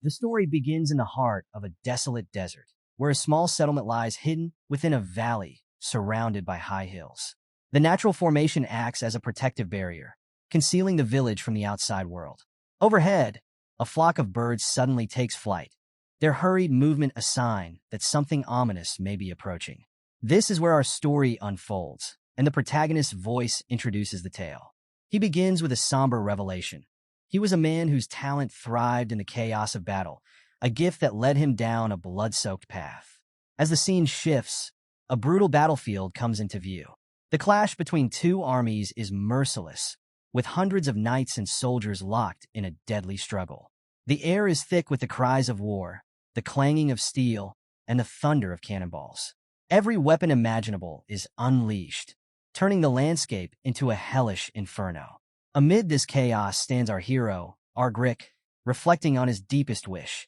The story begins in the heart of a desolate desert, where a small settlement lies hidden within a valley surrounded by high hills. The natural formation acts as a protective barrier, concealing the village from the outside world. Overhead, a flock of birds suddenly takes flight, their hurried movement a sign that something ominous may be approaching. This is where our story unfolds, and the protagonist's voice introduces the tale. He begins with a somber revelation. He was a man whose talent thrived in the chaos of battle, a gift that led him down a blood-soaked path. As the scene shifts, a brutal battlefield comes into view. The clash between two armies is merciless, with hundreds of knights and soldiers locked in a deadly struggle. The air is thick with the cries of war, the clanging of steel, and the thunder of cannonballs. Every weapon imaginable is unleashed, turning the landscape into a hellish inferno. Amid this chaos stands our hero, Argrick, reflecting on his deepest wish,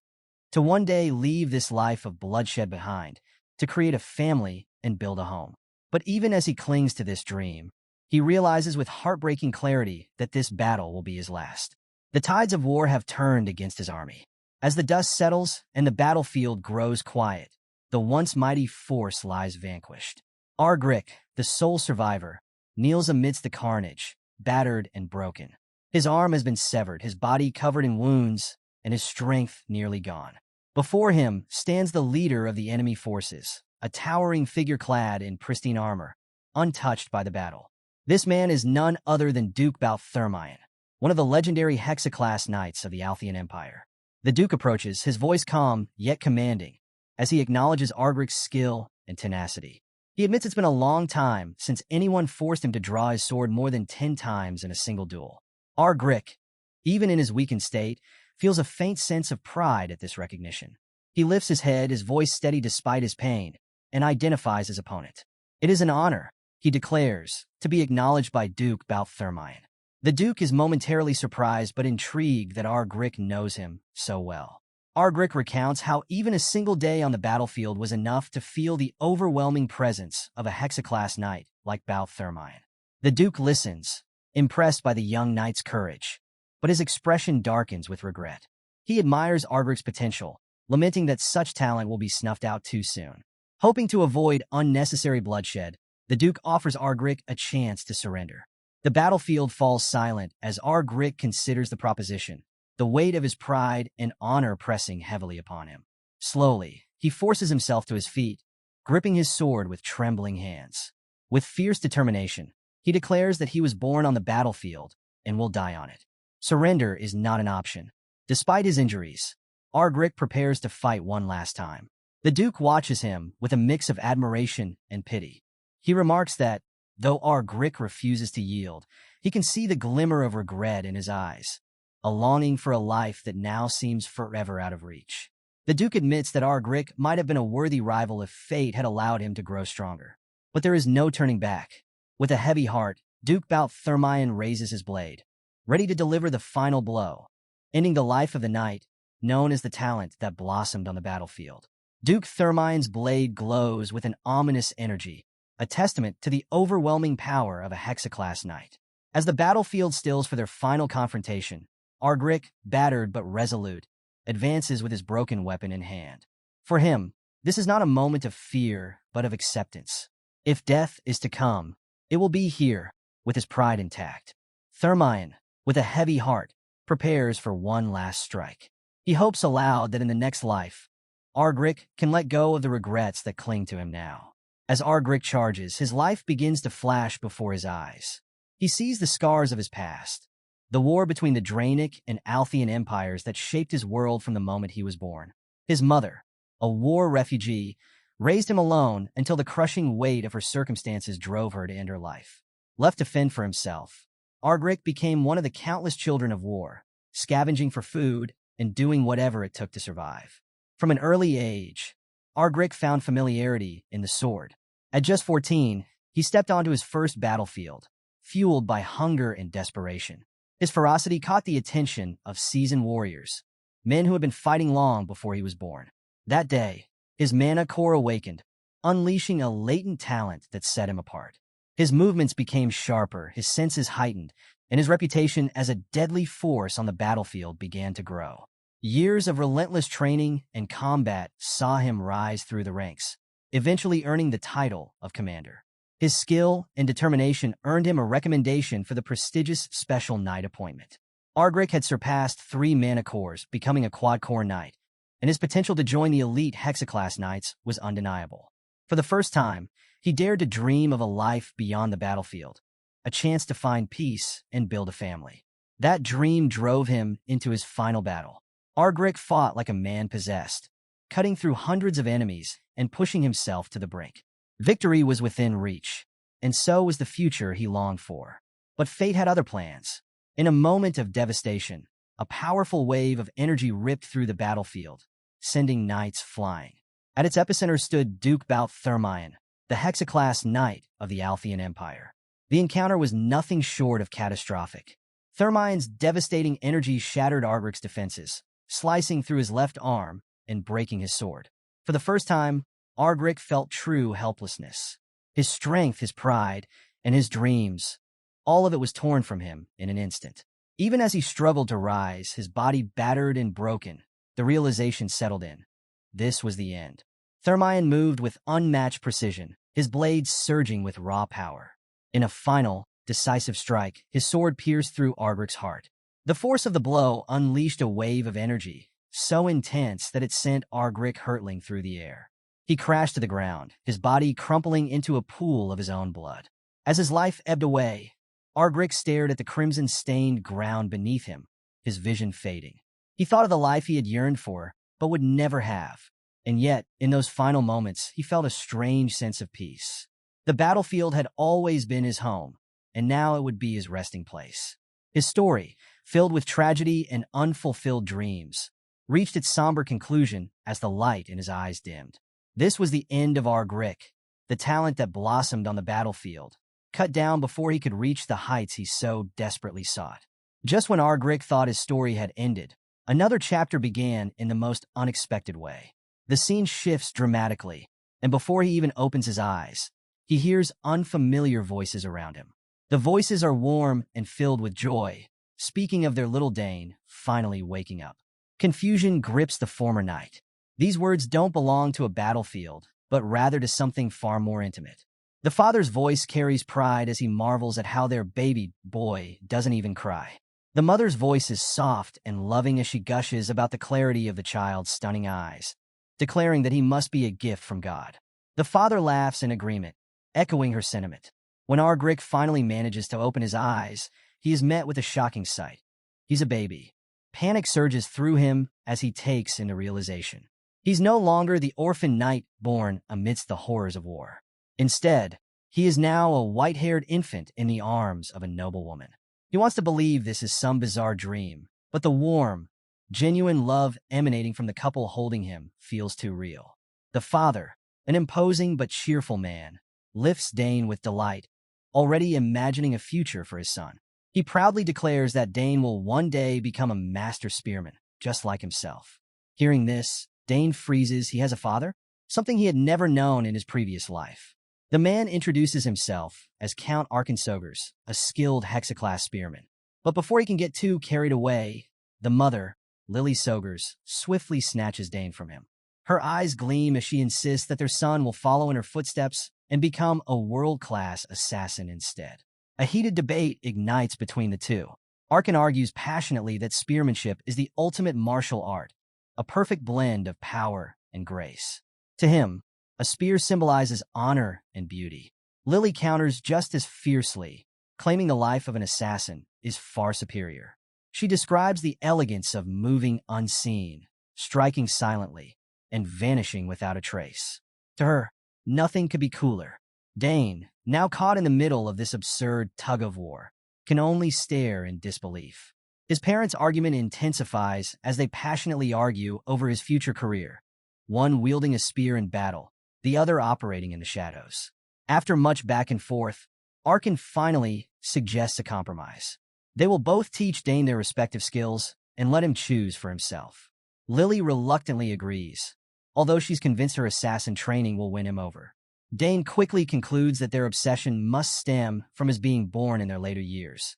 to one day leave this life of bloodshed behind, to create a family and build a home. But even as he clings to this dream, he realizes with heartbreaking clarity that this battle will be his last. The tides of war have turned against his army. As the dust settles and the battlefield grows quiet, the once mighty force lies vanquished. Argrick, the sole survivor, kneels amidst the carnage, battered and broken. His arm has been severed, his body covered in wounds, and his strength nearly gone. Before him stands the leader of the enemy forces, a towering figure clad in pristine armor, untouched by the battle. This man is none other than Duke Balthermion, one of the legendary Hexaclass knights of the Althian Empire. The Duke approaches, his voice calm yet commanding, as he acknowledges Argrick's skill and tenacity. He admits it's been a long time since anyone forced him to draw his sword more than 10 times in a single duel. Argrick, even in his weakened state, feels a faint sense of pride at this recognition. He lifts his head, his voice steady despite his pain, and identifies his opponent. It is an honor, he declares, to be acknowledged by Duke Balthermion. The Duke is momentarily surprised but intrigued that Argrick knows him so well. Argrick recounts how even a single day on the battlefield was enough to feel the overwhelming presence of a Hexaclass knight like Balthermion. The Duke listens, impressed by the young knight's courage, but his expression darkens with regret. He admires Argrick's potential, lamenting that such talent will be snuffed out too soon. Hoping to avoid unnecessary bloodshed, the Duke offers Argrick a chance to surrender. The battlefield falls silent as Argrick considers the proposition, the weight of his pride and honor pressing heavily upon him. Slowly, he forces himself to his feet, gripping his sword with trembling hands. With fierce determination, he declares that he was born on the battlefield and will die on it. Surrender is not an option. Despite his injuries, Argrick prepares to fight one last time. The Duke watches him with a mix of admiration and pity. He remarks that, though Argrick refuses to yield, he can see the glimmer of regret in his eyes, a longing for a life that now seems forever out of reach. The Duke admits that Argrick might have been a worthy rival if fate had allowed him to grow stronger. But there is no turning back. With a heavy heart, Duke Balthermion raises his blade, ready to deliver the final blow, ending the life of the knight, known as the talent that blossomed on the battlefield. Duke Thermion's blade glows with an ominous energy, a testament to the overwhelming power of a Hexaclass knight. As the battlefield stills for their final confrontation, Argrick, battered but resolute, advances with his broken weapon in hand. For him, this is not a moment of fear, but of acceptance. If death is to come, it will be here, with his pride intact. Thermion, with a heavy heart, prepares for one last strike. He hopes aloud that in the next life, Argrick can let go of the regrets that cling to him now. As Argrick charges, his life begins to flash before his eyes. He sees the scars of his past, the war between the Draenic and Althian empires that shaped his world from the moment he was born. His mother, a war refugee, raised him alone until the crushing weight of her circumstances drove her to end her life. Left to fend for himself, Argrick became one of the countless children of war, scavenging for food and doing whatever it took to survive. From an early age, Argrick found familiarity in the sword. At just 14, he stepped onto his first battlefield, fueled by hunger and desperation. His ferocity caught the attention of seasoned warriors, men who had been fighting long before he was born. That day, his mana core awakened, unleashing a latent talent that set him apart. His movements became sharper, his senses heightened, and his reputation as a deadly force on the battlefield began to grow. Years of relentless training and combat saw him rise through the ranks, eventually earning the title of commander. His skill and determination earned him a recommendation for the prestigious Special Knight appointment. Ardric had surpassed 3 mana cores, becoming a quad-core knight, and his potential to join the elite Hexaclass Knights was undeniable. For the first time, he dared to dream of a life beyond the battlefield, a chance to find peace and build a family. That dream drove him into his final battle. Ardric fought like a man possessed, cutting through hundreds of enemies and pushing himself to the brink. Victory was within reach, and so was the future he longed for. But fate had other plans. In a moment of devastation, a powerful wave of energy ripped through the battlefield, sending knights flying. At its epicenter stood Duke Balth Thermion, the Hexaclass Knight of the Althean Empire. The encounter was nothing short of catastrophic. Thermion's devastating energy shattered Ardric's defenses, slicing through his left arm and breaking his sword. For the first time, Ardric felt true helplessness. His strength, his pride, and his dreams, all of it was torn from him in an instant. Even as he struggled to rise, his body battered and broken, the realization settled in. This was the end. Thermion moved with unmatched precision, his blades surging with raw power. In a final, decisive strike, his sword pierced through Ardric's heart. The force of the blow unleashed a wave of energy, so intense that it sent Ardric hurtling through the air. He crashed to the ground, his body crumpling into a pool of his own blood. As his life ebbed away, Ardric stared at the crimson-stained ground beneath him, his vision fading. He thought of the life he had yearned for, but would never have. And yet, in those final moments, he felt a strange sense of peace. The battlefield had always been his home, and now it would be his resting place. His story, filled with tragedy and unfulfilled dreams, reached its somber conclusion as the light in his eyes dimmed. This was the end of Ardric, the talent that blossomed on the battlefield, cut down before he could reach the heights he so desperately sought. Just when Ardric thought his story had ended, another chapter began in the most unexpected way. The scene shifts dramatically, and before he even opens his eyes, he hears unfamiliar voices around him. The voices are warm and filled with joy, speaking of their little Dane finally waking up. Confusion grips the former knight. These words don't belong to a battlefield, but rather to something far more intimate. The father's voice carries pride as he marvels at how their baby boy doesn't even cry. The mother's voice is soft and loving as she gushes about the clarity of the child's stunning eyes, declaring that he must be a gift from God. The father laughs in agreement, echoing her sentiment. When Ardric finally manages to open his eyes, he is met with a shocking sight. He's a baby. Panic surges through him as he takes into realization. He's no longer the orphan knight born amidst the horrors of war. Instead, he is now a white-haired infant in the arms of a noble woman. He wants to believe this is some bizarre dream, but the warm, genuine love emanating from the couple holding him feels too real. The father, an imposing but cheerful man, lifts Dane with delight, already imagining a future for his son. He proudly declares that Dane will one day become a master spearman, just like himself. Hearing this, Dane freezes. He has a father, something he had never known in his previous life. The man introduces himself as Count Arkensogers, a skilled Hexaclass spearman. But before he can get too carried away, the mother, Lily Sogers, swiftly snatches Dane from him. Her eyes gleam as she insists that their son will follow in her footsteps and become a world-class assassin instead. A heated debate ignites between the two. Arken argues passionately that spearmanship is the ultimate martial art, a perfect blend of power and grace. To him, a spear symbolizes honor and beauty. Lily counters just as fiercely, claiming the life of an assassin is far superior. She describes the elegance of moving unseen, striking silently, and vanishing without a trace. To her, nothing could be cooler. Dane, now caught in the middle of this absurd tug-of-war, can only stare in disbelief. His parents' argument intensifies as they passionately argue over his future career, one wielding a spear in battle, the other operating in the shadows. After much back and forth, Arken finally suggests a compromise. They will both teach Dane their respective skills and let him choose for himself. Lily reluctantly agrees, although she's convinced her assassin training will win him over. Dane quickly concludes that their obsession must stem from his being born in their later years.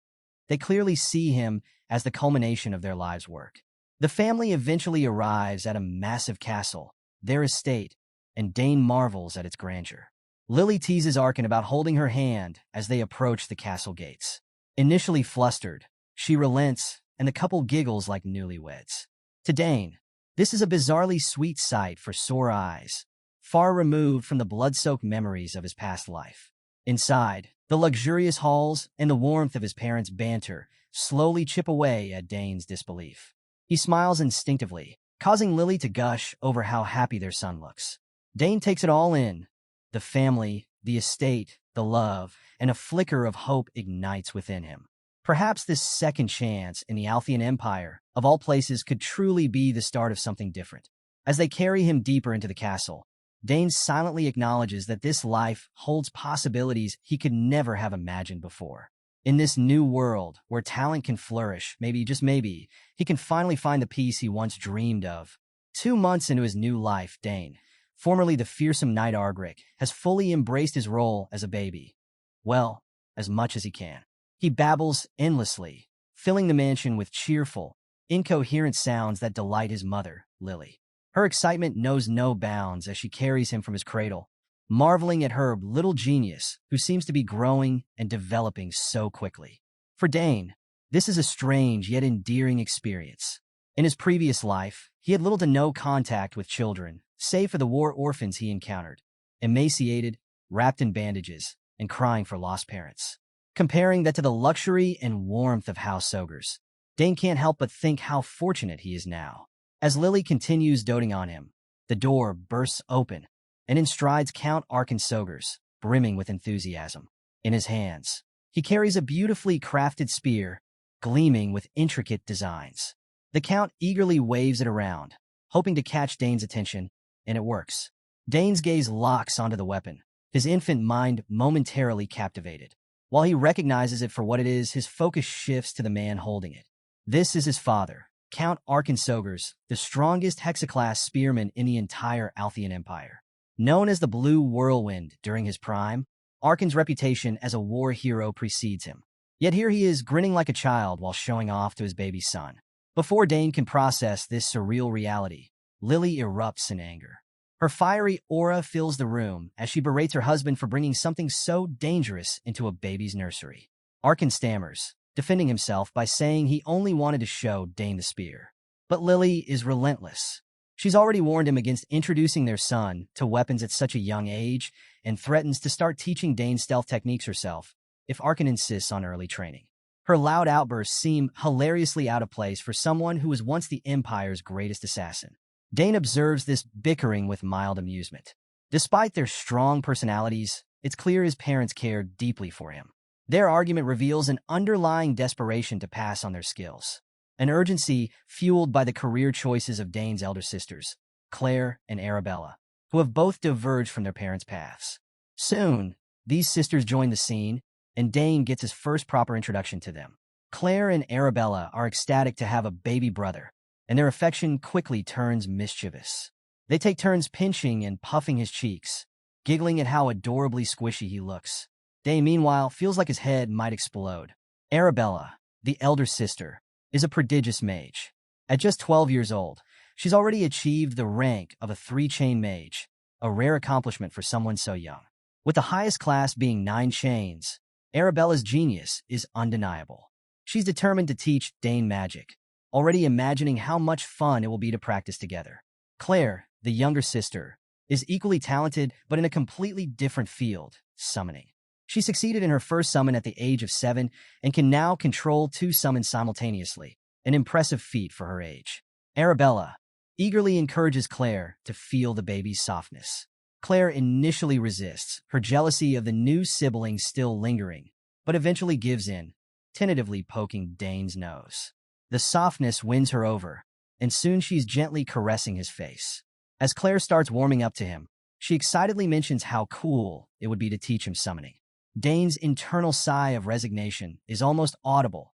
They clearly see him as the culmination of their lives' work. The family eventually arrives at a massive castle, their estate, and Dane marvels at its grandeur. Lily teases Arkin about holding her hand as they approach the castle gates. Initially flustered, she relents, and the couple giggles like newlyweds. To Dane, this is a bizarrely sweet sight for sore eyes, far removed from the blood-soaked memories of his past life. Inside, the luxurious halls and the warmth of his parents' banter slowly chip away at Dane's disbelief. He smiles instinctively, causing Lily to gush over how happy their son looks. Dane takes it all in. The family, the estate, the love, and a flicker of hope ignites within him. Perhaps this second chance in the Althean Empire, of all places, could truly be the start of something different. As they carry him deeper into the castle, Dane silently acknowledges that this life holds possibilities he could never have imagined before. In this new world, where talent can flourish, maybe, just maybe, he can finally find the peace he once dreamed of. 2 months into his new life, Dane, formerly the fearsome Knight Argrick, has fully embraced his role as a baby. Well, as much as he can. He babbles endlessly, filling the mansion with cheerful, incoherent sounds that delight his mother, Lily. Her excitement knows no bounds as she carries him from his cradle, marveling at her little genius who seems to be growing and developing so quickly. For Dane, this is a strange yet endearing experience. In his previous life, he had little to no contact with children, save for the war orphans he encountered, emaciated, wrapped in bandages, and crying for lost parents. Comparing that to the luxury and warmth of House Ogres, Dane can't help but think how fortunate he is now. As Lily continues doting on him, the door bursts open, and in strides Count Arkin Sogers, brimming with enthusiasm. In his hands, he carries a beautifully crafted spear, gleaming with intricate designs. The Count eagerly waves it around, hoping to catch Dane's attention, and it works. Dane's gaze locks onto the weapon, his infant mind momentarily captivated. While he recognizes it for what it is, his focus shifts to the man holding it. This is his father, Count Arkin Sogers, the strongest hexaclass spearman in the entire Althean Empire. Known as the Blue Whirlwind during his prime, Arkin's reputation as a war hero precedes him. Yet here he is, grinning like a child while showing off to his baby son. Before Dane can process this surreal reality, Lily erupts in anger. Her fiery aura fills the room as she berates her husband for bringing something so dangerous into a baby's nursery. Arkin stammers, defending himself by saying he only wanted to show Dane the spear. But Lily is relentless. She's already warned him against introducing their son to weapons at such a young age and threatens to start teaching Dane stealth techniques herself if Arkin insists on early training. Her loud outbursts seem hilariously out of place for someone who was once the Empire's greatest assassin. Dane observes this bickering with mild amusement. Despite their strong personalities, it's clear his parents care deeply for him. Their argument reveals an underlying desperation to pass on their skills, an urgency fueled by the career choices of Dane's elder sisters, Claire and Arabella, who have both diverged from their parents' paths. Soon, these sisters join the scene, and Dane gets his first proper introduction to them. Claire and Arabella are ecstatic to have a baby brother, and their affection quickly turns mischievous. They take turns pinching and puffing his cheeks, giggling at how adorably squishy he looks. Dane, meanwhile, feels like his head might explode. Arabella, the elder sister, is a prodigious mage. At just 12 years old, she's already achieved the rank of a 3-chain mage, a rare accomplishment for someone so young. With the highest class being 9 chains, Arabella's genius is undeniable. She's determined to teach Dane magic, already imagining how much fun it will be to practice together. Claire, the younger sister, is equally talented but in a completely different field, summoning. She succeeded in her first summon at the age of 7 and can now control 2 summons simultaneously, an impressive feat for her age. Arabella eagerly encourages Claire to feel the baby's softness. Claire initially resists, her jealousy of the new sibling still lingering, but eventually gives in, tentatively poking Dane's nose. The softness wins her over, and soon she's gently caressing his face. As Claire starts warming up to him, she excitedly mentions how cool it would be to teach him summoning. Dane's internal sigh of resignation is almost audible.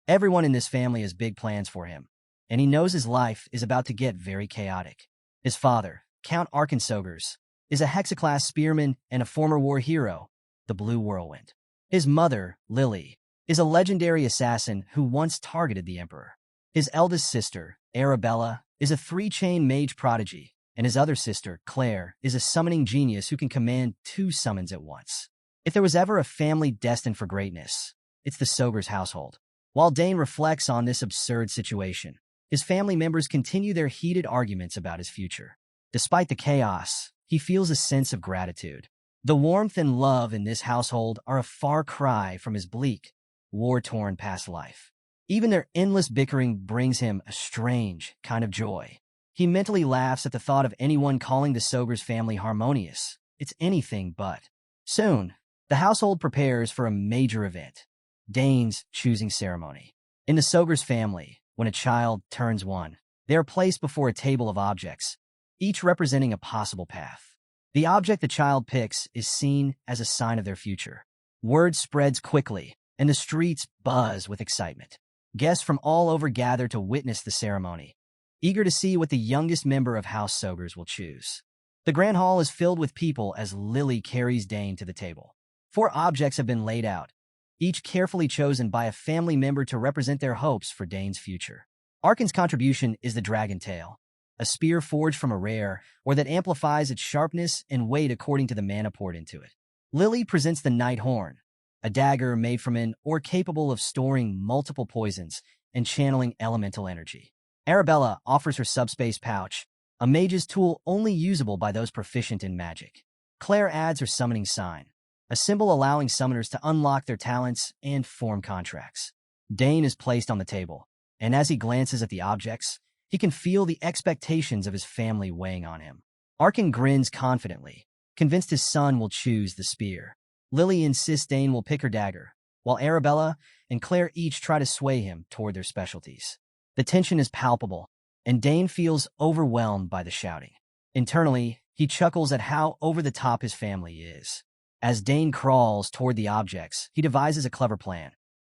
Everyone in this family has big plans for him, and he knows his life is about to get very chaotic. His father, Count Arkin Sogers, is a hexaclass spearman and a former war hero, the Blue Whirlwind. His mother, Lily, is a legendary assassin who once targeted the Emperor. His eldest sister, Arabella, is a three-chain mage prodigy, and his other sister, Claire, is a summoning genius who can command two summons at once. If there was ever a family destined for greatness, it's the Sogur's household. While Dane reflects on this absurd situation, his family members continue their heated arguments about his future. Despite the chaos, he feels a sense of gratitude. The warmth and love in this household are a far cry from his bleak, war-torn past life. Even their endless bickering brings him a strange kind of joy. He mentally laughs at the thought of anyone calling the Sogur's family harmonious. It's anything but. Soon, the household prepares for a major event, Dane's choosing ceremony. In the Sogur's family, when a child turns 1, they are placed before a table of objects, each representing a possible path. The object the child picks is seen as a sign of their future. Word spreads quickly, and the streets buzz with excitement. Guests from all over gather to witness the ceremony, eager to see what the youngest member of House Sogurs will choose. The grand hall is filled with people as Lily carries Dane to the table. 4 objects have been laid out, each carefully chosen by a family member to represent their hopes for Dane's future. Arken's contribution is the dragon tail, a spear forged from a rare, or that amplifies its sharpness and weight according to the mana poured into it. Lily presents the Night Horn, a dagger made from an ore capable of storing multiple poisons and channeling elemental energy. Arabella offers her subspace pouch, a mage's tool only usable by those proficient in magic. Claire adds her summoning sign, a symbol allowing summoners to unlock their talents and form contracts. Dane is placed on the table, and as he glances at the objects, he can feel the expectations of his family weighing on him. Arken grins confidently, convinced his son will choose the spear. Lily insists Dane will pick her dagger, while Arabella and Claire each try to sway him toward their specialties. The tension is palpable, and Dane feels overwhelmed by the shouting. Internally, he chuckles at how over-the-top his family is. As Dane crawls toward the objects, he devises a clever plan.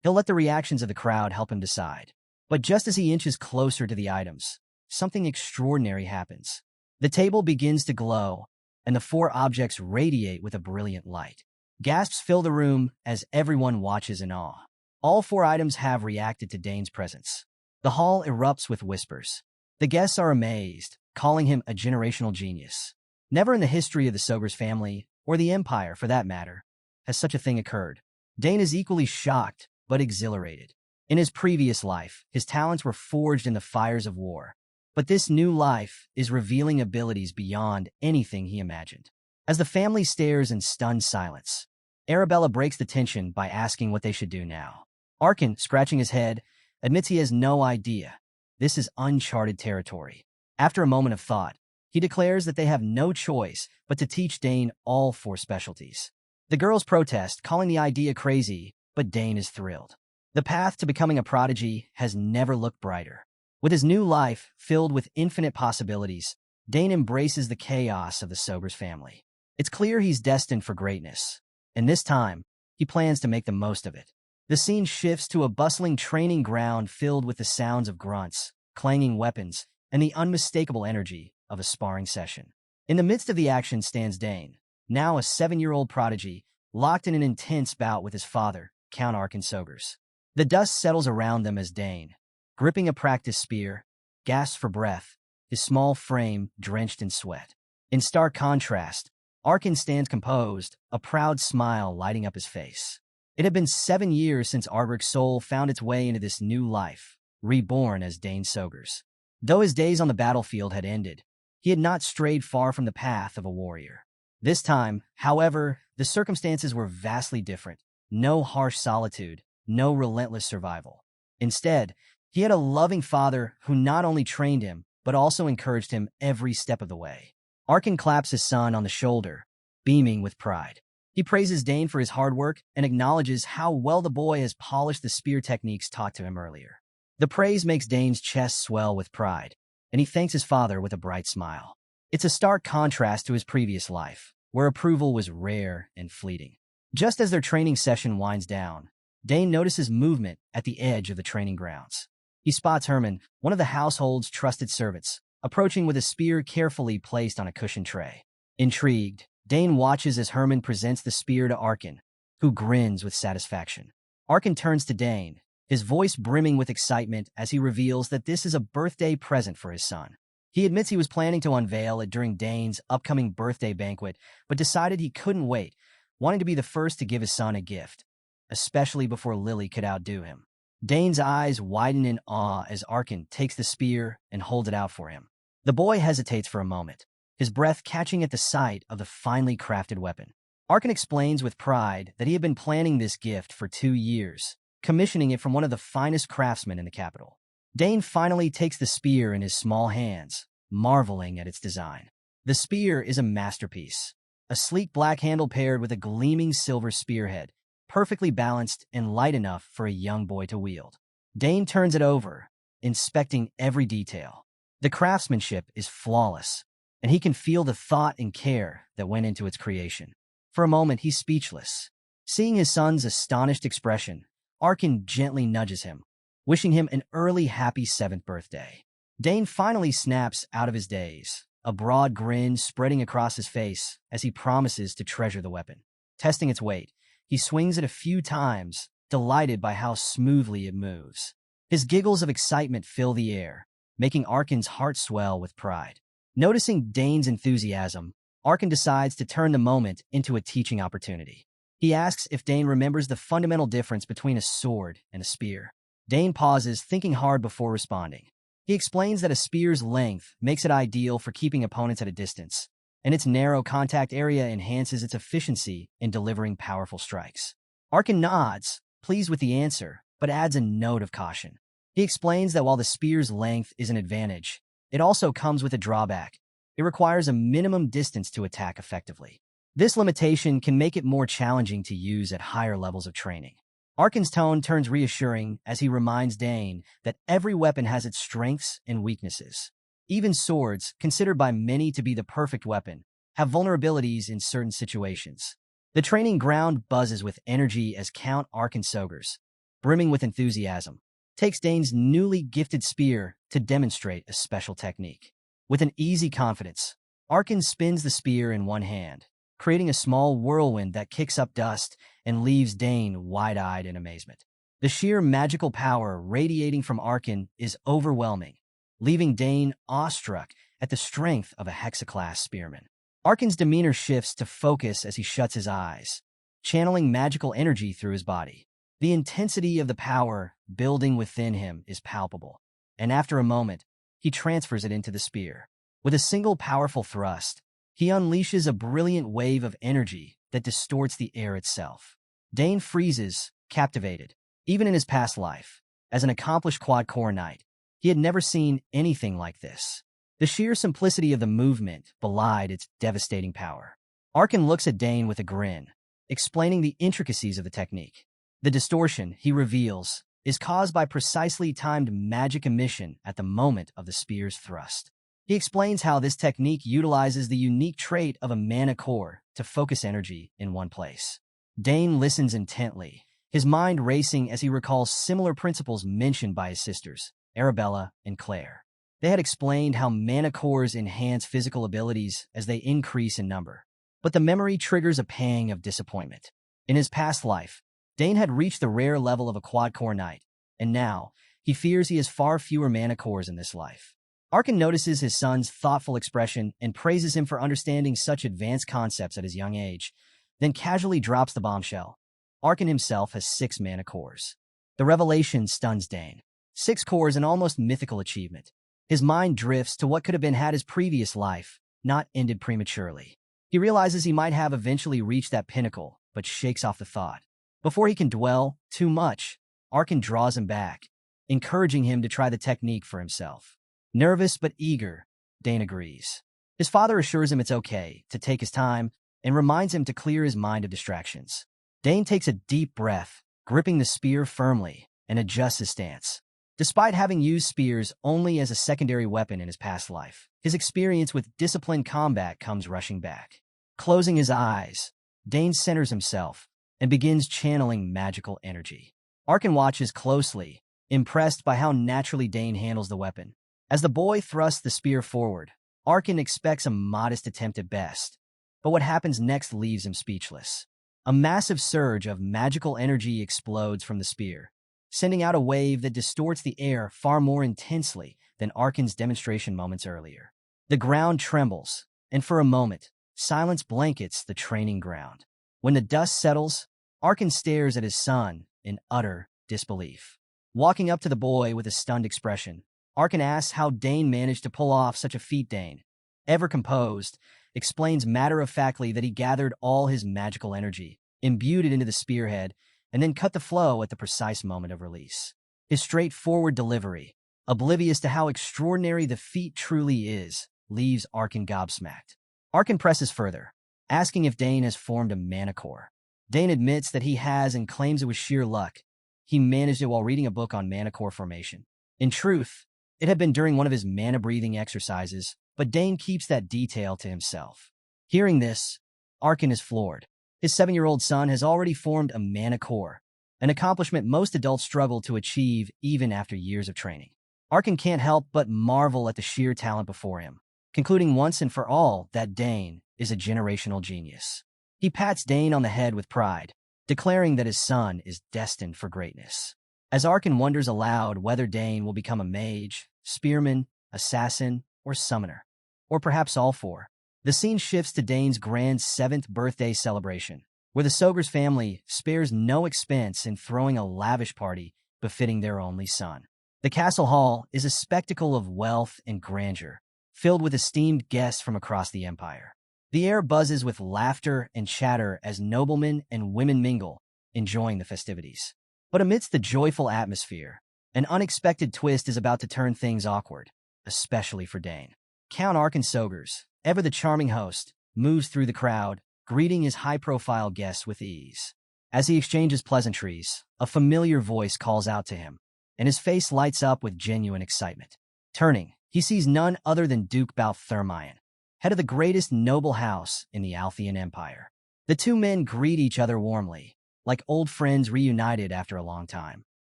He'll let the reactions of the crowd help him decide. But just as he inches closer to the items, something extraordinary happens. The table begins to glow, and the 4 objects radiate with a brilliant light. Gasps fill the room as everyone watches in awe. All 4 items have reacted to Dane's presence. The hall erupts with whispers. The guests are amazed, calling him a generational genius. Never in the history of the Sogur's family, or the Empire for that matter, has such a thing occurred. Dane is equally shocked, but exhilarated. In his previous life, his talents were forged in the fires of war. But this new life is revealing abilities beyond anything he imagined. As the family stares in stunned silence, Arabella breaks the tension by asking what they should do now. Arken, scratching his head, admits he has no idea. This is uncharted territory. After a moment of thought, he declares that they have no choice but to teach Dane all 4 specialties. The girls protest, calling the idea crazy, but Dane is thrilled. The path to becoming a prodigy has never looked brighter. With his new life filled with infinite possibilities, Dane embraces the chaos of the Sogur's family. It's clear he's destined for greatness, and this time, he plans to make the most of it. The scene shifts to a bustling training ground filled with the sounds of grunts, clanging weapons, and the unmistakable energy of a sparring session. In the midst of the action stands Dane, now a 7-year-old prodigy, locked in an intense bout with his father, Count Arken Sogurs. The dust settles around them as Dane, gripping a practice spear, gasps for breath, his small frame drenched in sweat. In stark contrast, Arken stands composed, a proud smile lighting up his face. It had been 7 years since Arberic's soul found its way into this new life, reborn as Dane Sogurs. Though his days on the battlefield had ended, he had not strayed far from the path of a warrior. This time, however, the circumstances were vastly different. No harsh solitude, no relentless survival. Instead, he had a loving father who not only trained him, but also encouraged him every step of the way. Arken claps his son on the shoulder, beaming with pride. He praises Dane for his hard work and acknowledges how well the boy has polished the spear techniques taught to him earlier. The praise makes Dane's chest swell with pride, and he thanks his father with a bright smile. It's a stark contrast to his previous life, where approval was rare and fleeting. Just as their training session winds down, Dane notices movement at the edge of the training grounds. He spots Herman, one of the household's trusted servants, approaching with a spear carefully placed on a cushioned tray. Intrigued, Dane watches as Herman presents the spear to Arken, who grins with satisfaction. Arken turns to Dane, his voice brimming with excitement as he reveals that this is a birthday present for his son. He admits he was planning to unveil it during Dane's upcoming birthday banquet, but decided he couldn't wait, wanting to be the first to give his son a gift, especially before Lily could outdo him. Dane's eyes widen in awe as Arkin takes the spear and holds it out for him. The boy hesitates for a moment, his breath catching at the sight of the finely crafted weapon. Arkin explains with pride that he had been planning this gift for 2 years, commissioning it from one of the finest craftsmen in the capital. Dane finally takes the spear in his small hands, marveling at its design. The spear is a masterpiece, a sleek black handle paired with a gleaming silver spearhead, perfectly balanced and light enough for a young boy to wield. Dane turns it over, inspecting every detail. The craftsmanship is flawless, and he can feel the thought and care that went into its creation. For a moment, he's speechless. Seeing his son's astonished expression, Arkin gently nudges him, wishing him an early happy 7th birthday. Dane finally snaps out of his daze, a broad grin spreading across his face as he promises to treasure the weapon. Testing its weight, he swings it a few times, delighted by how smoothly it moves. His giggles of excitement fill the air, making Arkin's heart swell with pride. Noticing Dane's enthusiasm, Arkin decides to turn the moment into a teaching opportunity. He asks if Dane remembers the fundamental difference between a sword and a spear. Dane pauses, thinking hard before responding. He explains that a spear's length makes it ideal for keeping opponents at a distance, and its narrow contact area enhances its efficiency in delivering powerful strikes. Arkin nods, pleased with the answer, but adds a note of caution. He explains that while the spear's length is an advantage, it also comes with a drawback. It requires a minimum distance to attack effectively. This limitation can make it more challenging to use at higher levels of training. Arkin's tone turns reassuring as he reminds Dane that every weapon has its strengths and weaknesses. Even swords, considered by many to be the perfect weapon, have vulnerabilities in certain situations. The training ground buzzes with energy as Count Arkin Sogers, brimming with enthusiasm, takes Dane's newly gifted spear to demonstrate a special technique. With an easy confidence, Arkin spins the spear in one hand, creating a small whirlwind that kicks up dust and leaves Dane wide-eyed in amazement. The sheer magical power radiating from Arkin is overwhelming, leaving Dane awestruck at the strength of a hexaclass spearman. Arkin's demeanor shifts to focus as he shuts his eyes, channeling magical energy through his body. The intensity of the power building within him is palpable, and after a moment, he transfers it into the spear. With a single powerful thrust, he unleashes a brilliant wave of energy that distorts the air itself. Dane freezes, captivated. Even in his past life, as an accomplished quad-core knight, he had never seen anything like this. The sheer simplicity of the movement belied its devastating power. Arkin looks at Dane with a grin, explaining the intricacies of the technique. The distortion, he reveals, is caused by precisely timed magic emission at the moment of the spear's thrust. He explains how this technique utilizes the unique trait of a mana core to focus energy in one place. Dane listens intently, his mind racing as he recalls similar principles mentioned by his sisters, Arabella and Claire. They had explained how mana cores enhance physical abilities as they increase in number, but the memory triggers a pang of disappointment. In his past life, Dane had reached the rare level of a quad-core knight, and now he fears he has far fewer mana cores in this life. Arkin notices his son's thoughtful expression and praises him for understanding such advanced concepts at his young age, then casually drops the bombshell. Arkin himself has 6 mana cores. The revelation stuns Dane. 6 cores, an almost mythical achievement. His mind drifts to what could have been had his previous life, not ended prematurely. He realizes he might have eventually reached that pinnacle, but shakes off the thought. Before he can dwell too much, Arkin draws him back, encouraging him to try the technique for himself. Nervous but eager, Dane agrees. His father assures him it's okay to take his time and reminds him to clear his mind of distractions. Dane takes a deep breath, gripping the spear firmly, and adjusts his stance. Despite having used spears only as a secondary weapon in his past life, his experience with disciplined combat comes rushing back. Closing his eyes, Dane centers himself and begins channeling magical energy. Arkin watches closely, impressed by how naturally Dane handles the weapon. As the boy thrusts the spear forward, Arkin expects a modest attempt at best, but what happens next leaves him speechless. A massive surge of magical energy explodes from the spear, sending out a wave that distorts the air far more intensely than Arkin's demonstration moments earlier. The ground trembles, and for a moment, silence blankets the training ground. When the dust settles, Arkin stares at his son in utter disbelief. Walking up to the boy with a stunned expression, Arkin asks how Dane managed to pull off such a feat. Dane, ever composed, explains matter-of-factly that he gathered all his magical energy, imbued it into the spearhead, and then cut the flow at the precise moment of release. His straightforward delivery, oblivious to how extraordinary the feat truly is, leaves Arkin gobsmacked. Arkin presses further, asking if Dane has formed a mana core. Dane admits that he has and claims it was sheer luck. He managed it while reading a book on mana core formation. In truth, it had been during one of his mana-breathing exercises, but Dane keeps that detail to himself. Hearing this, Arkin is floored. His 7-year-old son has already formed a mana core, an accomplishment most adults struggle to achieve even after years of training. Arkin can't help but marvel at the sheer talent before him, concluding once and for all that Dane is a generational genius. He pats Dane on the head with pride, declaring that his son is destined for greatness. As Arkin wonders aloud whether Dane will become a mage, spearman, assassin, or summoner, or perhaps all four, the scene shifts to Dane's grand 7th birthday celebration, where the Soger's family spares no expense in throwing a lavish party befitting their only son. The castle hall is a spectacle of wealth and grandeur, filled with esteemed guests from across the empire. The air buzzes with laughter and chatter as noblemen and women mingle, enjoying the festivities. But amidst the joyful atmosphere, an unexpected twist is about to turn things awkward, especially for Dane. Count Arkin Sogers, ever the charming host, moves through the crowd, greeting his high-profile guests with ease. As he exchanges pleasantries, a familiar voice calls out to him, and his face lights up with genuine excitement. Turning, he sees none other than Duke Balthermion, head of the greatest noble house in the Althean Empire. The two men greet each other warmly, like old friends reunited after a long time.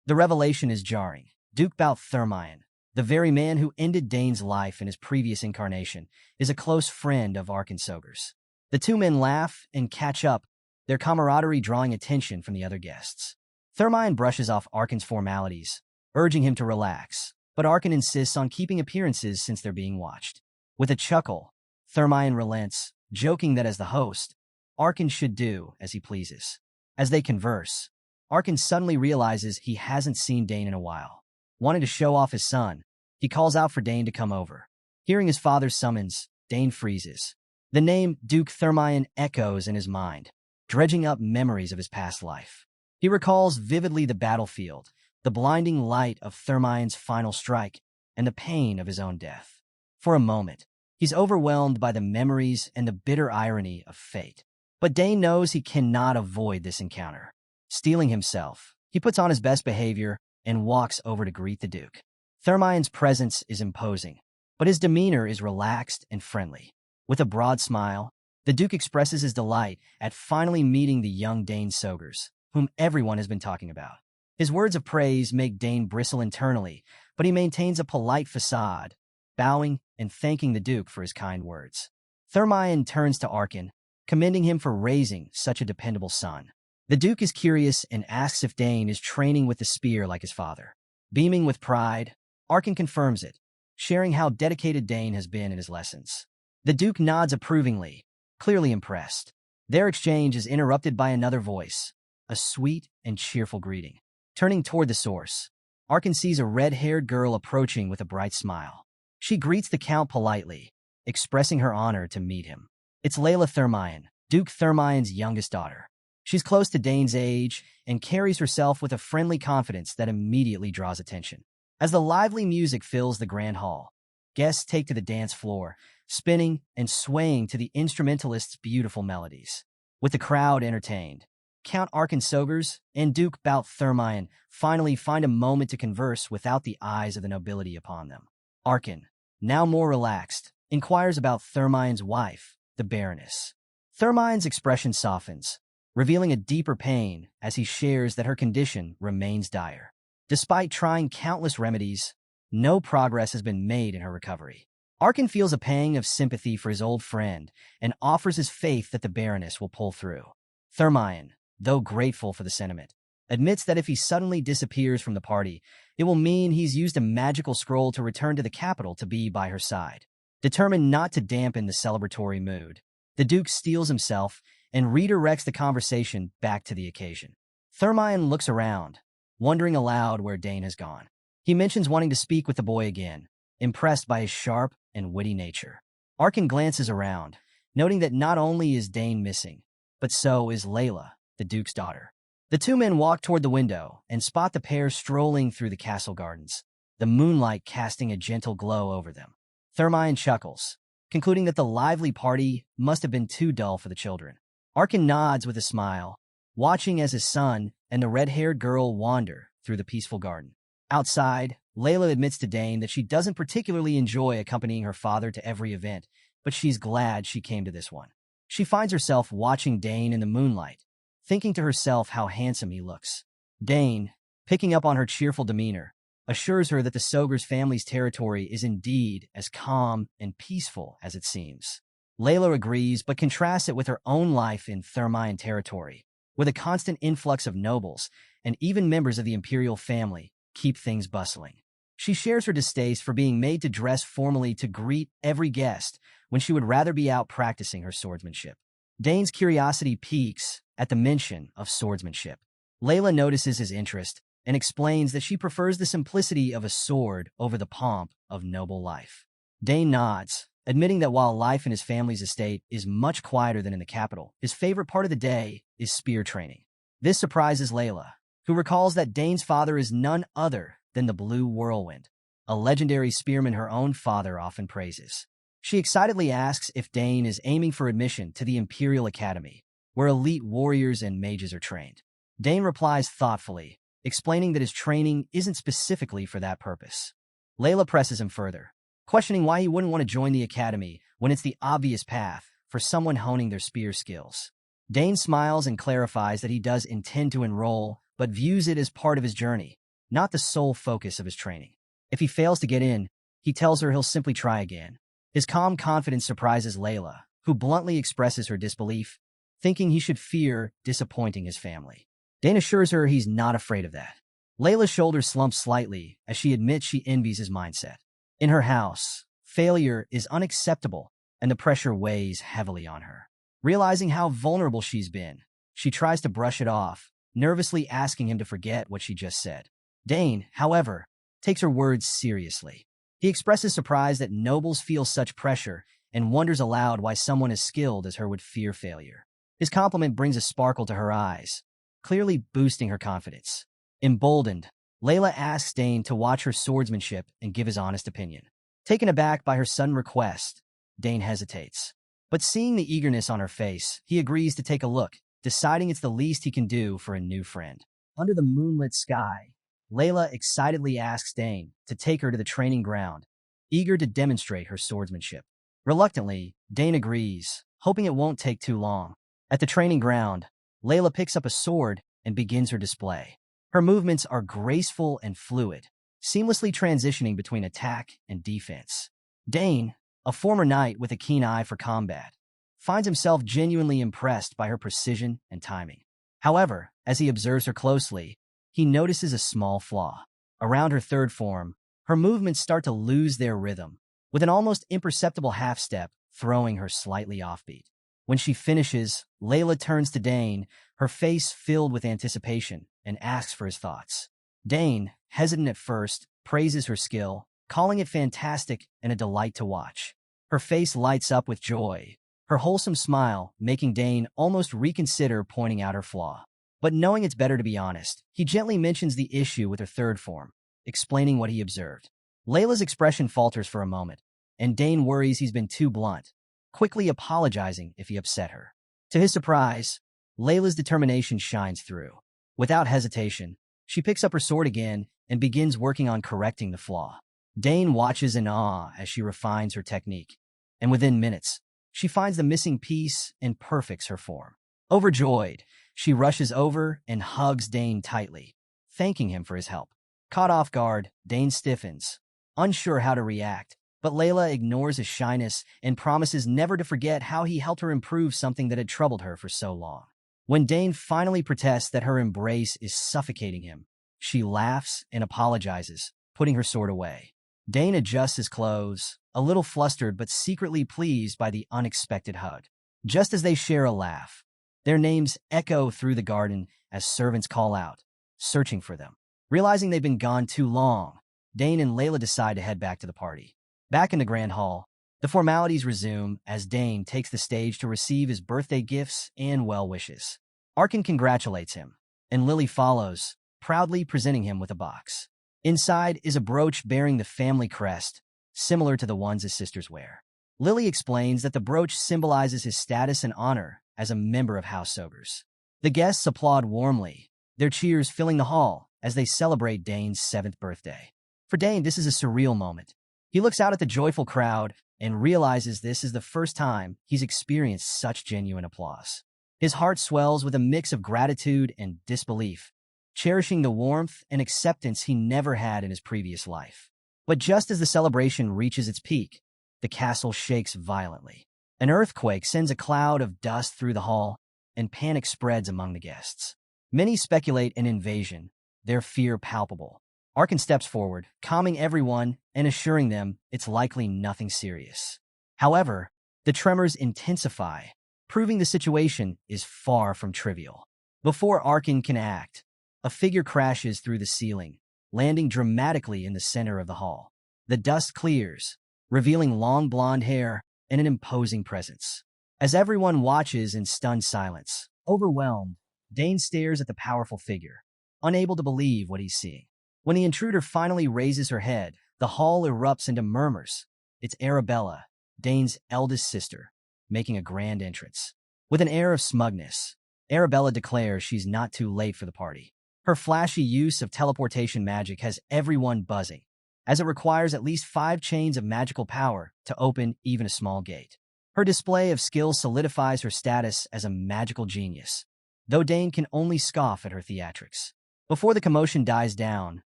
The revelation is jarring. Duke Balthermion, the very man who ended Dane's life in his previous incarnation, is a close friend of Arkin Sogers. The two men laugh and catch up, their camaraderie drawing attention from the other guests. Thermion brushes off Arkin's formalities, urging him to relax, but Arkin insists on keeping appearances since they're being watched. With a chuckle, Thermion relents, joking that as the host, Arkin should do as he pleases. As they converse, Arkin suddenly realizes he hasn't seen Dane in a while. Wanting to show off his son, he calls out for Dane to come over. Hearing his father's summons, Dane freezes. The name Duke Thermion echoes in his mind, dredging up memories of his past life. He recalls vividly the battlefield, the blinding light of Thermion's final strike, and the pain of his own death. For a moment, he's overwhelmed by the memories and the bitter irony of fate. But Dane knows he cannot avoid this encounter. Steeling himself, he puts on his best behavior and walks over to greet the Duke. Thermion's presence is imposing, but his demeanor is relaxed and friendly. With a broad smile, the Duke expresses his delight at finally meeting the young Dane Sogers, whom everyone has been talking about. His words of praise make Dane bristle internally, but he maintains a polite facade, bowing and thanking the Duke for his kind words. Thermion turns to Arkin, commending him for raising such a dependable son. The Duke is curious and asks if Dane is training with the spear like his father. Beaming with pride, Arkin confirms it, sharing how dedicated Dane has been in his lessons. The Duke nods approvingly, clearly impressed. Their exchange is interrupted by another voice, a sweet and cheerful greeting. Turning toward the source, Arkin sees a red-haired girl approaching with a bright smile. She greets the Count politely, expressing her honor to meet him. It's Layla Thermion, Duke Thermion's youngest daughter. She's close to Dane's age and carries herself with a friendly confidence that immediately draws attention. As the lively music fills the grand hall, guests take to the dance floor, spinning and swaying to the instrumentalist's beautiful melodies. With the crowd entertained, Count Arkin Sogers and Duke Balthermion finally find a moment to converse without the eyes of the nobility upon them. Arkin, now more relaxed, inquires about Thermion's wife, the Baroness. Thermion's expression softens, revealing a deeper pain as he shares that her condition remains dire. Despite trying countless remedies, no progress has been made in her recovery. Arkin feels a pang of sympathy for his old friend and offers his faith that the Baroness will pull through. Thermion, though grateful for the sentiment, admits that if he suddenly disappears from the party, it will mean he's used a magical scroll to return to the capital to be by her side. Determined not to dampen the celebratory mood, the Duke steels himself and redirects the conversation back to the occasion. Thermion looks around, wondering aloud where Dane has gone. He mentions wanting to speak with the boy again, impressed by his sharp and witty nature. Arkin glances around, noting that not only is Dane missing, but so is Layla, the Duke's daughter. The two men walk toward the window and spot the pair strolling through the castle gardens, the moonlight casting a gentle glow over them. Thermion chuckles, concluding that the lively party must have been too dull for the children. Arkin nods with a smile, watching as his son and the red-haired girl wander through the peaceful garden. Outside, Layla admits to Dane that she doesn't particularly enjoy accompanying her father to every event, but she's glad she came to this one. She finds herself watching Dane in the moonlight, thinking to herself how handsome he looks. Dane, picking up on her cheerful demeanor, assures her that the Sogur's family's territory is indeed as calm and peaceful as it seems. Layla agrees, but contrasts it with her own life in Thermion territory, where the constant influx of nobles and even members of the imperial family keep things bustling. She shares her distaste for being made to dress formally to greet every guest when she would rather be out practicing her swordsmanship. Dane's curiosity peaks at the mention of swordsmanship. Layla notices his interest and explains that she prefers the simplicity of a sword over the pomp of noble life. Dane nods, admitting that while life in his family's estate is much quieter than in the capital, his favorite part of the day is spear training. This surprises Layla, who recalls that Dane's father is none other than the Blue Whirlwind, a legendary spearman her own father often praises. She excitedly asks if Dane is aiming for admission to the Imperial Academy, where elite warriors and mages are trained. Dane replies thoughtfully, explaining that his training isn't specifically for that purpose. Layla presses him further, questioning why he wouldn't want to join the academy when it's the obvious path for someone honing their spear skills. Dane smiles and clarifies that he does intend to enroll, but views it as part of his journey, not the sole focus of his training. If he fails to get in, he tells her he'll simply try again. His calm confidence surprises Layla, who bluntly expresses her disbelief, thinking he should fear disappointing his family. Dane assures her he's not afraid of that. Layla's shoulders slump slightly as she admits she envies his mindset. In her house, failure is unacceptable, and the pressure weighs heavily on her. Realizing how vulnerable she's been, she tries to brush it off, nervously asking him to forget what she just said. Dane, however, takes her words seriously. He expresses surprise that nobles feel such pressure and wonders aloud why someone as skilled as her would fear failure. His compliment brings a sparkle to her eyes, clearly boosting her confidence. Emboldened, Layla asks Dane to watch her swordsmanship and give his honest opinion. Taken aback by her sudden request, Dane hesitates. But seeing the eagerness on her face, he agrees to take a look, deciding it's the least he can do for a new friend. Under the moonlit sky, Layla excitedly asks Dane to take her to the training ground, eager to demonstrate her swordsmanship. Reluctantly, Dane agrees, hoping it won't take too long. At the training ground, Layla picks up a sword and begins her display. Her movements are graceful and fluid, seamlessly transitioning between attack and defense. Dane, a former knight with a keen eye for combat, finds himself genuinely impressed by her precision and timing. However, as he observes her closely, he notices a small flaw. Around her third form, her movements start to lose their rhythm, with an almost imperceptible half-step throwing her slightly offbeat. When she finishes, Layla turns to Dane, her face filled with anticipation, and asks for his thoughts. Dane, hesitant at first, praises her skill, calling it fantastic and a delight to watch. Her face lights up with joy, her wholesome smile making Dane almost reconsider pointing out her flaw. But knowing it's better to be honest, he gently mentions the issue with her third form, explaining what he observed. Layla's expression falters for a moment, and Dane worries he's been too blunt, quickly apologizing if he upset her. To his surprise, Layla's determination shines through. Without hesitation, she picks up her sword again and begins working on correcting the flaw. Dane watches in awe as she refines her technique, and within minutes, she finds the missing piece and perfects her form. Overjoyed, she rushes over and hugs Dane tightly, thanking him for his help. Caught off guard, Dane stiffens, unsure how to react, but Layla ignores his shyness and promises never to forget how he helped her improve something that had troubled her for so long. When Dane finally protests that her embrace is suffocating him, she laughs and apologizes, putting her sword away. Dane adjusts his clothes, a little flustered but secretly pleased by the unexpected hug. Just as they share a laugh, their names echo through the garden as servants call out, searching for them. Realizing they've been gone too long, Dane and Layla decide to head back to the party. Back in the Grand Hall, the formalities resume as Dane takes the stage to receive his birthday gifts and well wishes. Arkin congratulates him, and Lily follows, proudly presenting him with a box. Inside is a brooch bearing the family crest, similar to the ones his sisters wear. Lily explains that the brooch symbolizes his status and honor as a member of House Ogres. The guests applaud warmly, their cheers filling the hall as they celebrate Dane's 7th birthday. For Dane, this is a surreal moment. He looks out at the joyful crowd and realizes this is the first time he's experienced such genuine applause. His heart swells with a mix of gratitude and disbelief, cherishing the warmth and acceptance he never had in his previous life. But just as the celebration reaches its peak, the castle shakes violently. An earthquake sends a cloud of dust through the hall, and panic spreads among the guests. Many speculate an invasion, their fear palpable. Arkin steps forward, calming everyone and assuring them it's likely nothing serious. However, the tremors intensify, proving the situation is far from trivial. Before Arkin can act, a figure crashes through the ceiling, landing dramatically in the center of the hall. The dust clears, revealing long blonde hair and an imposing presence. As everyone watches in stunned silence, overwhelmed, Dane stares at the powerful figure, unable to believe what he's seeing. When the intruder finally raises her head, the hall erupts into murmurs. It's Arabella, Dane's eldest sister, making a grand entrance. With an air of smugness, Arabella declares she's not too late for the party. Her flashy use of teleportation magic has everyone buzzing, as it requires at least 5 chains of magical power to open even a small gate. Her display of skill solidifies her status as a magical genius, though Dane can only scoff at her theatrics. Before the commotion dies down,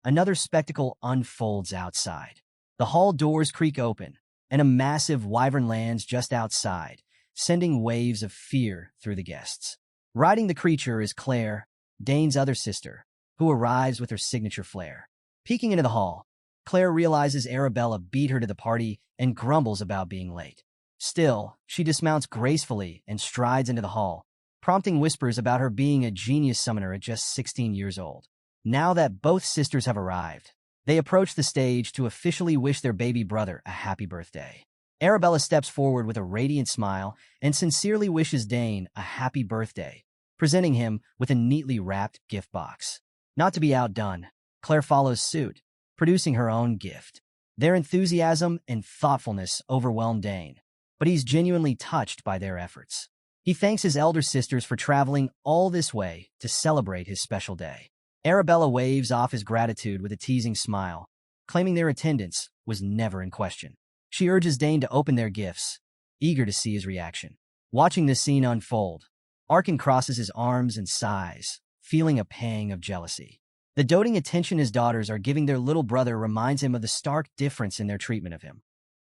another spectacle unfolds outside. The hall doors creak open, and a massive wyvern lands just outside, sending waves of fear through the guests. Riding the creature is Claire, Dane's other sister, who arrives with her signature flair. Peeking into the hall, Claire realizes Arabella beat her to the party and grumbles about being late. Still, she dismounts gracefully and strides into the hall, prompting whispers about her being a genius summoner at just 16 years old. Now that both sisters have arrived, they approach the stage to officially wish their baby brother a happy birthday. Arabella steps forward with a radiant smile and sincerely wishes Dane a happy birthday, presenting him with a neatly wrapped gift box. Not to be outdone, Claire follows suit, producing her own gift. Their enthusiasm and thoughtfulness overwhelm Dane, but he's genuinely touched by their efforts. He thanks his elder sisters for traveling all this way to celebrate his special day. Arabella waves off his gratitude with a teasing smile, claiming their attendance was never in question. She urges Dane to open their gifts, eager to see his reaction. Watching this scene unfold, Arkin crosses his arms and sighs, feeling a pang of jealousy. The doting attention his daughters are giving their little brother reminds him of the stark difference in their treatment of him.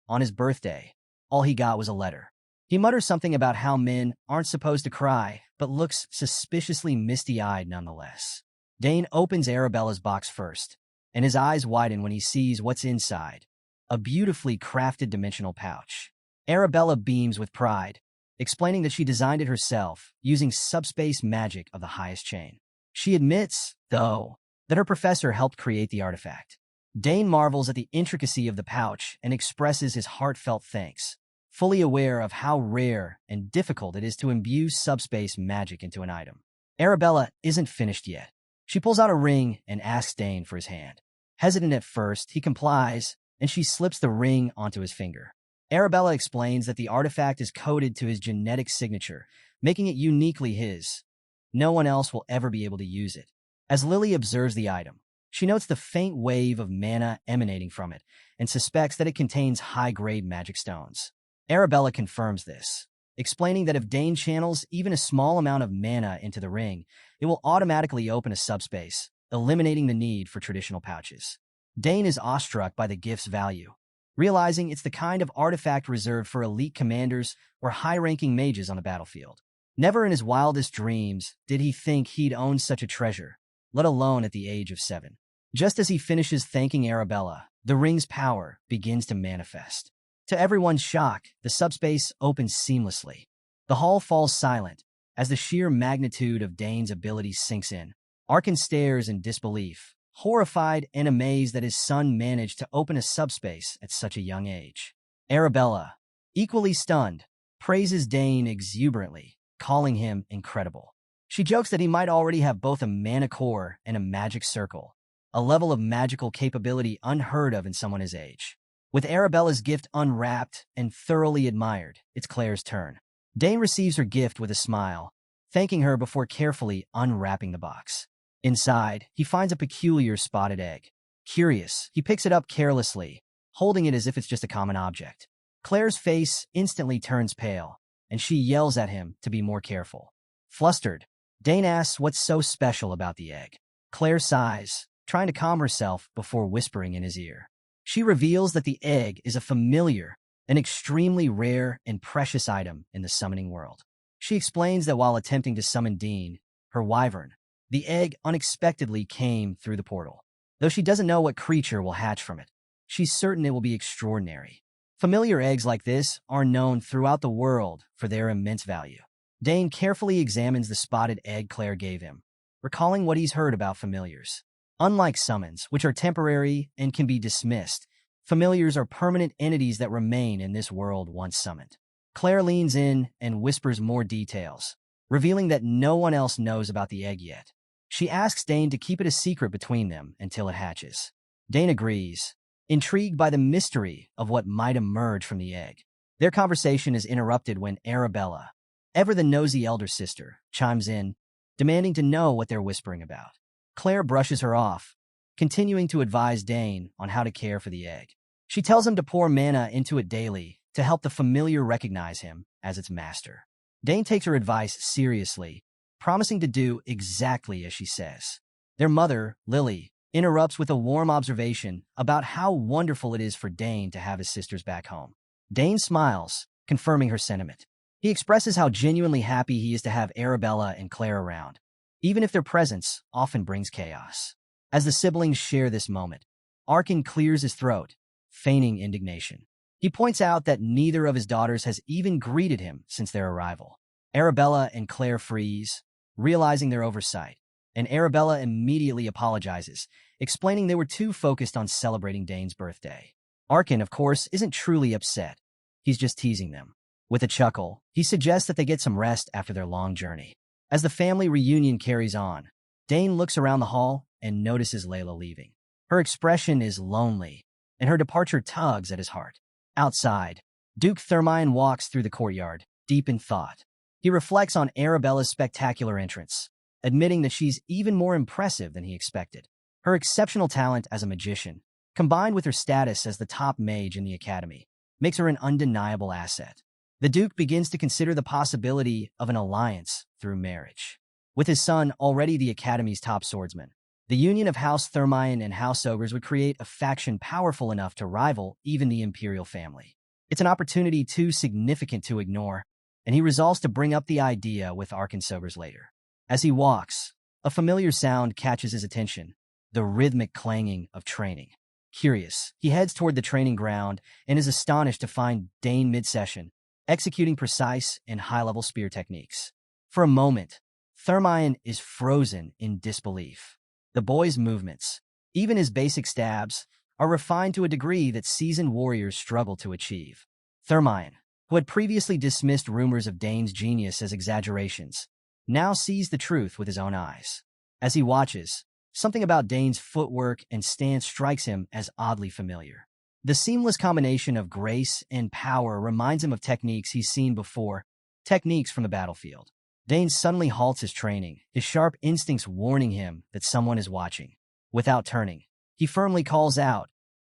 On his birthday, all he got was a letter. He mutters something about how men aren't supposed to cry, but looks suspiciously misty-eyed nonetheless. Dane opens Arabella's box first, and his eyes widen when he sees what's inside, a beautifully crafted dimensional pouch. Arabella beams with pride, explaining that she designed it herself using subspace magic of the highest chain. She admits, though, that her professor helped create the artifact. Dane marvels at the intricacy of the pouch and expresses his heartfelt thanks, fully aware of how rare and difficult it is to imbue subspace magic into an item. Arabella isn't finished yet. She pulls out a ring and asks Dane for his hand. Hesitant at first, he complies, and she slips the ring onto his finger. Arabella explains that the artifact is coded to his genetic signature, making it uniquely his. No one else will ever be able to use it. As Lily observes the item, she notes the faint wave of mana emanating from it and suspects that it contains high-grade magic stones. Arabella confirms this, explaining that if Dane channels even a small amount of mana into the ring, it will automatically open a subspace, eliminating the need for traditional pouches. Dane is awestruck by the gift's value, realizing it's the kind of artifact reserved for elite commanders or high-ranking mages on the battlefield. Never in his wildest dreams did he think he'd own such a treasure, let alone at the age of 7. Just as he finishes thanking Arabella, the ring's power begins to manifest. To everyone's shock, the subspace opens seamlessly. The hall falls silent as the sheer magnitude of Dane's abilities sinks in. Arkan stares in disbelief, horrified and amazed that his son managed to open a subspace at such a young age. Arabella, equally stunned, praises Dane exuberantly, calling him incredible. She jokes that he might already have both a mana core and a magic circle, a level of magical capability unheard of in someone his age. With Arabella's gift unwrapped and thoroughly admired, it's Claire's turn. Dane receives her gift with a smile, thanking her before carefully unwrapping the box. Inside, he finds a peculiar spotted egg. Curious, he picks it up carelessly, holding it as if it's just a common object. Claire's face instantly turns pale, and she yells at him to be more careful. Flustered, Dane asks what's so special about the egg. Claire sighs, trying to calm herself before whispering in his ear. She reveals that the egg is a familiar, an extremely rare and precious item in the summoning world. She explains that while attempting to summon Dean, her wyvern, the egg unexpectedly came through the portal. Though she doesn't know what creature will hatch from it, she's certain it will be extraordinary. Familiar eggs like this are known throughout the world for their immense value. Dane carefully examines the spotted egg Claire gave him, recalling what he's heard about familiars. Unlike summons, which are temporary and can be dismissed, familiars are permanent entities that remain in this world once summoned. Claire leans in and whispers more details, revealing that no one else knows about the egg yet. She asks Dane to keep it a secret between them until it hatches. Dane agrees, intrigued by the mystery of what might emerge from the egg. Their conversation is interrupted when Arabella, ever the nosy elder sister, chimes in, demanding to know what they're whispering about. Claire brushes her off, continuing to advise Dane on how to care for the egg. She tells him to pour mana into it daily to help the familiar recognize him as its master. Dane takes her advice seriously, promising to do exactly as she says. Their mother, Lily, interrupts with a warm observation about how wonderful it is for Dane to have his sisters back home. Dane smiles, confirming her sentiment. He expresses how genuinely happy he is to have Arabella and Claire around, even if their presence often brings chaos. As the siblings share this moment, Arkan clears his throat, feigning indignation. He points out that neither of his daughters has even greeted him since their arrival. Arabella and Claire freeze, realizing their oversight, and Arabella immediately apologizes, explaining they were too focused on celebrating Dane's birthday. Arkan, of course, isn't truly upset. He's just teasing them. With a chuckle, he suggests that they get some rest after their long journey. As the family reunion carries on, Dane looks around the hall and notices Layla leaving. Her expression is lonely, and her departure tugs at his heart. Outside, Duke Thermion walks through the courtyard, deep in thought. He reflects on Arabella's spectacular entrance, admitting that she's even more impressive than he expected. Her exceptional talent as a magician, combined with her status as the top mage in the academy, makes her an undeniable asset. The Duke begins to consider the possibility of an alliance through marriage. With his son already the Academy's top swordsman, the union of House Thermion and House Ogres would create a faction powerful enough to rival even the Imperial family. It's an opportunity too significant to ignore, and he resolves to bring up the idea with Arkan Ogres later. As he walks, a familiar sound catches his attention, the rhythmic clanging of training. Curious, he heads toward the training ground and is astonished to find Dane mid-session, executing precise and high-level spear techniques. For a moment, Thermion is frozen in disbelief. The boy's movements, even his basic stabs, are refined to a degree that seasoned warriors struggle to achieve. Thermion, who had previously dismissed rumors of Dane's genius as exaggerations, now sees the truth with his own eyes. As he watches, something about Dane's footwork and stance strikes him as oddly familiar. The seamless combination of grace and power reminds him of techniques he's seen before, techniques from the battlefield. Dane suddenly halts his training, his sharp instincts warning him that someone is watching. Without turning, he firmly calls out,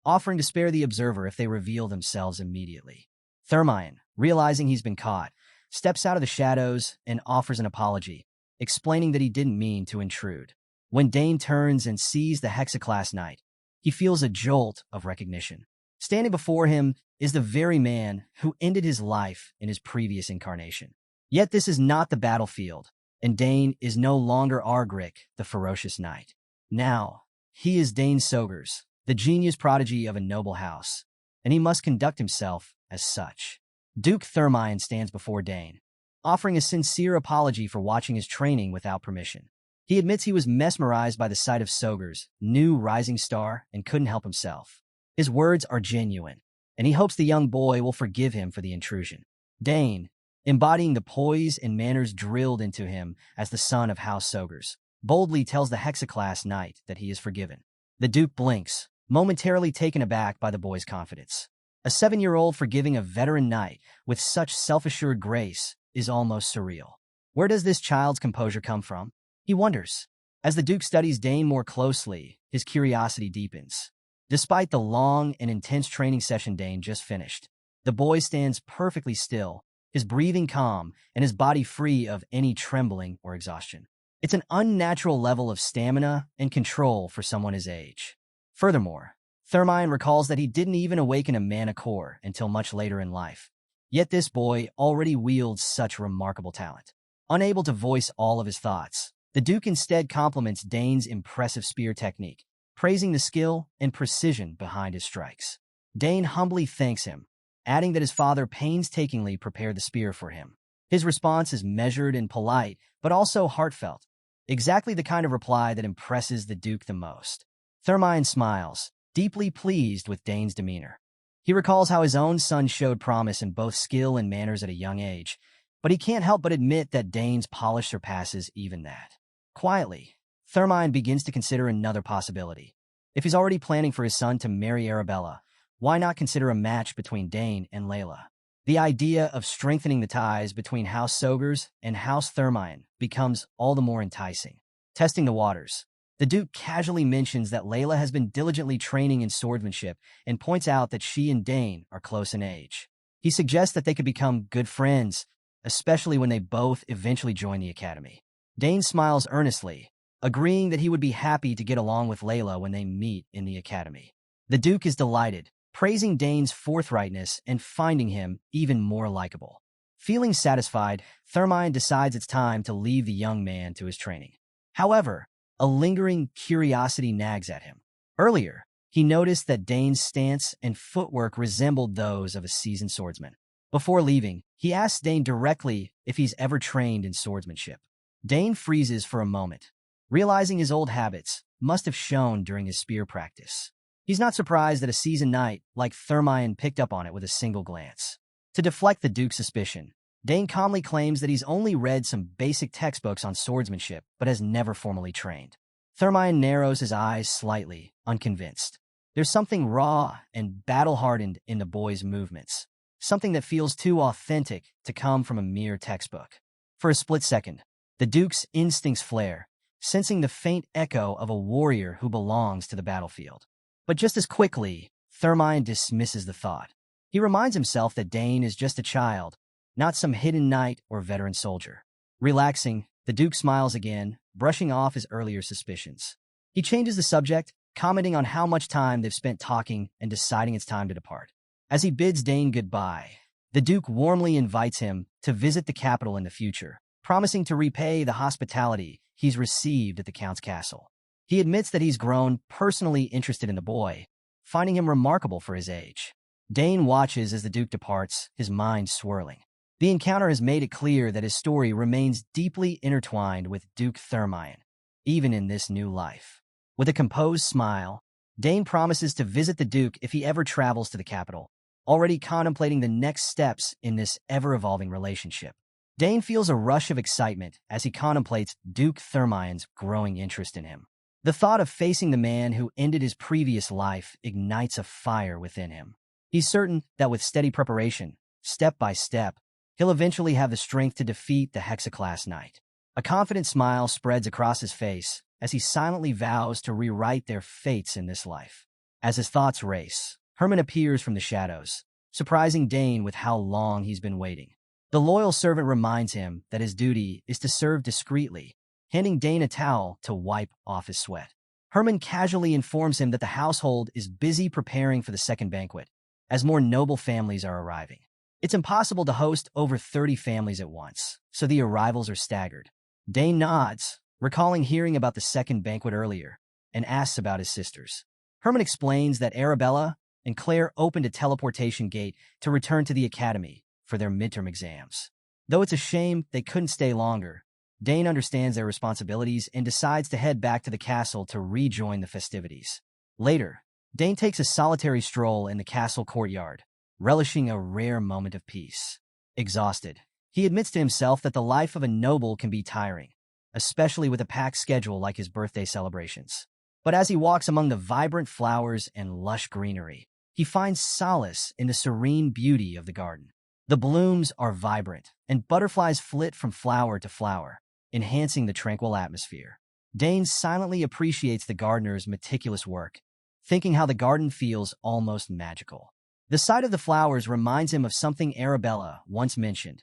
offering to spare the observer if they reveal themselves immediately. Thermion, realizing he's been caught, steps out of the shadows and offers an apology, explaining that he didn't mean to intrude. When Dane turns and sees the Hexaclass Knight, he feels a jolt of recognition. Standing before him is the very man who ended his life in his previous incarnation. Yet this is not the battlefield, and Dane is no longer Argrick, the ferocious knight. Now, he is Dane Sogers, the genius prodigy of a noble house, and he must conduct himself as such. Duke Thermine stands before Dane, offering a sincere apology for watching his training without permission. He admits he was mesmerized by the sight of Sogers' new rising star and couldn't help himself. His words are genuine, and he hopes the young boy will forgive him for the intrusion. Dane, embodying the poise and manners drilled into him as the son of House Sogers, boldly tells the Hexaclass Knight that he is forgiven. The Duke blinks, momentarily taken aback by the boy's confidence. A 7-year-old forgiving a veteran knight with such self-assured grace is almost surreal. Where does this child's composure come from? He wonders. As the Duke studies Dane more closely, his curiosity deepens. Despite the long and intense training session Dane just finished, the boy stands perfectly still, his breathing calm and his body free of any trembling or exhaustion. It's an unnatural level of stamina and control for someone his age. Furthermore, Thermine recalls that he didn't even awaken a mana core until much later in life. Yet this boy already wields such remarkable talent. Unable to voice all of his thoughts, the Duke instead compliments Dane's impressive spear technique, praising the skill and precision behind his strikes. Dane humbly thanks him, adding that his father painstakingly prepared the spear for him. His response is measured and polite, but also heartfelt, exactly the kind of reply that impresses the Duke the most. Thermine smiles, deeply pleased with Dane's demeanor. He recalls how his own son showed promise in both skill and manners at a young age, but he can't help but admit that Dane's polish surpasses even that. Quietly, Thermine begins to consider another possibility. If he's already planning for his son to marry Arabella, why not consider a match between Dane and Layla? The idea of strengthening the ties between House Sogers and House Thermine becomes all the more enticing. Testing the waters, the Duke casually mentions that Layla has been diligently training in swordsmanship and points out that she and Dane are close in age. He suggests that they could become good friends, especially when they both eventually join the academy. Dane smiles earnestly, agreeing that he would be happy to get along with Layla when they meet in the academy. The Duke is delighted, praising Dane's forthrightness and finding him even more likable. Feeling satisfied, Thermine decides it's time to leave the young man to his training. However, a lingering curiosity nags at him. Earlier, he noticed that Dane's stance and footwork resembled those of a seasoned swordsman. Before leaving, he asks Dane directly if he's ever trained in swordsmanship. Dane freezes for a moment, realizing his old habits must have shown during his spear practice. He's not surprised that a seasoned knight like Thermine picked up on it with a single glance. To deflect the Duke's suspicion, Dane calmly claims that he's only read some basic textbooks on swordsmanship but has never formally trained. Thermine narrows his eyes slightly, unconvinced. There's something raw and battle-hardened in the boy's movements, something that feels too authentic to come from a mere textbook. For a split second, the Duke's instincts flare, sensing the faint echo of a warrior who belongs to the battlefield. But just as quickly, Thermine dismisses the thought. He reminds himself that Dane is just a child, not some hidden knight or veteran soldier. Relaxing, the Duke smiles again, brushing off his earlier suspicions. He changes the subject, commenting on how much time they've spent talking and deciding it's time to depart. As he bids Dane goodbye, the Duke warmly invites him to visit the capital in the future, promising to repay the hospitality he's received at the Count's castle. He admits that he's grown personally interested in the boy, finding him remarkable for his age. Dane watches as the Duke departs, his mind swirling. The encounter has made it clear that his story remains deeply intertwined with Duke Thermine, even in this new life. With a composed smile, Dane promises to visit the Duke if he ever travels to the capital, already contemplating the next steps in this ever-evolving relationship. Dane feels a rush of excitement as he contemplates Duke Thermine's growing interest in him. The thought of facing the man who ended his previous life ignites a fire within him. He's certain that with steady preparation, step by step, he'll eventually have the strength to defeat the Hexaclass Knight. A confident smile spreads across his face as he silently vows to rewrite their fates in this life. As his thoughts race, Herman appears from the shadows, surprising Dane with how long he's been waiting. The loyal servant reminds him that his duty is to serve discreetly, handing Dane a towel to wipe off his sweat. Herman casually informs him that the household is busy preparing for the second banquet, as more noble families are arriving. It's impossible to host over 30 families at once, so the arrivals are staggered. Dane nods, recalling hearing about the second banquet earlier, and asks about his sisters. Herman explains that Arabella and Claire opened a teleportation gate to return to the academy for their midterm exams. Though it's a shame they couldn't stay longer, Dane understands their responsibilities and decides to head back to the castle to rejoin the festivities. Later, Dane takes a solitary stroll in the castle courtyard, relishing a rare moment of peace. Exhausted, he admits to himself that the life of a noble can be tiring, especially with a packed schedule like his birthday celebrations. But as he walks among the vibrant flowers and lush greenery, he finds solace in the serene beauty of the garden. The blooms are vibrant, and butterflies flit from flower to flower, enhancing the tranquil atmosphere. Dane silently appreciates the gardener's meticulous work, thinking how the garden feels almost magical. The sight of the flowers reminds him of something Arabella once mentioned,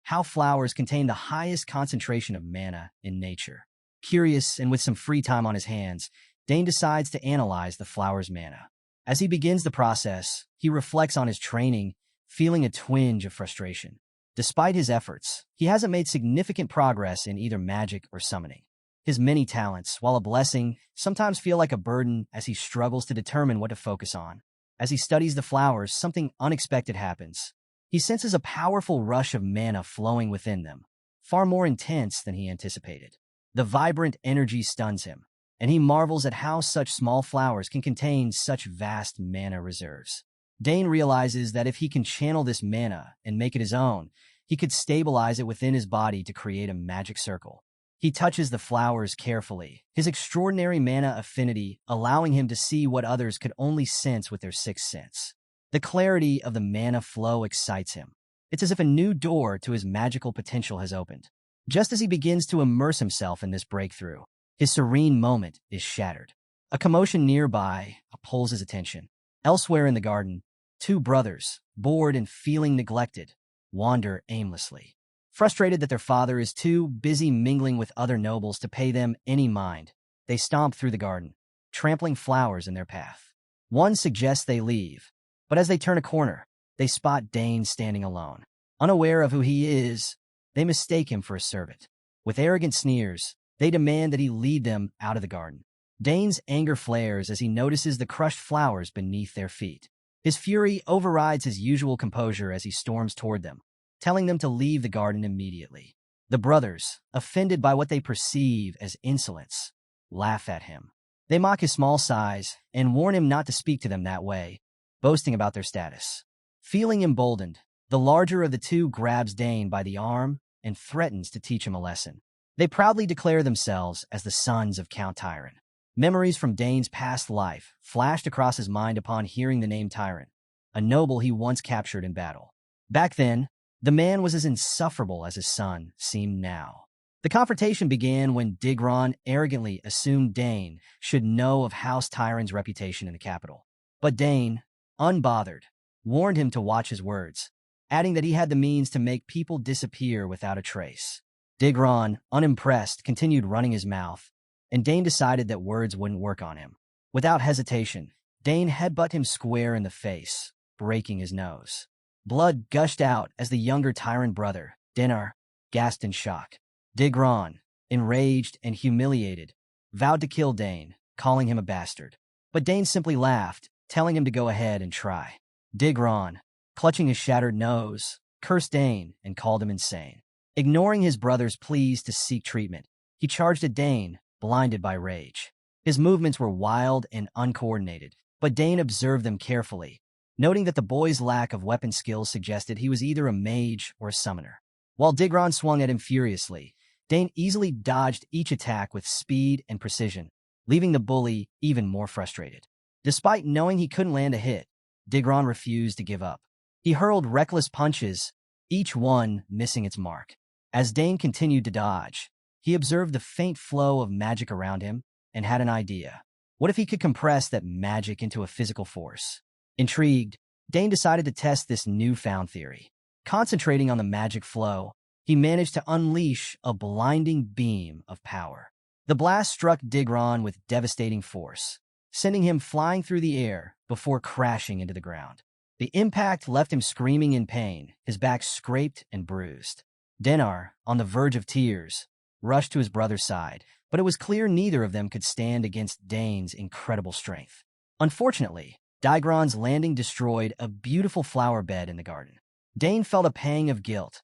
how flowers contain the highest concentration of mana in nature. Curious and with some free time on his hands, Dane decides to analyze the flower's mana. As he begins the process, he reflects on his training, feeling a twinge of frustration. Despite his efforts, he hasn't made significant progress in either magic or summoning. His many talents, while a blessing, sometimes feel like a burden as he struggles to determine what to focus on. As he studies the flowers, something unexpected happens. He senses a powerful rush of mana flowing within them, far more intense than he anticipated. The vibrant energy stuns him, and he marvels at how such small flowers can contain such vast mana reserves. Dane realizes that if he can channel this mana and make it his own, he could stabilize it within his body to create a magic circle. He touches the flowers carefully, his extraordinary mana affinity allowing him to see what others could only sense with their sixth sense. The clarity of the mana flow excites him. It's as if a new door to his magical potential has opened. Just as he begins to immerse himself in this breakthrough, his serene moment is shattered. A commotion nearby pulls his attention. Elsewhere in the garden, two brothers, bored and feeling neglected, wander aimlessly. Frustrated that their father is too busy mingling with other nobles to pay them any mind, they stomp through the garden, trampling flowers in their path. One suggests they leave, but as they turn a corner, they spot Dane standing alone. Unaware of who he is, they mistake him for a servant. With arrogant sneers, they demand that he lead them out of the garden. Dane's anger flares as he notices the crushed flowers beneath their feet. His fury overrides his usual composure as he storms toward them, telling them to leave the garden immediately. The brothers, offended by what they perceive as insolence, laugh at him. They mock his small size and warn him not to speak to them that way, boasting about their status. Feeling emboldened, the larger of the two grabs Dane by the arm and threatens to teach him a lesson. They proudly declare themselves as the sons of Count Tyron. Memories from Dane's past life flashed across his mind upon hearing the name Tyron, a noble he once captured in battle. Back then, the man was as insufferable as his son seemed now. The confrontation began when Digron arrogantly assumed Dane should know of House Tyron's reputation in the capital. But Dane, unbothered, warned him to watch his words, adding that he had the means to make people disappear without a trace. Digron, unimpressed, continued running his mouth, and Dane decided that words wouldn't work on him. Without hesitation, Dane headbutted him square in the face, breaking his nose. Blood gushed out as the younger Tyron brother, Dinar, gasped in shock. Digron, enraged and humiliated, vowed to kill Dane, calling him a bastard. But Dane simply laughed, telling him to go ahead and try. Digron, clutching his shattered nose, cursed Dane and called him insane. Ignoring his brother's pleas to seek treatment, he charged at Dane, blinded by rage. His movements were wild and uncoordinated, but Dane observed them carefully, noting that the boy's lack of weapon skills suggested he was either a mage or a summoner. While Digron swung at him furiously, Dane easily dodged each attack with speed and precision, leaving the bully even more frustrated. Despite knowing he couldn't land a hit, Digron refused to give up. He hurled reckless punches, each one missing its mark. As Dane continued to dodge, he observed the faint flow of magic around him and had an idea. What if he could compress that magic into a physical force? Intrigued, Dane decided to test this newfound theory. Concentrating on the magic flow, he managed to unleash a blinding beam of power. The blast struck Digron with devastating force, sending him flying through the air before crashing into the ground. The impact left him screaming in pain, his back scraped and bruised. Dinar, on the verge of tears, rushed to his brother's side, but it was clear neither of them could stand against Dane's incredible strength. Unfortunately, Digron's landing destroyed a beautiful flower bed in the garden. Dane felt a pang of guilt.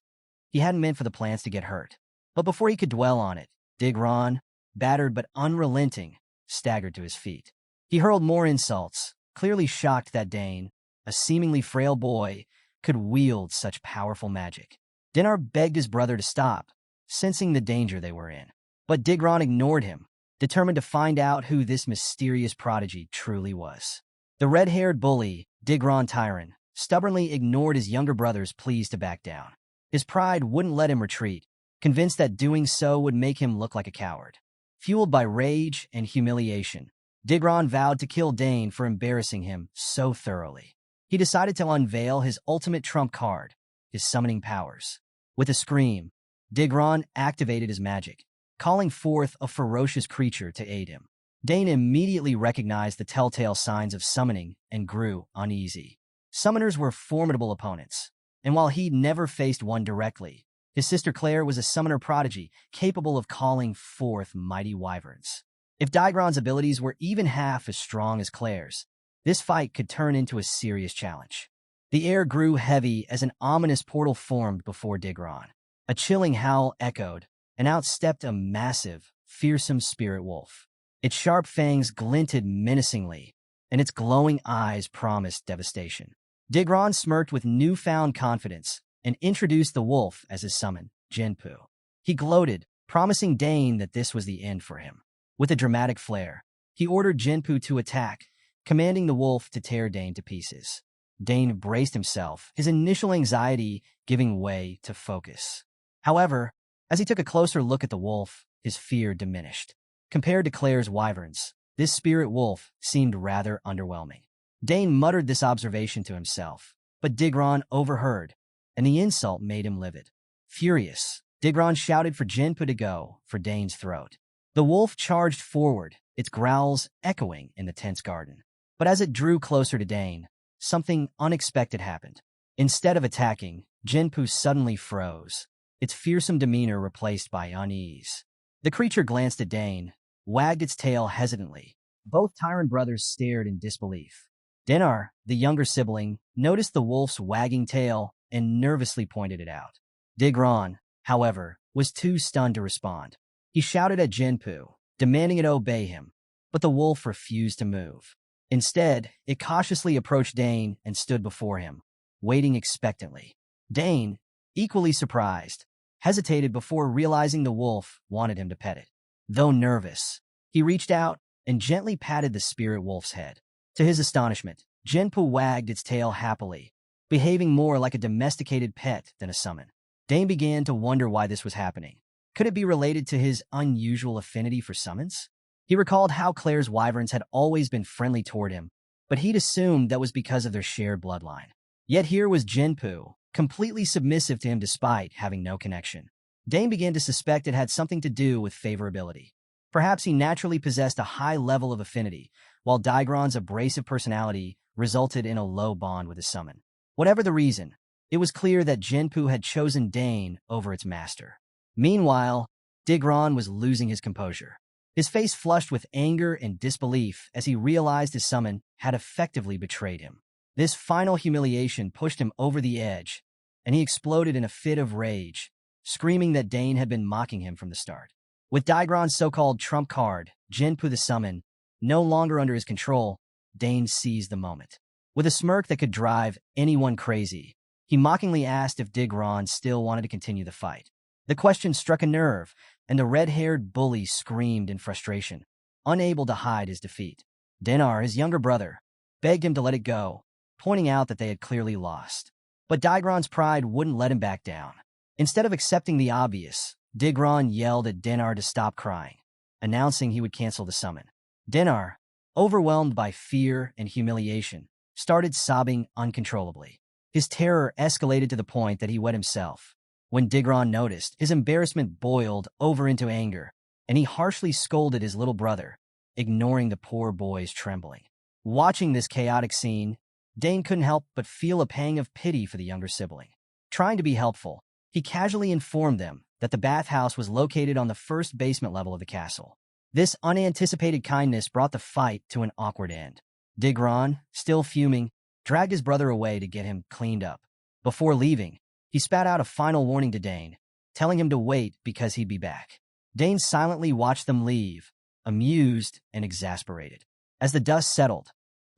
He hadn't meant for the plants to get hurt. But before he could dwell on it, Digron, battered but unrelenting, staggered to his feet. He hurled more insults, clearly shocked that Dane, a seemingly frail boy, could wield such powerful magic. Dinar begged his brother to stop, sensing the danger they were in. But Digron ignored him, determined to find out who this mysterious prodigy truly was. The red-haired bully, Digron Tyron, stubbornly ignored his younger brother's pleas to back down. His pride wouldn't let him retreat, convinced that doing so would make him look like a coward. Fueled by rage and humiliation, Digron vowed to kill Dane for embarrassing him so thoroughly. He decided to unveil his ultimate trump card, his summoning powers. With a scream, Digron activated his magic, calling forth a ferocious creature to aid him. Dane immediately recognized the telltale signs of summoning and grew uneasy. Summoners were formidable opponents, and while he'd never faced one directly, his sister Claire was a summoner prodigy capable of calling forth mighty wyverns. If Digron's abilities were even half as strong as Claire's, this fight could turn into a serious challenge. The air grew heavy as an ominous portal formed before Digron. A chilling howl echoed, and out stepped a massive, fearsome spirit wolf. Its sharp fangs glinted menacingly, and its glowing eyes promised devastation. Digron smirked with newfound confidence and introduced the wolf as his summon, Jinpu. He gloated, promising Dane that this was the end for him. With a dramatic flair, he ordered Jinpu to attack, commanding the wolf to tear Dane to pieces. Dane braced himself, his initial anxiety giving way to focus. However, as he took a closer look at the wolf, his fear diminished. Compared to Claire's wyverns, this spirit wolf seemed rather underwhelming. Dane muttered this observation to himself, but Digron overheard, and the insult made him livid. Furious, Digron shouted for Jinpu to go for Dane's throat. The wolf charged forward, its growls echoing in the tense garden. But as it drew closer to Dane, something unexpected happened. Instead of attacking, Jinpu suddenly froze, its fearsome demeanor replaced by unease. The creature glanced at Dane, wagged its tail hesitantly. Both Tyrant brothers stared in disbelief. Dinar, the younger sibling, noticed the wolf's wagging tail and nervously pointed it out. Digron, however, was too stunned to respond. He shouted at Jinpu, demanding it obey him, but the wolf refused to move. Instead, it cautiously approached Dane and stood before him, waiting expectantly. Dane, equally surprised, hesitated before realizing the wolf wanted him to pet it. Though nervous, he reached out and gently patted the spirit wolf's head. To his astonishment, Jinpu wagged its tail happily, behaving more like a domesticated pet than a summon. Dane began to wonder why this was happening. Could it be related to his unusual affinity for summons? He recalled how Claire's wyverns had always been friendly toward him, but he'd assumed that was because of their shared bloodline. Yet here was Jinpu, completely submissive to him despite having no connection. Dane began to suspect it had something to do with favorability. Perhaps he naturally possessed a high level of affinity, while Digron's abrasive personality resulted in a low bond with his summon. Whatever the reason, it was clear that Jinpu had chosen Dane over its master. Meanwhile, Digron was losing his composure. His face flushed with anger and disbelief as he realized his summon had effectively betrayed him. This final humiliation pushed him over the edge, and he exploded in a fit of rage, screaming that Dane had been mocking him from the start. With Digron's so-called trump card, Jinpu the summon, no longer under his control, Dane seized the moment. With a smirk that could drive anyone crazy, he mockingly asked if Digron still wanted to continue the fight. The question struck a nerve, and the red-haired bully screamed in frustration, unable to hide his defeat. Dinar, his younger brother, begged him to let it go, pointing out that they had clearly lost. But Digron's pride wouldn't let him back down. Instead of accepting the obvious, Digron yelled at Dinar to stop crying, announcing he would cancel the summon. Dinar, overwhelmed by fear and humiliation, started sobbing uncontrollably. His terror escalated to the point that he wet himself. When Digron noticed, his embarrassment boiled over into anger, and he harshly scolded his little brother, ignoring the poor boy's trembling. Watching this chaotic scene, Dane couldn't help but feel a pang of pity for the younger sibling. Trying to be helpful, he casually informed them that the bathhouse was located on the first basement level of the castle. This unanticipated kindness brought the fight to an awkward end. Digron, still fuming, dragged his brother away to get him cleaned up. Before leaving, he spat out a final warning to Dane, telling him to wait because he'd be back. Dane silently watched them leave, amused and exasperated. As the dust settled,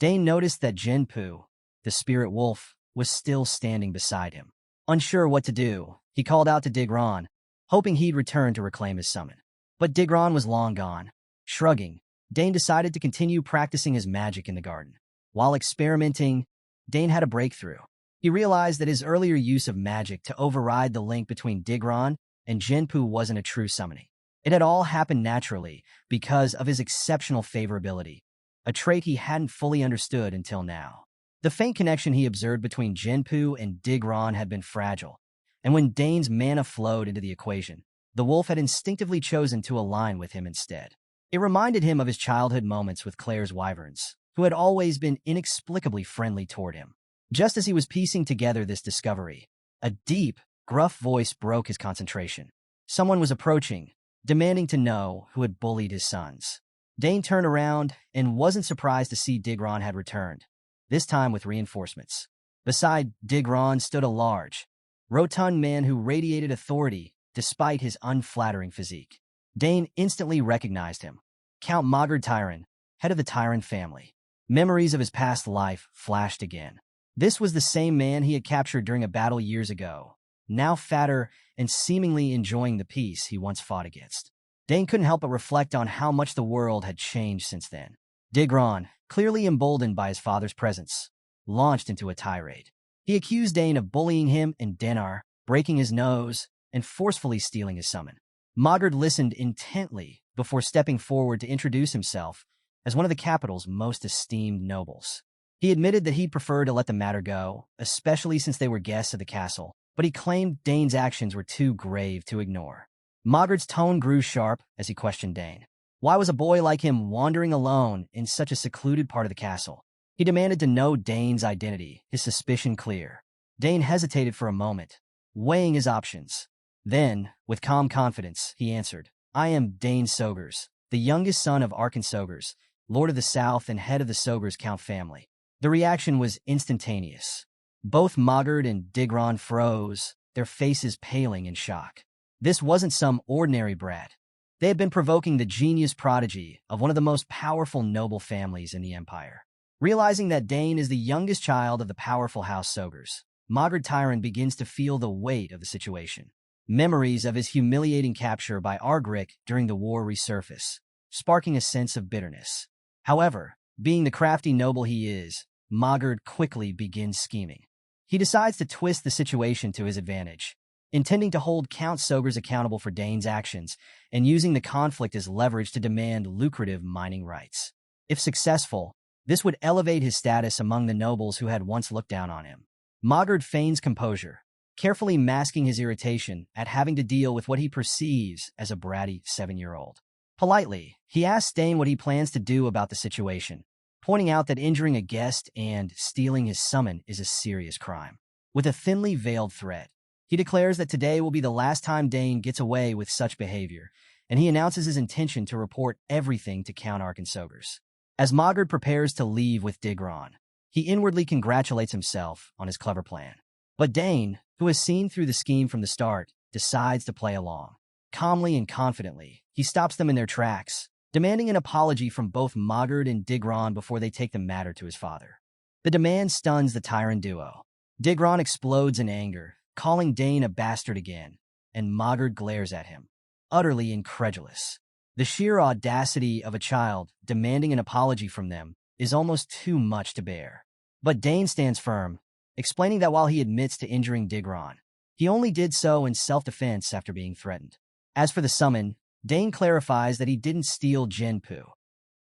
Dane noticed that Jinpu, the spirit wolf, was still standing beside him. Unsure what to do, he called out to Digron, hoping he'd return to reclaim his summon. But Digron was long gone. Shrugging, Dane decided to continue practicing his magic in the garden. While experimenting, Dane had a breakthrough. He realized that his earlier use of magic to override the link between Digron and Jinpu wasn't a true summoning. It had all happened naturally because of his exceptional favorability, a trait he hadn't fully understood until now. The faint connection he observed between Jinpu and Digron had been fragile, and when Dane's mana flowed into the equation, the wolf had instinctively chosen to align with him instead. It reminded him of his childhood moments with Claire's wyverns, who had always been inexplicably friendly toward him. Just as he was piecing together this discovery, a deep, gruff voice broke his concentration. Someone was approaching, demanding to know who had bullied his sons. Dane turned around and wasn't surprised to see Digron had returned, this time with reinforcements. Beside Digron stood a large, rotund man who radiated authority despite his unflattering physique. Dane instantly recognized him. Count Magard Tyran, head of the Tyran family. Memories of his past life flashed again. This was the same man he had captured during a battle years ago, now fatter and seemingly enjoying the peace he once fought against. Dane couldn't help but reflect on how much the world had changed since then. Digron, clearly emboldened by his father's presence, launched into a tirade. He accused Dane of bullying him and Denar, breaking his nose, and forcefully stealing his summon. Magard listened intently before stepping forward to introduce himself as one of the capital's most esteemed nobles. He admitted that he'd prefer to let the matter go, especially since they were guests of the castle, but he claimed Dane's actions were too grave to ignore. Magard's tone grew sharp as he questioned Dane. Why was a boy like him wandering alone in such a secluded part of the castle? He demanded to know Dane's identity, his suspicion clear. Dane hesitated for a moment, weighing his options. Then, with calm confidence, he answered, I am Dane Sogers, the youngest son of Arkan Sogers, Lord of the South and head of the Sogers Count family. The reaction was instantaneous. Both Magard and Digron froze, their faces paling in shock. This wasn't some ordinary brat. They had been provoking the genius Prodigy of one of the most powerful noble families in the Empire. Realizing that Dane is the youngest child of the powerful House Sogers, Magard Tyran begins to feel the weight of the situation. Memories of his humiliating capture by Argrick during the war resurface, sparking a sense of bitterness. However, being the crafty noble he is, Magard quickly begins scheming. He decides to twist the situation to his advantage, intending to hold Count Sogers accountable for Dane's actions and using the conflict as leverage to demand lucrative mining rights. If successful, this would elevate his status among the nobles who had once looked down on him. Magard feigns composure, carefully masking his irritation at having to deal with what he perceives as a bratty 7-year-old. Politely, he asks Dane what he plans to do about the situation, pointing out that injuring a guest and stealing his summon is a serious crime. With a thinly veiled threat, he declares that today will be the last time Dane gets away with such behavior, and he announces his intention to report everything to Count Arkan Sogers. As Magard prepares to leave with Digron, he inwardly congratulates himself on his clever plan. But Dane, who has seen through the scheme from the start, decides to play along. Calmly and confidently, he stops them in their tracks, demanding an apology from both Magard and Digron before they take the matter to his father. The demand stuns the Tyran duo. Digron explodes in anger, calling Dane a bastard again, and Magard glares at him, utterly incredulous. The sheer audacity of a child demanding an apology from them is almost too much to bear. But Dane stands firm, explaining that while he admits to injuring Digron, he only did so in self-defense after being threatened. As for the summon, Dane clarifies that he didn't steal Jinpu.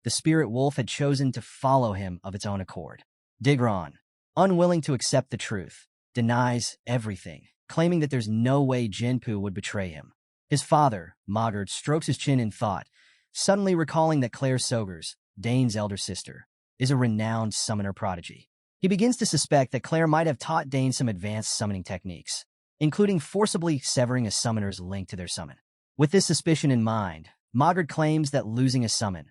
The spirit wolf had chosen to follow him of its own accord. Digron, unwilling to accept the truth, denies everything, claiming that there's no way Jinpu would betray him. His father, Magard, strokes his chin in thought, suddenly recalling that Claire Sogers, Dane's elder sister, is a renowned summoner prodigy. He begins to suspect that Claire might have taught Dane some advanced summoning techniques, including forcibly severing a summoner's link to their summon. With this suspicion in mind, Mogard claims that losing a summon,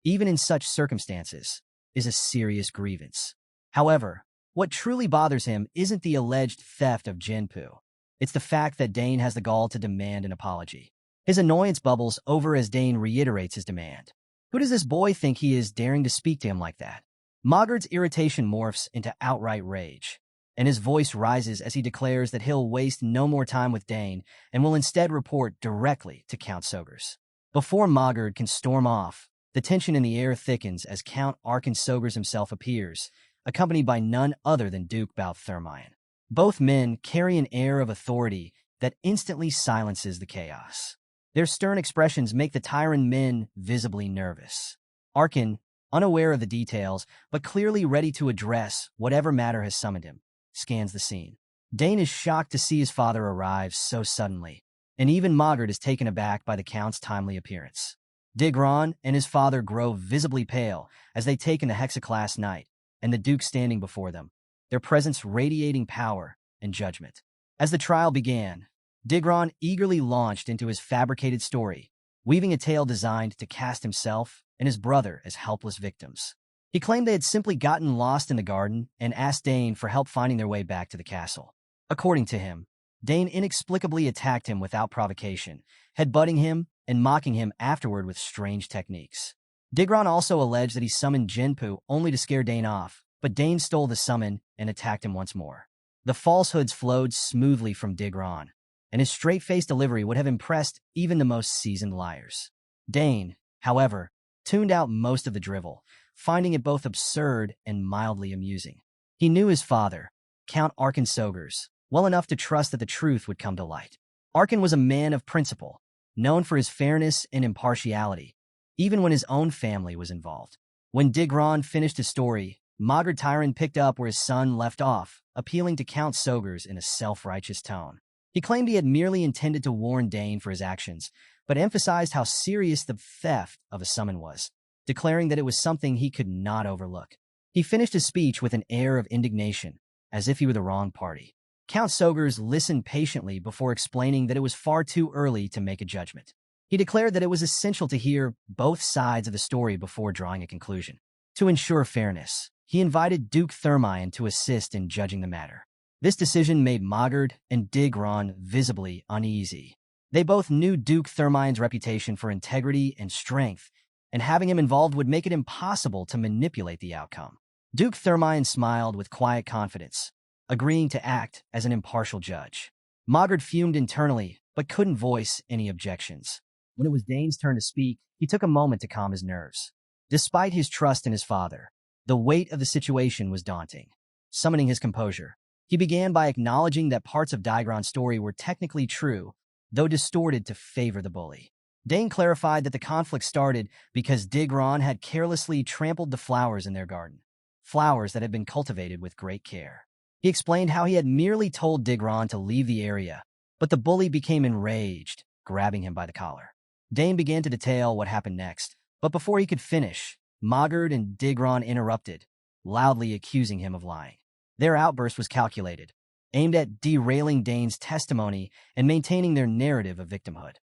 even in such circumstances, is a serious grievance. However, what truly bothers him isn't the alleged theft of Jinpu. It's the fact that Dane has the gall to demand an apology. His annoyance bubbles over as Dane reiterates his demand. Who does this boy think he is, daring to speak to him like that? Mogard's irritation morphs into outright rage, and his voice rises as he declares that he'll waste no more time with Dane and will instead report directly to Count Sogers. Before Mogard can storm off, the tension in the air thickens as Count Arkan Sogers himself appears, accompanied by none other than Duke Balthermion. Both men carry an air of authority that instantly silences the chaos. Their stern expressions make the Tyran men visibly nervous. Arkan, unaware of the details, but clearly ready to address whatever matter has summoned him, scans the scene. Dane is shocked to see his father arrive so suddenly, and even Mogard is taken aback by the Count's timely appearance. Digron and his father grow visibly pale as they take in the Hexaclass Knight, and the Duke standing before them, their presence radiating power and judgment. As the trial began, Digron eagerly launched into his fabricated story, weaving a tale designed to cast himself and his brother as helpless victims. He claimed they had simply gotten lost in the garden and asked Dane for help finding their way back to the castle. According to him, Dane inexplicably attacked him without provocation, headbutting him and mocking him afterward with strange techniques. Digron also alleged that he summoned Jinpu only to scare Dane off, but Dane stole the summon and attacked him once more. The falsehoods flowed smoothly from Digron, and his straight-faced delivery would have impressed even the most seasoned liars. Dane, however, tuned out most of the drivel, finding it both absurd and mildly amusing. He knew his father, Count Arkan Sogers, well enough to trust that the truth would come to light. Arkan was a man of principle, known for his fairness and impartiality, even when his own family was involved. When Digron finished his story, Mogard Tyran picked up where his son left off, appealing to Count Sogers in a self-righteous tone. He claimed he had merely intended to warn Dane for his actions, but emphasized how serious the theft of a summon was, declaring that it was something he could not overlook. He finished his speech with an air of indignation, as if he were the wrong party. Count Sogers listened patiently before explaining that it was far too early to make a judgment. He declared that it was essential to hear both sides of the story before drawing a conclusion. To ensure fairness, he invited Duke Thermion to assist in judging the matter. This decision made Mogard and Digron visibly uneasy. They both knew Duke Thermion's reputation for integrity and strength, and having him involved would make it impossible to manipulate the outcome. Duke Thermion smiled with quiet confidence, agreeing to act as an impartial judge. Mogard fumed internally, but couldn't voice any objections. When it was Dane's turn to speak, he took a moment to calm his nerves. Despite his trust in his father, the weight of the situation was daunting. Summoning his composure, he began by acknowledging that parts of Digron's story were technically true, though distorted to favor the bully. Dane clarified that the conflict started because Digron had carelessly trampled the flowers in their garden, flowers that had been cultivated with great care. He explained how he had merely told Digron to leave the area, but the bully became enraged, grabbing him by the collar. Dane began to detail what happened next, but before he could finish, Mogard and Digron interrupted, loudly accusing him of lying. Their outburst was calculated, aimed at derailing Dane's testimony and maintaining their narrative of victimhood.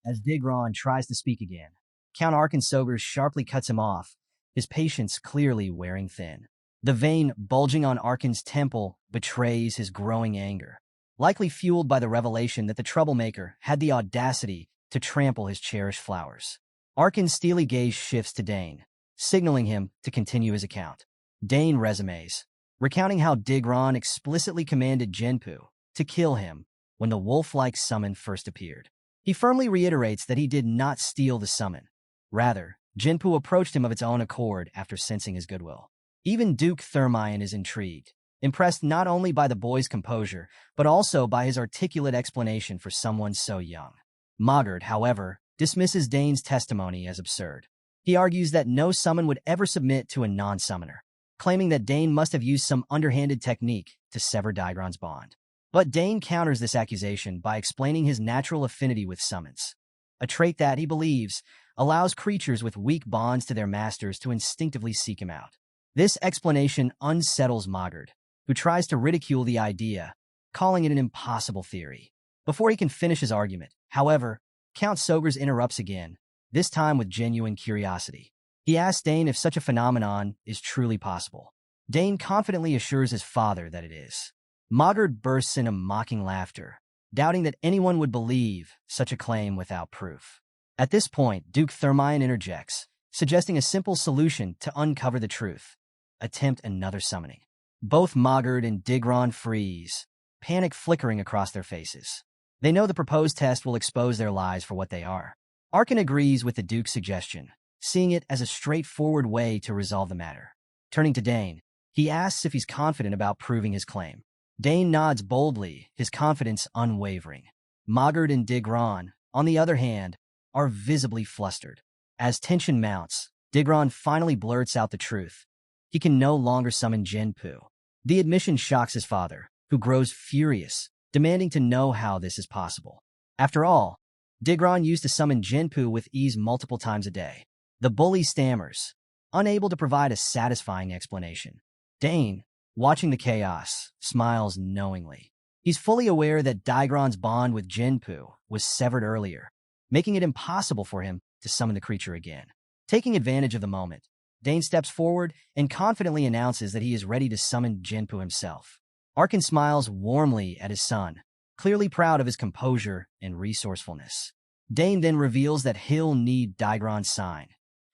As Digron tries to speak again, Count Arkan Sogers sharply cuts him off, his patience clearly wearing thin. The vein bulging on Arkan's temple betrays his growing anger, likely fueled by the revelation that the troublemaker had the audacity to trample his cherished flowers. Arkan's steely gaze shifts to Dane, signaling him to continue his account. Dane resumes, recounting how Digron explicitly commanded Jinpu to kill him when the wolf-like summon first appeared. He firmly reiterates that he did not steal the summon. Rather, Jinpu approached him of its own accord after sensing his goodwill. Even Duke Thermion is intrigued, impressed not only by the boy's composure, but also by his articulate explanation for someone so young. Mogard, however, dismisses Dane's testimony as absurd. He argues that no summon would ever submit to a non-summoner, claiming that Dane must have used some underhanded technique to sever Digron's bond. But Dane counters this accusation by explaining his natural affinity with summons, a trait that, he believes, allows creatures with weak bonds to their masters to instinctively seek him out. This explanation unsettles Mogard, who tries to ridicule the idea, calling it an impossible theory. Before he can finish his argument, however, Count Sogers interrupts again, this time with genuine curiosity. He asks Dane if such a phenomenon is truly possible. Dane confidently assures his father that it is. Mogard bursts into mocking laughter, doubting that anyone would believe such a claim without proof. At this point, Duke Thermion interjects, suggesting a simple solution to uncover the truth. Attempt another summoning. Both Mogard and Digron freeze, panic flickering across their faces. They know the proposed test will expose their lies for what they are. Arkin agrees with the Duke's suggestion, seeing it as a straightforward way to resolve the matter. Turning to Dane, he asks if he's confident about proving his claim. Dane nods boldly, his confidence unwavering. Mogard and Digron, on the other hand, are visibly flustered. As tension mounts, Digron finally blurts out the truth. He can no longer summon Genpu. The admission shocks his father, who grows furious, demanding to know how this is possible. After all, Digron used to summon Genpu with ease multiple times a day. The bully stammers, unable to provide a satisfying explanation. Dane, watching the chaos, smiles knowingly. He's fully aware that Digron's bond with Genpu was severed earlier, making it impossible for him to summon the creature again. Taking advantage of the moment, Dane steps forward and confidently announces that he is ready to summon Genpu himself. Arkin smiles warmly at his son, clearly proud of his composure and resourcefulness. Dane then reveals that he'll need Digron's sign,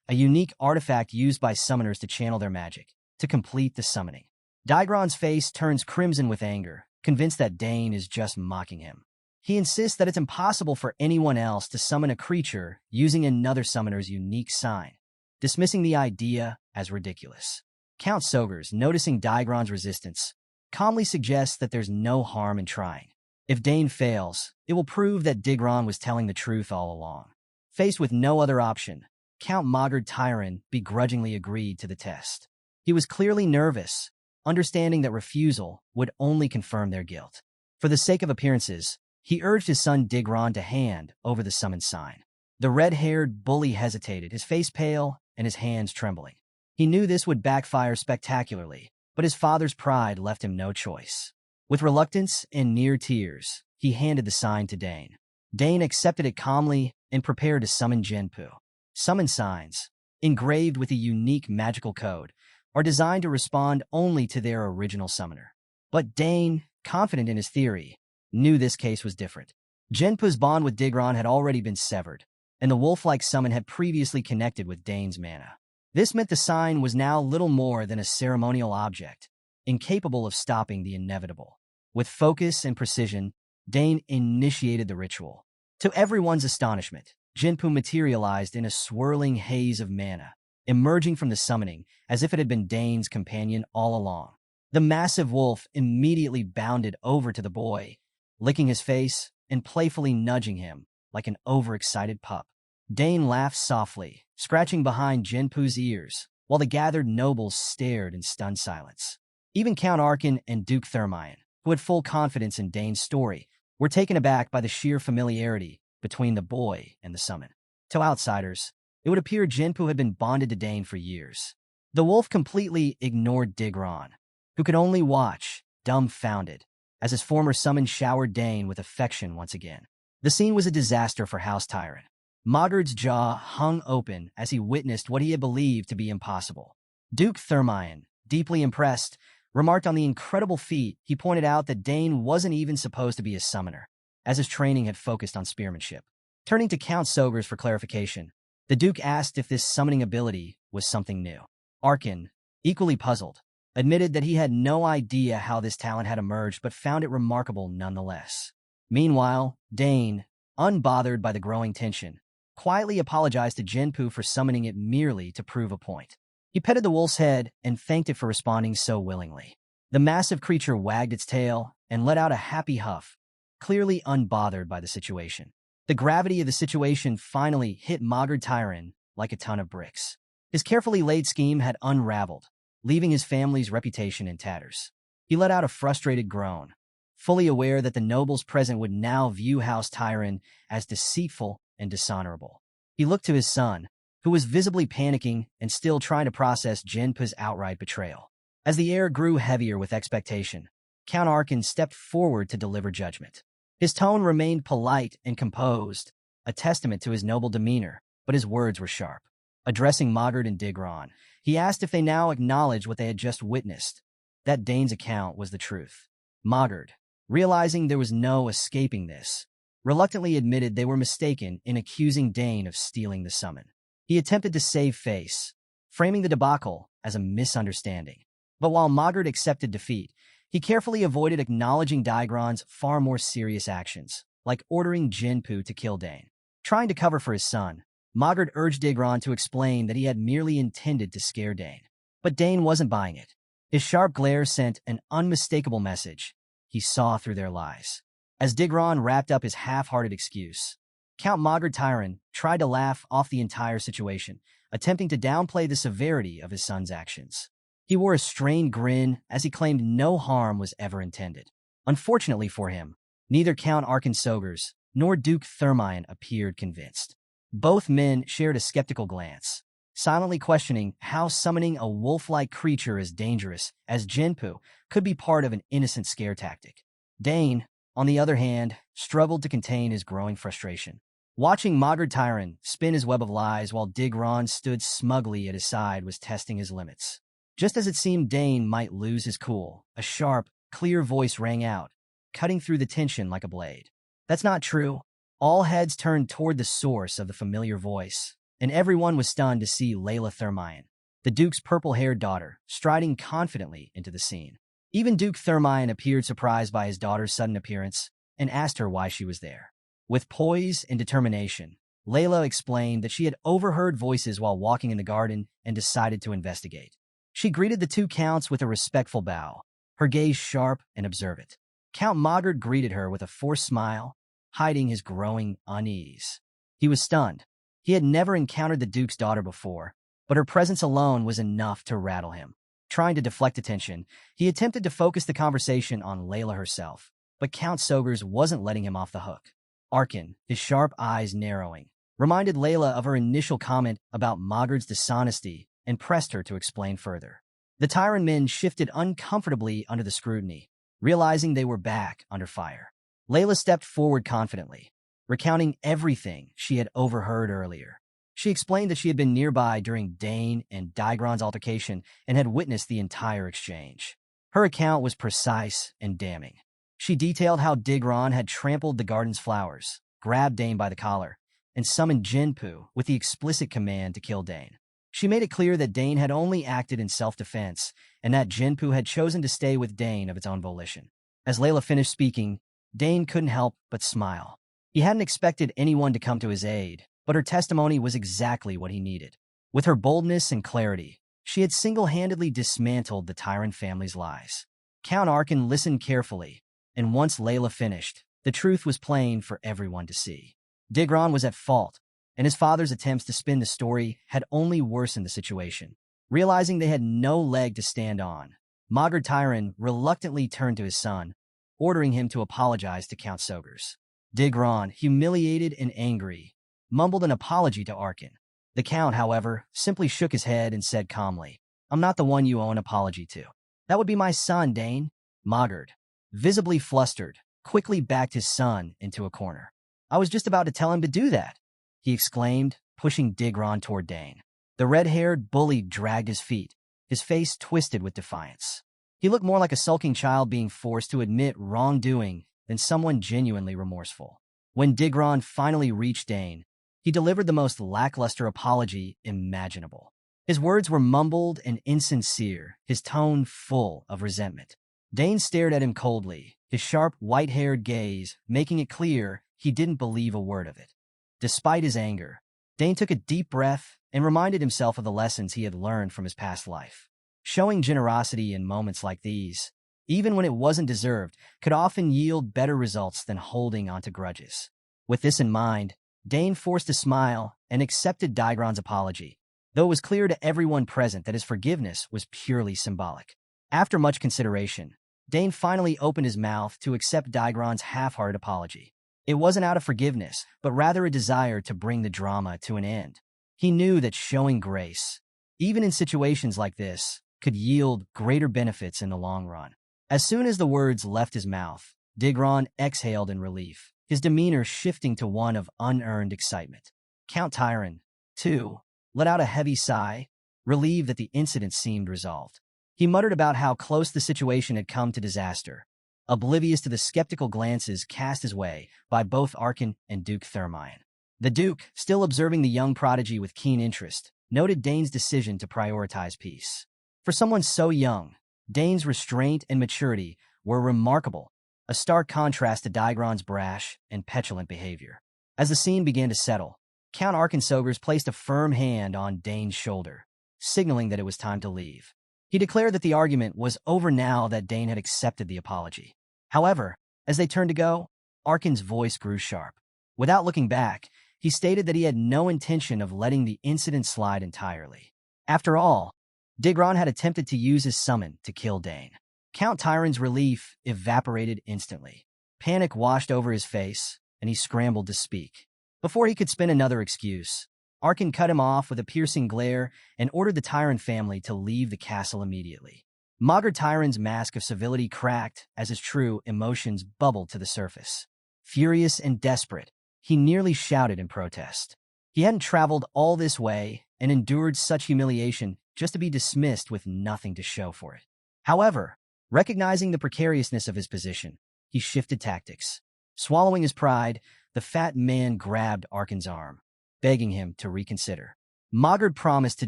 a unique artifact used by summoners to channel their magic, to complete the summoning. Digron's face turns crimson with anger, convinced that Dane is just mocking him. He insists that it's impossible for anyone else to summon a creature using another summoner's unique sign, dismissing the idea as ridiculous. Count Sogers, noticing Digron's resistance, calmly suggests that there's no harm in trying. If Dane fails, it will prove that Digron was telling the truth all along. Faced with no other option, Count Mogard Tyron begrudgingly agreed to the test. He was clearly nervous, understanding that refusal would only confirm their guilt. For the sake of appearances, he urged his son Digron to hand over the summon sign. The red-haired bully hesitated, his face pale and his hands trembling. He knew this would backfire spectacularly, but his father's pride left him no choice. With reluctance and near tears, he handed the sign to Dane. Dane accepted it calmly and prepared to summon Genpu. Summon signs, engraved with a unique magical code, are designed to respond only to their original summoner. But Dane, confident in his theory, knew this case was different. Genpu's bond with Digron had already been severed, and the wolf-like summon had previously connected with Dane's mana. This meant the sign was now little more than a ceremonial object, incapable of stopping the inevitable. With focus and precision, Dane initiated the ritual. To everyone's astonishment, Genpu materialized in a swirling haze of mana, emerging from the summoning as if it had been Dane's companion all along. The massive wolf immediately bounded over to the boy, licking his face and playfully nudging him like an overexcited pup. Dane laughed softly, scratching behind Genpu's ears, while the gathered nobles stared in stunned silence. Even Count Arkin and Duke Thermion, who had full confidence in Dane's story, were taken aback by the sheer familiarity between the boy and the summon. To outsiders, it would appear Genpu had been bonded to Dane for years. The wolf completely ignored Digron, who could only watch, dumbfounded, as his former summon showered Dane with affection once again. The scene was a disaster for House Tyrant. Mogard's jaw hung open as he witnessed what he had believed to be impossible. Duke Thermion, deeply impressed, remarked on the incredible feat. He pointed out that Dane wasn't even supposed to be a summoner, as his training had focused on spearmanship. Turning to Count Sogers for clarification, the Duke asked if this summoning ability was something new. Arkin, equally puzzled, admitted that he had no idea how this talent had emerged but found it remarkable nonetheless. Meanwhile, Dane, unbothered by the growing tension, quietly apologized to Genpu for summoning it merely to prove a point. He petted the wolf's head and thanked it for responding so willingly. The massive creature wagged its tail and let out a happy huff, clearly unbothered by the situation. The gravity of the situation finally hit Mogard Tyron like a ton of bricks. His carefully laid scheme had unraveled, leaving his family's reputation in tatters. He let out a frustrated groan, fully aware that the nobles present would now view House Tyron as deceitful and dishonorable. He looked to his son, who was visibly panicking and still trying to process Jinpu's outright betrayal. As the air grew heavier with expectation, Count Arkin stepped forward to deliver judgment. His tone remained polite and composed, a testament to his noble demeanor, but his words were sharp. Addressing Mogart and Digron, he asked if they now acknowledged what they had just witnessed, that Dane's account was the truth. Mogart, realizing there was no escaping this, reluctantly admitted they were mistaken in accusing Dane of stealing the summon. He attempted to save face, framing the debacle as a misunderstanding. But while Mogart accepted defeat, he carefully avoided acknowledging Digron's far more serious actions, like ordering Jinpu to kill Dane. Trying to cover for his son, Mogart urged Digron to explain that he had merely intended to scare Dane. But Dane wasn't buying it. His sharp glare sent an unmistakable message. He saw through their lies. As Digron wrapped up his half-hearted excuse, Count Mogart Tyron tried to laugh off the entire situation, attempting to downplay the severity of his son's actions. He wore a strained grin as he claimed no harm was ever intended. Unfortunately for him, neither Count Arkin Sogers nor Duke Thermion appeared convinced. Both men shared a skeptical glance, silently questioning how summoning a wolf-like creature as dangerous as Jinpu could be part of an innocent scare tactic. Dane, on the other hand, struggled to contain his growing frustration. Watching Mogart Tyron spin his web of lies while Digron stood smugly at his side was testing his limits. Just as it seemed Dane might lose his cool, a sharp, clear voice rang out, cutting through the tension like a blade. That's not true. All heads turned toward the source of the familiar voice, and everyone was stunned to see Layla Thermion, the Duke's purple-haired daughter, striding confidently into the scene. Even Duke Thermion appeared surprised by his daughter's sudden appearance and asked her why she was there. With poise and determination, Layla explained that she had overheard voices while walking in the garden and decided to investigate. She greeted the two counts with a respectful bow, her gaze sharp and observant. Count Mogart greeted her with a forced smile, hiding his growing unease. He was stunned. He had never encountered the Duke's daughter before, but her presence alone was enough to rattle him. Trying to deflect attention, he attempted to focus the conversation on Layla herself, but Count Sogers wasn't letting him off the hook. Arkin, his sharp eyes narrowing, reminded Layla of her initial comment about Mogart's dishonesty and pressed her to explain further. The Tyron men shifted uncomfortably under the scrutiny, realizing they were back under fire. Layla stepped forward confidently, recounting everything she had overheard earlier. She explained that she had been nearby during Dane and Digron's altercation and had witnessed the entire exchange. Her account was precise and damning. She detailed how Digron had trampled the garden's flowers, grabbed Dane by the collar, and summoned Jinpu with the explicit command to kill Dane. She made it clear that Dane had only acted in self-defense and that Jinpu had chosen to stay with Dane of its own volition. As Layla finished speaking, Dane couldn't help but smile. He hadn't expected anyone to come to his aid, but her testimony was exactly what he needed. With her boldness and clarity, she had single-handedly dismantled the Tyron family's lies. Count Arkin listened carefully, and once Layla finished, the truth was plain for everyone to see. Digron was at fault, and his father's attempts to spin the story had only worsened the situation. Realizing they had no leg to stand on, Mogart Tyron reluctantly turned to his son, ordering him to apologize to Count Sogers. Digron, humiliated and angry, mumbled an apology to Arkin. The Count, however, simply shook his head and said calmly, "I'm not the one you owe an apology to. That would be my son, Dane." Mogart, visibly flustered, quickly backed his son into a corner. "I was just about to tell him to do that," he exclaimed, pushing Digron toward Dane. The red-haired bully dragged his feet, his face twisted with defiance. He looked more like a sulking child being forced to admit wrongdoing than someone genuinely remorseful. When Digron finally reached Dane, he delivered the most lackluster apology imaginable. His words were mumbled and insincere, his tone full of resentment. Dane stared at him coldly, his sharp, white-haired gaze making it clear he didn't believe a word of it. Despite his anger, Dane took a deep breath and reminded himself of the lessons he had learned from his past life. Showing generosity in moments like these, even when it wasn't deserved, could often yield better results than holding onto grudges. With this in mind, Dane forced a smile and accepted Digron's apology, though it was clear to everyone present that his forgiveness was purely symbolic. After much consideration, Dane finally opened his mouth to accept Digron's half-hearted apology. It wasn't out of forgiveness, but rather a desire to bring the drama to an end. He knew that showing grace, even in situations like this, could yield greater benefits in the long run. As soon as the words left his mouth, Digron exhaled in relief, his demeanor shifting to one of unearned excitement. Count Tyron, too, let out a heavy sigh, relieved that the incident seemed resolved. He muttered about how close the situation had come to disaster, oblivious to the skeptical glances cast his way by both Arkin and Duke Thermine. The Duke, still observing the young prodigy with keen interest, noted Dane's decision to prioritize peace. For someone so young, Dane's restraint and maturity were remarkable, a stark contrast to Digron's brash and petulant behavior. As the scene began to settle, Count Arkansogers placed a firm hand on Dane's shoulder, signaling that it was time to leave. He declared that the argument was over now that Dane had accepted the apology. However, as they turned to go, Arkin's voice grew sharp. Without looking back, he stated that he had no intention of letting the incident slide entirely. After all, Digron had attempted to use his summon to kill Dane. Count Tyron's relief evaporated instantly. Panic washed over his face, and he scrambled to speak. Before he could spin another excuse, Arkin cut him off with a piercing glare and ordered the Tyron family to leave the castle immediately. Maugre Tyron's mask of civility cracked as his true emotions bubbled to the surface. Furious and desperate, he nearly shouted in protest. He hadn't traveled all this way and endured such humiliation just to be dismissed with nothing to show for it. However, recognizing the precariousness of his position, he shifted tactics. Swallowing his pride, the fat man grabbed Arkin's arm, begging him to reconsider. Maugre promised to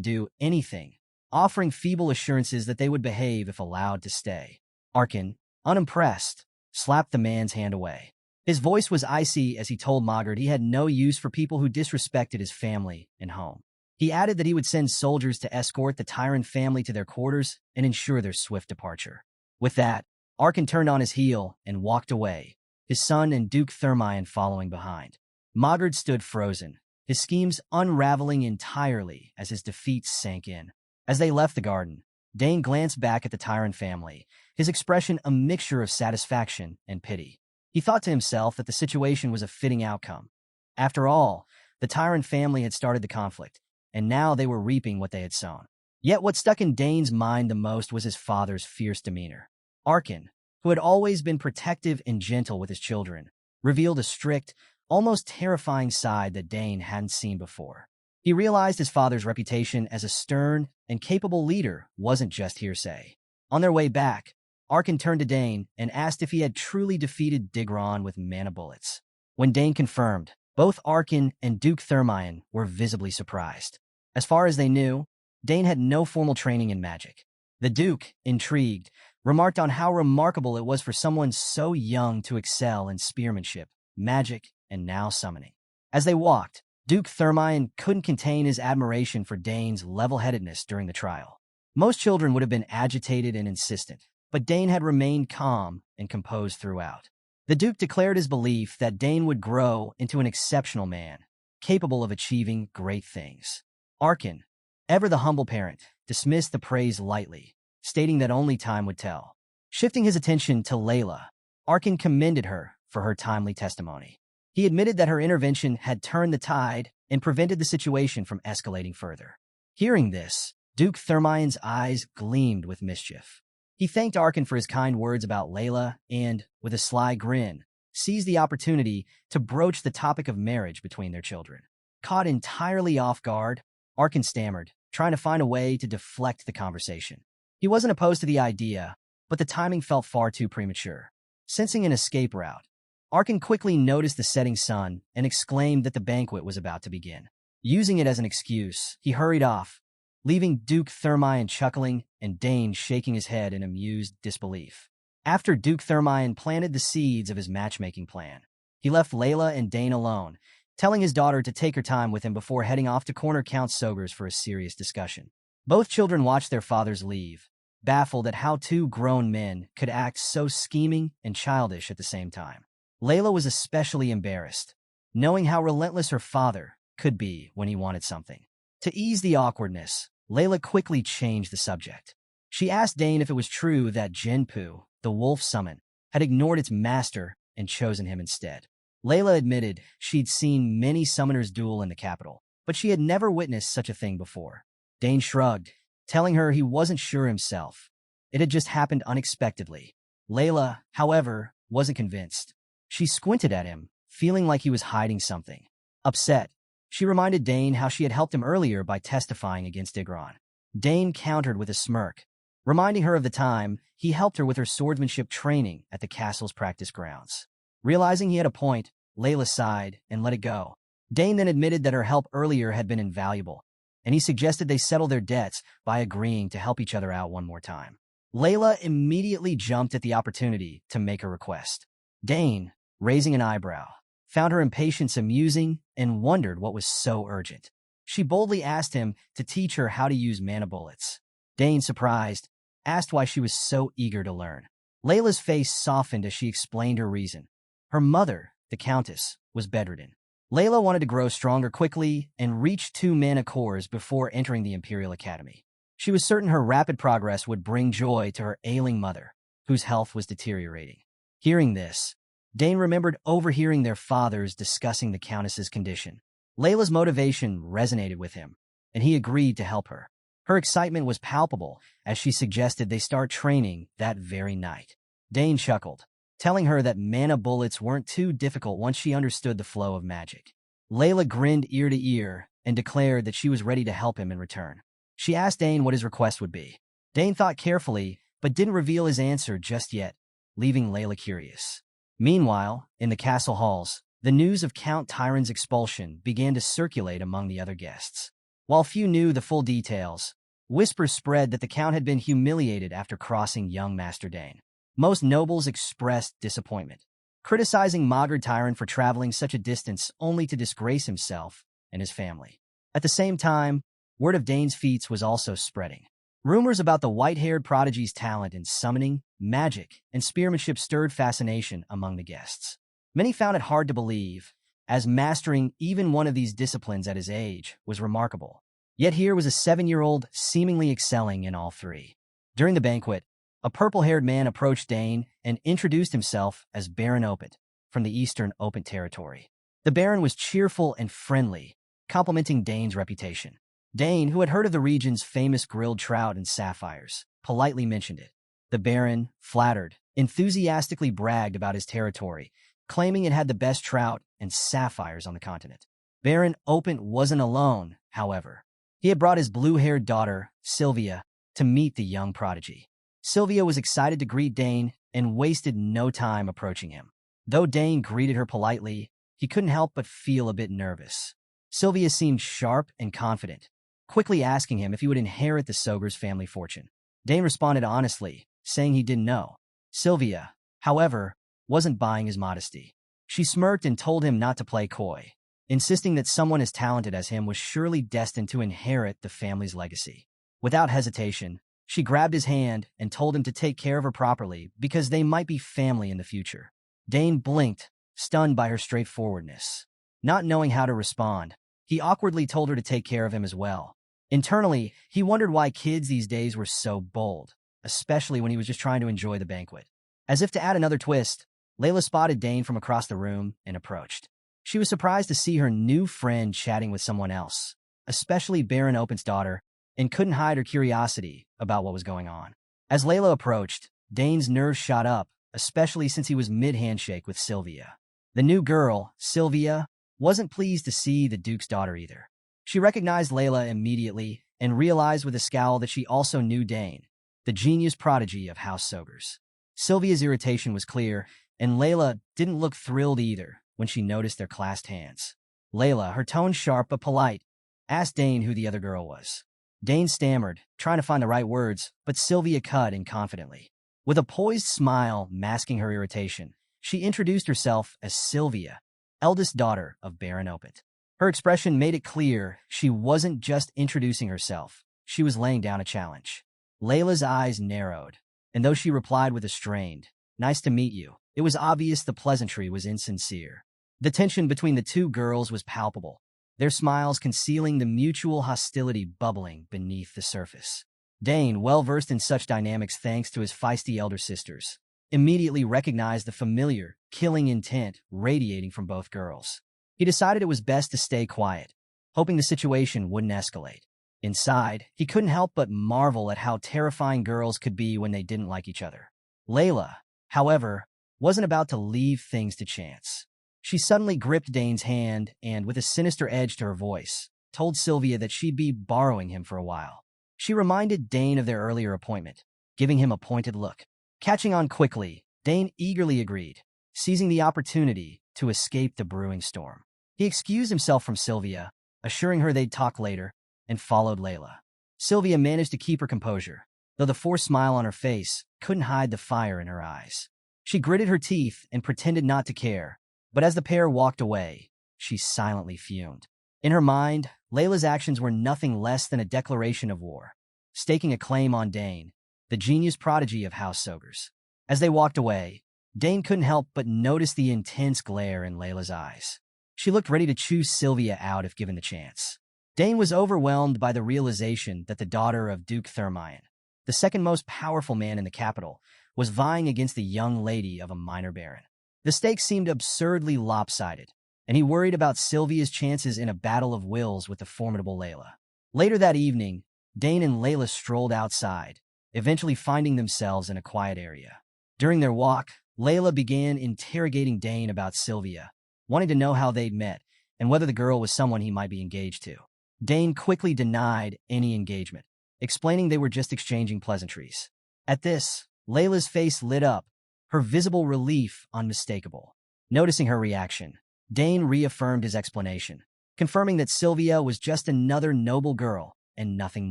do anything, offering feeble assurances that they would behave if allowed to stay. Arkin, unimpressed, slapped the man's hand away. His voice was icy as he told Maugre he had no use for people who disrespected his family and home. He added that he would send soldiers to escort the Tyron family to their quarters and ensure their swift departure. With that, Arkin turned on his heel and walked away, his son and Duke Thermine following behind. Maugre stood frozen, his schemes unraveling entirely as his defeat sank in. As they left the garden, Dane glanced back at the Tyron family, his expression a mixture of satisfaction and pity. He thought to himself that the situation was a fitting outcome. After all, the Tyron family had started the conflict, and now they were reaping what they had sown. Yet what stuck in Dane's mind the most was his father's fierce demeanor. Arkin, who had always been protective and gentle with his children, revealed a strict, almost terrifying side that Dane hadn't seen before. He realized his father's reputation as a stern and capable leader wasn't just hearsay. On their way back, Arkin turned to Dane and asked if he had truly defeated Digron with mana bullets. When Dane confirmed, both Arkin and Duke Thermine were visibly surprised. As far as they knew, Dane had no formal training in magic. The Duke, intrigued, remarked on how remarkable it was for someone so young to excel in spearmanship, magic, and now summoning. As they walked, Duke Thermine couldn't contain his admiration for Dane's level-headedness during the trial. Most children would have been agitated and insistent, but Dane had remained calm and composed throughout. The Duke declared his belief that Dane would grow into an exceptional man, capable of achieving great things. Arkin, ever the humble parent, dismissed the praise lightly, stating that only time would tell. Shifting his attention to Layla, Arkin commended her for her timely testimony. He admitted that her intervention had turned the tide and prevented the situation from escalating further. Hearing this, Duke Thermine's eyes gleamed with mischief. He thanked Arkin for his kind words about Layla and, with a sly grin, seized the opportunity to broach the topic of marriage between their children. Caught entirely off guard, Arkin stammered, trying to find a way to deflect the conversation. He wasn't opposed to the idea, but the timing felt far too premature. Sensing an escape route, Arkin quickly noticed the setting sun and exclaimed that the banquet was about to begin. Using it as an excuse, he hurried off, leaving Duke Thermine chuckling and Dane shaking his head in amused disbelief. After Duke Thermine planted the seeds of his matchmaking plan, he left Layla and Dane alone, telling his daughter to take her time with him before heading off to corner Count Sogers for a serious discussion. Both children watched their fathers leave, baffled at how two grown men could act so scheming and childish at the same time. Layla was especially embarrassed, knowing how relentless her father could be when he wanted something. To ease the awkwardness, Layla quickly changed the subject. She asked Dane if it was true that Jinpu, the wolf summon, had ignored its master and chosen him instead. Layla admitted she'd seen many summoners duel in the capital, but she had never witnessed such a thing before. Dane shrugged, telling her he wasn't sure himself. It had just happened unexpectedly. Layla, however, wasn't convinced. She squinted at him, feeling like he was hiding something. Upset, she reminded Dane how she had helped him earlier by testifying against Igron. Dane countered with a smirk, reminding her of the time he helped her with her swordsmanship training at the castle's practice grounds. Realizing he had a point, Layla sighed and let it go. Dane then admitted that her help earlier had been invaluable, and he suggested they settle their debts by agreeing to help each other out one more time. Layla immediately jumped at the opportunity to make a request. Dane, raising an eyebrow, found her impatience amusing and wondered what was so urgent. She boldly asked him to teach her how to use mana bullets. Dane, surprised, asked why she was so eager to learn. Layla's face softened as she explained her reason. Her mother, the Countess, was bedridden. Layla wanted to grow stronger quickly and reach 2 mana cores before entering the Imperial Academy. She was certain her rapid progress would bring joy to her ailing mother, whose health was deteriorating. Hearing this, Dane remembered overhearing their fathers discussing the Countess's condition. Layla's motivation resonated with him, and he agreed to help her. Her excitement was palpable as she suggested they start training that very night. Dane chuckled, telling her that mana bullets weren't too difficult once she understood the flow of magic. Layla grinned ear to ear and declared that she was ready to help him in return. She asked Dane what his request would be. Dane thought carefully, but didn't reveal his answer just yet, leaving Layla curious. Meanwhile, in the castle halls, the news of Count Tyron's expulsion began to circulate among the other guests. While few knew the full details, whispers spread that the Count had been humiliated after crossing young Master Dane. Most nobles expressed disappointment, criticizing Maghrad Tyron for traveling such a distance only to disgrace himself and his family. At the same time, word of Dane's feats was also spreading. Rumors about the white-haired prodigy's talent in summoning, magic, and spearmanship stirred fascination among the guests. Many found it hard to believe, as mastering even one of these disciplines at his age was remarkable. Yet here was a 7-year-old seemingly excelling in all three. During the banquet, a purple-haired man approached Dane and introduced himself as Baron Opent from the Eastern Opent territory. The Baron was cheerful and friendly, complimenting Dane's reputation. Dane, who had heard of the region's famous grilled trout and sapphires, politely mentioned it. The Baron, flattered, enthusiastically bragged about his territory, claiming it had the best trout and sapphires on the continent. Baron Opent wasn't alone, however. He had brought his blue-haired daughter, Sylvia, to meet the young prodigy. Sylvia was excited to greet Dane and wasted no time approaching him. Though Dane greeted her politely, he couldn't help but feel a bit nervous. Sylvia seemed sharp and confident, quickly asking him if he would inherit the Sogur's family fortune. Dane responded honestly, saying he didn't know. Sylvia, however, wasn't buying his modesty. She smirked and told him not to play coy, insisting that someone as talented as him was surely destined to inherit the family's legacy. Without hesitation, she grabbed his hand and told him to take care of her properly because they might be family in the future. Dane blinked, stunned by her straightforwardness. Not knowing how to respond, he awkwardly told her to take care of him as well. Internally, he wondered why kids these days were so bold, especially when he was just trying to enjoy the banquet. As if to add another twist, Layla spotted Dane from across the room and approached. She was surprised to see her new friend chatting with someone else, especially Baron Opent's daughter, and couldn't hide her curiosity about what was going on. As Layla approached, Dane's nerves shot up, especially since he was mid-handshake with Sylvia. The new girl, Sylvia, wasn't pleased to see the Duke's daughter either. She recognized Layla immediately and realized with a scowl that she also knew Dane, the genius prodigy of House Sogurs. Sylvia's irritation was clear, and Layla didn't look thrilled either when she noticed their clasped hands. Layla, her tone sharp but polite, asked Dane who the other girl was. Dane stammered, trying to find the right words, but Sylvia cut in confidently. With a poised smile masking her irritation, she introduced herself as Sylvia, eldest daughter of Baron Opent. Her expression made it clear she wasn't just introducing herself, she was laying down a challenge. Layla's eyes narrowed, and though she replied with a strained, "Nice to meet you," it was obvious the pleasantry was insincere. The tension between the two girls was palpable, their smiles concealing the mutual hostility bubbling beneath the surface. Dane, well-versed in such dynamics thanks to his feisty elder sisters, immediately recognized the familiar, killing intent radiating from both girls. He decided it was best to stay quiet, hoping the situation wouldn't escalate. Inside, he couldn't help but marvel at how terrifying girls could be when they didn't like each other. Layla, however, wasn't about to leave things to chance. She suddenly gripped Dane's hand and, with a sinister edge to her voice, told Sylvia that she'd be borrowing him for a while. She reminded Dane of their earlier appointment, giving him a pointed look. Catching on quickly, Dane eagerly agreed, seizing the opportunity to escape the brewing storm. He excused himself from Sylvia, assuring her they'd talk later, and followed Layla. Sylvia managed to keep her composure, though the forced smile on her face couldn't hide the fire in her eyes. She gritted her teeth and pretended not to care, but as the pair walked away, she silently fumed. In her mind, Layla's actions were nothing less than a declaration of war, staking a claim on Dane, the genius prodigy of House Sogers. As they walked away, Dane couldn't help but notice the intense glare in Layla's eyes. She looked ready to choose Sylvia out if given the chance. Dane was overwhelmed by the realization that the daughter of Duke Thermion, the second most powerful man in the capital, was vying against the young lady of a minor baron. The stakes seemed absurdly lopsided, and he worried about Sylvia's chances in a battle of wills with the formidable Layla. Later that evening, Dane and Layla strolled outside, eventually finding themselves in a quiet area. During their walk, Layla began interrogating Dane about Sylvia, wanting to know how they'd met and whether the girl was someone he might be engaged to. Dane quickly denied any engagement, explaining they were just exchanging pleasantries. At this, Layla's face lit up, her visible relief unmistakable. Noticing her reaction, Dane reaffirmed his explanation, confirming that Sylvia was just another noble girl and nothing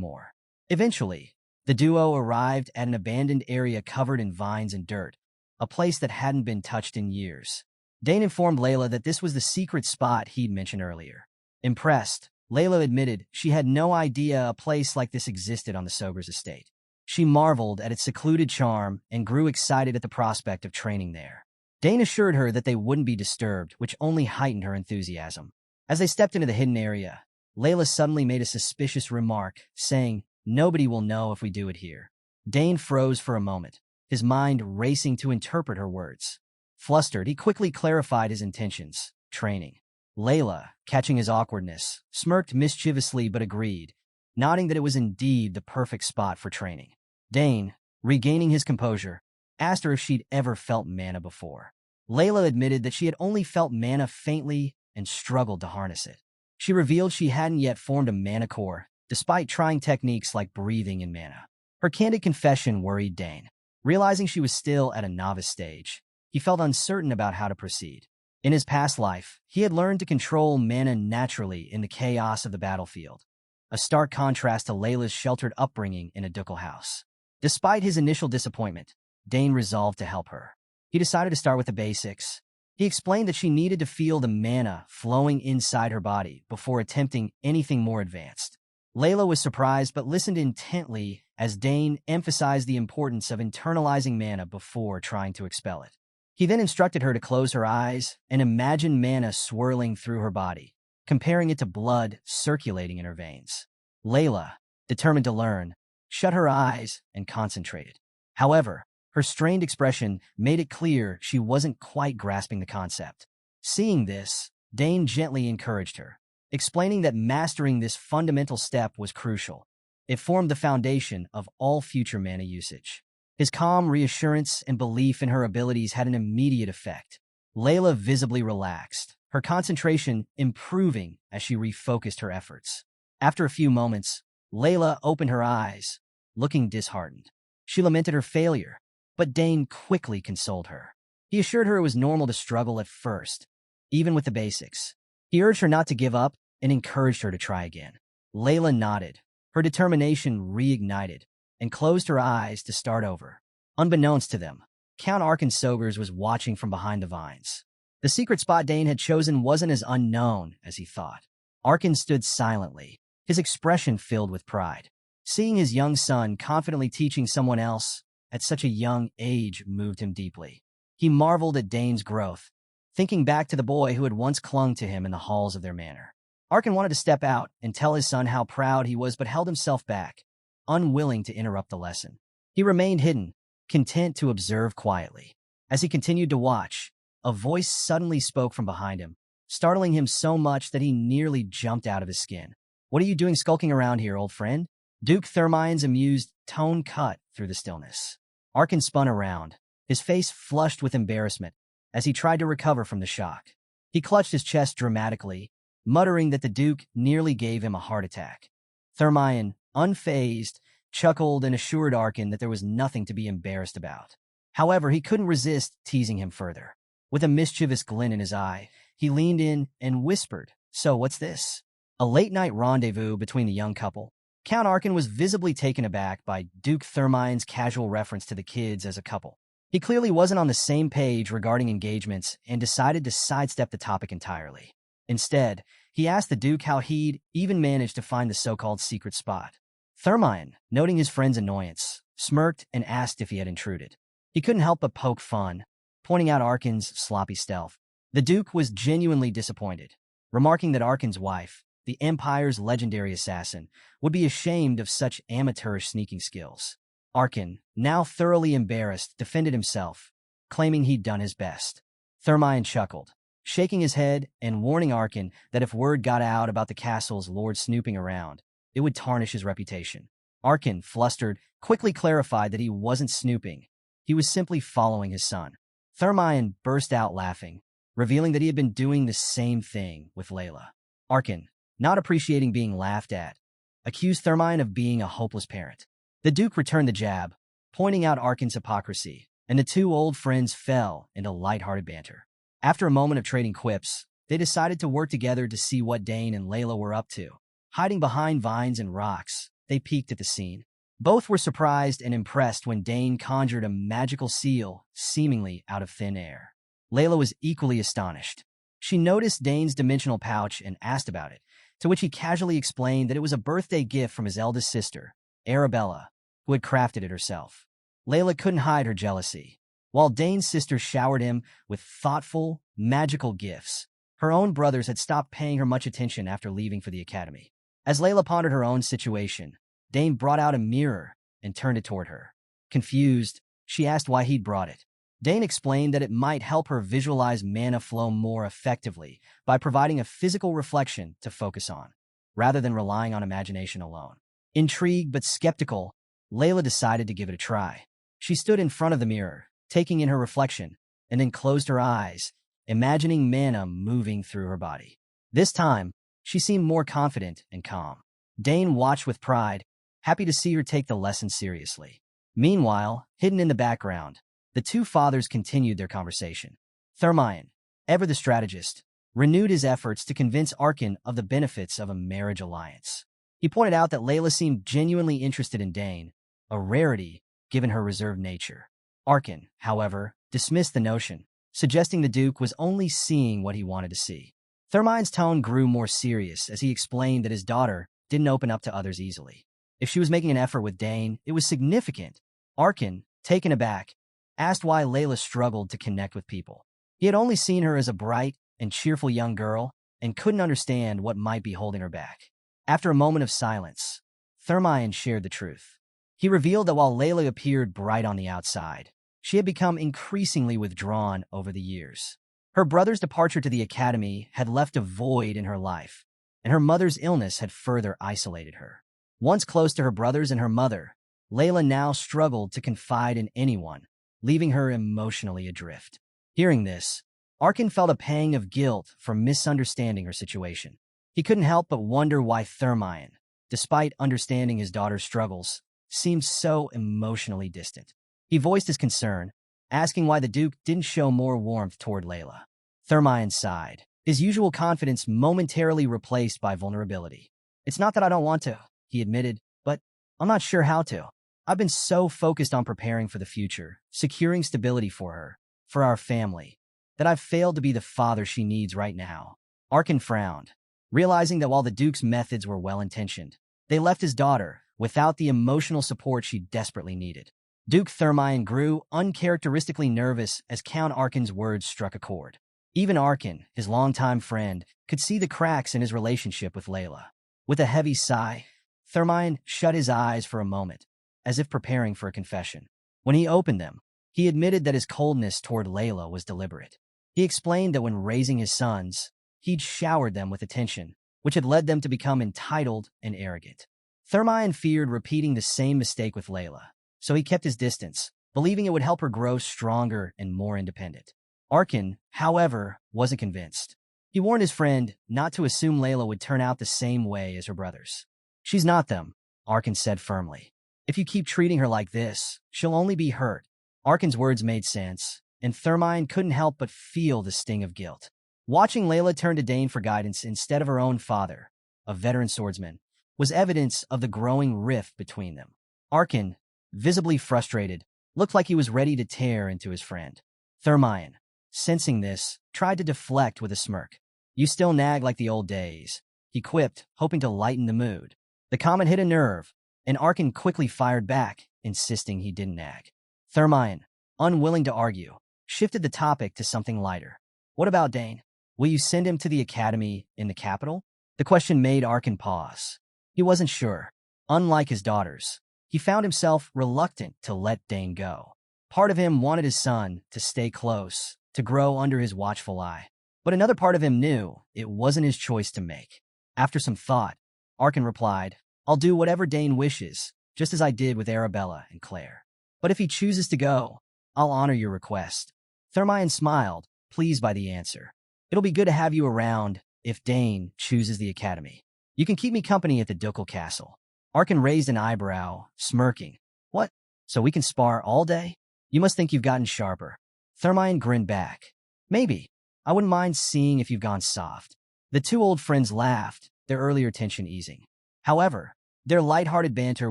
more. Eventually, the duo arrived at an abandoned area covered in vines and dirt, a place that hadn't been touched in years. Dane informed Layla that this was the secret spot he'd mentioned earlier. Impressed, Layla admitted she had no idea a place like this existed on the Sogers estate. She marveled at its secluded charm and grew excited at the prospect of training there. Dane assured her that they wouldn't be disturbed, which only heightened her enthusiasm. As they stepped into the hidden area, Layla suddenly made a suspicious remark, saying, "Nobody will know if we do it here." Dane froze for a moment, his mind racing to interpret her words. Flustered, he quickly clarified his intentions: training. Layla, catching his awkwardness, smirked mischievously but agreed, nodding that it was indeed the perfect spot for training. Dane, regaining his composure, asked her if she'd ever felt mana before. Layla admitted that she had only felt mana faintly and struggled to harness it. She revealed she hadn't yet formed a mana core, despite trying techniques like breathing in mana. Her candid confession worried Dane. Realizing she was still at a novice stage, he felt uncertain about how to proceed. In his past life, he had learned to control mana naturally in the chaos of the battlefield, a stark contrast to Layla's sheltered upbringing in a ducal house. Despite his initial disappointment, Dane resolved to help her. He decided to start with the basics. He explained that she needed to feel the mana flowing inside her body before attempting anything more advanced. Layla was surprised but listened intently as Dane emphasized the importance of internalizing mana before trying to expel it. He then instructed her to close her eyes and imagine mana swirling through her body, comparing it to blood circulating in her veins. Layla, determined to learn, shut her eyes and concentrated. However, her strained expression made it clear she wasn't quite grasping the concept. Seeing this, Dane gently encouraged her, explaining that mastering this fundamental step was crucial. It formed the foundation of all future mana usage. His calm reassurance and belief in her abilities had an immediate effect. Layla visibly relaxed, her concentration improving as she refocused her efforts. After a few moments, Layla opened her eyes, looking disheartened. She lamented her failure, but Dane quickly consoled her. He assured her it was normal to struggle at first, even with the basics. He urged her not to give up and encouraged her to try again. Layla nodded, her determination reignited, and closed her eyes to start over. Unbeknownst to them, Count Arkin Sogers was watching from behind the vines. The secret spot Dane had chosen wasn't as unknown as he thought. Arkin stood silently, his expression filled with pride. Seeing his young son confidently teaching someone else at such a young age moved him deeply. He marveled at Dane's growth, thinking back to the boy who had once clung to him in the halls of their manor. Arkin wanted to step out and tell his son how proud he was but held himself back, unwilling to interrupt the lesson. He remained hidden, content to observe quietly. As he continued to watch, a voice suddenly spoke from behind him, startling him so much that he nearly jumped out of his skin. "What are you doing skulking around here, old friend?" Duke Thermion's amused tone cut through the stillness. Arkin spun around, his face flushed with embarrassment as he tried to recover from the shock. He clutched his chest dramatically, muttering that the Duke nearly gave him a heart attack. Thermion, unfazed, chuckled and assured Arkin that there was nothing to be embarrassed about. However, he couldn't resist teasing him further. With a mischievous glint in his eye, he leaned in and whispered, "So what's this?" A late-night rendezvous between the young couple. Count Arkin was visibly taken aback by Duke Thermion's casual reference to the kids as a couple. He clearly wasn't on the same page regarding engagements and decided to sidestep the topic entirely. Instead, he asked the Duke how he'd even managed to find the so-called secret spot. Thermion, noting his friend's annoyance, smirked and asked if he had intruded. He couldn't help but poke fun, pointing out Arkin's sloppy stealth. The Duke was genuinely disappointed, remarking that Arkin's wife, the Empire's legendary assassin, would be ashamed of such amateurish sneaking skills. Arkin, now thoroughly embarrassed, defended himself, claiming he'd done his best. Thermion chuckled, shaking his head and warning Arkin that if word got out about the castle's lord snooping around, it would tarnish his reputation. Arkin, flustered, quickly clarified that he wasn't snooping. He was simply following his son. Thermion burst out laughing, revealing that he had been doing the same thing with Layla. Arkin, not appreciating being laughed at, accused Thermion of being a hopeless parent. The Duke returned the jab, pointing out Arkin's hypocrisy, and the two old friends fell into lighthearted banter. After a moment of trading quips, they decided to work together to see what Dane and Layla were up to. Hiding behind vines and rocks, they peeked at the scene. Both were surprised and impressed when Dane conjured a magical seal seemingly out of thin air. Layla was equally astonished. She noticed Dane's dimensional pouch and asked about it, to which he casually explained that it was a birthday gift from his eldest sister, Arabella, who had crafted it herself. Layla couldn't hide her jealousy. While Dane's sister showered him with thoughtful, magical gifts, her own brothers had stopped paying her much attention after leaving for the academy. As Layla pondered her own situation, Dane brought out a mirror and turned it toward her. Confused, she asked why he'd brought it. Dane explained that it might help her visualize mana flow more effectively by providing a physical reflection to focus on, rather than relying on imagination alone. Intrigued but skeptical, Layla decided to give it a try. She stood in front of the mirror, taking in her reflection, and then closed her eyes, imagining mana moving through her body. This time, she seemed more confident and calm. Dane watched with pride, happy to see her take the lesson seriously. Meanwhile, hidden in the background, the two fathers continued their conversation. Thermion, ever the strategist, renewed his efforts to convince Arkin of the benefits of a marriage alliance. He pointed out that Layla seemed genuinely interested in Dane, a rarity given her reserved nature. Arkin, however, dismissed the notion, suggesting the Duke was only seeing what he wanted to see. Thermion's tone grew more serious as he explained that his daughter didn't open up to others easily. If she was making an effort with Dane, it was significant. Arkin, taken aback, asked why Layla struggled to connect with people. He had only seen her as a bright and cheerful young girl and couldn't understand what might be holding her back. After a moment of silence, Thermion shared the truth. He revealed that while Layla appeared bright on the outside, she had become increasingly withdrawn over the years. Her brother's departure to the academy had left a void in her life, and her mother's illness had further isolated her. Once close to her brothers and her mother, Layla now struggled to confide in anyone, leaving her emotionally adrift. Hearing this, Arkin felt a pang of guilt for misunderstanding her situation. He couldn't help but wonder why Thermion, despite understanding his daughter's struggles, seemed so emotionally distant. He voiced his concern, asking why the Duke didn't show more warmth toward Layla. Thermion sighed, his usual confidence momentarily replaced by vulnerability. "It's not that I don't want to," he admitted, "but I'm not sure how to. I've been so focused on preparing for the future, securing stability for her, for our family, that I've failed to be the father she needs right now." Arkin frowned, realizing that while the Duke's methods were well-intentioned, they left his daughter without the emotional support she desperately needed. Duke Thermion grew uncharacteristically nervous as Count Arkin's words struck a chord. Even Arkin, his longtime friend, could see the cracks in his relationship with Layla. With a heavy sigh, Thermion shut his eyes for a moment, as if preparing for a confession. When he opened them, he admitted that his coldness toward Layla was deliberate. He explained that when raising his sons, he'd showered them with attention, which had led them to become entitled and arrogant. Thermion feared repeating the same mistake with Layla, so he kept his distance, believing it would help her grow stronger and more independent. Arkin, however, wasn't convinced. He warned his friend not to assume Layla would turn out the same way as her brothers. "She's not them," Arkin said firmly. "If you keep treating her like this, she'll only be hurt." Arkin's words made sense, and Thermion couldn't help but feel the sting of guilt. Watching Layla turn to Dane for guidance instead of her own father, a veteran swordsman, was evidence of the growing rift between them. Arkin, visibly frustrated, looked like he was ready to tear into his friend. Thermion, sensing this, tried to deflect with a smirk. "You still nag like the old days," he quipped, hoping to lighten the mood. The comment hit a nerve, and Arkin quickly fired back, insisting he didn't nag. Thermion, unwilling to argue, shifted the topic to something lighter. "What about Dane? Will you send him to the academy in the capital?" The question made Arkin pause. He wasn't sure. Unlike his daughters, he found himself reluctant to let Dane go. Part of him wanted his son to stay close, to grow under his watchful eye. But another part of him knew it wasn't his choice to make. After some thought, Arkin replied, "I'll do whatever Dane wishes, just as I did with Arabella and Claire. But if he chooses to go, I'll honor your request." Thermion smiled, pleased by the answer. "It'll be good to have you around if Dane chooses the academy. You can keep me company at the Ducal Castle." Arkin raised an eyebrow, smirking. "What? So we can spar all day? You must think you've gotten sharper." Thermion grinned back. "Maybe. I wouldn't mind seeing if you've gone soft." The two old friends laughed, their earlier tension easing. However, their light-hearted banter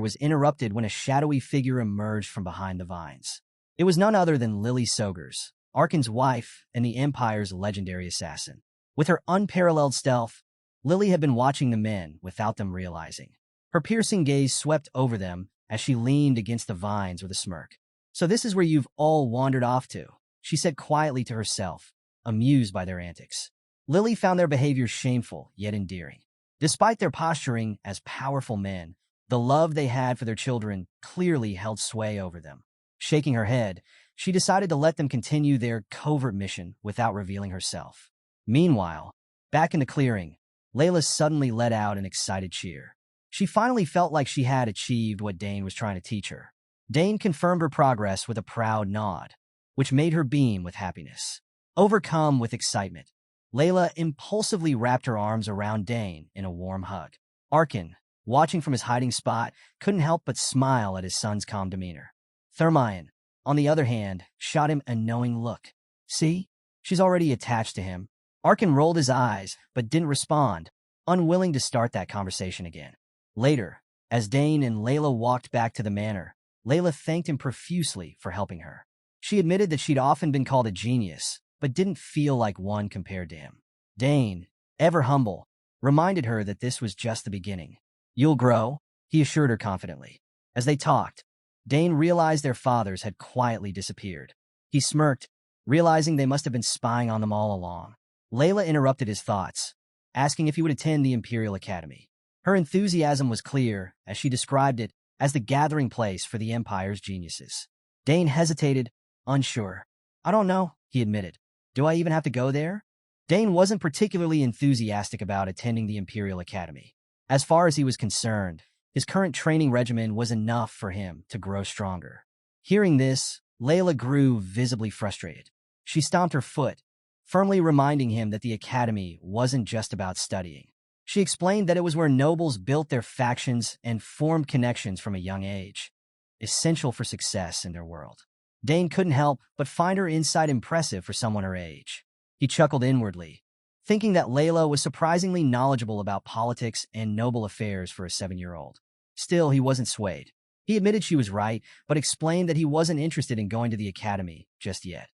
was interrupted when a shadowy figure emerged from behind the vines. It was none other than Lily Sogers, Arkin's wife and the Empire's legendary assassin. With her unparalleled stealth, Lily had been watching the men without them realizing. Her piercing gaze swept over them as she leaned against the vines with a smirk. "So this is where you've all wandered off to," she said quietly to herself, amused by their antics. Lily found their behavior shameful yet endearing. Despite their posturing as powerful men, the love they had for their children clearly held sway over them. Shaking her head, she decided to let them continue their covert mission without revealing herself. Meanwhile, back in the clearing, Layla suddenly let out an excited cheer. She finally felt like she had achieved what Dane was trying to teach her. Dane confirmed her progress with a proud nod, which made her beam with happiness. Overcome with excitement, Layla impulsively wrapped her arms around Dane in a warm hug. Arkin, watching from his hiding spot, couldn't help but smile at his son's calm demeanor. Thermion, on the other hand, shot him a knowing look. "See? She's already attached to him." Arkin rolled his eyes, but didn't respond, unwilling to start that conversation again. Later, as Dane and Layla walked back to the manor, Layla thanked him profusely for helping her. She admitted that she'd often been called a genius, but didn't feel like one compared to him. Dane, ever humble, reminded her that this was just the beginning. "You'll grow," he assured her confidently. As they talked, Dane realized their fathers had quietly disappeared. He smirked, realizing they must have been spying on them all along. Layla interrupted his thoughts, asking if he would attend the Imperial Academy. Her enthusiasm was clear, as she described it as the gathering place for the Empire's geniuses. Dane hesitated, unsure. "I don't know," he admitted. "Do I even have to go there?" Dane wasn't particularly enthusiastic about attending the Imperial Academy. As far as he was concerned, his current training regimen was enough for him to grow stronger. Hearing this, Layla grew visibly frustrated. She stomped her foot, firmly reminding him that the academy wasn't just about studying. She explained that it was where nobles built their factions and formed connections from a young age, essential for success in their world. Dane couldn't help but find her insight impressive for someone her age. He chuckled inwardly, thinking that Layla was surprisingly knowledgeable about politics and noble affairs for a 7-year-old. Still, he wasn't swayed. He admitted she was right, but explained that he wasn't interested in going to the academy just yet.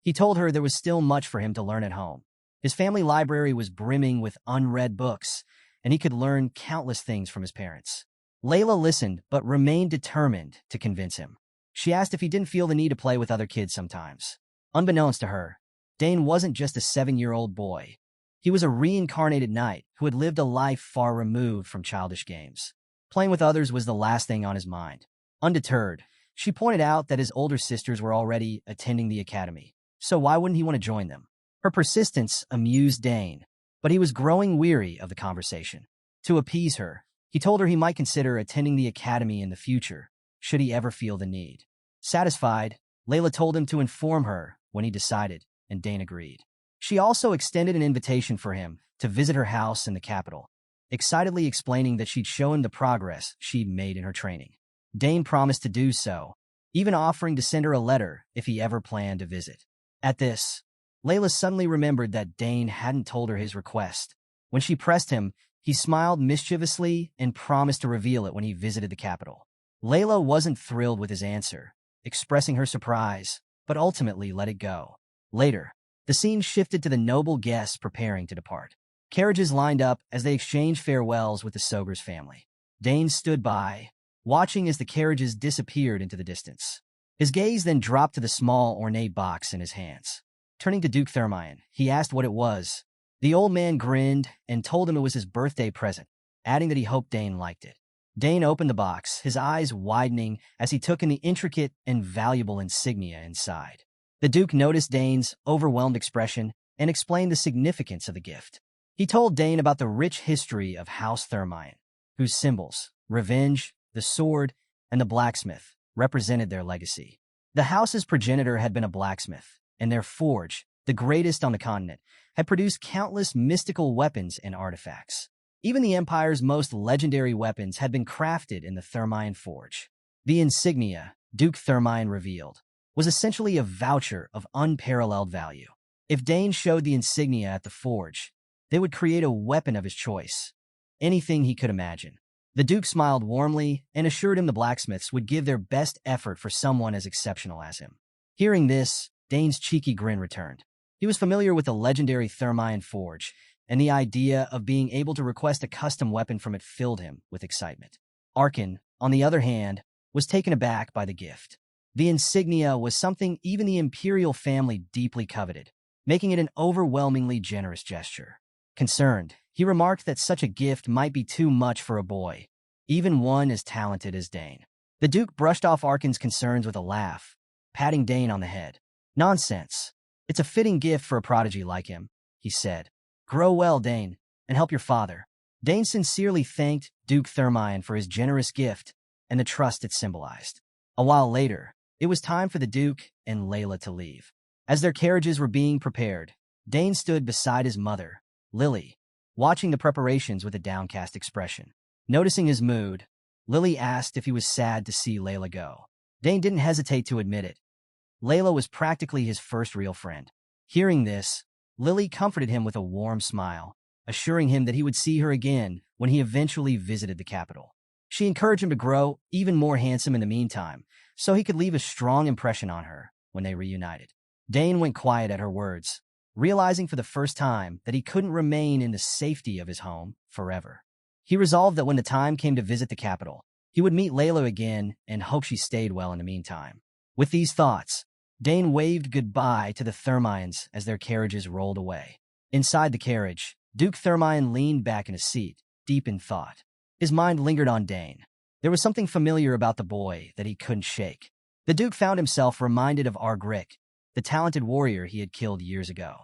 He told her there was still much for him to learn at home. His family library was brimming with unread books, and he could learn countless things from his parents. Layla listened, but remained determined to convince him. She asked if he didn't feel the need to play with other kids sometimes. Unbeknownst to her, Dane wasn't just a 7-year-old boy. He was a reincarnated knight who had lived a life far removed from childish games. Playing with others was the last thing on his mind. Undeterred, she pointed out that his older sisters were already attending the academy, so why wouldn't he want to join them? Her persistence amused Dane, but he was growing weary of the conversation. To appease her, he told her he might consider attending the academy in the future, should he ever feel the need. Satisfied, Layla told him to inform her when he decided, and Dane agreed. She also extended an invitation for him to visit her house in the capital, excitedly explaining that she'd show him the progress she'd made in her training. Dane promised to do so, even offering to send her a letter if he ever planned to visit. At this, Layla suddenly remembered that Dane hadn't told her his request. When she pressed him, he smiled mischievously and promised to reveal it when he visited the capital. Layla wasn't thrilled with his answer, expressing her surprise, but ultimately let it go. Later, the scene shifted to the noble guests preparing to depart. Carriages lined up as they exchanged farewells with the Sogur's family. Dane stood by, watching as the carriages disappeared into the distance. His gaze then dropped to the small, ornate box in his hands. Turning to Duke Thermion, he asked what it was. The old man grinned and told him it was his birthday present, adding that he hoped Dane liked it. Dane opened the box, his eyes widening as he took in the intricate and valuable insignia inside. The Duke noticed Dane's overwhelmed expression and explained the significance of the gift. He told Dane about the rich history of House Thermion, whose symbols, revenge, the sword, and the blacksmith, represented their legacy. The house's progenitor had been a blacksmith, and their forge, the greatest on the continent, had produced countless mystical weapons and artifacts. Even the Empire's most legendary weapons had been crafted in the Thermion forge. The insignia, Duke Thermion revealed, was essentially a voucher of unparalleled value. If Dane showed the insignia at the forge, they would create a weapon of his choice, anything he could imagine. The Duke smiled warmly and assured him the blacksmiths would give their best effort for someone as exceptional as him. Hearing this, Dane's cheeky grin returned. He was familiar with the legendary Thermion forge, and the idea of being able to request a custom weapon from it filled him with excitement. Arkin, on the other hand, was taken aback by the gift. The insignia was something even the imperial family deeply coveted, making it an overwhelmingly generous gesture. Concerned, he remarked that such a gift might be too much for a boy, even one as talented as Dane. The Duke brushed off Arkin's concerns with a laugh, patting Dane on the head. "Nonsense. It's a fitting gift for a prodigy like him," he said. "Grow well, Dane, and help your father." Dane sincerely thanked Duke Thermion for his generous gift and the trust it symbolized. A while later, it was time for the Duke and Layla to leave. As their carriages were being prepared, Dane stood beside his mother, Lily, watching the preparations with a downcast expression. Noticing his mood, Lily asked if he was sad to see Layla go. Dane didn't hesitate to admit it. Layla was practically his first real friend. Hearing this, Lily comforted him with a warm smile, assuring him that he would see her again when he eventually visited the capital. She encouraged him to grow even more handsome in the meantime, so he could leave a strong impression on her when they reunited. Dane went quiet at her words, realizing for the first time that he couldn't remain in the safety of his home forever. He resolved that when the time came to visit the capital, he would meet Layla again and hope she stayed well in the meantime. With these thoughts, Dane waved goodbye to the Thermions as their carriages rolled away. Inside the carriage, Duke Thermion leaned back in his seat, deep in thought. His mind lingered on Dane. There was something familiar about the boy that he couldn't shake. The Duke found himself reminded of Argrick, the talented warrior he had killed years ago.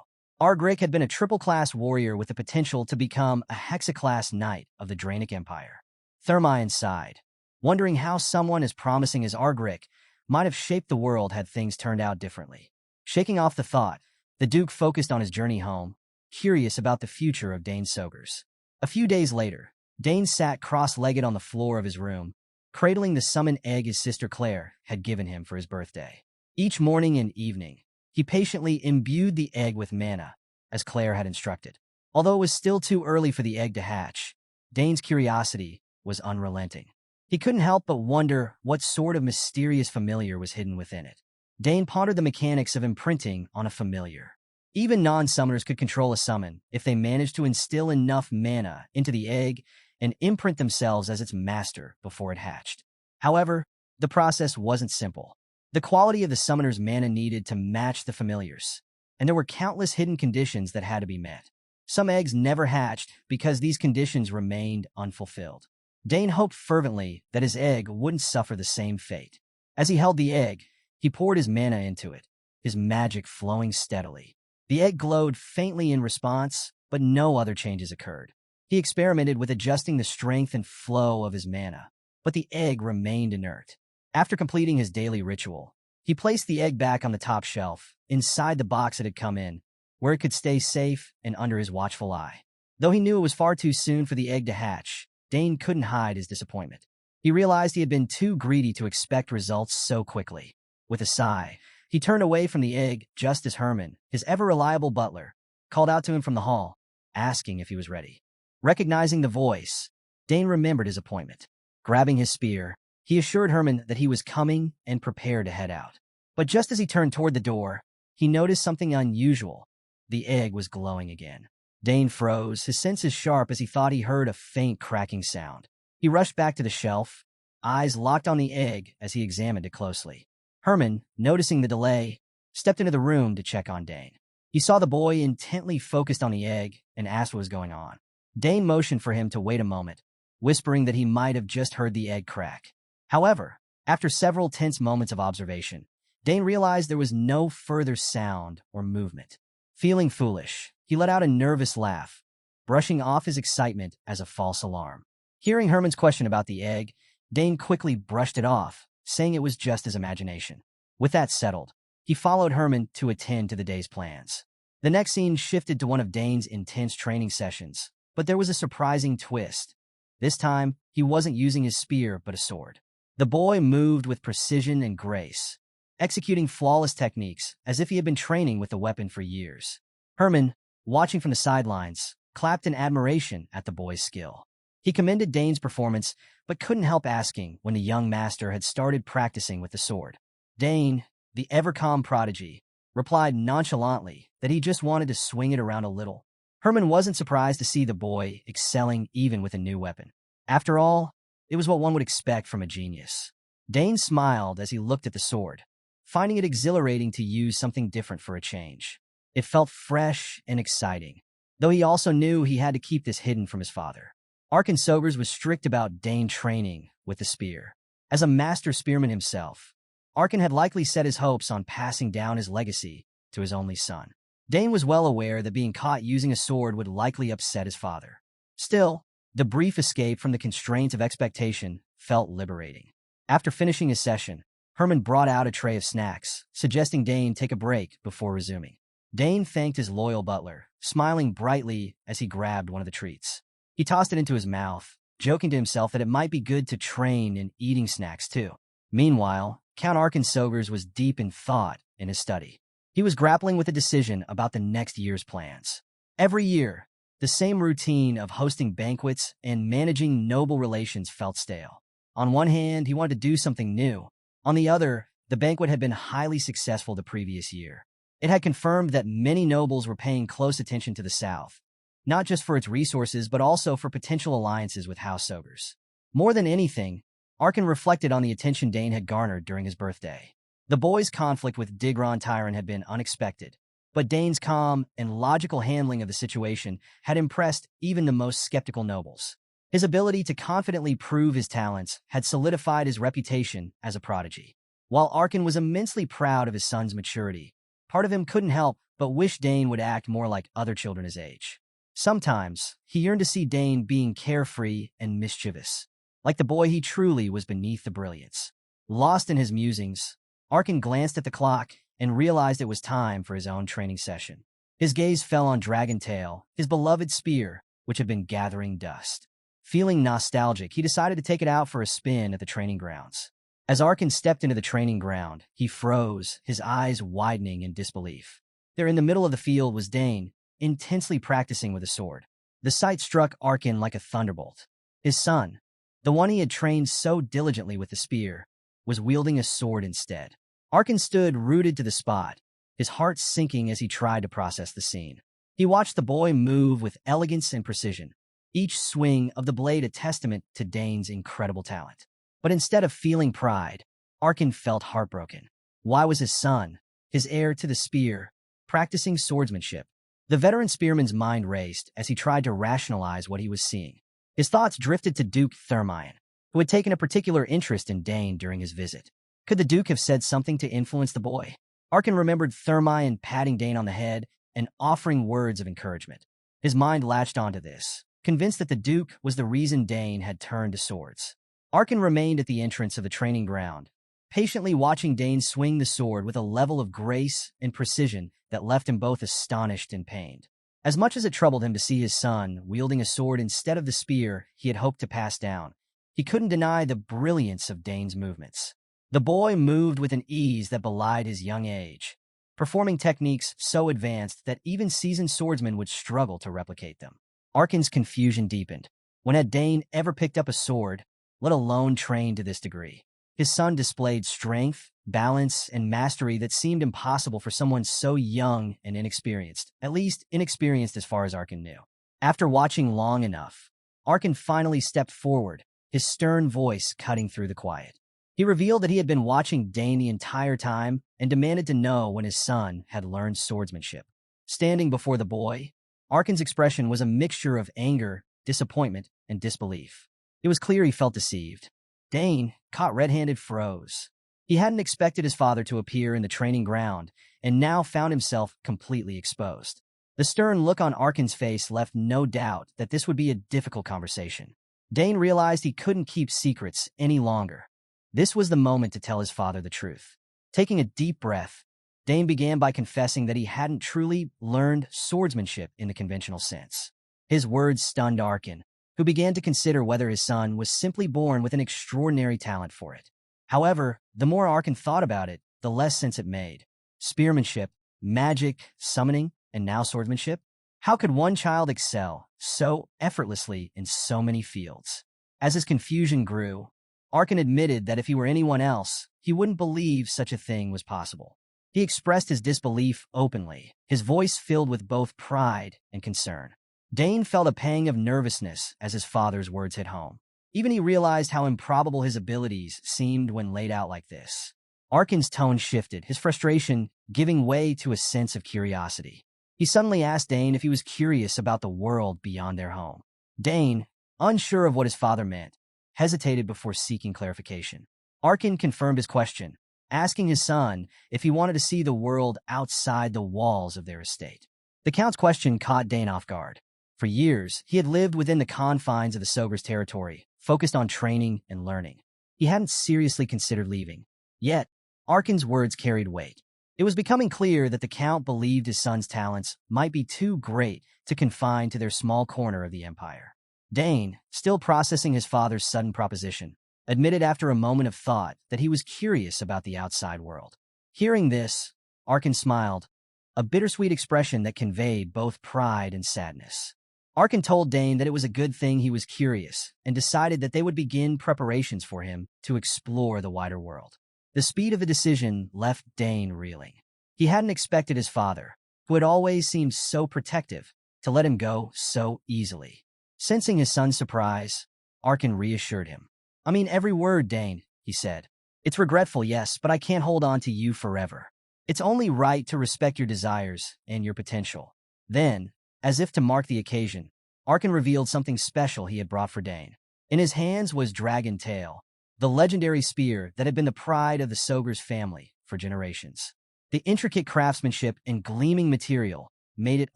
Argrick had been a triple-class warrior with the potential to become a hexaclass knight of the Draenic Empire. Thermion sighed, wondering how someone as promising as Argrick might have shaped the world had things turned out differently. Shaking off the thought, the Duke focused on his journey home, curious about the future of Dane Sogers. A few days later, Dane sat cross-legged on the floor of his room, cradling the summon egg his sister Claire had given him for his birthday. Each morning and evening, he patiently imbued the egg with mana, as Claire had instructed. Although it was still too early for the egg to hatch, Dane's curiosity was unrelenting. He couldn't help but wonder what sort of mysterious familiar was hidden within it. Dane pondered the mechanics of imprinting on a familiar. Even non-summoners could control a summon if they managed to instill enough mana into the egg and imprint themselves as its master before it hatched. However, the process wasn't simple. The quality of the summoner's mana needed to match the familiar's, and there were countless hidden conditions that had to be met. Some eggs never hatched because these conditions remained unfulfilled. Dane hoped fervently that his egg wouldn't suffer the same fate. As he held the egg, he poured his mana into it, his magic flowing steadily. The egg glowed faintly in response, but no other changes occurred. He experimented with adjusting the strength and flow of his mana, but the egg remained inert. After completing his daily ritual, he placed the egg back on the top shelf, inside the box it had come in, where it could stay safe and under his watchful eye. Though he knew it was far too soon for the egg to hatch, Dane couldn't hide his disappointment. He realized he had been too greedy to expect results so quickly. With a sigh, he turned away from the egg just as Herman, his ever-reliable butler, called out to him from the hall, asking if he was ready. Recognizing the voice, Dane remembered his appointment. Grabbing his spear, he assured Herman that he was coming and prepared to head out. But just as he turned toward the door, he noticed something unusual. The egg was glowing again. Dane froze, his senses sharp as he thought he heard a faint cracking sound. He rushed back to the shelf, eyes locked on the egg as he examined it closely. Herman, noticing the delay, stepped into the room to check on Dane. He saw the boy intently focused on the egg and asked what was going on. Dane motioned for him to wait a moment, whispering that he might have just heard the egg crack. However, after several tense moments of observation, Dane realized there was no further sound or movement. Feeling foolish, he let out a nervous laugh, brushing off his excitement as a false alarm. Hearing Herman's question about the egg, Dane quickly brushed it off, saying it was just his imagination. With that settled, he followed Herman to attend to the day's plans. The next scene shifted to one of Dane's intense training sessions, but there was a surprising twist. This time, he wasn't using his spear but a sword. The boy moved with precision and grace, executing flawless techniques as if he had been training with the weapon for years. Herman, watching from the sidelines, clapped in admiration at the boy's skill. He commended Dane's performance, but couldn't help asking when the young master had started practicing with the sword. Dane, the ever-calm Prodigy, replied nonchalantly that he just wanted to swing it around a little. Herman wasn't surprised to see the boy excelling even with a new weapon. After all, it was what one would expect from a genius. Dane smiled as he looked at the sword, finding it exhilarating to use something different for a change. It felt fresh and exciting, though he also knew he had to keep this hidden from his father. Arkin Sobers was strict about Dane training with the spear. As a master spearman himself, Arkin had likely set his hopes on passing down his legacy to his only son. Dane was well aware that being caught using a sword would likely upset his father. Still, the brief escape from the constraints of expectation felt liberating. After finishing his session, Herman brought out a tray of snacks, suggesting Dane take a break before resuming. Dane thanked his loyal butler, smiling brightly as he grabbed one of the treats. He tossed it into his mouth, joking to himself that it might be good to train in eating snacks too. Meanwhile, Count Arkin Sobers was deep in thought in his study. He was grappling with a decision about the next year's plans. Every year, the same routine of hosting banquets and managing noble relations felt stale. On one hand, he wanted to do something new. On the other, the banquet had been highly successful the previous year. It had confirmed that many nobles were paying close attention to the South, not just for its resources but also for potential alliances with House Sobers. More than anything, Arkin reflected on the attention Dane had garnered during his birthday. The boy's conflict with Digron Tyron had been unexpected, but Dane's calm and logical handling of the situation had impressed even the most skeptical nobles. His ability to confidently prove his talents had solidified his reputation as a prodigy. While Arkin was immensely proud of his son's maturity, part of him couldn't help but wish Dane would act more like other children his age. Sometimes, he yearned to see Dane being carefree and mischievous, like the boy he truly was beneath the brilliance. Lost in his musings, Arkin glanced at the clock and realized it was time for his own training session. His gaze fell on Dragon Tail, his beloved spear, which had been gathering dust. Feeling nostalgic, he decided to take it out for a spin at the training grounds. As Arkin stepped into the training ground, he froze, his eyes widening in disbelief. There in the middle of the field was Dane, intensely practicing with a sword. The sight struck Arkin like a thunderbolt. His son, the one he had trained so diligently with the spear, was wielding a sword instead. Arkin stood rooted to the spot, his heart sinking as he tried to process the scene. He watched the boy move with elegance and precision, each swing of the blade a testament to Dane's incredible talent. But instead of feeling pride, Arkin felt heartbroken. Why was his son, his heir to the spear, practicing swordsmanship? The veteran spearman's mind raced as he tried to rationalize what he was seeing. His thoughts drifted to Duke Thermion, who had taken a particular interest in Dane during his visit. Could the Duke have said something to influence the boy? Arkin remembered Thermion patting Dane on the head and offering words of encouragement. His mind latched onto this, convinced that the Duke was the reason Dane had turned to swords. Arkin remained at the entrance of the training ground, patiently watching Dane swing the sword with a level of grace and precision that left him both astonished and pained. As much as it troubled him to see his son wielding a sword instead of the spear he had hoped to pass down, he couldn't deny the brilliance of Dane's movements. The boy moved with an ease that belied his young age, performing techniques so advanced that even seasoned swordsmen would struggle to replicate them. Arkin's confusion deepened. When had Dane ever picked up a sword, let alone trained to this degree? His son displayed strength, balance, and mastery that seemed impossible for someone so young and inexperienced, at least inexperienced as far as Arkin knew. After watching long enough, Arkin finally stepped forward, his stern voice cutting through the quiet. He revealed that he had been watching Dane the entire time and demanded to know when his son had learned swordsmanship. Standing before the boy, Arkin's expression was a mixture of anger, disappointment, and disbelief. It was clear he felt deceived. Dane, caught red-handed, froze. He hadn't expected his father to appear in the training ground and now found himself completely exposed. The stern look on Arkin's face left no doubt that this would be a difficult conversation. Dane realized he couldn't keep secrets any longer. This was the moment to tell his father the truth. Taking a deep breath, Dane began by confessing that he hadn't truly learned swordsmanship in the conventional sense. His words stunned Arkin, who began to consider whether his son was simply born with an extraordinary talent for it. However, the more Arkin thought about it, the less sense it made. Spearmanship, magic, summoning, and now swordsmanship? How could one child excel so effortlessly in so many fields? As his confusion grew, Arkin admitted that if he were anyone else, he wouldn't believe such a thing was possible. He expressed his disbelief openly, his voice filled with both pride and concern. Dane felt a pang of nervousness as his father's words hit home. Even he realized how improbable his abilities seemed when laid out like this. Arkin's tone shifted, his frustration giving way to a sense of curiosity. He suddenly asked Dane if he was curious about the world beyond their home. Dane, unsure of what his father meant, hesitated before seeking clarification. Arkin confirmed his question, asking his son if he wanted to see the world outside the walls of their estate. The Count's question caught Dane off guard. For years, he had lived within the confines of the Sogre's territory, focused on training and learning. He hadn't seriously considered leaving. Yet, Arkin's words carried weight. It was becoming clear that the Count believed his son's talents might be too great to confine to their small corner of the empire. Dane, still processing his father's sudden proposition, admitted after a moment of thought that he was curious about the outside world. Hearing this, Arkin smiled, a bittersweet expression that conveyed both pride and sadness. Arkin told Dane that it was a good thing he was curious and decided that they would begin preparations for him to explore the wider world. The speed of the decision left Dane reeling. He hadn't expected his father, who had always seemed so protective, to let him go so easily. Sensing his son's surprise, Arkin reassured him. "I mean every word, Dane," he said. "It's regretful, yes, but I can't hold on to you forever. It's only right to respect your desires and your potential." Then, as if to mark the occasion, Arkin revealed something special he had brought for Dane. In his hands was Dragon Tail, the legendary spear that had been the pride of the Sogre's family for generations. The intricate craftsmanship and gleaming material made it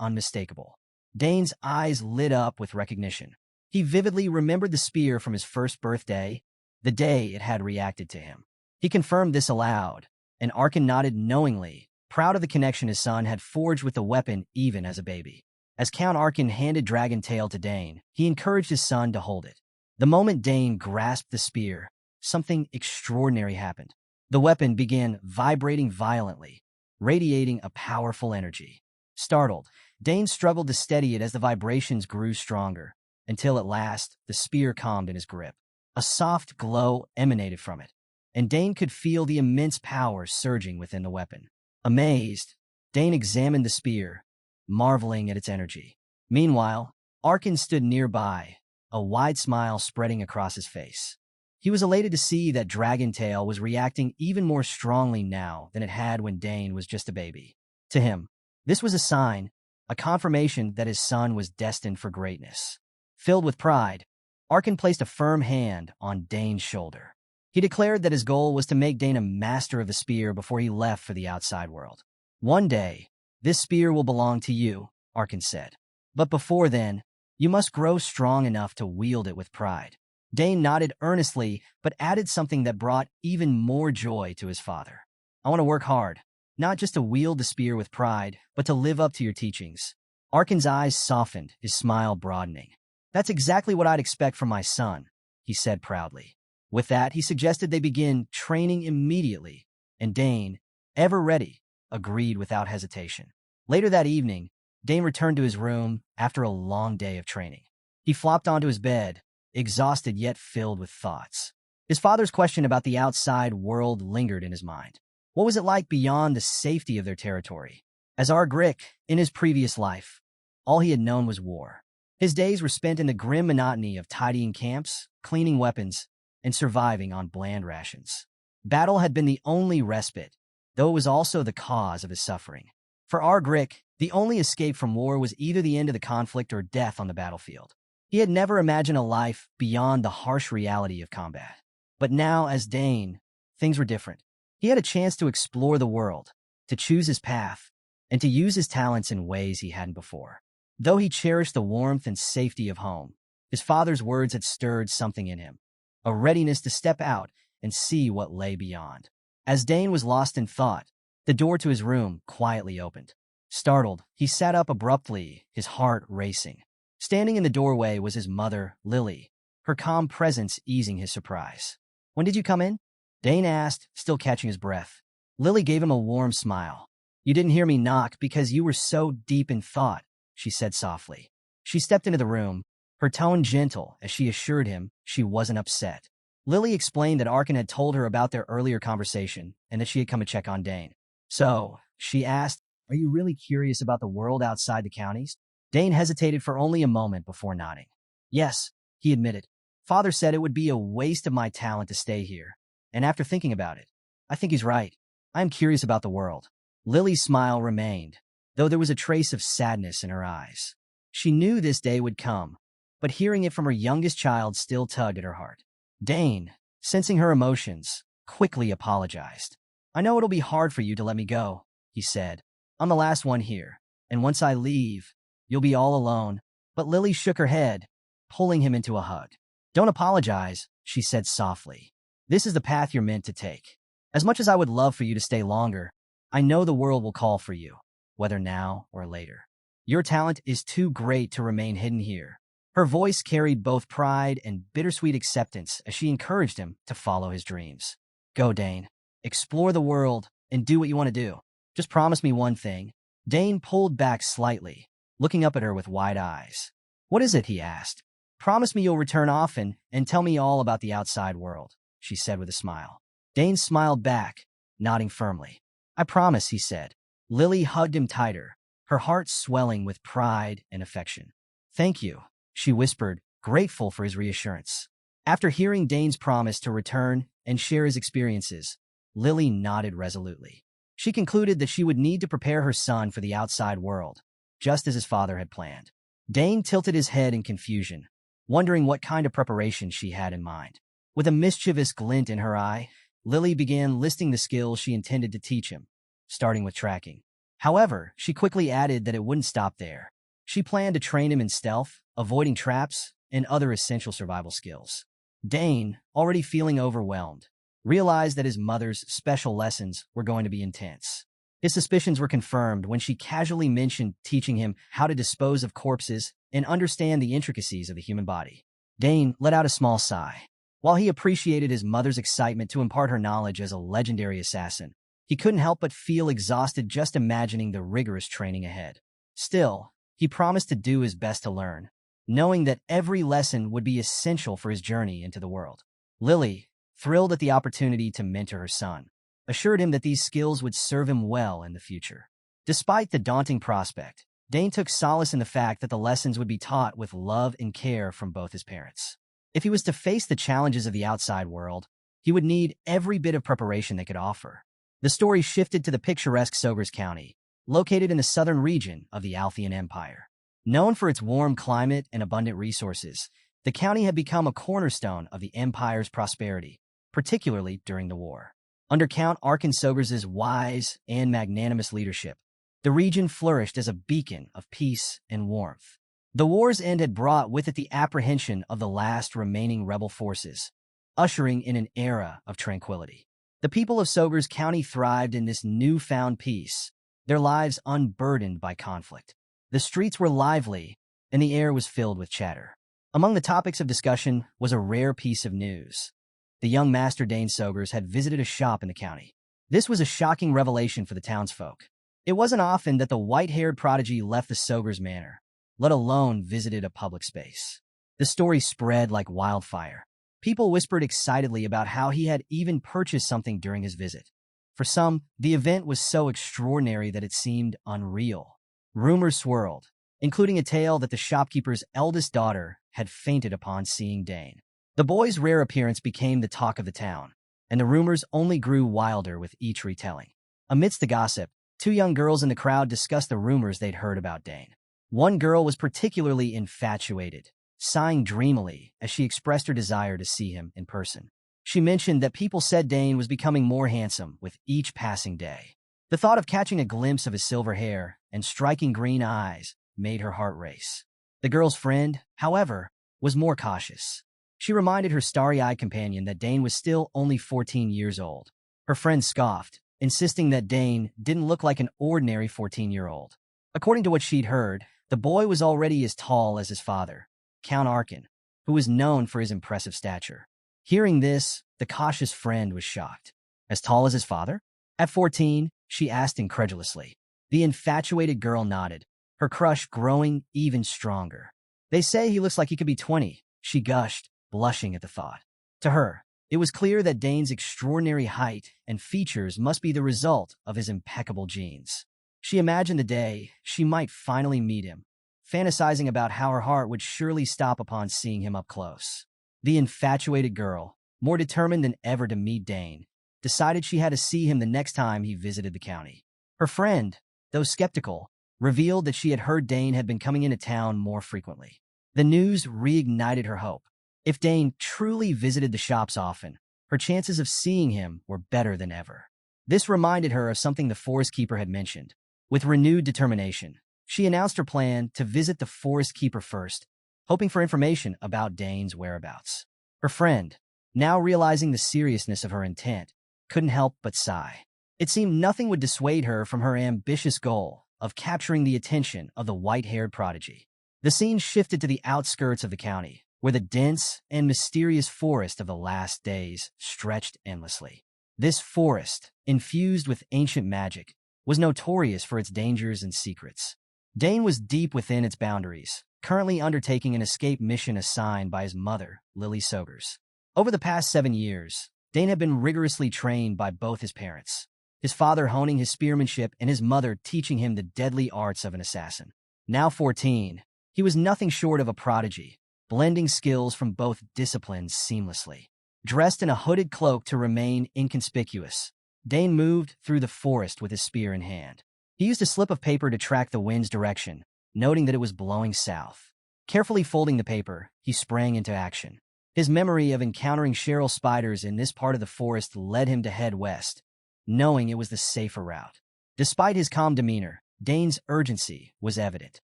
unmistakable. Dane's eyes lit up with recognition. He vividly remembered the spear from his first birthday, the day it had reacted to him. He confirmed this aloud, and Arkin nodded knowingly, proud of the connection his son had forged with the weapon even as a baby. As Count Arkin handed Dragon Tail to Dane, he encouraged his son to hold it. The moment Dane grasped the spear, something extraordinary happened. The weapon began vibrating violently, radiating a powerful energy. Startled, Dane struggled to steady it as the vibrations grew stronger, until at last the spear calmed in his grip. A soft glow emanated from it, and Dane could feel the immense power surging within the weapon. Amazed, Dane examined the spear, marveling at its energy. Meanwhile, Arkin stood nearby, a wide smile spreading across his face. He was elated to see that Dragon Tail was reacting even more strongly now than it had when Dane was just a baby. To him, this was a sign, a confirmation that his son was destined for greatness. Filled with pride, Arkin placed a firm hand on Dane's shoulder. He declared that his goal was to make Dane a master of the spear before he left for the outside world. "One day, this spear will belong to you," Arkin said. But before then, you must grow strong enough to wield it with pride. Dane nodded earnestly, but added something that brought even more joy to his father. I want to work hard, not just to wield the spear with pride, but to live up to your teachings. Arkin's eyes softened, his smile broadening. That's exactly what I'd expect from my son, he said proudly. With that, he suggested they begin training immediately, and Dane, ever ready, agreed without hesitation. Later that evening, Dane returned to his room after a long day of training. He flopped onto his bed, exhausted yet filled with thoughts. His father's question about the outside world lingered in his mind. What was it like beyond the safety of their territory? As Argrick, in his previous life, all he had known was war. His days were spent in the grim monotony of tidying camps, cleaning weapons, and surviving on bland rations. Battle had been the only respite, though it was also the cause of his suffering. For Argrick, the only escape from war was either the end of the conflict or death on the battlefield. He had never imagined a life beyond the harsh reality of combat. But now, as Dane, things were different. He had a chance to explore the world, to choose his path, and to use his talents in ways he hadn't before. Though he cherished the warmth and safety of home, his father's words had stirred something in him, a readiness to step out and see what lay beyond. As Dane was lost in thought, the door to his room quietly opened. Startled, he sat up abruptly, his heart racing. Standing in the doorway was his mother, Lily, her calm presence easing his surprise. "When did you come in?" Dane asked, still catching his breath. Lily gave him a warm smile. "You didn't hear me knock because you were so deep in thought," she said softly. She stepped into the room, her tone gentle as she assured him she wasn't upset. Lily explained that Arkin had told her about their earlier conversation and that she had come to check on Dane. "So," she asked, "are you really curious about the world outside the counties?" Dane hesitated for only a moment before nodding. "Yes," he admitted. "Father said it would be a waste of my talent to stay here, and after thinking about it, I think he's right. I am curious about the world." Lily's smile remained, though there was a trace of sadness in her eyes. She knew this day would come, but hearing it from her youngest child still tugged at her heart. Dane, sensing her emotions, quickly apologized. "I know it'll be hard for you to let me go," he said. "I'm the last one here, and once I leave, you'll be all alone." But Lily shook her head, pulling him into a hug. "Don't apologize," she said softly. "This is the path you're meant to take. As much as I would love for you to stay longer, I know the world will call for you, whether now or later. Your talent is too great to remain hidden here." Her voice carried both pride and bittersweet acceptance as she encouraged him to follow his dreams. "Go, Dane. Explore the world and do what you want to do. Just promise me one thing." Dane pulled back slightly, looking up at her with wide eyes. "What is it?" he asked. "Promise me you'll return often and tell me all about the outside world," she said with a smile. Dane smiled back, nodding firmly. "I promise," he said. Lily hugged him tighter, her heart swelling with pride and affection. "Thank you," she whispered, grateful for his reassurance. After hearing Dane's promise to return and share his experiences, Lily nodded resolutely. She concluded that she would need to prepare her son for the outside world, just as his father had planned. Dane tilted his head in confusion, wondering what kind of preparation she had in mind. With a mischievous glint in her eye, Lily began listing the skills she intended to teach him, starting with tracking. However, she quickly added that it wouldn't stop there. She planned to train him in stealth, avoiding traps, and other essential survival skills. Dane, already feeling overwhelmed, realized that his mother's special lessons were going to be intense. His suspicions were confirmed when she casually mentioned teaching him how to dispose of corpses and understand the intricacies of the human body. Dane let out a small sigh. While he appreciated his mother's excitement to impart her knowledge as a legendary assassin, he couldn't help but feel exhausted just imagining the rigorous training ahead. Still, he promised to do his best to learn, knowing that every lesson would be essential for his journey into the world. Lily, thrilled at the opportunity to mentor her son, assured him that these skills would serve him well in the future. Despite the daunting prospect, Dane took solace in the fact that the lessons would be taught with love and care from both his parents. If he was to face the challenges of the outside world, he would need every bit of preparation they could offer. The story shifted to the picturesque Sogers County, located in the southern region of the Althean Empire. Known for its warm climate and abundant resources, the county had become a cornerstone of the empire's prosperity, particularly during the war. Under Count Arkin Sogers' wise and magnanimous leadership, the region flourished as a beacon of peace and warmth. The war's end had brought with it the apprehension of the last remaining rebel forces, ushering in an era of tranquility. The people of Sogur's County thrived in this newfound peace, their lives unburdened by conflict. The streets were lively, and the air was filled with chatter. Among the topics of discussion was a rare piece of news. The young Master Dane Sogers had visited a shop in the county. This was a shocking revelation for the townsfolk. It wasn't often that the white-haired prodigy left the Sogers manor, let alone visited a public space. The story spread like wildfire. People whispered excitedly about how he had even purchased something during his visit. For some, the event was so extraordinary that it seemed unreal. Rumors swirled, including a tale that the shopkeeper's eldest daughter had fainted upon seeing Dane. The boy's rare appearance became the talk of the town, and the rumors only grew wilder with each retelling. Amidst the gossip, two young girls in the crowd discussed the rumors they'd heard about Dane. One girl was particularly infatuated, sighing dreamily as she expressed her desire to see him in person. She mentioned that people said Dane was becoming more handsome with each passing day. The thought of catching a glimpse of his silver hair and striking green eyes made her heart race. The girl's friend, however, was more cautious. She reminded her starry-eyed companion that Dane was still only 14 years old. Her friend scoffed, insisting that Dane didn't look like an ordinary 14-year-old. According to what she'd heard, the boy was already as tall as his father, Count Arkin, who was known for his impressive stature. Hearing this, the cautious friend was shocked. As tall as his father? At 14, she asked incredulously. The infatuated girl nodded, her crush growing even stronger. They say he looks like he could be 20, she gushed, blushing at the thought. To her, it was clear that Dane's extraordinary height and features must be the result of his impeccable genes. She imagined the day she might finally meet him, fantasizing about how her heart would surely stop upon seeing him up close. The infatuated girl, more determined than ever to meet Dane, decided she had to see him the next time he visited the county. Her friend, though skeptical, revealed that she had heard Dane had been coming into town more frequently. The news reignited her hope. If Dane truly visited the shops often, her chances of seeing him were better than ever. This reminded her of something the forest keeper had mentioned. With renewed determination, she announced her plan to visit the forest keeper first, hoping for information about Dane's whereabouts. Her friend, now realizing the seriousness of her intent, couldn't help but sigh. It seemed nothing would dissuade her from her ambitious goal of capturing the attention of the white-haired prodigy. The scene shifted to the outskirts of the county, where the dense and mysterious forest of the last days stretched endlessly. This forest, infused with ancient magic, was notorious for its dangers and secrets. Dane was deep within its boundaries, currently undertaking an escape mission assigned by his mother, Lily Sogers. Over the past 7 years, Dane had been rigorously trained by both his parents, his father honing his spearmanship and his mother teaching him the deadly arts of an assassin. Now 14, he was nothing short of a prodigy, blending skills from both disciplines seamlessly. Dressed in a hooded cloak to remain inconspicuous, Dane moved through the forest with his spear in hand. He used a slip of paper to track the wind's direction, noting that it was blowing south. Carefully folding the paper, he sprang into action. His memory of encountering Cheryl spiders in this part of the forest led him to head west, knowing it was the safer route. Despite his calm demeanor, Dane's urgency was evident.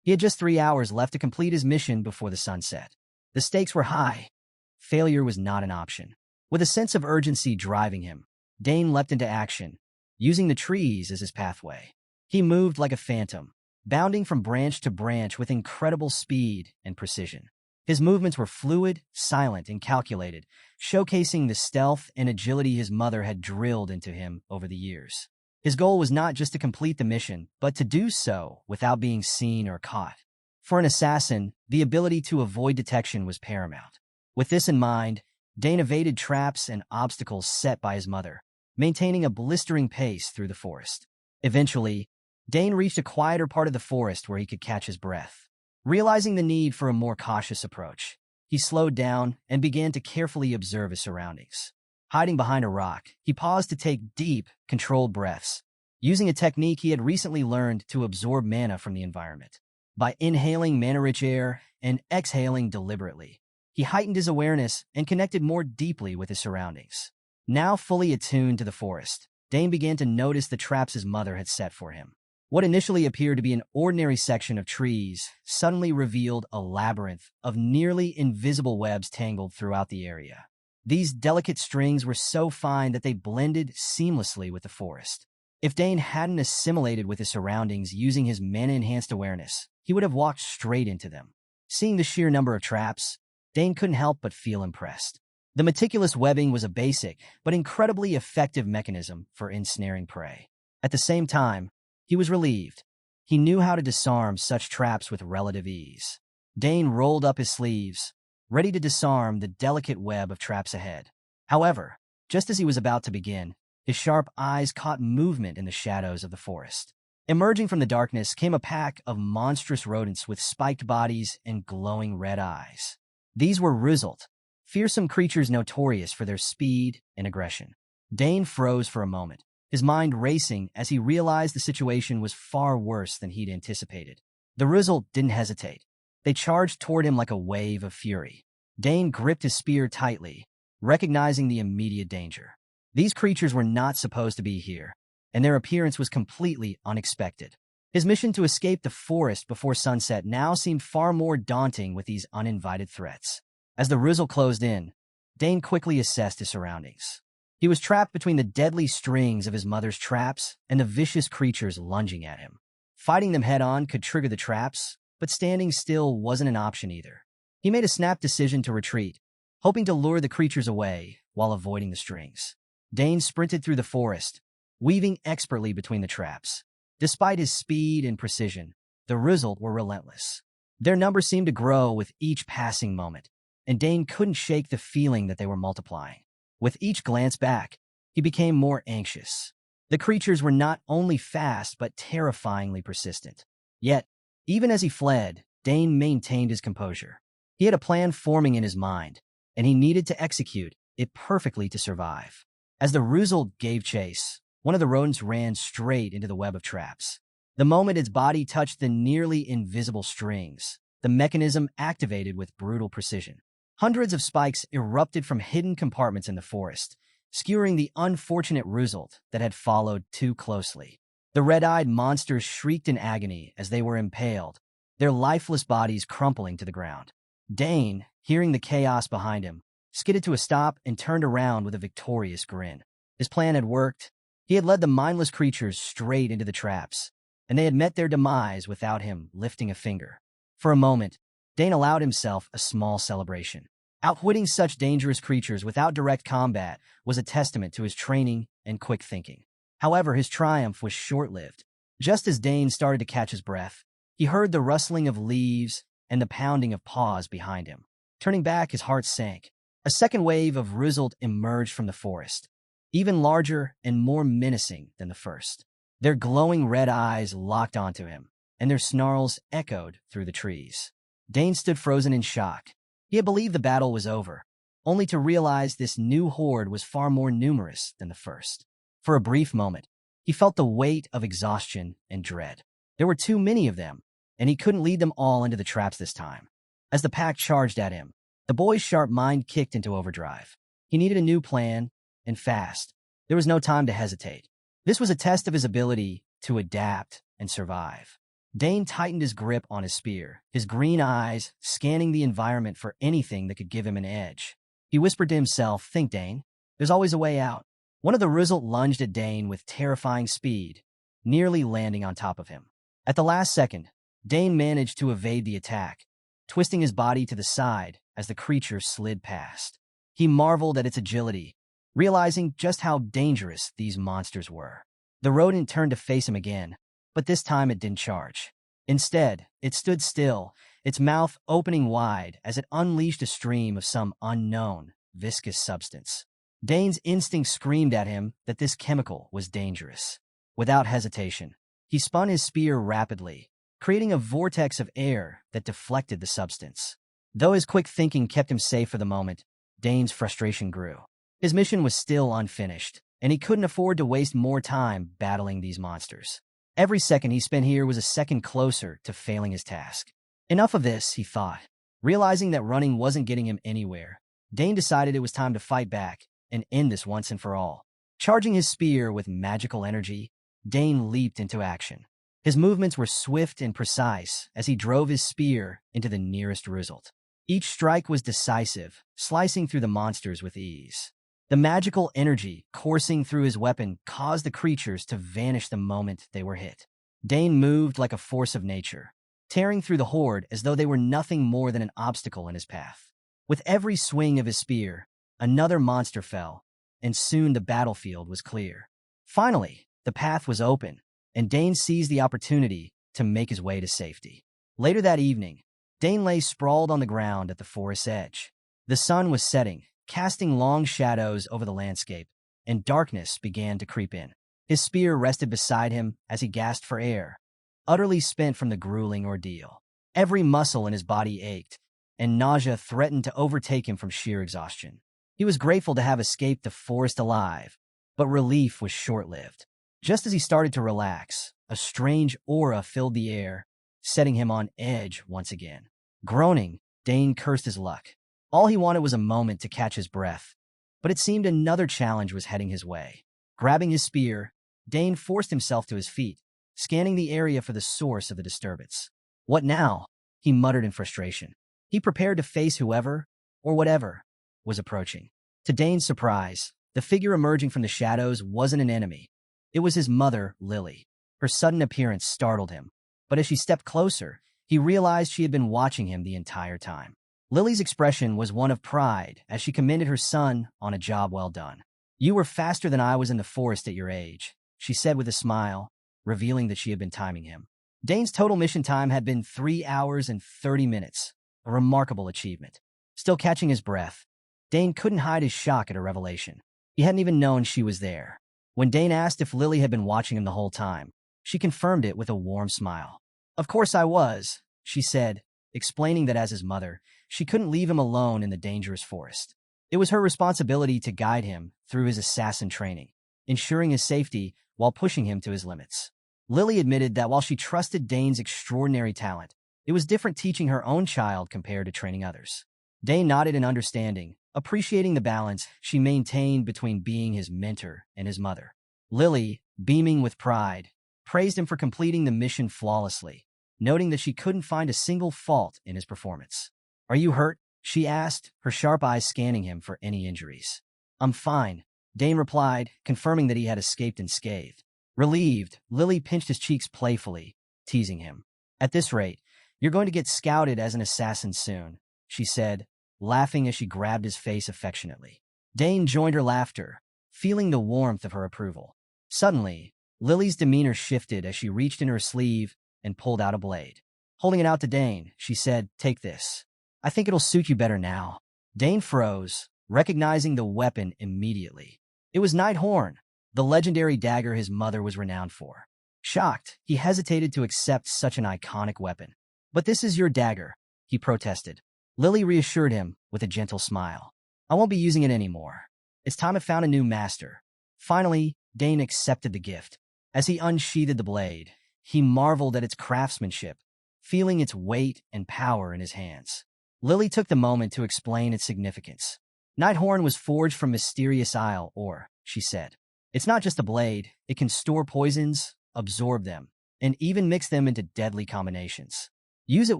He had just 3 hours left to complete his mission before the sun set. The stakes were high. Failure was not an option. With a sense of urgency driving him, Dane leapt into action, using the trees as his pathway. He moved like a phantom, bounding from branch to branch with incredible speed and precision. His movements were fluid, silent, and calculated, showcasing the stealth and agility his mother had drilled into him over the years. His goal was not just to complete the mission, but to do so without being seen or caught. For an assassin, the ability to avoid detection was paramount. With this in mind, Dane evaded traps and obstacles set by his mother, maintaining a blistering pace through the forest. Eventually, Dane reached a quieter part of the forest where he could catch his breath. Realizing the need for a more cautious approach, he slowed down and began to carefully observe his surroundings. Hiding behind a rock, he paused to take deep, controlled breaths, using a technique he had recently learned to absorb mana from the environment. By inhaling mana-rich air and exhaling deliberately, he heightened his awareness and connected more deeply with his surroundings. Now fully attuned to the forest, Dane began to notice the traps his mother had set for him. What initially appeared to be an ordinary section of trees suddenly revealed a labyrinth of nearly invisible webs tangled throughout the area. These delicate strings were so fine that they blended seamlessly with the forest. If Dane hadn't assimilated with his surroundings using his mana-enhanced awareness, he would have walked straight into them. Seeing the sheer number of traps, Dane couldn't help but feel impressed. The meticulous webbing was a basic, but incredibly effective mechanism for ensnaring prey. At the same time, he was relieved. He knew how to disarm such traps with relative ease. Dane rolled up his sleeves, ready to disarm the delicate web of traps ahead. However, just as he was about to begin, his sharp eyes caught movement in the shadows of the forest. Emerging from the darkness came a pack of monstrous rodents with spiked bodies and glowing red eyes. These were Rizzled, fearsome creatures notorious for their speed and aggression. Dane froze for a moment, his mind racing as he realized the situation was far worse than he'd anticipated. The Rizzled didn't hesitate. They charged toward him like a wave of fury. Dane gripped his spear tightly, recognizing the immediate danger. These creatures were not supposed to be here, and their appearance was completely unexpected. His mission to escape the forest before sunset now seemed far more daunting with these uninvited threats. As the Rizzle closed in, Dane quickly assessed his surroundings. He was trapped between the deadly strings of his mother's traps and the vicious creatures lunging at him. Fighting them head-on could trigger the traps, but standing still wasn't an option either. He made a snap decision to retreat, hoping to lure the creatures away while avoiding the strings. Dane sprinted through the forest, weaving expertly between the traps. Despite his speed and precision, the Rizzled were relentless. Their number seemed to grow with each passing moment, and Dane couldn't shake the feeling that they were multiplying. With each glance back, he became more anxious. The creatures were not only fast but terrifyingly persistent. Yet, even as he fled, Dane maintained his composure. He had a plan forming in his mind, and he needed to execute it perfectly to survive. As the Rizzled gave chase, one of the rodents ran straight into the web of traps. The moment its body touched the nearly invisible strings, the mechanism activated with brutal precision. Hundreds of spikes erupted from hidden compartments in the forest, skewering the unfortunate Rizzled that had followed too closely. The red-eyed monsters shrieked in agony as they were impaled, their lifeless bodies crumpling to the ground. Dane, hearing the chaos behind him, skidded to a stop and turned around with a victorious grin. His plan had worked. He had led the mindless creatures straight into the traps, and they had met their demise without him lifting a finger. For a moment, Dane allowed himself a small celebration. Outwitting such dangerous creatures without direct combat was a testament to his training and quick thinking. However, his triumph was short-lived. Just as Dane started to catch his breath, he heard the rustling of leaves and the pounding of paws behind him. Turning back, his heart sank. A second wave of Rizzled emerged from the forest, even larger and more menacing than the first. Their glowing red eyes locked onto him, and their snarls echoed through the trees. Dane stood frozen in shock. He had believed the battle was over, only to realize this new horde was far more numerous than the first. For a brief moment, he felt the weight of exhaustion and dread. There were too many of them, and he couldn't lead them all into the traps this time. As the pack charged at him, the boy's sharp mind kicked into overdrive. He needed a new plan, and fast. There was no time to hesitate. This was a test of his ability to adapt and survive. Dane tightened his grip on his spear, his green eyes scanning the environment for anything that could give him an edge. He whispered to himself, "Think, Dane. There's always a way out." One of the Rizzled lunged at Dane with terrifying speed, nearly landing on top of him. At the last second, Dane managed to evade the attack, twisting his body to the side as the creature slid past. He marveled at its agility, realizing just how dangerous these monsters were. The rodent turned to face him again, but this time it didn't charge. Instead, it stood still, its mouth opening wide as it unleashed a stream of some unknown, viscous substance. Dane's instinct screamed at him that this chemical was dangerous. Without hesitation, he spun his spear rapidly, creating a vortex of air that deflected the substance. Though his quick thinking kept him safe for the moment, Dane's frustration grew. His mission was still unfinished, and he couldn't afford to waste more time battling these monsters. Every second he spent here was a second closer to failing his task. Enough of this, he thought. Realizing that running wasn't getting him anywhere, Dane decided it was time to fight back and end this once and for all. Charging his spear with magical energy, Dane leaped into action. His movements were swift and precise as he drove his spear into the nearest result. Each strike was decisive, slicing through the monsters with ease. The magical energy coursing through his weapon caused the creatures to vanish the moment they were hit. Dane moved like a force of nature, tearing through the horde as though they were nothing more than an obstacle in his path. With every swing of his spear, another monster fell, and soon the battlefield was clear. Finally, the path was open, and Dane seized the opportunity to make his way to safety. Later that evening, Dane lay sprawled on the ground at the forest's edge. The sun was setting, casting long shadows over the landscape, and darkness began to creep in. His spear rested beside him as he gasped for air, utterly spent from the grueling ordeal. Every muscle in his body ached, and nausea threatened to overtake him from sheer exhaustion. He was grateful to have escaped the forest alive, but relief was short-lived. Just as he started to relax, a strange aura filled the air, setting him on edge once again. Groaning, Dane cursed his luck. All he wanted was a moment to catch his breath, but it seemed another challenge was heading his way. Grabbing his spear, Dane forced himself to his feet, scanning the area for the source of the disturbance. "What now?" he muttered in frustration. He prepared to face whoever, or whatever, was approaching. To Dane's surprise, the figure emerging from the shadows wasn't an enemy. It was his mother, Lily. Her sudden appearance startled him, but as she stepped closer, he realized she had been watching him the entire time. Lily's expression was one of pride as she commended her son on a job well done. "You were faster than I was in the forest at your age," she said with a smile, revealing that she had been timing him. Dane's total mission time had been 3 hours and 30 minutes, a remarkable achievement. Still catching his breath, Dane couldn't hide his shock at her revelation. He hadn't even known she was there. When Dane asked if Lily had been watching him the whole time, she confirmed it with a warm smile. "Of course I was," she said, explaining that as his mother, she couldn't leave him alone in the dangerous forest. It was her responsibility to guide him through his assassin training, ensuring his safety while pushing him to his limits. Lily admitted that while she trusted Dane's extraordinary talent, it was different teaching her own child compared to training others. Dane nodded in understanding, appreciating the balance she maintained between being his mentor and his mother. Lily, beaming with pride, praised him for completing the mission flawlessly, noting that she couldn't find a single fault in his performance. "Are you hurt?" she asked, her sharp eyes scanning him for any injuries. "I'm fine," Dane replied, confirming that he had escaped unscathed. Relieved, Lily pinched his cheeks playfully, teasing him. "At this rate, you're going to get scouted as an assassin soon," she said, laughing as she grabbed his face affectionately. Dane joined her laughter, feeling the warmth of her approval. Suddenly, Lily's demeanor shifted as she reached in her sleeve and pulled out a blade. Holding it out to Dane, she said, "Take this. I think it'll suit you better now." Dane froze, recognizing the weapon immediately. It was Nighthorn, the legendary dagger his mother was renowned for. Shocked, he hesitated to accept such an iconic weapon. "But this is your dagger," he protested. Lily reassured him with a gentle smile. "I won't be using it anymore. It's time I found a new master." Finally, Dane accepted the gift. As he unsheathed the blade, he marveled at its craftsmanship, feeling its weight and power in his hands. Lily took the moment to explain its significance. "Nighthorn was forged from Mysterious Isle, or," she said. "It's not just a blade, it can store poisons, absorb them, and even mix them into deadly combinations. Use it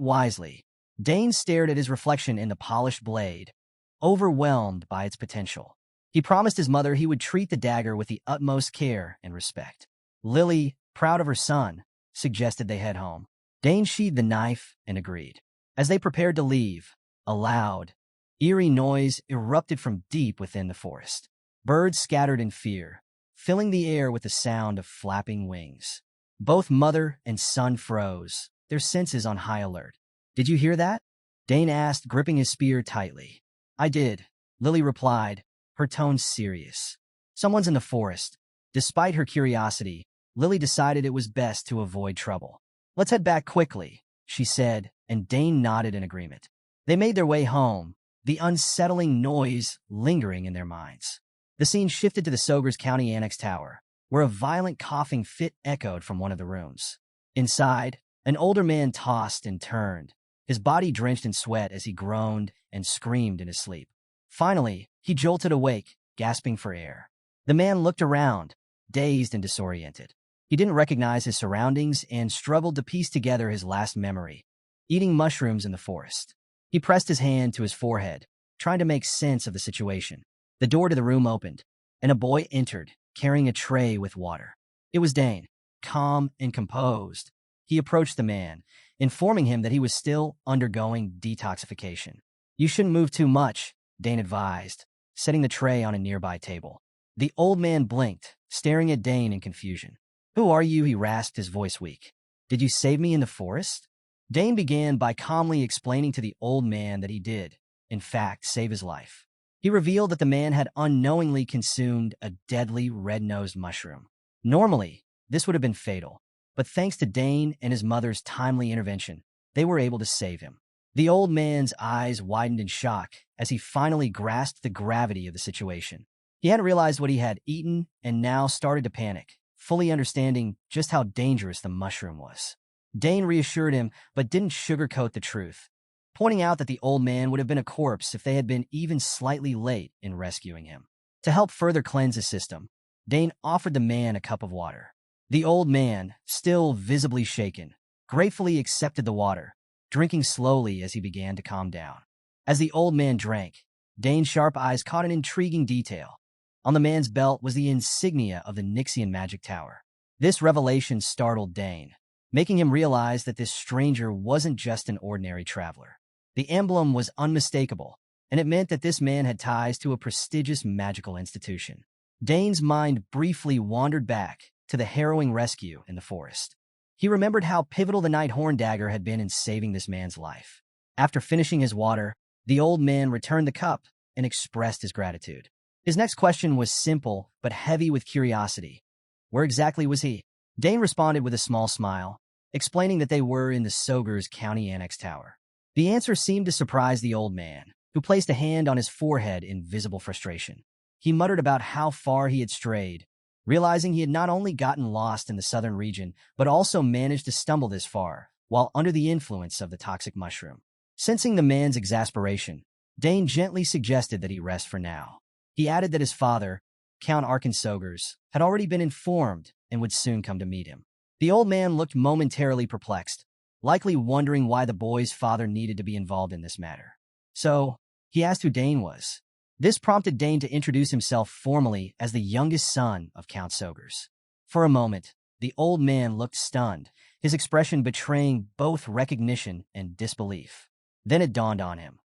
wisely." Dane stared at his reflection in the polished blade, overwhelmed by its potential. He promised his mother he would treat the dagger with the utmost care and respect. Lily, proud of her son, suggested they head home. Dane sheathed the knife and agreed. As they prepared to leave, a loud, eerie noise erupted from deep within the forest. Birds scattered in fear, filling the air with the sound of flapping wings. Both mother and son froze, their senses on high alert. "Did you hear that?" Dane asked, gripping his spear tightly. "I did," Lily replied, her tone serious. "Someone's in the forest." Despite her curiosity, Lily decided it was best to avoid trouble. "Let's head back quickly," she said, and Dane nodded in agreement. They made their way home, the unsettling noise lingering in their minds. The scene shifted to the Sogers County Annex Tower, where a violent coughing fit echoed from one of the rooms. Inside, an older man tossed and turned, his body drenched in sweat as he groaned and screamed in his sleep. Finally, he jolted awake, gasping for air. The man looked around, dazed and disoriented. He didn't recognize his surroundings and struggled to piece together his last memory, eating mushrooms in the forest. He pressed his hand to his forehead, trying to make sense of the situation. The door to the room opened, and a boy entered, carrying a tray with water. It was Dane, calm and composed. He approached the man, informing him that he was still undergoing detoxification. "You shouldn't move too much," Dane advised, setting the tray on a nearby table. The old man blinked, staring at Dane in confusion. "Who are you?" he rasped, his voice weak. "Did you save me in the forest?" Dane began by calmly explaining to the old man that he did, in fact, save his life. He revealed that the man had unknowingly consumed a deadly red-nosed mushroom. Normally, this would have been fatal, but thanks to Dane and his mother's timely intervention, they were able to save him. The old man's eyes widened in shock as he finally grasped the gravity of the situation. He hadn't realized what he had eaten and now started to panic, fully understanding just how dangerous the mushroom was. Dane reassured him, but didn't sugarcoat the truth, pointing out that the old man would have been a corpse if they had been even slightly late in rescuing him. To help further cleanse his system, Dane offered the man a cup of water. The old man, still visibly shaken, gratefully accepted the water, drinking slowly as he began to calm down. As the old man drank, Dane's sharp eyes caught an intriguing detail. On the man's belt was the insignia of the Nixian magic tower. This revelation startled Dane, making him realize that this stranger wasn't just an ordinary traveler. The emblem was unmistakable, and it meant that this man had ties to a prestigious magical institution. Dane's mind briefly wandered back to the harrowing rescue in the forest. He remembered how pivotal the Night Horn dagger had been in saving this man's life. After finishing his water, the old man returned the cup and expressed his gratitude. His next question was simple but heavy with curiosity. Where exactly was he? Dane responded with a small smile, explaining that they were in the Sogur's County Annex Tower. The answer seemed to surprise the old man, who placed a hand on his forehead in visible frustration. He muttered about how far he had strayed, realizing he had not only gotten lost in the southern region, but also managed to stumble this far, while under the influence of the toxic mushroom. Sensing the man's exasperation, Dane gently suggested that he rest for now. He added that his father, Count Arkensogers, had already been informed and would soon come to meet him. The old man looked momentarily perplexed, likely wondering why the boy's father needed to be involved in this matter. So, he asked who Dane was. This prompted Dane to introduce himself formally as the youngest son of Count Sogers. For a moment, the old man looked stunned, his expression betraying both recognition and disbelief. Then it dawned on him.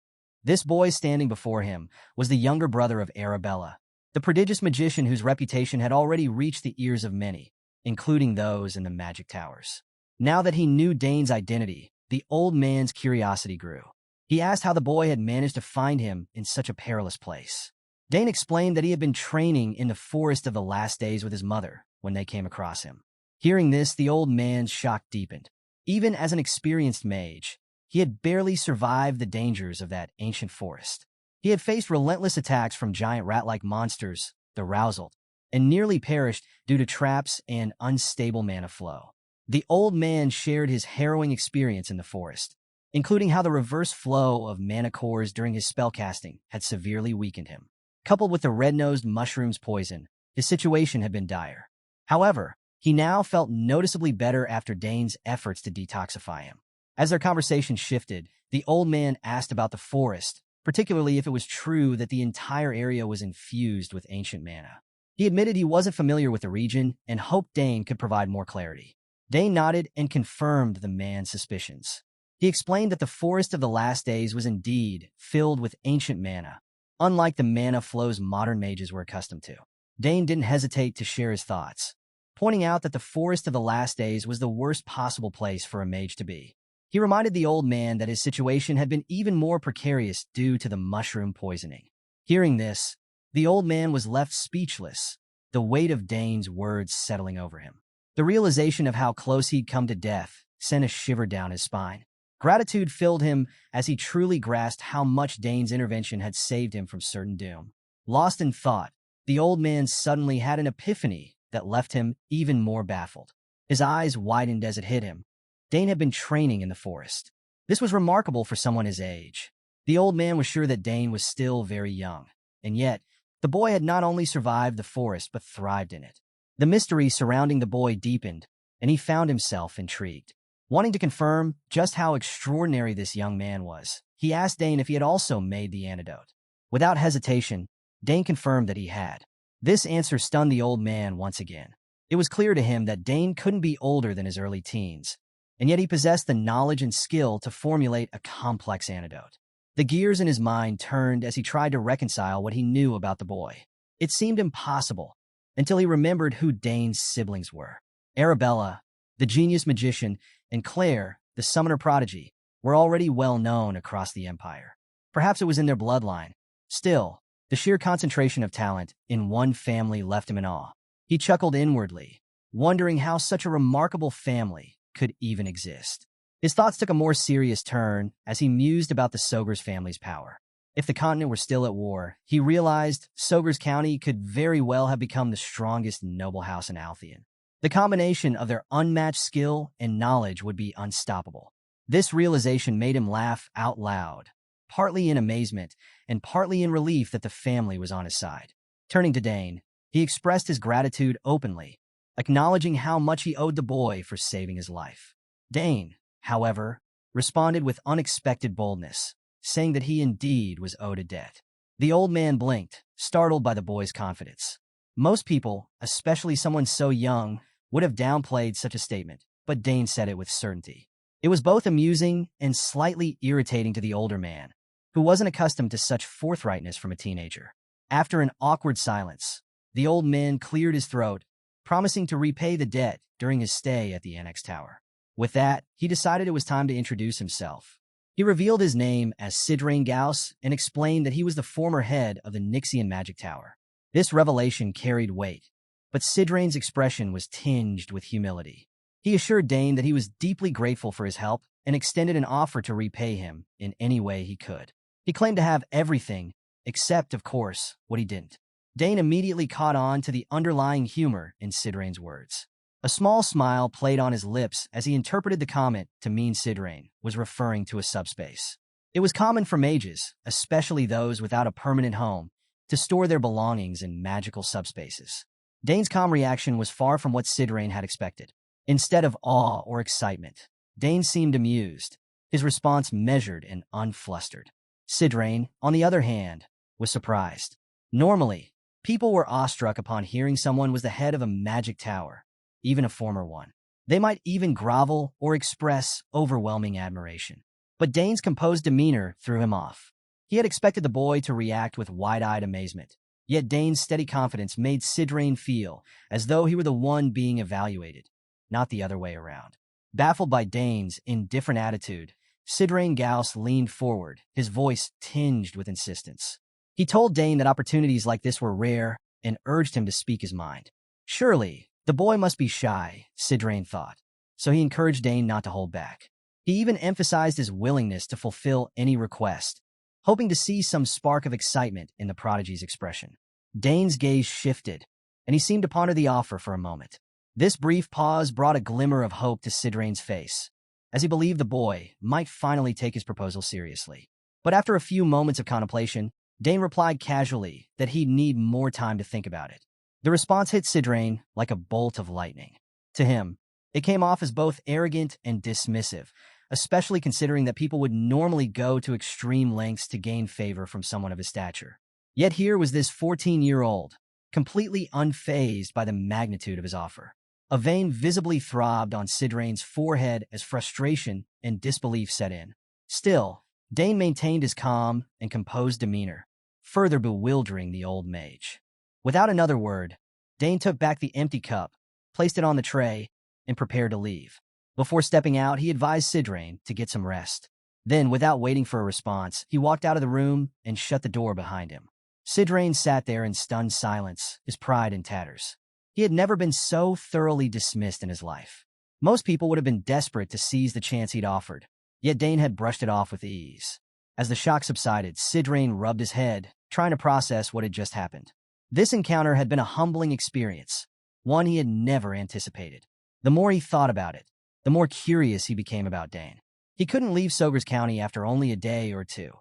This boy standing before him was the younger brother of Arabella, the prodigious magician whose reputation had already reached the ears of many, including those in the magic towers. Now that he knew Dane's identity, the old man's curiosity grew. He asked how the boy had managed to find him in such a perilous place. Dane explained that he had been training in the forest of the last days with his mother when they came across him. Hearing this, the old man's shock deepened. Even as an experienced mage, he had barely survived the dangers of that ancient forest. He had faced relentless attacks from giant rat-like monsters, the Rousald, and nearly perished due to traps and unstable mana flow. The old man shared his harrowing experience in the forest, including how the reverse flow of mana cores during his spellcasting had severely weakened him. Coupled with the red-nosed mushroom's poison, his situation had been dire. However, he now felt noticeably better after Dane's efforts to detoxify him. As their conversation shifted, the old man asked about the forest, particularly if it was true that the entire area was infused with ancient mana. He admitted he wasn't familiar with the region and hoped Dane could provide more clarity. Dane nodded and confirmed the man's suspicions. He explained that the Forest of the Last Days was indeed filled with ancient mana, unlike the mana flows modern mages were accustomed to. Dane didn't hesitate to share his thoughts, pointing out that the Forest of the Last Days was the worst possible place for a mage to be. He reminded the old man that his situation had been even more precarious due to the mushroom poisoning. Hearing this, the old man was left speechless, the weight of Dane's words settling over him. The realization of how close he'd come to death sent a shiver down his spine. Gratitude filled him as he truly grasped how much Dane's intervention had saved him from certain doom. Lost in thought, the old man suddenly had an epiphany that left him even more baffled. His eyes widened as it hit him. Dane had been training in the forest. This was remarkable for someone his age. The old man was sure that Dane was still very young, and yet, the boy had not only survived the forest but thrived in it. The mystery surrounding the boy deepened, and he found himself intrigued. Wanting to confirm just how extraordinary this young man was, he asked Dane if he had also made the antidote. Without hesitation, Dane confirmed that he had. This answer stunned the old man once again. It was clear to him that Dane couldn't be older than his early teens, and yet he possessed the knowledge and skill to formulate a complex antidote. The gears in his mind turned as he tried to reconcile what he knew about the boy. It seemed impossible until he remembered who Dane's siblings were. Arabella, the genius magician, and Claire, the summoner prodigy, were already well known across the empire. Perhaps it was in their bloodline. Still, the sheer concentration of talent in one family left him in awe. He chuckled inwardly, wondering how such a remarkable family could even exist. His thoughts took a more serious turn as he mused about the Sogers family's power. If the continent were still at war, he realized Sogers County could very well have become the strongest noble house in Altheon. The combination of their unmatched skill and knowledge would be unstoppable. This realization made him laugh out loud, partly in amazement and partly in relief that the family was on his side. Turning to Dane, he expressed his gratitude openly, acknowledging how much he owed the boy for saving his life. Dane, however, responded with unexpected boldness, saying that he indeed was owed a debt. The old man blinked, startled by the boy's confidence. Most people, especially someone so young, would have downplayed such a statement, but Dane said it with certainty. It was both amusing and slightly irritating to the older man, who wasn't accustomed to such forthrightness from a teenager. After an awkward silence, the old man cleared his throat, promising to repay the debt during his stay at the Annex Tower. With that, he decided it was time to introduce himself. He revealed his name as Sidrain Gauss and explained that he was the former head of the Nixian Magic Tower. This revelation carried weight, but Sidrain's expression was tinged with humility. He assured Dane that he was deeply grateful for his help and extended an offer to repay him in any way he could. He claimed to have everything, except, of course, what he didn't. Dane immediately caught on to the underlying humor in Sidrain's words. A small smile played on his lips as he interpreted the comment to mean Sidrain was referring to a subspace. It was common for mages, especially those without a permanent home, to store their belongings in magical subspaces. Dane's calm reaction was far from what Sidrain had expected. Instead of awe or excitement, Dane seemed amused, his response measured and unflustered. Sidrain, on the other hand, was surprised. Normally, people were awestruck upon hearing someone was the head of a magic tower, even a former one. They might even grovel or express overwhelming admiration. But Dane's composed demeanor threw him off. He had expected the boy to react with wide-eyed amazement, yet Dane's steady confidence made Sidrain feel as though he were the one being evaluated, not the other way around. Baffled by Dane's indifferent attitude, Sidrain Gauss leaned forward, his voice tinged with insistence. He told Dane that opportunities like this were rare and urged him to speak his mind. Surely, the boy must be shy, Sidrain thought, so he encouraged Dane not to hold back. He even emphasized his willingness to fulfill any request, hoping to see some spark of excitement in the prodigy's expression. Dane's gaze shifted, and he seemed to ponder the offer for a moment. This brief pause brought a glimmer of hope to Sidrain's face, as he believed the boy might finally take his proposal seriously. But after a few moments of contemplation, Dane replied casually that he'd need more time to think about it. The response hit Sidrain like a bolt of lightning. To him, it came off as both arrogant and dismissive, especially considering that people would normally go to extreme lengths to gain favor from someone of his stature. Yet here was this 14-year-old, completely unfazed by the magnitude of his offer. A vein visibly throbbed on Sidrain's forehead as frustration and disbelief set in. Still, Dane maintained his calm and composed demeanor, further bewildering the old mage. Without another word, Dane took back the empty cup, placed it on the tray, and prepared to leave. Before stepping out, he advised Sidrain to get some rest. Then, without waiting for a response, he walked out of the room and shut the door behind him. Sidrain sat there in stunned silence, his pride in tatters. He had never been so thoroughly dismissed in his life. Most people would have been desperate to seize the chance he'd offered, yet Dane had brushed it off with ease. As the shock subsided, Sidrain rubbed his head, trying to process what had just happened. This encounter had been a humbling experience, one he had never anticipated. The more he thought about it, the more curious he became about Dane. He couldn't leave Sogers County after only a day or two.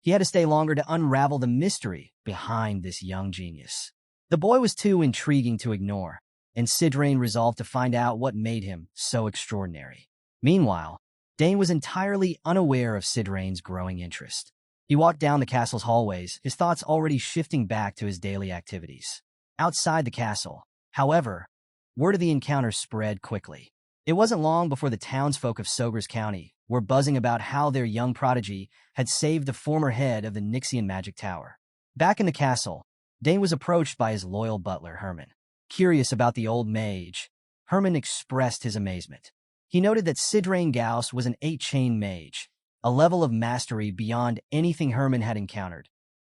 He had to stay longer to unravel the mystery behind this young genius. The boy was too intriguing to ignore, and Sidrain resolved to find out what made him so extraordinary. Meanwhile, Dane was entirely unaware of Sidrain's growing interest. He walked down the castle's hallways, his thoughts already shifting back to his daily activities. Outside the castle, however, word of the encounter spread quickly. It wasn't long before the townsfolk of Sogres County were buzzing about how their young prodigy had saved the former head of the Nixian magic tower. Back in the castle, Dane was approached by his loyal butler, Herman. Curious about the old mage, Herman expressed his amazement. He noted that Sidrain Gauss was an 8-chain mage, a level of mastery beyond anything Herman had encountered,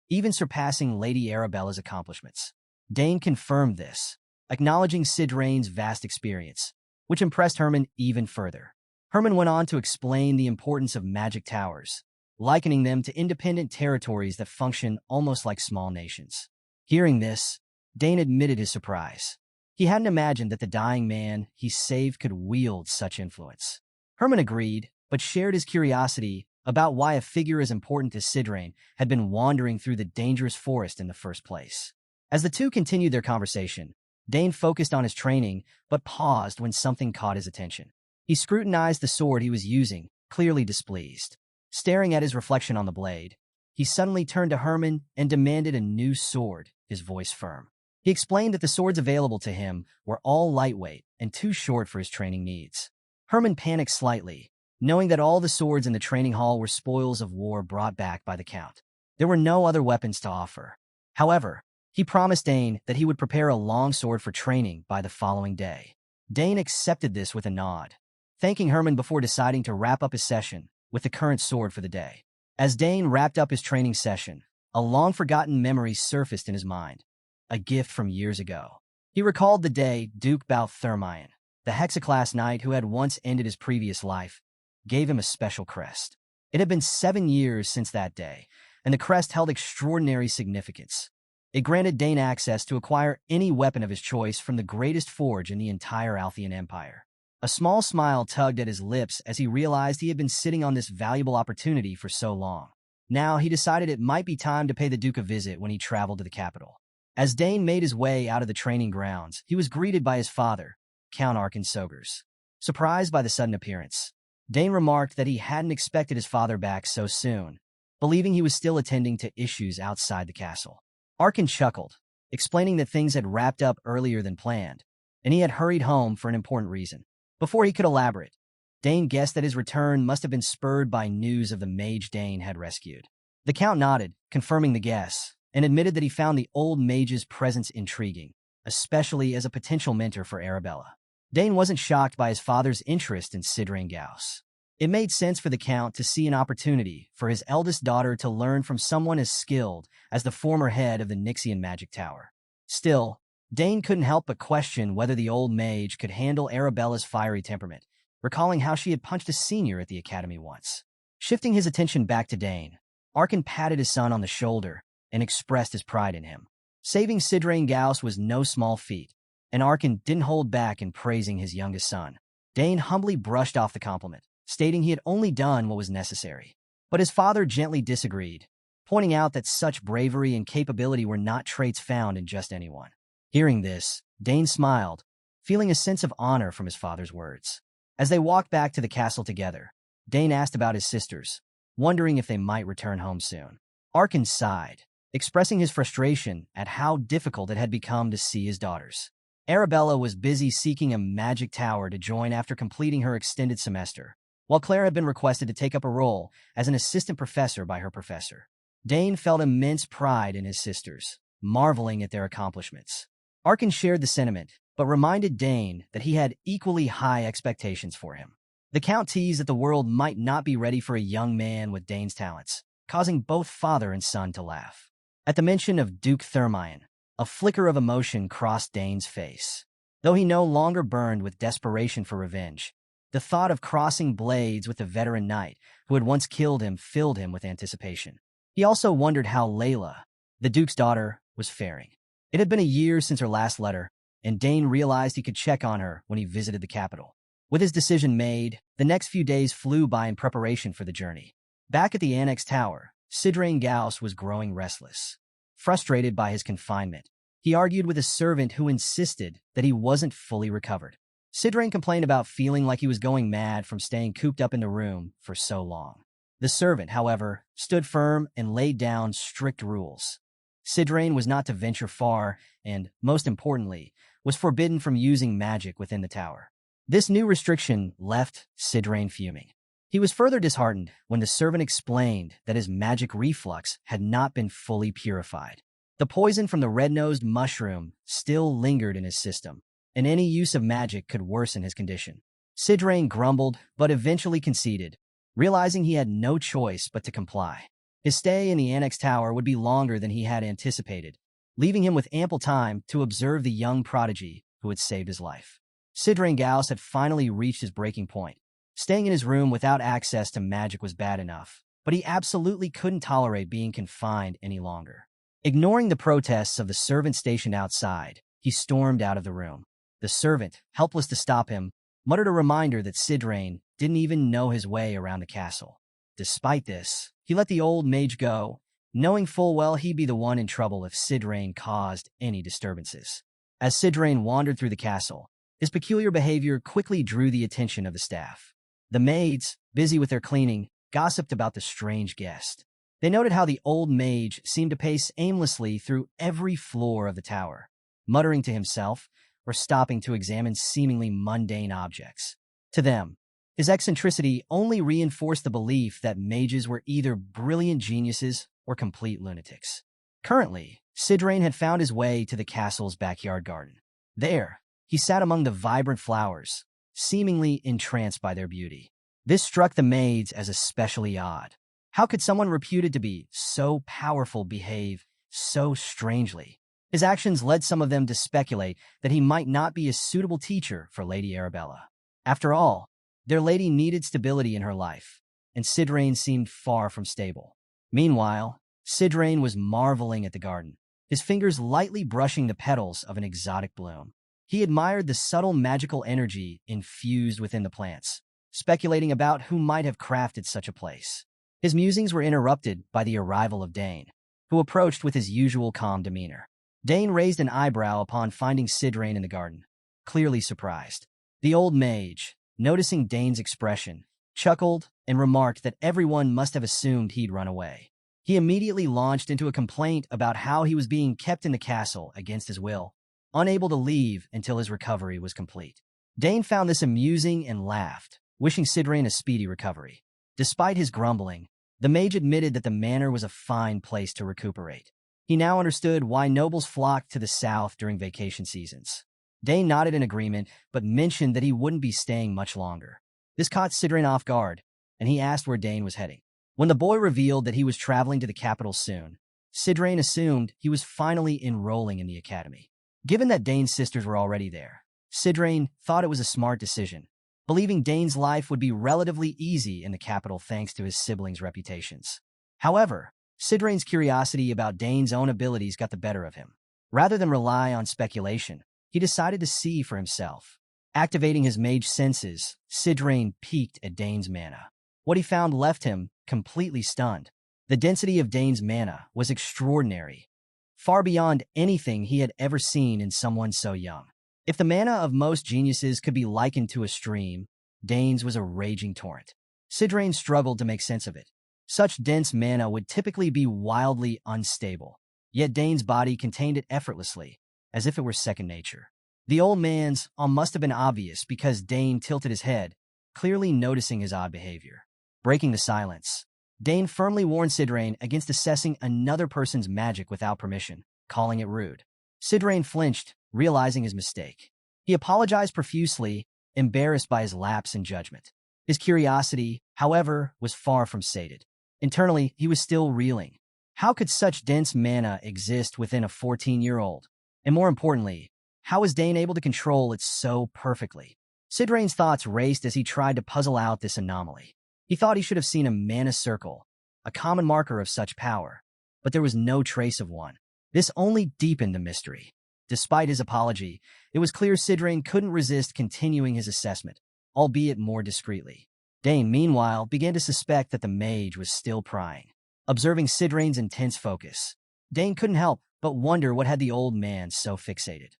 even surpassing Lady Arabella's accomplishments. Dane confirmed this, acknowledging Sidrain's vast experience, which impressed Herman even further. Herman went on to explain the importance of magic towers, likening them to independent territories that function almost like small nations. Hearing this, Dane admitted his surprise. He hadn't imagined that the dying man he saved could wield such influence. Herman agreed, but shared his curiosity about why a figure as important as Sidrain had been wandering through the dangerous forest in the first place. As the two continued their conversation, Dane focused on his training, but paused when something caught his attention. He scrutinized the sword he was using, clearly displeased. Staring at his reflection on the blade, he suddenly turned to Herman and demanded a new sword, his voice firm. He explained that the swords available to him were all lightweight and too short for his training needs. Herman panicked slightly, knowing that all the swords in the training hall were spoils of war brought back by the Count. There were no other weapons to offer. However, he promised Dane that he would prepare a long sword for training by the following day. Dane accepted this with a nod, thanking Herman before deciding to wrap up his session with the current sword for the day. As Dane wrapped up his training session, a long-forgotten memory surfaced in his mind, a gift from years ago. He recalled the day Duke Balthermion, the Hexaclass knight who had once ended his previous life, gave him a special crest. It had been 7 years since that day, and the crest held extraordinary significance. It granted Dane access to acquire any weapon of his choice from the greatest forge in the entire Althean Empire. A small smile tugged at his lips as he realized he had been sitting on this valuable opportunity for so long. Now he decided it might be time to pay the Duke a visit when he traveled to the capital. As Dane made his way out of the training grounds, he was greeted by his father, Count Arkin Sogers. Surprised by the sudden appearance, Dane remarked that he hadn't expected his father back so soon, believing he was still attending to issues outside the castle. Arkin chuckled, explaining that things had wrapped up earlier than planned, and he had hurried home for an important reason. Before he could elaborate, Dane guessed that his return must have been spurred by news of the mage Dane had rescued. The Count nodded, confirming the guess, and admitted that he found the old mage's presence intriguing, especially as a potential mentor for Arabella. Dane wasn't shocked by his father's interest in Sidrain Gauss. It made sense for the Count to see an opportunity for his eldest daughter to learn from someone as skilled as the former head of the Nixian magic tower. Still, Dane couldn't help but question whether the old mage could handle Arabella's fiery temperament, recalling how she had punched a senior at the academy once. Shifting his attention back to Dane, Arkin patted his son on the shoulder and expressed his pride in him. Saving Sidrain Gauss was no small feat, and Arkin didn't hold back in praising his youngest son. Dane humbly brushed off the compliment, stating he had only done what was necessary. But his father gently disagreed, pointing out that such bravery and capability were not traits found in just anyone. Hearing this, Dane smiled, feeling a sense of honor from his father's words. As they walked back to the castle together, Dane asked about his sisters, wondering if they might return home soon. Arkin sighed, expressing his frustration at how difficult it had become to see his daughters. Arabella was busy seeking a magic tower to join after completing her extended semester, while Claire had been requested to take up a role as an assistant professor by her professor. Dane felt immense pride in his sisters, marveling at their accomplishments. Arkin shared the sentiment, but reminded Dane that he had equally high expectations for him. The Count teased that the world might not be ready for a young man with Dane's talents, causing both father and son to laugh. At the mention of Duke Thermion, a flicker of emotion crossed Dane's face. Though he no longer burned with desperation for revenge, the thought of crossing blades with the veteran knight who had once killed him filled him with anticipation. He also wondered how Layla, the Duke's daughter, was faring. It had been a year since her last letter, and Dane realized he could check on her when he visited the capital. With his decision made, the next few days flew by in preparation for the journey. Back at the Annex Tower, Sidrain Gauss was growing restless. Frustrated by his confinement, He argued with a servant who insisted that he wasn't fully recovered. Sidrain complained about feeling like he was going mad from staying cooped up in the room for so long. The servant, however, stood firm and laid down strict rules. Sidrain was not to venture far and, most importantly, was forbidden from using magic within the tower. This new restriction left Sidrain fuming. He was further disheartened when the servant explained that his magic reflux had not been fully purified. The poison from the red-nosed mushroom still lingered in his system, and any use of magic could worsen his condition. Sidrain grumbled, but eventually conceded, realizing he had no choice but to comply. His stay in the Annex Tower would be longer than he had anticipated, leaving him with ample time to observe the young prodigy who had saved his life. Sidrain Gauss had finally reached his breaking point. Staying in his room without access to magic was bad enough, but he absolutely couldn't tolerate being confined any longer. Ignoring the protests of the servant stationed outside, he stormed out of the room. The servant, helpless to stop him, muttered a reminder that Sidrain didn't even know his way around the castle. Despite this, he let the old mage go, knowing full well he'd be the one in trouble if Sidrain caused any disturbances. As Sidrain wandered through the castle, his peculiar behavior quickly drew the attention of the staff. The maids, busy with their cleaning, gossiped about the strange guest. They noted how the old mage seemed to pace aimlessly through every floor of the tower, muttering to himself or stopping to examine seemingly mundane objects. To them, his eccentricity only reinforced the belief that mages were either brilliant geniuses or complete lunatics. Currently, Sidrain had found his way to the castle's backyard garden. There, he sat among the vibrant flowers, seemingly entranced by their beauty. This struck the maids as especially odd. How could someone reputed to be so powerful behave so strangely? His actions led some of them to speculate that he might not be a suitable teacher for Lady Arabella. After all, their lady needed stability in her life, and Sidrain seemed far from stable. Meanwhile, Sidrain was marveling at the garden, his fingers lightly brushing the petals of an exotic bloom. He admired the subtle magical energy infused within the plants, speculating about who might have crafted such a place. His musings were interrupted by the arrival of Dane, who approached with his usual calm demeanor. Dane raised an eyebrow upon finding Sidrain in the garden, clearly surprised. The old mage, noticing Dane's expression, chuckled and remarked that everyone must have assumed he'd run away. He immediately launched into a complaint about how he was being kept in the castle against his will, unable to leave until his recovery was complete. Dane found this amusing and laughed, wishing Sidrain a speedy recovery. Despite his grumbling, the mage admitted that the manor was a fine place to recuperate. He now understood why nobles flocked to the south during vacation seasons. Dane nodded in agreement, but mentioned that he wouldn't be staying much longer. This caught Sidrain off guard, and he asked where Dane was heading. When the boy revealed that he was traveling to the capital soon, Sidrain assumed he was finally enrolling in the academy. Given that Dane's sisters were already there, Sidrain thought it was a smart decision, believing Dane's life would be relatively easy in the capital thanks to his siblings' reputations. However, Sidrain's curiosity about Dane's own abilities got the better of him. Rather than rely on speculation, he decided to see for himself. Activating his mage senses, Sidrain peeked at Dane's mana. What he found left him completely stunned. The density of Dane's mana was extraordinary, far beyond anything he had ever seen in someone so young. If the mana of most geniuses could be likened to a stream, Dane's was a raging torrent. Sidrain struggled to make sense of it. Such dense mana would typically be wildly unstable, yet Dane's body contained it effortlessly, as if it were second nature. The old man's must have been obvious because Dane tilted his head, clearly noticing his odd behavior. Breaking the silence, Dane firmly warned Sidrain against assessing another person's magic without permission, calling it rude. Sidrain flinched, realizing his mistake. He apologized profusely, embarrassed by his lapse in judgment. His curiosity, however, was far from sated. Internally, he was still reeling. How could such dense mana exist within a 14-year-old? And more importantly, how was Dane able to control it so perfectly? Sidrain's thoughts raced as he tried to puzzle out this anomaly. He thought he should have seen a mana circle, a common marker of such power, but there was no trace of one. This only deepened the mystery. Despite his apology, it was clear Sidrain couldn't resist continuing his assessment, albeit more discreetly. Dane, meanwhile, began to suspect that the mage was still prying. Observing Sidrain's intense focus, Dane couldn't help but wonder what had the old man so fixated.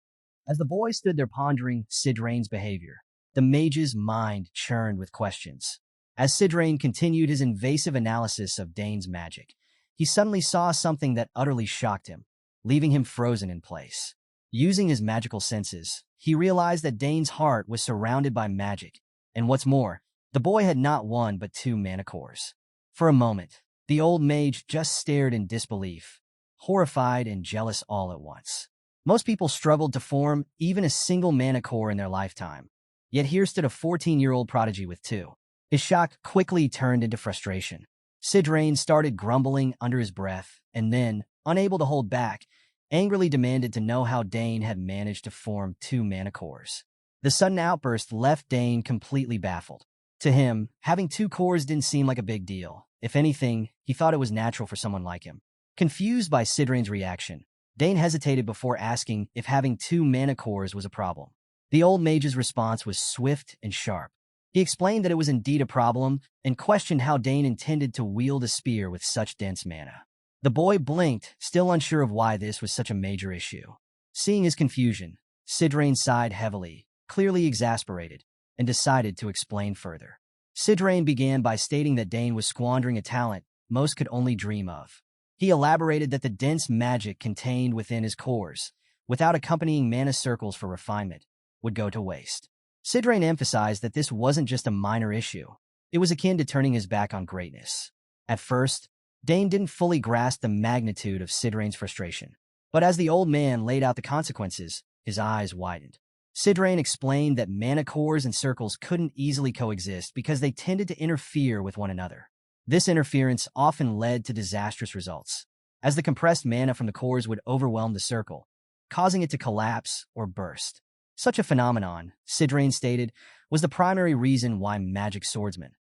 As the boy stood there pondering Sidrain's behavior, the mage's mind churned with questions. As Sidrain continued his invasive analysis of Dane's magic, he suddenly saw something that utterly shocked him, leaving him frozen in place. Using his magical senses, he realized that Dane's heart was surrounded by magic, and what's more, the boy had not one but two mana cores. For a moment, the old mage just stared in disbelief, horrified and jealous all at once. Most people struggled to form even a single mana core in their lifetime, yet here stood a 14-year-old prodigy with two. His shock quickly turned into frustration. Sidrain started grumbling under his breath, and then, unable to hold back, angrily demanded to know how Dane had managed to form two mana cores. The sudden outburst left Dane completely baffled. To him, having two cores didn't seem like a big deal. If anything, he thought it was natural for someone like him. Confused by Sidrain's reaction, Dane hesitated before asking if having two mana cores was a problem. The old mage's response was swift and sharp. He explained that it was indeed a problem and questioned how Dane intended to wield a spear with such dense mana. The boy blinked, still unsure of why this was such a major issue. Seeing his confusion, Sidrain sighed heavily, clearly exasperated, and decided to explain further. Sidrain began by stating that Dane was squandering a talent most could only dream of. He elaborated that the dense magic contained within his cores, without accompanying mana circles for refinement, would go to waste. Sidrain emphasized that this wasn't just a minor issue. It was akin to turning his back on greatness. At first, Dane didn't fully grasp the magnitude of Sidrain's frustration, but as the old man laid out the consequences, his eyes widened. Sidrain explained that mana cores and circles couldn't easily coexist because they tended to interfere with one another. This interference often led to disastrous results, as the compressed mana from the cores would overwhelm the circle, causing it to collapse or burst. Such a phenomenon, Sidrain stated, was the primary reason why magic swordsmen,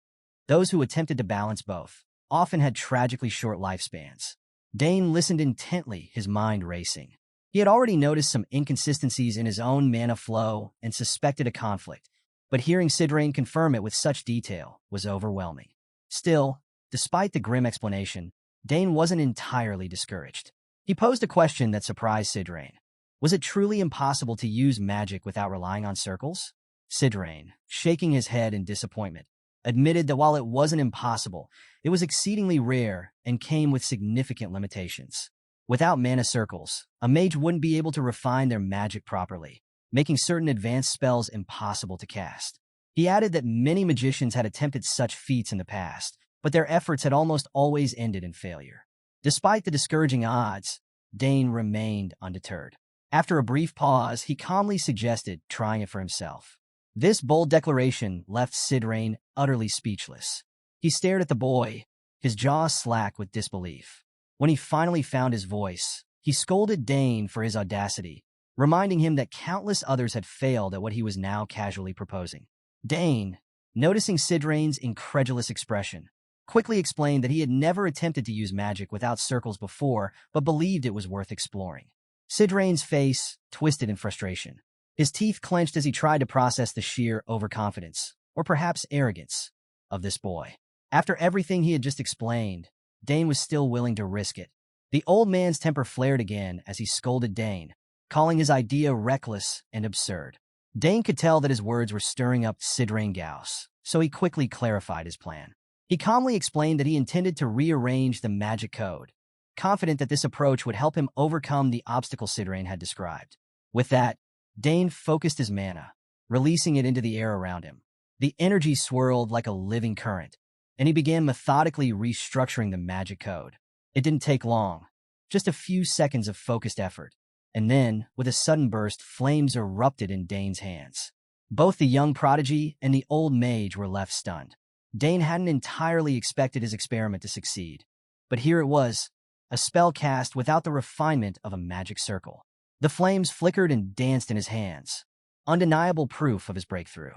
those who attempted to balance both, often had tragically short lifespans. Dane listened intently, his mind racing. He had already noticed some inconsistencies in his own mana flow and suspected a conflict, but hearing Sidrain confirm it with such detail was overwhelming. Still, despite the grim explanation, Dane wasn't entirely discouraged. He posed a question that surprised Sidrain. Was it truly impossible to use magic without relying on circles? Sidrain, shaking his head in disappointment, admitted that while it wasn't impossible, it was exceedingly rare and came with significant limitations. Without mana circles, a mage wouldn't be able to refine their magic properly, making certain advanced spells impossible to cast. He added that many magicians had attempted such feats in the past, but their efforts had almost always ended in failure. Despite the discouraging odds, Dane remained undeterred. After a brief pause, he calmly suggested trying it for himself. This bold declaration left Sidrain utterly speechless. He stared at the boy, his jaw slack with disbelief. When he finally found his voice, he scolded Dane for his audacity, reminding him that countless others had failed at what he was now casually proposing. Dane, noticing Sidrain's incredulous expression, quickly explained that he had never attempted to use magic without circles before, but believed it was worth exploring. Sidrain's face twisted in frustration. His teeth clenched as he tried to process the sheer overconfidence, or perhaps arrogance, of this boy. After everything he had just explained, Dane was still willing to risk it. The old man's temper flared again as he scolded Dane, calling his idea reckless and absurd. Dane could tell that his words were stirring up Sidrain Gauss, so he quickly clarified his plan. He calmly explained that he intended to rearrange the magic code, confident that this approach would help him overcome the obstacle Sidrain had described. With that, Dane focused his mana, releasing it into the air around him. The energy swirled like a living current, and he began methodically restructuring the magic code. It didn't take long, just a few seconds of focused effort, and then, with a sudden burst, flames erupted in Dane's hands. Both the young prodigy and the old mage were left stunned. Dane hadn't entirely expected his experiment to succeed, but here it was, a spell cast without the refinement of a magic circle. The flames flickered and danced in his hands, undeniable proof of his breakthrough.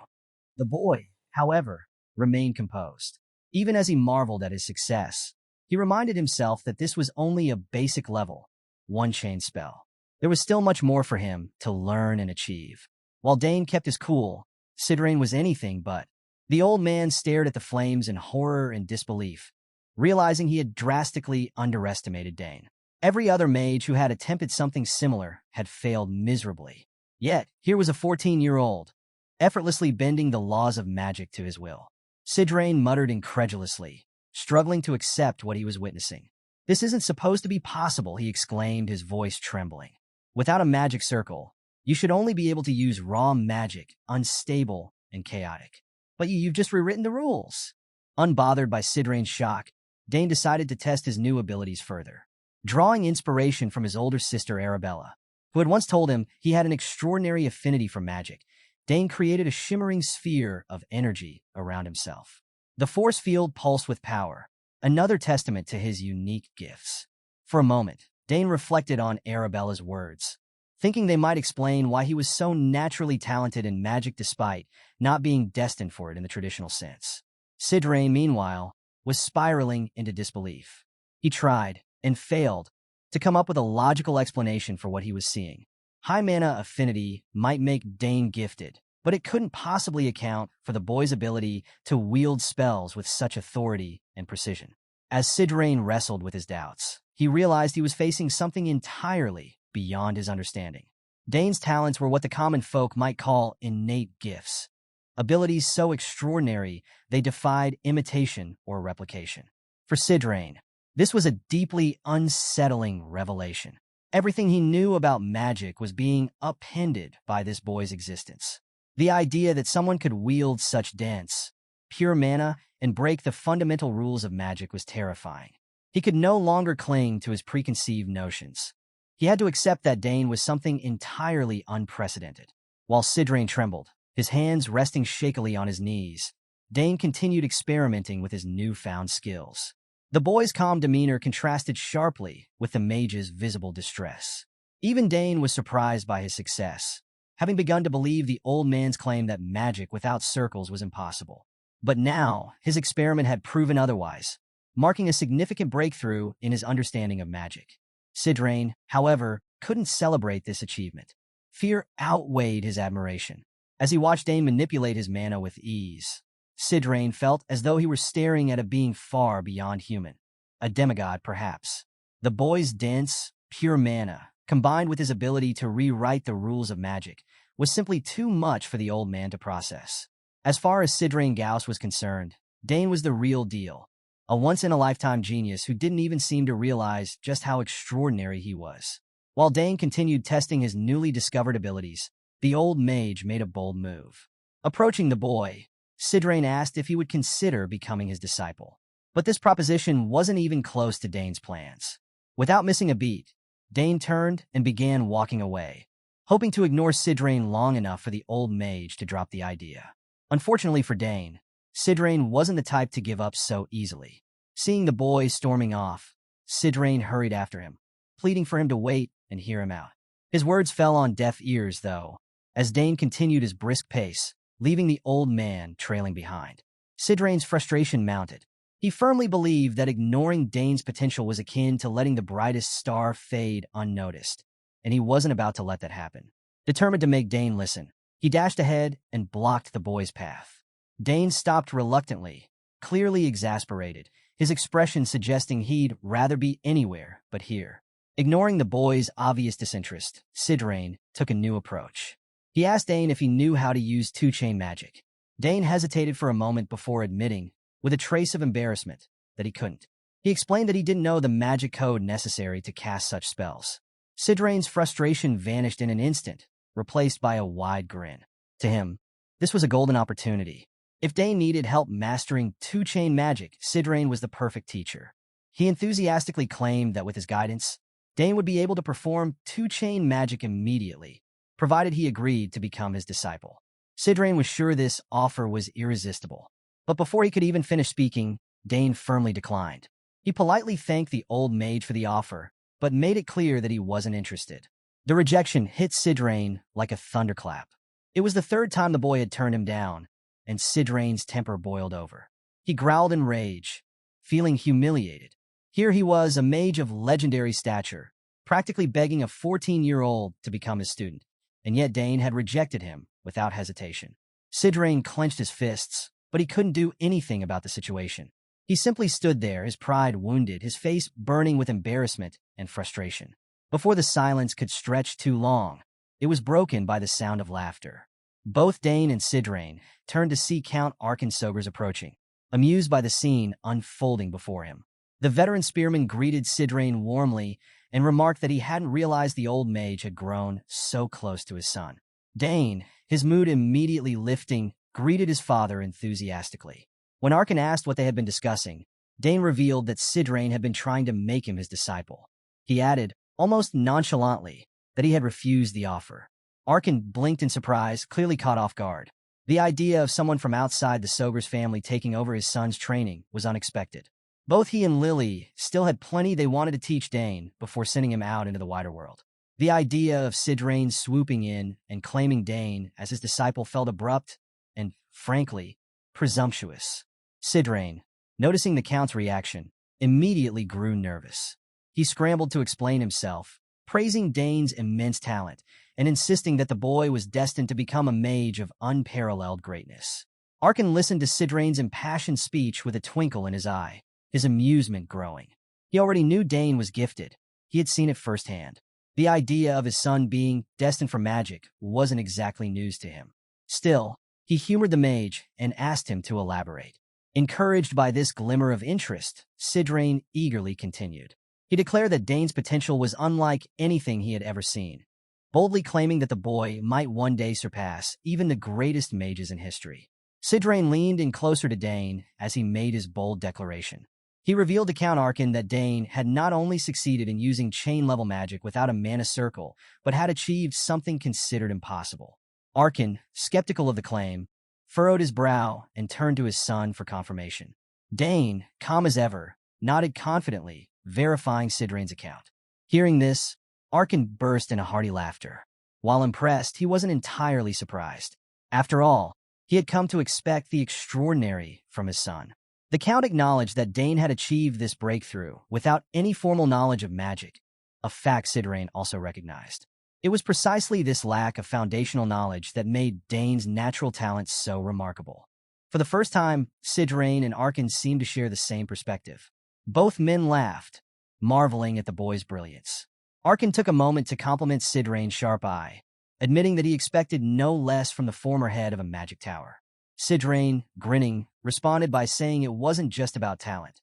The boy, however, remained composed. Even as he marveled at his success, he reminded himself that this was only a basic level, one-chain spell. There was still much more for him to learn and achieve. While Dane kept his cool, Sidrain was anything but. The old man stared at the flames in horror and disbelief, realizing he had drastically underestimated Dane. Every other mage who had attempted something similar had failed miserably. Yet, here was a 14-year-old, effortlessly bending the laws of magic to his will. Sidrain muttered incredulously, struggling to accept what he was witnessing. "This isn't supposed to be possible," he exclaimed, his voice trembling. "Without a magic circle, you should only be able to use raw magic, unstable and chaotic. But you've just rewritten the rules." Unbothered by Sidrain's shock, Dane decided to test his new abilities further. Drawing inspiration from his older sister Arabella, who had once told him he had an extraordinary affinity for magic, Dane created a shimmering sphere of energy around himself. The force field pulsed with power, another testament to his unique gifts. For a moment, Dane reflected on Arabella's words, thinking they might explain why he was so naturally talented in magic despite not being destined for it in the traditional sense. Sidrain, meanwhile, was spiraling into disbelief. He tried, and failed, to come up with a logical explanation for what he was seeing. High mana affinity might make Dane gifted, but it couldn't possibly account for the boy's ability to wield spells with such authority and precision. As Sidrain wrestled with his doubts, he realized he was facing something entirely beyond his understanding. Dane's talents were what the common folk might call innate gifts, abilities so extraordinary they defied imitation or replication. For Sidrain, this was a deeply unsettling revelation. Everything he knew about magic was being upended by this boy's existence. The idea that someone could wield such dense, pure mana and break the fundamental rules of magic was terrifying. He could no longer cling to his preconceived notions. He had to accept that Dane was something entirely unprecedented. While Sidrain trembled, his hands resting shakily on his knees, Dane continued experimenting with his newfound skills. The boy's calm demeanor contrasted sharply with the mage's visible distress. Even Dane was surprised by his success, having begun to believe the old man's claim that magic without circles was impossible. But now, his experiment had proven otherwise, marking a significant breakthrough in his understanding of magic. Sidrain, however, couldn't celebrate this achievement. Fear outweighed his admiration. As he watched Dane manipulate his mana with ease, Sidrain felt as though he were staring at a being far beyond human. A demigod, perhaps. The boy's dense, pure mana, combined with his ability to rewrite the rules of magic, was simply too much for the old man to process. As far as Sidrain Gauss was concerned, Dane was the real deal, a once-in-a-lifetime genius who didn't even seem to realize just how extraordinary he was. While Dane continued testing his newly discovered abilities, the old mage made a bold move. Approaching the boy, Sidrain asked if he would consider becoming his disciple. But this proposition wasn't even close to Dane's plans. Without missing a beat, Dane turned and began walking away, hoping to ignore Sidrain long enough for the old mage to drop the idea. Unfortunately for Dane, Sidrain wasn't the type to give up so easily. Seeing the boy storming off, Sidrain hurried after him, pleading for him to wait and hear him out. His words fell on deaf ears, though, as Dane continued his brisk pace, leaving the old man trailing behind. Sidrain's frustration mounted. He firmly believed that ignoring Dane's potential was akin to letting the brightest star fade unnoticed, and he wasn't about to let that happen. Determined to make Dane listen, he dashed ahead and blocked the boy's path. Dane stopped reluctantly, clearly exasperated, his expression suggesting he'd rather be anywhere but here. Ignoring the boy's obvious disinterest, Sidrain took a new approach. He asked Dane if he knew how to use two-chain magic. Dane hesitated for a moment before admitting, with a trace of embarrassment, that he couldn't. He explained that he didn't know the magic code necessary to cast such spells. Sidrain's frustration vanished in an instant, replaced by a wide grin. To him, this was a golden opportunity. If Dane needed help mastering two-chain magic, Sidrain was the perfect teacher. He enthusiastically claimed that with his guidance, Dane would be able to perform two-chain magic immediately, provided he agreed to become his disciple. Sidrain was sure this offer was irresistible. But before he could even finish speaking, Dane firmly declined. He politely thanked the old mage for the offer, but made it clear that he wasn't interested. The rejection hit Sidrain like a thunderclap. It was the third time the boy had turned him down, and Sidrain's temper boiled over. He growled in rage, feeling humiliated. Here he was, a mage of legendary stature, practically begging a 14-year-old to become his student, and yet Dane had rejected him without hesitation. Sidrain clenched his fists, but he couldn't do anything about the situation. He simply stood there, his pride wounded, his face burning with embarrassment and frustration. Before the silence could stretch too long, it was broken by the sound of laughter. Both Dane and Sidrain turned to see Count Arkansogers approaching, amused by the scene unfolding before him. The veteran spearman greeted Sidrain warmly and remarked that he hadn't realized the old mage had grown so close to his son. Dane, his mood immediately lifting, greeted his father enthusiastically. When Arkan asked what they had been discussing, Dane revealed that Sidrain had been trying to make him his disciple. He added, almost nonchalantly, that he had refused the offer. Arkan blinked in surprise, clearly caught off guard. The idea of someone from outside the Sogers family taking over his son's training was unexpected. Both he and Lily still had plenty they wanted to teach Dane before sending him out into the wider world. The idea of Sidrain swooping in and claiming Dane as his disciple felt abrupt and, frankly, presumptuous. Sidrain, noticing the Count's reaction, immediately grew nervous. He scrambled to explain himself, praising Dane's immense talent and insisting that the boy was destined to become a mage of unparalleled greatness. Arkan listened to Sidrain's impassioned speech with a twinkle in his eye, his amusement growing. He already knew Dane was gifted. He had seen it firsthand. The idea of his son being destined for magic wasn't exactly news to him. Still, he humored the mage and asked him to elaborate. Encouraged by this glimmer of interest, Sidrain eagerly continued. He declared that Dane's potential was unlike anything he had ever seen, boldly claiming that the boy might one day surpass even the greatest mages in history. Sidrain leaned in closer to Dane as he made his bold declaration. He revealed to Count Arkan that Dane had not only succeeded in using chain-level magic without a mana circle, but had achieved something considered impossible. Arkan, skeptical of the claim, furrowed his brow and turned to his son for confirmation. Dane, calm as ever, nodded confidently, verifying Sidrain's account. Hearing this, Arkan burst into hearty laughter. While impressed, he wasn't entirely surprised. After all, he had come to expect the extraordinary from his son. The Count acknowledged that Dane had achieved this breakthrough without any formal knowledge of magic, a fact Sidrain also recognized. It was precisely this lack of foundational knowledge that made Dane's natural talent so remarkable. For the first time, Sidrain and Arkan seemed to share the same perspective. Both men laughed, marveling at the boy's brilliance. Arkan took a moment to compliment Sidrain's sharp eye, admitting that he expected no less from the former head of a magic tower. Sidrain, grinning, responded by saying it wasn't just about talent.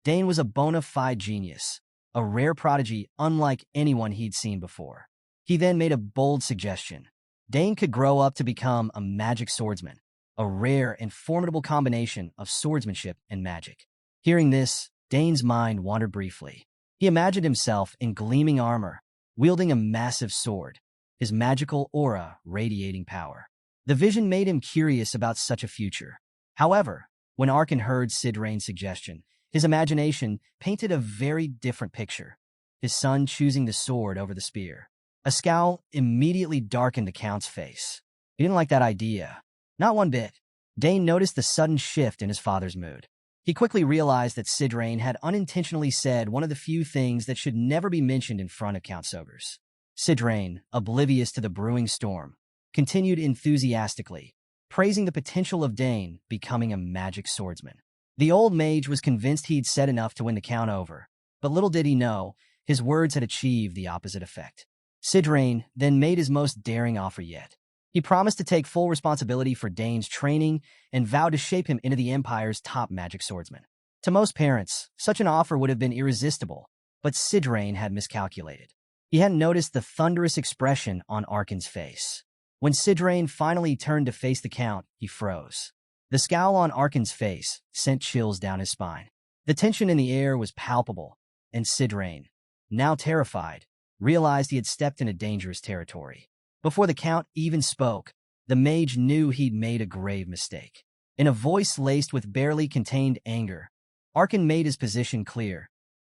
Dane was a bona fide genius, a rare prodigy unlike anyone he'd seen before. He then made a bold suggestion. Dane could grow up to become a magic swordsman, a rare and formidable combination of swordsmanship and magic. Hearing this, Dane's mind wandered briefly. He imagined himself in gleaming armor, wielding a massive sword, his magical aura radiating power. The vision made him curious about such a future. However, when Arkan heard Sidrain's suggestion, his imagination painted a very different picture, his son choosing the sword over the spear. A scowl immediately darkened the Count's face. He didn't like that idea. Not one bit. Dane noticed the sudden shift in his father's mood. He quickly realized that Sidrain had unintentionally said one of the few things that should never be mentioned in front of Count Sogers. Sidrain, oblivious to the brewing storm, continued enthusiastically, praising the potential of Dane becoming a magic swordsman. The old mage was convinced he'd said enough to win the Count over, but little did he know, his words had achieved the opposite effect. Sidrain then made his most daring offer yet. He promised to take full responsibility for Dane's training and vowed to shape him into the Empire's top magic swordsman. To most parents, such an offer would have been irresistible, but Sidrain had miscalculated. He hadn't noticed the thunderous expression on Arkan's face. When Sidrain finally turned to face the Count, he froze. The scowl on Arkan's face sent chills down his spine. The tension in the air was palpable, and Sidrain, now terrified, realized he had stepped into dangerous territory. Before the Count even spoke, the mage knew he'd made a grave mistake. In a voice laced with barely contained anger, Arkan made his position clear.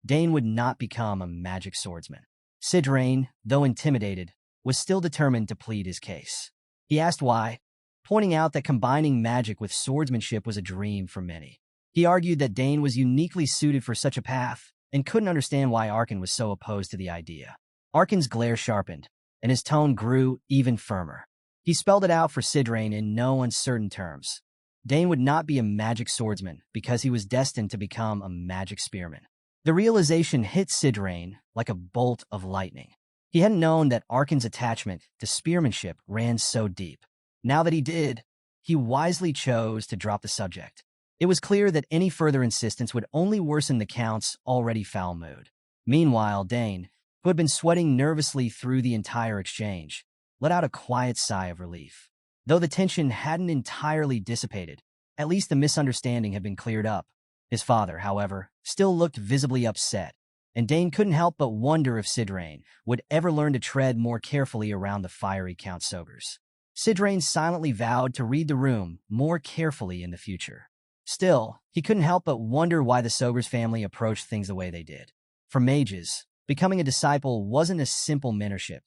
Dane would not become a magic swordsman. Sidrain, though intimidated, was still determined to plead his case. He asked why, pointing out that combining magic with swordsmanship was a dream for many. He argued that Dane was uniquely suited for such a path and couldn't understand why Arkan was so opposed to the idea. Arkan's glare sharpened, and his tone grew even firmer. He spelled it out for Sidrain in no uncertain terms. Dane would not be a magic swordsman because he was destined to become a magic spearman. The realization hit Sidrain like a bolt of lightning. He hadn't known that Arkan's attachment to spearmanship ran so deep. Now that he did, he wisely chose to drop the subject. It was clear that any further insistence would only worsen the Count's already foul mood. Meanwhile, Dane, who had been sweating nervously through the entire exchange, let out a quiet sigh of relief. Though the tension hadn't entirely dissipated, at least the misunderstanding had been cleared up. His father, however, still looked visibly upset, and Dane couldn't help but wonder if Sidrain would ever learn to tread more carefully around the fiery Count Sogers. Sidrain silently vowed to read the room more carefully in the future. Still, he couldn't help but wonder why the Sogers family approached things the way they did. For mages, becoming a disciple wasn't a simple mentorship.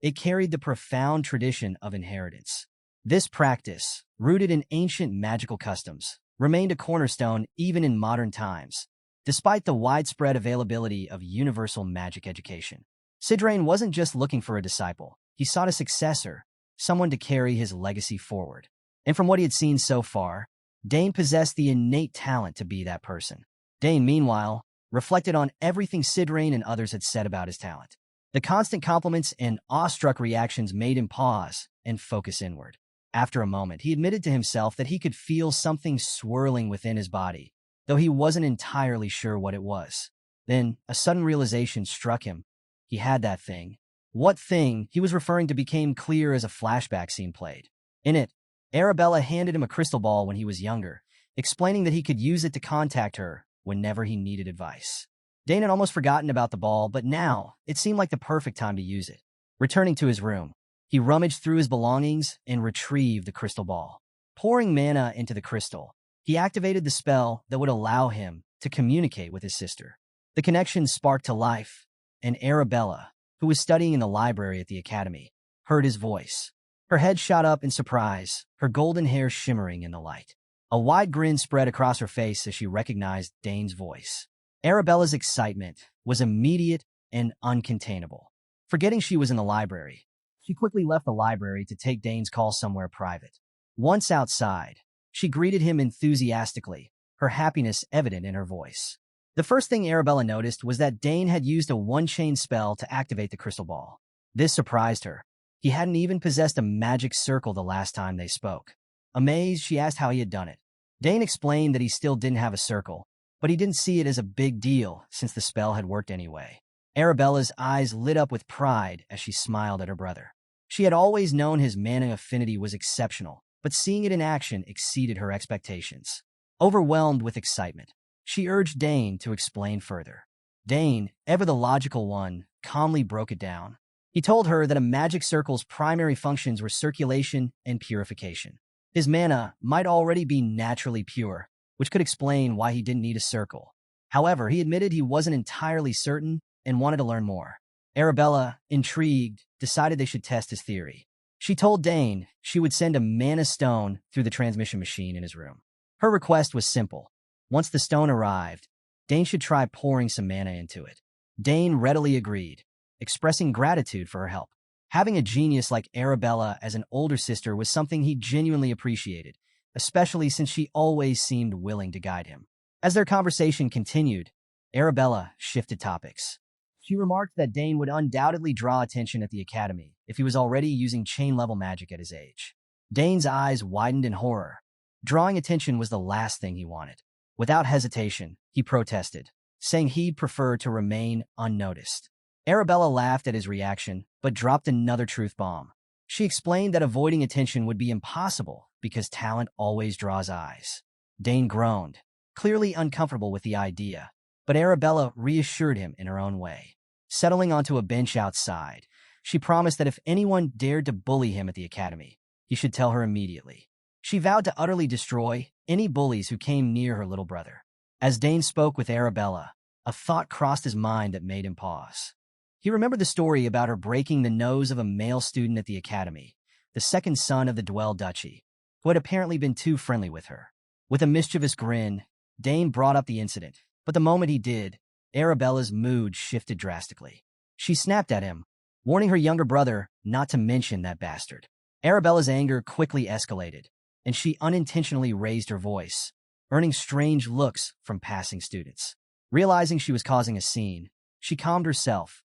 It carried the profound tradition of inheritance. This practice, rooted in ancient magical customs, remained a cornerstone even in modern times, despite the widespread availability of universal magic education. Sidrain wasn't just looking for a disciple. He sought a successor, someone to carry his legacy forward. And from what he had seen so far, Dane possessed the innate talent to be that person. Dane, meanwhile, reflected on everything Sidrain and others had said about his talent. The constant compliments and awestruck reactions made him pause and focus inward. After a moment, he admitted to himself that he could feel something swirling within his body, though he wasn't entirely sure what it was. Then, a sudden realization struck him. He had that thing. What thing he was referring to became clear as a flashback scene played. In it, Arabella handed him a crystal ball when he was younger, explaining that he could use it to contact her whenever he needed advice. Dane had almost forgotten about the ball, but now it seemed like the perfect time to use it. Returning to his room, he rummaged through his belongings and retrieved the crystal ball. Pouring mana into the crystal, he activated the spell that would allow him to communicate with his sister. The connection sparked to life, and Arabella, who was studying in the library at the academy, heard his voice. Her head shot up in surprise, her golden hair shimmering in the light. A wide grin spread across her face as she recognized Dane's voice. Arabella's excitement was immediate and uncontainable. Forgetting she was in the library, she quickly left the library to take Dane's call somewhere private. Once outside, she greeted him enthusiastically, her happiness evident in her voice. The first thing Arabella noticed was that Dane had used a one-chain spell to activate the crystal ball. This surprised her. He hadn't even possessed a magic circle the last time they spoke. Amazed, she asked how he had done it. Dane explained that he still didn't have a circle, but he didn't see it as a big deal since the spell had worked anyway. Arabella's eyes lit up with pride as she smiled at her brother. She had always known his mana affinity was exceptional, but seeing it in action exceeded her expectations. Overwhelmed with excitement, she urged Dane to explain further. Dane, ever the logical one, calmly broke it down. He told her that a magic circle's primary functions were circulation and purification. His mana might already be naturally pure, which could explain why he didn't need a circle. However, he admitted he wasn't entirely certain and wanted to learn more. Arabella, intrigued, decided they should test his theory. She told Dane she would send a mana stone through the transmission machine in his room. Her request was simple. Once the stone arrived, Dane should try pouring some mana into it. Dane readily agreed, expressing gratitude for her help. Having a genius like Arabella as an older sister was something he genuinely appreciated, especially since she always seemed willing to guide him. As their conversation continued, Arabella shifted topics. She remarked that Dane would undoubtedly draw attention at the academy if he was already using chain-level magic at his age. Dane's eyes widened in horror. Drawing attention was the last thing he wanted. Without hesitation, he protested, saying he'd prefer to remain unnoticed. Arabella laughed at his reaction, but dropped another truth bomb. She explained that avoiding attention would be impossible because talent always draws eyes. Dane groaned, clearly uncomfortable with the idea, but Arabella reassured him in her own way. Settling onto a bench outside, she promised that if anyone dared to bully him at the academy, he should tell her immediately. She vowed to utterly destroy any bullies who came near her little brother. As Dane spoke with Arabella, a thought crossed his mind that made him pause. He remembered the story about her breaking the nose of a male student at the academy, the second son of the Dwell Duchy, who had apparently been too friendly with her. With a mischievous grin, Dane brought up the incident, but the moment he did, Arabella's mood shifted drastically. She snapped at him, warning her younger brother not to mention that bastard. Arabella's anger quickly escalated, and she unintentionally raised her voice, earning strange looks from passing students. Realizing she was causing a scene, she calmed herself.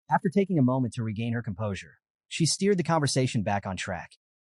After taking a moment to regain her composure, she steered the conversation back on track,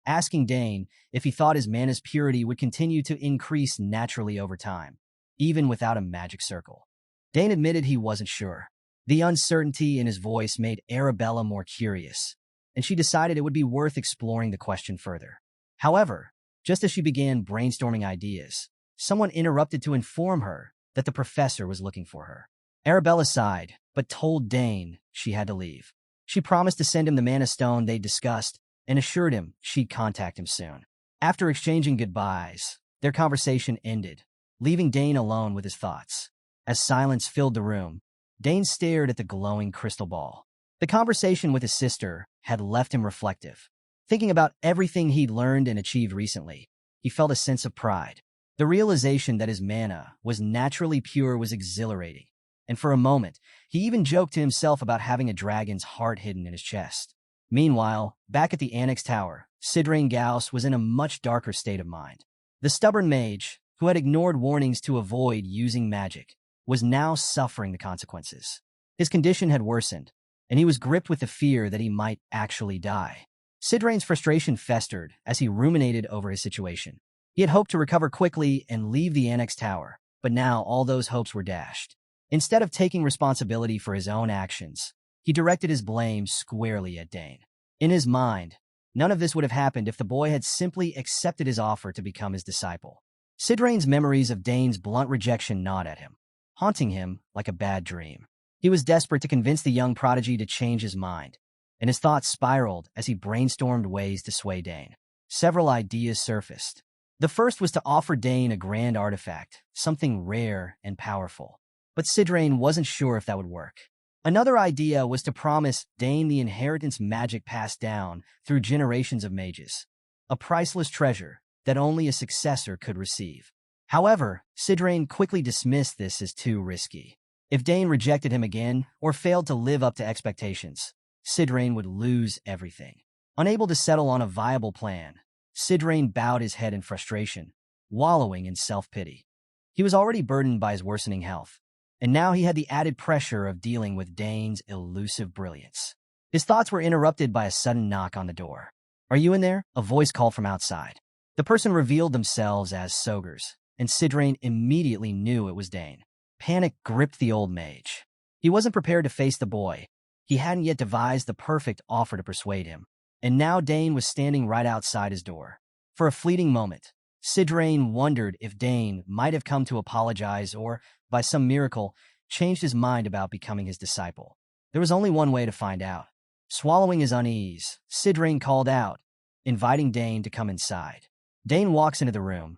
asking Dane if he thought his mana's purity would continue to increase naturally over time, even without a magic circle. Dane admitted he wasn't sure. The uncertainty in his voice made Arabella more curious, and she decided it would be worth exploring the question further. However, just as she began brainstorming ideas, someone interrupted to inform her that the professor was looking for her. Arabella sighed, but told Dane she had to leave. She promised to send him the mana stone they'd discussed and assured him she'd contact him soon. After exchanging goodbyes, their conversation ended, leaving Dane alone with his thoughts. As silence filled the room, Dane stared at the glowing crystal ball. The conversation with his sister had left him reflective. Thinking about everything he'd learned and achieved recently, he felt a sense of pride. The realization that his mana was naturally pure was exhilarating, and for a moment, he even joked to himself about having a dragon's heart hidden in his chest. Meanwhile, back at the Annex Tower, Sidrain Gauss was in a much darker state of mind. The stubborn mage, who had ignored warnings to avoid using magic, was now suffering the consequences. His condition had worsened, and he was gripped with the fear that he might actually die. Sidrain's frustration festered as he ruminated over his situation. He had hoped to recover quickly and leave the Annex Tower, but now all those hopes were dashed. Instead of taking responsibility for his own actions, he directed his blame squarely at Dane. In his mind, none of this would have happened if the boy had simply accepted his offer to become his disciple. Sidrain's memories of Dane's blunt rejection gnawed at him, haunting him like a bad dream. He was desperate to convince the young prodigy to change his mind, and his thoughts spiraled as he brainstormed ways to sway Dane. Several ideas surfaced. The first was to offer Dane a grand artifact, something rare and powerful. But Sidrain wasn't sure if that would work. Another idea was to promise Dane the inheritance magic passed down through generations of mages, a priceless treasure that only a successor could receive. However, Sidrain quickly dismissed this as too risky. If Dane rejected him again or failed to live up to expectations, Sidrain would lose everything. Unable to settle on a viable plan, Sidrain bowed his head in frustration, wallowing in self-pity. He was already burdened by his worsening health, and now he had the added pressure of dealing with Dane's elusive brilliance. His thoughts were interrupted by a sudden knock on the door. "Are you in there?" A voice called from outside. The person revealed themselves as Sogers, and Sidrain immediately knew it was Dane. Panic gripped the old mage. He wasn't prepared to face the boy. He hadn't yet devised the perfect offer to persuade him, and now Dane was standing right outside his door. For a fleeting moment, Sidrain wondered if Dane might have come to apologize or, by some miracle, changed his mind about becoming his disciple. There was only one way to find out. Swallowing his unease, Sidrain called out, inviting Dane to come inside. Dane walks into the room.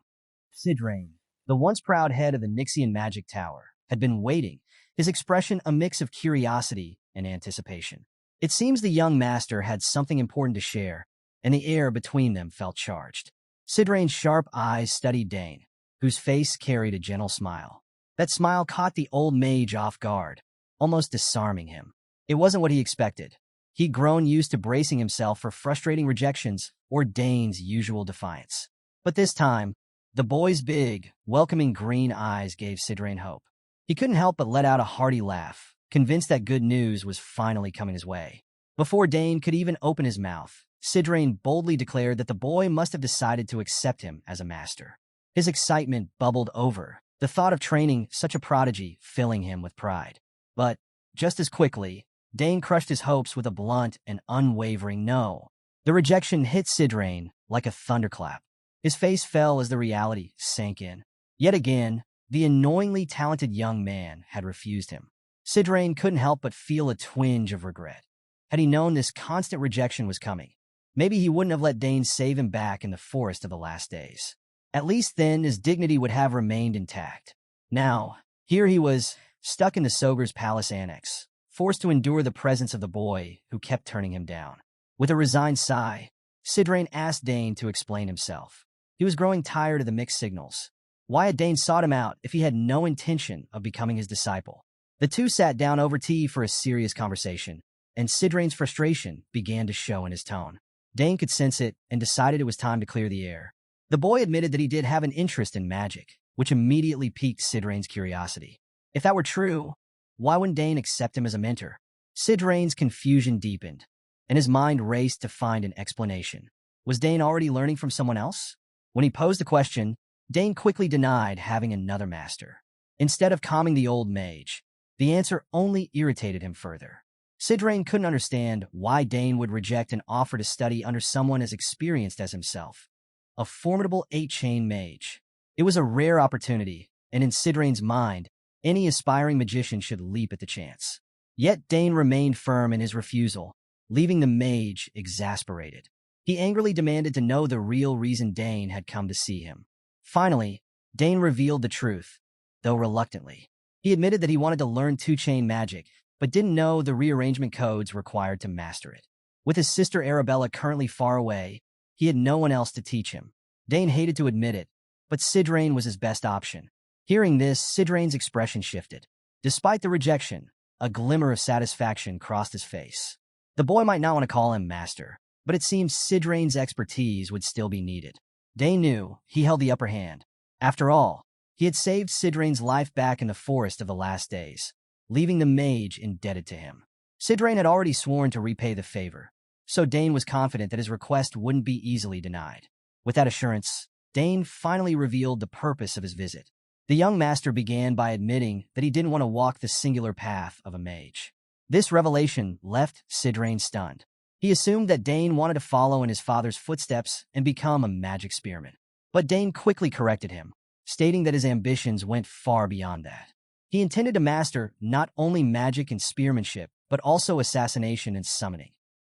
Sidrain, the once proud head of the Nixian Magic Tower, had been waiting, his expression a mix of curiosity and anticipation. It seems the young master had something important to share, and the air between them felt charged. Sidrain's sharp eyes studied Dane, whose face carried a gentle smile. That smile caught the old mage off guard, almost disarming him. It wasn't what he expected. He'd grown used to bracing himself for frustrating rejections or Dane's usual defiance. But this time, the boy's big, welcoming green eyes gave Sidrain hope. He couldn't help but let out a hearty laugh, convinced that good news was finally coming his way. Before Dane could even open his mouth, Sidrain boldly declared that the boy must have decided to accept him as a master. His excitement bubbled over, the thought of training such a prodigy filling him with pride. But, just as quickly, Dane crushed his hopes with a blunt and unwavering no. The rejection hit Sidrain like a thunderclap. His face fell as the reality sank in. Yet again, the annoyingly talented young man had refused him. Sidrain couldn't help but feel a twinge of regret. Had he known this constant rejection was coming, maybe he wouldn't have let Dane save him back in the forest of the last days. At least then his dignity would have remained intact. Now, here he was, stuck in the Sogur's Palace Annex, forced to endure the presence of the boy who kept turning him down. With a resigned sigh, Sidrain asked Dane to explain himself. He was growing tired of the mixed signals. Why had Dane sought him out if he had no intention of becoming his disciple? The two sat down over tea for a serious conversation, and Sidrain's frustration began to show in his tone. Dane could sense it and decided it was time to clear the air. The boy admitted that he did have an interest in magic, which immediately piqued Sidrain's curiosity. If that were true, why wouldn't Dane accept him as a mentor? Sidrain's confusion deepened, and his mind raced to find an explanation. Was Dane already learning from someone else? When he posed the question, Dane quickly denied having another master. Instead of calming the old mage, the answer only irritated him further. Sidrain couldn't understand why Dane would reject an offer to study under someone as experienced as himself, a formidable 8-chain mage. It was a rare opportunity, and in Sidrain's mind, any aspiring magician should leap at the chance. Yet Dane remained firm in his refusal, leaving the mage exasperated. He angrily demanded to know the real reason Dane had come to see him. Finally, Dane revealed the truth, though reluctantly. He admitted that he wanted to learn 2-chain magic, but didn't know the rearrangement codes required to master it. With his sister Arabella currently far away, he had no one else to teach him. Dane hated to admit it, but Sidrain was his best option. Hearing this, Sidrain's expression shifted. Despite the rejection, a glimmer of satisfaction crossed his face. The boy might not want to call him master, but it seemed Sidrain's expertise would still be needed. Dane knew he held the upper hand. After all, he had saved Sidrain's life back in the forest of the last days, leaving the mage indebted to him. Sidrain had already sworn to repay the favor, so Dane was confident that his request wouldn't be easily denied. With that assurance, Dane finally revealed the purpose of his visit. The young master began by admitting that he didn't want to walk the singular path of a mage. This revelation left Sidrain stunned. He assumed that Dane wanted to follow in his father's footsteps and become a magic spearman. But Dane quickly corrected him, stating that his ambitions went far beyond that. He intended to master not only magic and spearmanship, but also assassination and summoning,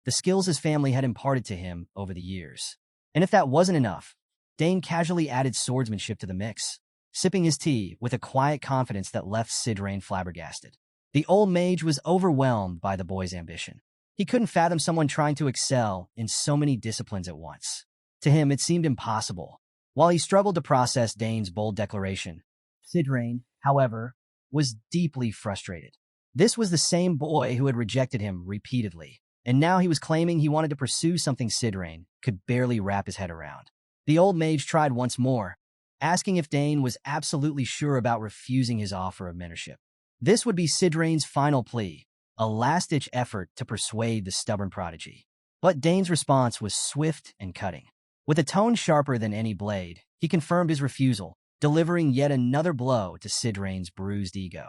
the skills his family had imparted to him over the years. And if that wasn't enough, Dane casually added swordsmanship to the mix, sipping his tea with a quiet confidence that left Sidrain flabbergasted. The old mage was overwhelmed by the boy's ambition. He couldn't fathom someone trying to excel in so many disciplines at once. To him, it seemed impossible. While he struggled to process Dane's bold declaration, Sidrain, however, was deeply frustrated. This was the same boy who had rejected him repeatedly, and now he was claiming he wanted to pursue something Sidrain could barely wrap his head around. The old mage tried once more, asking if Dane was absolutely sure about refusing his offer of mentorship. This would be Sidrain's final plea, a last-ditch effort to persuade the stubborn prodigy. But Dane's response was swift and cutting. With a tone sharper than any blade, he confirmed his refusal, delivering yet another blow to Sidrain's bruised ego.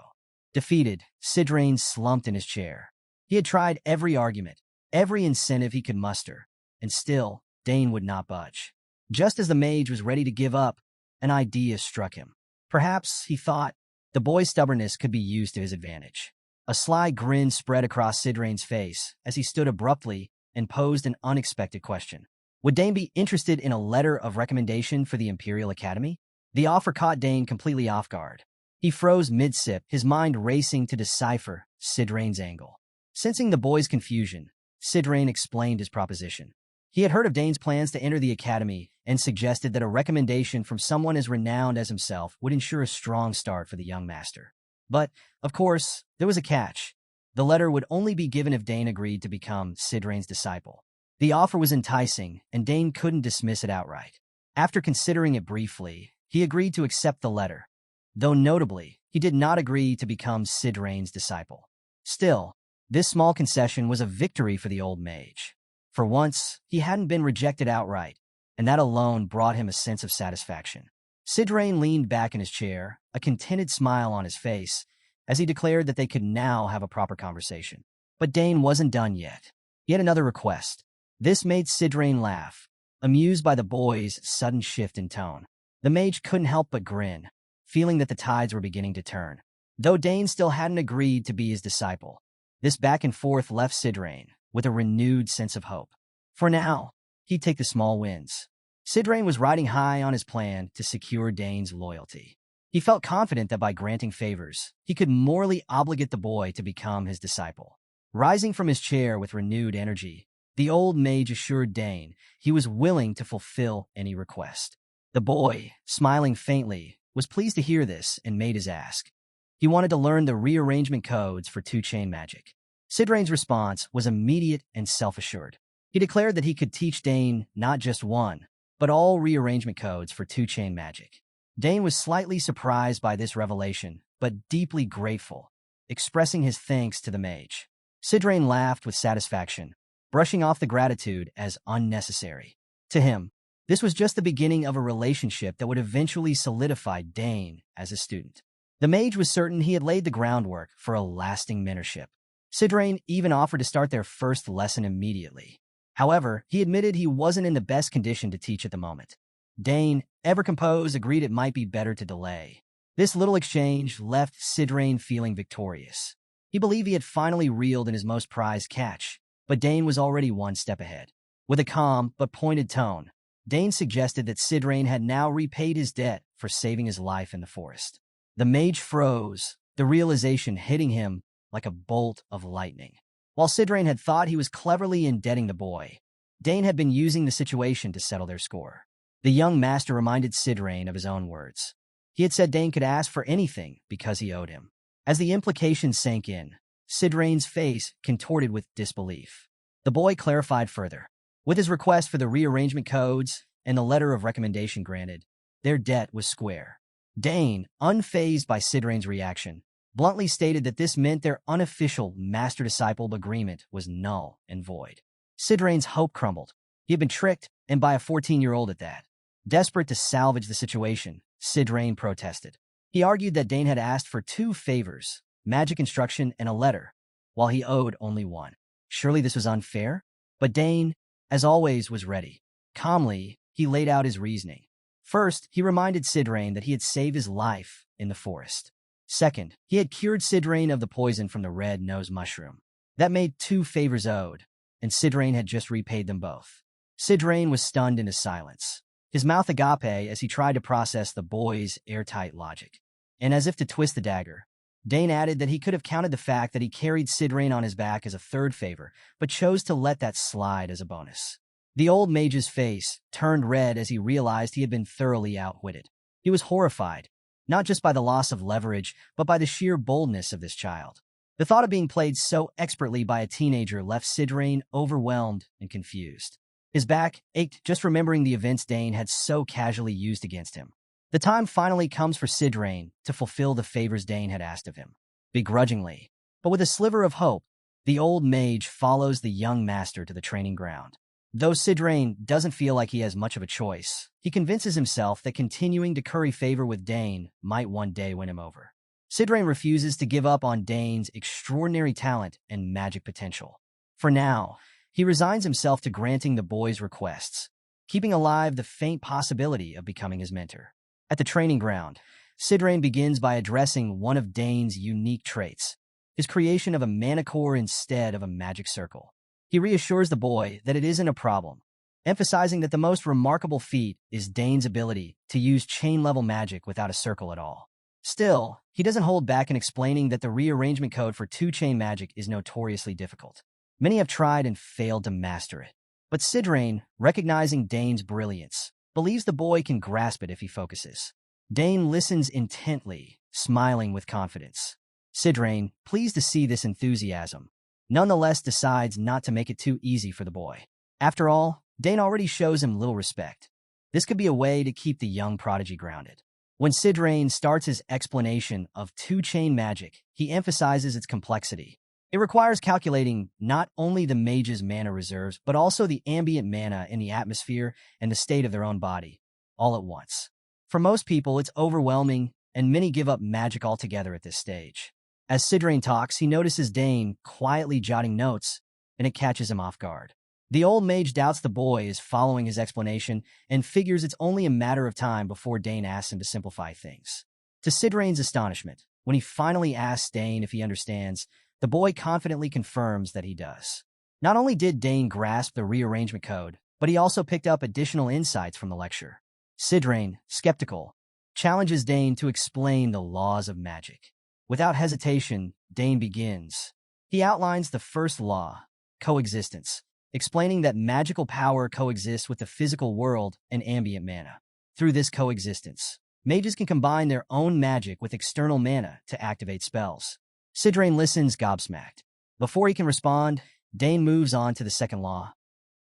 Defeated, Sidrain slumped in his chair. He had tried every argument, every incentive he could muster, and still, Dane would not budge. Just as the mage was ready to give up, an idea struck him. Perhaps, he thought, the boy's stubbornness could be used to his advantage. A sly grin spread across Sidrain's face as he stood abruptly and posed an unexpected question. Would Dane be interested in a letter of recommendation for the Imperial Academy? The offer caught Dane completely off guard. He froze mid-sip, his mind racing to decipher Sidrain's angle. Sensing the boy's confusion, Sidrain explained his proposition. He had heard of Dane's plans to enter the academy and suggested that a recommendation from someone as renowned as himself would ensure a strong start for the young master. But, of course, there was a catch. The letter would only be given if Dane agreed to become Sidrain's disciple. The offer was enticing, and Dane couldn't dismiss it outright. After considering it briefly, he agreed to accept the letter, though notably, he did not agree to become Sidrain's disciple. Still, this small concession was a victory for the old mage. For once, he hadn't been rejected outright, and that alone brought him a sense of satisfaction. Sidrain leaned back in his chair, a contented smile on his face, as he declared that they could now have a proper conversation. But Dane wasn't done yet. He had another request. This made Sidrain laugh, amused by the boy's sudden shift in tone. The mage couldn't help but grin, feeling that the tides were beginning to turn. Though Dane still hadn't agreed to be his disciple, this back and forth left Sidrain with a renewed sense of hope. For now, he'd take the small wins. Sidrain was riding high on his plan to secure Dane's loyalty. He felt confident that by granting favors, he could morally obligate the boy to become his disciple. Rising from his chair with renewed energy, the old mage assured Dane he was willing to fulfill any request. The boy, smiling faintly, was pleased to hear this and made his ask. He wanted to learn the rearrangement codes for 2-chain magic. Sidrain's response was immediate and self-assured. He declared that he could teach Dane not just one, but all rearrangement codes for two-chain magic. Dane was slightly surprised by this revelation, but deeply grateful, expressing his thanks to the mage. Sidrain laughed with satisfaction, brushing off the gratitude as unnecessary. To him, this was just the beginning of a relationship that would eventually solidify Dane as a student. The mage was certain he had laid the groundwork for a lasting mentorship. Sidrain even offered to start their first lesson immediately. However, he admitted he wasn't in the best condition to teach at the moment. Dane, ever composed, agreed it might be better to delay. This little exchange left Sidrain feeling victorious. He believed he had finally reeled in his most prized catch, but Dane was already one step ahead. With a calm but pointed tone, Dane suggested that Sidrain had now repaid his debt for saving his life in the forest. The mage froze, the realization hitting him like a bolt of lightning. While Sidrain had thought he was cleverly indebting the boy, Dane had been using the situation to settle their score. The young master reminded Sidrain of his own words. He had said Dane could ask for anything because he owed him. As the implication sank in, Sidrain's face contorted with disbelief. The boy clarified further. With his request for the rearrangement codes and the letter of recommendation granted, their debt was square. Dane, unfazed by Sidrain's reaction, bluntly stated that this meant their unofficial master-disciple agreement was null and void. Sidrain's hope crumbled. He had been tricked, and by a 14-year-old at that. Desperate to salvage the situation, Sidrain protested. He argued that Dane had asked for two favors, magic instruction and a letter, while he owed only one. Surely this was unfair? But Dane, as always, was ready. Calmly, he laid out his reasoning. First, he reminded Sidrain that he had saved his life in the forest. Second, he had cured Sidrain of the poison from the red-nosed mushroom. That made two favors owed, and Sidrain had just repaid them both. Sidrain was stunned into silence, his mouth agape as he tried to process the boy's airtight logic. And as if to twist the dagger, Dane added that he could have counted the fact that he carried Sidrain on his back as a third favor, but chose to let that slide as a bonus. The old mage's face turned red as he realized he had been thoroughly outwitted. He was horrified, not just by the loss of leverage, but by the sheer boldness of this child. The thought of being played so expertly by a teenager left Sidrain overwhelmed and confused. His back ached just remembering the events Dane had so casually used against him. The time finally comes for Sidrain to fulfill the favors Dane had asked of him. Begrudgingly, but with a sliver of hope, the old mage follows the young master to the training ground. Though Sidrain doesn't feel like he has much of a choice, he convinces himself that continuing to curry favor with Dane might one day win him over. Sidrain refuses to give up on Dane's extraordinary talent and magic potential. For now, he resigns himself to granting the boy's requests, keeping alive the faint possibility of becoming his mentor. At the training ground, Sidrain begins by addressing one of Dane's unique traits, his creation of a manicore instead of a magic circle. He reassures the boy that it isn't a problem, emphasizing that the most remarkable feat is Dane's ability to use chain-level magic without a circle at all. Still, he doesn't hold back in explaining that the rearrangement code for two-chain magic is notoriously difficult. Many have tried and failed to master it. But Sidrain, recognizing Dane's brilliance, believes the boy can grasp it if he focuses. Dane listens intently, smiling with confidence. Sidrain, pleased to see this enthusiasm, nonetheless decides not to make it too easy for the boy. After all, Dane already shows him little respect. This could be a way to keep the young prodigy grounded. When Sidrain starts his explanation of two-chain magic, he emphasizes its complexity. It requires calculating not only the mage's mana reserves, but also the ambient mana in the atmosphere and the state of their own body, all at once. For most people, it's overwhelming, and many give up magic altogether at this stage. As Sidrain talks, he notices Dane quietly jotting notes, and it catches him off guard. The old mage doubts the boy is following his explanation and figures it's only a matter of time before Dane asks him to simplify things. To Sidrain's astonishment, when he finally asks Dane if he understands, the boy confidently confirms that he does. Not only did Dane grasp the rearrangement code, but he also picked up additional insights from the lecture. Sidrain, skeptical, challenges Dane to explain the laws of magic. Without hesitation, Dane begins. He outlines the first law, coexistence, explaining that magical power coexists with the physical world and ambient mana. Through this coexistence, mages can combine their own magic with external mana to activate spells. Sidrain listens gobsmacked. Before he can respond, Dane moves on to the second law,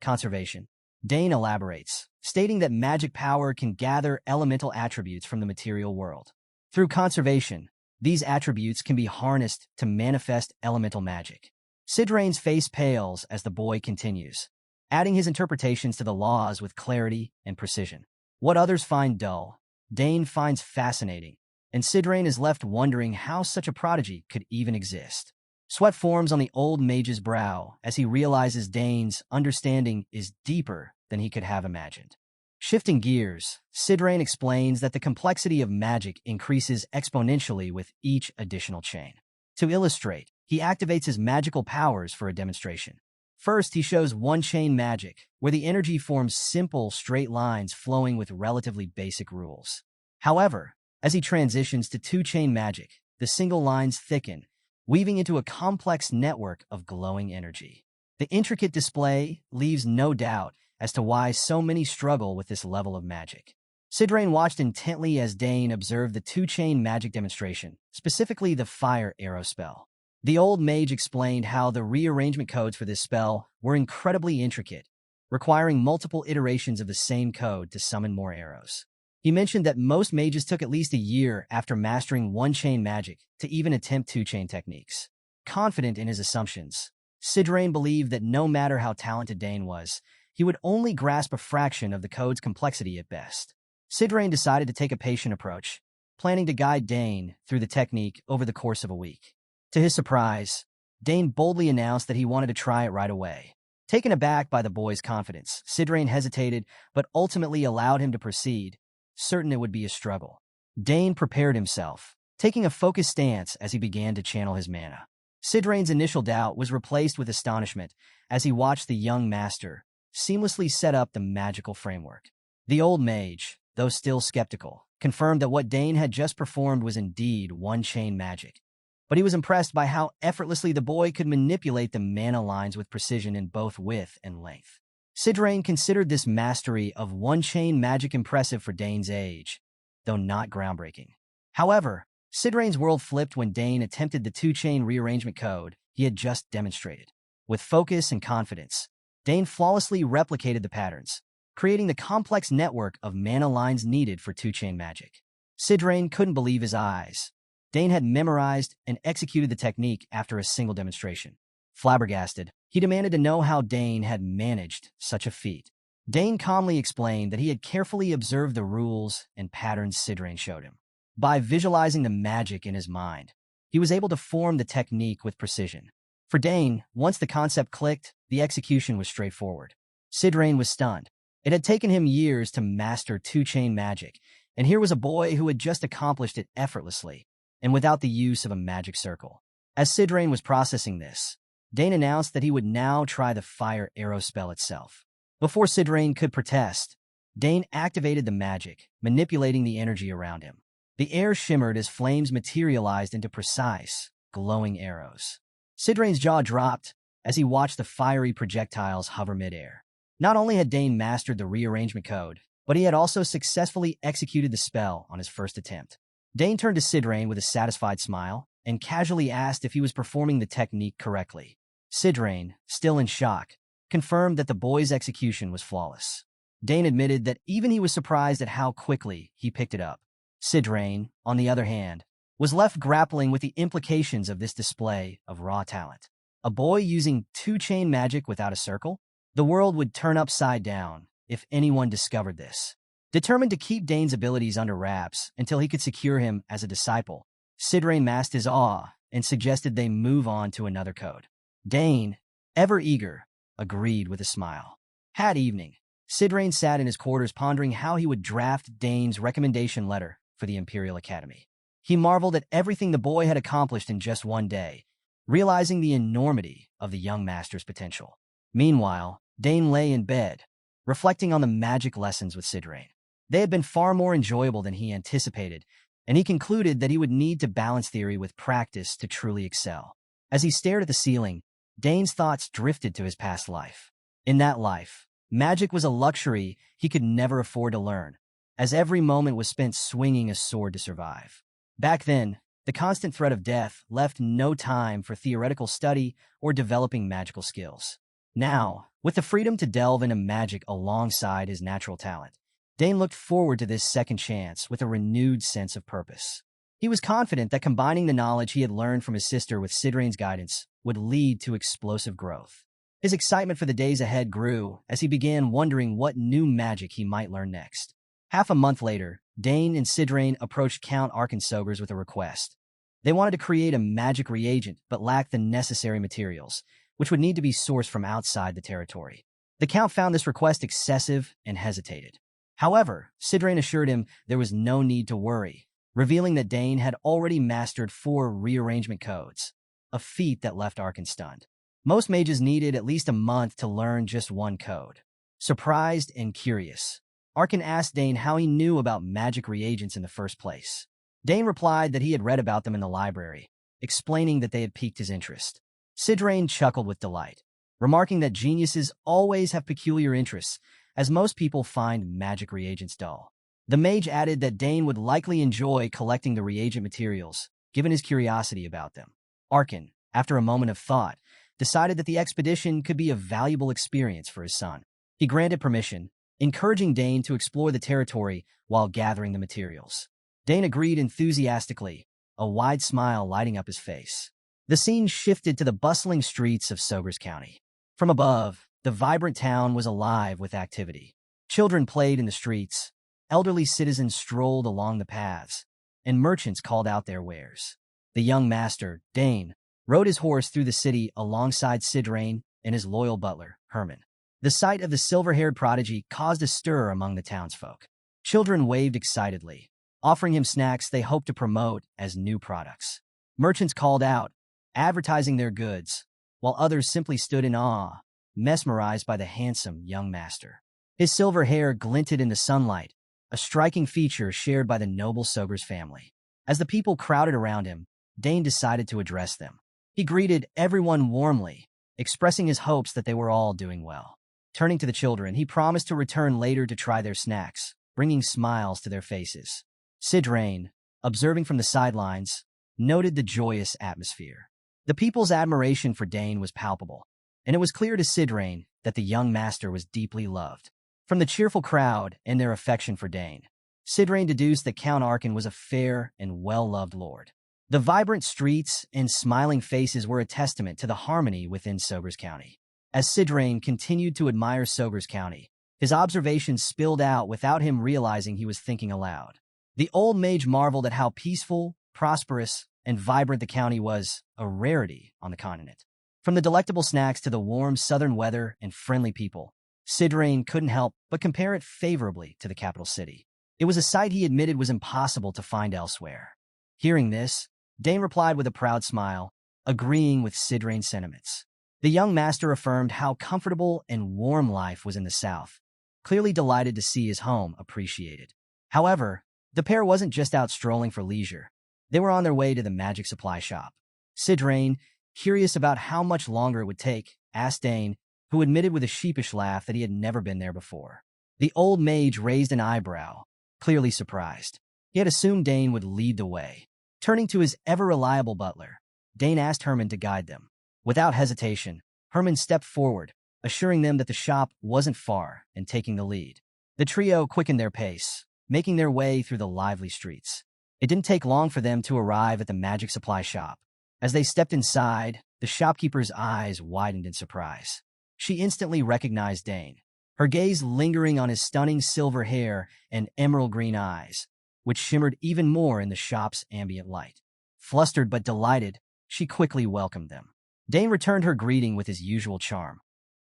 conservation. Dane elaborates, stating that magic power can gather elemental attributes from the material world. Through conservation, these attributes can be harnessed to manifest elemental magic. Sidrain's face pales as the boy continues, adding his interpretations to the laws with clarity and precision. What others find dull, Dane finds fascinating, and Sidrain is left wondering how such a prodigy could even exist. Sweat forms on the old mage's brow as he realizes Dane's understanding is deeper than he could have imagined. Shifting gears, Sidrain explains that the complexity of magic increases exponentially with each additional chain. To illustrate, he activates his magical powers for a demonstration. First, he shows one-chain magic, where the energy forms simple, straight lines flowing with relatively basic rules. However, as he transitions to two-chain magic, the single lines thicken, weaving into a complex network of glowing energy. The intricate display leaves no doubt as to why so many struggle with this level of magic. Sidrain watched intently as Dane observed the two-chain magic demonstration, specifically the fire arrow spell. The old mage explained how the rearrangement codes for this spell were incredibly intricate, requiring multiple iterations of the same code to summon more arrows. He mentioned that most mages took at least a year after mastering one-chain magic to even attempt two-chain techniques. Confident in his assumptions, Sidrain believed that no matter how talented Dane was, he would only grasp a fraction of the code's complexity at best. Sidrain decided to take a patient approach, planning to guide Dane through the technique over the course of a week. To his surprise, Dane boldly announced that he wanted to try it right away. Taken aback by the boy's confidence, Sidrain hesitated but ultimately allowed him to proceed, certain it would be a struggle. Dane prepared himself, taking a focused stance as he began to channel his mana. Sidrain's initial doubt was replaced with astonishment as he watched the young master seamlessly set up the magical framework. The old mage, though still skeptical, confirmed that what Dane had just performed was indeed one-chain magic. But he was impressed by how effortlessly the boy could manipulate the mana lines with precision in both width and length. Sidrain considered this mastery of one-chain magic impressive for Dane's age, though not groundbreaking. However, Sidrain's world flipped when Dane attempted the two-chain rearrangement code he had just demonstrated. With focus and confidence, Dane flawlessly replicated the patterns, creating the complex network of mana lines needed for two-chain magic. Sidrain couldn't believe his eyes. Dane had memorized and executed the technique after a single demonstration. Flabbergasted, he demanded to know how Dane had managed such a feat. Dane calmly explained that he had carefully observed the rules and patterns Sidrain showed him. By visualizing the magic in his mind, he was able to form the technique with precision. For Dane, once the concept clicked, the execution was straightforward. Sidrain was stunned. It had taken him years to master two-chain magic, and here was a boy who had just accomplished it effortlessly, and without the use of a magic circle. As Sidrain was processing this, Dane announced that he would now try the fire arrow spell itself. Before Sidrain could protest, Dane activated the magic, manipulating the energy around him. The air shimmered as flames materialized into precise, glowing arrows. Sidrain's jaw dropped as he watched the fiery projectiles hover midair. Not only had Dane mastered the rearrangement code, but he had also successfully executed the spell on his first attempt. Dane turned to Sidrain with a satisfied smile and casually asked if he was performing the technique correctly. Sidrain, still in shock, confirmed that the boy's execution was flawless. Dane admitted that even he was surprised at how quickly he picked it up. Sidrain, on the other hand, was left grappling with the implications of this display of raw talent. A boy using two-chain magic without a circle? The world would turn upside down if anyone discovered this. Determined to keep Dane's abilities under wraps until he could secure him as a disciple, Sidrain masked his awe and suggested they move on to another code. Dane, ever eager, agreed with a smile. That evening, Sidrain sat in his quarters pondering how he would draft Dane's recommendation letter for the Imperial Academy. He marveled at everything the boy had accomplished in just one day, realizing the enormity of the young master's potential. Meanwhile, Dane lay in bed, reflecting on the magic lessons with Sidrain. They had been far more enjoyable than he anticipated, and he concluded that he would need to balance theory with practice to truly excel. As he stared at the ceiling, Dane's thoughts drifted to his past life. In that life, magic was a luxury he could never afford to learn, as every moment was spent swinging a sword to survive. Back then, the constant threat of death left no time for theoretical study or developing magical skills. Now, with the freedom to delve into magic alongside his natural talent, Dane looked forward to this second chance with a renewed sense of purpose. He was confident that combining the knowledge he had learned from his sister with Sidrain's guidance would lead to explosive growth. His excitement for the days ahead grew as he began wondering what new magic he might learn next. Half a month later, Dane and Sidrain approached Count Arkensogers with a request. They wanted to create a magic reagent but lacked the necessary materials, which would need to be sourced from outside the territory. The Count found this request excessive and hesitated. However, Sidrain assured him there was no need to worry, revealing that Dane had already mastered 4 rearrangement codes, a feat that left Arkan stunned. Most mages needed at least a month to learn just one code. Surprised and curious, Arkan asked Dane how he knew about magic reagents in the first place. Dane replied that he had read about them in the library, explaining that they had piqued his interest. Sidrain chuckled with delight, remarking that geniuses always have peculiar interests, as most people find magic reagents dull. The mage added that Dane would likely enjoy collecting the reagent materials, given his curiosity about them. Arkan, after a moment of thought, decided that the expedition could be a valuable experience for his son. He granted permission, encouraging Dane to explore the territory while gathering the materials. Dane agreed enthusiastically, a wide smile lighting up his face. The scene shifted to the bustling streets of Sogers County. From above, the vibrant town was alive with activity. Children played in the streets, elderly citizens strolled along the paths, and merchants called out their wares. The young master, Dane, rode his horse through the city alongside Sidrain and his loyal butler, Herman. The sight of the silver-haired prodigy caused a stir among the townsfolk. Children waved excitedly, offering him snacks they hoped to promote as new products. Merchants called out, advertising their goods, while others simply stood in awe, mesmerized by the handsome young master. His silver hair glinted in the sunlight, a striking feature shared by the noble Sogers family. As the people crowded around him, Dane decided to address them. He greeted everyone warmly, expressing his hopes that they were all doing well. Turning to the children, he promised to return later to try their snacks, bringing smiles to their faces. Sidrain, observing from the sidelines, noted the joyous atmosphere. The people's admiration for Dane was palpable, and it was clear to Sidrain that the young master was deeply loved. From the cheerful crowd and their affection for Dane, Sidrain deduced that Count Arkan was a fair and well-loved lord. The vibrant streets and smiling faces were a testament to the harmony within Sogers County. As Sidrain continued to admire Sogers County, his observations spilled out without him realizing he was thinking aloud. The old mage marveled at how peaceful, prosperous, and vibrant the county was, a rarity on the continent. From the delectable snacks to the warm southern weather and friendly people, Sidrain couldn't help but compare it favorably to the capital city. It was a sight he admitted was impossible to find elsewhere. Hearing this, Dane replied with a proud smile, agreeing with Sidrain's sentiments. The young master affirmed how comfortable and warm life was in the south, clearly delighted to see his home appreciated. However, the pair wasn't just out strolling for leisure. They were on their way to the magic supply shop. Sidrain, curious about how much longer it would take, asked Dane, who admitted with a sheepish laugh that he had never been there before. The old mage raised an eyebrow, clearly surprised. He had assumed Dane would lead the way. Turning to his ever-reliable butler, Dane asked Herman to guide them. Without hesitation, Herman stepped forward, assuring them that the shop wasn't far and taking the lead. The trio quickened their pace, making their way through the lively streets. It didn't take long for them to arrive at the magic supply shop. As they stepped inside, the shopkeeper's eyes widened in surprise. She instantly recognized Dane, her gaze lingering on his stunning silver hair and emerald green eyes, which shimmered even more in the shop's ambient light. Flustered but delighted, she quickly welcomed them. Dane returned her greeting with his usual charm,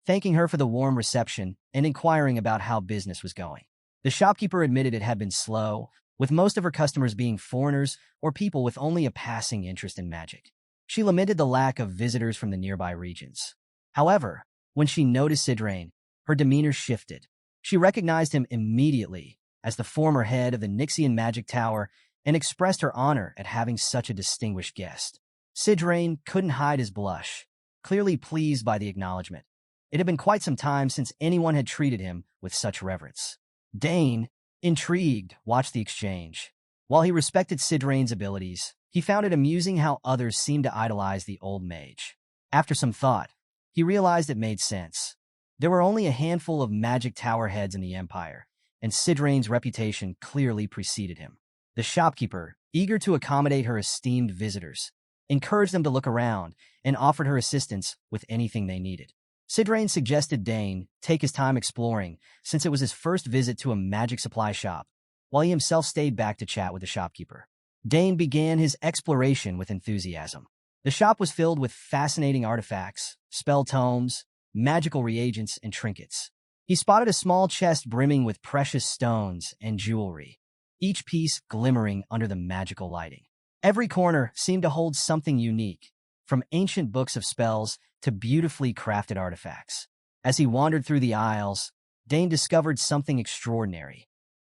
thanking her for the warm reception and inquiring about how business was going. The shopkeeper admitted it had been slow, with most of her customers being foreigners or people with only a passing interest in magic. She lamented the lack of visitors from the nearby regions. However, when she noticed Sidrain, her demeanor shifted. She recognized him immediately as the former head of the Nixian Magic Tower and expressed her honor at having such a distinguished guest. Sidrain couldn't hide his blush, clearly pleased by the acknowledgement. It had been quite some time since anyone had treated him with such reverence. Dane, intrigued, watched the exchange. While he respected Sidrain's abilities, he found it amusing how others seemed to idolize the old mage. After some thought, he realized it made sense. There were only a handful of magic tower heads in the empire, and Sidrain's reputation clearly preceded him. The shopkeeper, eager to accommodate her esteemed visitors, encouraged them to look around and offered her assistance with anything they needed. Sidrain suggested Dane take his time exploring since it was his first visit to a magic supply shop, while he himself stayed back to chat with the shopkeeper. Dane began his exploration with enthusiasm. The shop was filled with fascinating artifacts, spell tomes, magical reagents, and trinkets. He spotted a small chest brimming with precious stones and jewelry, each piece glimmering under the magical lighting. Every corner seemed to hold something unique, from ancient books of spells to beautifully crafted artifacts. As he wandered through the aisles, Dane discovered something extraordinary.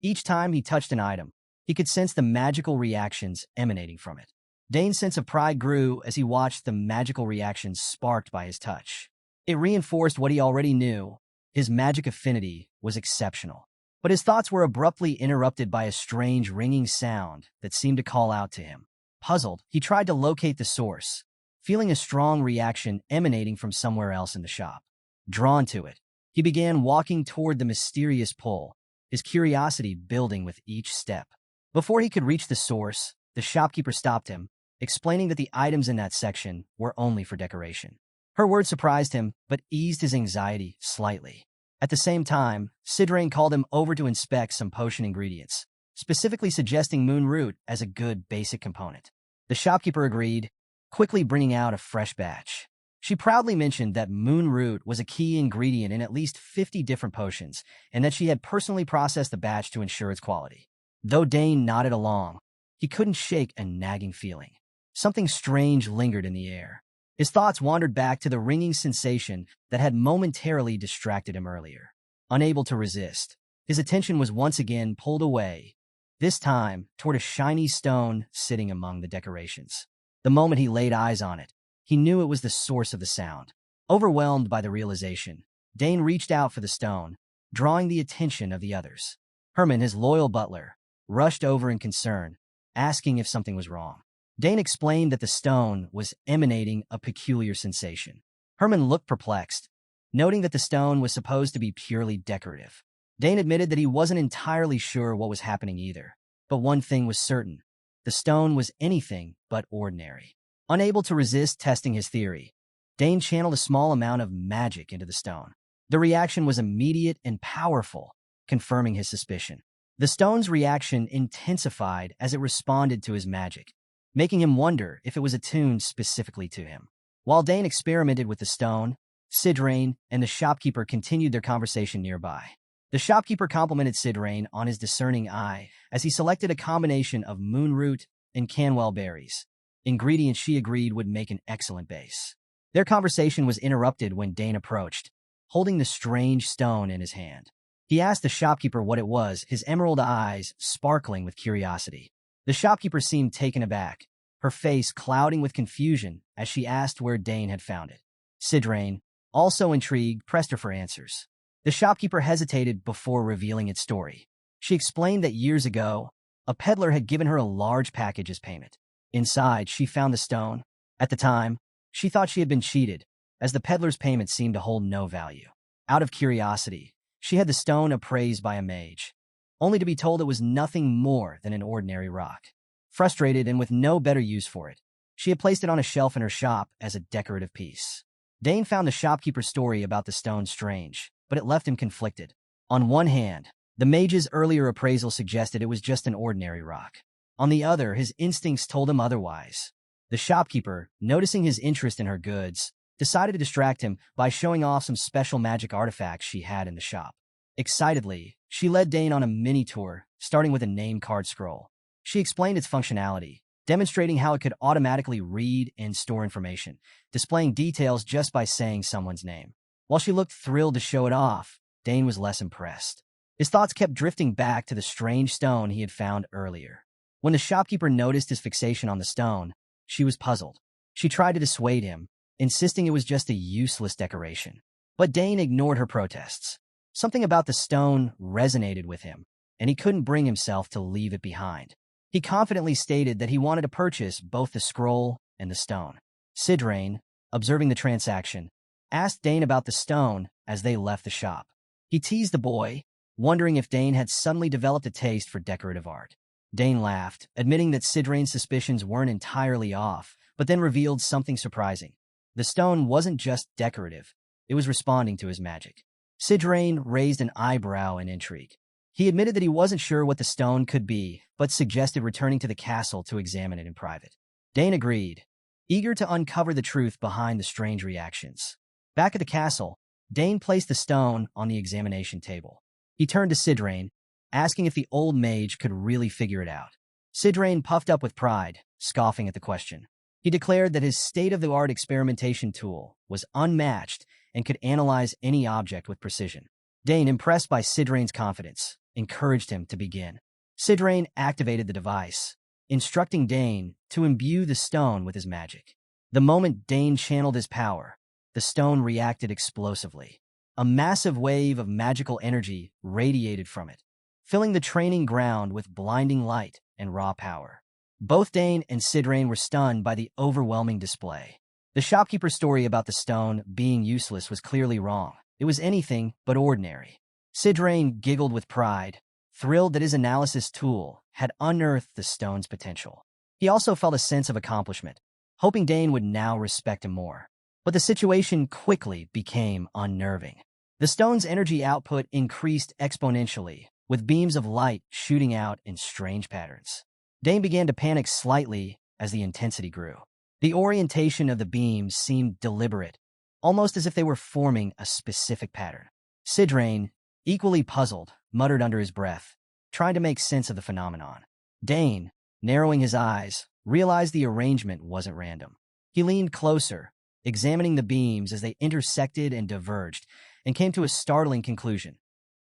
Each time he touched an item, he could sense the magical reactions emanating from it. Dane's sense of pride grew as he watched the magical reactions sparked by his touch. It reinforced what he already knew. His magic affinity was exceptional. But his thoughts were abruptly interrupted by a strange ringing sound that seemed to call out to him. Puzzled, he tried to locate the source, feeling a strong reaction emanating from somewhere else in the shop. Drawn to it, he began walking toward the mysterious pull, his curiosity building with each step. Before he could reach the source, the shopkeeper stopped him, explaining that the items in that section were only for decoration. Her words surprised him, but eased his anxiety slightly. At the same time, Sidrain called him over to inspect some potion ingredients, specifically suggesting moon root as a good basic component. The shopkeeper agreed, quickly bringing out a fresh batch. She proudly mentioned that moon root was a key ingredient in at least 50 different potions, and that she had personally processed the batch to ensure its quality. Though Dane nodded along, he couldn't shake a nagging feeling. Something strange lingered in the air. His thoughts wandered back to the ringing sensation that had momentarily distracted him earlier. Unable to resist, his attention was once again pulled away, this time toward a shiny stone sitting among the decorations. The moment he laid eyes on it, he knew it was the source of the sound. Overwhelmed by the realization, Dane reached out for the stone, drawing the attention of the others. Herman, his loyal butler, rushed over in concern, asking if something was wrong. Dane explained that the stone was emanating a peculiar sensation. Herman looked perplexed, noting that the stone was supposed to be purely decorative. Dane admitted that he wasn't entirely sure what was happening either, but one thing was certain. The stone was anything but ordinary. Unable to resist testing his theory, Dane channeled a small amount of magic into the stone. The reaction was immediate and powerful, confirming his suspicion. The stone's reaction intensified as it responded to his magic, making him wonder if it was attuned specifically to him. While Dane experimented with the stone, Sidrain and the shopkeeper continued their conversation nearby. The shopkeeper complimented Sidrain on his discerning eye as he selected a combination of moonroot and canwell berries, ingredients she agreed would make an excellent base. Their conversation was interrupted when Dane approached, holding the strange stone in his hand. He asked the shopkeeper what it was, his emerald eyes sparkling with curiosity. The shopkeeper seemed taken aback, her face clouding with confusion as she asked where Dane had found it. Sidrain, also intrigued, pressed her for answers. The shopkeeper hesitated before revealing its story. She explained that years ago, a peddler had given her a large package as payment. Inside, she found the stone. At the time, she thought she had been cheated, as the peddler's payment seemed to hold no value. Out of curiosity, she had the stone appraised by a mage, only to be told it was nothing more than an ordinary rock. Frustrated and with no better use for it, she had placed it on a shelf in her shop as a decorative piece. Dane found the shopkeeper's story about the stone strange, but it left him conflicted. On one hand, the mage's earlier appraisal suggested it was just an ordinary rock. On the other, his instincts told him otherwise. The shopkeeper, noticing his interest in her goods, decided to distract him by showing off some special magic artifacts she had in the shop. Excitedly, she led Dane on a mini-tour, starting with a name card scroll. She explained its functionality, demonstrating how it could automatically read and store information, displaying details just by saying someone's name. While she looked thrilled to show it off, Dane was less impressed. His thoughts kept drifting back to the strange stone he had found earlier. When the shopkeeper noticed his fixation on the stone, she was puzzled. She tried to dissuade him, insisting it was just a useless decoration. But Dane ignored her protests. Something about the stone resonated with him, and he couldn't bring himself to leave it behind. He confidently stated that he wanted to purchase both the scroll and the stone. Sidrain, observing the transaction, asked Dane about the stone as they left the shop. He teased the boy, wondering if Dane had suddenly developed a taste for decorative art. Dane laughed, admitting that Sidrain's suspicions weren't entirely off, but then revealed something surprising. The stone wasn't just decorative, it was responding to his magic. Sidrain raised an eyebrow in intrigue. He admitted that he wasn't sure what the stone could be, but suggested returning to the castle to examine it in private. Dane agreed, eager to uncover the truth behind the strange reactions. Back at the castle, Dane placed the stone on the examination table. He turned to Sidrain, asking if the old mage could really figure it out. Sidrain puffed up with pride, scoffing at the question. He declared that his state-of-the-art experimentation tool was unmatched and could analyze any object with precision. Dane, impressed by Sidrain's confidence, encouraged him to begin. Sidrain activated the device, instructing Dane to imbue the stone with his magic. The moment Dane channeled his power, the stone reacted explosively. A massive wave of magical energy radiated from it, filling the training ground with blinding light and raw power. Both Dane and Sidrain were stunned by the overwhelming display. The shopkeeper's story about the stone being useless was clearly wrong. It was anything but ordinary. Sidrain giggled with pride, thrilled that his analysis tool had unearthed the stone's potential. He also felt a sense of accomplishment, hoping Dane would now respect him more. But the situation quickly became unnerving. The stone's energy output increased exponentially, with beams of light shooting out in strange patterns. Dane began to panic slightly as the intensity grew. The orientation of the beams seemed deliberate, almost as if they were forming a specific pattern. Sidrain, equally puzzled, muttered under his breath, trying to make sense of the phenomenon. Dane, narrowing his eyes, realized the arrangement wasn't random. He leaned closer, examining the beams as they intersected and diverged, and came to a startling conclusion.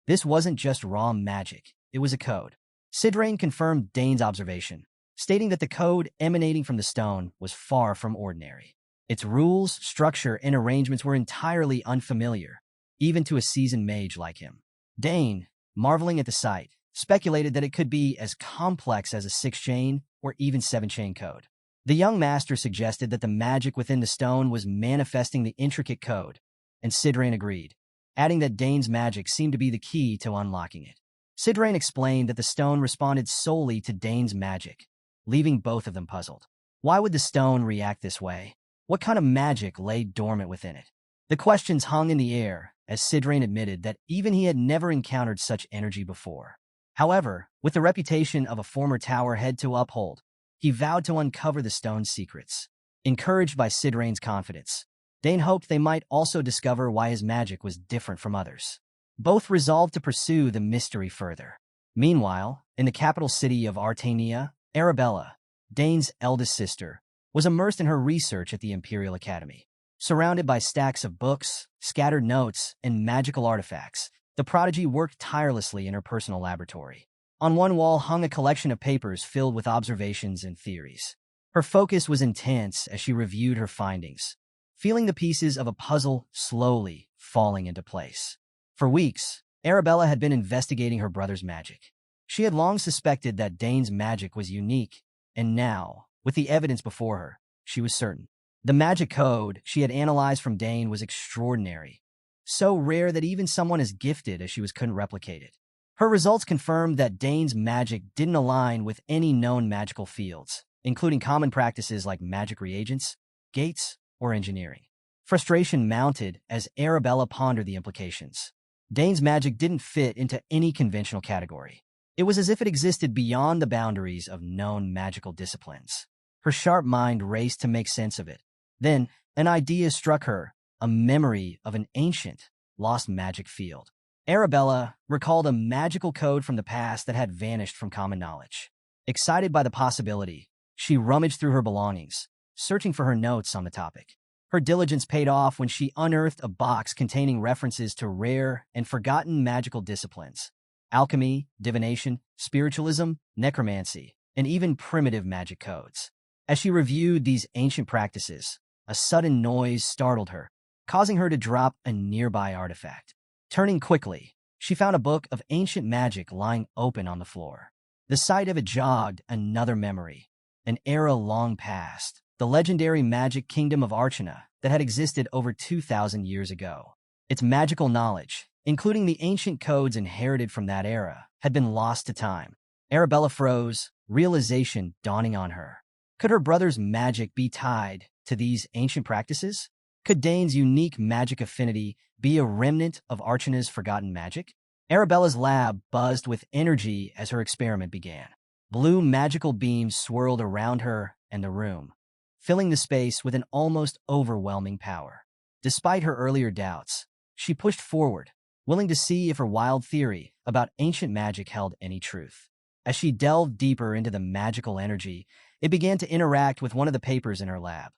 This wasn't just raw magic, it was a code. Sidrain confirmed Dane's observation, stating that the code emanating from the stone was far from ordinary. Its rules, structure, and arrangements were entirely unfamiliar, even to a seasoned mage like him. Dane, marveling at the sight, speculated that it could be as complex as a 6-chain or even 7-chain code. The young master suggested that the magic within the stone was manifesting the intricate code, and Sidrain agreed, adding that Dane's magic seemed to be the key to unlocking it. Sidrain explained that the stone responded solely to Dane's magic, leaving both of them puzzled. Why would the stone react this way? What kind of magic lay dormant within it? The questions hung in the air, as Sidrain admitted that even he had never encountered such energy before. However, with the reputation of a former tower head to uphold, he vowed to uncover the stone's secrets. Encouraged by Sidrain's confidence, Dane hoped they might also discover why his magic was different from others. Both resolved to pursue the mystery further. Meanwhile, in the capital city of Artania, Arabella, Dane's eldest sister, was immersed in her research at the Imperial Academy. Surrounded by stacks of books, scattered notes, and magical artifacts, the Prodigy worked tirelessly in her personal laboratory. On one wall hung a collection of papers filled with observations and theories. Her focus was intense as she reviewed her findings, feeling the pieces of a puzzle slowly falling into place. For weeks, Arabella had been investigating her brother's magic. She had long suspected that Dane's magic was unique, and now, with the evidence before her, she was certain. The magic code she had analyzed from Dane was extraordinary, so rare that even someone as gifted as she couldn't replicate it. Her results confirmed that Dane's magic didn't align with any known magical fields, including common practices like magic reagents, gates, or engineering. Frustration mounted as Arabella pondered the implications. Dane's magic didn't fit into any conventional category. It was as if it existed beyond the boundaries of known magical disciplines. Her sharp mind raced to make sense of it. Then, an idea struck her, a memory of an ancient, lost magic field. Arabella recalled a magical code from the past that had vanished from common knowledge. Excited by the possibility, she rummaged through her belongings, searching for her notes on the topic. Her diligence paid off when she unearthed a box containing references to rare and forgotten magical disciplines: alchemy, divination, spiritualism, necromancy, and even primitive magic codes. As she reviewed these ancient practices, a sudden noise startled her, causing her to drop a nearby artifact. Turning quickly, she found a book of ancient magic lying open on the floor. The sight of it jogged another memory, an era long past, the legendary magic kingdom of Archana, that had existed over 2,000 years ago. Its magical knowledge, including the ancient codes inherited from that era, had been lost to time. Arabella froze, realization dawning on her. Could her brother's magic be tied to these ancient practices? Could Dane's unique magic affinity be a remnant of Archana's forgotten magic? Arabella's lab buzzed with energy as her experiment began. Blue magical beams swirled around her and the room, filling the space with an almost overwhelming power. Despite her earlier doubts, she pushed forward, willing to see if her wild theory about ancient magic held any truth. As she delved deeper into the magical energy, it began to interact with one of the papers in her lab,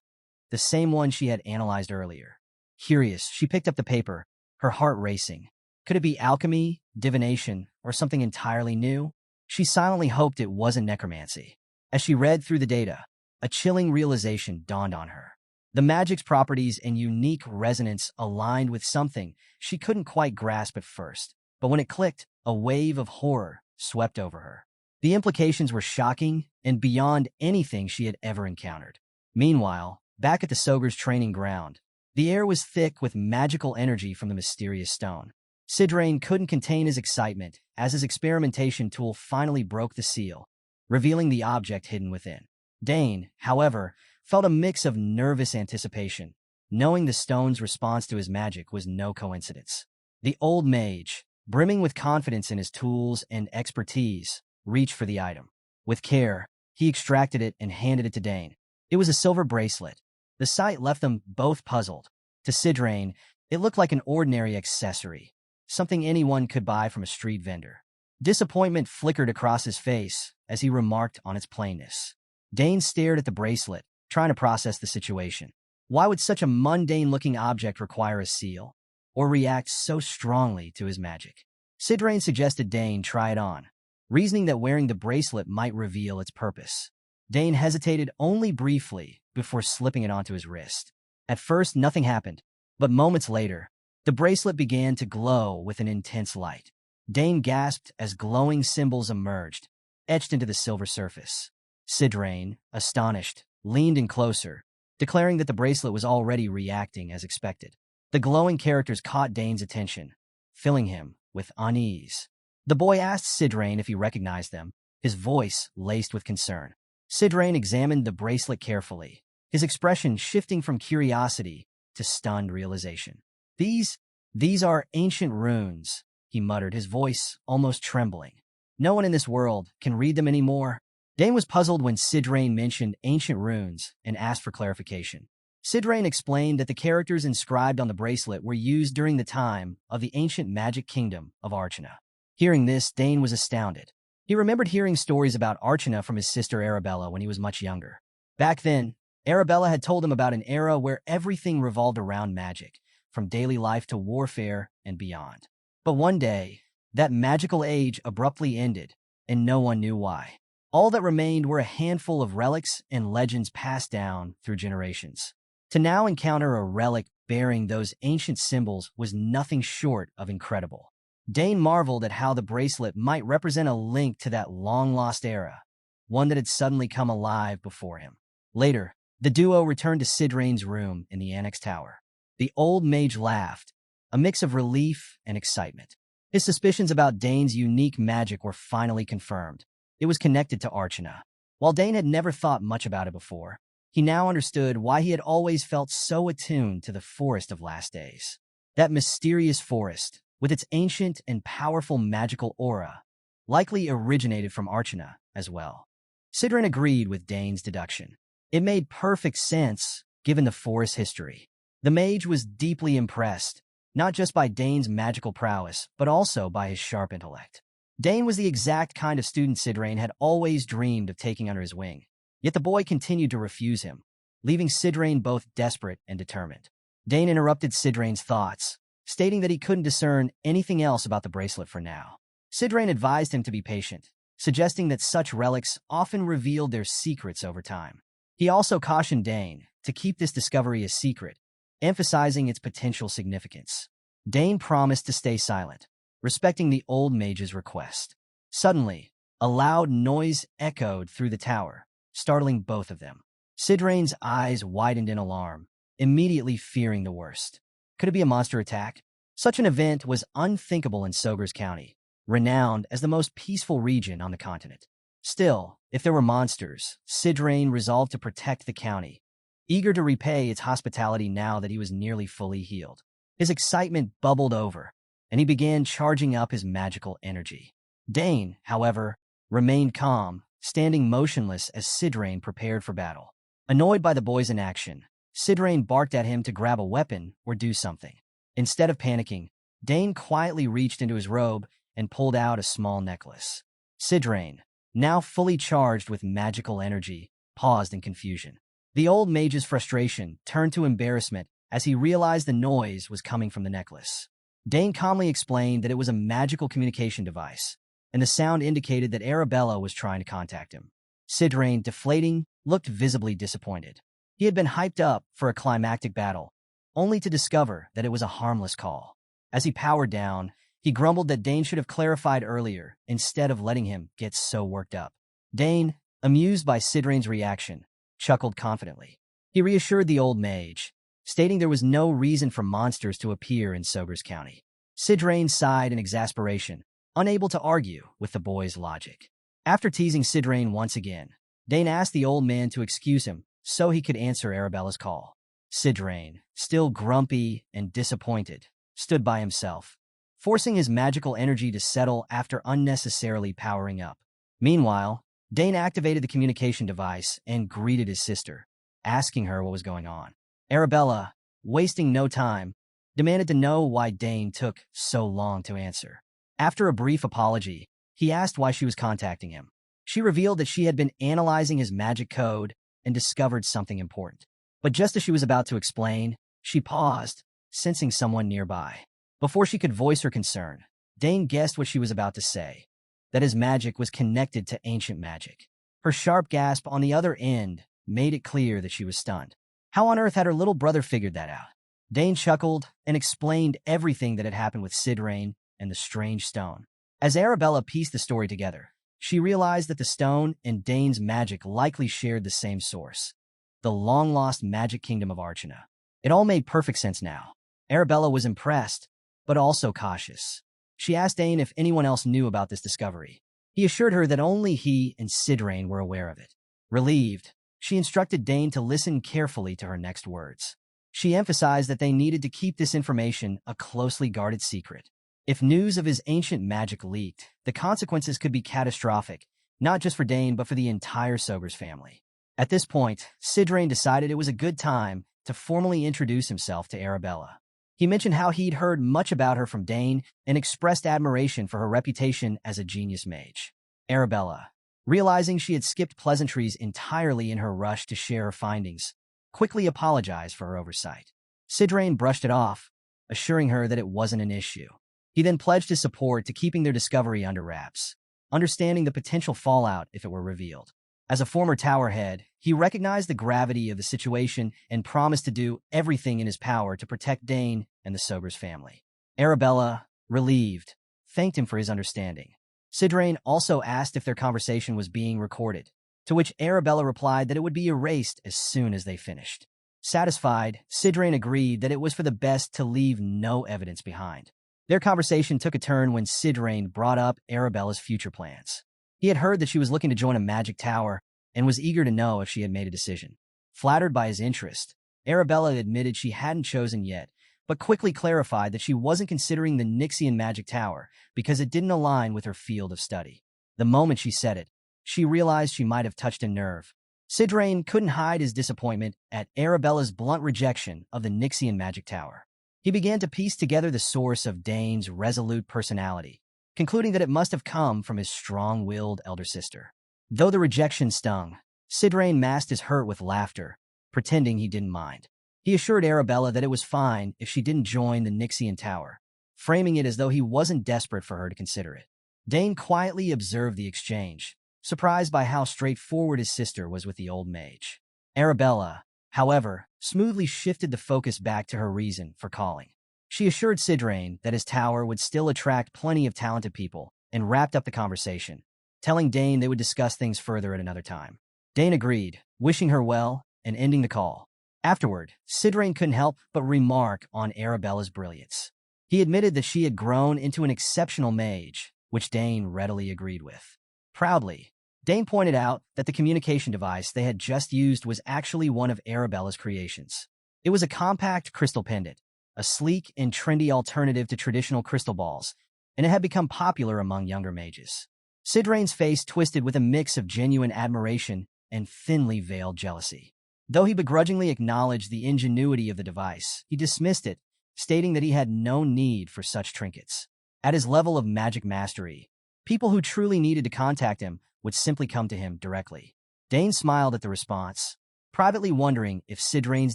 the same one she had analyzed earlier. Curious, she picked up the paper, her heart racing. Could it be alchemy, divination, or something entirely new? She silently hoped it wasn't necromancy. As she read through the data, a chilling realization dawned on her. The magic's properties and unique resonance aligned with something she couldn't quite grasp at first. But when it clicked, a wave of horror swept over her. The implications were shocking and beyond anything she had ever encountered. Meanwhile, back at the Soger's training ground, the air was thick with magical energy from the mysterious stone. Sidrain couldn't contain his excitement as his experimentation tool finally broke the seal, revealing the object hidden within. Dane, however, felt a mix of nervous anticipation, knowing the stone's response to his magic was no coincidence. The old mage, brimming with confidence in his tools and expertise, reached for the item. With care, he extracted it and handed it to Dane. It was a silver bracelet. The sight left them both puzzled. To Sidrain, it looked like an ordinary accessory, something anyone could buy from a street vendor. Disappointment flickered across his face as he remarked on its plainness. Dane stared at the bracelet, trying to process the situation. Why would such a mundane-looking object require a seal, or react so strongly to his magic? Sidrain suggested Dane try it on, reasoning that wearing the bracelet might reveal its purpose. Dane hesitated only briefly before slipping it onto his wrist. At first, nothing happened, but moments later, the bracelet began to glow with an intense light. Dane gasped as glowing symbols emerged, etched into the silver surface. Sidrain, astonished, leaned in closer, declaring that the bracelet was already reacting as expected. The glowing characters caught Dane's attention, filling him with unease. The boy asked Sidrain if he recognized them, his voice laced with concern. Sidrain examined the bracelet carefully, his expression shifting from curiosity to stunned realization. These are ancient runes, he muttered, his voice almost trembling. No one in this world can read them anymore. Dane was puzzled when Sidrain mentioned ancient runes and asked for clarification. Sidrain explained that the characters inscribed on the bracelet were used during the time of the ancient magic kingdom of Archana. Hearing this, Dane was astounded. He remembered hearing stories about Archana from his sister Arabella when he was much younger. Back then, Arabella had told him about an era where everything revolved around magic, from daily life to warfare and beyond. But one day, that magical age abruptly ended, and no one knew why. All that remained were a handful of relics and legends passed down through generations. To now encounter a relic bearing those ancient symbols was nothing short of incredible. Dane marveled at how the bracelet might represent a link to that long-lost era, one that had suddenly come alive before him. Later, the duo returned to Sidrain's room in the Annex Tower. The old mage laughed, a mix of relief and excitement. His suspicions about Dane's unique magic were finally confirmed. It was connected to Archana. While Dane had never thought much about it before, he now understood why he had always felt so attuned to the Forest of Last Days. That mysterious forest, with its ancient and powerful magical aura, likely originated from Archana as well. Sidrain agreed with Dane's deduction. It made perfect sense, given the forest's history. The mage was deeply impressed, not just by Dane's magical prowess, but also by his sharp intellect. Dane was the exact kind of student Sidrain had always dreamed of taking under his wing. Yet the boy continued to refuse him, leaving Sidrain both desperate and determined. Dane interrupted Sidrain's thoughts, stating that he couldn't discern anything else about the bracelet for now. Sidrain advised him to be patient, suggesting that such relics often revealed their secrets over time. He also cautioned Dane to keep this discovery a secret, emphasizing its potential significance. Dane promised to stay silent, respecting the old mage's request. Suddenly, a loud noise echoed through the tower, startling both of them. Sidrain's eyes widened in alarm, immediately fearing the worst. Could it be a monster attack? Such an event was unthinkable in Sogers County, renowned as the most peaceful region on the continent. Still, if there were monsters, Sidrain resolved to protect the county, eager to repay its hospitality now that he was nearly fully healed. His excitement bubbled over, and he began charging up his magical energy. Dane, however, remained calm, standing motionless as Sidrain prepared for battle. Annoyed by the boy's inaction, Sidrain barked at him to grab a weapon or do something. Instead of panicking, Dane quietly reached into his robe and pulled out a small necklace. Sidrain, now fully charged with magical energy, paused in confusion. The old mage's frustration turned to embarrassment as he realized the noise was coming from the necklace. Dane calmly explained that it was a magical communication device, and the sound indicated that Arabella was trying to contact him. Sidrain, deflating, looked visibly disappointed. He had been hyped up for a climactic battle, only to discover that it was a harmless call. As he powered down, he grumbled that Dane should have clarified earlier instead of letting him get so worked up. Dane, amused by Sidrain's reaction, chuckled confidently. He reassured the old mage, stating there was no reason for monsters to appear in Sogers County. Sidrain sighed in exasperation, unable to argue with the boy's logic. After teasing Sidrain once again, Dane asked the old man to excuse him so he could answer Arabella's call. Sidrain, still grumpy and disappointed, stood by himself, forcing his magical energy to settle after unnecessarily powering up. Meanwhile, Dane activated the communication device and greeted his sister, asking her what was going on. Arabella, wasting no time, demanded to know why Dane took so long to answer. After a brief apology, he asked why she was contacting him. She revealed that she had been analyzing his magic code and discovered something important. But just as she was about to explain, she paused, sensing someone nearby. Before she could voice her concern, Dane guessed what she was about to say, that his magic was connected to ancient magic. Her sharp gasp on the other end made it clear that she was stunned. How on earth had her little brother figured that out? Dane chuckled and explained everything that had happened with Sidrain and the strange stone. As Arabella pieced the story together, she realized that the stone and Dane's magic likely shared the same source, the long-lost magic kingdom of Archana. It all made perfect sense now. Arabella was impressed, but also cautious. She asked Dane if anyone else knew about this discovery. He assured her that only he and Sidrain were aware of it. Relieved, she instructed Dane to listen carefully to her next words. She emphasized that they needed to keep this information a closely guarded secret. If news of his ancient magic leaked, the consequences could be catastrophic, not just for Dane but for the entire Sogers family. At this point, Sidrain decided it was a good time to formally introduce himself to Arabella. He mentioned how he'd heard much about her from Dane and expressed admiration for her reputation as a genius mage. Arabella, realizing she had skipped pleasantries entirely in her rush to share her findings, quickly apologized for her oversight. Sidrain brushed it off, assuring her that it wasn't an issue. He then pledged his support to keeping their discovery under wraps, understanding the potential fallout if it were revealed. As a former tower head, he recognized the gravity of the situation and promised to do everything in his power to protect Dane and the Sogers family. Arabella, relieved, thanked him for his understanding. Sidrain also asked if their conversation was being recorded, to which Arabella replied that it would be erased as soon as they finished. Satisfied, Sidrain agreed that it was for the best to leave no evidence behind. Their conversation took a turn when Sidrain brought up Arabella's future plans. He had heard that she was looking to join a magic tower and was eager to know if she had made a decision. Flattered by his interest, Arabella admitted she hadn't chosen yet, but quickly clarified that she wasn't considering the Nixian magic tower because it didn't align with her field of study. The moment she said it, she realized she might have touched a nerve. Sidrain couldn't hide his disappointment at Arabella's blunt rejection of the Nixian magic tower. He began to piece together the source of Dane's resolute personality, concluding that it must have come from his strong-willed elder sister. Though the rejection stung, Sidrain masked his hurt with laughter, pretending he didn't mind. He assured Arabella that it was fine if she didn't join the Nixian tower, framing it as though he wasn't desperate for her to consider it. Dane quietly observed the exchange, surprised by how straightforward his sister was with the old mage. Arabella, however, smoothly shifted the focus back to her reason for calling. She assured Sidrain that his tower would still attract plenty of talented people and wrapped up the conversation, telling Dane they would discuss things further at another time. Dane agreed, wishing her well and ending the call. Afterward, Sidrain couldn't help but remark on Arabella's brilliance. He admitted that she had grown into an exceptional mage, which Dane readily agreed with. Proudly, Dane pointed out that the communication device they had just used was actually one of Arabella's creations. It was a compact crystal pendant, a sleek and trendy alternative to traditional crystal balls, and it had become popular among younger mages. Sidrain's face twisted with a mix of genuine admiration and thinly veiled jealousy. Though he begrudgingly acknowledged the ingenuity of the device, he dismissed it, stating that he had no need for such trinkets. At his level of magic mastery, people who truly needed to contact him would simply come to him directly. Dane smiled at the response, privately wondering if Sidrain's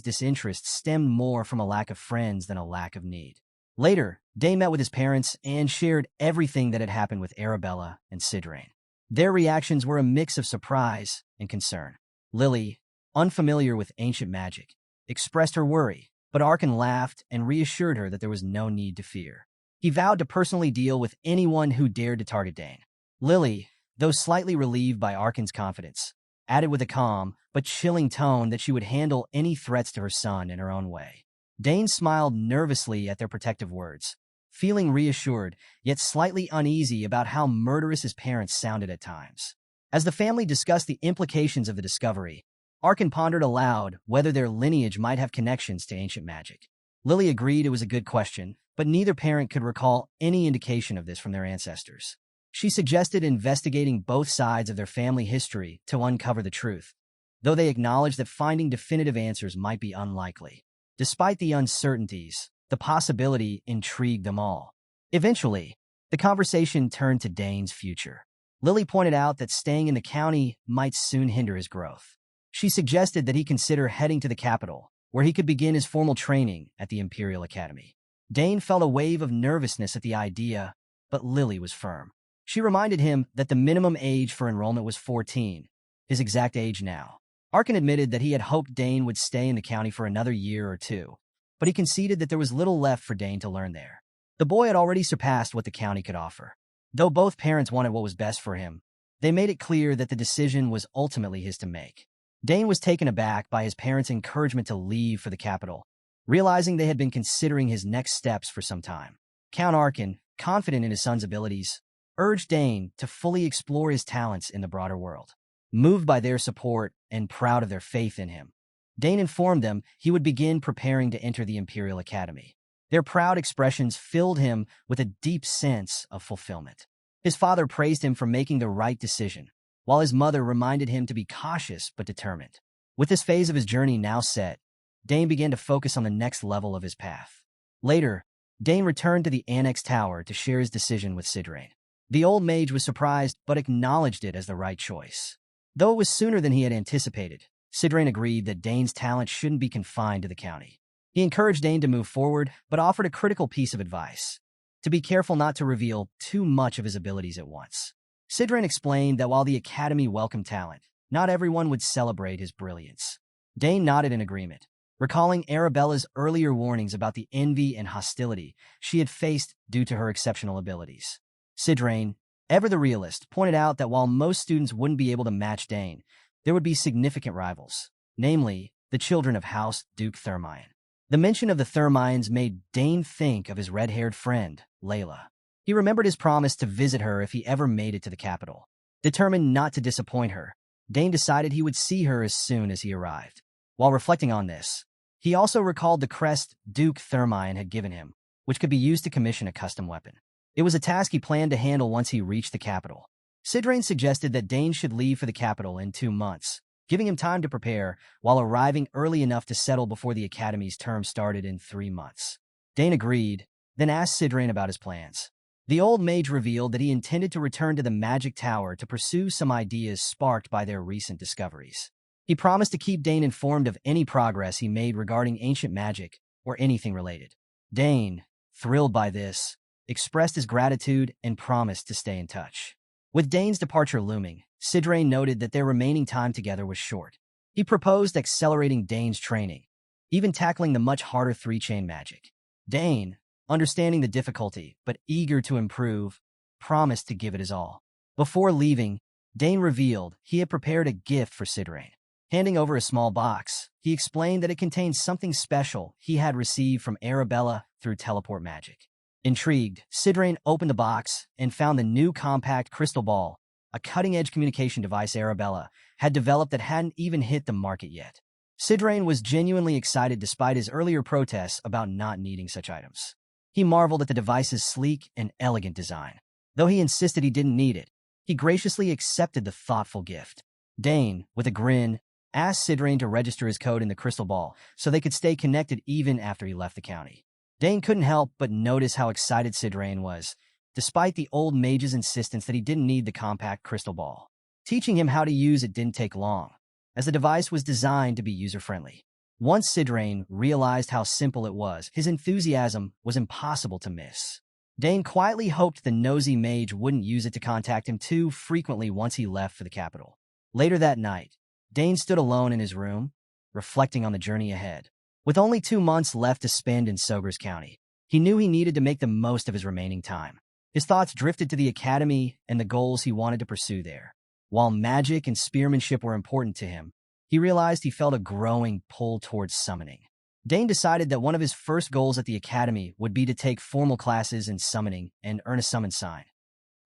disinterest stemmed more from a lack of friends than a lack of need. Later, Dane met with his parents and shared everything that had happened with Arabella and Sidrain. Their reactions were a mix of surprise and concern. Lily, unfamiliar with ancient magic, expressed her worry, but Arkan laughed and reassured her that there was no need to fear. He vowed to personally deal with anyone who dared to target Dane. Lily, though slightly relieved by Arkan's confidence, added with a calm but chilling tone that she would handle any threats to her son in her own way. Dane smiled nervously at their protective words, feeling reassured yet slightly uneasy about how murderous his parents sounded at times. As the family discussed the implications of the discovery, Arkan pondered aloud whether their lineage might have connections to ancient magic. Lily agreed it was a good question, but neither parent could recall any indication of this from their ancestors. She suggested investigating both sides of their family history to uncover the truth, though they acknowledged that finding definitive answers might be unlikely. Despite the uncertainties, the possibility intrigued them all. Eventually, the conversation turned to Dane's future. Lily pointed out that staying in the county might soon hinder his growth. She suggested that he consider heading to the capital, where he could begin his formal training at the Imperial Academy. Dane felt a wave of nervousness at the idea, but Lily was firm. She reminded him that the minimum age for enrollment was 14, his exact age now. Arkan admitted that he had hoped Dane would stay in the county for another year or two, but he conceded that there was little left for Dane to learn there. The boy had already surpassed what the county could offer. Though both parents wanted what was best for him, they made it clear that the decision was ultimately his to make. Dane was taken aback by his parents' encouragement to leave for the capital, realizing they had been considering his next steps for some time. Count Arkan, confident in his son's abilities, urged Dane to fully explore his talents in the broader world. Moved by their support and proud of their faith in him, Dane informed them he would begin preparing to enter the Imperial Academy. Their proud expressions filled him with a deep sense of fulfillment. His father praised him for making the right decision, while his mother reminded him to be cautious but determined. With this phase of his journey now set, Dane began to focus on the next level of his path. Later, Dane returned to the Annex Tower to share his decision with Sidrain. The old mage was surprised but acknowledged it as the right choice. Though it was sooner than he had anticipated, Sidrain agreed that Dane's talent shouldn't be confined to the county. He encouraged Dane to move forward, but offered a critical piece of advice: to be careful not to reveal too much of his abilities at once. Sidrain explained that while the Academy welcomed talent, not everyone would celebrate his brilliance. Dane nodded in agreement, recalling Arabella's earlier warnings about the envy and hostility she had faced due to her exceptional abilities. Sidrain, ever the realist, pointed out that while most students wouldn't be able to match Dane, there would be significant rivals, namely, the children of House Duke Thermion. The mention of the Thermions made Dane think of his red-haired friend, Layla. He remembered his promise to visit her if he ever made it to the capital. Determined not to disappoint her, Dane decided he would see her as soon as he arrived. While reflecting on this, he also recalled the crest Duke Thermion had given him, which could be used to commission a custom weapon. It was a task he planned to handle once he reached the capital. Sidrain suggested that Dane should leave for the capital in 2 months, giving him time to prepare while arriving early enough to settle before the Academy's term started in 3 months. Dane agreed, then asked Sidrain about his plans. The old mage revealed that he intended to return to the Magic Tower to pursue some ideas sparked by their recent discoveries. He promised to keep Dane informed of any progress he made regarding ancient magic or anything related. Dane, thrilled by this, expressed his gratitude and promised to stay in touch. With Dane's departure looming, Sidrain noted that their remaining time together was short. He proposed accelerating Dane's training, even tackling the much harder 3-chain magic. Dane, understanding the difficulty but eager to improve, promised to give it his all. Before leaving, Dane revealed he had prepared a gift for Sidrain. Handing over a small box, he explained that it contained something special he had received from Arabella through teleport magic. Intrigued, Sidrain opened the box and found the new compact crystal ball, a cutting-edge communication device Arabella had developed that hadn't even hit the market yet. Sidrain was genuinely excited despite his earlier protests about not needing such items. He marveled at the device's sleek and elegant design. Though he insisted he didn't need it, he graciously accepted the thoughtful gift. Dane, with a grin, asked Sidrain to register his code in the crystal ball so they could stay connected even after he left the county. Dane couldn't help but notice how excited Sidrain was, despite the old mage's insistence that he didn't need the compact crystal ball. Teaching him how to use it didn't take long, as the device was designed to be user-friendly. Once Sidrain realized how simple it was, his enthusiasm was impossible to miss. Dane quietly hoped the nosy mage wouldn't use it to contact him too frequently once he left for the capital. Later that night, Dane stood alone in his room, reflecting on the journey ahead. With only 2 months left to spend in Sogur's County, he knew he needed to make the most of his remaining time. His thoughts drifted to the academy and the goals he wanted to pursue there. While magic and spearmanship were important to him, he realized he felt a growing pull towards summoning. Dane decided that one of his first goals at the academy would be to take formal classes in summoning and earn a summon sign,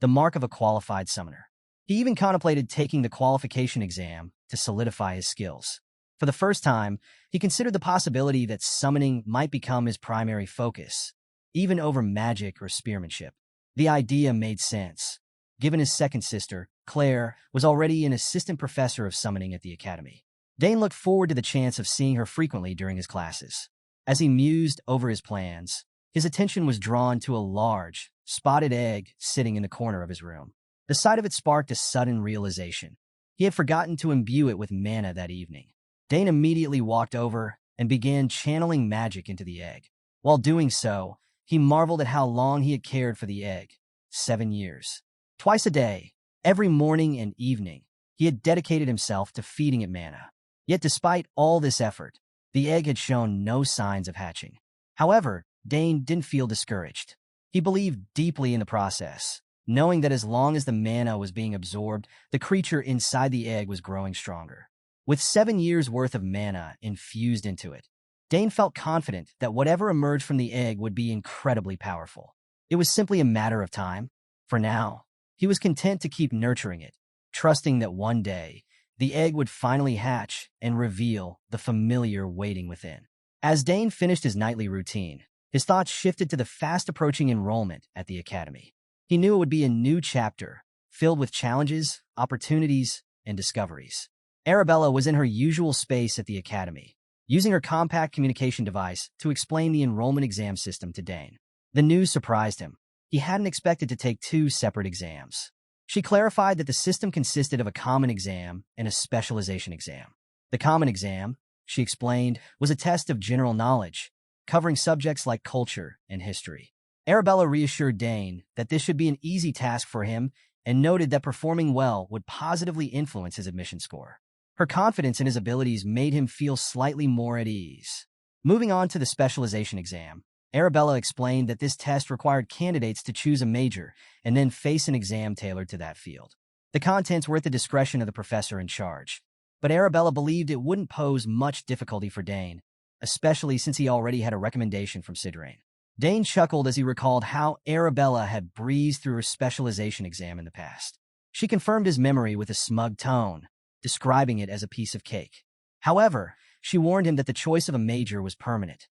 the mark of a qualified summoner. He even contemplated taking the qualification exam to solidify his skills. For the first time, he considered the possibility that summoning might become his primary focus, even over magic or spearmanship. The idea made sense, given his second sister, Claire, was already an assistant professor of summoning at the academy. Dane looked forward to the chance of seeing her frequently during his classes. As he mused over his plans, his attention was drawn to a large, spotted egg sitting in the corner of his room. The sight of it sparked a sudden realization. He had forgotten to imbue it with mana that evening. Dane immediately walked over and began channeling magic into the egg. While doing so, he marveled at how long he had cared for the egg. 7 years. Twice a day, every morning and evening, he had dedicated himself to feeding it mana. Yet despite all this effort, the egg had shown no signs of hatching. However, Dane didn't feel discouraged. He believed deeply in the process, knowing that as long as the mana was being absorbed, the creature inside the egg was growing stronger. With 7 years' worth of mana infused into it, Dane felt confident that whatever emerged from the egg would be incredibly powerful. It was simply a matter of time. For now, he was content to keep nurturing it, trusting that one day, the egg would finally hatch and reveal the familiar waiting within. As Dane finished his nightly routine, his thoughts shifted to the fast-approaching enrollment at the academy. He knew it would be a new chapter, filled with challenges, opportunities, and discoveries. Arabella was in her usual space at the academy, using her compact communication device to explain the enrollment exam system to Dane. The news surprised him. He hadn't expected to take 2 separate exams. She clarified that the system consisted of a common exam and a specialization exam. The common exam, she explained, was a test of general knowledge, covering subjects like culture and history. Arabella reassured Dane that this should be an easy task for him and noted that performing well would positively influence his admission score. Her confidence in his abilities made him feel slightly more at ease. Moving on to the specialization exam, Arabella explained that this test required candidates to choose a major and then face an exam tailored to that field. The contents were at the discretion of the professor in charge, but Arabella believed it wouldn't pose much difficulty for Dane, especially since he already had a recommendation from Sidrain. Dane chuckled as he recalled how Arabella had breezed through her specialization exam in the past. She confirmed his memory with a smug tone, describing it as a piece of cake. However, she warned him that the choice of a major was permanent.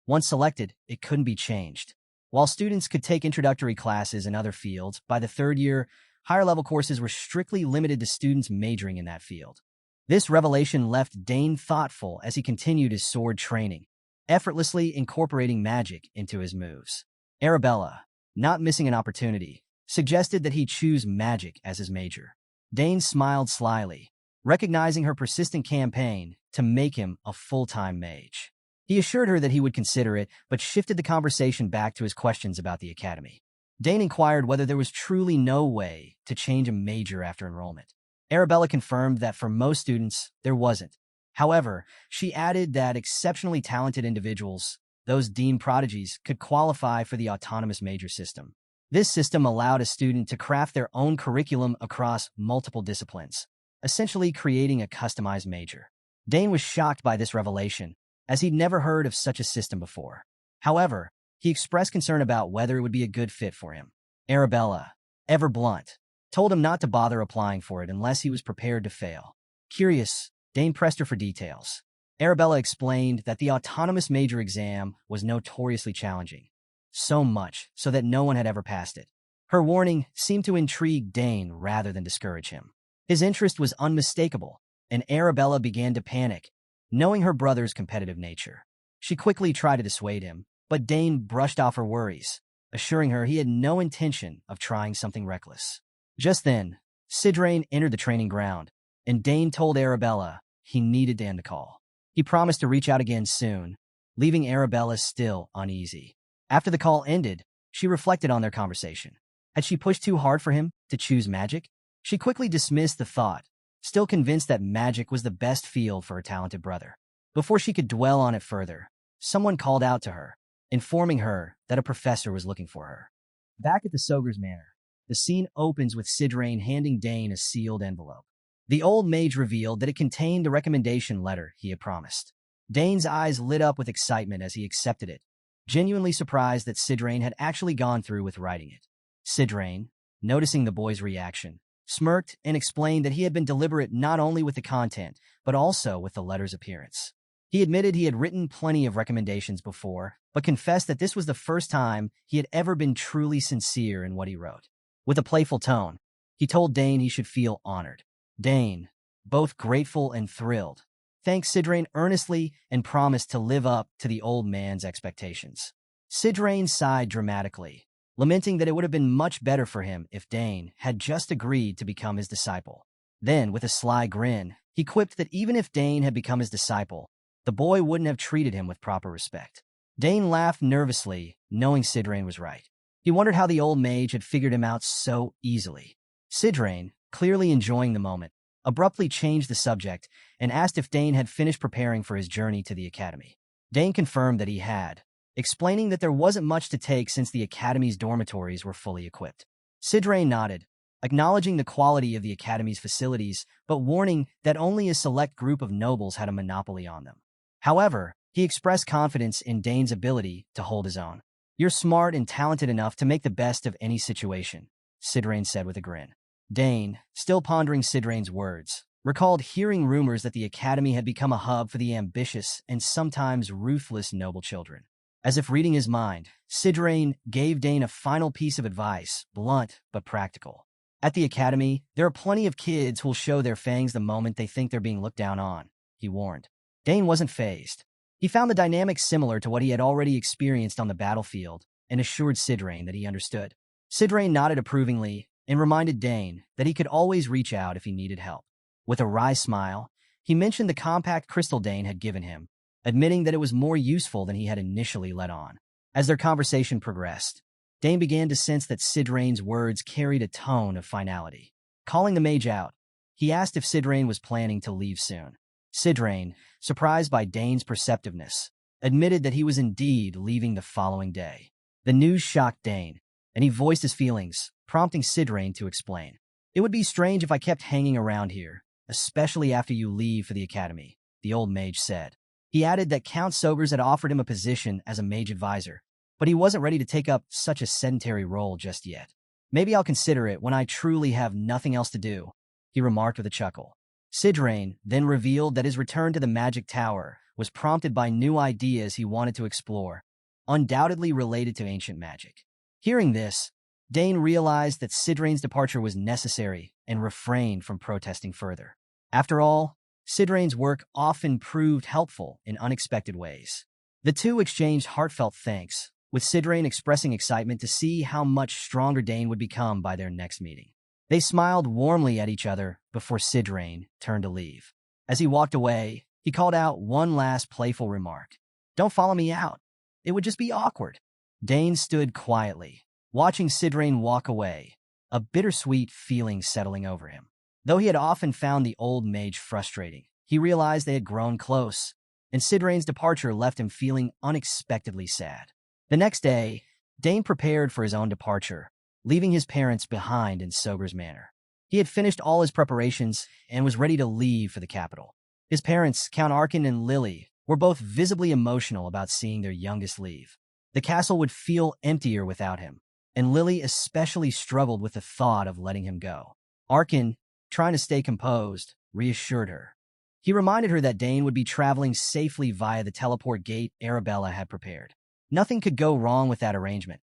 Once selected, it couldn't be changed. While students could take introductory classes in other fields, by the 3rd year, higher-level courses were strictly limited to students majoring in that field. This revelation left Dane thoughtful as he continued his sword training, effortlessly incorporating magic into his moves. Arabella, not missing an opportunity, suggested that he choose magic as his major. Dane smiled slyly, recognizing her persistent campaign to make him a full-time mage. He assured her that he would consider it, but shifted the conversation back to his questions about the academy. Dane inquired whether there was truly no way to change a major after enrollment. Arabella confirmed that for most students, there wasn't. However, she added that exceptionally talented individuals, those deemed prodigies, could qualify for the autonomous major system. This system allowed a student to craft their own curriculum across multiple disciplines, essentially creating a customized major. Dane was shocked by this revelation, as he'd never heard of such a system before. However, he expressed concern about whether it would be a good fit for him. Arabella, ever blunt, told him not to bother applying for it unless he was prepared to fail. Curious, Dane pressed her for details. Arabella explained that the autonomous major exam was notoriously challenging, so much so that no one had ever passed it. Her warning seemed to intrigue Dane rather than discourage him. His interest was unmistakable, and Arabella began to panic, knowing her brother's competitive nature. She quickly tried to dissuade him, but Dane brushed off her worries, assuring her he had no intention of trying something reckless. Just then, Sidrain entered the training ground, and Dane told Arabella he needed to end the call. He promised to reach out again soon, leaving Arabella still uneasy. After the call ended, she reflected on their conversation. Had she pushed too hard for him to choose magic? She quickly dismissed the thought, still convinced that magic was the best field for her talented brother. Before she could dwell on it further, someone called out to her, informing her that a professor was looking for her. Back at the Soger's Manor, the scene opens with Sidrain handing Dane a sealed envelope. The old mage revealed that it contained the recommendation letter he had promised. Dane's eyes lit up with excitement as he accepted it, genuinely surprised that Sidrain had actually gone through with writing it. Sidrain, noticing the boy's reaction, smirked and explained that he had been deliberate not only with the content, but also with the letter's appearance. He admitted he had written plenty of recommendations before, but confessed that this was the first time he had ever been truly sincere in what he wrote. With a playful tone, he told Dane he should feel honored. Dane, both grateful and thrilled, thanked Sidrain earnestly and promised to live up to the old man's expectations. Sidrain sighed dramatically, lamenting that it would have been much better for him if Dane had just agreed to become his disciple. Then, with a sly grin, he quipped that even if Dane had become his disciple, the boy wouldn't have treated him with proper respect. Dane laughed nervously, knowing Sidrain was right. He wondered how the old mage had figured him out so easily. Sidrain, clearly enjoying the moment, abruptly changed the subject and asked if Dane had finished preparing for his journey to the academy. Dane confirmed that he had, explaining that there wasn't much to take since the academy's dormitories were fully equipped. Sidrain nodded, acknowledging the quality of the academy's facilities, but warning that only a select group of nobles had a monopoly on them. However, he expressed confidence in Dane's ability to hold his own. "You're smart and talented enough to make the best of any situation," Sidrain said with a grin. Dane, still pondering Sidrain's words, recalled hearing rumors that the academy had become a hub for the ambitious and sometimes ruthless noble children. As if reading his mind, Sidrain gave Dane a final piece of advice, blunt but practical. "At the academy, there are plenty of kids who'll show their fangs the moment they think they're being looked down on," he warned. Dane wasn't fazed. He found the dynamic similar to what he had already experienced on the battlefield and assured Sidrain that he understood. Sidrain nodded approvingly and reminded Dane that he could always reach out if he needed help. With a wry smile, he mentioned the compact crystal Dane had given him, admitting that it was more useful than he had initially let on. As their conversation progressed, Dane began to sense that Sidrain's words carried a tone of finality. Calling the mage out, he asked if Sidrain was planning to leave soon. Sidrain, surprised by Dane's perceptiveness, admitted that he was indeed leaving the following day. The news shocked Dane, and he voiced his feelings, prompting Sidrain to explain. "It would be strange if I kept hanging around here, especially after you leave for the academy," the old mage said. He added that Count Sogers had offered him a position as a mage advisor, but he wasn't ready to take up such a sedentary role just yet. "Maybe I'll consider it when I truly have nothing else to do," he remarked with a chuckle. Sidrain then revealed that his return to the Magic Tower was prompted by new ideas he wanted to explore, undoubtedly related to ancient magic. Hearing this, Dane realized that Sidrain's departure was necessary and refrained from protesting further. After all, Sidrain's work often proved helpful in unexpected ways. The two exchanged heartfelt thanks, with Sidrain expressing excitement to see how much stronger Dane would become by their next meeting. They smiled warmly at each other before Sidrain turned to leave. As he walked away, he called out one last playful remark. "Don't follow me out. It would just be awkward." Dane stood quietly, watching Sidrain walk away, a bittersweet feeling settling over him. Though he had often found the old mage frustrating, he realized they had grown close, and Sidrain's departure left him feeling unexpectedly sad. The next day, Dane prepared for his own departure, leaving his parents behind in Soger's Manor. He had finished all his preparations and was ready to leave for the capital. His parents, Count Arkin and Lily, were both visibly emotional about seeing their youngest leave. The castle would feel emptier without him, and Lily especially struggled with the thought of letting him go. Arkin, trying to stay composed, reassured her. He reminded her that Dane would be traveling safely via the teleport gate Arabella had prepared. Nothing could go wrong with that arrangement.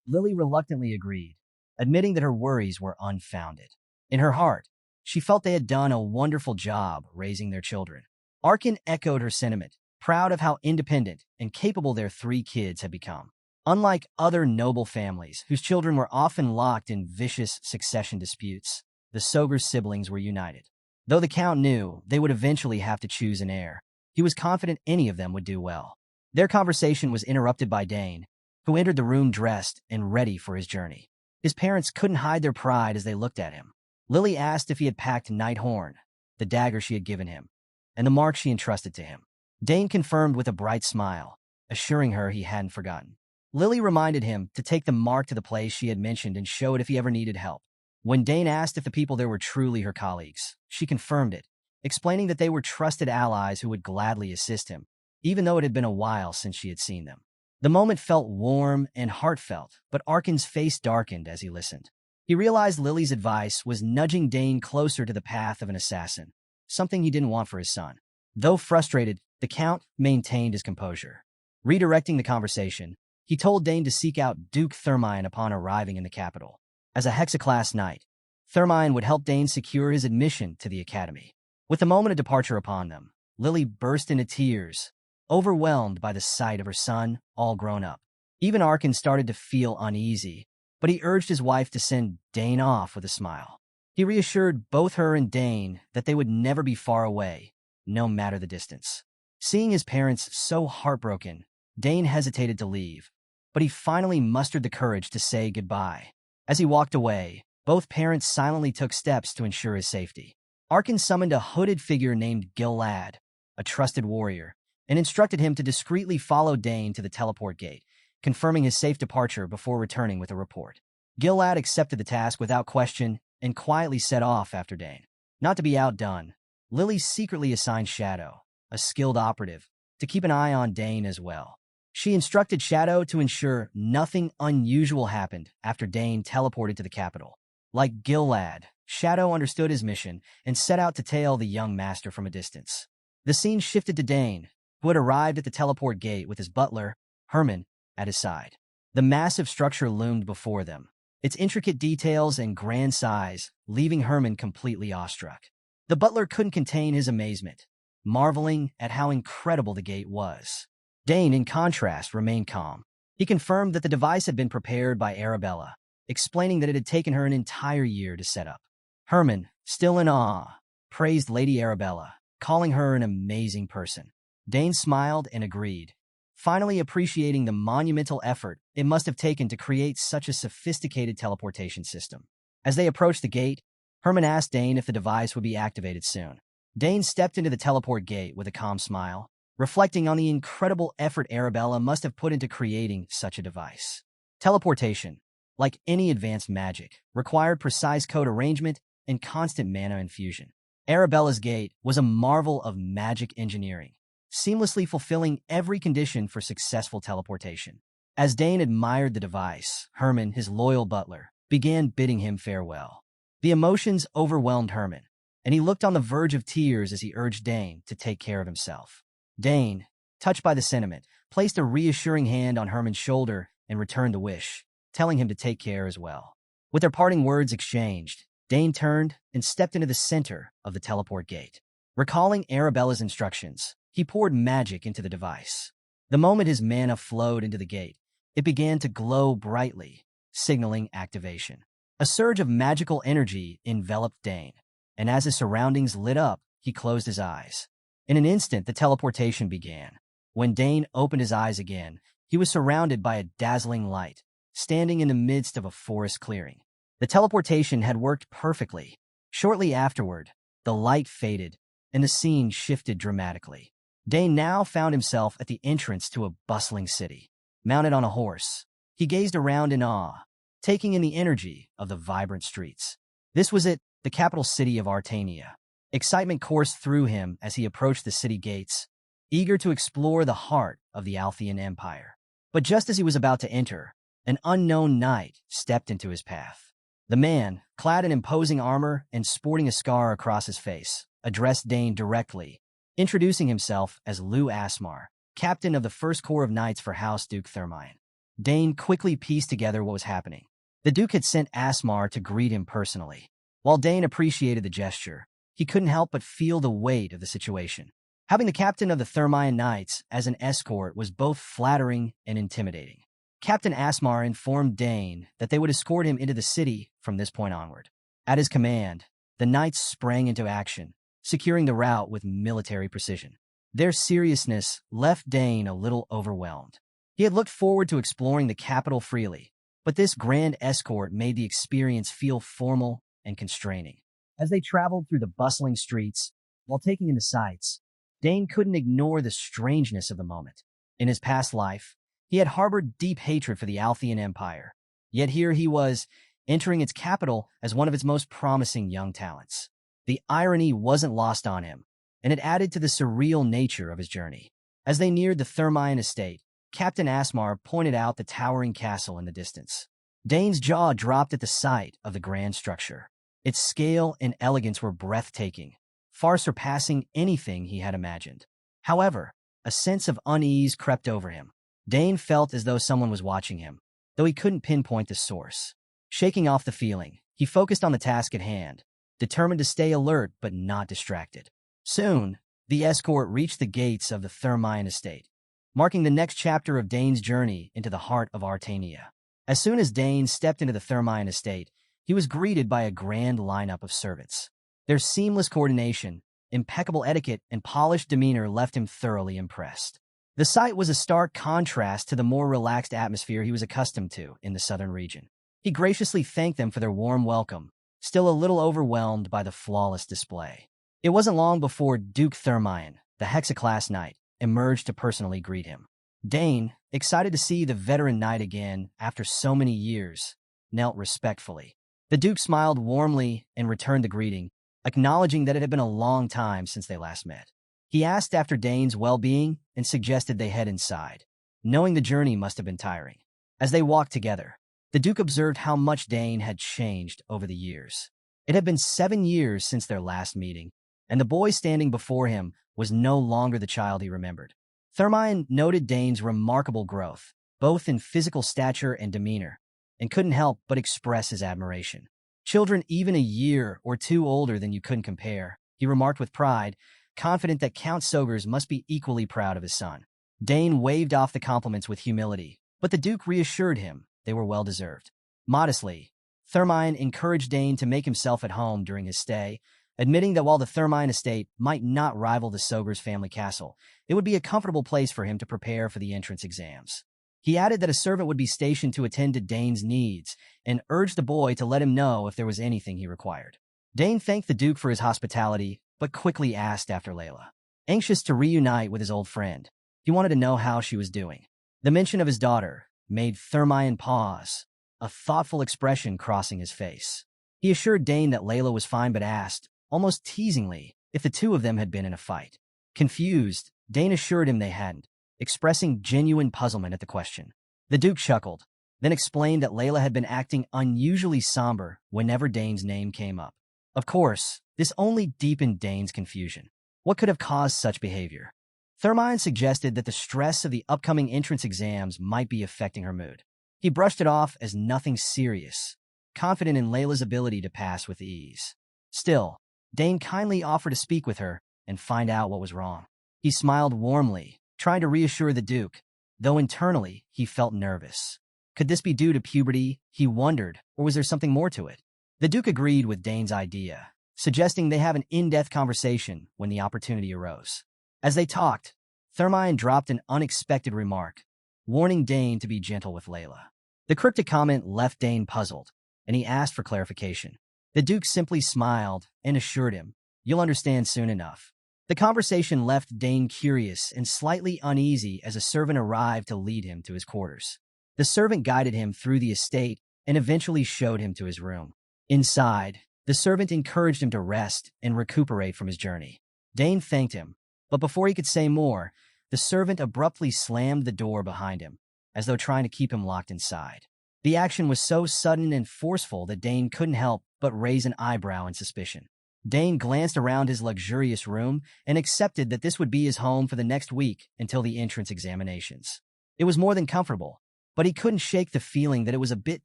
Lily reluctantly agreed, admitting that her worries were unfounded. In her heart, she felt they had done a wonderful job raising their children. Arkin echoed her sentiment, proud of how independent and capable their 3 kids had become. Unlike other noble families, whose children were often locked in vicious succession disputes, the Soger siblings were united. Though the Count knew they would eventually have to choose an heir, he was confident any of them would do well. Their conversation was interrupted by Dane, who entered the room dressed and ready for his journey. His parents couldn't hide their pride as they looked at him. Lily asked if he had packed Nighthorn, the dagger she had given him, and the mark she entrusted to him. Dane confirmed with a bright smile, assuring her he hadn't forgotten. Lily reminded him to take the mark to the place she had mentioned and show it if he ever needed help. When Dane asked if the people there were truly her colleagues, she confirmed it, explaining that they were trusted allies who would gladly assist him, even though it had been a while since she had seen them. The moment felt warm and heartfelt, but Arkin's face darkened as he listened. He realized Lily's advice was nudging Dane closer to the path of an assassin, something he didn't want for his son. Though frustrated, the Count maintained his composure. Redirecting the conversation, he told Dane to seek out Duke Thermine upon arriving in the capital. As a Hexaclass knight, Thermine would help Dane secure his admission to the academy. With the moment of departure upon them, Lily burst into tears, overwhelmed by the sight of her son, all grown up. Even Arkin started to feel uneasy, but he urged his wife to send Dane off with a smile. He reassured both her and Dane that they would never be far away, no matter the distance. Seeing his parents so heartbroken, Dane hesitated to leave, but he finally mustered the courage to say goodbye. As he walked away, both parents silently took steps to ensure his safety. Arkin summoned a hooded figure named Gilad, a trusted warrior, and instructed him to discreetly follow Dane to the teleport gate, confirming his safe departure before returning with a report. Gilad accepted the task without question and quietly set off after Dane. Not to be outdone, Lily secretly assigned Shadow, a skilled operative, to keep an eye on Dane as well. She instructed Shadow to ensure nothing unusual happened after Dane teleported to the capital. Like Gilad, Shadow understood his mission and set out to tail the young master from a distance. The scene shifted to Dane, who had arrived at the teleport gate with his butler, Herman, at his side. The massive structure loomed before them, its intricate details and grand size leaving Herman completely awestruck. The butler couldn't contain his amazement, marveling at how incredible the gate was. Dane, in contrast, remained calm. He confirmed that the device had been prepared by Arabella, explaining that it had taken her an entire year to set up. Herman, still in awe, praised Lady Arabella, calling her an amazing person. Dane smiled and agreed, finally appreciating the monumental effort it must have taken to create such a sophisticated teleportation system. As they approached the gate, Herman asked Dane if the device would be activated soon. Dane stepped into the teleport gate with a calm smile, reflecting on the incredible effort Arabella must have put into creating such a device. Teleportation, like any advanced magic, required precise code arrangement and constant mana infusion. Arabella's gate was a marvel of magic engineering, seamlessly fulfilling every condition for successful teleportation. As Dane admired the device, Herman, his loyal butler, began bidding him farewell. The emotions overwhelmed Herman, and he looked on the verge of tears as he urged Dane to take care of himself. Dane, touched by the sentiment, placed a reassuring hand on Herman's shoulder and returned the wish, telling him to take care as well. With their parting words exchanged, Dane turned and stepped into the center of the teleport gate. Recalling Arabella's instructions, he poured magic into the device. The moment his mana flowed into the gate, it began to glow brightly, signaling activation. A surge of magical energy enveloped Dane, and as his surroundings lit up, he closed his eyes. In an instant, the teleportation began. When Dane opened his eyes again, he was surrounded by a dazzling light, standing in the midst of a forest clearing. The teleportation had worked perfectly. Shortly afterward, the light faded, and the scene shifted dramatically. Dane now found himself at the entrance to a bustling city. Mounted on a horse, he gazed around in awe, taking in the energy of the vibrant streets. This was it, the capital city of Artania. Excitement coursed through him as he approached the city gates, eager to explore the heart of the Althean Empire. But just as he was about to enter, an unknown knight stepped into his path. The man, clad in imposing armor and sporting a scar across his face, addressed Dane directly, introducing himself as Lou Asmar, captain of the First Corps of Knights for House Duke Thermine. Dane quickly pieced together what was happening. The Duke had sent Asmar to greet him personally. While Dane appreciated the gesture, he couldn't help but feel the weight of the situation. Having the captain of the Thermine Knights as an escort was both flattering and intimidating. Captain Asmar informed Dane that they would escort him into the city from this point onward. At his command, the knights sprang into action, securing the route with military precision. Their seriousness left Dane a little overwhelmed. He had looked forward to exploring the capital freely, but this grand escort made the experience feel formal and constraining. As they traveled through the bustling streets, while taking in the sights, Dane couldn't ignore the strangeness of the moment. In his past life, he had harbored deep hatred for the Althean Empire, yet here he was, entering its capital as one of its most promising young talents. The irony wasn't lost on him, and it added to the surreal nature of his journey. As they neared the Thermine estate, Captain Asmar pointed out the towering castle in the distance. Dane's jaw dropped at the sight of the grand structure. Its scale and elegance were breathtaking, far surpassing anything he had imagined. However, a sense of unease crept over him. Dane felt as though someone was watching him, though he couldn't pinpoint the source. Shaking off the feeling, he focused on the task at hand, determined to stay alert but not distracted. Soon, the escort reached the gates of the Thermine estate, marking the next chapter of Dane's journey into the heart of Artania. As soon as Dane stepped into the Thermine estate, he was greeted by a grand lineup of servants. Their seamless coordination, impeccable etiquette, and polished demeanor left him thoroughly impressed. The sight was a stark contrast to the more relaxed atmosphere he was accustomed to in the southern region. He graciously thanked them for their warm welcome, still a little overwhelmed by the flawless display. It wasn't long before Duke Thermine, the Hexaclass Knight, emerged to personally greet him. Dane, excited to see the veteran knight again after so many years, knelt respectfully. The Duke smiled warmly and returned the greeting, acknowledging that it had been a long time since they last met. He asked after Dane's well-being and suggested they head inside, knowing the journey must have been tiring. As they walked together, the Duke observed how much Dane had changed over the years. It had been 7 years since their last meeting, and the boy standing before him was no longer the child he remembered. Thermine noted Dane's remarkable growth, both in physical stature and demeanor, and couldn't help but express his admiration. Children even a year or two older than you couldn't compare, he remarked with pride, confident that Count Sogers must be equally proud of his son. Dane waved off the compliments with humility, but the Duke reassured him they were well-deserved. Modestly, Thermine encouraged Dane to make himself at home during his stay, admitting that while the Thermine estate might not rival the Sogers family castle, it would be a comfortable place for him to prepare for the entrance exams. He added that a servant would be stationed to attend to Dane's needs and urged the boy to let him know if there was anything he required. Dane thanked the Duke for his hospitality, but quickly asked after Layla. Anxious to reunite with his old friend, he wanted to know how she was doing. The mention of his daughter made Thermine pause, a thoughtful expression crossing his face. He assured Dane that Layla was fine but asked, almost teasingly, if the two of them had been in a fight. Confused, Dane assured him they hadn't, expressing genuine puzzlement at the question. The Duke chuckled, then explained that Layla had been acting unusually somber whenever Dane's name came up. Of course, this only deepened Dane's confusion. What could have caused such behavior? Thermine suggested that the stress of the upcoming entrance exams might be affecting her mood. He brushed it off as nothing serious, confident in Layla's ability to pass with ease. Still, Dane kindly offered to speak with her and find out what was wrong. He smiled warmly, trying to reassure the Duke, though internally he felt nervous. Could this be due to puberty, he wondered, or was there something more to it? The Duke agreed with Dane's idea, suggesting they have an in-depth conversation when the opportunity arose. As they talked, Thermine dropped an unexpected remark, warning Dane to be gentle with Layla. The cryptic comment left Dane puzzled, and he asked for clarification. The Duke simply smiled and assured him, "You'll understand soon enough." The conversation left Dane curious and slightly uneasy as a servant arrived to lead him to his quarters. The servant guided him through the estate and eventually showed him to his room. Inside, The servant encouraged him to rest and recuperate from his journey. Dane thanked him, but before he could say more, the servant abruptly slammed the door behind him, as though trying to keep him locked inside. The action was so sudden and forceful that Dane couldn't help but raise an eyebrow in suspicion. Dane glanced around his luxurious room and accepted that this would be his home for the next week until the entrance examinations. It was more than comfortable, but he couldn't shake the feeling that it was a bit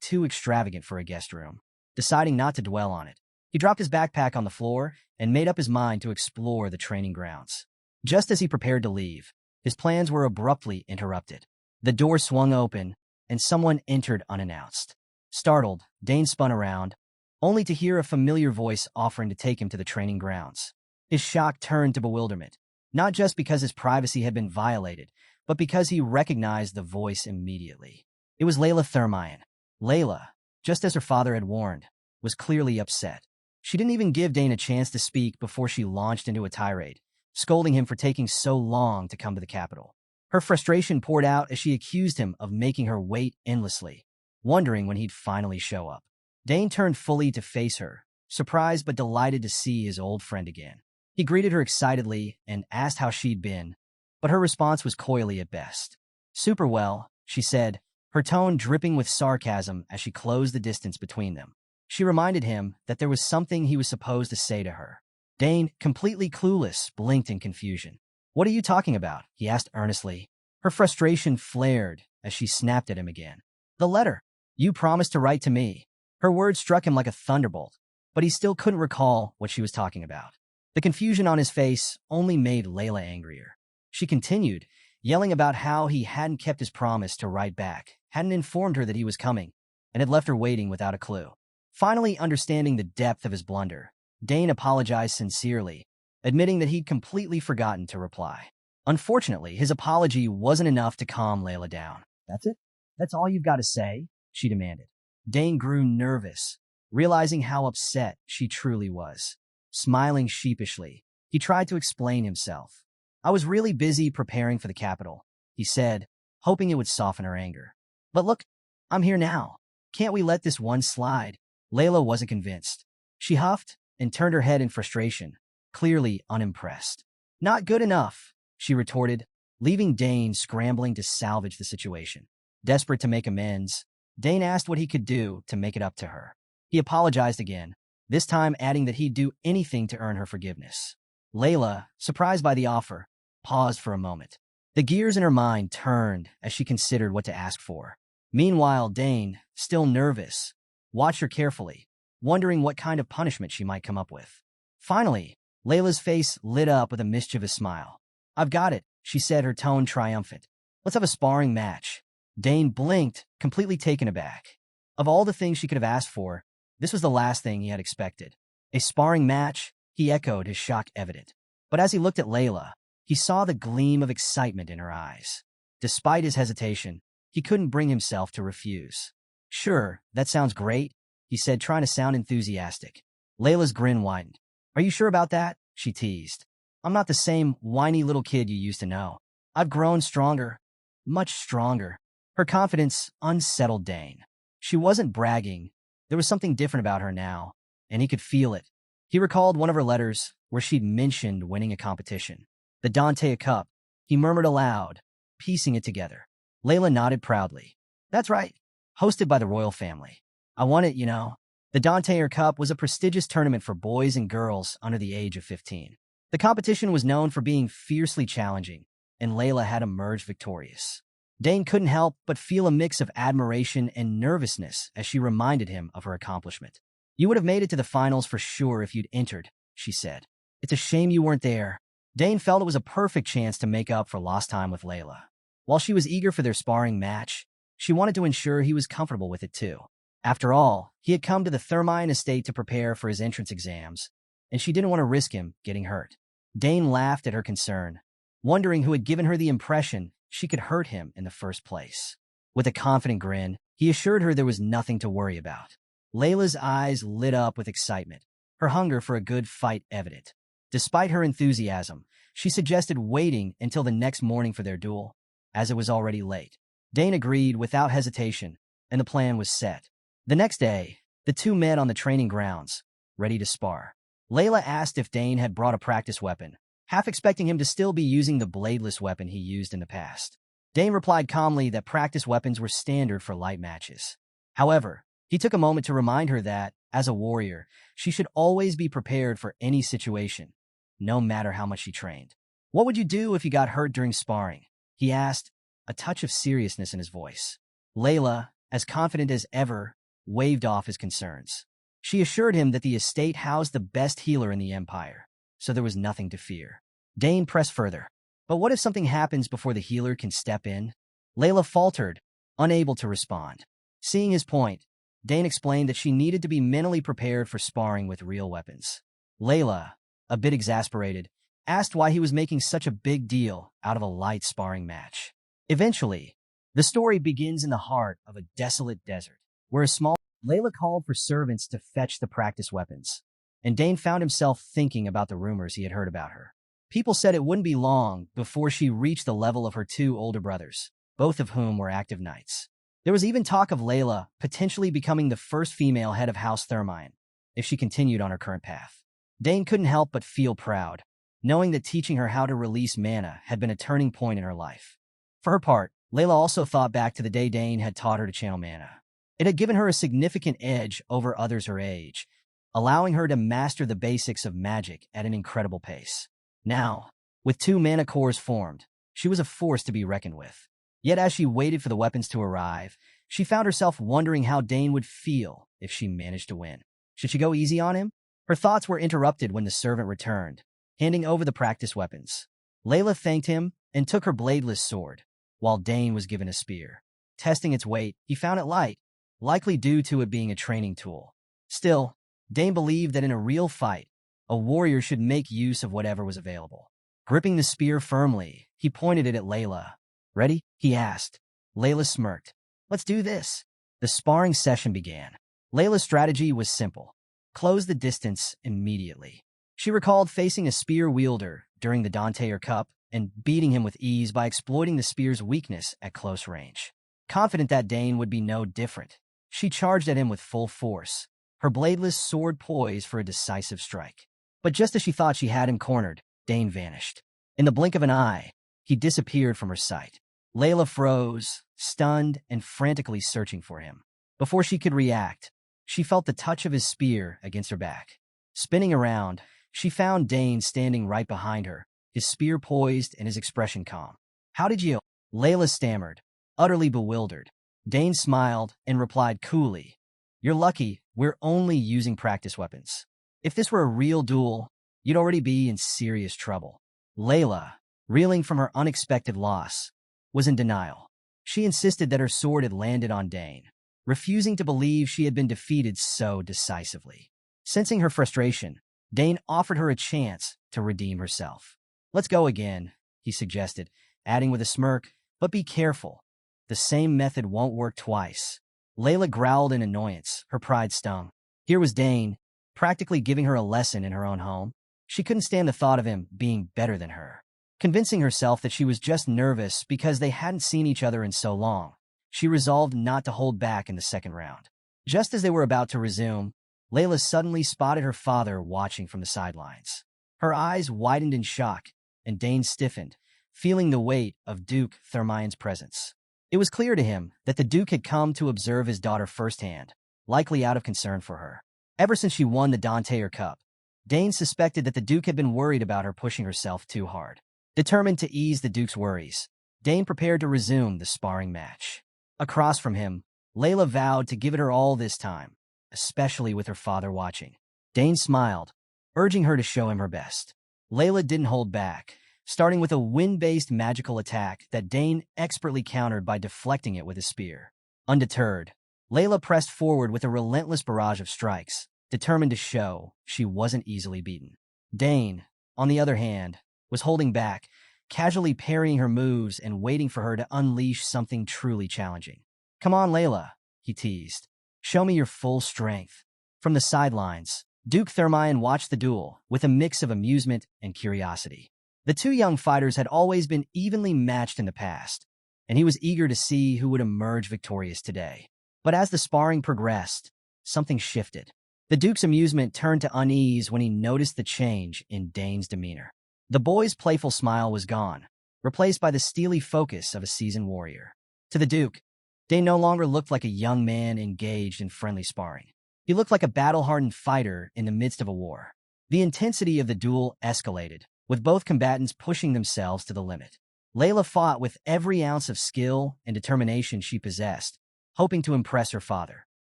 too extravagant for a guest room. Deciding not to dwell on it, he dropped his backpack on the floor and made up his mind to explore the training grounds. Just as he prepared to leave, his plans were abruptly interrupted. The door swung open, and someone entered unannounced. Startled, Dane spun around, only to hear a familiar voice offering to take him to the training grounds. His shock turned to bewilderment, not just because his privacy had been violated, but because he recognized the voice immediately. It was Layla Thermion. Layla, just as her father had warned, was clearly upset. She didn't even give Dane a chance to speak before she launched into a tirade, scolding him for taking so long to come to the capital. Her frustration poured out as she accused him of making her wait endlessly, wondering when he'd finally show up. Dane turned fully to face her, surprised but delighted to see his old friend again. He greeted her excitedly and asked how she'd been, but her response was coyly at best. "Super well," she said, her tone dripping with sarcasm as she closed the distance between them. She reminded him that there was something he was supposed to say to her. Dane, completely clueless, blinked in confusion. "What are you talking about?" he asked earnestly. Her frustration flared as she snapped at him again. "The letter. You promised to write to me." Her words struck him like a thunderbolt, but he still couldn't recall what she was talking about. The confusion on his face only made Layla angrier. She continued, yelling about how he hadn't kept his promise to write back, hadn't informed her that he was coming, and had left her waiting without a clue. Finally understanding the depth of his blunder, Dane apologized sincerely, admitting that he'd completely forgotten to reply. Unfortunately, his apology wasn't enough to calm Layla down. "That's it? That's all you've got to say?" she demanded. Dane grew nervous, realizing how upset she truly was. Smiling sheepishly, he tried to explain himself. "I was really busy preparing for the capital," he said, hoping it would soften her anger. "But look, I'm here now. Can't we let this one slide?" Layla wasn't convinced. She huffed and turned her head in frustration, clearly unimpressed. "Not good enough," she retorted, leaving Dane scrambling to salvage the situation. Desperate to make amends, Dane asked what he could do to make it up to her. He apologized again, this time adding that he'd do anything to earn her forgiveness. Layla, surprised by the offer, paused for a moment. The gears in her mind turned as she considered what to ask for. Meanwhile, Dane, still nervous, watched her carefully, wondering what kind of punishment she might come up with. Finally, Layla's face lit up with a mischievous smile. "I've got it," she said, her tone triumphant. "Let's have a sparring match." Dane blinked, completely taken aback. Of all the things she could have asked for, this was the last thing he had expected. A sparring match? He echoed, his shock evident. But as he looked at Layla, he saw the gleam of excitement in her eyes. Despite his hesitation, he couldn't bring himself to refuse. "Sure, that sounds great," he said, trying to sound enthusiastic. Layla's grin widened. "Are you sure about that?" she teased. "I'm not the same whiny little kid you used to know. I've grown stronger, much stronger." Her confidence unsettled Dane. She wasn't bragging. There was something different about her now, and he could feel it. He recalled one of her letters where she'd mentioned winning a competition. The Dante Cup, he murmured aloud, piecing it together. Layla nodded proudly. "That's right. Hosted by the royal family. I won it, you know." The Dante Cup was a prestigious tournament for boys and girls under the age of 15. The competition was known for being fiercely challenging, and Layla had emerged victorious. Dane couldn't help but feel a mix of admiration and nervousness as she reminded him of her accomplishment. "You would have made it to the finals for sure if you'd entered," she said. "It's a shame you weren't there." Dane felt it was a perfect chance to make up for lost time with Layla. While she was eager for their sparring match, she wanted to ensure he was comfortable with it too. After all, he had come to the Thermion estate to prepare for his entrance exams, and she didn't want to risk him getting hurt. Dane laughed at her concern, wondering who had given her the impression she could hurt him in the first place. With a confident grin, he assured her there was nothing to worry about. Layla's eyes lit up with excitement, her hunger for a good fight evident. Despite her enthusiasm, she suggested waiting until the next morning for their duel, as it was already late. Dane agreed without hesitation, and the plan was set. The next day, the two met on the training grounds, ready to spar. Layla asked if Dane had brought a practice weapon, half expecting him to still be using the bladeless weapon he used in the past. Dane replied calmly that practice weapons were standard for light matches. However, he took a moment to remind her that, as a warrior, she should always be prepared for any situation, no matter how much she trained. "What would you do if you got hurt during sparring?" he asked, a touch of seriousness in his voice. Layla, as confident as ever, waved off his concerns. She assured him that the estate housed the best healer in the empire, so there was nothing to fear. Dane pressed further. "But what if something happens before the healer can step in?" Layla faltered, unable to respond. Seeing his point, Dane explained that she needed to be mentally prepared for sparring with real weapons. Layla, a bit exasperated, asked why he was making such a big deal out of a light sparring match. Eventually, the story begins in the heart of a desolate desert, where a small Layla called for servants to fetch the practice weapons, and Dane found himself thinking about the rumors he had heard about her. People said it wouldn't be long before she reached the level of her two older brothers, both of whom were active knights. There was even talk of Layla potentially becoming the first female head of House Thermine, if she continued on her current path. Dane couldn't help but feel proud, knowing that teaching her how to release mana had been a turning point in her life. For her part, Layla also thought back to the day Dane had taught her to channel mana. It had given her a significant edge over others her age, allowing her to master the basics of magic at an incredible pace. Now, with two mana cores formed, she was a force to be reckoned with. Yet as she waited for the weapons to arrive, she found herself wondering how Dane would feel if she managed to win. Should she go easy on him? Her thoughts were interrupted when the servant returned, handing over the practice weapons. Layla thanked him and took her bladeless sword, while Dane was given a spear. Testing its weight, he found it light, likely due to it being a training tool. Still, Dane believed that in a real fight, a warrior should make use of whatever was available. Gripping the spear firmly, he pointed it at Layla. "Ready?" he asked. Layla smirked. "Let's do this." The sparring session began. Layla's strategy was simple. Close the distance immediately. She recalled facing a spear wielder during the Danteyer Cup and beating him with ease by exploiting the spear's weakness at close range. Confident that Dane would be no different, she charged at him with full force, her bladeless sword poised for a decisive strike. But just as she thought she had him cornered, Dane vanished. In the blink of an eye, he disappeared from her sight. Layla froze, stunned and frantically searching for him. Before she could react, she felt the touch of his spear against her back. Spinning around, she found Dane standing right behind her, his spear poised and his expression calm. "How did you?" Layla stammered, utterly bewildered. Dane smiled and replied coolly, "You're lucky, we're only using practice weapons. If this were a real duel, you'd already be in serious trouble." Layla, reeling from her unexpected loss, was in denial. She insisted that her sword had landed on Dane, refusing to believe she had been defeated so decisively. Sensing her frustration, Dane offered her a chance to redeem herself. "Let's go again," he suggested, adding with a smirk, "but be careful. The same method won't work twice." Layla growled in annoyance, her pride stung. Here was Dane, practically giving her a lesson in her own home. She couldn't stand the thought of him being better than her. Convincing herself that she was just nervous because they hadn't seen each other in so long, she resolved not to hold back in the second round. Just as they were about to resume, Layla suddenly spotted her father watching from the sidelines. Her eyes widened in shock, and Dane stiffened, feeling the weight of Duke Thermine's presence. It was clear to him that the Duke had come to observe his daughter firsthand, likely out of concern for her. Ever since she won the Danteyer Cup, Dane suspected that the Duke had been worried about her pushing herself too hard. Determined to ease the Duke's worries, Dane prepared to resume the sparring match. Across from him, Layla vowed to give it her all this time, especially with her father watching. Dane smiled, urging her to show him her best. Layla didn't hold back, starting with a wind-based magical attack that Dane expertly countered by deflecting it with his spear. Undeterred, Layla pressed forward with a relentless barrage of strikes, determined to show she wasn't easily beaten. Dane, on the other hand, was holding back, casually parrying her moves and waiting for her to unleash something truly challenging. "Come on, Layla," he teased. "Show me your full strength." From the sidelines, Duke Thermine watched the duel with a mix of amusement and curiosity. The two young fighters had always been evenly matched in the past, and he was eager to see who would emerge victorious today. But as the sparring progressed, something shifted. The Duke's amusement turned to unease when he noticed the change in Dane's demeanor. The boy's playful smile was gone, replaced by the steely focus of a seasoned warrior. To the Duke, Dane no longer looked like a young man engaged in friendly sparring. He looked like a battle-hardened fighter in the midst of a war. The intensity of the duel escalated, with both combatants pushing themselves to the limit. Layla fought with every ounce of skill and determination she possessed, hoping to impress her father.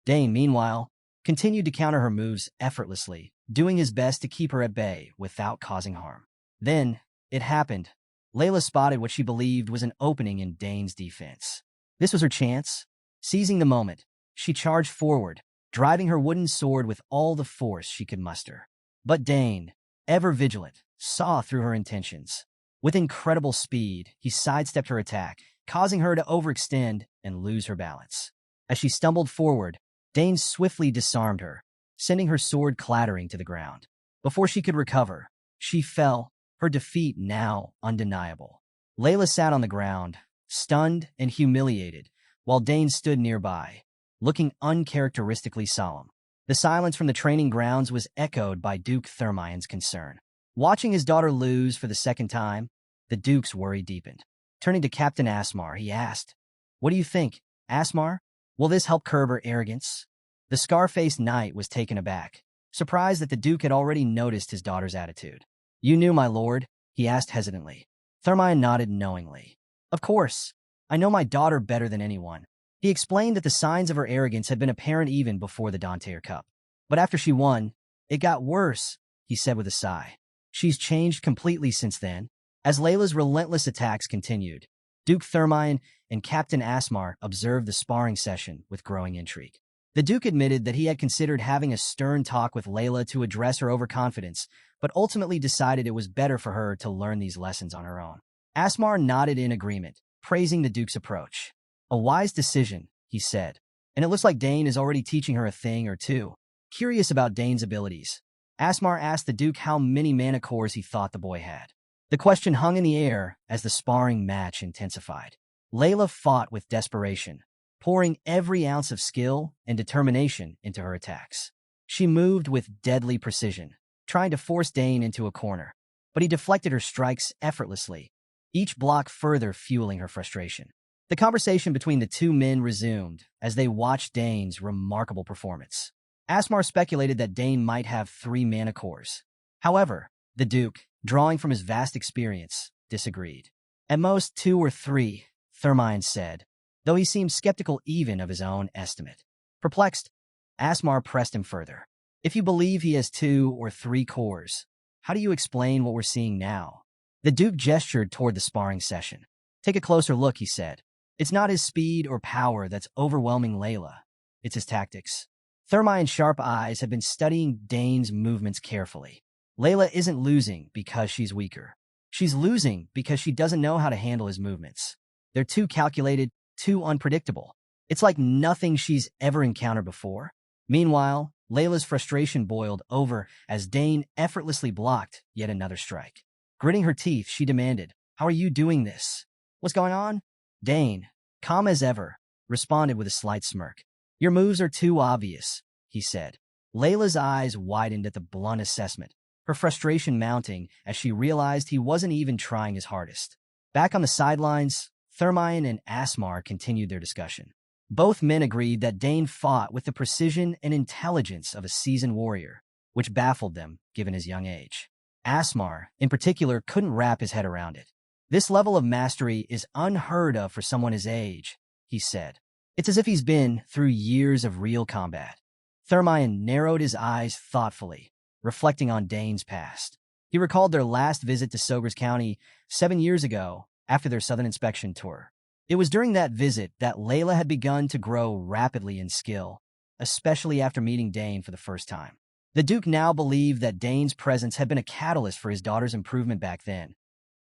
Dane, meanwhile, continued to counter her moves effortlessly, doing his best to keep her at bay without causing harm. Then, it happened. Layla spotted what she believed was an opening in Dane's defense. This was her chance. Seizing the moment, she charged forward, driving her wooden sword with all the force she could muster. But Dane, ever vigilant, saw through her intentions. With incredible speed, he sidestepped her attack, causing her to overextend and lose her balance. As she stumbled forward, Dane swiftly disarmed her, sending her sword clattering to the ground. Before she could recover, she fell, her defeat now undeniable. Layla sat on the ground, stunned and humiliated, while Dane stood nearby, looking uncharacteristically solemn. The silence from the training grounds was echoed by Duke Thermion's concern. Watching his daughter lose for the second time, the Duke's worry deepened. Turning to Captain Asmar, he asked, "What do you think, Asmar? Will this help curb her arrogance?" The scar-faced knight was taken aback, surprised that the Duke had already noticed his daughter's attitude. "You knew, my lord?" he asked hesitantly. Thermion nodded knowingly. "Of course. I know my daughter better than anyone." He explained that the signs of her arrogance had been apparent even before the Danteer Cup. "But after she won, it got worse," he said with a sigh. "She's changed completely since then." As Layla's relentless attacks continued, Duke Thermion and Captain Asmar observed the sparring session with growing intrigue. The Duke admitted that he had considered having a stern talk with Layla to address her overconfidence, but ultimately decided it was better for her to learn these lessons on her own. Asmar nodded in agreement, praising the Duke's approach. "A wise decision," he said, "and it looks like Dane is already teaching her a thing or two." Curious about Dane's abilities, Asmar asked the Duke how many mana cores he thought the boy had. The question hung in the air as the sparring match intensified. Layla fought with desperation, pouring every ounce of skill and determination into her attacks. She moved with deadly precision, trying to force Dane into a corner, but he deflected her strikes effortlessly, each block further fueling her frustration. The conversation between the two men resumed as they watched Dane's remarkable performance. Asmar speculated that Dane might have 3 mana cores. However, the Duke, drawing from his vast experience, disagreed. "At most 2 or 3, Thermion said, though he seemed skeptical even of his own estimate. Perplexed, Asmar pressed him further. "If you believe he has 2 or 3 cores, how do you explain what we're seeing now?" The Duke gestured toward the sparring session. "Take a closer look," he said. "It's not his speed or power that's overwhelming Layla. It's his tactics." Thermion's sharp eyes had been studying Dane's movements carefully. Layla isn't losing because she's weaker. She's losing because she doesn't know how to handle his movements. They're too calculated, too unpredictable. It's like nothing she's ever encountered before. Meanwhile, Layla's frustration boiled over as Dane effortlessly blocked yet another strike. Gritting her teeth, she demanded, "How are you doing this? What's going on?" Dane, calm as ever, responded with a slight smirk. "Your moves are too obvious," he said. Layla's eyes widened at the blunt assessment, her frustration mounting as she realized he wasn't even trying his hardest. Back on the sidelines, Thermion and Asmar continued their discussion. Both men agreed that Dane fought with the precision and intelligence of a seasoned warrior, which baffled them given his young age. Asmar, in particular, couldn't wrap his head around it. "This level of mastery is unheard of for someone his age," he said. "It's as if he's been through years of real combat." Thermion narrowed his eyes thoughtfully, reflecting on Dane's past. He recalled their last visit to Sogers County 7 years ago after their southern inspection tour. It was during that visit that Layla had begun to grow rapidly in skill, especially after meeting Dane for the first time. The Duke now believed that Dane's presence had been a catalyst for his daughter's improvement back then,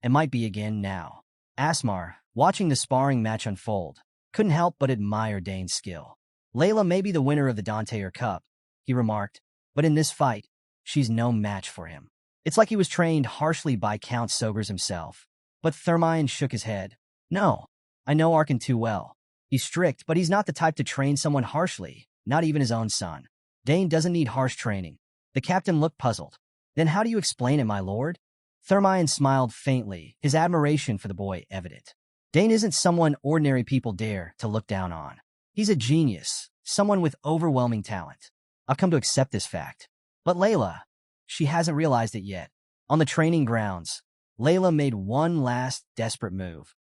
and might be again now. Asmar, watching the sparring match unfold, couldn't help but admire Dane's skill. "Layla may be the winner of the Danteer Cup," he remarked, "but in this fight, she's no match for him." It's like he was trained harshly by Count Sogers himself. But Thermion shook his head. "No, I know Arkin too well. He's strict, but he's not the type to train someone harshly, not even his own son." Dane doesn't need harsh training. The captain looked puzzled. Then how do you explain it, my lord? Thermine smiled faintly, his admiration for the boy evident. Dane isn't someone ordinary people dare to look down on. He's a genius, someone with overwhelming talent. I've come to accept this fact. But Layla, she hasn't realized it yet. On the training grounds, Layla made one last desperate move,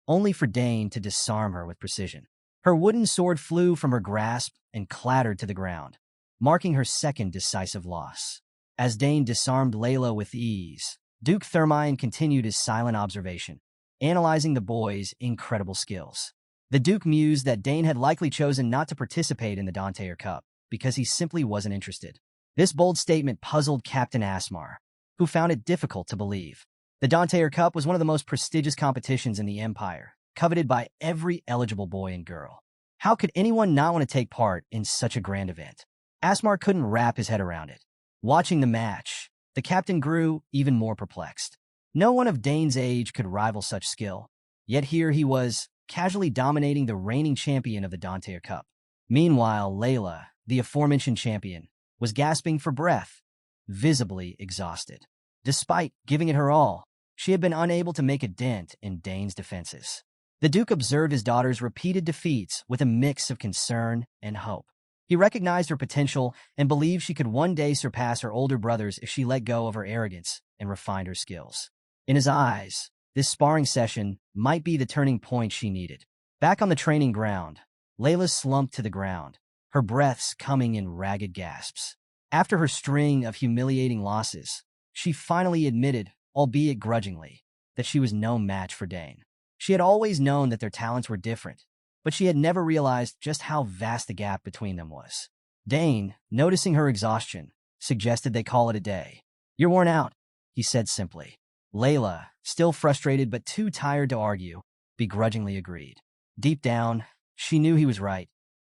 only for Dane to disarm her with precision. Her wooden sword flew from her grasp and clattered to the ground, marking her second decisive loss. As Dane disarmed Layla with ease, Duke Thermine continued his silent observation, analyzing the boy's incredible skills. The Duke mused that Dane had likely chosen not to participate in the Danteyer Cup because he simply wasn't interested. This bold statement puzzled Captain Asmar, who found it difficult to believe. The Danteyer Cup was one of the most prestigious competitions in the Empire, coveted by every eligible boy and girl. How could anyone not want to take part in such a grand event? Asmar couldn't wrap his head around it. Watching the match, the captain grew even more perplexed. No one of Dane's age could rival such skill, yet here he was, casually dominating the reigning champion of the Danteyer Cup. Meanwhile, Layla, the aforementioned champion, was gasping for breath, visibly exhausted. Despite giving it her all, she had been unable to make a dent in Dane's defenses. The Duke observed his daughter's repeated defeats with a mix of concern and hope. He recognized her potential and believed she could one day surpass her older brothers if she let go of her arrogance and refined her skills. In his eyes, this sparring session might be the turning point she needed. Back on the training ground, Layla slumped to the ground, her breaths coming in ragged gasps. After her string of humiliating losses, she finally admitted, albeit grudgingly, that she was no match for Dane. She had always known that their talents were different, but she had never realized just how vast the gap between them was. Dane, noticing her exhaustion, suggested they call it a day. "You're worn out," he said simply. Layla, still frustrated but too tired to argue, begrudgingly agreed. Deep down, she knew he was right.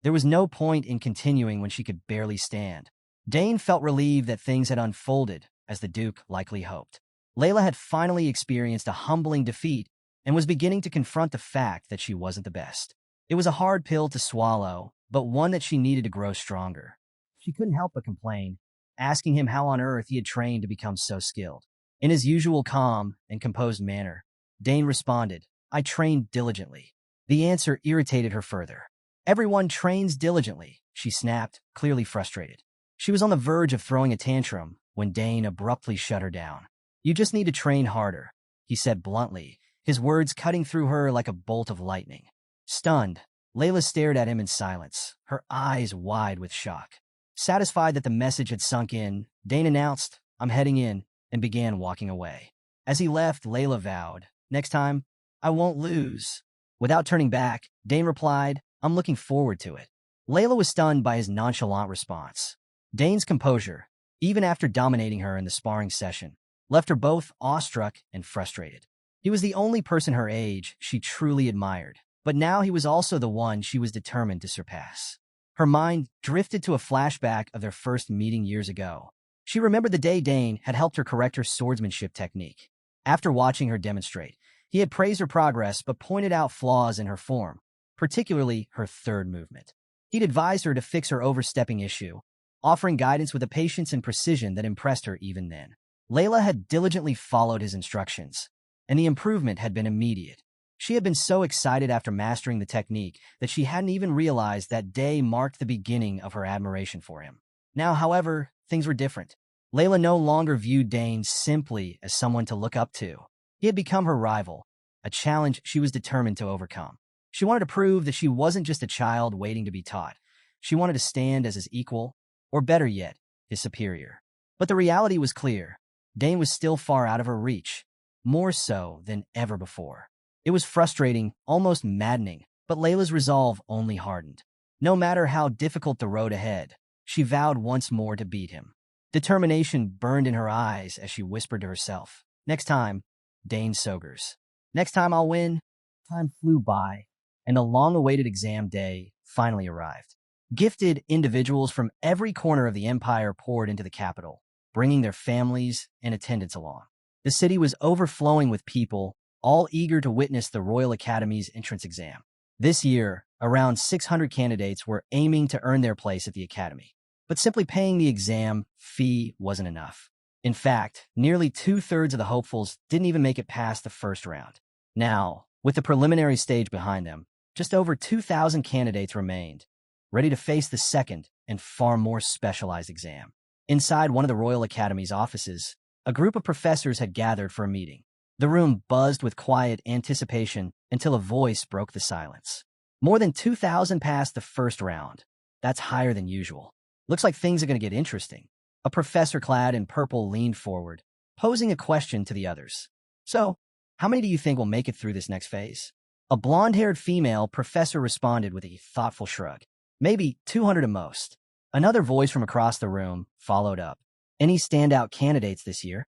There was no point in continuing when she could barely stand. Dane felt relieved that things had unfolded as the Duke likely hoped. Layla had finally experienced a humbling defeat and was beginning to confront the fact that she wasn't the best. It was a hard pill to swallow, but one that she needed to grow stronger. She couldn't help but complain, asking him how on earth he had trained to become so skilled. In his usual calm and composed manner, Dane responded, "I trained diligently." The answer irritated her further. "Everyone trains diligently," she snapped, clearly frustrated. She was on the verge of throwing a tantrum when Dane abruptly shut her down. "You just need to train harder," he said bluntly, his words cutting through her like a bolt of lightning. Stunned, Layla stared at him in silence, her eyes wide with shock. Satisfied that the message had sunk in, Dane announced, "I'm heading in," and began walking away. As he left, Layla vowed, "Next time, I won't lose." Without turning back, Dane replied, "I'm looking forward to it." Layla was stunned by his nonchalant response. Dane's composure, even after dominating her in the sparring session, left her both awestruck and frustrated. He was the only person her age she truly admired, but now he was also the one she was determined to surpass. Her mind drifted to a flashback of their first meeting years ago. She remembered the day Dane had helped her correct her swordsmanship technique. After watching her demonstrate, he had praised her progress but pointed out flaws in her form, particularly her third movement. He'd advised her to fix her overstepping issue, offering guidance with a patience and precision that impressed her even then. Layla had diligently followed his instructions, and the improvement had been immediate. She had been so excited after mastering the technique that she hadn't even realized that day marked the beginning of her admiration for him. Now, however, things were different. Layla no longer viewed Dane simply as someone to look up to. He had become her rival, a challenge she was determined to overcome. She wanted to prove that she wasn't just a child waiting to be taught. She wanted to stand as his equal, or better yet, his superior. But the reality was clear. Dane was still far out of her reach, more so than ever before. It was frustrating, almost maddening, but Layla's resolve only hardened. No matter how difficult the road ahead, she vowed once more to beat him. Determination burned in her eyes as she whispered to herself, "Next time, Dane Sogers. Next time I'll win." Time flew by, and the long-awaited exam day finally arrived. Gifted individuals from every corner of the empire poured into the capital, bringing their families and attendants along. The city was overflowing with people, all eager to witness the Royal Academy's entrance exam. This year, around 600 candidates were aiming to earn their place at the academy. But simply paying the exam fee wasn't enough. In fact, nearly two-thirds of the hopefuls didn't even make it past the first round. Now, with the preliminary stage behind them, just over 2,000 candidates remained, ready to face the second and far more specialized exam. Inside one of the Royal Academy's offices, a group of professors had gathered for a meeting. The room buzzed with quiet anticipation until a voice broke the silence. More than 2,000 passed the first round. That's higher than usual. Looks like things are going to get interesting. A professor clad in purple leaned forward, posing a question to the others. So, how many do you think will make it through this next phase? A blonde-haired female professor responded with a thoughtful shrug. Maybe 200 at most. Another voice from across the room followed up. Any standout candidates this year?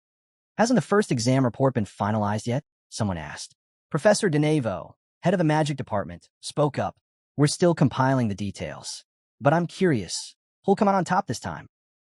Hasn't the first exam report been finalized yet? Someone asked. Professor DeNavo, head of the magic department, spoke up. We're still compiling the details. But I'm curious, who'll come out on top this time?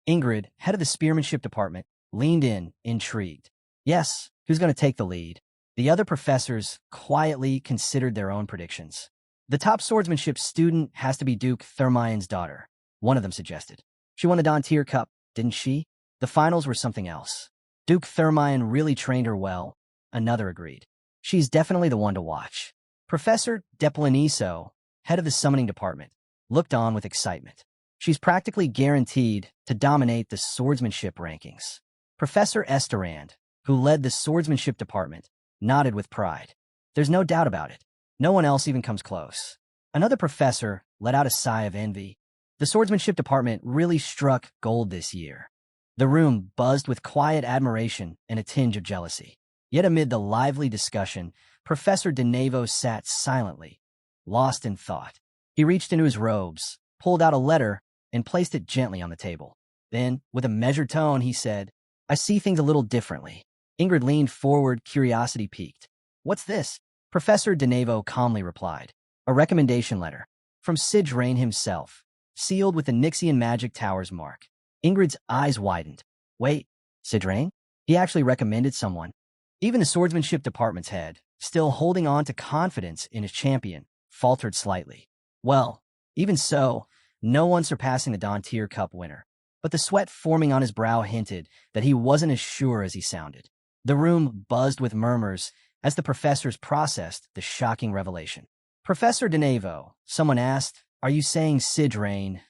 Ingrid, head of the spearmanship department, leaned in, intrigued. Yes, who's going to take the lead? The other professors quietly considered their own predictions. The top swordsmanship student has to be Duke Thermion's daughter, one of them suggested. She won the Dantier Cup, didn't she? The finals were something else. Duke Thermion really trained her well, another agreed. She's definitely the one to watch. Professor Deplaniso, head of the summoning department, looked on with excitement. She's practically guaranteed to dominate the swordsmanship rankings. Professor Esterand, who led the swordsmanship department, nodded with pride. There's no doubt about it. No one else even comes close. Another professor let out a sigh of envy. The swordsmanship department really struck gold this year. The room buzzed with quiet admiration and a tinge of jealousy. Yet amid the lively discussion, Professor DeNavo sat silently, lost in thought. He reached into his robes, pulled out a letter, and placed it gently on the table. Then, with a measured tone, he said, I see things a little differently. Ingrid leaned forward, curiosity piqued. What's this? Professor DeNavo calmly replied. A recommendation letter. From Sidrain himself, sealed with the Nixian Magic Tower's mark. Ingrid's eyes widened. Wait, Sidrain? He actually recommended someone. Even the swordsmanship department's head, still holding on to confidence in his champion, faltered slightly. Well, even so, no one surpassing the Dantier Cup winner. But the sweat forming on his brow hinted that he wasn't as sure as he sounded. The room buzzed with murmurs as the professors processed the shocking revelation. Professor DeNavo, someone asked, are you saying Sidrain,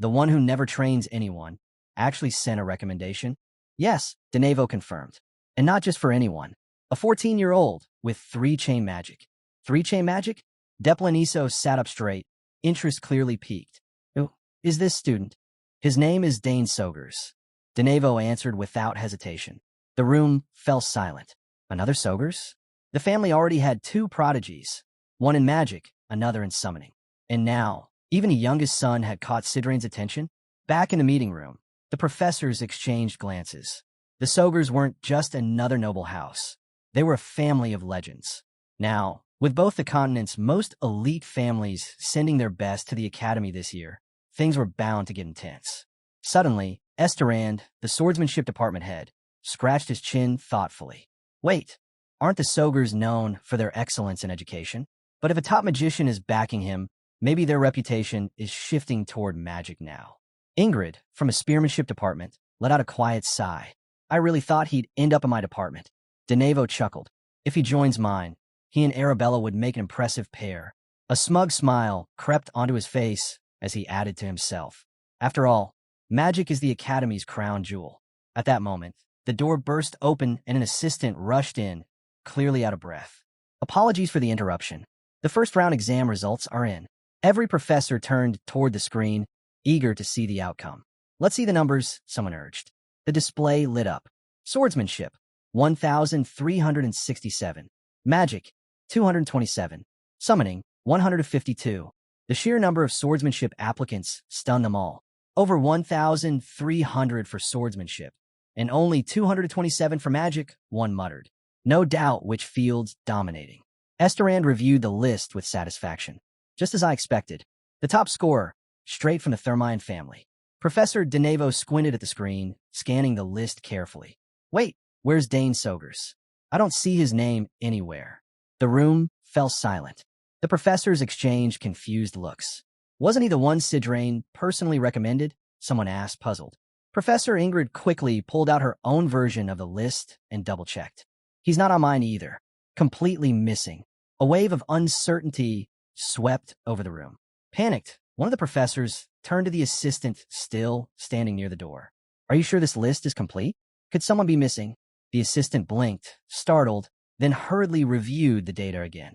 the one who never trains anyone, actually sent a recommendation? Yes, DeNavo confirmed. And not just for anyone. A 14-year-old with 3-chain magic. 3-chain magic? Deplaniso sat up straight, interest clearly piqued. Who is this student? His name is Dane Sogers. DeNavo answered without hesitation. The room fell silent. Another Sogers? The family already had 2 prodigies, one in magic, another in summoning. And now, even a youngest son had caught Sidrain's attention. Back in the meeting room, the professors exchanged glances. The Sogers weren't just another noble house. They were a family of legends. Now, with both the continent's most elite families sending their best to the academy this year, things were bound to get intense. Suddenly, Esterand, the swordsmanship department head, scratched his chin thoughtfully. Wait, aren't the Sogers known for their excellence in education? But if a top magician is backing him, maybe their reputation is shifting toward magic now. Ingrid, from a spearmanship department, let out a quiet sigh. I really thought he'd end up in my department. DeNavo chuckled. If he joins mine, he and Arabella would make an impressive pair. A smug smile crept onto his face as he added to himself. After all, magic is the academy's crown jewel. At that moment, the door burst open and an assistant rushed in, clearly out of breath. Apologies for the interruption. The first round exam results are in. Every professor turned toward the screen, eager to see the outcome. Let's see the numbers, someone urged. The display lit up. Swordsmanship, 1,367. Magic, 227. Summoning, 152. The sheer number of swordsmanship applicants stunned them all. Over 1,300 for swordsmanship, and only 227 for magic, one muttered. No doubt which field's dominating. Esterand reviewed the list with satisfaction. Just as I expected. The top scorer, straight from the Thermion family. Professor DeNavo squinted at the screen, scanning the list carefully. Wait, where's Dane Sogers? I don't see his name anywhere. The room fell silent. The professors exchanged confused looks. Wasn't he the one Sidrain personally recommended? Someone asked, puzzled. Professor Ingrid quickly pulled out her own version of the list and double-checked. He's not on mine either. Completely missing. A wave of uncertainty swept over the room. Panicked, one of the professors turned to the assistant still standing near the door. Are you sure this list is complete? Could someone be missing? The assistant blinked, startled, then hurriedly reviewed the data again.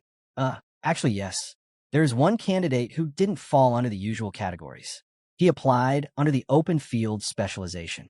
Actually, yes. There's one candidate who didn't fall under the usual categories. He applied under the open field specialization.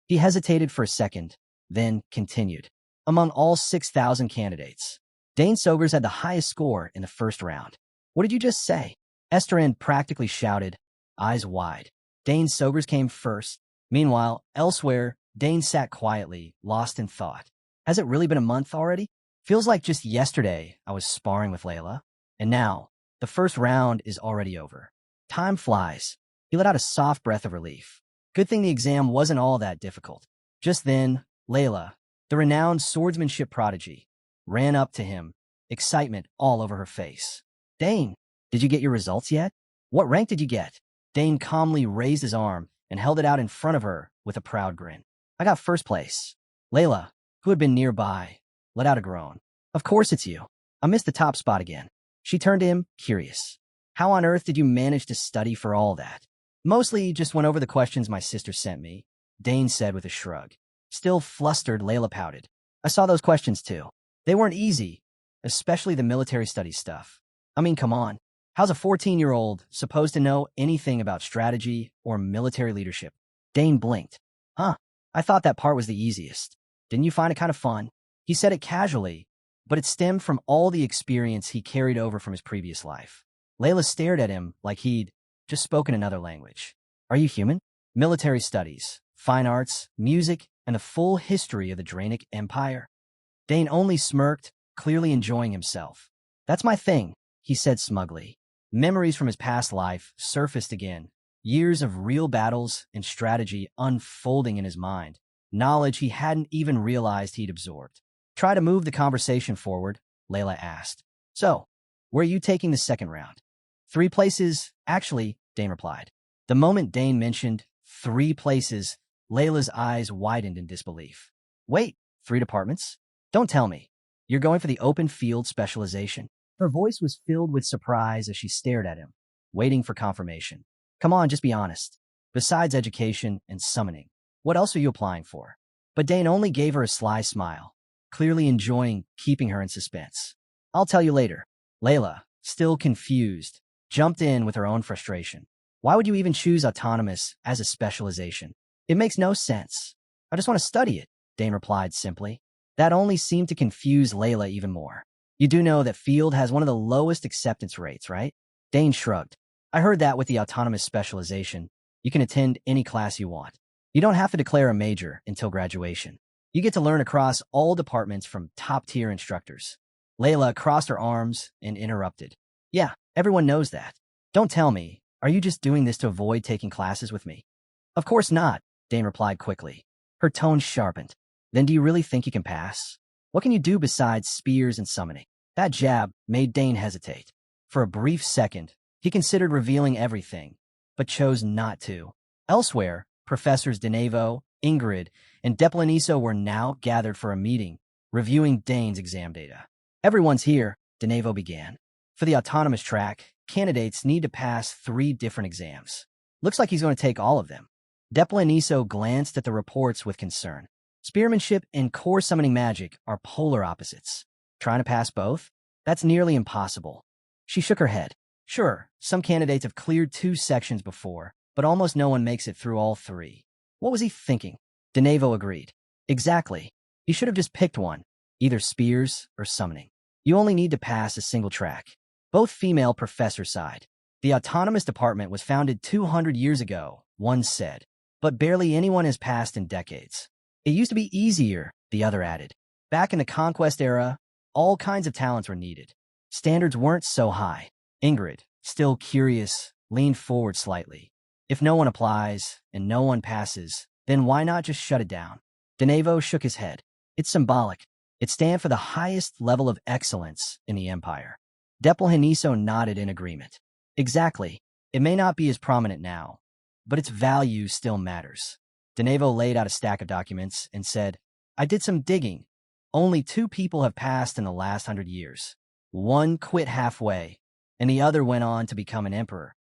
He hesitated for a second, then continued. Among all 6,000 candidates, Dane Sobers had the highest score in the first round. What did you just say? Esteren practically shouted, eyes wide. Dane Sobers came first. Meanwhile, elsewhere, Dane sat quietly, lost in thought. Has it really been a month already? Feels like just yesterday I was sparring with Layla. And now, the first round is already over. Time flies. He let out a soft breath of relief. Good thing the exam wasn't all that difficult. Just then, Layla, the renowned swordsmanship prodigy, ran up to him, excitement all over her face. Dane, did you get your results yet? What rank did you get? Dane calmly raised his arm and held it out in front of her with a proud grin. I got first place. Layla, who had been nearby, let out a groan. Of course it's you. I missed the top spot again. She turned to him, curious. How on earth did you manage to study for all that? Mostly just went over the questions my sister sent me, Dane said with a shrug. Still flustered, Layla pouted. I saw those questions too. They weren't easy, especially the military studies stuff. I mean, come on. How's a 14-year-old supposed to know anything about strategy or military leadership? Dane blinked. Huh, I thought that part was the easiest. Didn't you find it kind of fun? He said it casually, but it stemmed from all the experience he carried over from his previous life. Layla stared at him like he'd just spoken another language. Are you human? Military studies, fine arts, music, and the full history of the Draenic Empire. Dane only smirked, clearly enjoying himself. That's my thing, he said smugly. Memories from his past life surfaced again, years of real battles and strategy unfolding in his mind, knowledge he hadn't even realized he'd absorbed. Try to move the conversation forward, Layla asked. So, where are you taking the second round? 3 places, actually, Dane replied. The moment Dane mentioned 3 places, Layla's eyes widened in disbelief. Wait, 3 departments? Don't tell me. You're going for the open field specialization? Her voice was filled with surprise as she stared at him, waiting for confirmation. Come on, just be honest. Besides education and summoning, what else are you applying for? But Dane only gave her a sly smile, clearly enjoying keeping her in suspense. I'll tell you later. Layla, still confused, jumped in with her own frustration. Why would you even choose autonomous as a specialization? It makes no sense. I just want to study it, Dane replied simply. That only seemed to confuse Layla even more. You do know that field has one of the lowest acceptance rates, right? Dane shrugged. I heard that with the autonomous specialization, you can attend any class you want. You don't have to declare a major until graduation. You get to learn across all departments from top-tier instructors. Layla crossed her arms and interrupted. Yeah, everyone knows that. Don't tell me, are you just doing this to avoid taking classes with me? Of course not, Dane replied quickly. Her tone sharpened. Then do you really think you can pass? What can you do besides spears and summoning? That jab made Dane hesitate. For a brief second, he considered revealing everything, but chose not to. Elsewhere, Professors Denevo, Ingrid, and Deplaniso were now gathered for a meeting, reviewing Dane's exam data. Everyone's here, Denevo began. For the autonomous track, candidates need to pass 3 different exams. Looks like he's going to take all of them. Deplaniso glanced at the reports with concern. Spearmanship and core summoning magic are polar opposites. Trying to pass both? That's nearly impossible. She shook her head. Sure, some candidates have cleared 2 sections before, but almost no one makes it through all 3. What was he thinking? Denevo agreed. Exactly. He should have just picked one, either spears or summoning. You only need to pass a single track. Both female professors sighed. The autonomous department was founded 200 years ago, one said, but barely anyone has passed in decades. It used to be easier, the other added. Back in the conquest era, all kinds of talents were needed. Standards weren't so high. Ingrid, still curious, leaned forward slightly. If no one applies and no one passes, then why not just shut it down? Denevo shook his head. It's symbolic. It stands for the highest level of excellence in the Empire. Deplaniso nodded in agreement. Exactly. It may not be as prominent now, but its value still matters. Denevo laid out a stack of documents and said, I did some digging. Only 2 people have passed in the last 100 years. One quit halfway, and the other went on to become an emperor.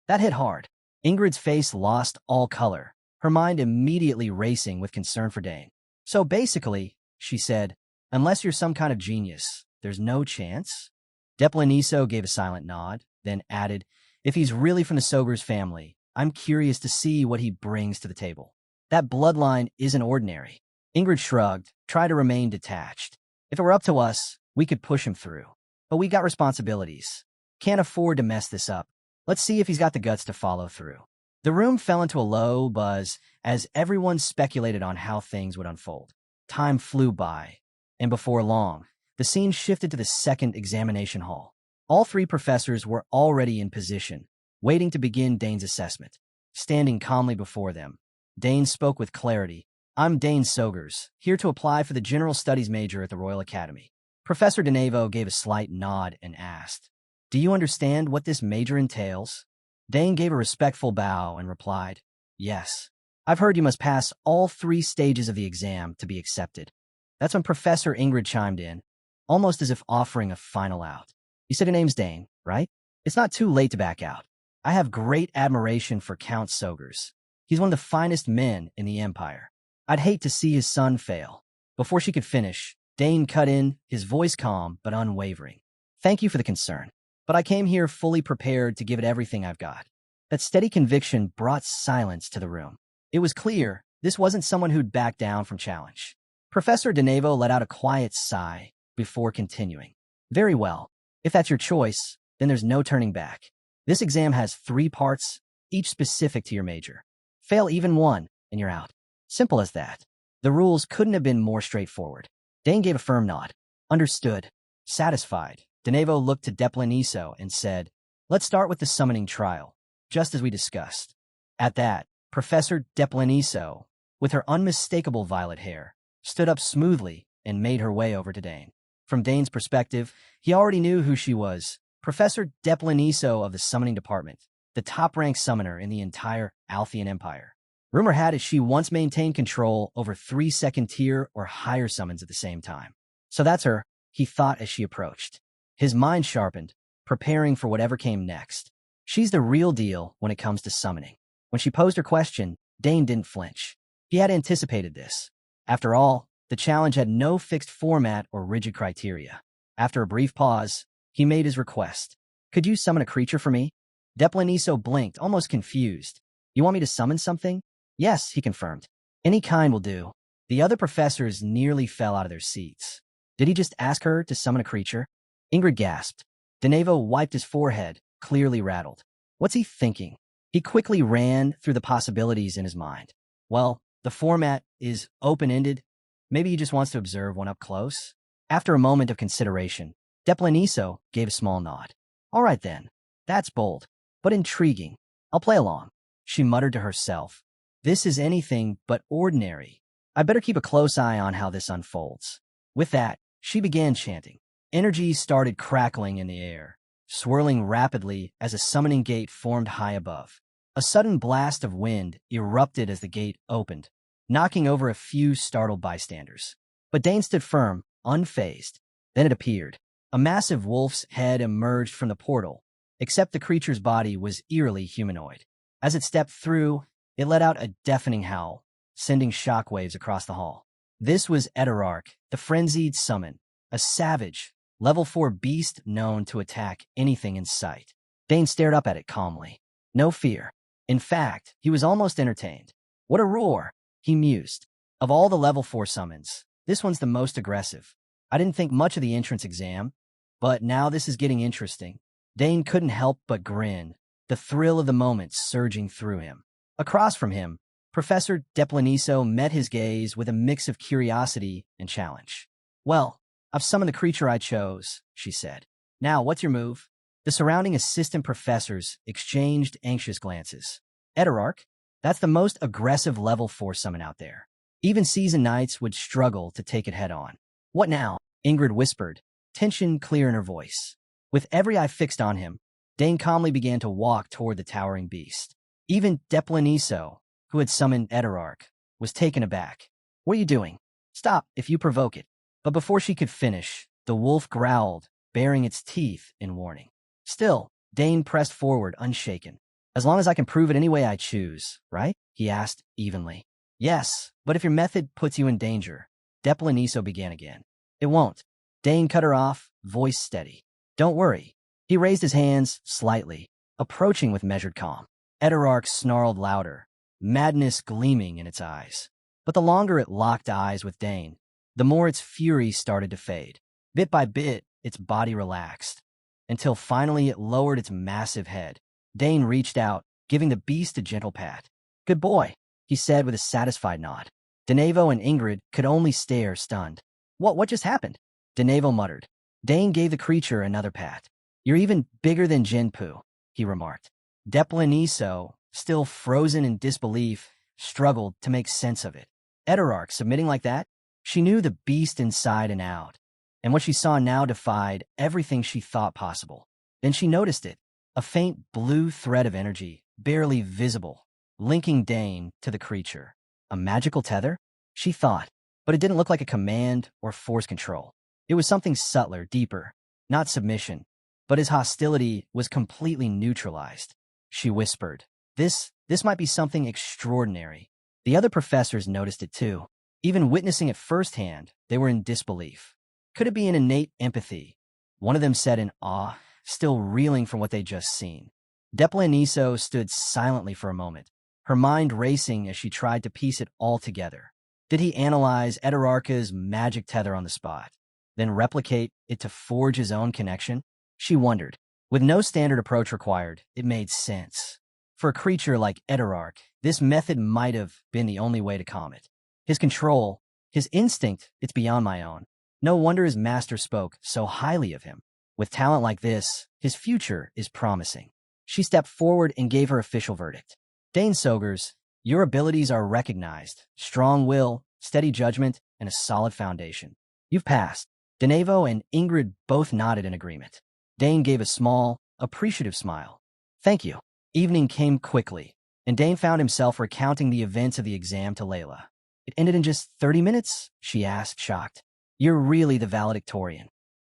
That hit hard. Ingrid's face lost all color, her mind immediately racing with concern for Dane. So basically, she said, unless you're some kind of genius, there's no chance? Deplaniso gave a silent nod, then added, if he's really from the Sogers family, I'm curious to see what he brings to the table. That bloodline isn't ordinary. Ingrid shrugged, tried to remain detached. If it were up to us, we could push him through. But we got responsibilities. Can't afford to mess this up. Let's see if he's got the guts to follow through. The room fell into a low buzz as everyone speculated on how things would unfold. Time flew by, and before long, the scene shifted to the second examination hall. All 3 professors were already in position, waiting to begin Dane's assessment. Standing calmly before them, Dane spoke with clarity. I'm Dane Sogers, here to apply for the General Studies major at the Royal Academy. Professor Denevo gave a slight nod and asked, do you understand what this major entails? Dane gave a respectful bow and replied, yes. I've heard you must pass all 3 stages of the exam to be accepted. That's when Professor Ingrid chimed in, almost as if offering a final out. You said your name's Dane, right? It's not too late to back out. I have great admiration for Count Sogers. He's one of the finest men in the Empire. I'd hate to see his son fail. Before she could finish, Dane cut in, his voice calm but unwavering. Thank you for the concern, but I came here fully prepared to give it everything I've got. That steady conviction brought silence to the room. It was clear this wasn't someone who'd back down from challenge. Professor Denevo let out a quiet sigh before continuing. Very well. If that's your choice, then there's no turning back. This exam has 3 parts, each specific to your major. Fail even one, and you're out. Simple as that. The rules couldn't have been more straightforward. Dane gave a firm nod. Understood. Satisfied, Denevo looked to Deplaniso and said, let's start with the summoning trial, just as we discussed. At that, Professor Deplaniso, with her unmistakable violet hair, stood up smoothly and made her way over to Dane. From Dane's perspective, he already knew who she was. Professor Deplaniso of the Summoning Department, the top-ranked summoner in the entire Althean Empire. Rumor had it she once maintained control over 3 second-tier or higher summons at the same time. So that's her, he thought as she approached. His mind sharpened, preparing for whatever came next. She's the real deal when it comes to summoning. When she posed her question, Dane didn't flinch. He had anticipated this. After all, the challenge had no fixed format or rigid criteria. After a brief pause, he made his request. Could you summon a creature for me? Deplaniso blinked, almost confused. You want me to summon something? Yes, he confirmed. Any kind will do. The other professors nearly fell out of their seats. Did he just ask her to summon a creature? Ingrid gasped. Denevo wiped his forehead, clearly rattled. What's he thinking? He quickly ran through the possibilities in his mind. Well, the format is open-ended. Maybe he just wants to observe one up close. After a moment of consideration, Deplaniso gave a small nod. All right then. That's bold, but intriguing. I'll play along. She muttered to herself. This is anything but ordinary. I better keep a close eye on how this unfolds. With that, she began chanting. Energy started crackling in the air, swirling rapidly as a summoning gate formed high above. A sudden blast of wind erupted as the gate opened, knocking over a few startled bystanders. But Dane stood firm, unfazed. Then it appeared. A massive wolf's head emerged from the portal, except the creature's body was eerily humanoid. As it stepped through, it let out a deafening howl, sending shockwaves across the hall. This was Eterarch, the frenzied summon, a savage, level 4 beast known to attack anything in sight. Dane stared up at it calmly. No fear. In fact, he was almost entertained. What a roar, he mused. Of all the level 4 summons, this one's the most aggressive. I didn't think much of the entrance exam, but now this is getting interesting. Dane couldn't help but grin, the thrill of the moment surging through him. Across from him, Professor Deplaniso met his gaze with a mix of curiosity and challenge. Well, I've summoned the creature I chose, she said. Now, what's your move? The surrounding assistant professors exchanged anxious glances. Eterarch, that's the most aggressive level 4 summon out there. Even seasoned knights would struggle to take it head-on. What now? Ingrid whispered, tension clear in her voice. With every eye fixed on him, Dane calmly began to walk toward the towering beast. Even Deplaniso, who had summoned Eterarch, was taken aback. What are you doing? Stop if you provoke it. But before she could finish, the wolf growled, baring its teeth in warning. Still, Dane pressed forward, unshaken. As long as I can prove it any way I choose, right? He asked evenly. Yes, but if your method puts you in danger, Deplaniso began again. It won't. Dane cut her off, voice steady. Don't worry. He raised his hands slightly, approaching with measured calm. Eterarch snarled louder, madness gleaming in its eyes. But the longer it locked eyes with Dane, the more its fury started to fade. Bit by bit, its body relaxed, until finally it lowered its massive head. Dane reached out, giving the beast a gentle pat. Good boy, he said with a satisfied nod. Denevo and Ingrid could only stare, stunned. What just happened? Denevo muttered. Dane gave the creature another pat. You're even bigger than Jinpu, he remarked. Deplaniso, still frozen in disbelief, struggled to make sense of it. Eterarch submitting like that? She knew the beast inside and out, and what she saw now defied everything she thought possible. Then she noticed it, a faint blue thread of energy, barely visible, linking Dane to the creature. A magical tether? She thought, but it didn't look like a command or force control. It was something subtler, deeper, not submission, but his hostility was completely neutralized. She whispered, This might be something extraordinary. The other professors noticed it too. Even witnessing it firsthand, they were in disbelief. Could it be an innate empathy? One of them said in awe, still reeling from what they'd just seen. Deplaniso stood silently for a moment, her mind racing as she tried to piece it all together. Did he analyze Eterarch's magic tether on the spot, then replicate it to forge his own connection? She wondered. With no standard approach required, it made sense. For a creature like Eterarch, this method might have been the only way to calm it. His control, his instinct, it's beyond my own. No wonder his master spoke so highly of him. With talent like this, his future is promising. She stepped forward and gave her official verdict. Dane Sogers, your abilities are recognized. Strong will, steady judgment, and a solid foundation. You've passed. Denevo and Ingrid both nodded in agreement. Dane gave a small, appreciative smile. Thank you. Evening came quickly, and Dane found himself recounting the events of the exam to Layla. It ended in just 30 minutes? She asked, shocked. You're really the valedictorian.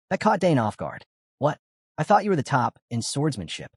That caught Dane off guard. What? I thought you were the top in swordsmanship.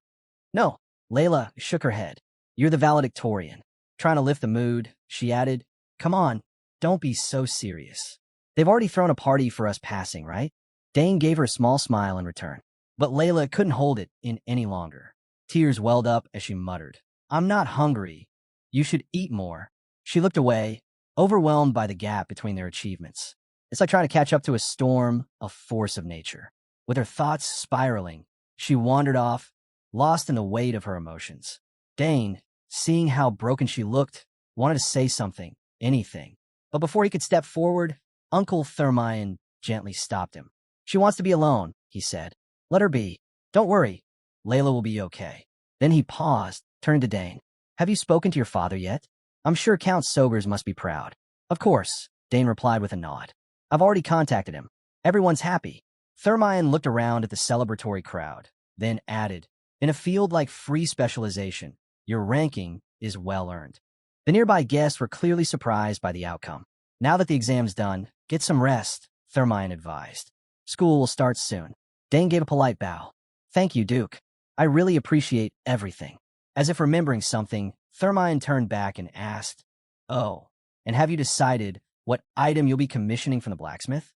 No, Layla shook her head. You're the valedictorian. Trying to lift the mood, she added. Come on, don't be so serious. They've already thrown a party for us passing, right? Dane gave her a small smile in return. But Layla couldn't hold it in any longer. Tears welled up as she muttered. I'm not hungry. You should eat more. She looked away, overwhelmed by the gap between their achievements. It's like trying to catch up to a storm, a force of nature. With her thoughts spiraling, she wandered off, lost in the weight of her emotions. Dane, seeing how broken she looked, wanted to say something, anything. But before he could step forward, Uncle Thermion gently stopped him. She wants to be alone, he said. Let her be. Don't worry. Layla will be okay. Then he paused, turned to Dane. Have you spoken to your father yet? I'm sure Count Sogers must be proud. Of course, Dane replied with a nod. I've already contacted him. Everyone's happy. Thermion looked around at the celebratory crowd, then added, in a field like free specialization, your ranking is well earned. The nearby guests were clearly surprised by the outcome. Now that the exam's done, get some rest, Thermion advised. School will start soon. Dane gave a polite bow. Thank you, Duke. I really appreciate everything. As if remembering something, Thermion turned back and asked, Oh, and have you decided what item you'll be commissioning from the blacksmith?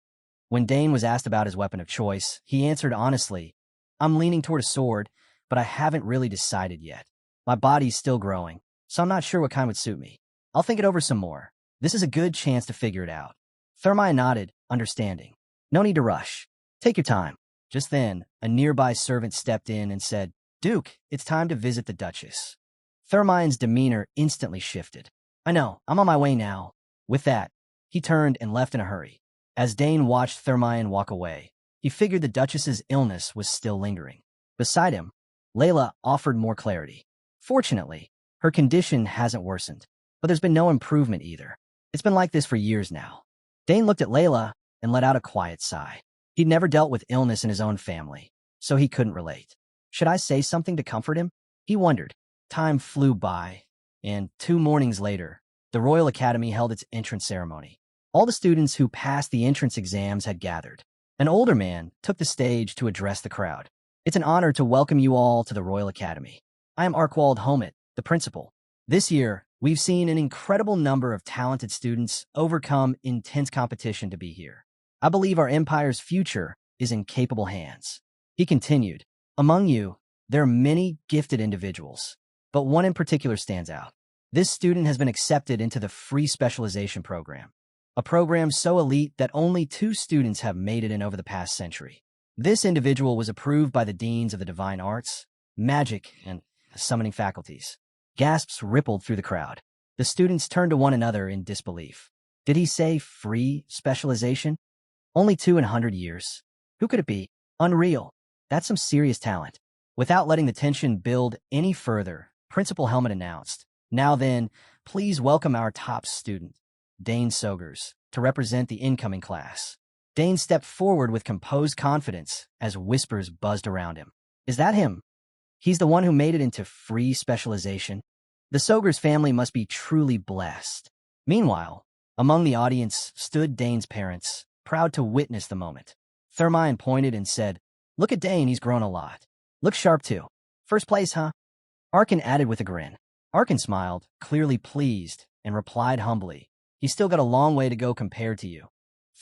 When Dane was asked about his weapon of choice, he answered honestly, I'm leaning toward a sword, but I haven't really decided yet. My body's still growing, so I'm not sure what kind would suit me. I'll think it over some more. This is a good chance to figure it out. Thermion nodded, understanding. No need to rush. Take your time. Just then, a nearby servant stepped in and said, Duke, it's time to visit the Duchess. Thermion's demeanor instantly shifted. I know, I'm on my way now. With that, he turned and left in a hurry. As Dane watched Thermion walk away, he figured the Duchess's illness was still lingering. Beside him, Layla offered more clarity. Fortunately, her condition hasn't worsened, but there's been no improvement either. It's been like this for years now. Dane looked at Layla and let out a quiet sigh. He'd never dealt with illness in his own family, so he couldn't relate. Should I say something to comfort him? He wondered. Time flew by, and 2 mornings later, the Royal Academy held its entrance ceremony. All the students who passed the entrance exams had gathered. An older man took the stage to address the crowd. It's an honor to welcome you all to the Royal Academy. I am Arkwald Homet, the principal. This year, we've seen an incredible number of talented students overcome intense competition to be here. I believe our empire's future is in capable hands. He continued, among you, there are many gifted individuals, but one in particular stands out. This student has been accepted into the free specialization program, a program so elite that only 2 students have made it in over the past century. This individual was approved by the deans of the divine arts, magic, and summoning faculties. Gasps rippled through the crowd. The students turned to one another in disbelief. Did he say free specialization? Only 2 in 100 years. Who could it be? Unreal. That's some serious talent. Without letting the tension build any further, Principal Helmet announced, now then, please welcome our top student, Dane Sogers, to represent the incoming class. Dane stepped forward with composed confidence as whispers buzzed around him. Is that him? He's the one who made it into free specialization. The Sogers family must be truly blessed. Meanwhile, among the audience stood Dane's parents, proud to witness the moment. Thermione pointed and said, look at Dane, he's grown a lot. Looks sharp too. First place, huh? Arkin added with a grin. Arkin smiled, clearly pleased, and replied humbly, he's still got a long way to go compared to you.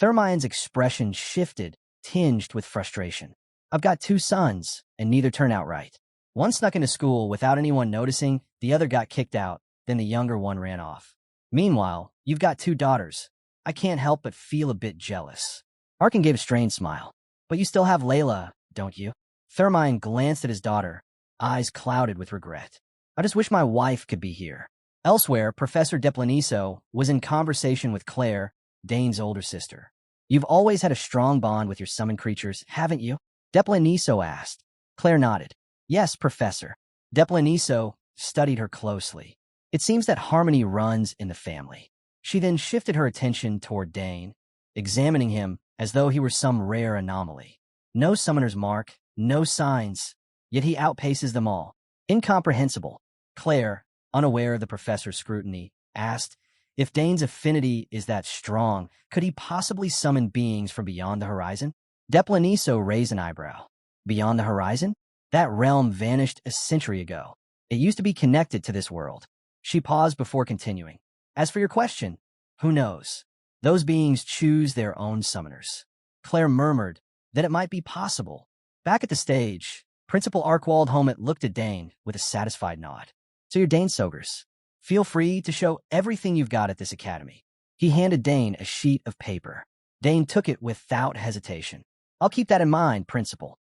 Thermione's expression shifted, tinged with frustration. I've got 2 sons, and neither turn out right. One snuck into school without anyone noticing, the other got kicked out, then the younger one ran off. Meanwhile, you've got 2 daughters. I can't help but feel a bit jealous. Arkin gave a strained smile. But you still have Layla, don't you? Thermione glanced at his daughter, eyes clouded with regret. I just wish my wife could be here. Elsewhere, Professor Deplaniso was in conversation with Claire, Dane's older sister. You've always had a strong bond with your summoned creatures, haven't you? Deplaniso asked. Claire nodded. Yes, Professor. Deplaniso studied her closely. It seems that harmony runs in the family. She then shifted her attention toward Dane, examining him as though he were some rare anomaly. No summoner's mark, no signs, yet he outpaces them all. Incomprehensible. Claire, unaware of the professor's scrutiny, asked, if Dane's affinity is that strong, could he possibly summon beings from beyond the horizon? Deplaniso raised an eyebrow. Beyond the horizon? That realm vanished a century ago. It used to be connected to this world. She paused before continuing. As for your question, who knows? Those beings choose their own summoners. Claire murmured that it might be possible. Back at the stage, Principal Arkwald Homet looked at Dane with a satisfied nod. So you're Dane Sogers. Feel free to show everything you've got at this academy. He handed Dane a sheet of paper. Dane took it without hesitation. I'll keep that in mind, Principal.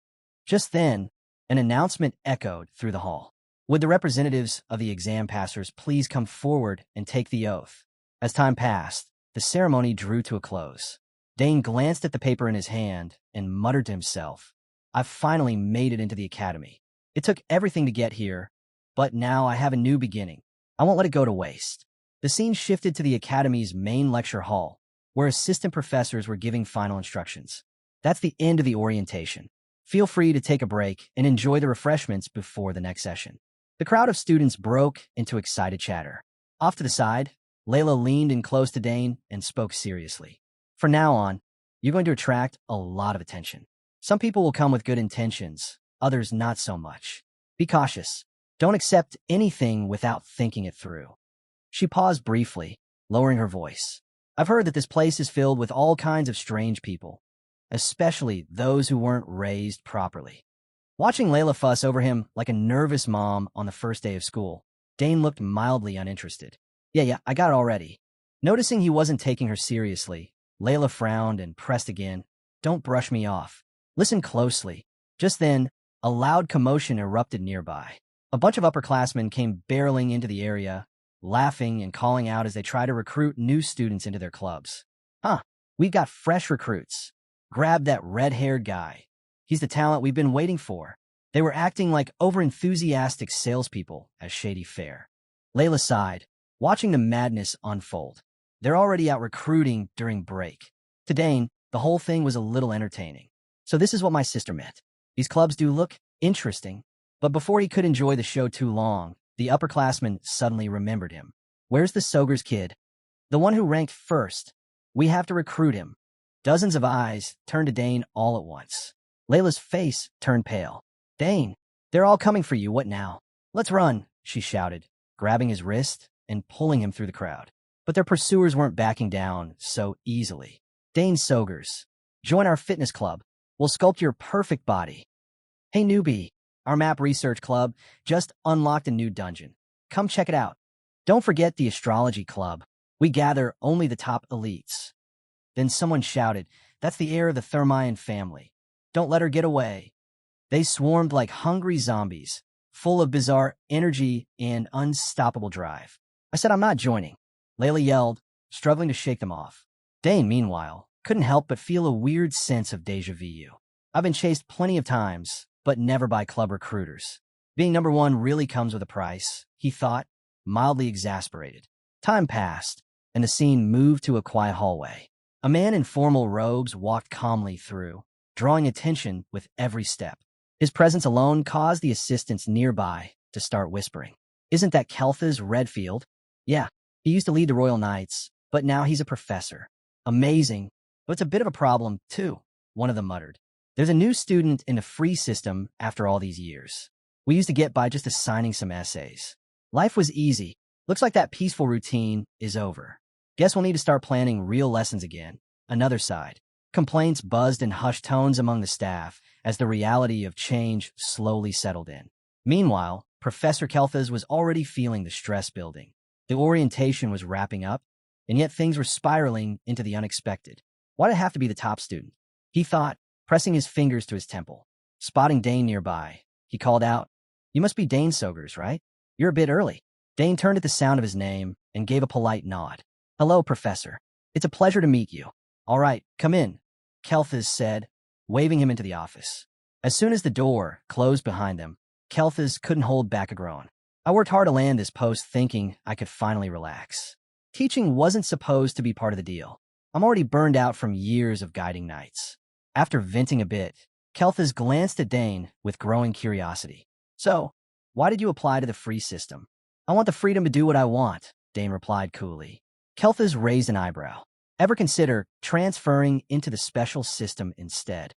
Just then, an announcement echoed through the hall. Would the representatives of the exam passers please come forward and take the oath? As time passed, the ceremony drew to a close. Dane glanced at the paper in his hand and muttered to himself, I've finally made it into the academy. It took everything to get here, but now I have a new beginning. I won't let it go to waste. The scene shifted to the academy's main lecture hall, where assistant professors were giving final instructions. That's the end of the orientation. Feel free to take a break and enjoy the refreshments before the next session. The crowd of students broke into excited chatter. Off to the side, Layla leaned in close to Dane and spoke seriously. From now on, you're going to attract a lot of attention. Some people will come with good intentions, others not so much. Be cautious. Don't accept anything without thinking it through. She paused briefly, lowering her voice. I've heard that this place is filled with all kinds of strange people, especially those who weren't raised properly. Watching Layla fuss over him like a nervous mom on the first day of school, Dane looked mildly uninterested. Yeah, I got it already. Noticing he wasn't taking her seriously, Layla frowned and pressed again. Don't brush me off. Listen closely. Just then, a loud commotion erupted nearby. A bunch of upperclassmen came barreling into the area, laughing and calling out as they try to recruit new students into their clubs. We've got fresh recruits. Grab that red-haired guy. He's the talent we've been waiting for. They were acting like over-enthusiastic salespeople at Shady Fair. Layla sighed, watching the madness unfold. They're already out recruiting during break. To Dane, the whole thing was a little entertaining. So this is what my sister meant. These clubs do look interesting, But before he could enjoy the show too long, the upperclassman suddenly remembered him. Where's the Soger's kid? The one who ranked first. We have to recruit him. Dozens of eyes turned to Dane all at once. Layla's face turned pale. Dane, they're all coming for you. What now? Let's run, she shouted, grabbing his wrist and pulling him through the crowd. But their pursuers weren't backing down so easily. Dane Sogers, join our fitness club. We'll sculpt your perfect body. Hey newbie, our map research club just unlocked a new dungeon. Come check it out. Don't forget the astrology club. We gather only the top elites. Then someone shouted, that's the heir of the Thermion family. Don't let her get away. They swarmed like hungry zombies, full of bizarre energy and unstoppable drive. I said I'm not joining. Layla yelled, struggling to shake them off. Dane, meanwhile, couldn't help but feel a weird sense of déjà vu. I've been chased plenty of times, but never by club recruiters. Being number one really comes with a price, he thought, mildly exasperated. Time passed, and the scene moved to a quiet hallway. A man in formal robes walked calmly through, drawing attention with every step. His presence alone caused the assistants nearby to start whispering. Isn't that Kelthas Redfield? Yeah, he used to lead the Royal Knights, but now he's a professor. Amazing, but it's a bit of a problem, too, one of them muttered. There's a new student in the free system after all these years. We used to get by just assigning some essays. Life was easy. Looks like that peaceful routine is over. Guess we'll need to start planning real lessons again. Another side. Complaints buzzed in hushed tones among the staff as the reality of change slowly settled in. Meanwhile, Professor Kelthas was already feeling the stress building. The orientation was wrapping up, and yet things were spiraling into the unexpected. Why'd it have to be the top student? He thought, pressing his fingers to his temple. Spotting Dane nearby, he called out, You must be Dane Sogers, right? You're a bit early. Dane turned at the sound of his name and gave a polite nod. Hello, Professor. It's a pleasure to meet you. All right, come in, Kelthas said, waving him into the office. As soon as the door closed behind them, Kelthas couldn't hold back a groan. I worked hard to land this post thinking I could finally relax. Teaching wasn't supposed to be part of the deal. I'm already burned out from years of guiding nights. After venting a bit, Kelthas glanced at Dane with growing curiosity. So, why did you apply to the free system? I want the freedom to do what I want, Dane replied coolly. Kelthas raised an eyebrow. Ever consider transferring into the special system instead?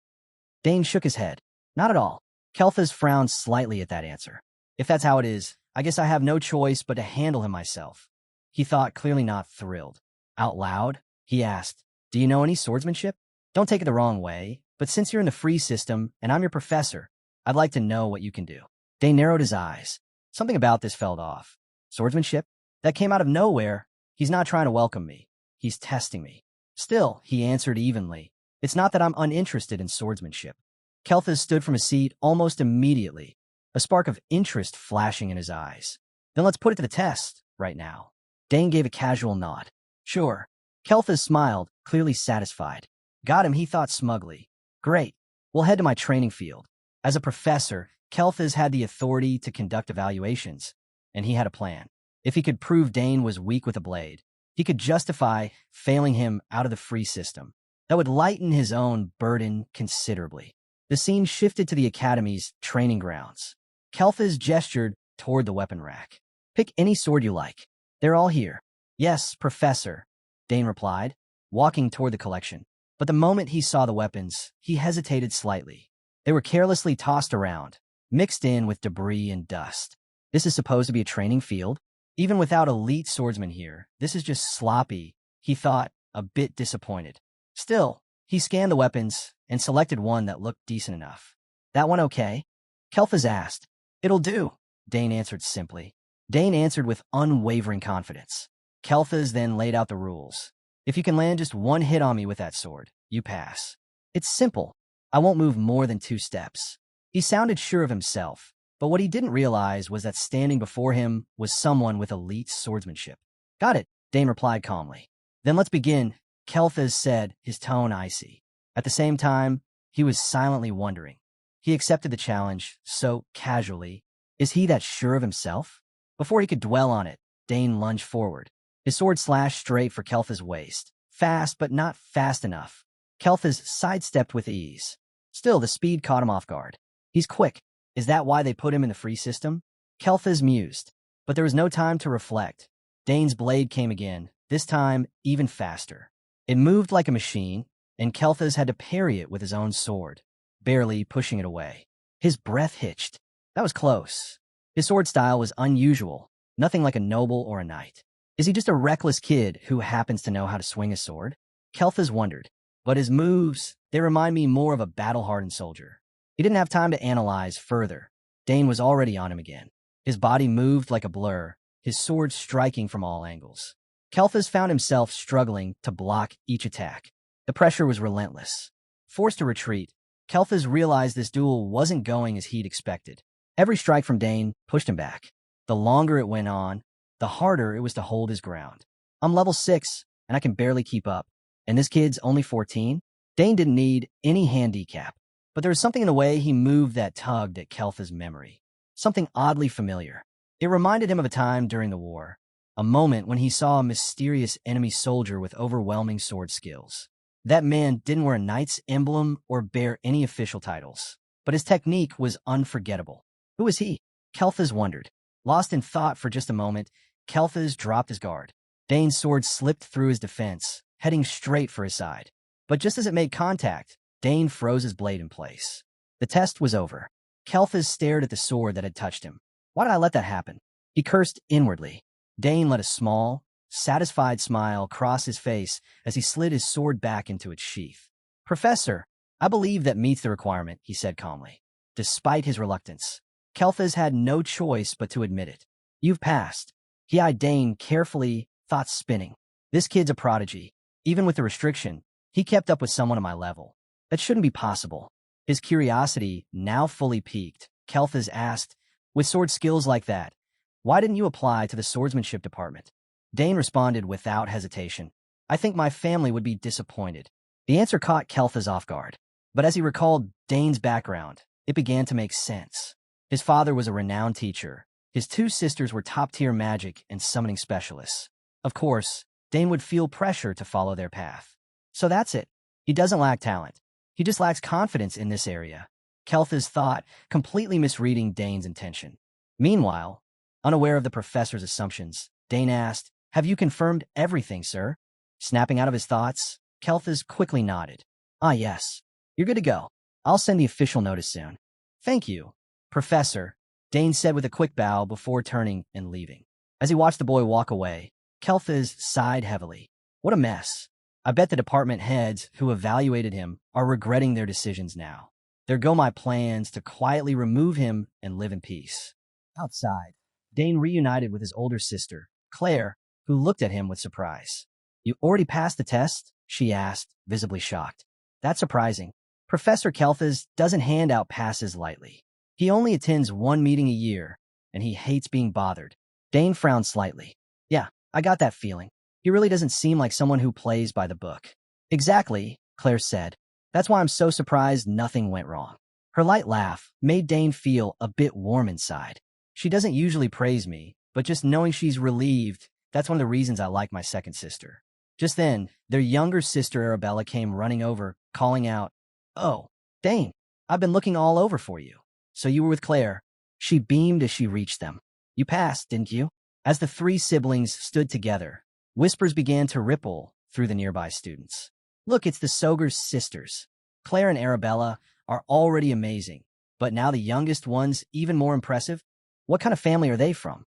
Dane shook his head. Not at all. Kelthas frowned slightly at that answer. If that's how it is, I guess I have no choice but to handle him myself. He thought, clearly not thrilled. Out loud, he asked, Do you know any swordsmanship? Don't take it the wrong way, but since you're in the free system and I'm your professor, I'd like to know what you can do. Dane narrowed his eyes. Something about this felt off. Swordsmanship? That came out of nowhere. He's not trying to welcome me. He's testing me. Still, he answered evenly. It's not that I'm uninterested in swordsmanship. Kelthas stood from his seat almost immediately, a spark of interest flashing in his eyes. Then let's put it to the test, right now. Dane gave a casual nod. Sure. Kelthas smiled, clearly satisfied. Got him, he thought smugly. Great. We'll head to my training field. As a professor, Kelthas had the authority to conduct evaluations, and he had a plan. If he could prove Dane was weak with a blade, he could justify failing him out of the free system. That would lighten his own burden considerably. The scene shifted to the academy's training grounds. Kelthas gestured toward the weapon rack. Pick any sword you like. They're all here. Yes, Professor, Dane replied, walking toward the collection. But the moment he saw the weapons, he hesitated slightly. They were carelessly tossed around, mixed in with debris and dust. This is supposed to be a training field? Even without elite swordsmen here, this is just sloppy, he thought, a bit disappointed. Still, he scanned the weapons and selected one that looked decent enough. That one okay? Kelthas asked. It'll do, Dane answered simply. Dane answered with unwavering confidence. Kelthas then laid out the rules. If you can land just one hit on me with that sword, you pass. It's simple. I won't move more than 2 steps. He sounded sure of himself, but what he didn't realize was that standing before him was someone with elite swordsmanship. Got it, Dane replied calmly. Then let's begin, Kelthas said, his tone icy. At the same time, he was silently wondering. He accepted the challenge so casually. Is he that sure of himself? Before he could dwell on it, Dane lunged forward. His sword slashed straight for Kelthas' waist. Fast, but not fast enough. Kelthas sidestepped with ease. Still, the speed caught him off guard. He's quick. Is that why they put him in the free system? Kelthas mused. But there was no time to reflect. Dane's blade came again, this time even faster. It moved like a machine, and Kelthas had to parry it with his own sword, barely pushing it away. His breath hitched. That was close. His sword style was unusual, nothing like a noble or a knight. Is he just a reckless kid who happens to know how to swing a sword? Kelthas wondered. But his moves, they remind me more of a battle-hardened soldier. He didn't have time to analyze further. Dane was already on him again. His body moved like a blur, his sword striking from all angles. Kelthas found himself struggling to block each attack. The pressure was relentless. Forced to retreat, Kelthas realized this duel wasn't going as he'd expected. Every strike from Dane pushed him back. The longer it went on, the harder it was to hold his ground. I'm level 6, and I can barely keep up. And this kid's only 14? Dane didn't need any handicap. But there was something in the way he moved that tugged at Kelthas' memory. Something oddly familiar. It reminded him of a time during the war. A moment when he saw a mysterious enemy soldier with overwhelming sword skills. That man didn't wear a knight's emblem or bear any official titles. But his technique was unforgettable. Who was he? Kelthas wondered. Lost in thought for just a moment, Kelthas dropped his guard. Dane's sword slipped through his defense, heading straight for his side. But just as it made contact, Dane froze his blade in place. The test was over. Kelthas stared at the sword that had touched him. Why did I let that happen? He cursed inwardly. Dane let a small, satisfied smile cross his face as he slid his sword back into its sheath. Professor, I believe that meets the requirement, he said calmly. Despite his reluctance, Kelthas had no choice but to admit it. You've passed. He eyed Dane carefully, thoughts spinning. This kid's a prodigy. Even with the restriction, he kept up with someone of my level. That shouldn't be possible. His curiosity now fully piqued. Kelthas asked, with sword skills like that, why didn't you apply to the swordsmanship department? Dane responded without hesitation. I think my family would be disappointed. The answer caught Kelthas off guard. But as he recalled Dane's background, it began to make sense. His father was a renowned teacher. His 2 sisters were top-tier magic and summoning specialists. Of course, Dane would feel pressure to follow their path. So that's it. He doesn't lack talent. He just lacks confidence in this area. Kelthas thought, completely misreading Dane's intention. Meanwhile, unaware of the professor's assumptions, Dane asked, Have you confirmed everything, sir? Snapping out of his thoughts, Kelthas quickly nodded. Ah, yes. You're good to go. I'll send the official notice soon. Thank you, Professor, Dane said with a quick bow before turning and leaving. As he watched the boy walk away, Kelthas sighed heavily. What a mess. I bet the department heads who evaluated him are regretting their decisions now. There go my plans to quietly remove him and live in peace. Outside, Dane reunited with his older sister, Claire, who looked at him with surprise. You already passed the test? She asked, visibly shocked. That's surprising. Professor Kelthas doesn't hand out passes lightly. He only attends 1 meeting a year, and he hates being bothered. Dane frowned slightly. Yeah, I got that feeling. He really doesn't seem like someone who plays by the book. Exactly, Claire said. That's why I'm so surprised nothing went wrong. Her light laugh made Dane feel a bit warm inside. She doesn't usually praise me, but just knowing she's relieved, that's one of the reasons I like my second sister. Just then, their younger sister Arabella came running over, calling out, Oh, Dane, I've been looking all over for you. So you were with Claire. She beamed as she reached them. You passed, didn't you? As the 3 siblings stood together, whispers began to ripple through the nearby students. Look, it's the Soger's sisters. Claire and Arabella are already amazing, but now the youngest one's even more impressive. What kind of family are they from?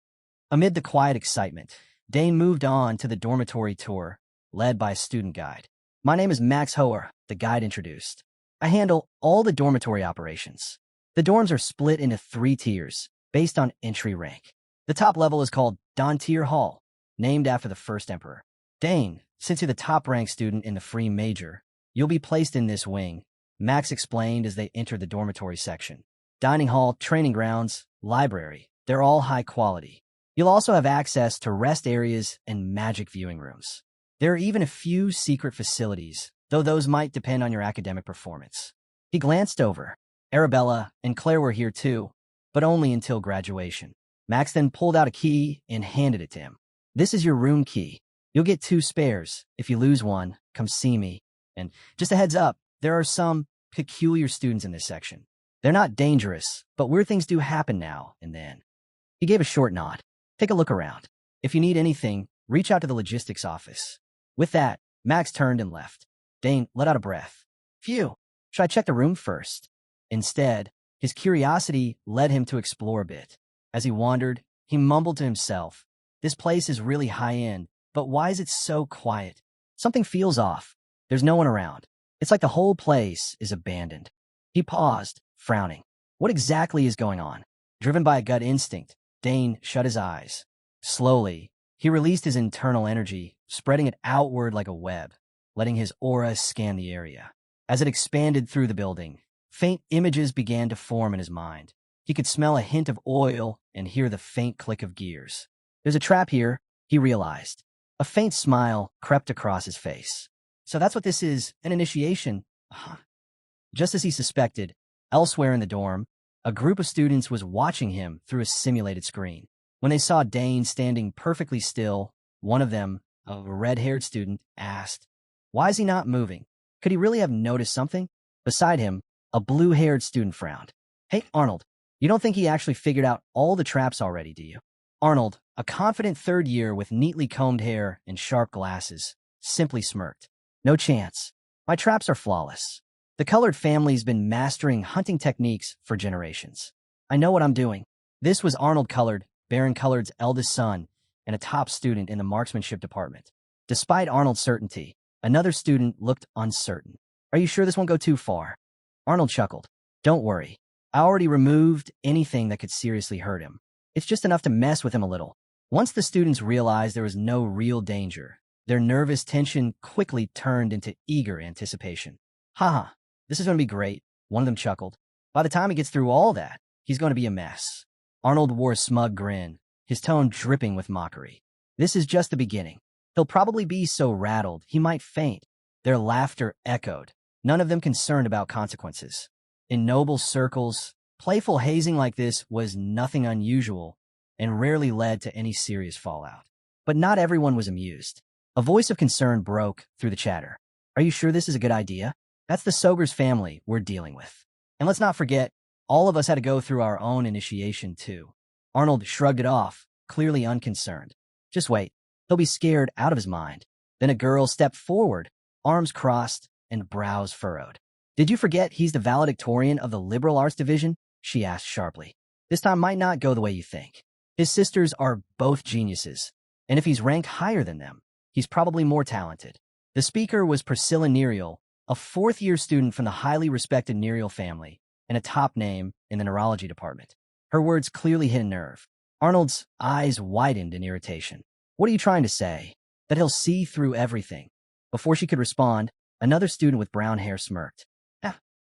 Amid the quiet excitement, Dane moved on to the dormitory tour, led by a student guide. My name is Max Hoer, the guide introduced. I handle all the dormitory operations. The dorms are split into 3 tiers, based on entry rank. The top level is called Dontier Hall, named after the first emperor. Dane, since you're the top-ranked student in the free major, you'll be placed in this wing, Max explained as they entered the dormitory section. Dining hall, training grounds, library, they're all high quality. You'll also have access to rest areas and magic viewing rooms. There are even a few secret facilities, though those might depend on your academic performance. He glanced over. Arabella and Claire were here too, but only until graduation. Max then pulled out a key and handed it to him. This is your room key. You'll get 2 spares. If you lose one, come see me. And just a heads up, there are some peculiar students in this section. They're not dangerous, but weird things do happen now and then. He gave a short nod. Take a look around. If you need anything, reach out to the logistics office. With that, Max turned and left. Dane let out a breath. Phew, should I check the room first? Instead, his curiosity led him to explore a bit. As he wandered, he mumbled to himself, this place is really high-end, but why is it so quiet? Something feels off. There's no one around. It's like the whole place is abandoned. He paused, frowning. What exactly is going on? Driven by a gut instinct, Dane shut his eyes. Slowly, he released his internal energy, spreading it outward like a web, letting his aura scan the area. As it expanded through the building, faint images began to form in his mind. He could smell a hint of oil and hear the faint click of gears. There's a trap here, he realized. A faint smile crept across his face. So that's what this is, an initiation. Just as he suspected, elsewhere in the dorm, a group of students was watching him through a simulated screen. When they saw Dane standing perfectly still, one of them, a red-haired student, asked, why is he not moving? Could he really have noticed something? Beside him, a blue-haired student frowned. Hey, Arnold, you don't think he actually figured out all the traps already, do you? Arnold, a confident third year with neatly combed hair and sharp glasses, simply smirked. No chance. My traps are flawless. The colored family's been mastering hunting techniques for generations. I know what I'm doing. This was Arnold Colored, Baron Colored's eldest son, and a top student in the marksmanship department. Despite Arnold's certainty, another student looked uncertain. Are you sure this won't go too far? Arnold chuckled. Don't worry. I already removed anything that could seriously hurt him. It's just enough to mess with him a little. Once the students realized there was no real danger, their nervous tension quickly turned into eager anticipation. Haha, this is going to be great, one of them chuckled. By the time he gets through all that, he's going to be a mess. Arnold wore a smug grin, his tone dripping with mockery. This is just the beginning. He'll probably be so rattled he might faint. Their laughter echoed, none of them concerned about consequences. In noble circles, playful hazing like this was nothing unusual and rarely led to any serious fallout. But not everyone was amused. A voice of concern broke through the chatter. Are you sure this is a good idea? That's the Sogers family we're dealing with. And let's not forget, all of us had to go through our own initiation too. Arnold shrugged it off, clearly unconcerned. Just wait, he'll be scared out of his mind. Then a girl stepped forward, arms crossed and brows furrowed. Did you forget he's the valedictorian of the liberal arts division? She asked sharply. This time might not go the way you think. His sisters are both geniuses, and if he's ranked higher than them, he's probably more talented. The speaker was Priscilla Nerial, a fourth-year student from the highly respected Nerial family, and a top name in the neurology department. Her words clearly hit a nerve. Arnold's eyes widened in irritation. What are you trying to say? That he'll see through everything? Before she could respond, another student with brown hair smirked.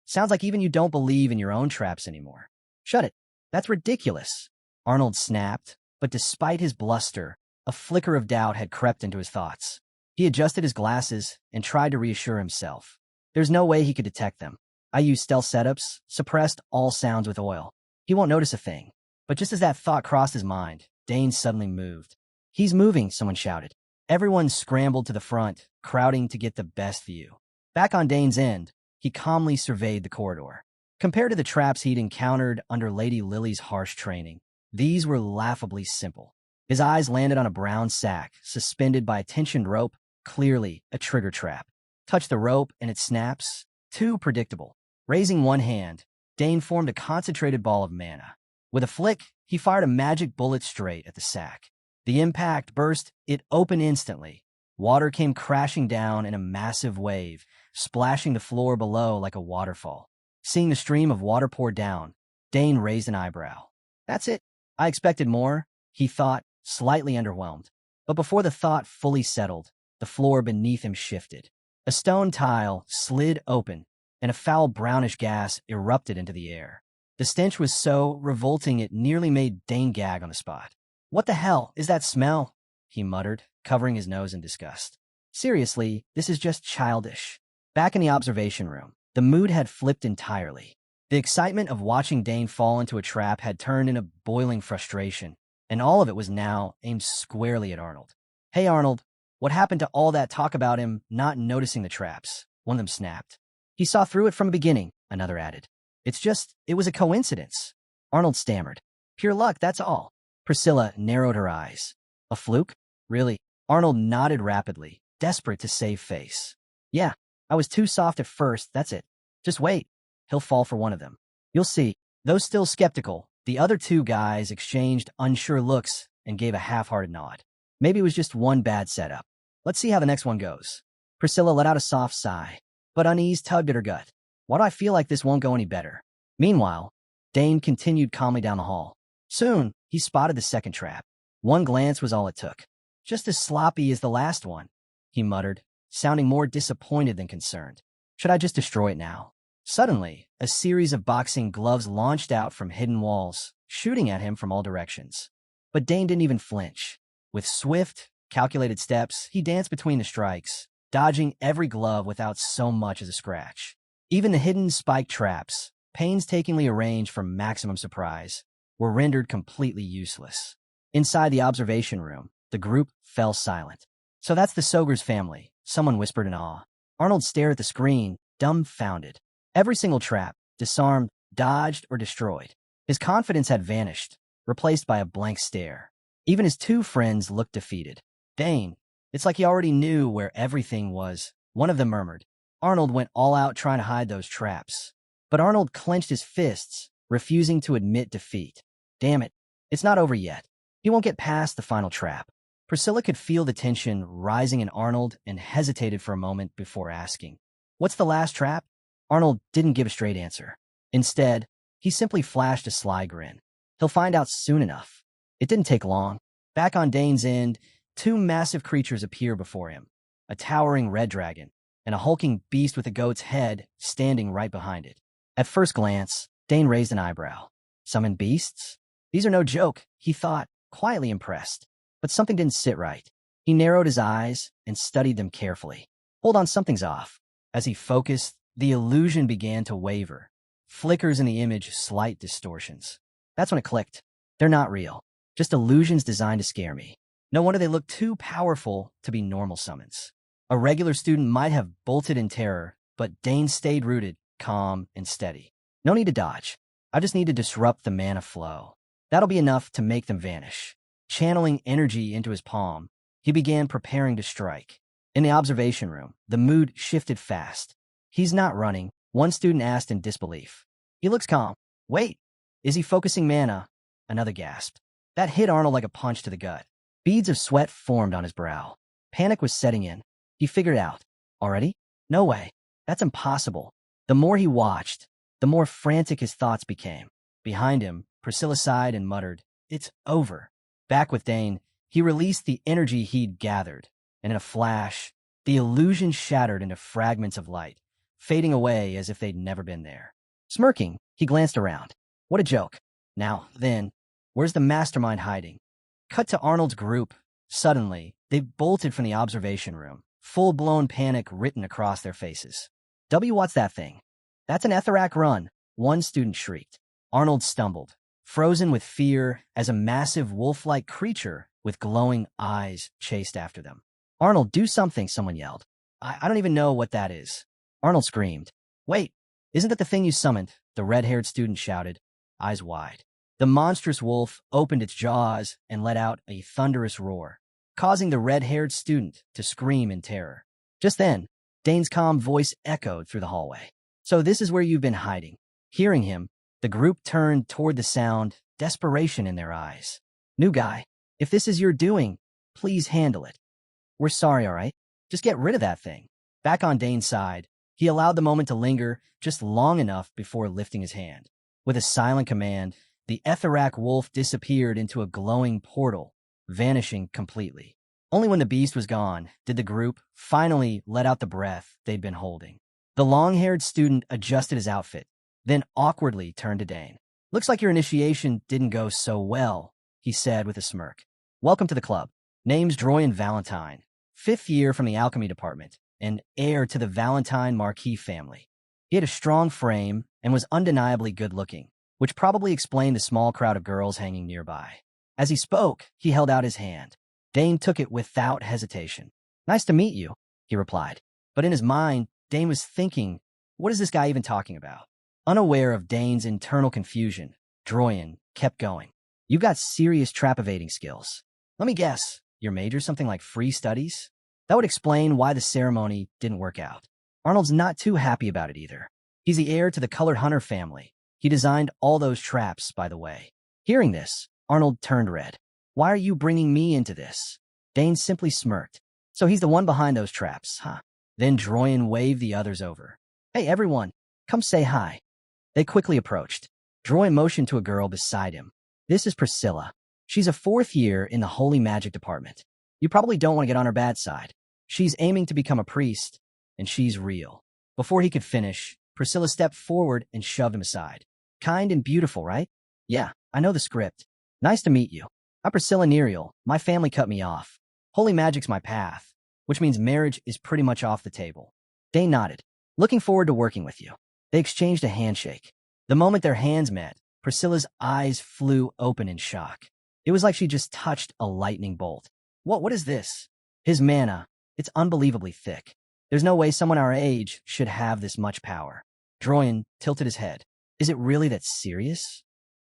Sounds like even you don't believe in your own traps anymore. Shut it. That's ridiculous. Arnold snapped, but despite his bluster, a flicker of doubt had crept into his thoughts. He adjusted his glasses and tried to reassure himself. There's no way he could detect them. I used stealth setups, suppressed all sounds with oil. He won't notice a thing. But just as that thought crossed his mind, Dane suddenly moved. He's moving, someone shouted. Everyone scrambled to the front, crowding to get the best view. Back on Dane's end, he calmly surveyed the corridor. Compared to the traps he'd encountered under Lady Lily's harsh training, these were laughably simple. His eyes landed on a brown sack, suspended by a tensioned rope, clearly a trigger trap. Touch the rope and it snaps. Too predictable. Raising one hand, Dane formed a concentrated ball of mana. With a flick, he fired a magic bullet straight at the sack. The impact burst it open instantly. Water came crashing down in a massive wave, splashing the floor below like a waterfall. Seeing the stream of water pour down, Dane raised an eyebrow. That's it. I expected more, he thought, slightly underwhelmed. But before the thought fully settled, the floor beneath him shifted. A stone tile slid open, and a foul brownish gas erupted into the air. The stench was so revolting it nearly made Dane gag on the spot. What the hell is that smell? He muttered, covering his nose in disgust. Seriously, this is just childish. Back in the observation room, the mood had flipped entirely. The excitement of watching Dane fall into a trap had turned into boiling frustration, and all of it was now aimed squarely at Arnold. Hey Arnold, what happened to all that talk about him not noticing the traps? One of them snapped. He saw through it from the beginning, another added. It was a coincidence. Arnold stammered. Pure luck, that's all. Priscilla narrowed her eyes. A fluke? Really? Arnold nodded rapidly, desperate to save face. Yeah, I was too soft at first, that's it. Just wait. He'll fall for one of them. You'll see. Though still skeptical, the other two guys exchanged unsure looks and gave a half-hearted nod. Maybe it was just one bad setup. Let's see how the next one goes. Priscilla let out a soft sigh, but unease tugged at her gut. Why do I feel like this won't go any better? Meanwhile, Dane continued calmly down the hall. Soon, he spotted the second trap. One glance was all it took. Just as sloppy as the last one, he muttered, sounding more disappointed than concerned. Should I just destroy it now? Suddenly, a series of boxing gloves launched out from hidden walls, shooting at him from all directions. But Dane didn't even flinch. With swift, calculated steps, he danced between the strikes, dodging every glove without so much as a scratch. Even the hidden spike traps, painstakingly arranged for maximum surprise, were rendered completely useless. Inside the observation room, the group fell silent. So that's the Sogers family, someone whispered in awe. Arnold stared at the screen, dumbfounded. Every single trap, disarmed, dodged, or destroyed. His confidence had vanished, replaced by a blank stare. Even his two friends looked defeated. Dane, it's like he already knew where everything was, one of them murmured. Arnold went all out trying to hide those traps. But Arnold clenched his fists, refusing to admit defeat. Damn it, it's not over yet. He won't get past the final trap. Priscilla could feel the tension rising in Arnold and hesitated for a moment before asking, What's the last trap? Arnold didn't give a straight answer. Instead, he simply flashed a sly grin. He'll find out soon enough. It didn't take long. Back on Dane's end, two massive creatures appear before him. A towering red dragon, and a hulking beast with a goat's head standing right behind it. At first glance, Dane raised an eyebrow. Summoned beasts? These are no joke, he thought, quietly impressed. But something didn't sit right. He narrowed his eyes and studied them carefully. Hold on, something's off. As he focused, the illusion began to waver. Flickers in the image, slight distortions. That's when it clicked. They're not real. Just illusions designed to scare me. No wonder they look too powerful to be normal summons. A regular student might have bolted in terror, but Dane stayed rooted, calm, and steady. No need to dodge. I just need to disrupt the mana flow. That'll be enough to make them vanish. Channeling energy into his palm, he began preparing to strike. In the observation room, the mood shifted fast. He's not running, one student asked in disbelief. He looks calm. Wait, is he focusing mana? Another gasped. That hit Arnold like a punch to the gut. Beads of sweat formed on his brow. Panic was setting in. He figured out. Already? No way. That's impossible. The more he watched, the more frantic his thoughts became. Behind him, Priscilla sighed and muttered, It's over. Back with Dane, he released the energy he'd gathered, and in a flash, the illusion shattered into fragments of light, fading away as if they'd never been there. Smirking, he glanced around. What a joke. Now, then, where's the mastermind hiding? Cut to Arnold's group. Suddenly, they bolted from the observation room, full-blown panic written across their faces. What's that thing? That's an Etherak run, one student shrieked. Arnold stumbled, frozen with fear as a massive wolf-like creature with glowing eyes chased after them. Arnold, do something, someone yelled. I don't even know what that is. Arnold screamed. Wait, isn't that the thing you summoned? The red-haired student shouted, eyes wide. The monstrous wolf opened its jaws and let out a thunderous roar, causing the red-haired student to scream in terror. Just then, Dane's calm voice echoed through the hallway. So this is where you've been hiding. Hearing him, the group turned toward the sound, desperation in their eyes. New guy, if this is your doing, please handle it. We're sorry, all right? Just get rid of that thing. Back on Dane's side, he allowed the moment to linger just long enough before lifting his hand. With a silent command, the Etherak wolf disappeared into a glowing portal, vanishing completely. Only when the beast was gone did the group finally let out the breath they'd been holding. The long-haired student adjusted his outfit, then awkwardly turned to Dane. Looks like your initiation didn't go so well, he said with a smirk. Welcome to the club. Name's Droyan Valentine, 5th year from the alchemy department, and heir to the Valentine Marquis family. He had a strong frame and was undeniably good-looking, which probably explained the small crowd of girls hanging nearby. As he spoke, he held out his hand. Dane took it without hesitation. Nice to meet you, he replied. But in his mind, Dane was thinking, what is this guy even talking about? Unaware of Dane's internal confusion, Droyan kept going. You've got serious trap evading skills. Let me guess, your major something like free studies? That would explain why the ceremony didn't work out. Arnold's not too happy about it either. He's the heir to the Colored Hunter family. He designed all those traps, by the way. Hearing this, Arnold turned red. Why are you bringing me into this? Dane simply smirked. So he's the one behind those traps, huh? Then Droyan waved the others over. Hey, everyone, come say hi. They quickly approached. Droyan motioned to a girl beside him. This is Priscilla. She's a 4th year in the Holy Magic department. You probably don't want to get on her bad side. She's aiming to become a priest, and she's real. Before he could finish, Priscilla stepped forward and shoved him aside. Kind and beautiful, right? Yeah, I know the script. Nice to meet you. I'm Priscilla Nerial. My family cut me off. Holy Magic's my path, which means marriage is pretty much off the table. Dane nodded. Looking forward to working with you. They exchanged a handshake. The moment their hands met, Priscilla's eyes flew open in shock. It was like she just touched a lightning bolt. What is this? His mana. It's unbelievably thick. There's no way someone our age should have this much power. Droyan tilted his head. Is it really that serious?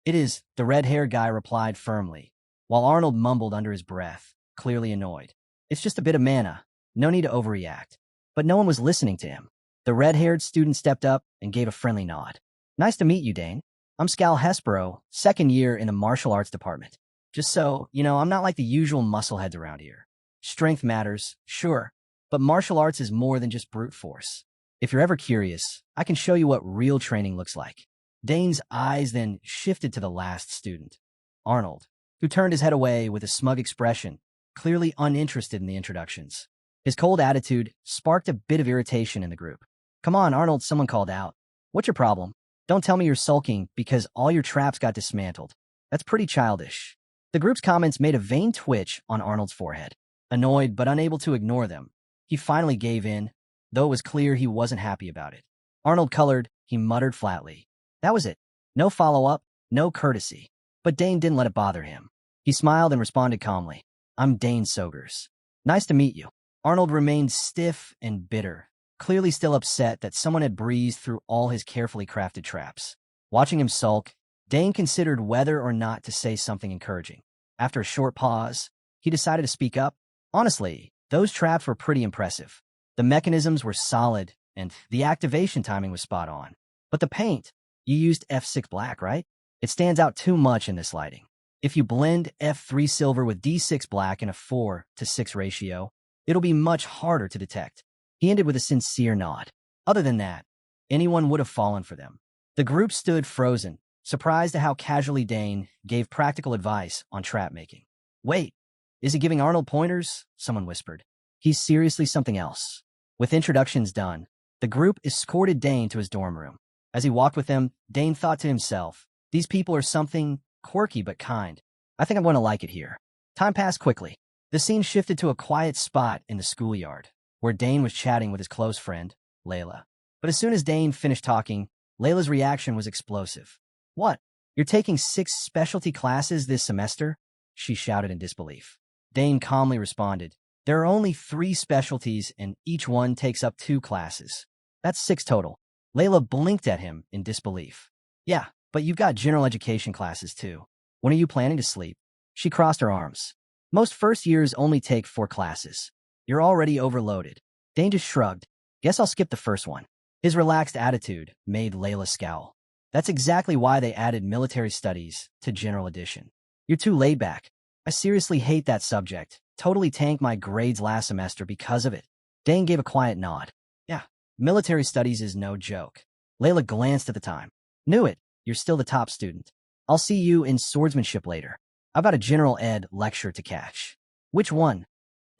It is, the red-haired guy replied firmly, while Arnold mumbled under his breath, clearly annoyed. It's just a bit of mana. No need to overreact. But no one was listening to him. The red-haired student stepped up and gave a friendly nod. Nice to meet you, Dane. I'm Scal Hespero, 2nd year in the martial arts department. Just so, I'm not like the usual muscleheads around here. Strength matters, sure, but martial arts is more than just brute force. If you're ever curious, I can show you what real training looks like. Dane's eyes then shifted to the last student, Arnold, who turned his head away with a smug expression, clearly uninterested in the introductions. His cold attitude sparked a bit of irritation in the group. Come on, Arnold, someone called out. What's your problem? Don't tell me you're sulking because all your traps got dismantled. That's pretty childish. The group's comments made a vain twitch on Arnold's forehead. Annoyed but unable to ignore them, he finally gave in, though it was clear he wasn't happy about it. Arnold colored, he muttered flatly. That was it. No follow-up, no courtesy. But Dane didn't let it bother him. He smiled and responded calmly. I'm Dane Sogers. Nice to meet you. Arnold remained stiff and bitter, clearly still upset that someone had breezed through all his carefully crafted traps. Watching him sulk, Dane considered whether or not to say something encouraging. After a short pause, he decided to speak up. Honestly, those traps were pretty impressive. The mechanisms were solid, and the activation timing was spot on. But the paint, you used F6 black, right? It stands out too much in this lighting. If you blend F3 silver with D6 black in a 4:6 ratio, it'll be much harder to detect. He ended with a sincere nod. Other than that, anyone would have fallen for them. The group stood frozen, surprised at how casually Dane gave practical advice on trap making. Wait, is he giving Arnold pointers? Someone whispered. He's seriously something else. With introductions done, the group escorted Dane to his dorm room. As he walked with them, Dane thought to himself, these people are something quirky but kind. I think I'm going to like it here. Time passed quickly. The scene shifted to a quiet spot in the schoolyard, where Dane was chatting with his close friend, Layla. But as soon as Dane finished talking, Layla's reaction was explosive. What? You're taking 6 specialty classes this semester? She shouted in disbelief. Dane calmly responded, there are only 3 specialties and each one takes up 2 classes. That's 6 total. Layla blinked at him in disbelief. Yeah, but you've got general education classes too. When are you planning to sleep? She crossed her arms. Most first years only take 4 classes. You're already overloaded. Dane just shrugged. Guess I'll skip the first one. His relaxed attitude made Layla scowl. That's exactly why they added military studies to general edition. You're too laid back. I seriously hate that subject. Totally tanked my grades last semester because of it. Dane gave a quiet nod. Yeah, military studies is no joke. Layla glanced at the time. Knew it. You're still the top student. I'll see you in swordsmanship later. I've got a general ed lecture to catch. Which one?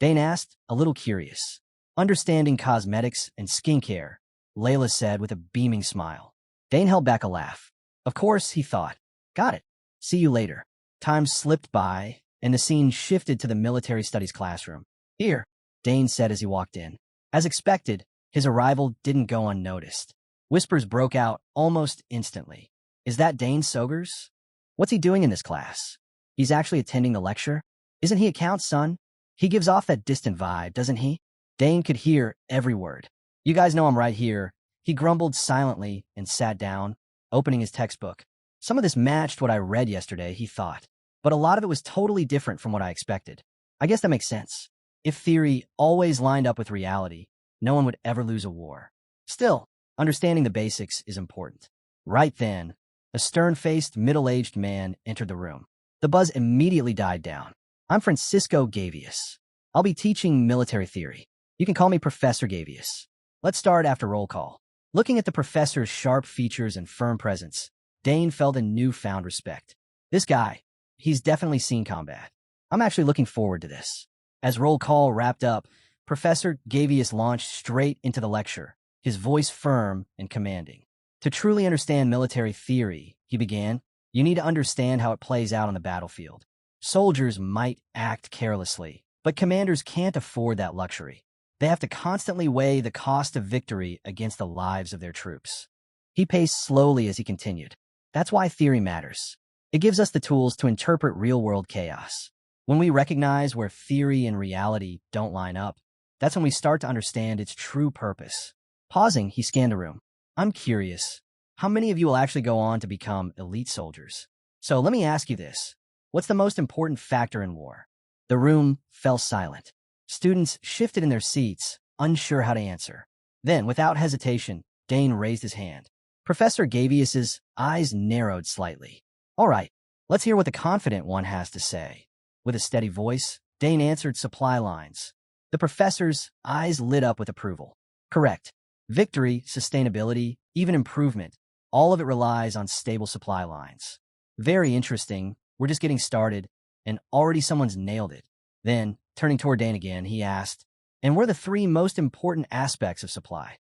Dane asked, a little curious. Understanding cosmetics and skincare, Layla said with a beaming smile. Dane held back a laugh. Of course, he thought. Got it. See you later. Time slipped by, and the scene shifted to the military studies classroom. Here, Dane said as he walked in. As expected, his arrival didn't go unnoticed. Whispers broke out almost instantly. Is that Dane Sogers? What's he doing in this class? He's actually attending the lecture? Isn't he accounts son? He gives off that distant vibe, doesn't he? Dane could hear every word. You guys know I'm right here. He grumbled silently and sat down, opening his textbook. Some of this matched what I read yesterday, he thought, but a lot of it was totally different from what I expected. I guess that makes sense. If theory always lined up with reality, no one would ever lose a war. Still, understanding the basics is important. Right then, a stern-faced, middle-aged man entered the room. The buzz immediately died down. I'm Francisco Gavious. I'll be teaching military theory. You can call me Professor Gavious. Let's start after roll call. Looking at the professor's sharp features and firm presence, Dane felt a newfound respect. This guy, he's definitely seen combat. I'm actually looking forward to this. As roll call wrapped up, Professor Gavious launched straight into the lecture, his voice firm and commanding. To truly understand military theory, he began, you need to understand how it plays out on the battlefield. Soldiers might act carelessly, but commanders can't afford that luxury. They have to constantly weigh the cost of victory against the lives of their troops. He paced slowly as he continued. That's why theory matters. It gives us the tools to interpret real-world chaos. When we recognize where theory and reality don't line up, that's when we start to understand its true purpose. Pausing, he scanned the room. I'm curious, how many of you will actually go on to become elite soldiers? So let me ask you this. What's the most important factor in war? The room fell silent. Students shifted in their seats, unsure how to answer. Then, without hesitation, Dane raised his hand. Professor Gavious's eyes narrowed slightly. All right, let's hear what the confident one has to say. With a steady voice, Dane answered supply lines. The professor's eyes lit up with approval. Correct. Victory, sustainability, even improvement, all of it relies on stable supply lines. Very interesting. We're just getting started, and already someone's nailed it. Then, turning toward Dane again, he asked, and what are the three most important aspects of supply?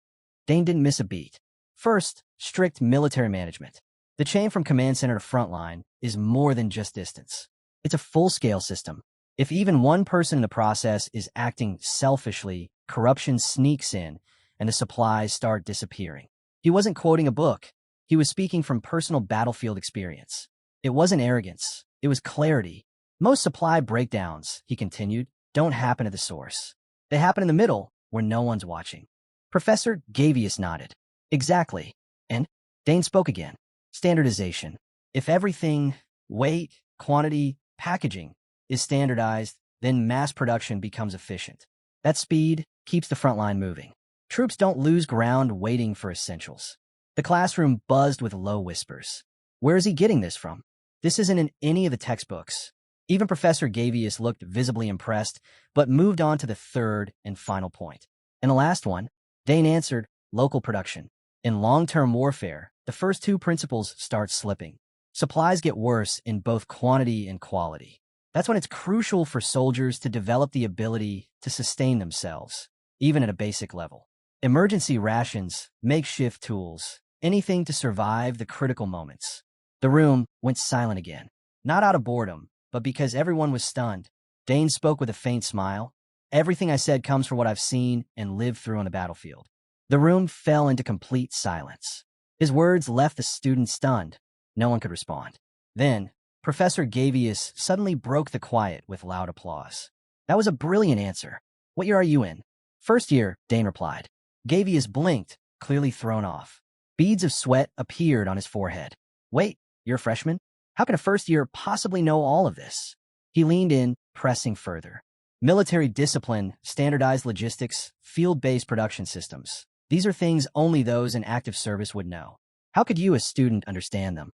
Dane didn't miss a beat. First, strict military management. The chain from command center to front line is more than just distance. It's a full-scale system. If even one person in the process is acting selfishly, corruption sneaks in, and the supplies start disappearing. He wasn't quoting a book. He was speaking from personal battlefield experience. It wasn't arrogance. It was clarity. Most supply breakdowns, he continued, don't happen at the source. They happen in the middle, where no one's watching. Professor Gavious nodded. Exactly. And Dane spoke again. Standardization. If everything, weight, quantity, packaging, is standardized, then mass production becomes efficient. That speed keeps the front line moving. Troops don't lose ground waiting for essentials. The classroom buzzed with low whispers. Where is he getting this from? This isn't in any of the textbooks. Even Professor Gavious looked visibly impressed, but moved on to the third and final point. And the last one, Dane answered, local production. In long-term warfare, the first two principles start slipping. Supplies get worse in both quantity and quality. That's when it's crucial for soldiers to develop the ability to sustain themselves, even at a basic level. Emergency rations, makeshift tools, anything to survive the critical moments. The room went silent again, not out of boredom, but because everyone was stunned. Dane spoke with a faint smile. Everything I said comes from what I've seen and lived through on the battlefield. The room fell into complete silence. His words left the students stunned. No one could respond. Then, Professor Gavious suddenly broke the quiet with loud applause. That was a brilliant answer. What year are you in? First year, Dane replied. Gavious blinked, clearly thrown off. Beads of sweat appeared on his forehead. Wait, you're a freshman? How can a first year possibly know all of this? He leaned in, pressing further. Military discipline, standardized logistics, field-based production systems. These are things only those in active service would know. How could you, a student, understand them?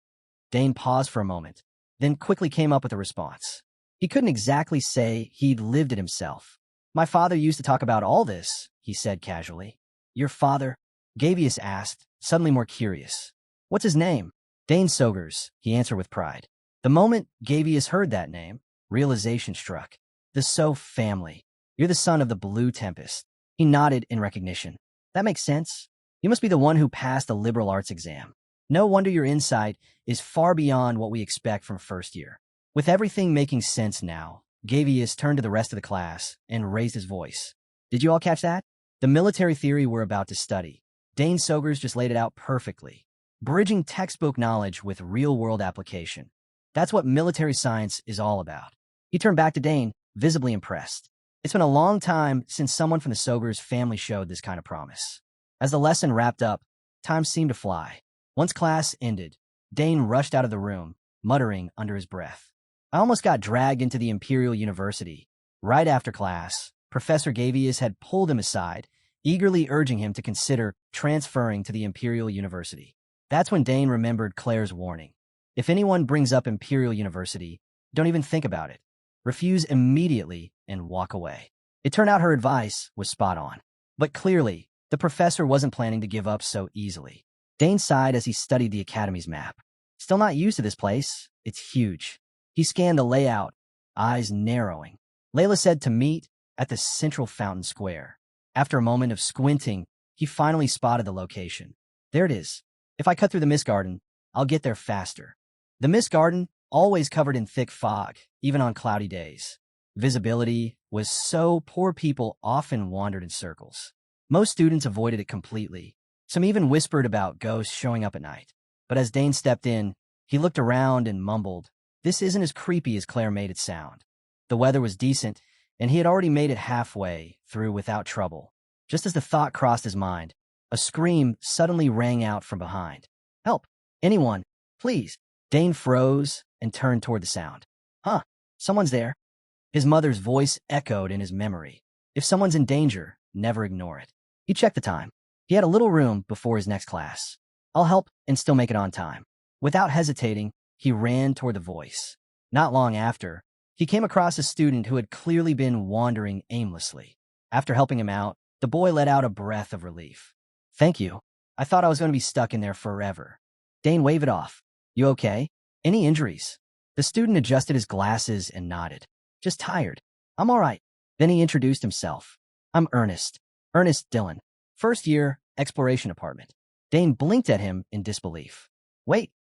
Dane paused for a moment, then quickly came up with a response. He couldn't exactly say he'd lived it himself. My father used to talk about all this, he said casually. Your father? Gavious asked, suddenly more curious. What's his name? Dane Sogers, he answered with pride. The moment Gavious heard that name, realization struck. The So family. You're the son of the Blue Tempest. He nodded in recognition. That makes sense. You must be the one who passed the liberal arts exam. No wonder your insight is far beyond what we expect from first year. With everything making sense now, Gavious turned to the rest of the class and raised his voice. Did you all catch that? The military theory we're about to study. Dane Sogers just laid it out perfectly. Bridging textbook knowledge with real-world application. That's what military science is all about. He turned back to Dane, visibly impressed. It's been a long time since someone from the Sogers family showed this kind of promise. As the lesson wrapped up, time seemed to fly. Once class ended, Dane rushed out of the room, muttering under his breath. I almost got dragged into the Imperial University. Right after class, Professor Gavius had pulled him aside, eagerly urging him to consider transferring to the Imperial University. That's when Dane remembered Claire's warning. If anyone brings up Imperial University, don't even think about it. Refuse immediately and walk away. It turned out her advice was spot on. But clearly, the professor wasn't planning to give up so easily. Dane sighed as he studied the academy's map. Still not used to this place. It's huge. He scanned the layout, eyes narrowing. Layla said to meet at the central fountain square. After a moment of squinting, he finally spotted the location. There it is. If I cut through the mist garden, I'll get there faster. The mist garden, always covered in thick fog, even on cloudy days. Visibility was so poor people often wandered in circles. Most students avoided it completely. Some even whispered about ghosts showing up at night. But as Dane stepped in, he looked around and mumbled, "This isn't as creepy as Claire made it sound." The weather was decent, and he had already made it halfway through without trouble. Just as the thought crossed his mind, a scream suddenly rang out from behind. "Help! Anyone! Please!" Dane froze and turned toward the sound. "Huh, someone's there." His mother's voice echoed in his memory. If someone's in danger, never ignore it. He checked the time. He had a little room before his next class. I'll help and still make it on time. Without hesitating, he ran toward the voice. Not long after, he came across a student who had clearly been wandering aimlessly. After helping him out, the boy let out a breath of relief. "Thank you. I thought I was going to be stuck in there forever." Dane waved it off. "You okay? Any injuries?" The student adjusted his glasses and nodded. "Just tired. I'm all right." Then he introduced himself. "I'm Ernest. Ernest Dillon. First year, exploration department." Dane blinked at him in disbelief. "Wait,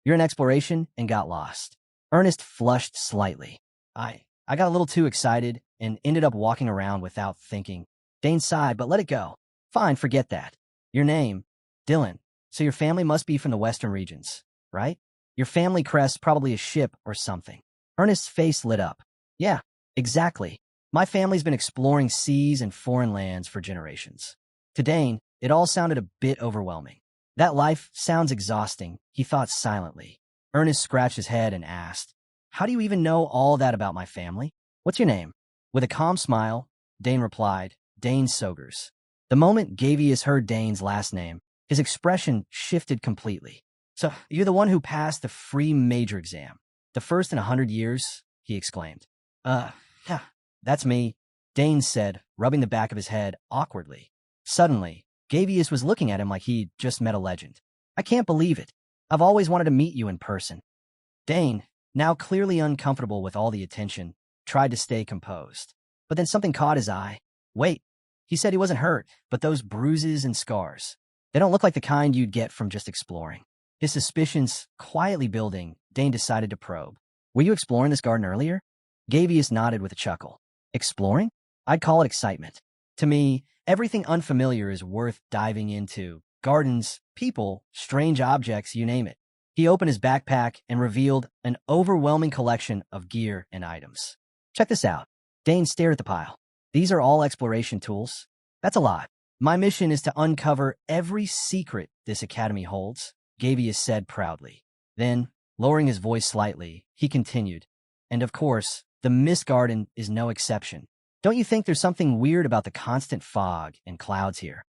you're in exploration and got lost." Ernest flushed slightly. I got a little too excited and ended up walking around without thinking." Dane sighed, but let it go. "Fine, forget that. Your name, Dillon. So your family must be from the western regions, right? Your family crest's probably a ship or something." Ernest's face lit up. "Yeah, exactly. My family's been exploring seas and foreign lands for generations." To Dane, it all sounded a bit overwhelming. "That life sounds exhausting," he thought silently. Ernest scratched his head and asked, "How do you even know all that about my family? What's your name?" With a calm smile, Dane replied, "Dane Sogers." The moment Gavius heard Dane's last name, his expression shifted completely. "So, you're the one who passed the free major exam. The first in 100 years?" he exclaimed. Yeah, that's me," Dane said, rubbing the back of his head awkwardly. Suddenly, Gavius was looking at him like he'd just met a legend. "I can't believe it. I've always wanted to meet you in person." Dane, now clearly uncomfortable with all the attention, tried to stay composed. But then something caught his eye. "Wait," he said he wasn't hurt, but those bruises and scars. They don't look like the kind you'd get from just exploring. His suspicions quietly building, Dane decided to probe. "Were you exploring this garden earlier?" Gavius nodded with a chuckle. "Exploring? I'd call it excitement. To me, everything unfamiliar is worth diving into. Gardens, people, strange objects, you name it." He opened his backpack and revealed an overwhelming collection of gear and items. "Check this out." Dane stared at the pile. "These are all exploration tools. That's a lot. My mission is to uncover every secret this academy holds," Gavius said proudly. Then, lowering his voice slightly, he continued, "And of course, the mist garden is no exception. Don't you think there's something weird about the constant fog and clouds here?"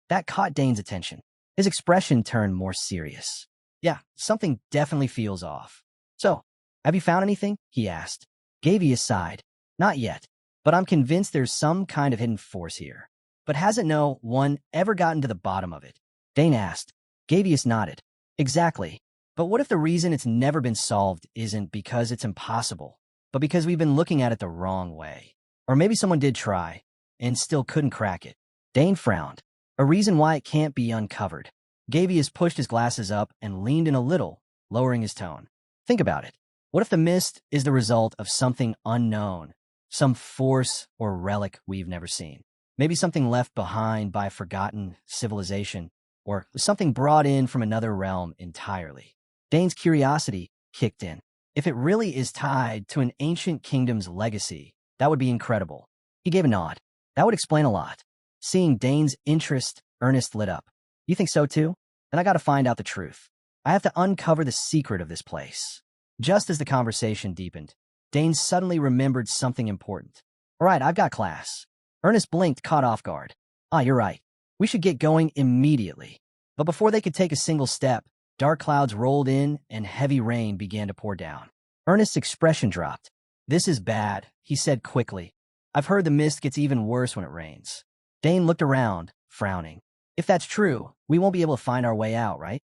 That caught Dane's attention. His expression turned more serious. "Yeah, something definitely feels off." "So, have you found anything?" he asked. Gavius sighed. "Not yet, but I'm convinced there's some kind of hidden force here." "But hasn't no one ever gotten to the bottom of it?" Dane asked. Gavius nodded. "Exactly. But what if the reason it's never been solved isn't because it's impossible, but because we've been looking at it the wrong way? Or maybe someone did try and still couldn't crack it." Dane frowned. "A reason why it can't be uncovered." Gavius pushed his glasses up and leaned in a little, lowering his tone. "Think about it. What if the mist is the result of something unknown, some force or relic we've never seen? Maybe something left behind by a forgotten civilization, or something brought in from another realm entirely." Dane's curiosity kicked in. If it really is tied to an ancient kingdom's legacy, that would be incredible. He gave a nod. That would explain a lot. Seeing Dane's interest, Ernest lit up. "You think so too? then I gotta find out the truth. I have to uncover the secret of this place. Just as the conversation deepened, Dane suddenly remembered something important. All right, I've got class. Ernest blinked, caught off guard. Ah, you're right. We should get going immediately. But before they could take a single step, dark clouds rolled in and heavy rain began to pour down. Ernest's expression dropped. This is bad, he said quickly. I've heard the mist gets even worse when it rains. Dane looked around, frowning. If that's true, we won't be able to find our way out, right?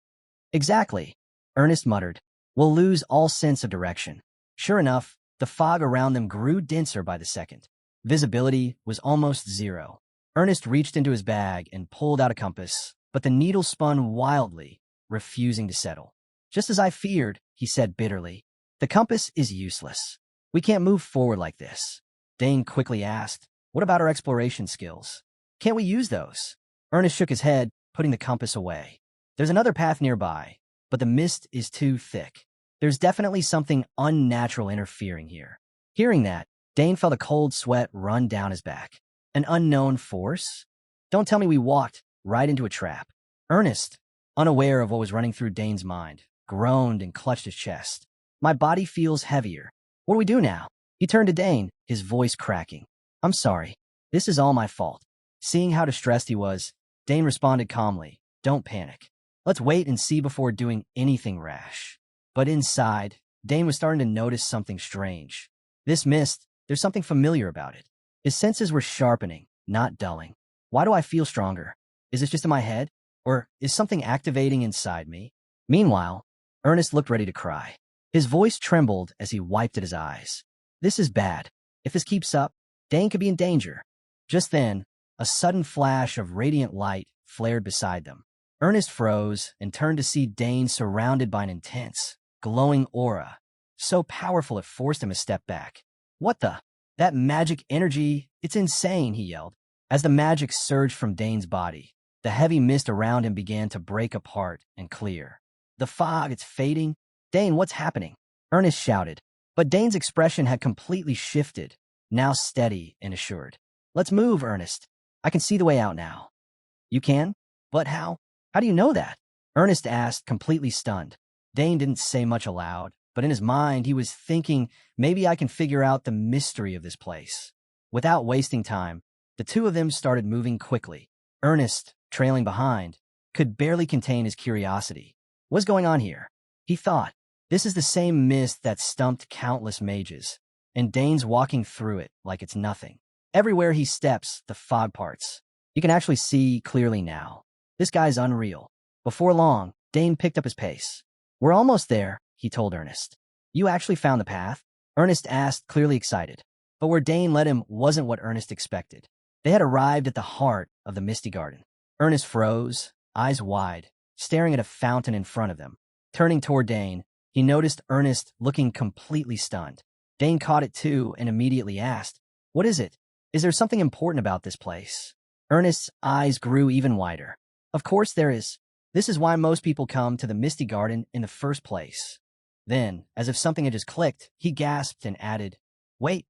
Exactly, Ernest muttered. We'll lose all sense of direction. Sure enough, the fog around them grew denser by the second. Visibility was almost zero. Ernest reached into his bag and pulled out a compass, but the needle spun wildly, refusing to settle. Just as I feared, he said bitterly. The compass is useless. We can't move forward like this. Dane quickly asked, what about our exploration skills? Can't we use those? Ernest shook his head, putting the compass away. There's another path nearby, but the mist is too thick. There's definitely something unnatural interfering here. Hearing that, Dane felt a cold sweat run down his back. An unknown force? Don't tell me we walked right into a trap. Ernest, unaware of what was running through Dane's mind, groaned and clutched his chest. My body feels heavier. What do we do now? He turned to Dane, his voice cracking. I'm sorry. This is all my fault. Seeing how distressed he was, Dane responded calmly. Don't panic. Let's wait and see before doing anything rash. But inside, Dane was starting to notice something strange. This mist, there's something familiar about it. His senses were sharpening, not dulling. Why do I feel stronger? Is this just in my head? Or is something activating inside me? Meanwhile, Ernest looked ready to cry. His voice trembled as he wiped at his eyes. This is bad. If this keeps up, Dane could be in danger. Just then, a sudden flash of radiant light flared beside them. Ernest froze and turned to see Dane surrounded by an intense, glowing aura, so powerful it forced him to step back. What the? That magic energy, it's insane, he yelled. As the magic surged from Dane's body, the heavy mist around him began to break apart and clear. The fog, it's fading. Dane, what's happening? Ernest shouted, but Dane's expression had completely shifted, now steady and assured. Let's move, Ernest. I can see the way out now. You can? But how? How do you know that? Ernest asked, completely stunned. Dane didn't say much aloud, but in his mind he was thinking, maybe I can figure out the mystery of this place. Without wasting time, the two of them started moving quickly. Ernest, trailing behind, could barely contain his curiosity. What's going on here? He thought. This is the same mist that stumped countless mages, and Dane's walking through it like it's nothing. Everywhere he steps, the fog parts. You can actually see clearly now. This guy's unreal. Before long, Dane picked up his pace. We're almost there, he told Ernest. You actually found the path? Ernest asked, clearly excited. But where Dane led him wasn't what Ernest expected. They had arrived at the heart of the misty garden. Ernest froze, eyes wide, staring at a fountain in front of them. Turning toward Dane, he noticed Ernest looking completely stunned. Dane caught it too and immediately asked, What is it? Is there something important about this place? Ernest's eyes grew even wider. Of course there is. This is why most people come to the Misty Garden in the first place. Then, as if something had just clicked, he gasped and added, Wait,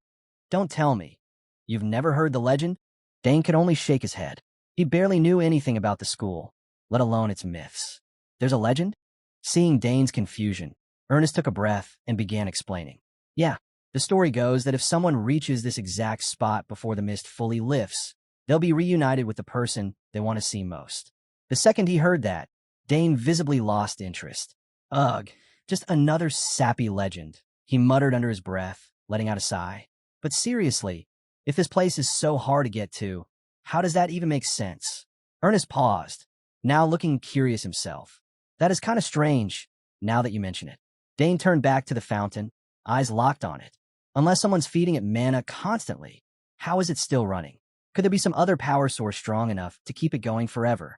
don't tell me. You've never heard the legend? Dane could only shake his head. He barely knew anything about the school, let alone its myths. There's a legend? Seeing Dane's confusion, Ernest took a breath and began explaining. Yeah, the story goes that if someone reaches this exact spot before the mist fully lifts, they'll be reunited with the person they want to see most. The second he heard that, Dane visibly lost interest. Ugh, just another sappy legend, he muttered under his breath, letting out a sigh. But seriously, if this place is so hard to get to, how does that even make sense? Ernest paused, now looking curious himself. That is kind of strange, now that you mention it. Dane turned back to the fountain, eyes locked on it. Unless someone's feeding it mana constantly, how is it still running? Could there be some other power source strong enough to keep it going forever?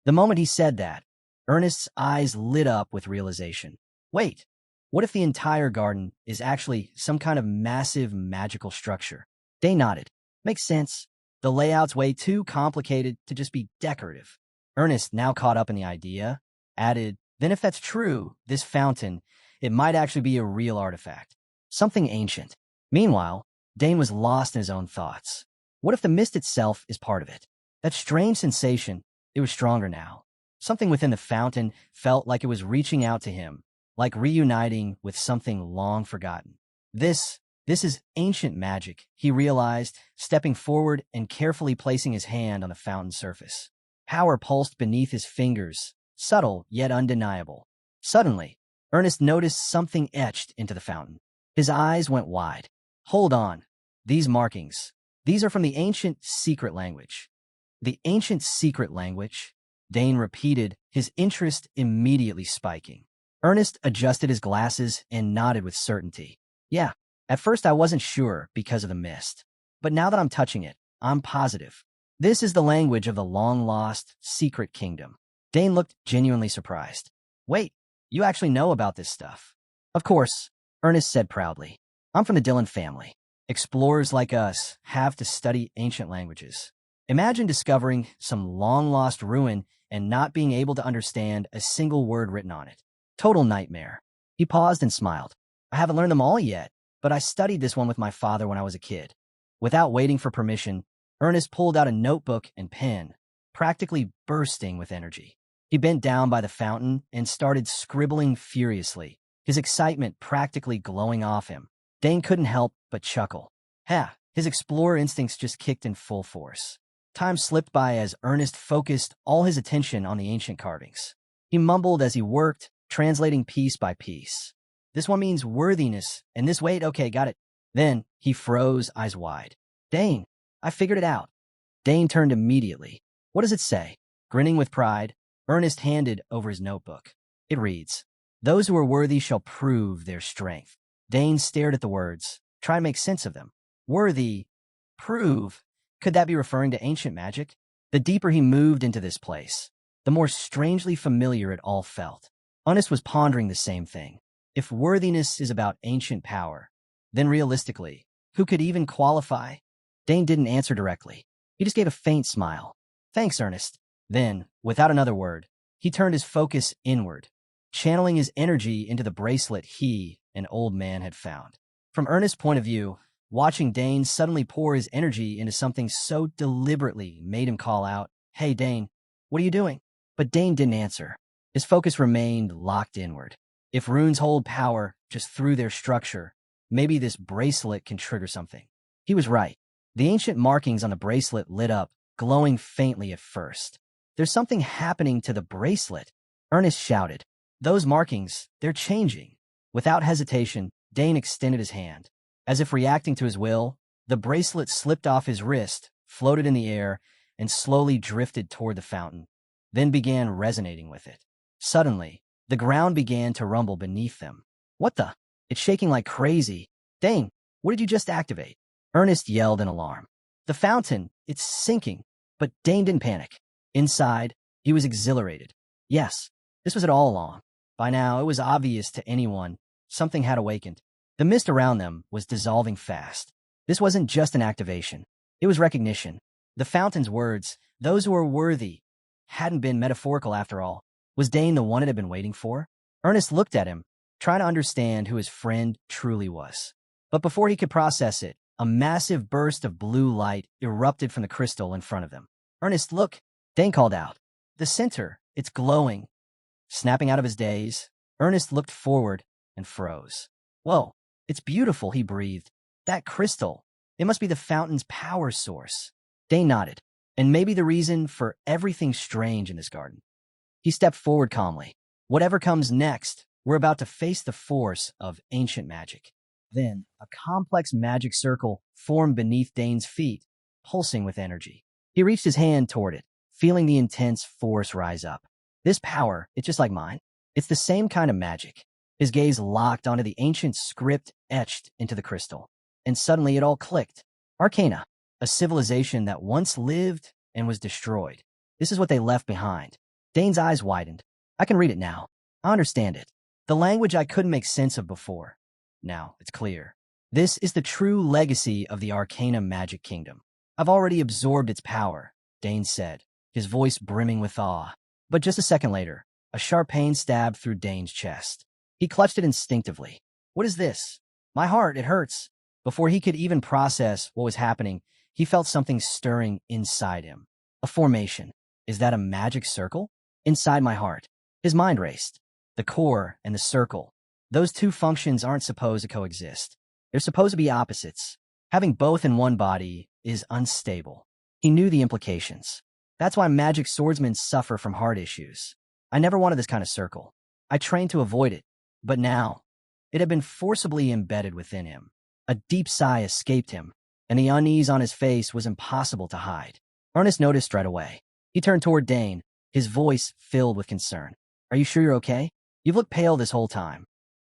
The moment he said that, Ernest's eyes lit up with realization. Wait, what if the entire garden is actually some kind of massive magical structure? Dane nodded. Makes sense. The layout's way too complicated to just be decorative. Ernest, now caught up in the idea, added, then if that's true, this fountain, it might actually be a real artifact. Something ancient. Meanwhile, Dane was lost in his own thoughts. What if the mist itself is part of it? That strange sensation, it was stronger now. Something within the fountain felt like it was reaching out to him, like reuniting with something long forgotten. This is ancient magic, he realized, stepping forward and carefully placing his hand on the fountain's surface. Power pulsed beneath his fingers, subtle yet undeniable. Suddenly, Ernest noticed something etched into the fountain. His eyes went wide. Hold on. These markings. These are from the ancient secret language. The ancient secret language? Dane repeated, his interest immediately spiking. Ernest adjusted his glasses and nodded with certainty. Yeah, at first I wasn't sure because of the mist. But now that I'm touching it, I'm positive. This is the language of the long-lost secret kingdom. Dane looked genuinely surprised. Wait, you actually know about this stuff? Of course, Ernest said proudly. I'm from the Dillon family. Explorers like us have to study ancient languages. Imagine discovering some long-lost ruin and not being able to understand a single word written on it. Total nightmare. He paused and smiled. I haven't learned them all yet, but I studied this one with my father when I was a kid. Without waiting for permission, Ernest pulled out a notebook and pen, practically bursting with energy. He bent down by the fountain and started scribbling furiously, his excitement practically glowing off him. Dane couldn't help but chuckle. His explorer instincts just kicked in full force. Time slipped by as Ernest focused all his attention on the ancient carvings. He mumbled as he worked, translating piece by piece. This one means worthiness, and this wait, okay, got it. Then he froze, eyes wide. Dane, I figured it out. Dane turned immediately. What does it say? Grinning with pride, Ernest handed over his notebook. It reads, those who are worthy shall prove their strength. Dane stared at the words, trying to make sense of them. Worthy, prove. Could that be referring to ancient magic? The deeper he moved into this place, the more strangely familiar it all felt. Ernest was pondering the same thing. If worthiness is about ancient power, then realistically, who could even qualify? Dane didn't answer directly. He just gave a faint smile. Thanks, Ernest. Then, without another word, he turned his focus inward, channeling his energy into the bracelet he, an old man, had found. From Ernest's point of view, watching Dane suddenly pour his energy into something so deliberately made him call out, Hey, Dane, what are you doing? But Dane didn't answer. His focus remained locked inward. If runes hold power just through their structure, maybe this bracelet can trigger something. He was right. The ancient markings on the bracelet lit up, glowing faintly at first. There's something happening to the bracelet, Ernest shouted. Those markings, they're changing. Without hesitation, Dane extended his hand. As if reacting to his will, the bracelet slipped off his wrist, floated in the air, and slowly drifted toward the fountain, then began resonating with it. Suddenly, the ground began to rumble beneath them. What the? It's shaking like crazy. Dane, what did you just activate? Ernest yelled in alarm. The fountain, it's sinking. But Dane didn't panic. Inside, he was exhilarated. Yes, this was it all along. By now, it was obvious to anyone something had awakened. The mist around them was dissolving fast. This wasn't just an activation. It was recognition. The fountain's words, those who are worthy, hadn't been metaphorical after all. Was Dane the one it had been waiting for? Ernest looked at him, trying to understand who his friend truly was. But before he could process it, a massive burst of blue light erupted from the crystal in front of them. Ernest, look, Dane called out. The center, it's glowing. Snapping out of his daze, Ernest looked forward and froze. Whoa, it's beautiful, he breathed. That crystal, it must be the fountain's power source. Dane nodded, and maybe the reason for everything strange in this garden. He stepped forward calmly. Whatever comes next, we're about to face the force of ancient magic. Then, a complex magic circle formed beneath Dane's feet, pulsing with energy. He reached his hand toward it, feeling the intense force rise up. This power, it's just like mine. It's the same kind of magic. His gaze locked onto the ancient script etched into the crystal. And suddenly it all clicked. Arcana, a civilization that once lived and was destroyed. This is what they left behind. Dane's eyes widened. I can read it now. I understand it. The language I couldn't make sense of before. Now it's clear. This is the true legacy of the Arcana Magic Kingdom. I've already absorbed its power, Dane said, his voice brimming with awe. But just a second later, a sharp pain stabbed through Dane's chest. He clutched it instinctively. What is this? My heart, it hurts. Before he could even process what was happening, he felt something stirring inside him. A formation. Is that a magic circle? Inside my heart, his mind raced. The core and the circle. Those two functions aren't supposed to coexist. They're supposed to be opposites. Having both in one body is unstable. He knew the implications. That's why magic swordsmen suffer from heart issues. I never wanted this kind of circle. I trained to avoid it. But now, it had been forcibly embedded within him. A deep sigh escaped him, and the unease on his face was impossible to hide. Ernest noticed right away. He turned toward Dane, his voice filled with concern. Are you sure you're okay? You've looked pale this whole time.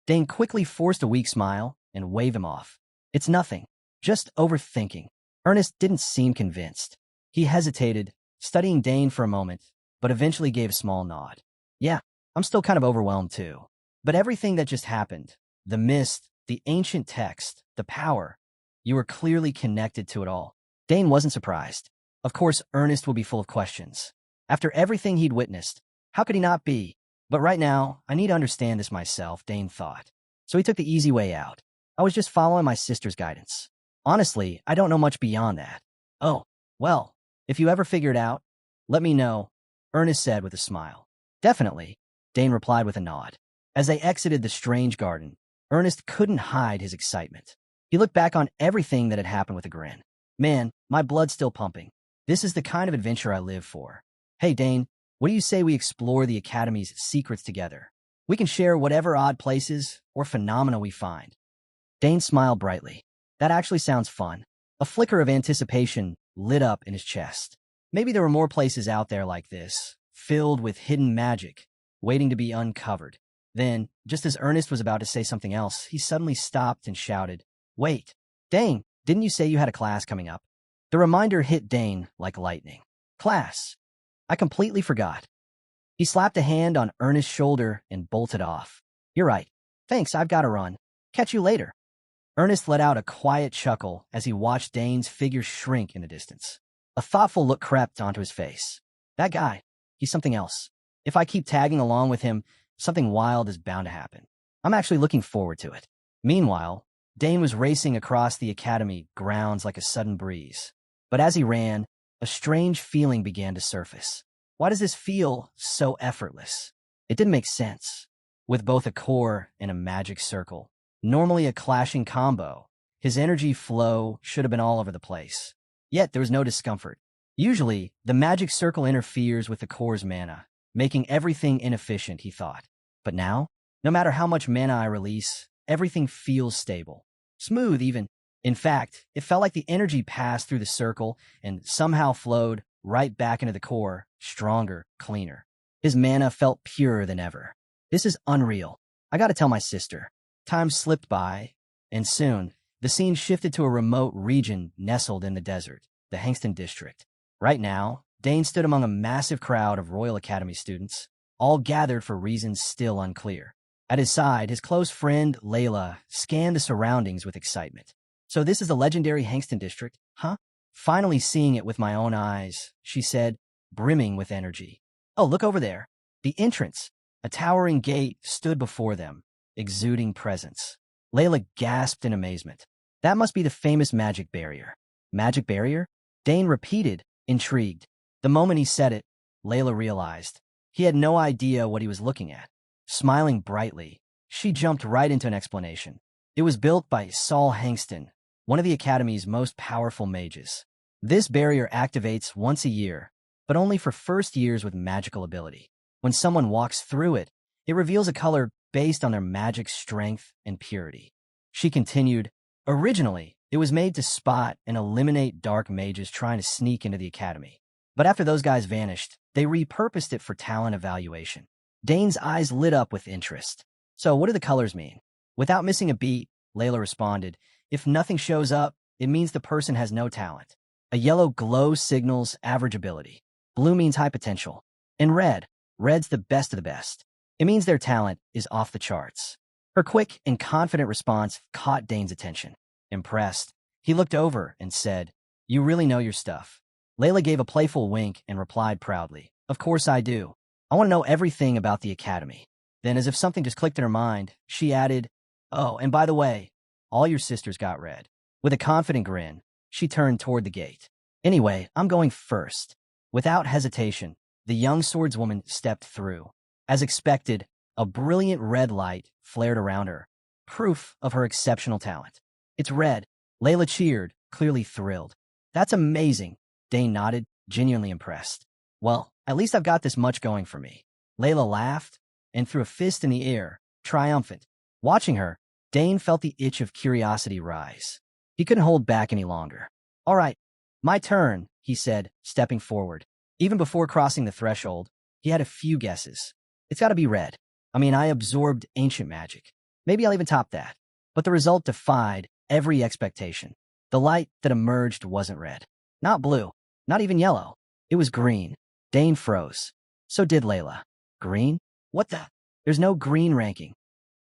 Dane quickly forced a weak smile and waved him off. It's nothing. Just overthinking. Ernest didn't seem convinced. He hesitated, studying Dane for a moment, but eventually gave a small nod. Yeah, I'm still kind of overwhelmed too. But everything that just happened, the mist, the ancient text, the power, you were clearly connected to it all. Dane wasn't surprised. Of course, Ernest would be full of questions. After everything he'd witnessed, how could he not be? But right now, I need to understand this myself, Dane thought. So he took the easy way out. I was just following my sister's guidance. Honestly, I don't know much beyond that. Oh, well, if you ever figure it out, let me know, Ernest said with a smile. Definitely, Dane replied with a nod. As they exited the strange garden, Ernest couldn't hide his excitement. He looked back on everything that had happened with a grin. Man, my blood's still pumping. This is the kind of adventure I live for. Hey, Dane, what do you say we explore the Academy's secrets together? We can share whatever odd places or phenomena we find. Dane smiled brightly. That actually sounds fun. A flicker of anticipation lit up in his chest. Maybe there were more places out there like this, filled with hidden magic, waiting to be uncovered. Then, just as Ernest was about to say something else, he suddenly stopped and shouted, Wait, Dane, didn't you say you had a class coming up? The reminder hit Dane like lightning. Class. I completely forgot. He slapped a hand on Ernest's shoulder and bolted off. You're right. Thanks, I've got to run. Catch you later. Ernest let out a quiet chuckle as he watched Dane's figure shrink in the distance. A thoughtful look crept onto his face. That guy, he's something else. If I keep tagging along with him, something wild is bound to happen. I'm actually looking forward to it. Meanwhile, Dane was racing across the academy grounds like a sudden breeze. But as he ran, a strange feeling began to surface. Why does this feel so effortless? It didn't make sense. With both a core and a magic circle, normally a clashing combo, his energy flow should have been all over the place. Yet there was no discomfort. Usually, the magic circle interferes with the core's mana, making everything inefficient, he thought. But now, no matter how much mana I release, everything feels stable. Smooth, even. In fact, it felt like the energy passed through the circle and somehow flowed right back into the core, stronger, cleaner. His mana felt purer than ever. This is unreal. I gotta tell my sister. Time slipped by, and soon, the scene shifted to a remote region nestled in the desert, the Hangston district. Right now, Dane stood among a massive crowd of Royal Academy students, all gathered for reasons still unclear. At his side, his close friend, Layla, scanned the surroundings with excitement. So this is the legendary Hangston district, huh? Finally seeing it with my own eyes, she said, brimming with energy. Oh, look over there. The entrance. A towering gate stood before them, exuding presence. Layla gasped in amazement. That must be the famous magic barrier. Magic barrier? Dane repeated, intrigued. The moment he said it, Layla realized. He had no idea what he was looking at. Smiling brightly, she jumped right into an explanation. It was built by Saul Hangston, one of the Academy's most powerful mages. This barrier activates once a year, but only for first years with magical ability. When someone walks through it, it reveals a color based on their magic strength and purity. She continued, originally, it was made to spot and eliminate dark mages trying to sneak into the Academy. But after those guys vanished, they repurposed it for talent evaluation. Dane's eyes lit up with interest. So what do the colors mean? Without missing a beat, Layla responded, if nothing shows up, it means the person has no talent. A yellow glow signals average ability. Blue means high potential. And red's the best of the best. It means their talent is off the charts. Her quick and confident response caught Dane's attention. Impressed, he looked over and said, you really know your stuff. Layla gave a playful wink and replied proudly, of course I do. I want to know everything about the Academy. Then, as if something just clicked in her mind, she added, oh, and by the way, all your sisters got red. With a confident grin, she turned toward the gate. Anyway, I'm going first. Without hesitation, The young swordswoman stepped through. As expected, a brilliant red light flared around her, proof of her exceptional talent. "It's red." Layla cheered, clearly thrilled. "That's amazing." Dane nodded, genuinely impressed. "Well, at least I've got this much going for me." Layla laughed and threw a fist in the air, triumphant. Watching her, Dane felt the itch of curiosity rise. He couldn't hold back any longer. "All right, my turn," he said, stepping forward. Even before crossing the threshold, he had a few guesses. "It's got to be red. I absorbed ancient magic. Maybe I'll even top that." But the result defied every expectation. The light that emerged wasn't red. Not blue. Not even yellow. It was green. Dane froze. So did Layla. "Green? What the? There's no green ranking."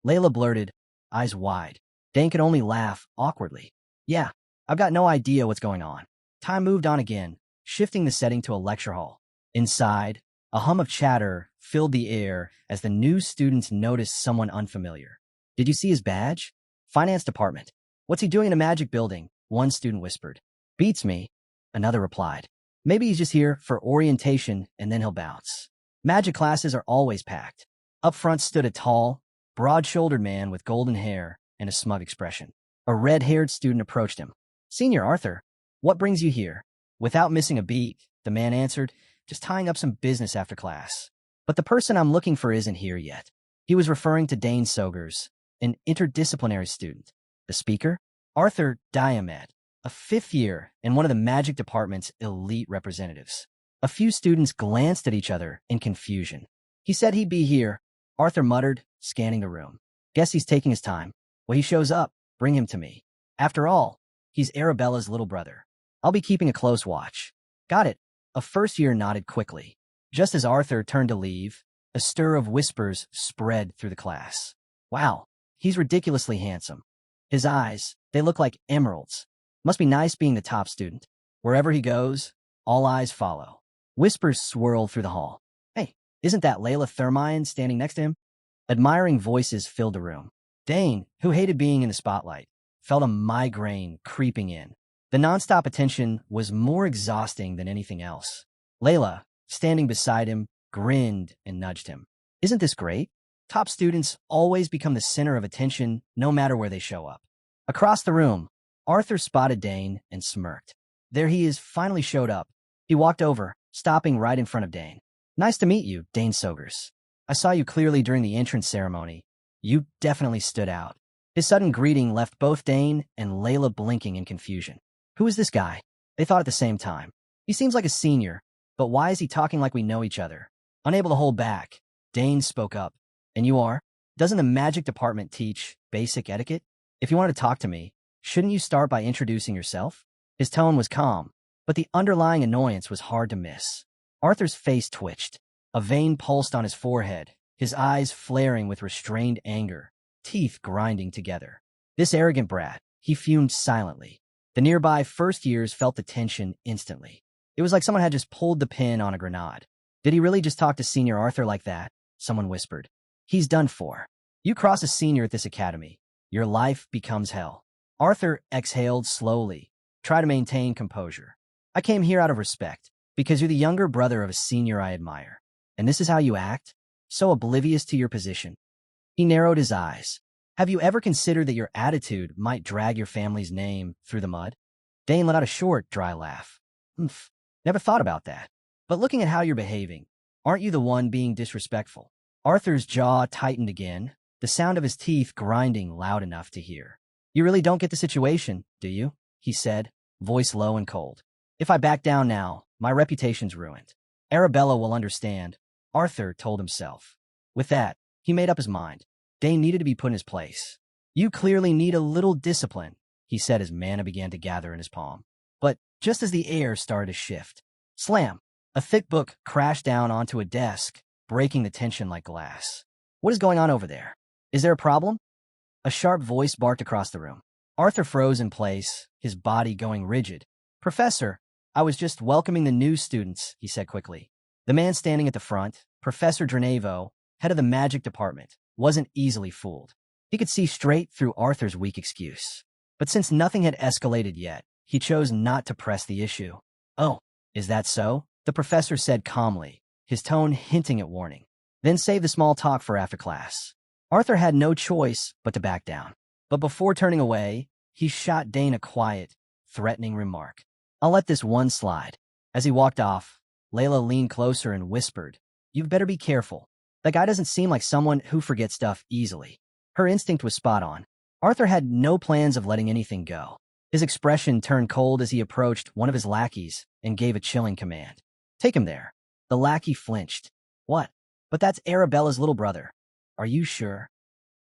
Layla blurted, eyes wide. Dane could only laugh awkwardly. "Yeah, I've got no idea what's going on." Time moved on again, shifting the setting to a lecture hall. Inside, a hum of chatter filled the air as the new students noticed someone unfamiliar. "Did you see his badge?" "Finance department." "What's he doing in a magic building?" one student whispered. "Beats me," another replied. "Maybe he's just here for orientation and then he'll bounce." Magic classes are always packed. Up front stood a tall, broad-shouldered man with golden hair and a smug expression. A red-haired student approached him. "Senior Arthur, what brings you here?" Without missing a beat, the man answered, "Just tying up some business after class." "But the person I'm looking for isn't here yet." He was referring to Dane Sogers, an interdisciplinary student. The speaker? Arthur Diamet, a fifth year and one of the magic department's elite representatives. A few students glanced at each other in confusion. "He said he'd be here," Arthur muttered, scanning the room. "Guess he's taking his time. When he shows up, bring him to me. After all, he's Arabella's little brother. I'll be keeping a close watch." "Got it." A first year nodded quickly. Just as Arthur turned to leave, a stir of whispers spread through the class. "Wow, he's ridiculously handsome. His eyes, they look like emeralds. Must be nice being the top student. Wherever he goes, all eyes follow." Whispers swirled through the hall. "Hey, isn't that Layla Thermion standing next to him?" Admiring voices filled the room. Dane, who hated being in the spotlight, felt a migraine creeping in. The nonstop attention was more exhausting than anything else. Layla, standing beside him, grinned and nudged him. "Isn't this great? Top students always become the center of attention no matter where they show up." Across the room, Arthur spotted Dane and smirked. There he is, finally showed up. He walked over, stopping right in front of Dane. "Nice to meet you, Dane Sogers. I saw you clearly during the entrance ceremony. You definitely stood out." His sudden greeting left both Dane and Layla blinking in confusion. "Who is this guy?" They thought at the same time. "He seems like a senior, but why is he talking like we know each other?" Unable to hold back, Dane spoke up. "And you are? Doesn't the magic department teach basic etiquette? If you wanted to talk to me, shouldn't you start by introducing yourself?" His tone was calm, but the underlying annoyance was hard to miss. Arthur's face twitched. A vein pulsed on his forehead, his eyes flaring with restrained anger, teeth grinding together. This arrogant brat, he fumed silently. The nearby first years felt the tension instantly. It was like someone had just pulled the pin on a grenade. "Did he really just talk to Senior Arthur like that?" someone whispered. "He's done for. You cross a senior at this academy, your life becomes hell." Arthur exhaled slowly. Try to maintain composure. "I came here out of respect, because you're the younger brother of a senior I admire. And this is how you act? So oblivious to your position." He narrowed his eyes. "Have you ever considered that your attitude might drag your family's name through the mud?" Dane let out a short, dry laugh. "Humph, never thought about that. But looking at how you're behaving, aren't you the one being disrespectful?" Arthur's jaw tightened again, the sound of his teeth grinding loud enough to hear. "You really don't get the situation, do you?" he said, voice low and cold. "If I back down now, my reputation's ruined." "Arabella will understand," Arthur told himself. With that, he made up his mind. Dane needed to be put in his place. "You clearly need a little discipline," he said as mana began to gather in his palm. But just as the air started to shift, slam! A thick book crashed down onto a desk, breaking the tension like glass. "What is going on over there? Is there a problem?" A sharp voice barked across the room. Arthur froze in place, his body going rigid. "Professor, I was just welcoming the new students," he said quickly. The man standing at the front, Professor Drenevo, head of the magic department, wasn't easily fooled. He could see straight through Arthur's weak excuse. But since nothing had escalated yet, he chose not to press the issue. "Oh, is that so?" the professor said calmly. his tone hinting at warning. Then save the small talk for after class. Arthur had no choice but to back down. But before turning away, he shot Dane a quiet, threatening remark. I'll let this one slide. As he walked off, Layla leaned closer and whispered, "You'd better be careful. That guy doesn't seem like someone who forgets stuff easily." Her instinct was spot on. Arthur had no plans of letting anything go. His expression turned cold as he approached one of his lackeys and gave a chilling command. "Take him there." The lackey flinched. "What? But that's Arabella's little brother." "Are you sure?"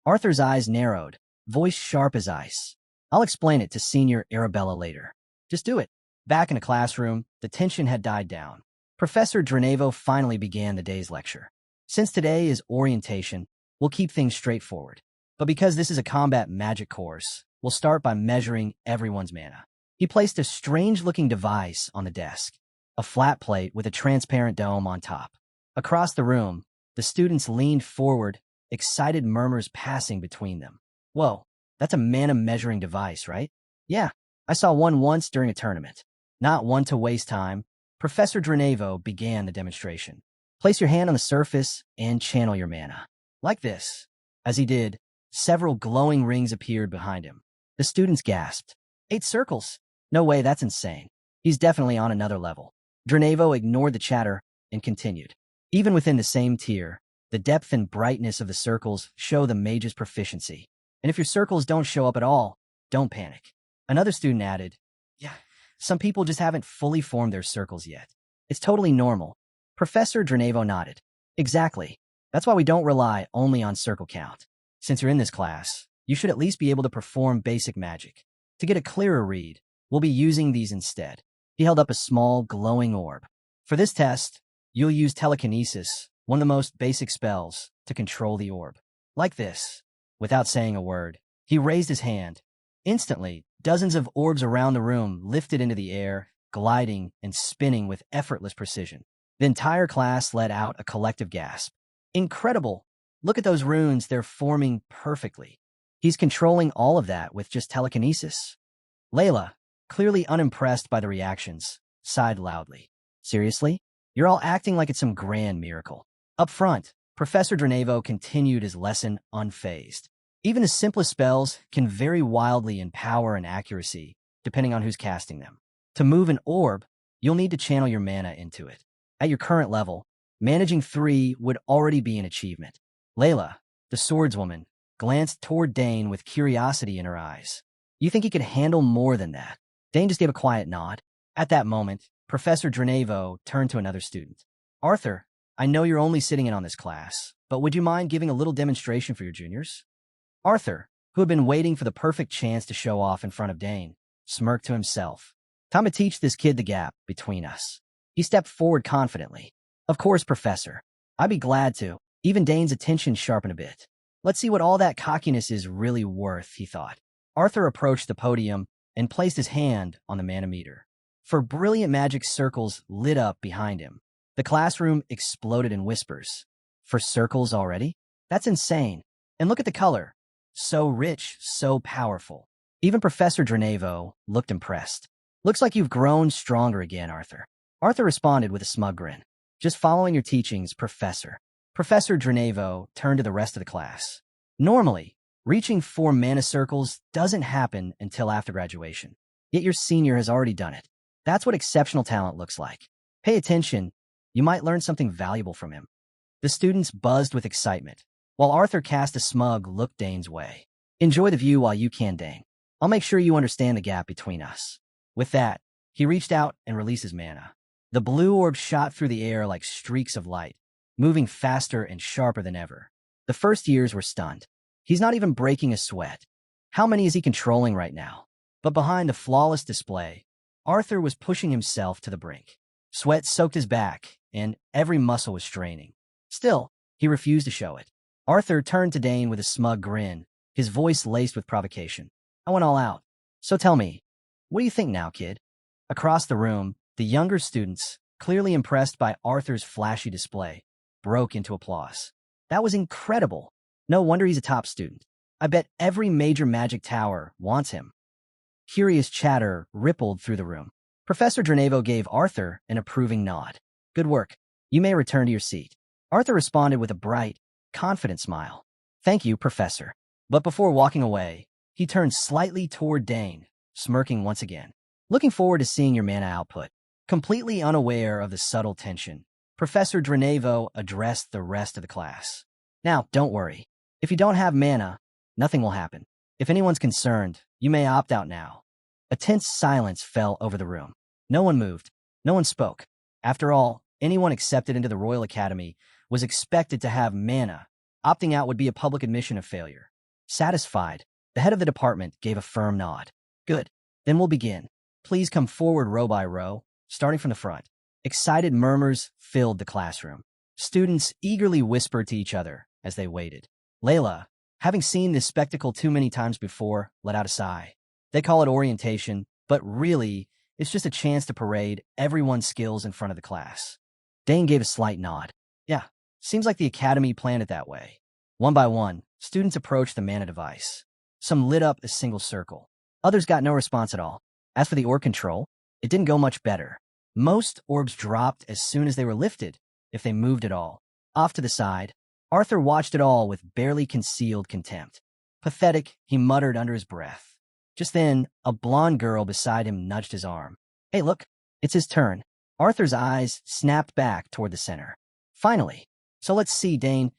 Arthur's eyes narrowed, voice sharp as ice. "I'll explain it to Senior Arabella later. Just do it." Back in the classroom, the tension had died down. Professor Drenevo finally began the day's lecture. Since today is orientation, we'll keep things straightforward. But because this is a combat magic course, we'll start by measuring everyone's mana. He placed a strange-looking device on the desk, a flat plate with a transparent dome on top. Across the room, the students leaned forward, excited murmurs passing between them. "Whoa, that's a mana measuring device, right?" "Yeah, I saw one once during a tournament." Not one to waste time, Professor Drenevo began the demonstration. Place your hand on the surface and channel your mana. Like this. As he did, several glowing rings appeared behind him. The students gasped. 8 circles? No way, that's insane. He's definitely on another level. Drenevo ignored the chatter and continued. Even within the same tier, the depth and brightness of the circles show the mage's proficiency. And if your circles don't show up at all, don't panic. Another student added, "Yeah, some people just haven't fully formed their circles yet. It's totally normal." Professor Drenevo nodded. "Exactly. That's why we don't rely only on circle count. Since you're in this class, you should at least be able to perform basic magic. To get a clearer read, we'll be using these instead." He held up a small, glowing orb. "For this test, you'll use telekinesis, one of the most basic spells, to control the orb. Like this." Without saying a word, he raised his hand. Instantly, dozens of orbs around the room lifted into the air, gliding and spinning with effortless precision. The entire class let out a collective gasp. "Incredible! Look at those runes, they're forming perfectly." He's controlling all of that with just telekinesis. Layla, clearly unimpressed by the reactions, sighed loudly. "Seriously? You're all acting like it's some grand miracle." Up front, Professor Drenevo continued his lesson unfazed. Even the simplest spells can vary wildly in power and accuracy, depending on who's casting them. To move an orb, you'll need to channel your mana into it. At your current level, managing 3 would already be an achievement. Layla, the swordswoman, glanced toward Dane with curiosity in her eyes. "You think he could handle more than that?" Dane just gave a quiet nod. At that moment, Professor Drenevo turned to another student. "Arthur, I know you're only sitting in on this class, but would you mind giving a little demonstration for your juniors?" Arthur, who had been waiting for the perfect chance to show off in front of Dane, smirked to himself. "Time to teach this kid the gap between us." He stepped forward confidently. "Of course, Professor. I'd be glad to." Even Dane's attention sharpened a bit. "Let's see what all that cockiness is really worth," he thought. Arthur approached the podium and placed his hand on the mana meter. For brilliant magic circles lit up behind him. The classroom exploded in whispers. "For circles already? That's insane. And look at the color. So rich, so powerful." Even Professor Drenevo looked impressed. "Looks like you've grown stronger again, Arthur." Arthur responded with a smug grin. "Just following your teachings, Professor." Professor Drenevo turned to the rest of the class. "Normally, reaching 4 mana circles doesn't happen until after graduation. Yet your senior has already done it. That's what exceptional talent looks like. Pay attention. You might learn something valuable from him." The students buzzed with excitement, while Arthur cast a smug look Dane's way. "Enjoy the view while you can, Dane. I'll make sure you understand the gap between us." With that, he reached out and released his mana. The blue orb shot through the air like streaks of light, moving faster and sharper than ever. The first years were stunned. He's not even breaking a sweat. How many is he controlling right now? But behind the flawless display, Arthur was pushing himself to the brink. Sweat soaked his back, and every muscle was straining. Still, he refused to show it. Arthur turned to Dane with a smug grin, his voice laced with provocation. "I went all out. So tell me, what do you think now, kid?" Across the room, the younger students, clearly impressed by Arthur's flashy display, broke into applause. "That was incredible. No wonder he's a top student. I bet every major magic tower wants him." Curious chatter rippled through the room. Professor Drenevo gave Arthur an approving nod. "Good work. You may return to your seat. Arthur responded with a bright, confident smile. Thank you, Professor. But before walking away, he turned slightly toward Dane, smirking once again. Looking forward to seeing your mana output. Completely unaware of the subtle tension, Professor Dranevo addressed the rest of the class. Now, don't worry. If you don't have mana, nothing will happen. If anyone's concerned, you may opt out now. A tense silence fell over the room. No one moved. No one spoke. After all, anyone accepted into the Royal Academy was expected to have mana. Opting out would be a public admission of failure. Satisfied, the head of the department gave a firm nod. Good. Then we'll begin. Please come forward row by row, starting from the front. Excited murmurs filled the classroom. Students eagerly whispered to each other as they waited. Layla, having seen this spectacle too many times before, let out a sigh. They call it orientation, but really, it's just a chance to parade everyone's skills in front of the class. Dane gave a slight nod. Yeah, seems like the academy planned it that way. One by one, students approached the mana device. Some lit up a single circle. Others got no response at all. As for the orb control, it didn't go much better. Most orbs dropped as soon as they were lifted, if they moved at all. Off to the side, Arthur watched it all with barely concealed contempt. Pathetic, he muttered under his breath. Just then, a blonde girl beside him nudged his arm. Hey, look, it's his turn. Arthur's eyes snapped back toward the center. Finally. So let's see, Dane.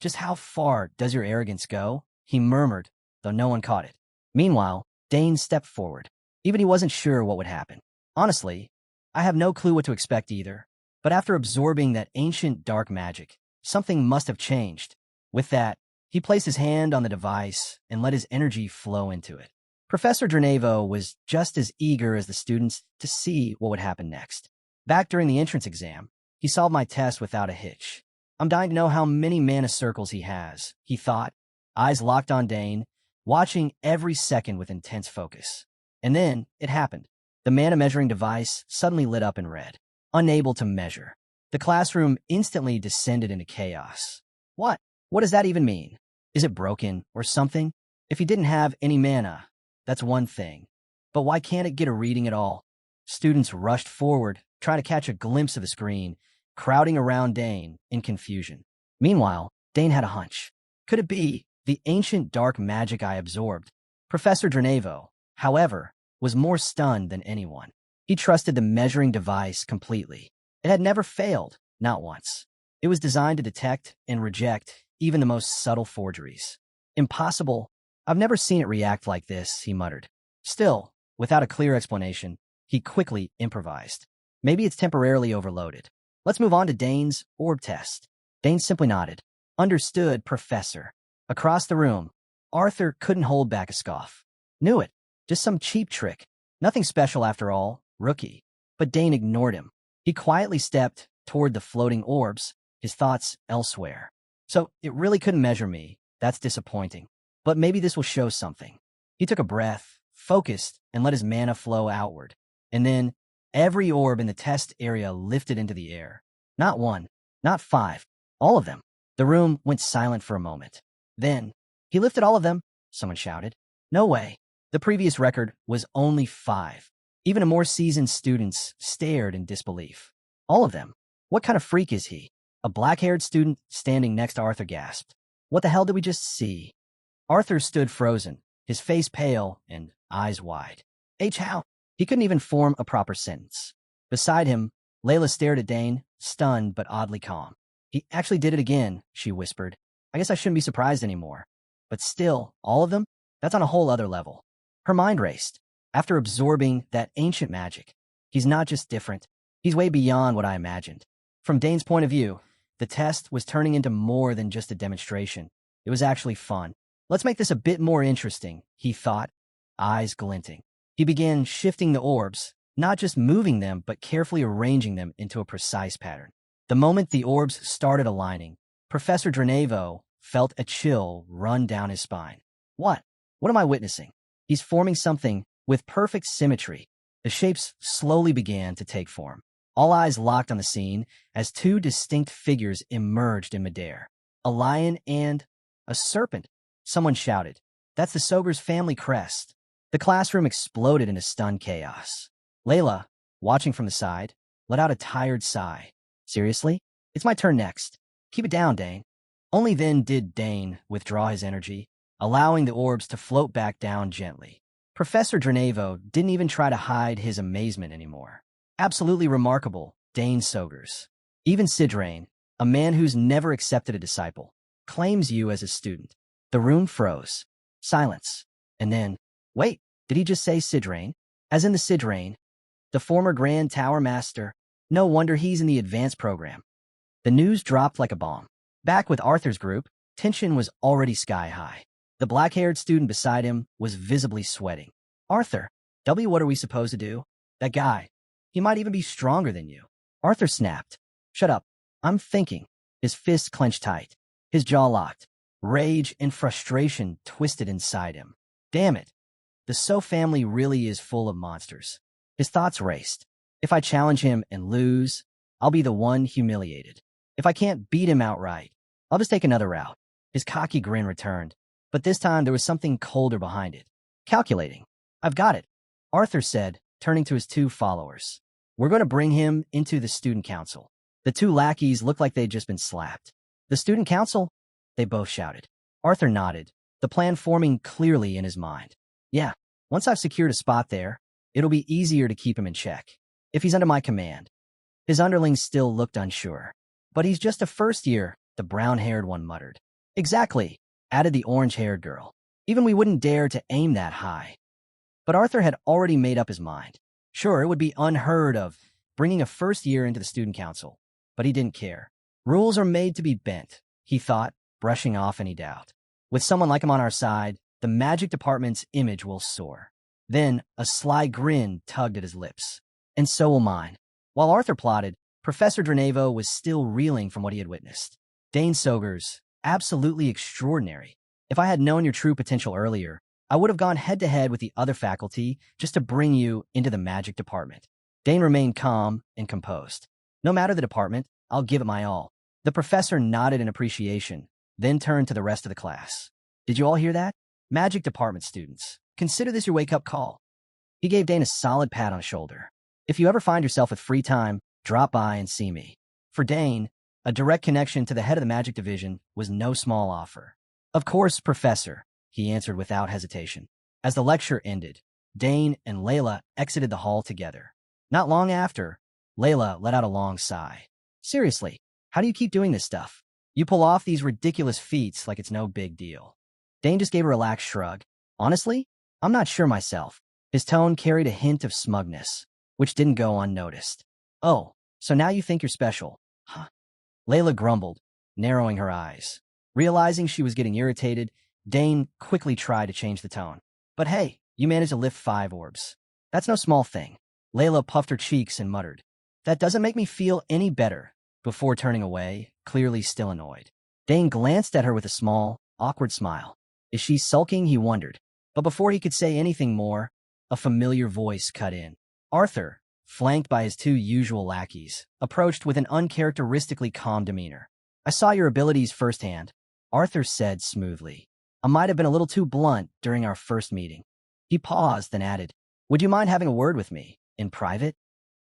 Just how far does your arrogance go? He murmured, though no one caught it. Meanwhile, Dane stepped forward. Even he wasn't sure what would happen. Honestly, I have no clue what to expect either. But after absorbing that ancient dark magic, something must have changed. With that, he placed his hand on the device and let his energy flow into it. Professor Dranevo was just as eager as the students to see what would happen next. Back during the entrance exam, he solved my test without a hitch. I'm dying to know how many mana circles he has, he thought, eyes locked on Dane, watching every second with intense focus. And then it happened. The mana measuring device suddenly lit up in red, unable to measure. The classroom instantly descended into chaos. What? What does that even mean? Is it broken or something? If he didn't have any mana, that's one thing. But why can't it get a reading at all? Students rushed forward, trying to catch a glimpse of the screen, crowding around Dane in confusion. Meanwhile, Dane had a hunch. Could it be the ancient dark magic I absorbed? Professor Dranevo, however, was more stunned than anyone. He trusted the measuring device completely. It had never failed, not once. It was designed to detect and reject even the most subtle forgeries. Impossible. I've never seen it react like this, he muttered. Still, without a clear explanation, he quickly improvised. Maybe it's temporarily overloaded. Let's move on to Dane's orb test. Dane simply nodded. Understood, Professor. Across the room, Arthur couldn't hold back a scoff. Knew it. Just some cheap trick. Nothing special after all, rookie. But Dane ignored him. He quietly stepped toward the floating orbs, his thoughts elsewhere. So it really couldn't measure me. That's disappointing. But maybe this will show something. He took a breath, focused, and let his mana flow outward. And then every orb in the test area lifted into the air. Not one, not five, all of them. The room went silent for a moment. Then, he lifted all of them, someone shouted. No way. The previous record was only 5. Even more seasoned students stared in disbelief. All of them. What kind of freak is he? A black-haired student standing next to Arthur gasped. What the hell did we just see? Arthur stood frozen, his face pale and eyes wide. How? He couldn't even form a proper sentence. Beside him, Layla stared at Dane, stunned but oddly calm. He actually did it again, she whispered. I guess I shouldn't be surprised anymore. But still, all of them? That's on a whole other level. Her mind raced. After absorbing that ancient magic, he's not just different. He's way beyond what I imagined. From Dane's point of view, the test was turning into more than just a demonstration. It was actually fun. Let's make this a bit more interesting, he thought, eyes glinting. He began shifting the orbs, not just moving them, but carefully arranging them into a precise pattern. The moment the orbs started aligning, Professor Dranevo felt a chill run down his spine. What? What am I witnessing? He's forming something with perfect symmetry. The shapes slowly began to take form. All eyes locked on the scene as 2 distinct figures emerged in midair. A lion and a serpent. Someone shouted. That's the Soger's family crest. The classroom exploded into stunned chaos. Layla, watching from the side, let out a tired sigh. Seriously? It's my turn next. Keep it down, Dane. Only then did Dane withdraw his energy, allowing the orbs to float back down gently. Professor Dranevo didn't even try to hide his amazement anymore. Absolutely remarkable, Dane Sogers. Even Sidrain, a man who's never accepted a disciple, claims you as a student. The room froze. Silence. And then, wait, did he just say Sidrain? As in the Sidrain, the former Grand Tower Master. No wonder he's in the advanced program. The news dropped like a bomb. Back with Arthur's group, tension was already sky high. The black-haired student beside him was visibly sweating. Arthur, what are we supposed to do? That guy, he might even be stronger than you. Arthur snapped. Shut up. I'm thinking. His fists clenched tight. His jaw locked. Rage and frustration twisted inside him. Damn it. The So family really is full of monsters. His thoughts raced. If I challenge him and lose, I'll be the one humiliated. If I can't beat him outright, I'll just take another route. His cocky grin returned, but this time there was something colder behind it. Calculating. I've got it, Arthur said, turning to his two followers. We're going to bring him into the student council. The two lackeys looked like they'd just been slapped. The student council? They both shouted. Arthur nodded, the plan forming clearly in his mind. Yeah, once I've secured a spot there, it'll be easier to keep him in check. If he's under my command. His underlings still looked unsure. But he's just a first year, the brown-haired one muttered. Exactly, added the orange-haired girl. Even we wouldn't dare to aim that high. But Arthur had already made up his mind. Sure, it would be unheard of bringing a first year into the student council, but he didn't care. Rules are made to be bent, he thought, brushing off any doubt. With someone like him on our side, the magic department's image will soar. Then a sly grin tugged at his lips. And so will mine. While Arthur plotted, Professor Dranevo was still reeling from what he had witnessed. Dane Sogers, absolutely extraordinary. If I had known your true potential earlier, I would have gone head-to-head with the other faculty just to bring you into the magic department. Dane remained calm and composed. No matter the department, I'll give it my all. The professor nodded in appreciation, then turned to the rest of the class. Did you all hear that? Magic department students, consider this your wake-up call. He gave Dane a solid pat on the shoulder. If you ever find yourself with free time, drop by and see me. For Dane, a direct connection to the head of the magic division was no small offer. Of course, Professor, he answered without hesitation. As the lecture ended, Dane and Layla exited the hall together. Not long after, Layla let out a long sigh. Seriously, how do you keep doing this stuff? You pull off these ridiculous feats like it's no big deal. Dane just gave a relaxed shrug. Honestly, I'm not sure myself. His tone carried a hint of smugness, which didn't go unnoticed. Oh, so now you think you're special, huh? Layla grumbled, narrowing her eyes. Realizing she was getting irritated, Dane quickly tried to change the tone. But hey, you managed to lift 5 orbs. That's no small thing. Layla puffed her cheeks and muttered. That doesn't make me feel any better, before turning away, clearly still annoyed. Dane glanced at her with a small, awkward smile. Is she sulking, he wondered. But before he could say anything more, a familiar voice cut in. Arthur, flanked by his 2 usual lackeys, approached with an uncharacteristically calm demeanor. I saw your abilities firsthand, Arthur said smoothly. I might have been a little too blunt during our first meeting. He paused, then added, Would you mind having a word with me, in private?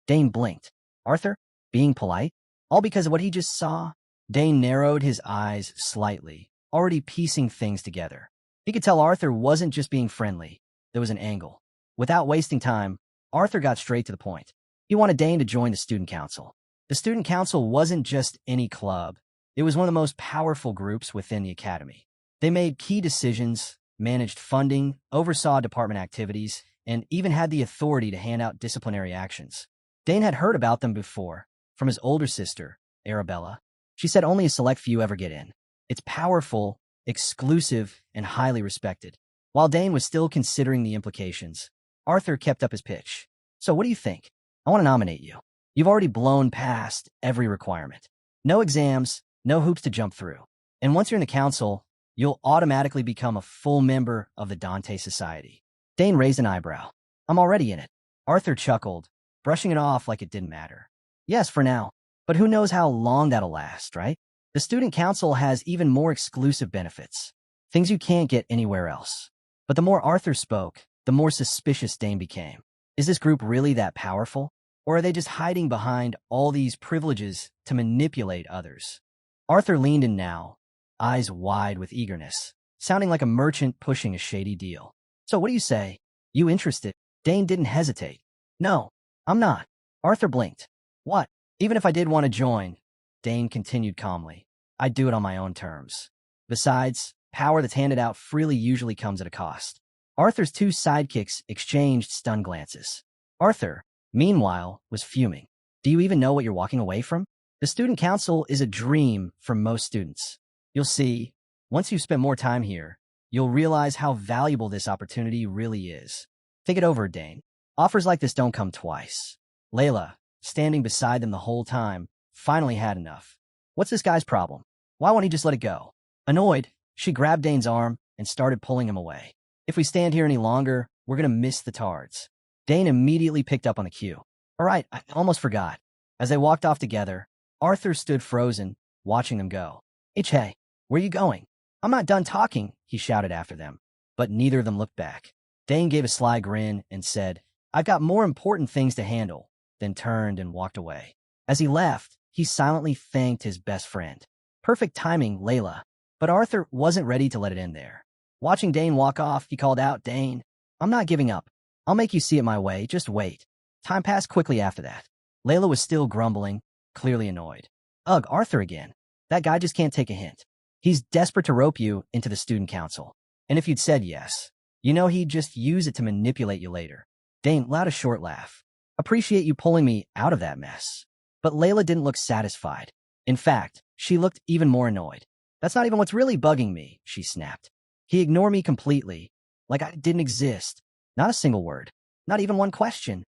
Dane blinked. Arthur, being polite? All because of what he just saw? Dane narrowed his eyes slightly, already piecing things together. He could tell Arthur wasn't just being friendly. There was an angle. Without wasting time, Arthur got straight to the point. He wanted Dane to join the student council. The student council wasn't just any club. It was one of the most powerful groups within the academy. They made key decisions, managed funding, oversaw department activities, and even had the authority to hand out disciplinary actions. Dane had heard about them before, from his older sister, Arabella. She said only a select few ever get in. It's powerful, exclusive, and highly respected. While Dane was still considering the implications, Arthur kept up his pitch. So what do you think? I want to nominate you. You've already blown past every requirement. No exams, no hoops to jump through. And once you're in the council, you'll automatically become a full member of the Dante Society. Dane raised an eyebrow. I'm already in it. Arthur chuckled, brushing it off like it didn't matter. Yes, for now. But who knows how long that'll last, right? The student council has even more exclusive benefits. Things you can't get anywhere else. But the more Arthur spoke, the more suspicious Dane became. Is this group really that powerful? Or are they just hiding behind all these privileges to manipulate others? Arthur leaned in now, eyes wide with eagerness, sounding like a merchant pushing a shady deal. So what do you say? You interested? Dane didn't hesitate. No, I'm not. Arthur blinked. What? Even if I did want to join, Dane continued calmly, I'd do it on my own terms. Besides, power that's handed out freely usually comes at a cost. Arthur's two sidekicks exchanged stunned glances. Arthur, meanwhile, was fuming. Do you even know what you're walking away from? The student council is a dream for most students. You'll see, once you've spent more time here, you'll realize how valuable this opportunity really is. Think it over, Dane. Offers like this don't come twice. Layla, standing beside them the whole time, finally had enough. What's this guy's problem? Why won't he just let it go? Annoyed, she grabbed Dane's arm and started pulling him away. If we stand here any longer, we're going to miss the tards. Dane immediately picked up on the cue. All right, I almost forgot. As they walked off together, Arthur stood frozen, watching them go. Hey, where you going? I'm not done talking, he shouted after them. But neither of them looked back. Dane gave a sly grin and said, I've got more important things to handle, then turned and walked away. As he left, he silently thanked his best friend. Perfect timing, Layla. But Arthur wasn't ready to let it end there. Watching Dane walk off, he called out, Dane, I'm not giving up. I'll make you see it my way, just wait. Time passed quickly after that. Layla was still grumbling, clearly annoyed. Ugh, Arthur again. That guy just can't take a hint. He's desperate to rope you into the student council. And if you'd said yes, you know he'd just use it to manipulate you later. Dane let a short laugh. Appreciate you pulling me out of that mess. But Layla didn't look satisfied. In fact, she looked even more annoyed. That's not even what's really bugging me, she snapped. He ignored me completely, like I didn't exist. Not a single word. Not even one question.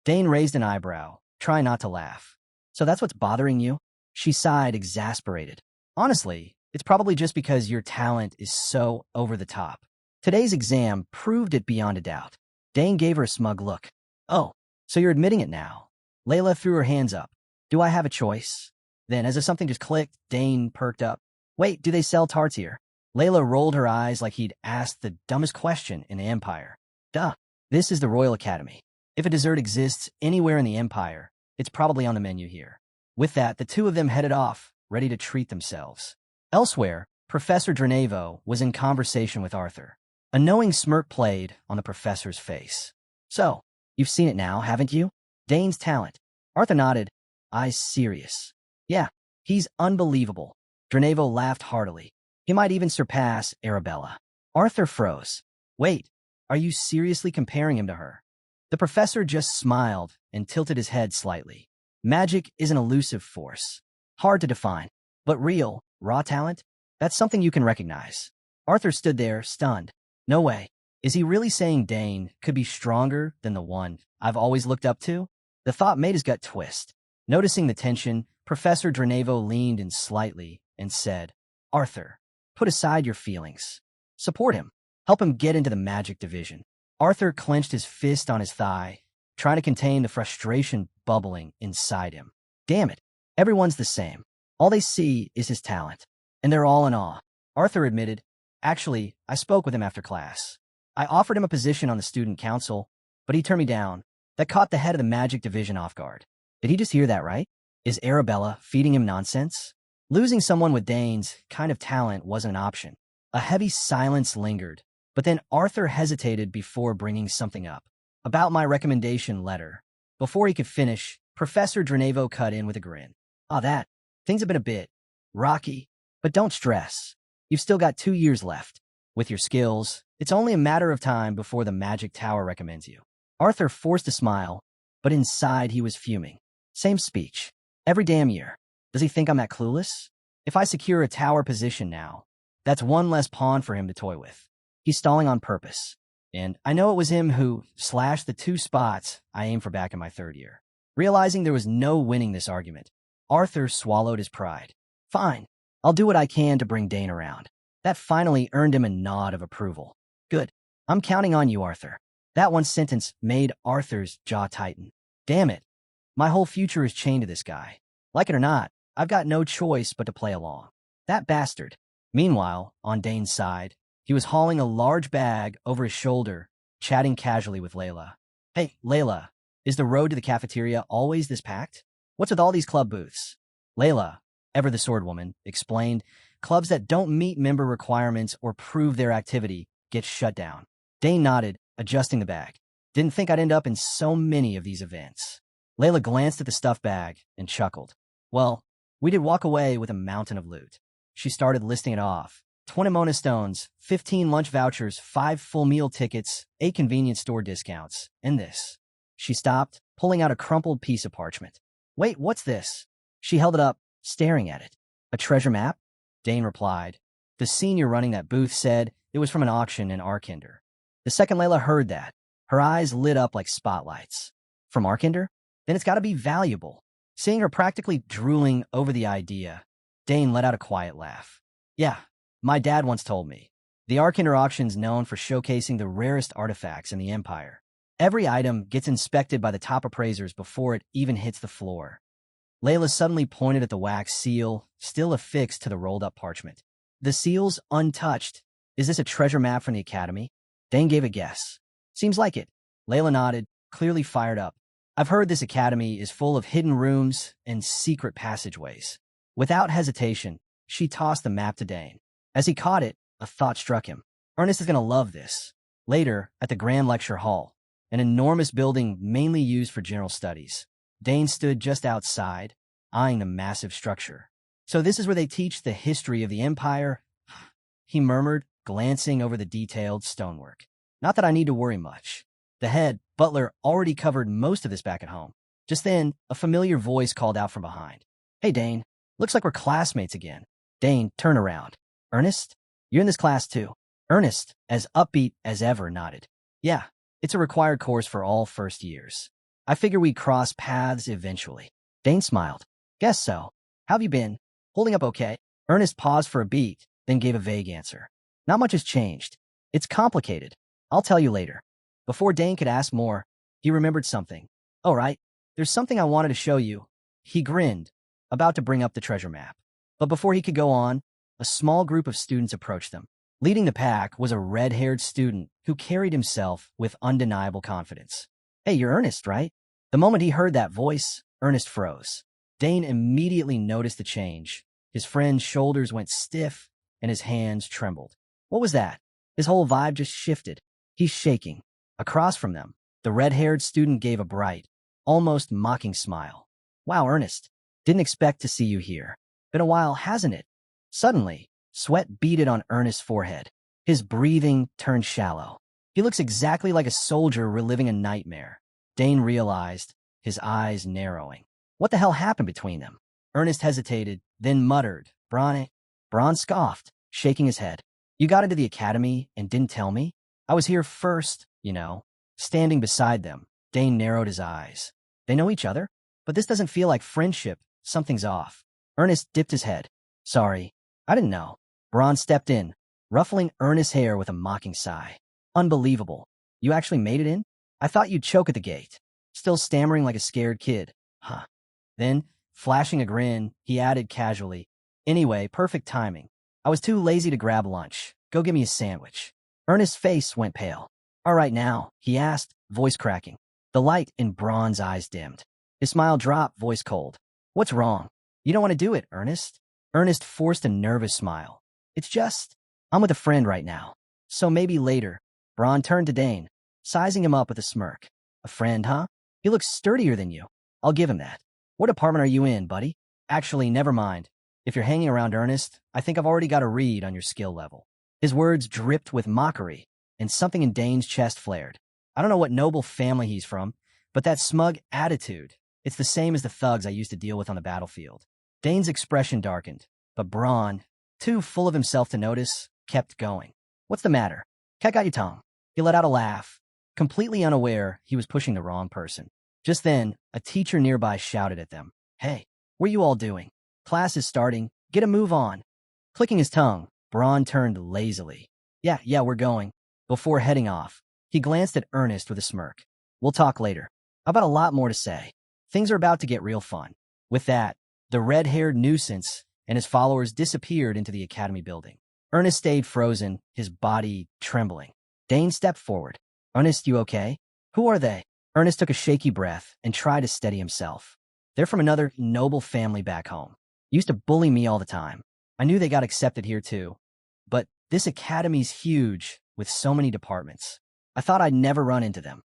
Dane raised an eyebrow, trying not to laugh. So that's what's bothering you? She sighed, exasperated. Honestly, it's probably just because your talent is so over the top. Today's exam proved it beyond a doubt. Dane gave her a smug look. Oh, so you're admitting it now. Layla threw her hands up. Do I have a choice? Then, as if something just clicked, Dane perked up. Wait, do they sell tarts here? Layla rolled her eyes like he'd asked the dumbest question in the Empire. Duh, this is the Royal Academy. If a dessert exists anywhere in the Empire, it's probably on the menu here. With that, the two of them headed off, ready to treat themselves. Elsewhere, Professor Dranevo was in conversation with Arthur. A knowing smirk played on the professor's face. So, you've seen it now, haven't you? Dane's talent. Arthur nodded, eyes serious. Yeah, he's unbelievable. Dranevo laughed heartily. He might even surpass Arabella. Arthur froze. Wait, are you seriously comparing him to her? The professor just smiled and tilted his head slightly. Magic is an elusive force. Hard to define. But real, raw talent? That's something you can recognize. Arthur stood there, stunned. No way. Is he really saying Dane could be stronger than the one I've always looked up to? The thought made his gut twist. Noticing the tension, Professor Dranevo leaned in slightly and said, Arthur, put aside your feelings. Support him. Help him get into the magic division. Arthur clenched his fist on his thigh, trying to contain the frustration bubbling inside him. Damn it. Everyone's the same. All they see is his talent. And they're all in awe. Arthur admitted, Actually, I spoke with him after class. I offered him a position on the student council, but he turned me down. That caught the head of the magic division off guard. Did he just hear that right? Is Arabella feeding him nonsense? Losing someone with Dane's kind of talent wasn't an option. A heavy silence lingered, but then Arthur hesitated before bringing something up. About my recommendation letter. Before he could finish, Professor Dranevo cut in with a grin. Things have been a bit rocky, but don't stress. You've still got 2 years left. With your skills, it's only a matter of time before the Magic Tower recommends you. Arthur forced a smile, but inside he was fuming. Same speech. Every damn year. Does he think I'm that clueless? If I secure a tower position now, that's one less pawn for him to toy with. He's stalling on purpose. And I know it was him who slashed the 2 spots I aimed for back in my 3rd year. Realizing there was no winning this argument, Arthur swallowed his pride. Fine. I'll do what I can to bring Dane around. That finally earned him a nod of approval. Good. I'm counting on you, Arthur. That one sentence made Arthur's jaw tighten. Damn it. My whole future is chained to this guy. Like it or not, I've got no choice but to play along. That bastard. Meanwhile, on Dane's side, he was hauling a large bag over his shoulder, chatting casually with Layla. Hey, Layla, Is the road to the cafeteria always this packed? What's with all these club booths? Layla, ever the sword woman, explained, clubs that don't meet member requirements or prove their activity get shut down. Dane nodded, adjusting the bag. Didn't think I'd end up in so many of these events. Layla glanced at the stuff bag and chuckled. Well, we did walk away with a mountain of loot. She started listing it off. 20 Mona stones, 15 lunch vouchers, 5 full meal tickets, 8 convenience store discounts, and this. She stopped, pulling out a crumpled piece of parchment. Wait, what's this? She held it up, staring at it. A treasure map? Dane replied. The senior running that booth said it was from an auction in Arkinder. The second Layla heard that, her eyes lit up like spotlights. From Arkinder? Then it's got to be valuable. Seeing her practically drooling over the idea, Dane let out a quiet laugh. Yeah, my dad once told me. The Arkinder auction's known for showcasing the rarest artifacts in the Empire. Every item gets inspected by the top appraisers before it even hits the floor. Layla suddenly pointed at the wax seal, still affixed to the rolled-up parchment. The seal's untouched. Is this a treasure map from the Academy? Dane gave a guess. Seems like it. Layla nodded, clearly fired up. I've heard this academy is full of hidden rooms and secret passageways. Without hesitation, she tossed the map to Dane. As he caught it, a thought struck him. Ernest is going to love this. Later, at the Grand Lecture Hall, an enormous building mainly used for general studies, Dane stood just outside, eyeing the massive structure. So this is where they teach the history of the Empire? He murmured, glancing over the detailed stonework. Not that I need to worry much. The head butler already covered most of this back at home. Just then, a familiar voice called out from behind. Hey, Dane. Looks like we're classmates again. Dane, turn around. Ernest? You're in this class too. Ernest, as upbeat as ever, nodded. Yeah, it's a required course for all first years. I figure we'd cross paths eventually. Dane smiled. Guess so. How have you been? Holding up okay? Ernest paused for a beat, then gave a vague answer. Not much has changed. It's complicated. I'll tell you later. Before Dane could ask more, he remembered something. All right, there's something I wanted to show you. He grinned, about to bring up the treasure map. But before he could go on, a small group of students approached them. Leading the pack was a red-haired student who carried himself with undeniable confidence. Hey, you're Ernest, right? The moment he heard that voice, Ernest froze. Dane immediately noticed the change. His friend's shoulders went stiff, and his hands trembled. What was that? His whole vibe just shifted. He's shaking. Across from them, the red-haired student gave a bright, almost mocking smile. Wow, Ernest. Didn't expect to see you here. Been a while, hasn't it? Suddenly, sweat beaded on Ernest's forehead. His breathing turned shallow. He looks exactly like a soldier reliving a nightmare. Dane realized, his eyes narrowing. What the hell happened between them? Ernest hesitated, then muttered, Bron. Bron scoffed, shaking his head. You got into the academy and didn't tell me? I was here first, you know. Standing beside them, Dane narrowed his eyes. They know each other? But this doesn't feel like friendship. Something's off. Ernest dipped his head. Sorry, I didn't know. Bron stepped in, ruffling Ernest's hair with a mocking sigh. Unbelievable. You actually made it in? I thought you'd choke at the gate. Still stammering like a scared kid. Huh. Then, flashing a grin, he added casually, Anyway, perfect timing. I was too lazy to grab lunch. Go get me a sandwich. Ernest's face went pale. All right now, he asked, voice cracking. The light in Bron's eyes dimmed. His smile dropped, voice cold. What's wrong? You don't want to do it, Ernest? Ernest forced a nervous smile. It's just, I'm with a friend right now. So maybe later. Bron turned to Dane, sizing him up with a smirk. A friend, huh? He looks sturdier than you. I'll give him that. What department are you in, buddy? Actually, never mind. If you're hanging around Ernest, I think I've already got a read on your skill level. His words dripped with mockery, and something in Dane's chest flared. I don't know what noble family he's from, but that smug attitude, it's the same as the thugs I used to deal with on the battlefield. Dane's expression darkened, but Bron, too full of himself to notice, kept going. What's the matter? Cat got your tongue. He let out a laugh, completely unaware he was pushing the wrong person. Just then, a teacher nearby shouted at them. Hey, what are you all doing? Class is starting. Get a move on. Clicking his tongue, Bron turned lazily. Yeah, we're going. Before heading off, he glanced at Ernest with a smirk. We'll talk later. I've got a lot more to say. Things are about to get real fun. With that, the red-haired nuisance and his followers disappeared into the academy building. Ernest stayed frozen, his body trembling. Dane stepped forward. Ernest, you okay? Who are they? Ernest took a shaky breath and tried to steady himself. They're from another noble family back home. Used to bully me all the time. I knew they got accepted here too. But this academy's huge, with so many departments. I thought I'd never run into them.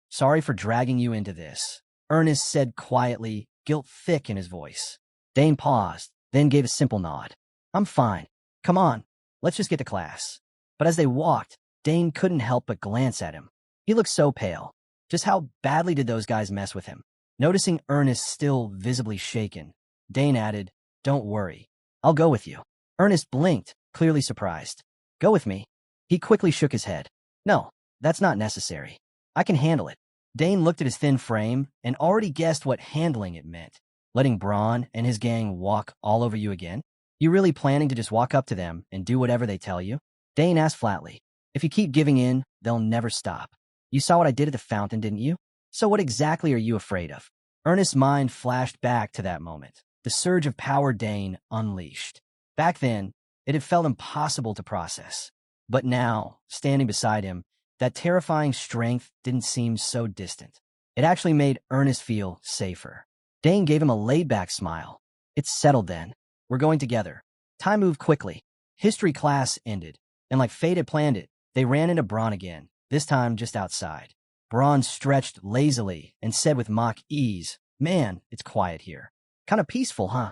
Sorry for dragging you into this, Ernest said quietly, guilt thick in his voice. Dane paused, then gave a simple nod. I'm fine. Come on, let's just get to class. But as they walked, Dane couldn't help but glance at him. He looked so pale. Just how badly did those guys mess with him? Noticing Ernest still visibly shaken, Dane added, Don't worry. I'll go with you. Ernest blinked, clearly surprised. Go with me? He quickly shook his head. No, that's not necessary. I can handle it. Dane looked at his thin frame and already guessed what handling it meant. Letting Braun and his gang walk all over you again? You really planning to just walk up to them and do whatever they tell you? Dane asked flatly. If you keep giving in, they'll never stop. You saw what I did at the fountain, didn't you? So what exactly are you afraid of? Ernest's mind flashed back to that moment, the surge of power Dane unleashed. Back then, it had felt impossible to process. But now, standing beside him, that terrifying strength didn't seem so distant. It actually made Ernest feel safer. Dane gave him a laid-back smile. It's settled then. We're going together. Time moved quickly. History class ended, and like fate had planned it, they ran into Braun again, this time just outside. Braun stretched lazily and said with mock ease, Man, it's quiet here. Kind of peaceful, huh?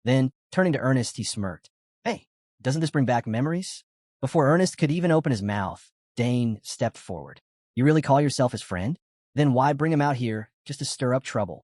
Then, turning to Ernest, he smirked. Hey, doesn't this bring back memories? Before Ernest could even open his mouth, Dane stepped forward. You really call yourself his friend? Then why bring him out here just to stir up trouble?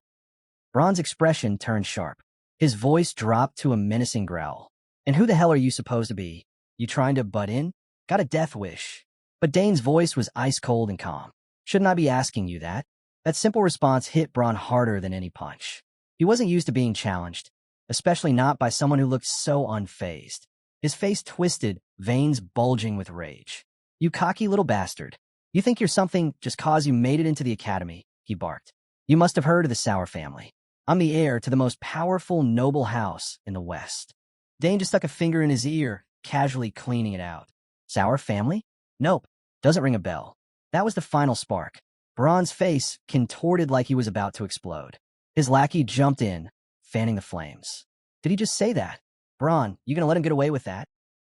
Braun's expression turned sharp. His voice dropped to a menacing growl. And who the hell are you supposed to be? You trying to butt in? Got a death wish. But Dane's voice was ice-cold and calm. Shouldn't I be asking you that? That simple response hit Braun harder than any punch. He wasn't used to being challenged, especially not by someone who looked so unfazed. His face twisted, veins bulging with rage. You cocky little bastard. You think you're something just cause you made it into the academy, he barked. You must have heard of the Sauer family. I'm the heir to the most powerful, noble house in the West. Dane just stuck a finger in his ear, casually cleaning it out. Sauer family? Nope. Doesn't ring a bell. That was the final spark. Braun's face contorted like he was about to explode. His lackey jumped in, fanning the flames. Did he just say that? Braun, you gonna let him get away with that?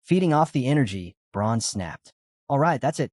Feeding off the energy, Braun snapped. All right, that's it.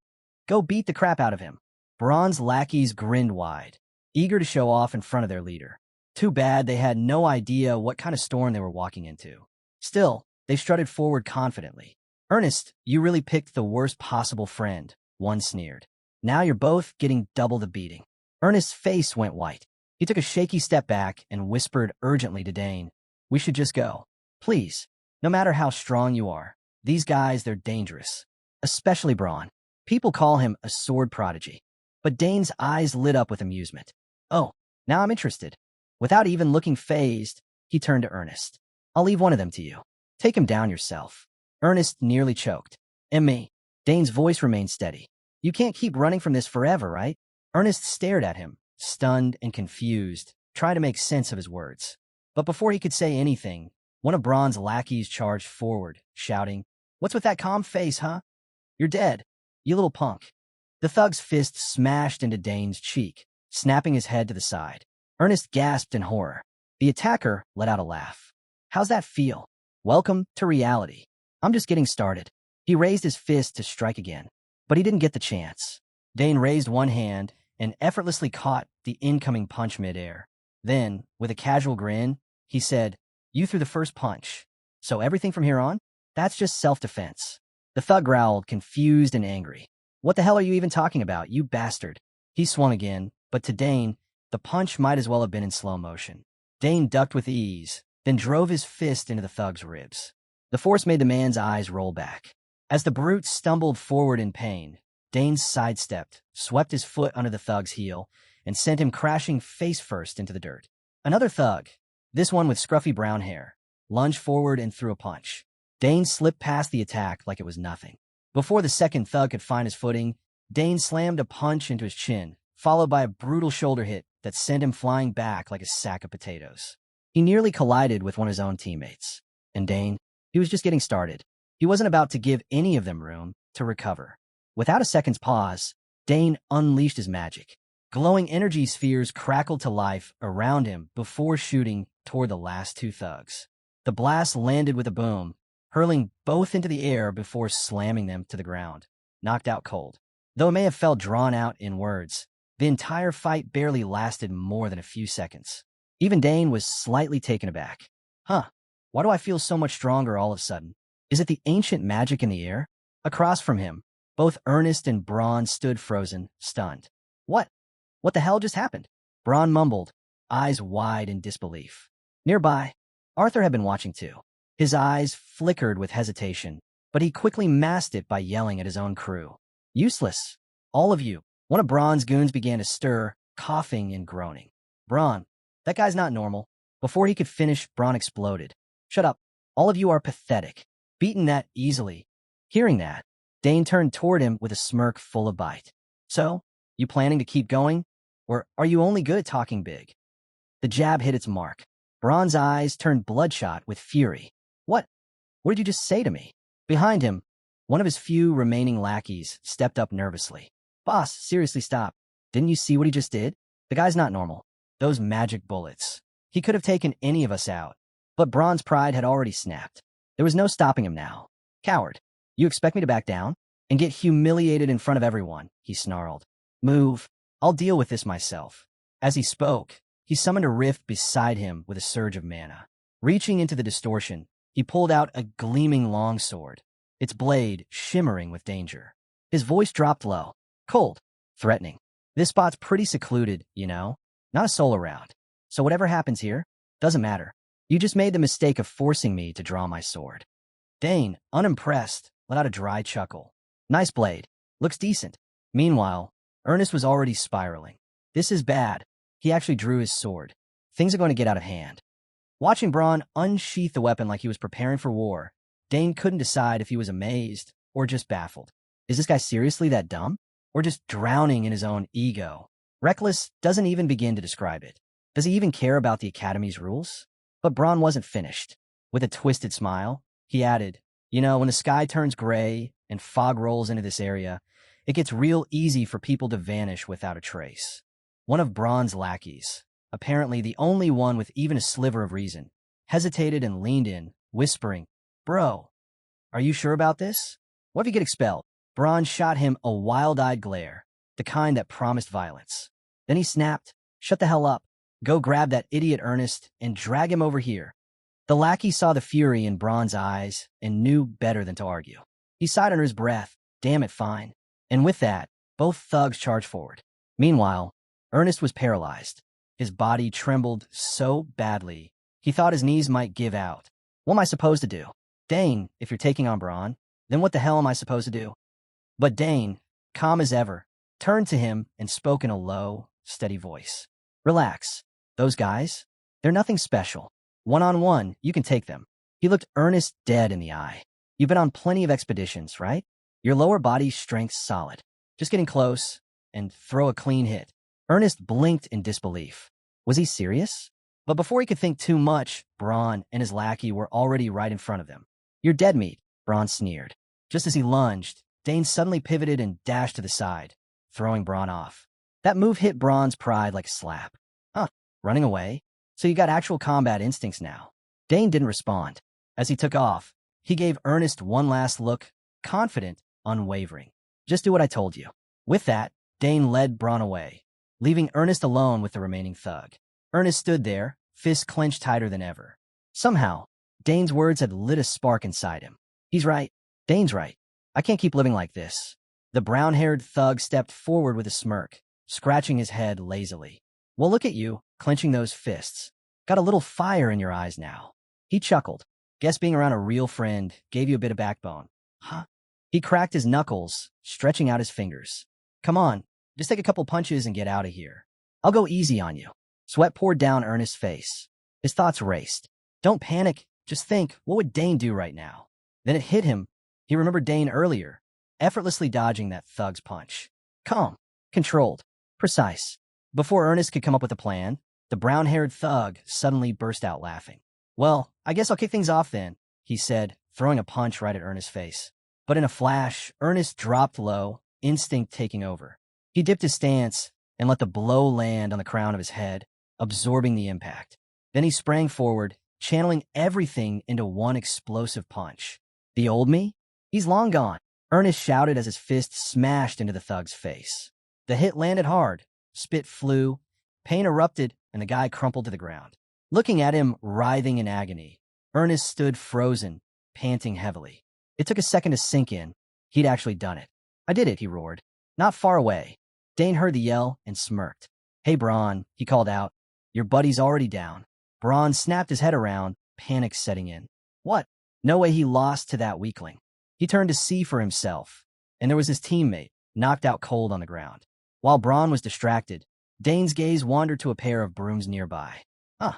Go beat the crap out of him. Braun's lackeys grinned wide, eager to show off in front of their leader. Too bad they had no idea what kind of storm they were walking into. Still, they strutted forward confidently. Ernest, you really picked the worst possible friend, one sneered. Now you're both getting double the beating. Ernest's face went white. He took a shaky step back and whispered urgently to Dane, We should just go. Please, no matter how strong you are, these guys, they're dangerous. Especially Braun. People call him a sword prodigy. But Dane's eyes lit up with amusement. Oh, now I'm interested. Without even looking fazed, he turned to Ernest. I'll leave one of them to you. Take him down yourself. Ernest nearly choked. And me. Dane's voice remained steady. You can't keep running from this forever, right? Ernest stared at him, stunned and confused, trying to make sense of his words. But before he could say anything, one of Braun's lackeys charged forward, shouting, What's with that calm face, huh? You're dead, you little punk. The thug's fist smashed into Dane's cheek, snapping his head to the side. Ernest gasped in horror. The attacker let out a laugh. How's that feel? Welcome to reality. I'm just getting started. He raised his fist to strike again, but he didn't get the chance. Dane raised one hand and effortlessly caught the incoming punch midair. Then, with a casual grin, he said, You threw the first punch. So everything from here on? That's just self-defense. The thug growled, confused and angry. What the hell are you even talking about, you bastard? He swung again, but to Dane, the punch might as well have been in slow motion. Dane ducked with ease, then drove his fist into the thug's ribs. The force made the man's eyes roll back. As the brute stumbled forward in pain, Dane sidestepped, swept his foot under the thug's heel, and sent him crashing face first into the dirt. Another thug, this one with scruffy brown hair, lunged forward and threw a punch. Dane slipped past the attack like it was nothing. Before the second thug could find his footing, Dane slammed a punch into his chin, followed by a brutal shoulder hit that sent him flying back like a sack of potatoes. He nearly collided with one of his own teammates. And Dane, he was just getting started. He wasn't about to give any of them room to recover. Without a second's pause, Dane unleashed his magic. Glowing energy spheres crackled to life around him before shooting toward the last two thugs. The blast landed with a boom, hurling both into the air before slamming them to the ground, knocked out cold. Though it may have felt drawn out in words, the entire fight barely lasted more than a few seconds. Even Dane was slightly taken aback. Huh, why do I feel so much stronger all of a sudden? Is it the ancient magic in the air? Across from him, both Ernest and Braun stood frozen, stunned. What? What the hell just happened? Braun mumbled, eyes wide in disbelief. Nearby, Arthur had been watching too. His eyes flickered with hesitation, but he quickly masked it by yelling at his own crew. Useless. All of you. One of Braun's goons began to stir, coughing and groaning. Braun, that guy's not normal. Before he could finish, Braun exploded. Shut up. All of you are pathetic. Beaten that easily. Hearing that, Dane turned toward him with a smirk full of bite. So, you planning to keep going? Or are you only good at talking big? The jab hit its mark. Braun's eyes turned bloodshot with fury. What? What did you just say to me? Behind him, one of his few remaining lackeys stepped up nervously. Boss, seriously stop. Didn't you see what he just did? The guy's not normal. Those magic bullets. He could have taken any of us out. But Braun's pride had already snapped. There was no stopping him now. Coward. You expect me to back down? And get humiliated in front of everyone, he snarled. Move. I'll deal with this myself. As he spoke, he summoned a rift beside him with a surge of mana. Reaching into the distortion, he pulled out a gleaming longsword, its blade shimmering with danger. His voice dropped low, cold, threatening. This spot's pretty secluded, you know? Not a soul around. So whatever happens here, doesn't matter. You just made the mistake of forcing me to draw my sword. Dane, unimpressed, let out a dry chuckle. Nice blade. Looks decent. Meanwhile, Ernest was already spiraling. This is bad. He actually drew his sword. Things are going to get out of hand. Watching Braun unsheath the weapon like he was preparing for war, Dane couldn't decide if he was amazed or just baffled. Is this guy seriously that dumb? Or just drowning in his own ego? Reckless doesn't even begin to describe it. Does he even care about the Academy's rules? But Braun wasn't finished. With a twisted smile, he added, you know, when the sky turns gray and fog rolls into this area, it gets real easy for people to vanish without a trace. One of Braun's lackeys, apparently the only one with even a sliver of reason, hesitated and leaned in, whispering, Bro, are you sure about this? What if you get expelled? Braun shot him a wild-eyed glare, the kind that promised violence. Then he snapped, shut the hell up, go grab that idiot Ernest and drag him over here. The lackey saw the fury in Braun's eyes and knew better than to argue. He sighed under his breath, damn it, fine. And with that, both thugs charged forward. Meanwhile, Ernest was paralyzed. His body trembled so badly, he thought his knees might give out. What am I supposed to do? Dane, if you're taking on Braun, then what the hell am I supposed to do? But Dane, calm as ever, turned to him and spoke in a low, steady voice. Relax. Those guys, they're nothing special. One-on-one, you can take them. He looked Ernest dead in the eye. You've been on plenty of expeditions, right? Your lower body strength's solid. Just getting close and throw a clean hit. Ernest blinked in disbelief. Was he serious? But before he could think too much, Braun and his lackey were already right in front of them. You're dead meat, Braun sneered. Just as he lunged, Dane suddenly pivoted and dashed to the side, throwing Braun off. That move hit Braun's pride like a slap. Huh, running away? So you got actual combat instincts now. Dane didn't respond. As he took off, he gave Ernest one last look, confident, unwavering. Just do what I told you. With that, Dane led Braun away, leaving Ernest alone with the remaining thug. Ernest stood there, fists clenched tighter than ever. Somehow, Dane's words had lit a spark inside him. He's right. Dane's right. I can't keep living like this. The brown-haired thug stepped forward with a smirk, scratching his head lazily. Well, look at you, clenching those fists. Got a little fire in your eyes now. He chuckled. Guess being around a real friend gave you a bit of backbone. Huh? He cracked his knuckles, stretching out his fingers. Come on, just take a couple punches and get out of here. I'll go easy on you. Sweat poured down Ernest's face. His thoughts raced. Don't panic. Just think, what would Dane do right now? Then it hit him. He remembered Dane earlier, effortlessly dodging that thug's punch. Calm, controlled, precise. Before Ernest could come up with a plan, the brown-haired thug suddenly burst out laughing. Well, I guess I'll kick things off then, he said, throwing a punch right at Ernest's face. But in a flash, Ernest dropped low, instinct taking over. He dipped his stance, and let the blow land on the crown of his head, absorbing the impact. Then he sprang forward, channeling everything into one explosive punch. The old me? He's long gone, Ernest shouted as his fist smashed into the thug's face. The hit landed hard, spit flew, pain erupted, and the guy crumpled to the ground. Looking at him, writhing in agony, Ernest stood frozen, panting heavily. It took a second to sink in. He'd actually done it. I did it, he roared. Not far away. Dane heard the yell and smirked. Hey, Braun, he called out. Your buddy's already down. Braun snapped his head around, panic setting in. What? No way he lost to that weakling. He turned to see for himself, and there was his teammate, knocked out cold on the ground. While Braun was distracted, Dane's gaze wandered to a pair of brooms nearby. Huh,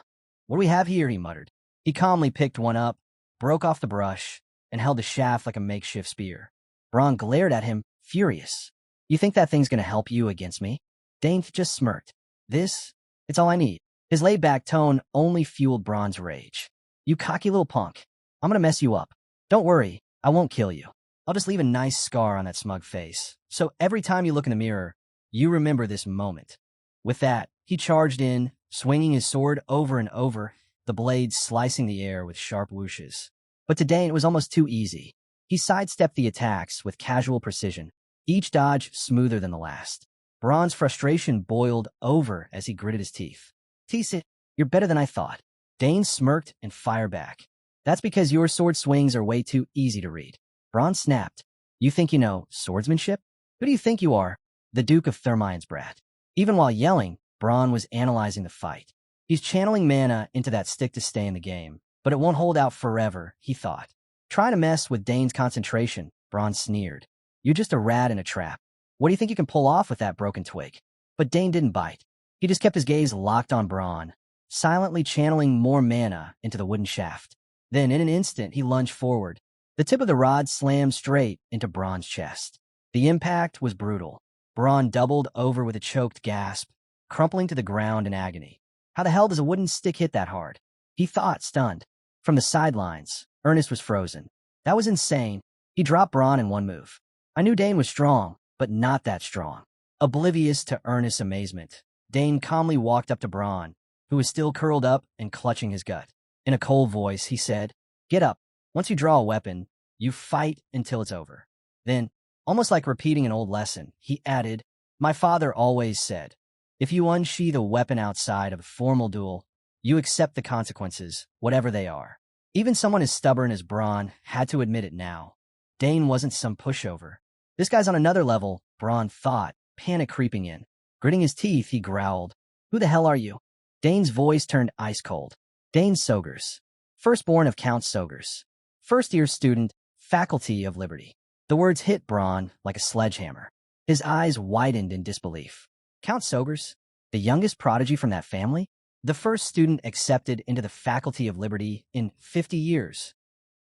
what do we have here, he muttered. He calmly picked one up, broke off the brush, and held the shaft like a makeshift spear. Braun glared at him, furious. You think that thing's gonna help you against me? Dane just smirked. It's all I need. His laid-back tone only fueled Braun's rage. You cocky little punk. I'm gonna mess you up. Don't worry, I won't kill you. I'll just leave a nice scar on that smug face, so every time you look in the mirror, you remember this moment. With that, he charged in, swinging his sword over and over, the blade slicing the air with sharp whooshes. But to Dane, it was almost too easy. He sidestepped the attacks with casual precision, each dodge smoother than the last. Braun's frustration boiled over as he gritted his teeth. Tease it, you're better than I thought. Dane smirked and fired back. That's because your sword swings are way too easy to read. Braun snapped. You think you know swordsmanship? Who do you think you are? The Duke of Thermion's brat. Even while yelling, Braun was analyzing the fight. He's channeling mana into that stick to stay in the game, but it won't hold out forever, he thought. Trying to mess with Dane's concentration, Braun sneered. You're just a rat in a trap. What do you think you can pull off with that broken twig? But Dane didn't bite. He just kept his gaze locked on Braun, silently channeling more mana into the wooden shaft. Then, in an instant, he lunged forward. The tip of the rod slammed straight into Braun's chest. The impact was brutal. Braun doubled over with a choked gasp, crumpling to the ground in agony. How the hell does a wooden stick hit that hard? He thought, stunned. From the sidelines, Ernest was frozen. That was insane. He dropped Braun in one move. I knew Dane was strong, but not that strong. Oblivious to Ernest's amazement, Dane calmly walked up to Braun, who was still curled up and clutching his gut. In a cold voice, he said, Get up. Once you draw a weapon, you fight until it's over. Then, almost like repeating an old lesson, he added, My father always said, if you unsheath a weapon outside of a formal duel, you accept the consequences, whatever they are. Even someone as stubborn as Braun had to admit it now. Dane wasn't some pushover. This guy's on another level, Braun thought, panic creeping in. Gritting his teeth, he growled, Who the hell are you? Dane's voice turned ice cold. Dane Sogers, firstborn of Count Sogers, first-year student, Faculty of Liberty. The words hit Braun like a sledgehammer. His eyes widened in disbelief. Count Sogers, the youngest prodigy from that family? The first student accepted into the Faculty of Liberty in 50 years.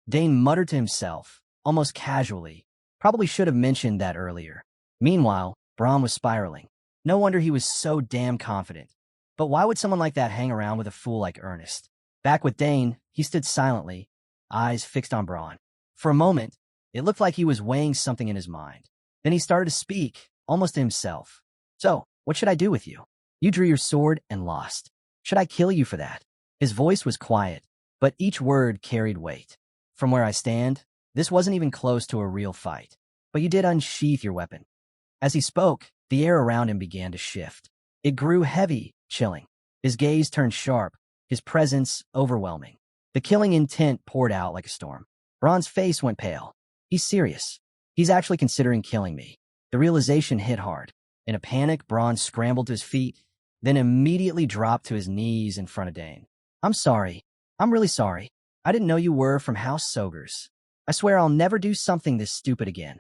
Dane muttered to himself, almost casually. Probably should have mentioned that earlier. Meanwhile, Braun was spiraling. No wonder he was so damn confident. But why would someone like that hang around with a fool like Ernest? Back with Dane, he stood silently, eyes fixed on Braun. For a moment, it looked like he was weighing something in his mind. Then he started to speak, almost to himself. So, what should I do with you? You drew your sword and lost. Should I kill you for that? His voice was quiet, but each word carried weight. From where I stand, this wasn't even close to a real fight. But you did unsheath your weapon. As he spoke, the air around him began to shift. It grew heavy, chilling. His gaze turned sharp, his presence overwhelming. The killing intent poured out like a storm. Braun's face went pale. He's serious. He's actually considering killing me. The realization hit hard. In a panic, Braun scrambled to his feet, then immediately dropped to his knees in front of Dane. I'm sorry. I'm really sorry. I didn't know you were from House Sogers. I swear I'll never do something this stupid again.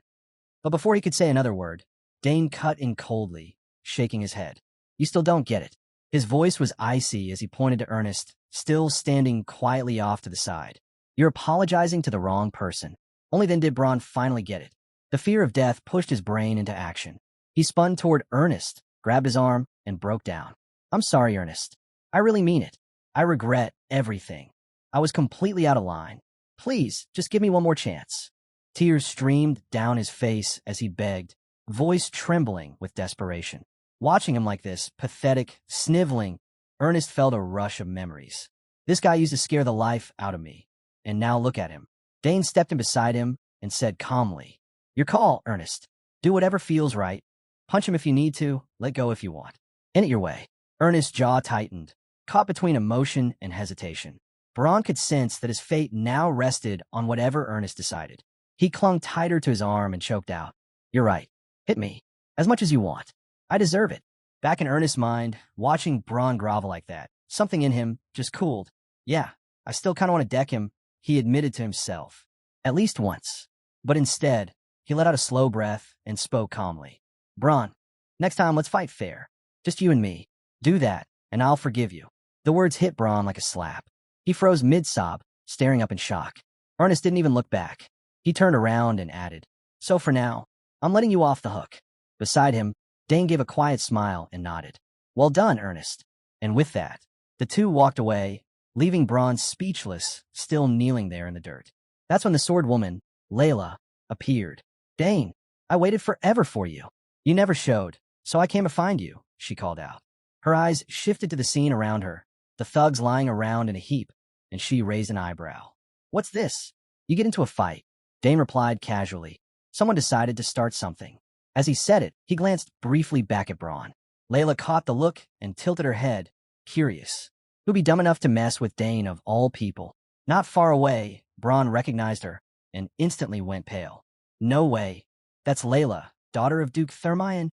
But before he could say another word, Dane cut in coldly, shaking his head. You still don't get it. His voice was icy as he pointed to Ernest, still standing quietly off to the side. You're apologizing to the wrong person. Only then did Braun finally get it. The fear of death pushed his brain into action. He spun toward Ernest, grabbed his arm, and broke down. I'm sorry, Ernest. I really mean it. I regret everything. I was completely out of line. Please, just give me one more chance. Tears streamed down his face as he begged, voice trembling with desperation. Watching him like this, pathetic, sniveling, Ernest felt a rush of memories. This guy used to scare the life out of me. And now look at him. Dane stepped in beside him and said calmly, "Your call, Ernest. Do whatever feels right. Punch him if you need to, let go if you want. End it your way." Ernest's jaw tightened, caught between emotion and hesitation. Braun could sense that his fate now rested on whatever Ernest decided. He clung tighter to his arm and choked out, "You're right. Hit me. As much as you want. I deserve it." Back in Ernest's mind, watching Braun grovel like that, something in him just cooled. "Yeah, I still kind of want to deck him," he admitted to himself. At least once. But instead, he let out a slow breath and spoke calmly. "Braun, next time let's fight fair. Just you and me. Do that, and I'll forgive you." The words hit Braun like a slap. He froze mid-sob, staring up in shock. Ernest didn't even look back. He turned around and added, "So for now, I'm letting you off the hook." Beside him, Dane gave a quiet smile and nodded. "Well done, Ernest." And with that, the two walked away, leaving Braun speechless, still kneeling there in the dirt. That's when the sword woman, Layla, appeared. "Dane, I waited forever for you. You never showed, so I came to find you," she called out. Her eyes shifted to the scene around her, the thugs lying around in a heap, and she raised an eyebrow. "What's this?" "You get into a fight," Dane replied casually. "Someone decided to start something." As he said it, he glanced briefly back at Braun. Layla caught the look and tilted her head, curious. Who'd be dumb enough to mess with Dane of all people? Not far away, Braun recognized her and instantly went pale. "No way. That's Layla, daughter of Duke Thermion."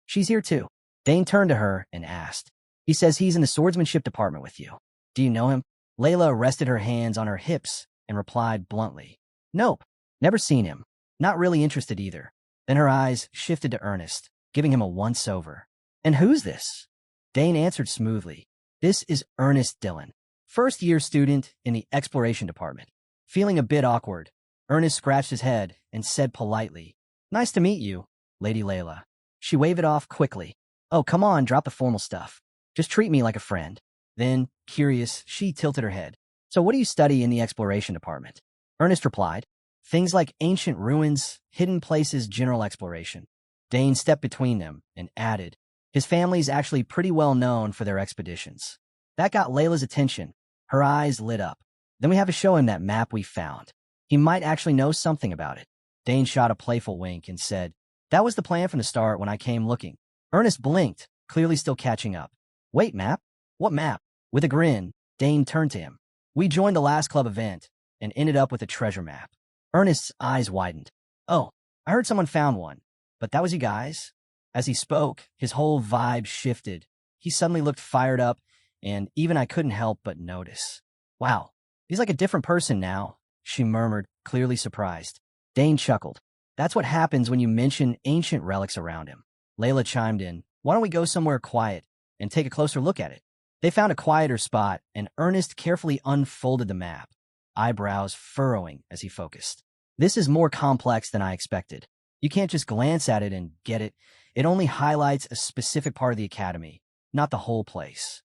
"She's here too." Dane turned to her and asked, "He says he's in the swordsmanship department with you. Do you know him?" Layla rested her hands on her hips and replied bluntly, "Nope, never seen him. Not really interested either." Then her eyes shifted to Ernest, giving him a once-over. "And who's this?" Dane answered smoothly, "This is Ernest Dillon, first-year student in the exploration department." Feeling a bit awkward, Ernest scratched his head and said politely, "Nice to meet you, Lady Layla." She waved it off quickly. "Oh, come on, drop the formal stuff. Just treat me like a friend." Then, curious, she tilted her head. "So what do you study in the exploration department?" Ernest replied, "Things like ancient ruins, hidden places, general exploration." Dane stepped between them and added, "His family's actually pretty well known for their expeditions." That got Layla's attention. Her eyes lit up. "Then we have to show him that map we found. He might actually know something about it." Dane shot a playful wink and said, "That was the plan from the start when I came looking." Ernest blinked, clearly still catching up. "Wait, map? What map?" With a grin, Dane turned to him. "We joined the last club event and ended up with a treasure map." Ernest's eyes widened. "Oh, I heard someone found one. But that was you guys?" As he spoke, his whole vibe shifted. He suddenly looked fired up, and even I couldn't help but notice. "Wow, he's like a different person now," she murmured, clearly surprised. Dane chuckled. "That's what happens when you mention ancient relics around him." Layla chimed in, "Why don't we go somewhere quiet and take a closer look at it?" They found a quieter spot, and Ernest carefully unfolded the map, eyebrows furrowing as he focused. "This is more complex than I expected. You can't just glance at it and get it. It only highlights a specific part of the academy, not the whole place."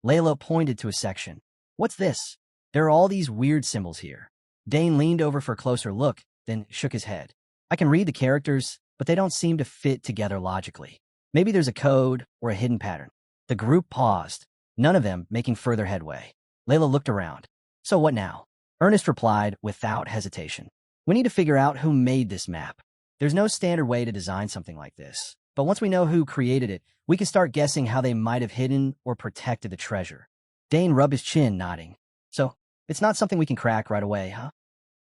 Layla pointed to a section. "What's this? There are all these weird symbols here." Dane leaned over for a closer look, then shook his head. "I can read the characters, but they don't seem to fit together logically. Maybe there's a code or a hidden pattern." The group paused, none of them making further headway. Layla looked around. "So what now?" Ernest replied without hesitation. "We need to figure out who made this map. There's no standard way to design something like this. But once we know who created it, we can start guessing how they might have hidden or protected the treasure." Dane rubbed his chin, nodding. "So, it's not something we can crack right away, huh?"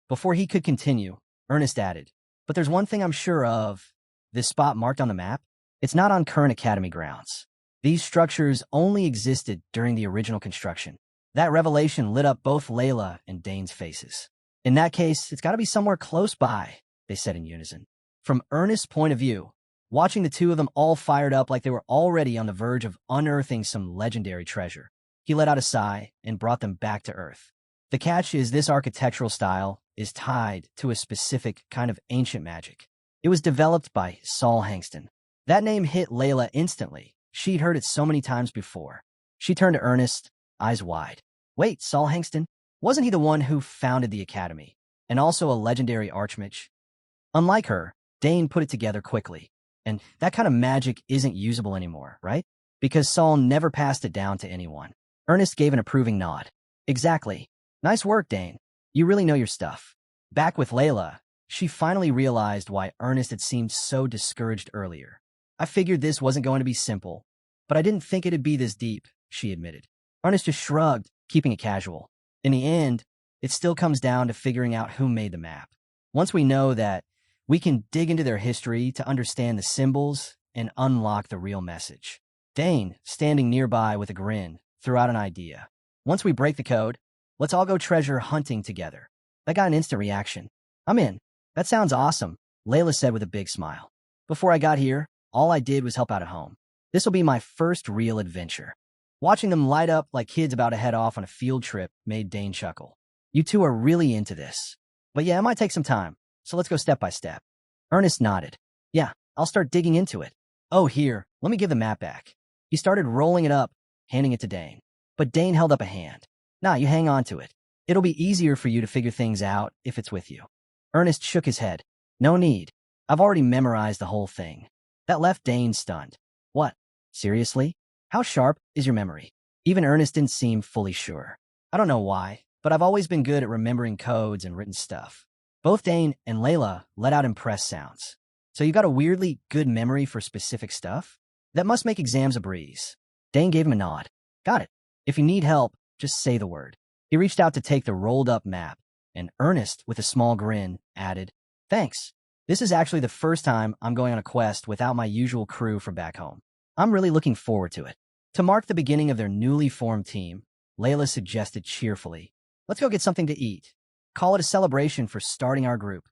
Before he could continue, Ernest added, "But there's one thing I'm sure of. This spot marked on the map? It's not on current academy grounds. These structures only existed during the original construction." That revelation lit up both Layla and Dane's faces. "In that case, it's got to be somewhere close by," they said in unison. From Ernest's point of view, watching the two of them all fired up like they were already on the verge of unearthing some legendary treasure, he let out a sigh and brought them back to Earth. "The catch is this architectural style is tied to a specific kind of ancient magic. It was developed by Saul Hangston." That name hit Layla instantly. She'd heard it so many times before. She turned to Ernest, eyes wide. "Wait, Saul Hangston? Wasn't he the one who founded the academy, and also a legendary archmage?" Unlike her, Dane put it together quickly. And that kind of magic isn't usable anymore, right? Because Saul never passed it down to anyone. Ernest gave an approving nod. Exactly. Nice work, Dane. You really know your stuff. Back with Layla, she finally realized why Ernest had seemed so discouraged earlier. I figured this wasn't going to be simple, but I didn't think it'd be this deep, she admitted. Ernest just shrugged, keeping it casual. In the end, it still comes down to figuring out who made the map. Once we know that, we can dig into their history to understand the symbols and unlock the real message. Dane, standing nearby with a grin, threw out an idea. Once we break the code, let's all go treasure hunting together. That got an instant reaction. I'm in. That sounds awesome, Layla said with a big smile. Before I got here, all I did was help out at home. This will be my first real adventure. Watching them light up like kids about to head off on a field trip made Dane chuckle. You two are really into this. But yeah, it might take some time, so let's go step by step. Ernest nodded. Yeah, I'll start digging into it. Oh, here, let me give the map back. He started rolling it up, handing it to Dane. But Dane held up a hand. Nah, you hang on to it. It'll be easier for you to figure things out if it's with you. Ernest shook his head. No need. I've already memorized the whole thing. That left Dane stunned. What? Seriously? How sharp is your memory? Even Ernest didn't seem fully sure. I don't know why, but I've always been good at remembering codes and written stuff. Both Dane and Layla let out impressed sounds. So you got a weirdly good memory for specific stuff? That must make exams a breeze. Dane gave him a nod. Got it. If you need help, just say the word. He reached out to take the rolled-up map, and Ernest, with a small grin, added, Thanks. This is actually the first time I'm going on a quest without my usual crew from back home. I'm really looking forward to it. To mark the beginning of their newly formed team, Layla suggested cheerfully, Let's go get something to eat. Call it a celebration for starting our group.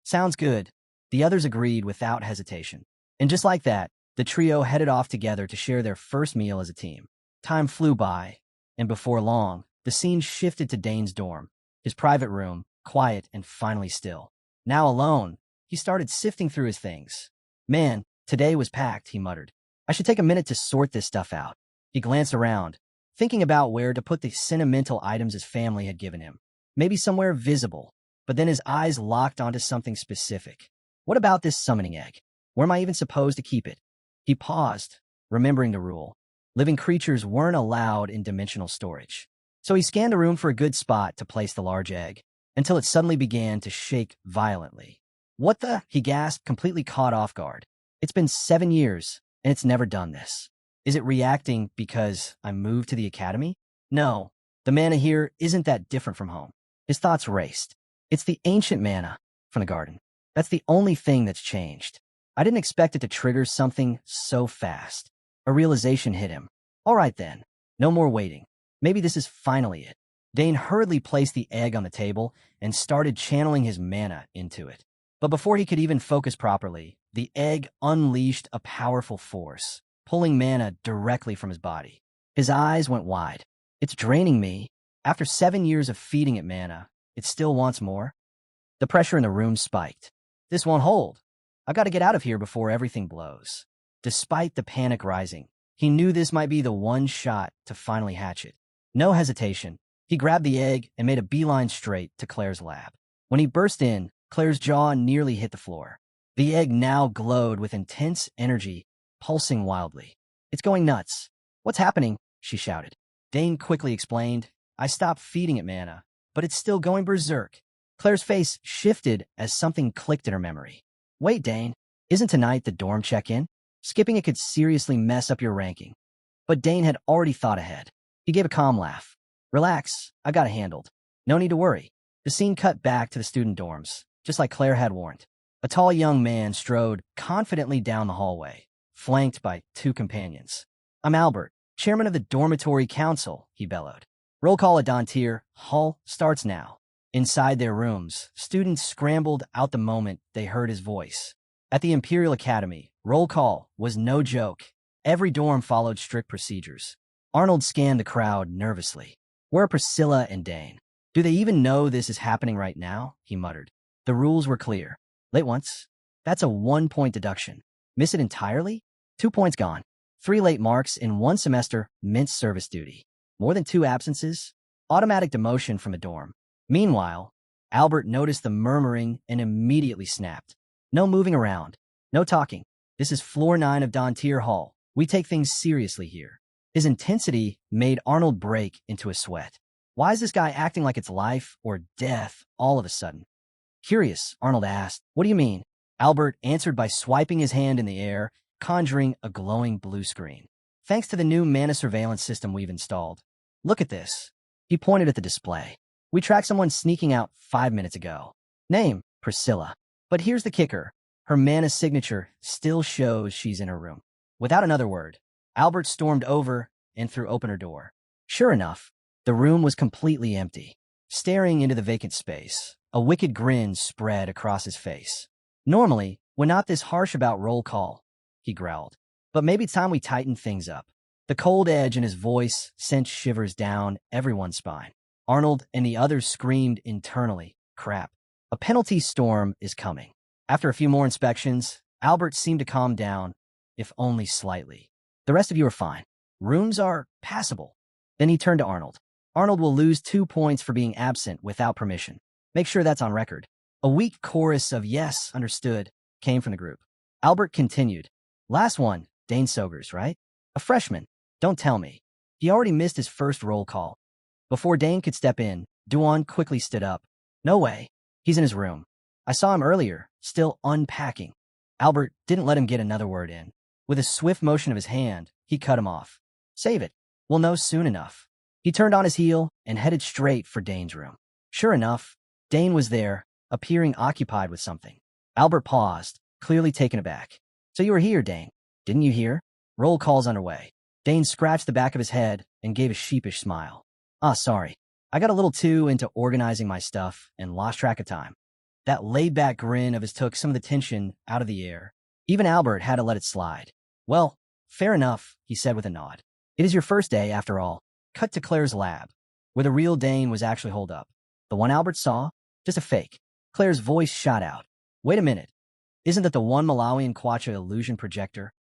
Sounds good. The others agreed without hesitation. And just like that, the trio headed off together to share their first meal as a team. Time flew by, and before long, the scene shifted to Dane's dorm, his private room, quiet and finally still. Now alone, he started sifting through his things. Man, today was packed, he muttered. I should take a minute to sort this stuff out. He glanced around, thinking about where to put the sentimental items his family had given him. Maybe somewhere visible, but then his eyes locked onto something specific. What about this summoning egg? Where am I even supposed to keep it? He paused, remembering the rule. Living creatures weren't allowed in dimensional storage. So he scanned the room for a good spot to place the large egg, until it suddenly began to shake violently. What the? He gasped, completely caught off guard. It's been 7 years, and it's never done this. Is it reacting because I moved to the academy? No, the mana here isn't that different from home. His thoughts raced. It's the ancient mana from the garden. That's the only thing that's changed. I didn't expect it to trigger something so fast. A realization hit him. All right then, no more waiting. Maybe this is finally it. Dane hurriedly placed the egg on the table and started channeling his mana into it. But before he could even focus properly, the egg unleashed a powerful force, pulling mana directly from his body. His eyes went wide. It's draining me. After 7 years of feeding it mana, it still wants more? The pressure in the room spiked. This won't hold. I've got to get out of here before everything blows. Despite the panic rising, he knew this might be the one shot to finally hatch it. No hesitation. He grabbed the egg and made a beeline straight to Claire's lab. When he burst in, Claire's jaw nearly hit the floor. The egg now glowed with intense energy, pulsing wildly. It's going nuts. What's happening? She shouted. Dane quickly explained, I stopped feeding it mana, but it's still going berserk. Claire's face shifted as something clicked in her memory. Wait, Dane, isn't tonight the dorm check-in? Skipping it could seriously mess up your ranking. But Dane had already thought ahead. He gave a calm laugh. Relax, I got it handled. No need to worry. The scene cut back to the student dorms, just like Claire had warned. A tall young man strode confidently down the hallway, flanked by 2 companions. I'm Albert, chairman of the dormitory council, he bellowed. Roll call at Dontier. Hall starts now. Inside their rooms, students scrambled out the moment they heard his voice. At the Imperial Academy, roll call was no joke. Every dorm followed strict procedures. Arnold scanned the crowd nervously. Where are Priscilla and Dane? Do they even know this is happening right now? He muttered. The rules were clear. Late once. That's a 1-point deduction. Miss it entirely? 2 points gone. 3 late marks in 1 semester meant service duty. More than 2 absences? Automatic demotion from a dorm. Meanwhile, Albert noticed the murmuring and immediately snapped. No moving around. No talking. This is floor 9 of Dontier Hall. We take things seriously here. His intensity made Arnold break into a sweat. Why is this guy acting like it's life or death all of a sudden? Curious, Arnold asked. What do you mean? Albert answered by swiping his hand in the air, conjuring a glowing blue screen. Thanks to the new mana surveillance system we've installed. Look at this. He pointed at the display. We tracked someone sneaking out 5 minutes ago. Name, Priscilla. But here's the kicker. Her mana signature still shows she's in her room. Without another word, Albert stormed over and threw open her door. Sure enough, the room was completely empty. Staring into the vacant space, a wicked grin spread across his face. Normally, we're not this harsh about roll call, he growled. But maybe it's time we tighten things up. The cold edge in his voice sent shivers down everyone's spine. Arnold and the others screamed internally, crap. A penalty storm is coming. After a few more inspections, Albert seemed to calm down, if only slightly. The rest of you are fine. Rooms are passable. Then he turned to Arnold. Arnold will lose 2 points for being absent without permission. Make sure that's on record. A weak chorus of yes, understood, came from the group. Albert continued. Last one, Dane Sogers, right? A freshman. Don't tell me. He already missed his first roll call. Before Dane could step in, Duan quickly stood up. No way. He's in his room. I saw him earlier, still unpacking. Albert didn't let him get another word in. With a swift motion of his hand, he cut him off. Save it. We'll know soon enough. He turned on his heel and headed straight for Dane's room. Sure enough, Dane was there, appearing occupied with something. Albert paused, clearly taken aback. So you were here, Dane. Didn't you hear? Roll call's underway. Dane scratched the back of his head and gave a sheepish smile. Sorry. I got a little too into organizing my stuff and lost track of time. That laid-back grin of his took some of the tension out of the air. Even Albert had to let it slide. Well, fair enough, he said with a nod. It is your first day, after all. Cut to Claire's lab, where the real Dane was actually holed up. The one Albert saw? Just a fake. Claire's voice shot out. Wait a minute. Isn't that the one Malawian Quacha illusion projector?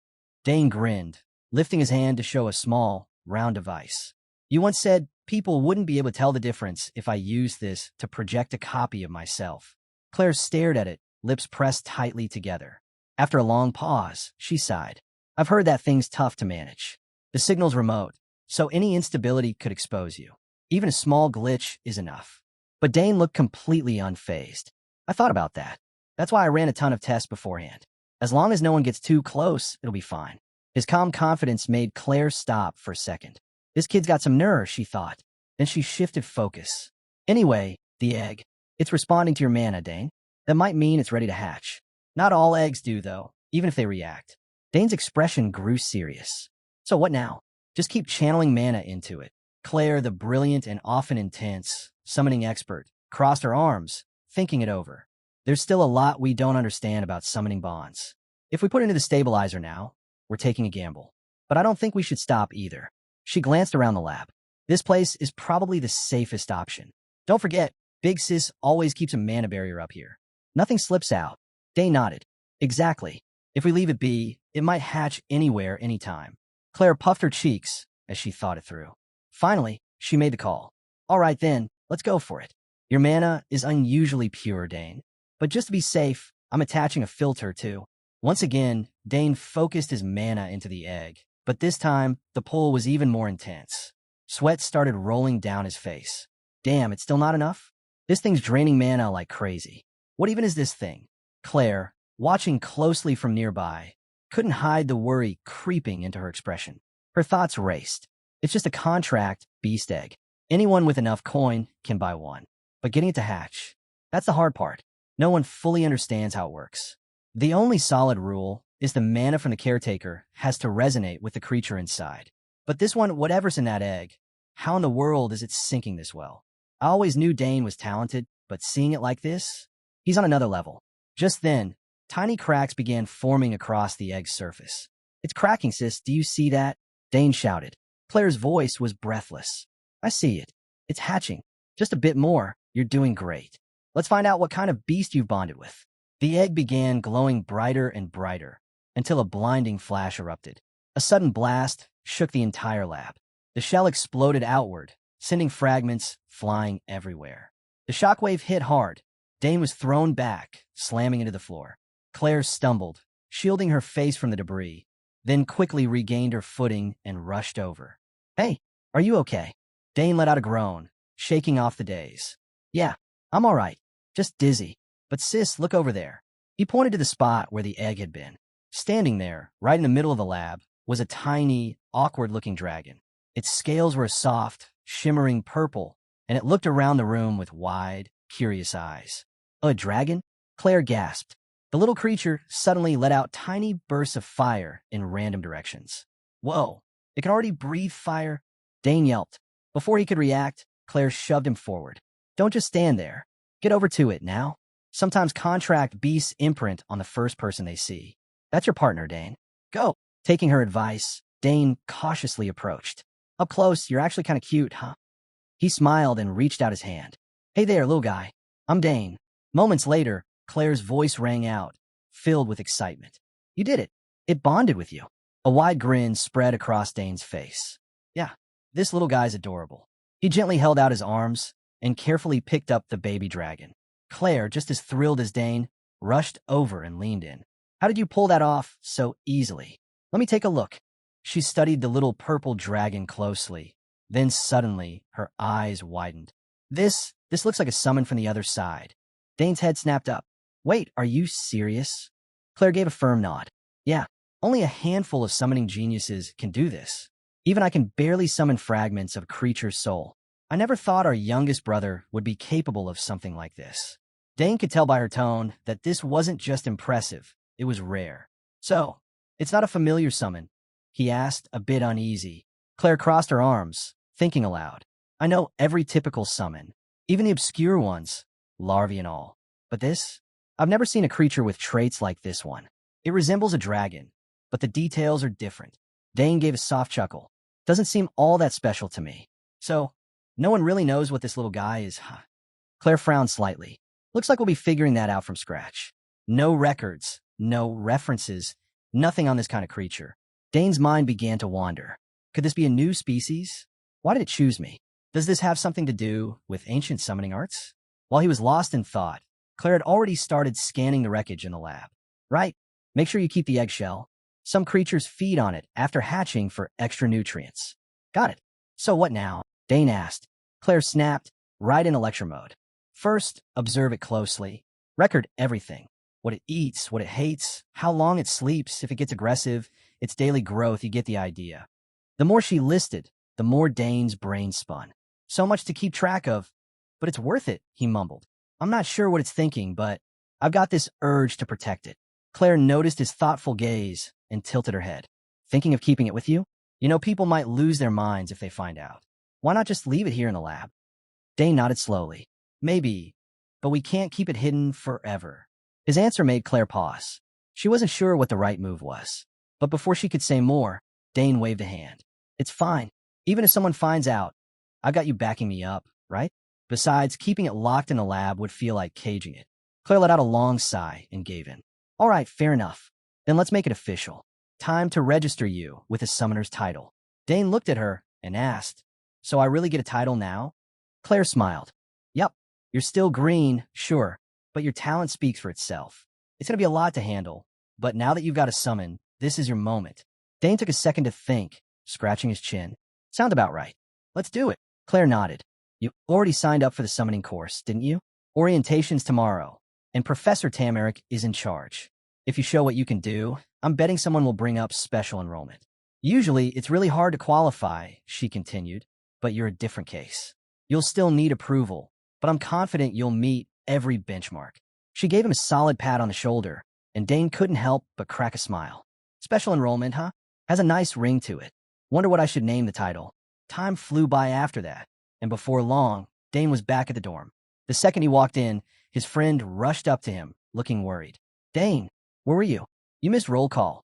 Dane grinned, lifting his hand to show a small, round device. You once said people wouldn't be able to tell the difference if I used this to project a copy of myself. Claire stared at it, lips pressed tightly together. After a long pause, she sighed. I've heard that thing's tough to manage. The signal's remote, so any instability could expose you. Even a small glitch is enough. But Dane looked completely unfazed. I thought about that. That's why I ran a ton of tests beforehand. As long as no one gets too close, it'll be fine. His calm confidence made Claire stop for a second. This kid's got some nerve, she thought. Then she shifted focus. Anyway, the egg. It's responding to your mana, Dane. That might mean it's ready to hatch. Not all eggs do, though, even if they react. Dane's expression grew serious. So what now? Just keep channeling mana into it. Claire, the brilliant and often intense summoning expert, crossed her arms, thinking it over. There's still a lot we don't understand about summoning bonds. If we put it into the stabilizer now, we're taking a gamble. But I don't think we should stop either. She glanced around the lab. This place is probably the safest option. Don't forget, Big Sis always keeps a mana barrier up here. Nothing slips out. Dane nodded. Exactly. If we leave it be, it might hatch anywhere, anytime. Claire puffed her cheeks as she thought it through. Finally, she made the call. All right then, let's go for it. Your mana is unusually pure, Dane. But just to be safe, I'm attaching a filter too. Once again, Dane focused his mana into the egg, but this time, the pull was even more intense. Sweat started rolling down his face. Damn, it's still not enough? This thing's draining mana like crazy. What even is this thing? Claire, watching closely from nearby, couldn't hide the worry creeping into her expression. Her thoughts raced. It's just a contract beast egg. Anyone with enough coin can buy one. But getting it to hatch, that's the hard part. No one fully understands how it works. The only solid rule is the mana from the caretaker has to resonate with the creature inside. But this one, whatever's in that egg, how in the world is it syncing this well? I always knew Dane was talented, but seeing it like this? He's on another level. Just then, tiny cracks began forming across the egg's surface. It's cracking, sis. Do you see that? Dane shouted. Claire's voice was breathless. I see it. It's hatching. Just a bit more. You're doing great. Let's find out what kind of beast you've bonded with. The egg began glowing brighter and brighter until a blinding flash erupted. A sudden blast shook the entire lab. The shell exploded outward, sending fragments flying everywhere. The shockwave hit hard. Dane was thrown back, slamming into the floor. Claire stumbled, shielding her face from the debris, then quickly regained her footing and rushed over. Hey, are you okay? Dane let out a groan, shaking off the daze. Yeah, I'm all right. Just dizzy. But sis, look over there. He pointed to the spot where the egg had been. Standing there, right in the middle of the lab, was a tiny, awkward-looking dragon. Its scales were soft, shimmering purple, and it looked around the room with wide, curious eyes. A dragon? Claire gasped. The little creature suddenly let out tiny bursts of fire in random directions. Whoa, it can already breathe fire? Dane yelped. Before he could react, Claire shoved him forward. Don't just stand there. Get over to it now. Sometimes contract beasts imprint on the first person they see. That's your partner, Dane. Go. Taking her advice, Dane cautiously approached. Up close, you're actually kind of cute, huh? He smiled and reached out his hand. Hey there, little guy. I'm Dane. Moments later, Claire's voice rang out, filled with excitement. You did it. It bonded with you. A wide grin spread across Dane's face. Yeah, this little guy's adorable. He gently held out his arms and carefully picked up the baby dragon. Claire, just as thrilled as Dane, rushed over and leaned in. How did you pull that off so easily? Let me take a look. She studied the little purple dragon closely. Then suddenly, her eyes widened. This looks like a summon from the other side. Dane's head snapped up. Wait, are you serious? Claire gave a firm nod. Yeah, only a handful of summoning geniuses can do this. Even I can barely summon fragments of a creature's soul. I never thought our youngest brother would be capable of something like this. Dane could tell by her tone that this wasn't just impressive, it was rare. So, it's not a familiar summon? He asked, a bit uneasy. Claire crossed her arms, thinking aloud. I know every typical summon, even the obscure ones, larvae and all. But this? I've never seen a creature with traits like this one. It resembles a dragon, but the details are different. Dane gave a soft chuckle. Doesn't seem all that special to me. So, no one really knows what this little guy is, huh? Claire frowned slightly. Looks like we'll be figuring that out from scratch. No records, no references, nothing on this kind of creature. Dane's mind began to wander. Could this be a new species? Why did it choose me? Does this have something to do with ancient summoning arts? While he was lost in thought, Claire had already started scanning the wreckage in the lab. Right, make sure you keep the eggshell. Some creatures feed on it after hatching for extra nutrients. Got it. So what now? Dane asked. Claire snapped, right in lecture mode. First, observe it closely. Record everything. What it eats, what it hates, how long it sleeps, if it gets aggressive, its daily growth, you get the idea. The more she listed, the more Dane's brain spun. So much to keep track of. But it's worth it, he mumbled. I'm not sure what it's thinking, but I've got this urge to protect it. Claire noticed his thoughtful gaze and tilted her head. Thinking of keeping it with you? You know, people might lose their minds if they find out. Why not just leave it here in the lab? Dane nodded slowly. Maybe, but we can't keep it hidden forever. His answer made Claire pause. She wasn't sure what the right move was. But before she could say more, Dane waved a hand. It's fine. Even if someone finds out, I've got you backing me up, right? Besides, keeping it locked in the lab would feel like caging it. Claire let out a long sigh and gave in. All right, fair enough. Then let's make it official. Time to register you with a summoner's title. Dane looked at her and asked, So I really get a title now? Claire smiled. Yep, you're still green, sure, but your talent speaks for itself. It's going to be a lot to handle, but now that you've got a summon, this is your moment. Dane took a second to think, scratching his chin. Sound about right. Let's do it. Claire nodded. You already signed up for the summoning course, didn't you? Orientation's tomorrow, and Professor Tamarick is in charge. If you show what you can do, I'm betting someone will bring up special enrollment. Usually, it's really hard to qualify, she continued, but you're a different case. You'll still need approval, but I'm confident you'll meet every benchmark. She gave him a solid pat on the shoulder, and Dane couldn't help but crack a smile. Special enrollment, huh? Has a nice ring to it. Wonder what I should name the title. Time flew by after that, and before long, Dane was back at the dorm. The second he walked in, his friend rushed up to him, looking worried. Dane, where were you? You missed roll call.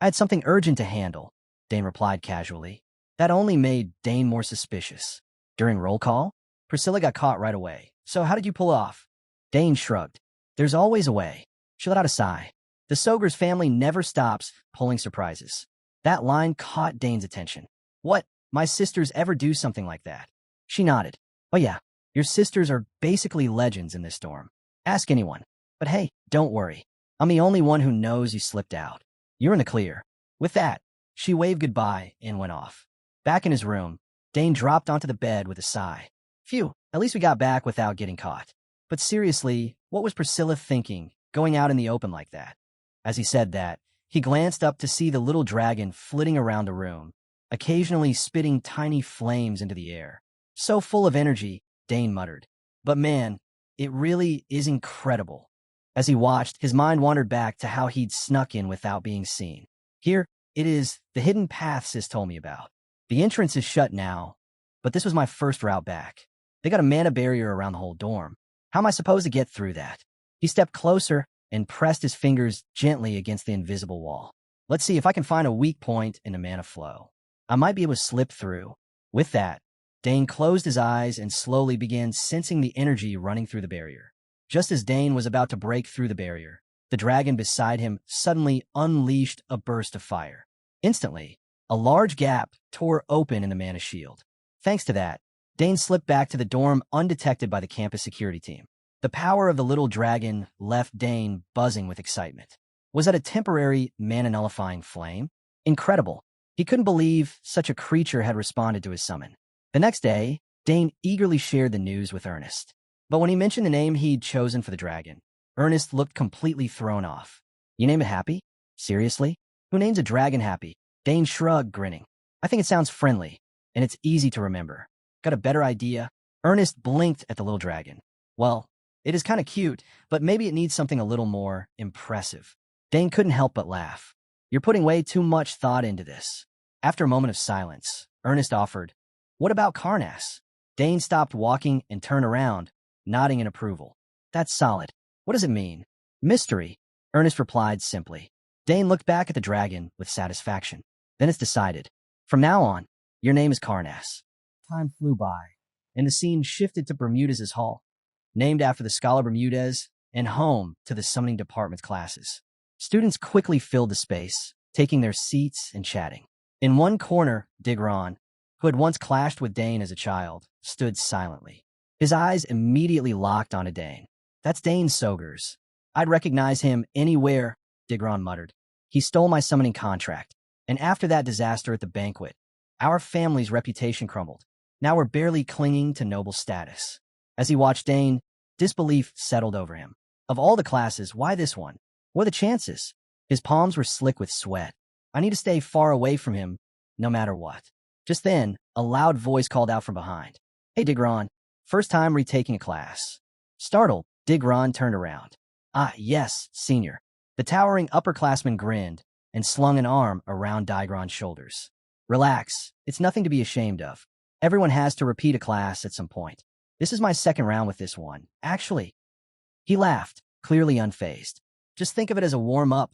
I had something urgent to handle, Dane replied casually. That only made Dane more suspicious. During roll call, Priscilla got caught right away. So how did you pull off? Dane shrugged. There's always a way. She let out a sigh. The Sogers family never stops pulling surprises. That line caught Dane's attention. What? My sisters ever do something like that? She nodded. Oh yeah, your sisters are basically legends in this dorm. Ask anyone. But hey, don't worry. I'm the only one who knows you slipped out. You're in the clear." With that, she waved goodbye and went off. Back in his room, Dane dropped onto the bed with a sigh. Phew, at least we got back without getting caught. But seriously, what was Priscilla thinking, going out in the open like that? As he said that, he glanced up to see the little dragon flitting around the room, occasionally spitting tiny flames into the air. So full of energy, Dane muttered. But man, it really is incredible. As he watched, his mind wandered back to how he'd snuck in without being seen. Here, it is the hidden path Sis told me about. The entrance is shut now, but this was my first route back. They got a mana barrier around the whole dorm. How am I supposed to get through that? He stepped closer and pressed his fingers gently against the invisible wall. Let's see if I can find a weak point in the mana flow. I might be able to slip through. With that, Dane closed his eyes and slowly began sensing the energy running through the barrier. Just as Dane was about to break through the barrier, the dragon beside him suddenly unleashed a burst of fire. Instantly, a large gap tore open in the mana shield. Thanks to that, Dane slipped back to the dorm undetected by the campus security team. The power of the little dragon left Dane buzzing with excitement. Was that a temporary mana-nullifying flame? Incredible. He couldn't believe such a creature had responded to his summon. The next day, Dane eagerly shared the news with Ernest. But when he mentioned the name he'd chosen for the dragon, Ernest looked completely thrown off. You name it Happy? Seriously? Who names a dragon Happy? Dane shrugged, grinning. I think it sounds friendly, and it's easy to remember. Got a better idea? Ernest blinked at the little dragon. Well, it is kind of cute, but maybe it needs something a little more impressive. Dane couldn't help but laugh. You're putting way too much thought into this. After a moment of silence, Ernest offered, What about Karnas? Dane stopped walking and turned around, nodding in approval. That's solid. What does it mean? Mystery, Ernest replied simply. Dane looked back at the dragon with satisfaction. Then it's decided. From now on, your name is Karnas. Time flew by, and the scene shifted to Bermudez's Hall, named after the scholar Bermudez and home to the summoning department's classes. Students quickly filled the space, taking their seats and chatting. In one corner, Digron, who had once clashed with Dane as a child, stood silently. His eyes immediately locked onto Dane. That's Dane Sogers. I'd recognize him anywhere, Digron muttered. He stole my summoning contract, and after that disaster at the banquet, our family's reputation crumbled. Now we're barely clinging to noble status. As he watched Dane, disbelief settled over him. Of all the classes, why this one? What are the chances? His palms were slick with sweat. I need to stay far away from him, no matter what. Just then, a loud voice called out from behind. Hey, Digron. First time retaking a class. Startled, Digron turned around. Ah, yes, senior. The towering upperclassman grinned and slung an arm around Digron's shoulders. Relax, it's nothing to be ashamed of. Everyone has to repeat a class at some point. This is my second round with this one. Actually, he laughed, clearly unfazed. Just think of it as a warm-up.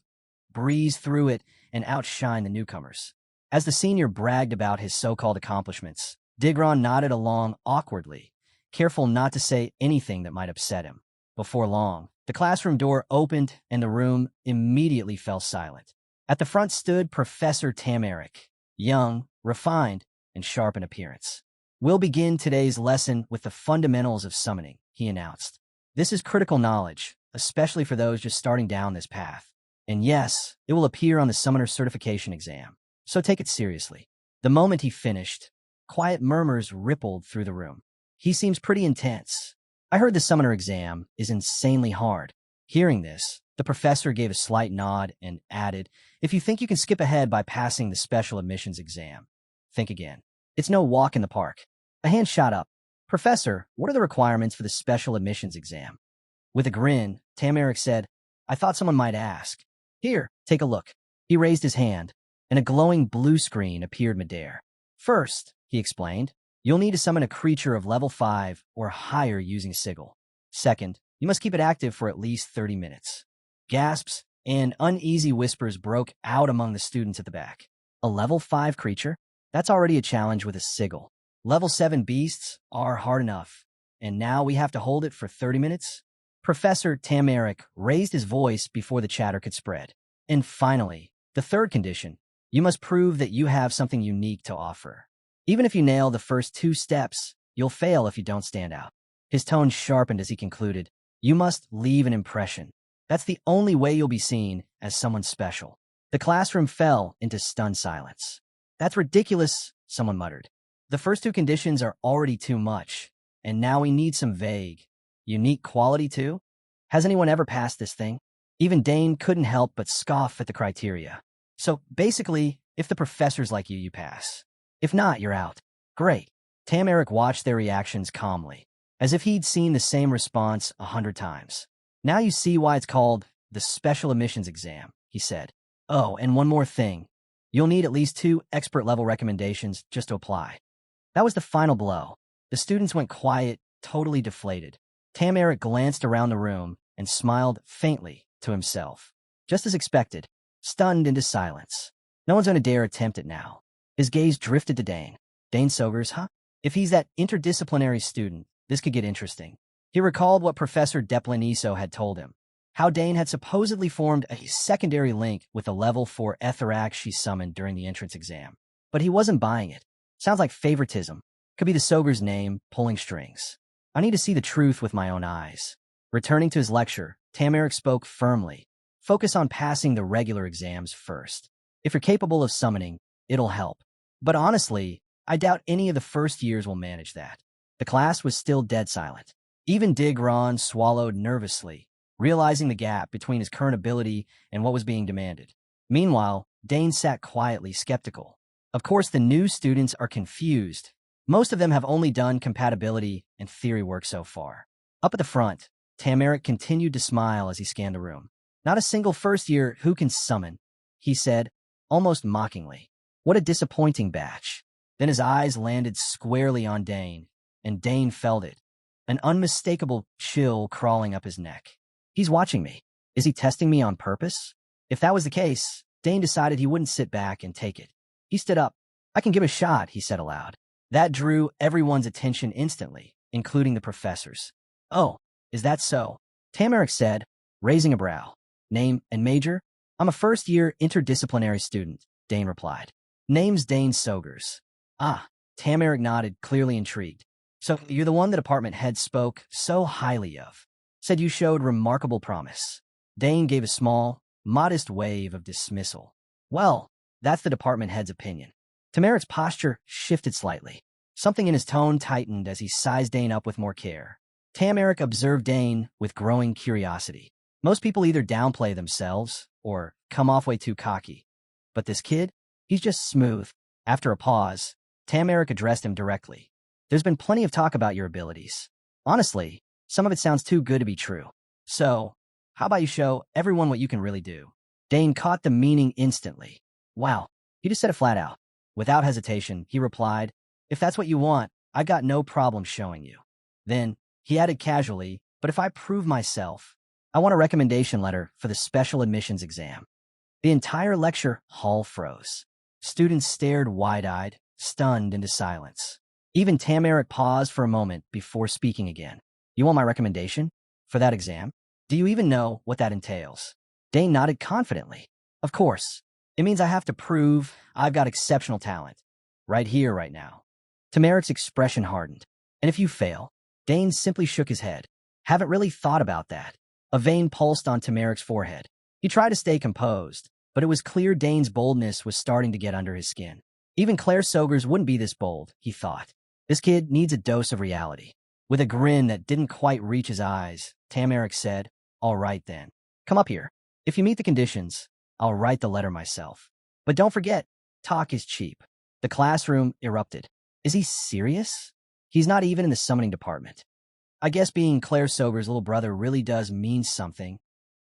Breeze through it and outshine the newcomers. As the senior bragged about his so-called accomplishments, Digron nodded along awkwardly, careful not to say anything that might upset him. Before long, the classroom door opened and the room immediately fell silent. At the front stood Professor Tamarick, young, refined, and sharp in appearance. We'll begin today's lesson with the fundamentals of summoning, he announced. This is critical knowledge, especially for those just starting down this path. And yes, it will appear on the summoner certification exam, so take it seriously. The moment he finished, quiet murmurs rippled through the room. He seems pretty intense. I heard the summoner exam is insanely hard. Hearing this, the professor gave a slight nod and added, if you think you can skip ahead by passing the special admissions exam, think again. It's no walk in the park. A hand shot up. Professor, what are the requirements for the special admissions exam? With a grin, Tamarick said, I thought someone might ask. Here, take a look. He raised his hand, and a glowing blue screen appeared midair. First, he explained, you'll need to summon a creature of level 5 or higher using Sigil. Second, you must keep it active for at least 30 minutes. Gasps and uneasy whispers broke out among the students at the back. A level 5 creature? That's already a challenge with a Sigil. Level 7 beasts are hard enough, and now we have to hold it for 30 minutes? Professor Tamarick raised his voice before the chatter could spread. And finally, the third condition, you must prove that you have something unique to offer. Even if you nail the first 2 steps, you'll fail if you don't stand out. His tone sharpened as he concluded, you must leave an impression. That's the only way you'll be seen as someone special. The classroom fell into stunned silence. That's ridiculous, someone muttered. The first two conditions are already too much, and now we need some vague, unique quality too? Has anyone ever passed this thing? Even Dane couldn't help but scoff at the criteria. So basically, if the professor's like you pass. If not, you're out. Great. Tamarick watched their reactions calmly, as if he'd seen the same response 100 times. Now you see why it's called the special admissions exam, he said. Oh, and one more thing. You'll need at least 2 expert-level recommendations just to apply. That was the final blow. The students went quiet, totally deflated. Tamarick glanced around the room and smiled faintly to himself. Just as expected, stunned into silence. No one's going to dare attempt it now. His gaze drifted to Dane. Dane Sogers, huh? If he's that interdisciplinary student, this could get interesting. He recalled what Professor Deplaniso had told him, how Dane had supposedly formed a secondary link with the level 4 Etheract she summoned during the entrance exam. But he wasn't buying it. Sounds like favoritism. Could be the Sogers' name pulling strings. I need to see the truth with my own eyes. Returning to his lecture, Tamarick spoke firmly. Focus on passing the regular exams first. If you're capable of summoning, it'll help. But honestly, I doubt any of the first years will manage that. The class was still dead silent. Even Digron swallowed nervously, realizing the gap between his current ability and what was being demanded. Meanwhile, Dane sat quietly skeptical. Of course, the new students are confused. Most of them have only done compatibility and theory work so far. Up at the front, Tamarick continued to smile as he scanned the room. Not a single first year who can summon, he said, almost mockingly. What a disappointing batch. Then his eyes landed squarely on Dane, and Dane felt it. An unmistakable chill crawling up his neck. He's watching me. Is he testing me on purpose? If that was the case, Dane decided he wouldn't sit back and take it. He stood up. I can give a shot, he said aloud. That drew everyone's attention instantly, including the professors. Oh, is that so? Tamarick said, raising a brow. Name and major? I'm a first-year interdisciplinary student, Dane replied. Name's Dane Sogers. Ah, Tamarick nodded, clearly intrigued. So you're the one the department head spoke so highly of. Said you showed remarkable promise. Dane gave a small, modest wave of dismissal. Well, that's the department head's opinion. Tamarick's posture shifted slightly. Something in his tone tightened as he sized Dane up with more care. Tamarick observed Dane with growing curiosity. Most people either downplay themselves or come off way too cocky. But this kid, he's just smooth. After a pause, Tamarick addressed him directly. There's been plenty of talk about your abilities. Honestly, some of it sounds too good to be true. So, how about you show everyone what you can really do? Dane caught the meaning instantly. Wow, he just said it flat out. Without hesitation, he replied, if that's what you want, I've got no problem showing you. Then, he added casually, but if I prove myself, I want a recommendation letter for the special admissions exam. The entire lecture hall froze. Students stared wide-eyed, stunned into silence. Even Tamarick paused for a moment before speaking again. You want my recommendation? For that exam? Do you even know what that entails? Dane nodded confidently. Of course. It means I have to prove I've got exceptional talent. Right here, right now. Tamarick's expression hardened. And if you fail? Dane simply shook his head. Haven't really thought about that. A vein pulsed on Tamarick's forehead. He tried to stay composed, but it was clear Dane's boldness was starting to get under his skin. Even Claire Sogers wouldn't be this bold, he thought. This kid needs a dose of reality. With a grin that didn't quite reach his eyes, Tamarick said, all right then. Come up here. If you meet the conditions, I'll write the letter myself. But don't forget, talk is cheap. The classroom erupted. Is he serious? He's not even in the summoning department. I guess being Claire Sogers' little brother really does mean something.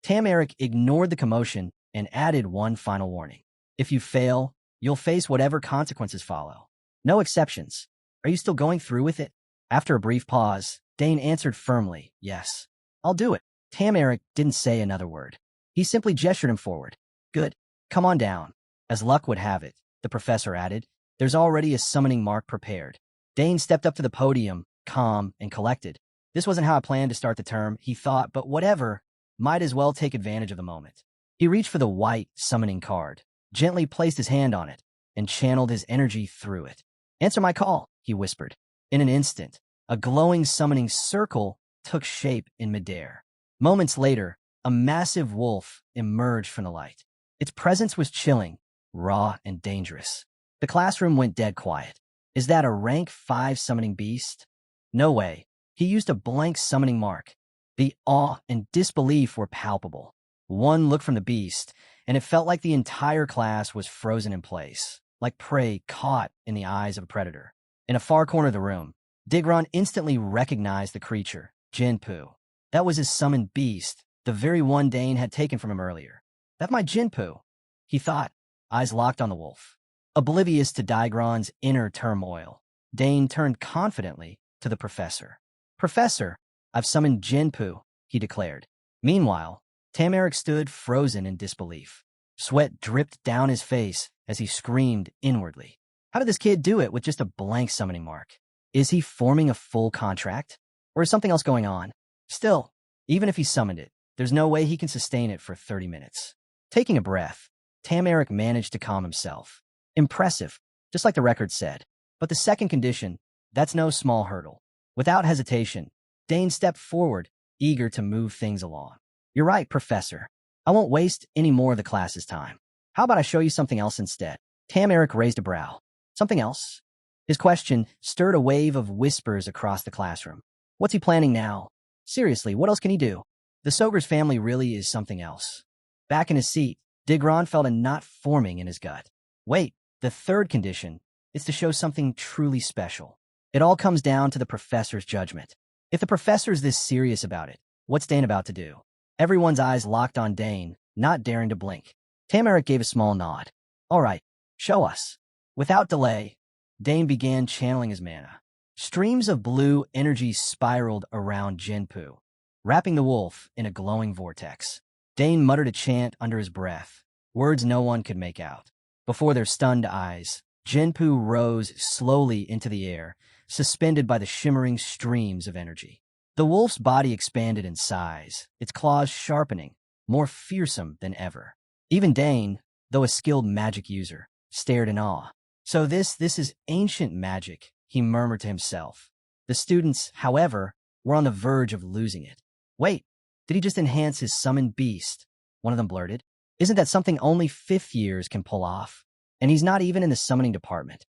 Tamarick ignored the commotion and added one final warning. If you fail, you'll face whatever consequences follow. No exceptions. Are you still going through with it? After a brief pause, Dane answered firmly, yes. I'll do it. Tamarick didn't say another word. He simply gestured him forward. Good. Come on down. As luck would have it, the professor added, there's already a summoning mark prepared. Dane stepped up to the podium, calm and collected. This wasn't how I planned to start the term, he thought, but whatever, might as well take advantage of the moment. He reached for the white summoning card, gently placed his hand on it, and channeled his energy through it. Answer my call, he whispered. In an instant, a glowing summoning circle took shape in midair. Moments later, a massive wolf emerged from the light. Its presence was chilling, raw, and dangerous. The classroom went dead quiet. Is that a rank 5 summoning beast? No way. He used a blank summoning mark. The awe and disbelief were palpable. One look from the beast, and it felt like the entire class was frozen in place, like prey caught in the eyes of a predator. In a far corner of the room, Digron instantly recognized the creature, Jinpu. That was his summoned beast, the very one Dane had taken from him earlier. That's my Jinpu, he thought, eyes locked on the wolf. Oblivious to Digron's inner turmoil, Dane turned confidently to the professor. Professor, I've summoned Jinpu, he declared. Meanwhile, Tamarick stood frozen in disbelief. Sweat dripped down his face as he screamed inwardly. How did this kid do it with just a blank summoning mark? Is he forming a full contract? Or is something else going on? Still, even if he summoned it, there's no way he can sustain it for 30 minutes. Taking a breath, Tamarick managed to calm himself. Impressive, just like the record said. But the second condition, that's no small hurdle. Without hesitation, Dane stepped forward, eager to move things along. You're right, Professor. I won't waste any more of the class's time. How about I show you something else instead? Tamarick raised a brow. Something else? His question stirred a wave of whispers across the classroom. What's he planning now? Seriously, what else can he do? The Soger's family really is something else. Back in his seat, Digron felt a knot forming in his gut. Wait, the third condition is to show something truly special. It all comes down to the professor's judgment. If the professor's this serious about it, what's Dane about to do? Everyone's eyes locked on Dane, not daring to blink. Tamarick gave a small nod. All right, show us. Without delay, Dane began channeling his mana. Streams of blue energy spiraled around Jinpu, wrapping the wolf in a glowing vortex. Dane muttered a chant under his breath, words no one could make out. Before their stunned eyes, Jinpu rose slowly into the air, suspended by the shimmering streams of energy. The wolf's body expanded in size, its claws sharpening, more fearsome than ever. Even Dane, though a skilled magic user, stared in awe. So this is ancient magic, he murmured to himself. The students, however, were on the verge of losing it. Wait, did he just enhance his summoned beast? One of them blurted. Isn't that something only 5th years can pull off? And he's not even in the summoning department.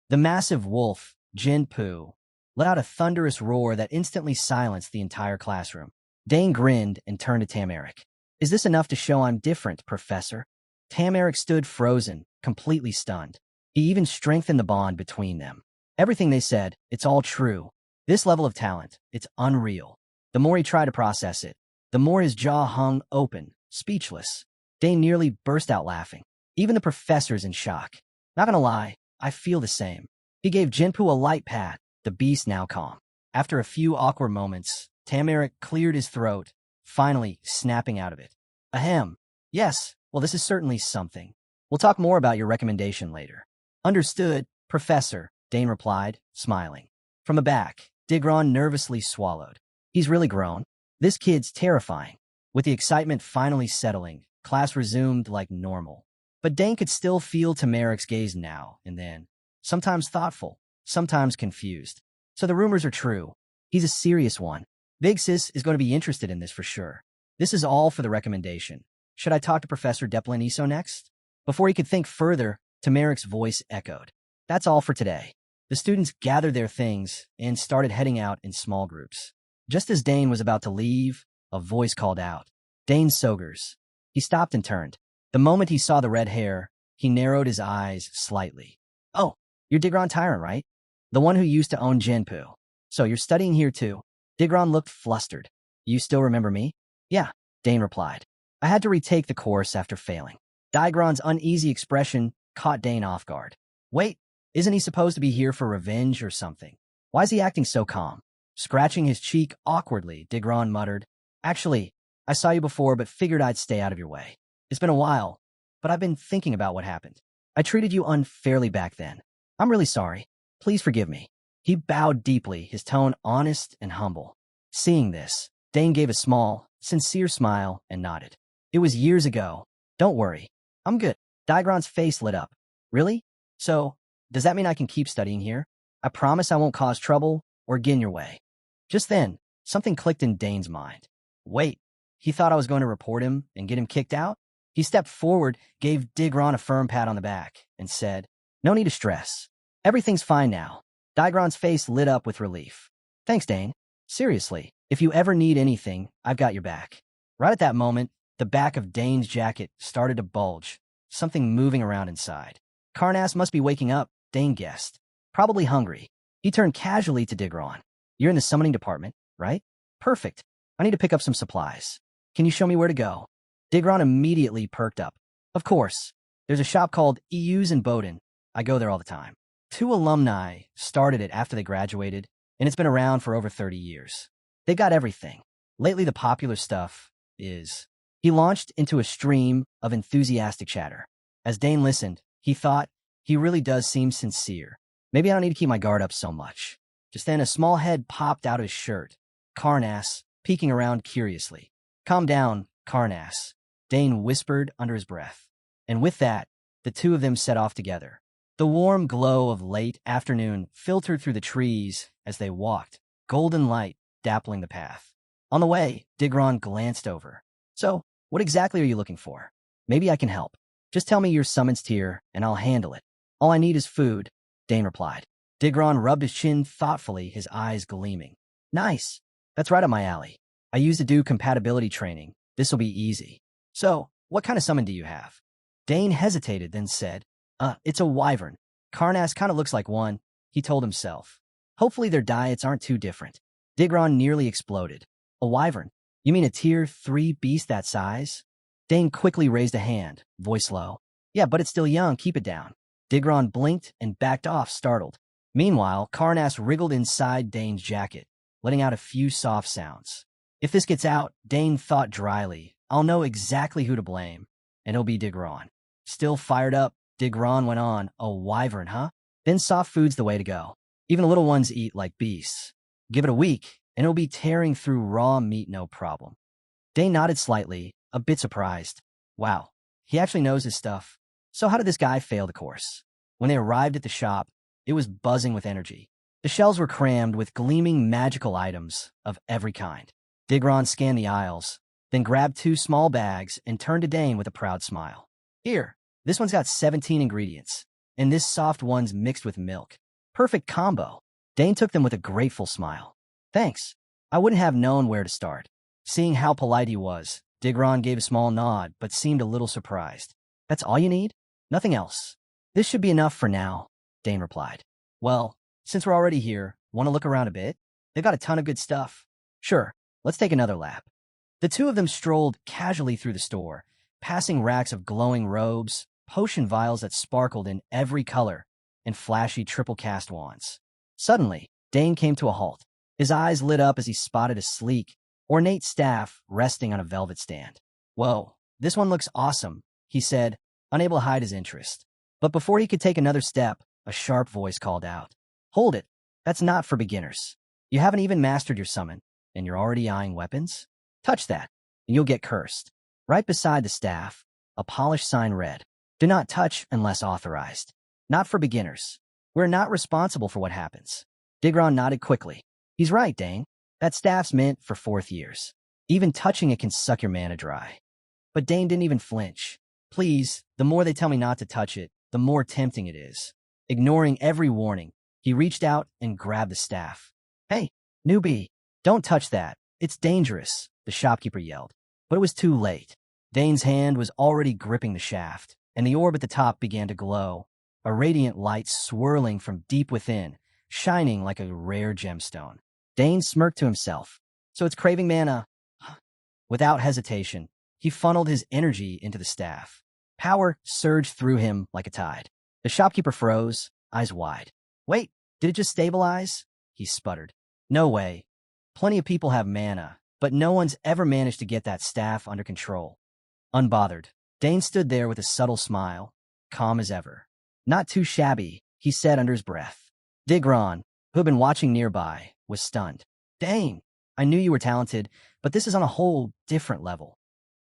The massive wolf, Jinpu, let out a thunderous roar that instantly silenced the entire classroom. Dane grinned and turned to Tamarick. Is this enough to show I'm different, Professor? Tamarick stood frozen, completely stunned. He even strengthened the bond between them. Everything they said, it's all true. This level of talent, it's unreal. The more he tried to process it, the more his jaw hung open, speechless. Dane nearly burst out laughing. Even the professor's in shock. Not gonna lie, I feel the same. He gave Jinpu a light pat, the beast now calm. After a few awkward moments, Tamarick cleared his throat, finally snapping out of it. Ahem. Yes, well, this is certainly something. We'll talk more about your recommendation later. Understood, Professor, Dane replied, smiling. From the back, Digron nervously swallowed. He's really grown. This kid's terrifying. With the excitement finally settling, class resumed like normal. But Dane could still feel Tamarick's gaze now and then, sometimes thoughtful, sometimes confused. So the rumors are true. He's a serious one. Big Sis is going to be interested in this for sure. This is all for the recommendation. Should I talk to Professor Deplaniso next? Before he could think further, Tamarick's voice echoed. That's all for today. The students gathered their things and started heading out in small groups. Just as Dane was about to leave, a voice called out. Dane Sogers. He stopped and turned. The moment he saw the red hair, he narrowed his eyes slightly. Oh, you're Digron Tyrant, right? The one who used to own Jinpu. So you're studying here too. Digron looked flustered. You still remember me? Yeah, Dane replied. I had to retake the course after failing. Digron's uneasy expression caught Dane off guard. Wait, isn't he supposed to be here for revenge or something? Why is he acting so calm? Scratching his cheek awkwardly, Digron muttered. Actually, I saw you before but figured I'd stay out of your way. It's been a while, but I've been thinking about what happened. I treated you unfairly back then. I'm really sorry. Please forgive me. He bowed deeply, his tone honest and humble. Seeing this, Dane gave a small, sincere smile and nodded. It was years ago. Don't worry. I'm good. Digron's face lit up. Really? So, does that mean I can keep studying here? I promise I won't cause trouble or get in your way. Just then, something clicked in Dane's mind. Wait, He thought I was going to report him and get him kicked out? He stepped forward, gave Digron a firm pat on the back, and said, "No need to stress. Everything's fine now." Digron's face lit up with relief. "Thanks, Dane. Seriously, if you ever need anything, I've got your back." Right at that moment, the back of Dane's jacket started to bulge, something moving around inside. Karnas must be waking up, Dane guessed. Probably hungry. He turned casually to Digron. "You're in the summoning department, right? Perfect. I need to pick up some supplies. Can you show me where to go?" Digron immediately perked up. "Of course. There's a shop called EU's in Bowdoin. I go there all the time. 2 alumni started it after they graduated, and it's been around for over 30 years. They got everything. Lately, the popular stuff is..." He launched into a stream of enthusiastic chatter. As Dane listened, he thought, he really does seem sincere. Maybe I don't need to keep my guard up so much. Just then, a small head popped out of his shirt. Karnas, peeking around curiously. "Calm down, Karnas," Dane whispered under his breath. And with that, the two of them set off together. The warm glow of late afternoon filtered through the trees as they walked, golden light dappling the path. On the way, Digron glanced over. "So, what exactly are you looking for? Maybe I can help. Just tell me your summons tier, and I'll handle it." "All I need is food," Dane replied. Digron rubbed his chin thoughtfully, his eyes gleaming. "Nice. That's right up my alley. I used to do compatibility training. This'll be easy. So, what kind of summon do you have?" Dane hesitated, then said, It's a wyvern. Karnas kind of looks like one," he told himself. Hopefully their diets aren't too different. Digron nearly exploded. "A wyvern? You mean a tier 3 beast that size?" Dane quickly raised a hand, voice low. "Yeah, but it's still young, keep it down." Digron blinked and backed off, startled. Meanwhile, Karnas wriggled inside Dane's jacket, letting out a few soft sounds. If this gets out, Dane thought dryly, I'll know exactly who to blame, and it'll be Digron. Still fired up, Digron went on, "A wyvern, huh? Then soft food's the way to go. Even the little ones eat like beasts. Give it a week, and it'll be tearing through raw meat no problem." Dane nodded slightly, a bit surprised. Wow, he actually knows his stuff. So how did this guy fail the course? When they arrived at the shop, it was buzzing with energy. The shelves were crammed with gleaming magical items of every kind. Digron scanned the aisles, then grabbed 2 small bags and turned to Dane with a proud smile. "Here, this one's got 17 ingredients, and this soft one's mixed with milk. Perfect combo." Dane took them with a grateful smile. "Thanks. I wouldn't have known where to start." Seeing how polite he was, Digron gave a small nod but seemed a little surprised. "That's all you need? Nothing else?" "This should be enough for now," Dane replied. "Well, since we're already here, want to look around a bit? They've got a ton of good stuff." "Sure, let's take another lap." The two of them strolled casually through the store, passing racks of glowing robes, potion vials that sparkled in every color, and flashy triple-cast wands. Suddenly, Dane came to a halt. His eyes lit up as he spotted a sleek, ornate staff resting on a velvet stand. "Whoa, this one looks awesome," he said, unable to hide his interest. But before he could take another step, a sharp voice called out, "Hold it, that's not for beginners. You haven't even mastered your summon, and you're already eyeing weapons? Touch that, and you'll get cursed." Right beside the staff, a polished sign read, "Do not touch unless authorized. Not for beginners. We're not responsible for what happens." Digron nodded quickly. "He's right, Dane. That staff's meant for 4th years. Even touching it can suck your mana dry." But Dane didn't even flinch. "Please, the more they tell me not to touch it, the more tempting it is." Ignoring every warning, he reached out and grabbed the staff. "Hey, newbie, don't touch that. It's dangerous," the shopkeeper yelled. But it was too late. Dane's hand was already gripping the shaft, and the orb at the top began to glow, a radiant light swirling from deep within, shining like a rare gemstone. Dane smirked to himself. "So it's craving mana." Without hesitation, he funneled his energy into the staff. Power surged through him like a tide. The shopkeeper froze, eyes wide. "Wait, did it just stabilize?" he sputtered. "No way. Plenty of people have mana, but no one's ever managed to get that staff under control." Unbothered, Dane stood there with a subtle smile, calm as ever. "Not too shabby," he said under his breath. Digron, who had been watching nearby, was stunned. "Dane, I knew you were talented, but this is on a whole different level."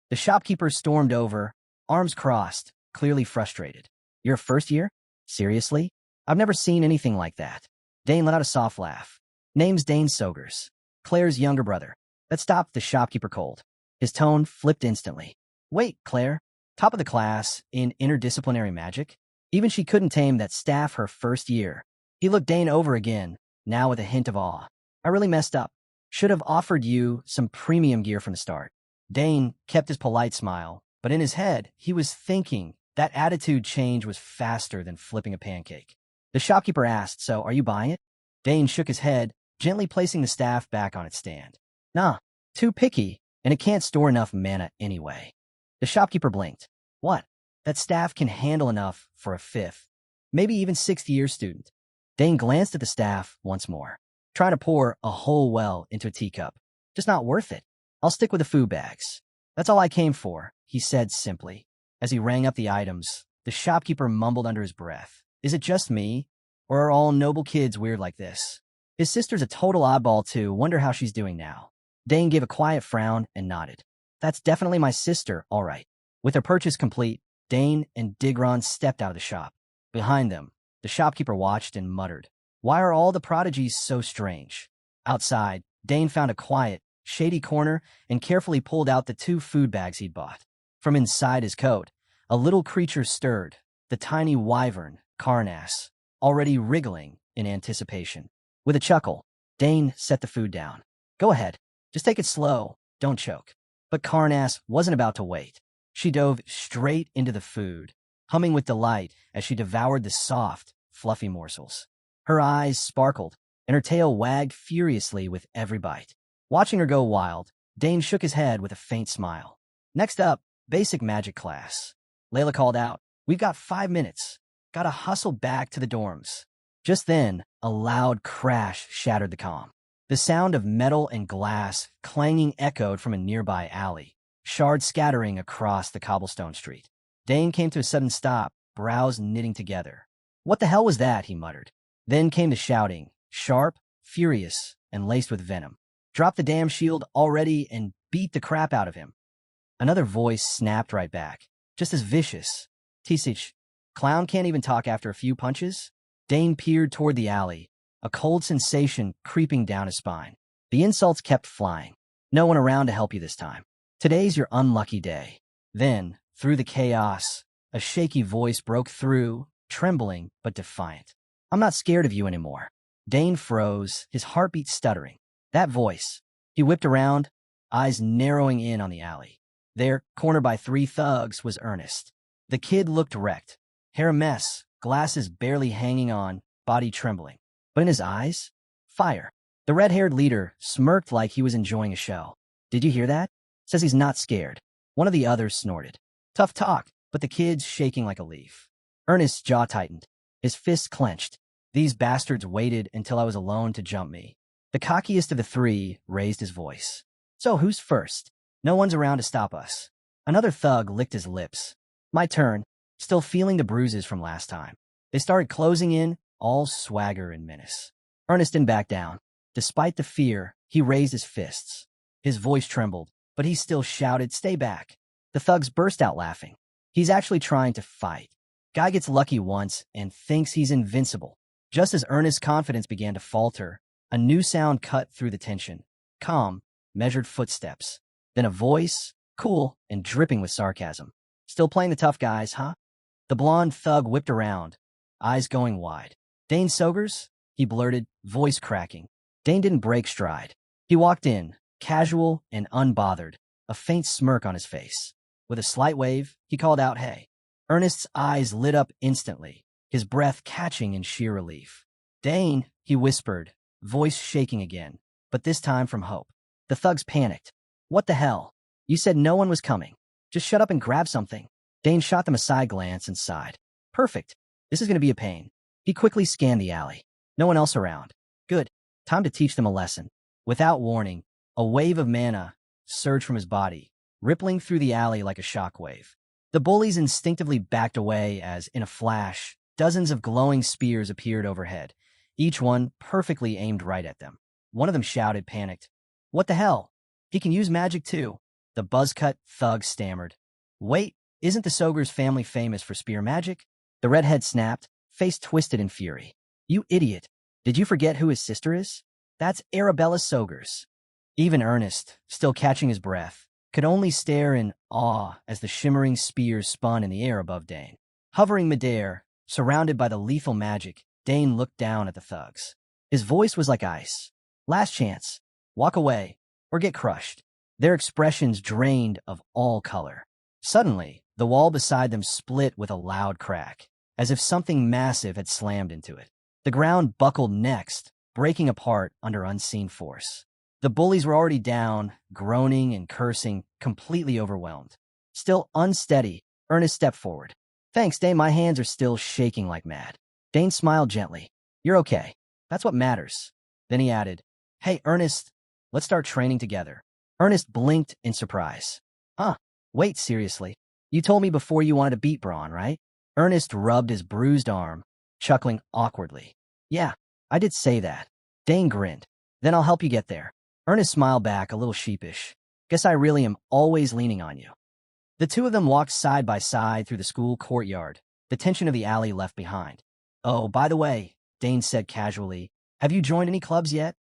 The shopkeeper stormed over, arms crossed, clearly frustrated. "You're a 1st year? Seriously? I've never seen anything like that." Dane let out a soft laugh. "Name's Dane Sogers, Claire's younger brother." That stopped the shopkeeper cold. His tone flipped instantly. Wait, Claire. Top of the class in interdisciplinary magic? Even she couldn't tame that staff her first year. He looked Dane over again, now with a hint of awe. I really messed up. Should have offered you some premium gear from the start. Dane kept his polite smile, but in his head, he was thinking that attitude change was faster than flipping a pancake. The shopkeeper asked, so are you buying it? Dane shook his head, gently placing the staff back on its stand. Nah, too picky, and it can't store enough mana anyway. The shopkeeper blinked. What? That staff can handle enough for a 5th, maybe even 6th-year student. Dane glanced at the staff once more, trying to pour a whole well into a teacup. Just not worth it. I'll stick with the food bags. That's all I came for, he said simply. As he rang up the items, the shopkeeper mumbled under his breath. Is it just me? Or are all noble kids weird like this? His sister's a total oddball too. Wonder how she's doing now. Dane gave a quiet frown and nodded. That's definitely my sister, all right. With their purchase complete, Dane and Digron stepped out of the shop. Behind them, the shopkeeper watched and muttered, why are all the prodigies so strange? Outside, Dane found a quiet, shady corner and carefully pulled out the 2 food bags he'd bought. From inside his coat, a little creature stirred, the tiny wyvern, Carnass, already wriggling in anticipation. With a chuckle, Dane set the food down. Go ahead, just take it slow, don't choke. But Carnass wasn't about to wait. She dove straight into the food, humming with delight as she devoured the soft, fluffy morsels. Her eyes sparkled, and her tail wagged furiously with every bite. Watching her go wild, Dane shook his head with a faint smile. Next up, basic magic class. Layla called out, we've got 5 minutes. Gotta hustle back to the dorms. Just then, a loud crash shattered the calm. The sound of metal and glass clanging echoed from a nearby alley, shards scattering across the cobblestone street. Dane came to a sudden stop, brows knitting together. What the hell was that? He muttered. Then came the shouting, sharp, furious, and laced with venom. Drop the damn shield already and beat the crap out of him. Another voice snapped right back, just as vicious. Tisich, clown can't even talk after a few punches? Dane peered toward the alley, a cold sensation creeping down his spine. The insults kept flying. No one around to help you this time. Today's your unlucky day. Then, through the chaos, a shaky voice broke through, trembling but defiant. I'm not scared of you anymore. Dane froze, his heartbeat stuttering. That voice. He whipped around, eyes narrowing in on the alley. There, cornered by 3 thugs, was Ernest. The kid looked wrecked. Hair a mess, glasses barely hanging on, body trembling. But in his eyes, fire. The red-haired leader smirked like he was enjoying a show. Did you hear that? Says he's not scared. One of the others snorted. Tough talk, but the kid's shaking like a leaf. Ernest's jaw tightened. His fists clenched. These bastards waited until I was alone to jump me. The cockiest of the 3 raised his voice. So who's first? No one's around to stop us. Another thug licked his lips. My turn, still feeling the bruises from last time. They started closing in, all swagger and menace. Ernest didn't back down. Despite the fear, he raised his fists. His voice trembled, but he still shouted, stay back. The thugs burst out laughing. He's actually trying to fight. Guy gets lucky once and thinks he's invincible. Just as Ernest's confidence began to falter, a new sound cut through the tension. Calm, measured footsteps. Then a voice, cool and dripping with sarcasm. Still playing the tough guys, huh? The blonde thug whipped around, eyes going wide. Dane Sogers? He blurted, voice cracking. Dane didn't break stride. He walked in, casual and unbothered, a faint smirk on his face. With a slight wave, he called out, hey. Ernest's eyes lit up instantly, his breath catching in sheer relief. Dane, he whispered, voice shaking again, but this time from hope. The thugs panicked. What the hell? You said no one was coming. Just shut up and grab something. Dane shot them a side glance and sighed. Perfect. This is going to be a pain. He quickly scanned the alley. No one else around. Good. Time to teach them a lesson. Without warning, a wave of mana surged from his body, rippling through the alley like a shockwave. The bullies instinctively backed away as, in a flash, dozens of glowing spears appeared overhead, each one perfectly aimed right at them. One of them shouted, panicked. What the hell? He can use magic too. The buzzcut thug stammered. Wait, isn't the Sogers family famous for spear magic? The redhead snapped, face twisted in fury. You idiot. Did you forget who his sister is? That's Arabella Sogers. Even Ernest, still catching his breath, could only stare in awe as the shimmering spears spun in the air above Dane. Hovering midair, surrounded by the lethal magic, Dane looked down at the thugs. His voice was like ice. Last chance. Walk away, or get crushed. Their expressions drained of all color. Suddenly, the wall beside them split with a loud crack, as if something massive had slammed into it. The ground buckled next, breaking apart under unseen force. The bullies were already down, groaning and cursing, completely overwhelmed. Still unsteady, Ernest stepped forward. Thanks, Dane, my hands are still shaking like mad. Dane smiled gently. You're okay. That's what matters. Then he added, Hey, Ernest, let's start training together. Ernest blinked in surprise. Huh, wait, seriously. You told me before you wanted to beat Braun, right? Ernest rubbed his bruised arm, chuckling awkwardly. Yeah, I did say that. Dane grinned. Then I'll help you get there. Ernest smiled back, a little sheepish. Guess I really am always leaning on you. The two of them walked side by side through the school courtyard, the tension of the alley left behind. Oh, by the way, Dane said casually, have you joined any clubs yet?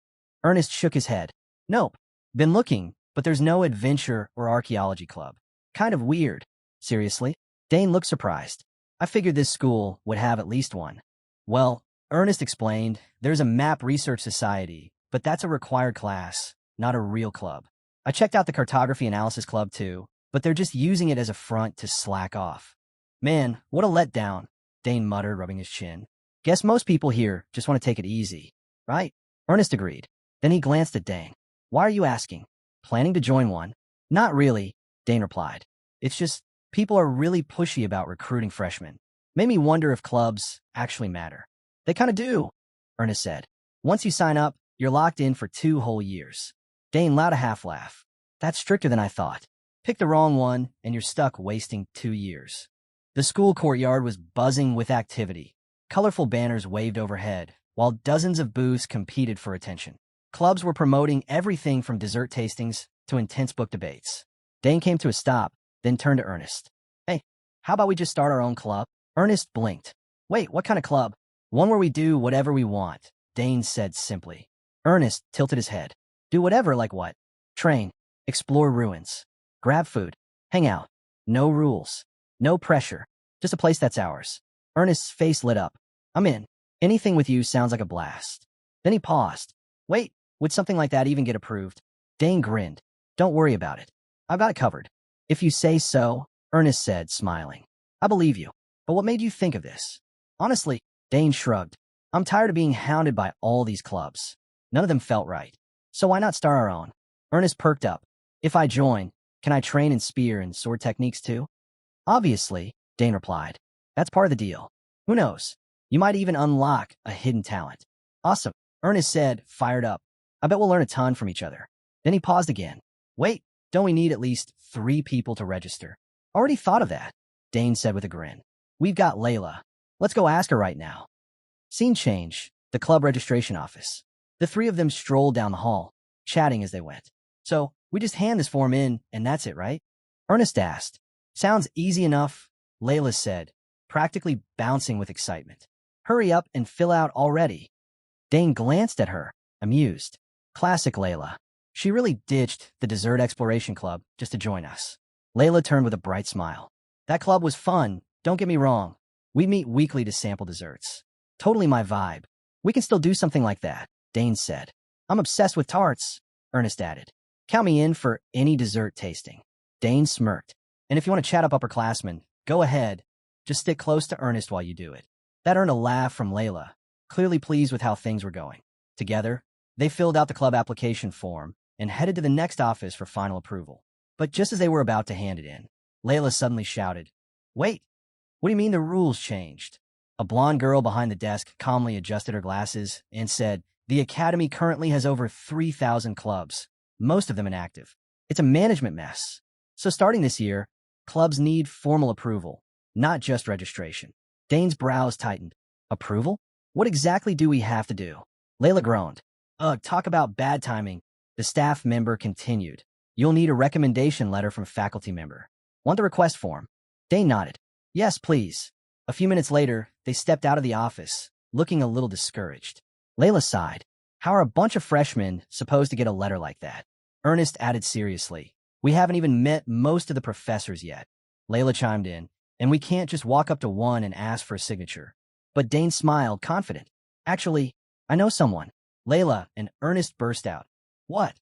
Ernest shook his head. Nope. Been looking, but there's no adventure or archaeology club. Kind of weird. Seriously? Dane looked surprised. I figured this school would have at least one. Well, Ernest explained, there's a map research society, but that's a required class, not a real club. I checked out the cartography analysis club too, but they're just using it as a front to slack off. Man, what a letdown, Dane muttered, rubbing his chin. Guess most people here just want to take it easy, right? Ernest agreed. Then he glanced at Dane. Why are you asking? Planning to join one? Not really, Dane replied. It's just, people are really pushy about recruiting freshmen. Made me wonder if clubs actually matter. They kind of do, Ernest said. Once you sign up, you're locked in for 2 whole years. Dane let a half laugh. That's stricter than I thought. Pick the wrong one, and you're stuck wasting 2 years. The school courtyard was buzzing with activity. Colorful banners waved overhead, while dozens of booths competed for attention. Clubs were promoting everything from dessert tastings to intense book debates. Dane came to a stop, then turned to Ernest. Hey, how about we just start our own club? Ernest blinked. Wait, what kind of club? One where we do whatever we want, Dane said simply. Ernest tilted his head. Do whatever, like what? Train, explore ruins, grab food, hang out. No rules, no pressure, just a place that's ours. Ernest's face lit up. I'm in. Anything with you sounds like a blast. Then he paused. Wait, would something like that even get approved? Dane grinned. Don't worry about it. I've got it covered. If you say so, Ernest said, smiling. I believe you. But what made you think of this? Honestly, Dane shrugged. I'm tired of being hounded by all these clubs. None of them felt right. So why not start our own? Ernest perked up. If I join, can I train in spear and sword techniques too? Obviously, Dane replied. That's part of the deal. Who knows? You might even unlock a hidden talent. Awesome, Ernest said, fired up. I bet we'll learn a ton from each other. Then he paused again. Wait, don't we need at least 3 people to register? Already thought of that, Dane said with a grin. We've got Layla. Let's go ask her right now. Scene change, the club registration office. The 3 of them strolled down the hall, chatting as they went. So, we just hand this form in, and that's it, right? Ernest asked. Sounds easy enough, Layla said, practically bouncing with excitement. Hurry up and fill out already. Dane glanced at her, amused. Classic Layla. She really ditched the Dessert Exploration Club just to join us. Layla turned with a bright smile. That club was fun, don't get me wrong. We meet weekly to sample desserts. Totally my vibe. We can still do something like that, Dane said. I'm obsessed with tarts, Ernest added. Count me in for any dessert tasting. Dane smirked. And if you want to chat up upperclassmen, go ahead. Just stick close to Ernest while you do it. That earned a laugh from Layla, clearly pleased with how things were going. Together, they filled out the club application form and headed to the next office for final approval. But just as they were about to hand it in, Layla suddenly shouted, Wait, what do you mean the rules changed? A blonde girl behind the desk calmly adjusted her glasses and said, The Academy currently has over 3,000 clubs, most of them inactive. It's a management mess. So starting this year, clubs need formal approval, not just registration. Dane's brows tightened. Approval? What exactly do we have to do? Layla groaned. Ugh, talk about bad timing. The staff member continued. You'll need a recommendation letter from a faculty member. Want the request form? Dane nodded. Yes, please. A few minutes later, they stepped out of the office, looking a little discouraged. Layla sighed. How are a bunch of freshmen supposed to get a letter like that? Ernest added seriously. We haven't even met most of the professors yet. Layla chimed in, and we can't just walk up to one and ask for a signature. But Dane smiled, confident. Actually, I know someone. Layla and Ernest burst out. What?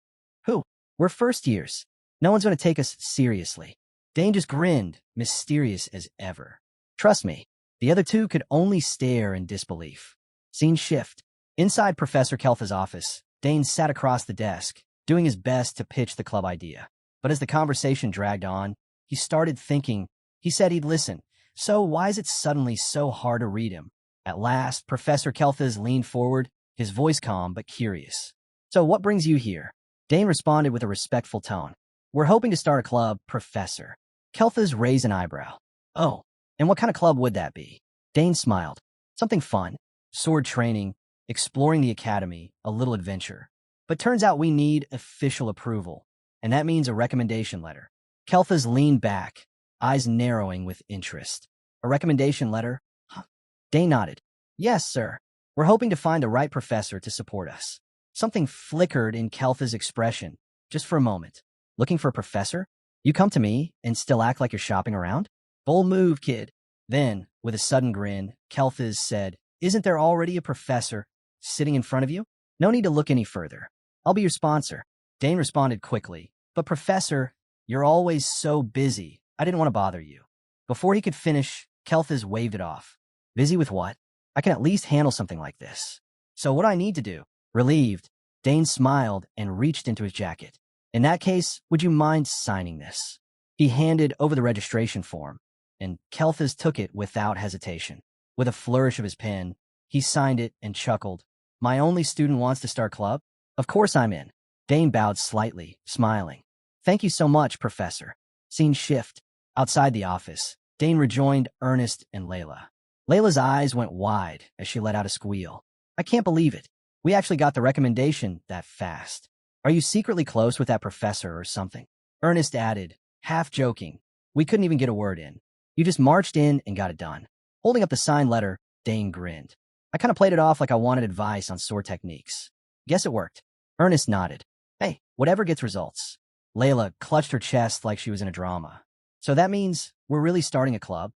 Who? We're first years. No one's going to take us seriously. Dane just grinned, mysterious as ever. Trust me, the other two could only stare in disbelief. Scene shift. Inside Professor Kelfa's office, Dane sat across the desk, doing his best to pitch the club idea. But as the conversation dragged on, he started thinking. He said he'd listen. So why is it suddenly so hard to read him? At last, Professor Kelthas leaned forward, his voice calm but curious. So what brings you here? Dane responded with a respectful tone. We're hoping to start a club, Professor. Kelthas raised an eyebrow. Oh, and what kind of club would that be? Dane smiled. Something fun. Sword training, exploring the academy, a little adventure. But turns out we need official approval, and that means a recommendation letter. Kelthas leaned back, eyes narrowing with interest. A recommendation letter? Huh. Dane nodded. Yes, sir. We're hoping to find the right professor to support us. Something flickered in Kelthas' expression, just for a moment. Looking for a professor? You come to me and still act like you're shopping around? Bold move, kid. Then, with a sudden grin, Kelthas said, Isn't there already a professor sitting in front of you? No need to look any further. I'll be your sponsor. Dane responded quickly. But Professor, you're always so busy. I didn't want to bother you. Before he could finish, Kelthas waved it off. Busy with what? I can at least handle something like this. So what do I need to do? Relieved, Dane smiled and reached into his jacket. In that case, would you mind signing this? He handed over the registration form, and Kelthas took it without hesitation. With a flourish of his pen, he signed it and chuckled. My only student wants to start club? Of course I'm in. Dane bowed slightly, smiling. Thank you so much, Professor. Scene shift. Outside the office, Dane rejoined Ernest and Layla. Layla's eyes went wide as she let out a squeal. I can't believe it. We actually got the recommendation that fast. Are you secretly close with that professor or something? Ernest added, half joking. We couldn't even get a word in. You just marched in and got it done. Holding up the signed letter, Dane grinned. I kind of played it off like I wanted advice on sword techniques. Guess it worked. Ernest nodded. Hey, whatever gets results. Layla clutched her chest like she was in a drama. So that means we're really starting a club?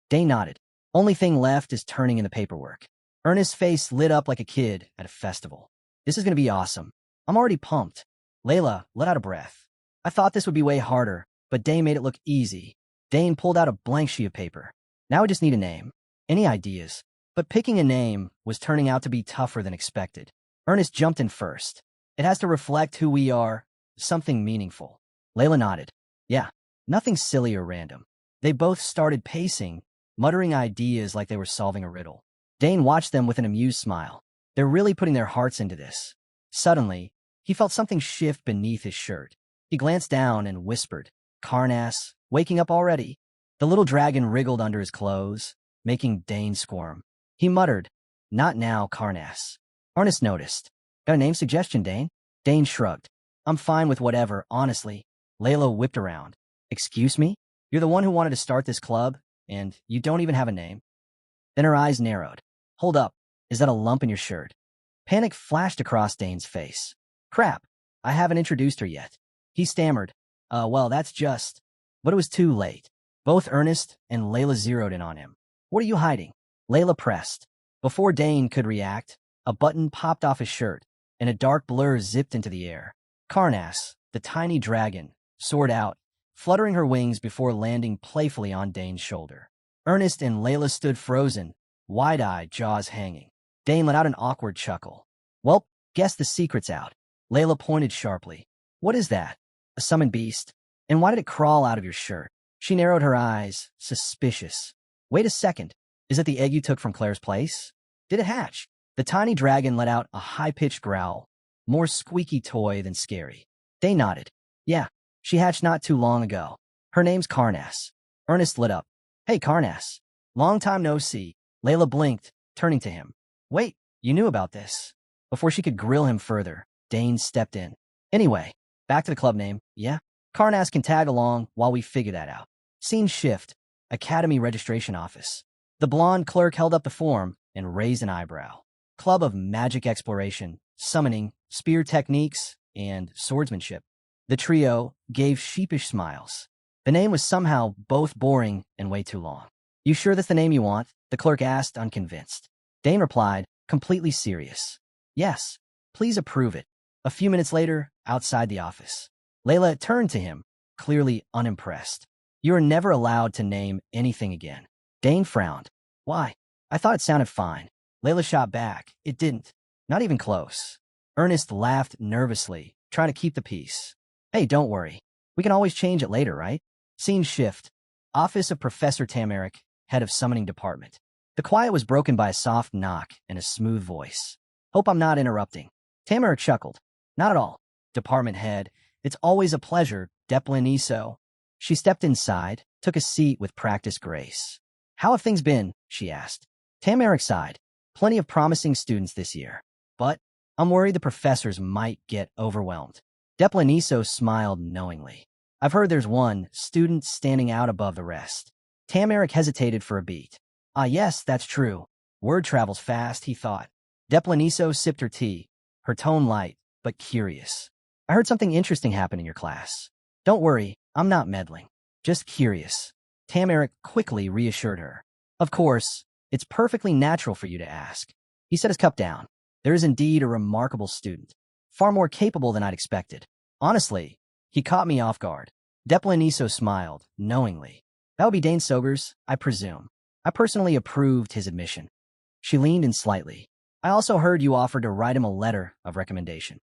Dane nodded. Only thing left is turning in the paperwork. Ernest's face lit up like a kid at a festival. This is going to be awesome. I'm already pumped. Layla let out a breath. I thought this would be way harder, but Dane made it look easy. Dane pulled out a blank sheet of paper. Now we just need a name. Any ideas? But picking a name was turning out to be tougher than expected. Ernest jumped in first. It has to reflect who we are, something meaningful. Layla nodded. Yeah, nothing silly or random. They both started pacing, muttering ideas like they were solving a riddle. Dane watched them with an amused smile. They're really putting their hearts into this. Suddenly, he felt something shift beneath his shirt. He glanced down and whispered, Karnas, waking up already? The little dragon wriggled under his clothes, making Dane squirm. He muttered, Not now, Karnas. Ernest noticed. Got a name suggestion, Dane? Dane shrugged. I'm fine with whatever, honestly. Layla whipped around. Excuse me? You're the one who wanted to start this club, and you don't even have a name? Then her eyes narrowed. Hold up. Is that a lump in your shirt? Panic flashed across Dane's face. Crap. I haven't introduced her yet. He stammered. Well, that's just... But it was too late. Both Ernest and Layla zeroed in on him. What are you hiding? Layla pressed. Before Dane could react, a button popped off his shirt, and a dark blur zipped into the air. Karnas, the tiny dragon, soared out, fluttering her wings before landing playfully on Dane's shoulder. Ernest and Layla stood frozen, wide-eyed, jaws hanging. Dane let out an awkward chuckle. Well, guess the secret's out. Layla pointed sharply. What is that? A summoned beast? And why did it crawl out of your shirt? She narrowed her eyes, suspicious. Wait a second. Is it the egg you took from Claire's place? Did it hatch? The tiny dragon let out a high-pitched growl, more squeaky toy than scary. Dane nodded. Yeah, she hatched not too long ago. Her name's Karnas. Ernest lit up. Hey, Karnas. Long time no see. Layla blinked, turning to him. Wait, you knew about this. Before she could grill him further, Dane stepped in. Anyway, back to the club name, yeah? Karnas can tag along while we figure that out. Scene shift. Academy registration office. The blonde clerk held up the form and raised an eyebrow. Club of Magic Exploration, Summoning, Spear Techniques, and Swordsmanship. The trio gave sheepish smiles. The name was somehow both boring and way too long. You sure that's the name you want? The clerk asked, unconvinced. Dane replied, completely serious. Yes, please approve it. A few minutes later, outside the office, Layla turned to him, clearly unimpressed. You are never allowed to name anything again. Dane frowned. Why? I thought it sounded fine. Layla shot back. It didn't. Not even close. Ernest laughed nervously, trying to keep the peace. Hey, don't worry. We can always change it later, right? Scene shift. Office of Professor Tamaric, head of summoning department. The quiet was broken by a soft knock and a smooth voice. Hope I'm not interrupting. Tamaric chuckled. Not at all. Department head. It's always a pleasure, Deplin Iso. She stepped inside, took a seat with practiced grace. How have things been? She asked. Tamaric sighed. Plenty of promising students this year. But I'm worried the professors might get overwhelmed. Deplin Iso smiled knowingly. I've heard there's one student standing out above the rest. Tamaric hesitated for a beat. Ah, yes, that's true. Word travels fast, he thought. Deplin Iso sipped her tea, her tone light, but curious. I heard something interesting happen in your class. Don't worry, I'm not meddling. Just curious. Tamaric quickly reassured her. Of course, it's perfectly natural for you to ask. He set his cup down. There is indeed a remarkable student. Far more capable than I'd expected. Honestly, he caught me off guard. Deplin Iso smiled, knowingly. That would be Dane Sogers, I presume. I personally approved his admission. She leaned in slightly. I also heard you offered to write him a letter of recommendation.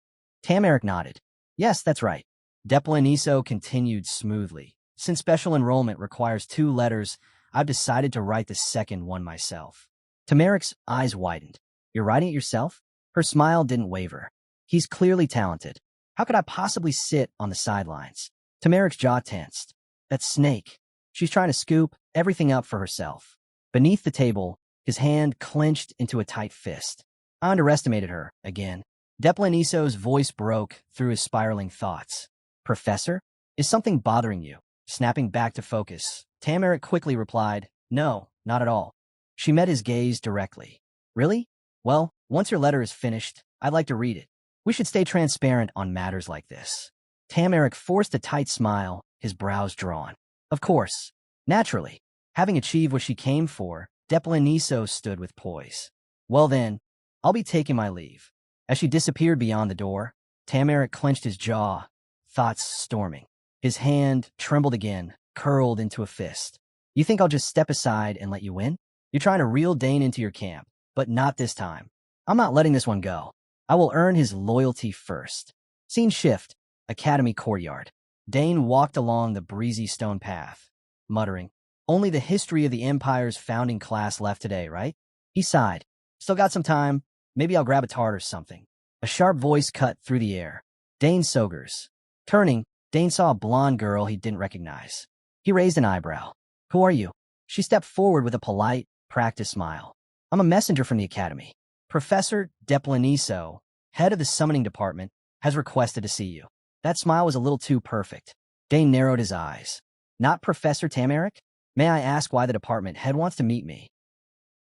Tamaric nodded. Yes, that's right. Deplin Iso continued smoothly. Since special enrollment requires 2 letters, I've decided to write the second one myself. Tamaric's eyes widened. You're writing it yourself? Her smile didn't waver. He's clearly talented. How could I possibly sit on the sidelines? Tamaric's jaw tensed. That snake. She's trying to scoop everything up for herself. Beneath the table, his hand clenched into a tight fist. I underestimated her, again. Deplin Iso's voice broke through his spiraling thoughts. Professor? Is something bothering you? Snapping back to focus, Tamaric quickly replied, No, not at all. She met his gaze directly. Really? Well, once your letter is finished, I'd like to read it. We should stay transparent on matters like this. Tamaric forced a tight smile, his brows drawn. Of course. Naturally. Having achieved what she came for, Deplin Iso stood with poise. Well then, I'll be taking my leave. As she disappeared beyond the door, Tamaric clenched his jaw, thoughts storming. His hand trembled again, curled into a fist. You think I'll just step aside and let you win? You're trying to reel Dane into your camp, but not this time. I'm not letting this one go. I will earn his loyalty first. Scene shift. Academy courtyard. Dane walked along the breezy stone path, muttering, Only the history of the Empire's founding class left today, right? He sighed. Still got some time. Maybe I'll grab a tart or something. A sharp voice cut through the air. Dane Sogers. Turning, Dane saw a blonde girl he didn't recognize. He raised an eyebrow. Who are you? She stepped forward with a polite, practiced smile. I'm a messenger from the academy. Professor Deplin Iso, head of the summoning department, has requested to see you. That smile was a little too perfect. Dane narrowed his eyes. Not Professor Tamaric? May I ask why the department head wants to meet me?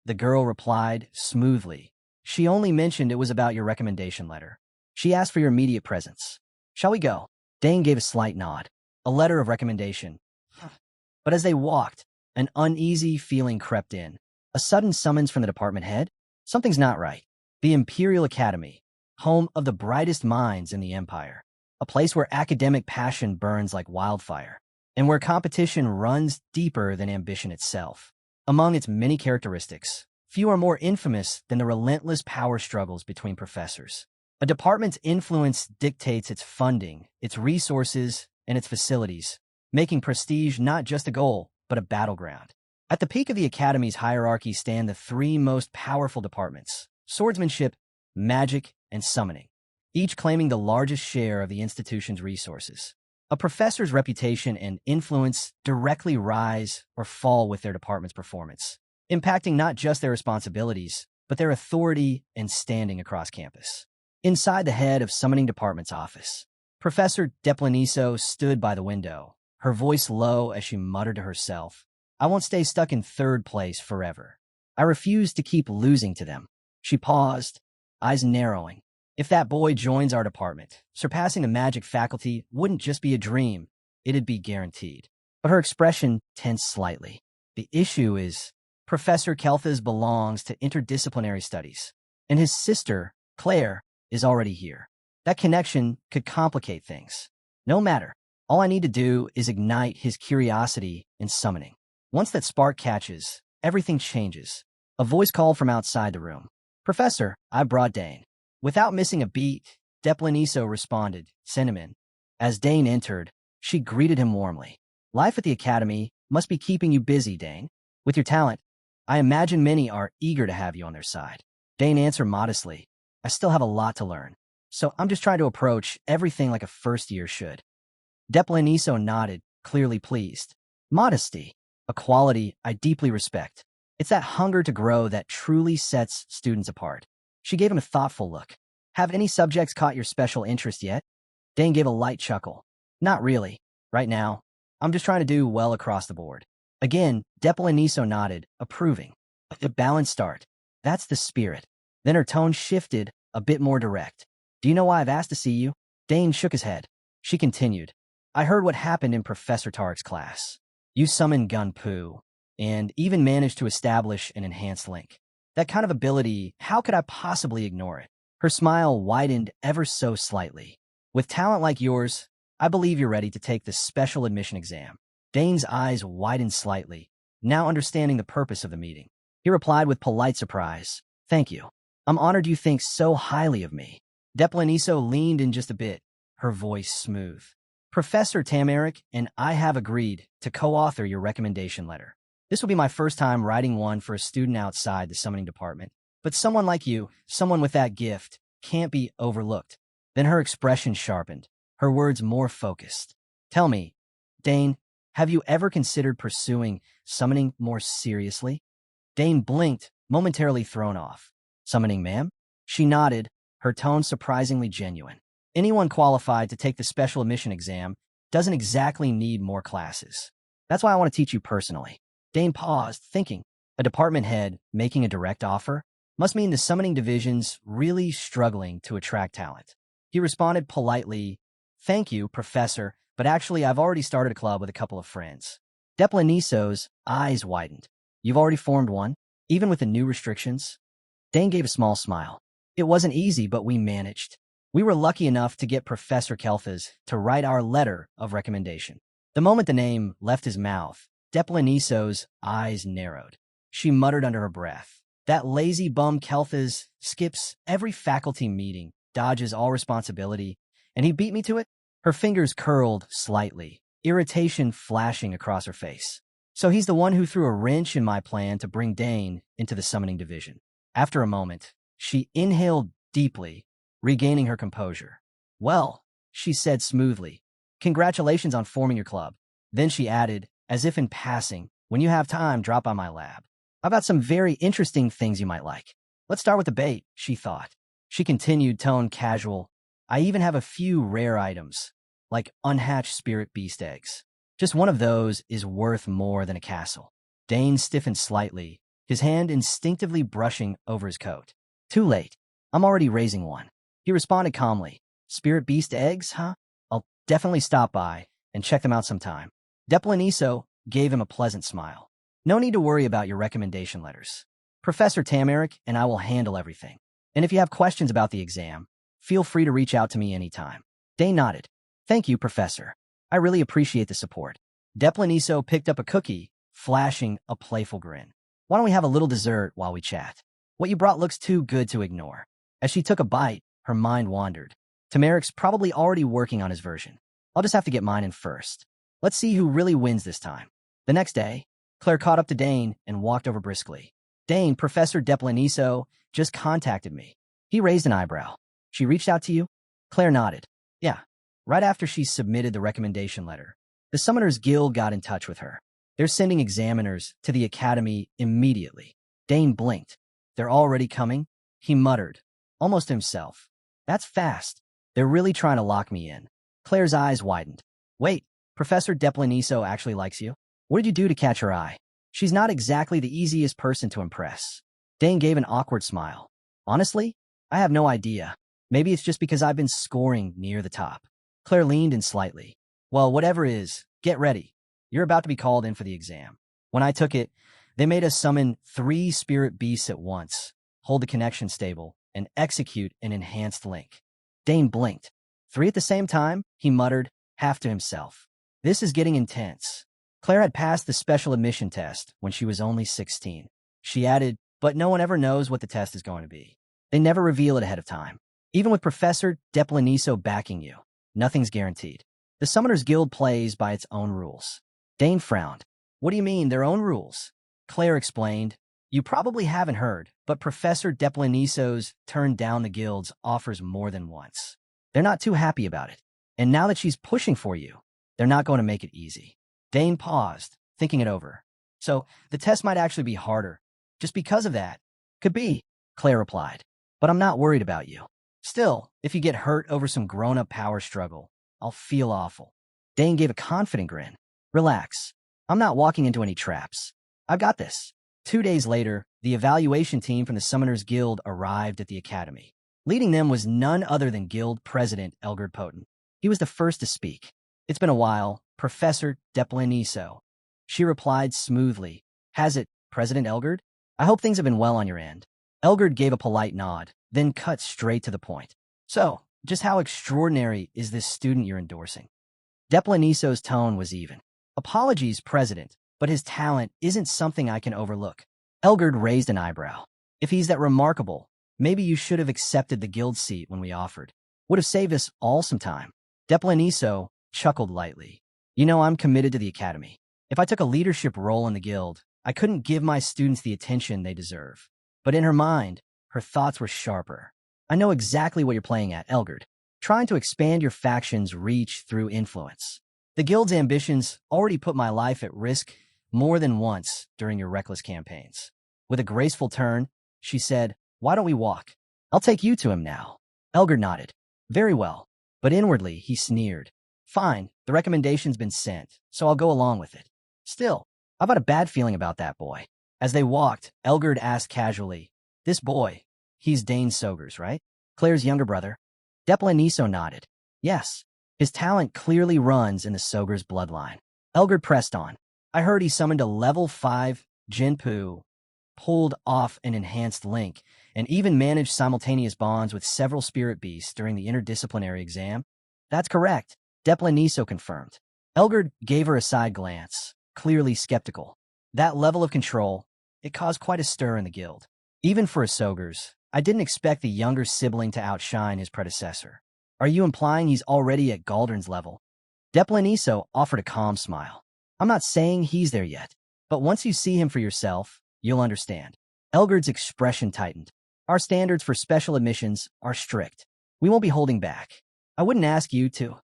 The girl replied smoothly. She only mentioned it was about your recommendation letter. She asked for your immediate presence. Shall we go? Dane gave a slight nod. A letter of recommendation. But as they walked, an uneasy feeling crept in. A sudden summons from the department head? Something's not right. The Imperial Academy, home of the brightest minds in the Empire. A place where academic passion burns like wildfire, and where competition runs deeper than ambition itself. Among its many characteristics, few are more infamous than the relentless power struggles between professors. A department's influence dictates its funding, its resources, and its facilities, making prestige not just a goal, but a battleground. At the peak of the Academy's hierarchy stand the 3 most powerful departments: swordsmanship, magic, and summoning, each claiming the largest share of the institution's resources. A professor's reputation and influence directly rise or fall with their department's performance, impacting not just their responsibilities, but their authority and standing across campus. Inside the head of summoning department's office, Professor Deplin Iso stood by the window, her voice low as she muttered to herself, I won't stay stuck in 3rd place forever. I refuse to keep losing to them. She paused, eyes narrowing. If that boy joins our department, surpassing the magic faculty wouldn't just be a dream, it'd be guaranteed. But her expression tensed slightly. The issue is, Professor Kelthas belongs to interdisciplinary studies, and his sister, Claire, is already here. That connection could complicate things. No matter. All I need to do is ignite his curiosity in summoning. Once that spark catches, everything changes. A voice called from outside the room. Professor, I brought Dane. Without missing a beat, Deplaniso responded, send him in. As Dane entered, she greeted him warmly. Life at the academy must be keeping you busy, Dane. With your talent, I imagine many are eager to have you on their side. Dane answered modestly, I still have a lot to learn, so I'm just trying to approach everything like a first year should. Deplaniso nodded, clearly pleased. Modesty, a quality I deeply respect. It's that hunger to grow that truly sets students apart. She gave him a thoughtful look. Have any subjects caught your special interest yet? Dane gave a light chuckle. Not really. Right now, I'm just trying to do well across the board. Again, Deplaniso nodded, approving. A balanced start. That's the spirit. Then her tone shifted, a bit more direct. Do you know why I've asked to see you? Dane shook his head. She continued. I heard what happened in Professor Tarek's class. You summoned Gunpoo, and even managed to establish an enhanced link. That kind of ability, how could I possibly ignore it? Her smile widened ever so slightly. With talent like yours, I believe you're ready to take the special admission exam. Dane's eyes widened slightly, now understanding the purpose of the meeting. He replied with polite surprise. Thank you. I'm honored you think so highly of me. Deplaniso leaned in just a bit, her voice smooth. Professor Tamaric and I have agreed to co-author your recommendation letter. This will be my first time writing one for a student outside the summoning department. But someone like you, someone with that gift, can't be overlooked. Then her expression sharpened, her words more focused. Tell me, Dane, have you ever considered pursuing summoning more seriously? Dane blinked, momentarily thrown off. Summoning, ma'am? She nodded, her tone surprisingly genuine. Anyone qualified to take the special admission exam doesn't exactly need more classes. That's why I want to teach you personally. Dane paused, thinking. A department head making a direct offer must mean the summoning division's really struggling to attract talent. He responded politely, Thank you, Professor, but actually I've already started a club with a couple of friends. Deplaniso's eyes widened. You've already formed one, even with the new restrictions? Dane gave a small smile. It wasn't easy, but we managed. We were lucky enough to get Professor Kelthas to write our letter of recommendation. The moment the name left his mouth, Deplaniso's eyes narrowed. She muttered under her breath. That lazy bum Kelthas skips every faculty meeting, dodges all responsibility, and he beat me to it? Her fingers curled slightly, irritation flashing across her face. So he's the one who threw a wrench in my plan to bring Dane into the summoning division. After a moment, she inhaled deeply, regaining her composure. Well, she said smoothly, congratulations on forming your club. Then she added, as if in passing, when you have time, drop by my lab. I've got some very interesting things you might like. Let's start with the bait, she thought. She continued, tone casual. I even have a few rare items, like unhatched spirit beast eggs. Just one of those is worth more than a castle. Dane stiffened slightly, his hand instinctively brushing over his coat. Too late. I'm already raising one. He responded calmly. Spirit beast eggs, huh? I'll definitely stop by and check them out sometime. Deplaniso gave him a pleasant smile. No need to worry about your recommendation letters. Professor Tamaric and I will handle everything. And if you have questions about the exam, feel free to reach out to me anytime. Dane nodded. Thank you, Professor. I really appreciate the support. Deplaniso picked up a cookie, flashing a playful grin. Why don't we have a little dessert while we chat? What you brought looks too good to ignore. As she took a bite, her mind wandered. Tamaric's probably already working on his version. I'll just have to get mine in first. Let's see who really wins this time. The next day, Claire caught up to Dane and walked over briskly. Dane, Professor Deplaniso just contacted me. He raised an eyebrow. She reached out to you? Claire nodded. Yeah. Right after she submitted the recommendation letter, the Summoners Guild got in touch with her. They're sending examiners to the academy immediately. Dane blinked. They're already coming? He muttered, almost to himself. That's fast. They're really trying to lock me in. Claire's eyes widened. Wait, Professor Deplaniso actually likes you? What did you do to catch her eye? She's not exactly the easiest person to impress. Dane gave an awkward smile. Honestly, I have no idea. Maybe it's just because I've been scoring near the top. Claire leaned in slightly. Well, whatever is, get ready. You're about to be called in for the exam. When I took it, they made us summon 3 spirit beasts at once, hold the connection stable, and execute an enhanced link. Dane blinked. 3 at the same time? He muttered, half to himself. This is getting intense. Claire had passed the special admission test when she was only 16. She added, but no one ever knows what the test is going to be. They never reveal it ahead of time. Even with Professor Deplaniso backing you, nothing's guaranteed. The Summoners Guild plays by its own rules. Dane frowned. What do you mean, their own rules? Claire explained. You probably haven't heard, but Professor Deplaniso's turned down the guild's offers more than once. They're not too happy about it. And now that she's pushing for you, they're not going to make it easy. Dane paused, thinking it over. So, the test might actually be harder. Just because of that. Could be, Claire replied. But I'm not worried about you. Still, if you get hurt over some grown-up power struggle, I'll feel awful. Dane gave a confident grin. Relax. I'm not walking into any traps. I've got this. 2 days later, the evaluation team from the Summoners Guild arrived at the academy. Leading them was none other than Guild President Elgard Poten. He was the first to speak. It's been a while, Professor Deplaniso. She replied smoothly. Has it, President Elgard? I hope things have been well on your end. Elgard gave a polite nod, then cut straight to the point. So, just how extraordinary is this student you're endorsing? Deplaniso's tone was even. Apologies, President, but his talent isn't something I can overlook. Elgard raised an eyebrow. If he's that remarkable, maybe you should have accepted the guild seat when we offered. Would have saved us all some time. Deplaniso chuckled lightly. You know, I'm committed to the academy. If I took a leadership role in the guild, I couldn't give my students the attention they deserve. But in her mind, her thoughts were sharper. I know exactly what you're playing at, Elgard. Trying to expand your faction's reach through influence. The guild's ambitions already put my life at risk more than once during your reckless campaigns. With a graceful turn, she said, why don't we walk? I'll take you to him now. Elgard nodded. Very well. But inwardly, he sneered. Fine, the recommendation's been sent, so I'll go along with it. Still, I've got a bad feeling about that boy. As they walked, Elgard asked casually, this boy, he's Dane Sogers, right? Claire's younger brother. Deplaniso nodded. Yes, his talent clearly runs in the Sogers bloodline. Elgard pressed on. I heard he summoned a level 5 Jinpu, pulled off an enhanced link, and even managed simultaneous bonds with several spirit beasts during the interdisciplinary exam. That's correct, Deplaniso confirmed. Elgard gave her a side glance, clearly skeptical. That level of control, it caused quite a stir in the guild. Even for a Sogers, I didn't expect the younger sibling to outshine his predecessor. Are you implying he's already at Galdern's level? Deplaniso offered a calm smile. I'm not saying he's there yet, but once you see him for yourself, you'll understand. Elgard's expression tightened. Our standards for special admissions are strict. We won't be holding back. I wouldn't ask you to.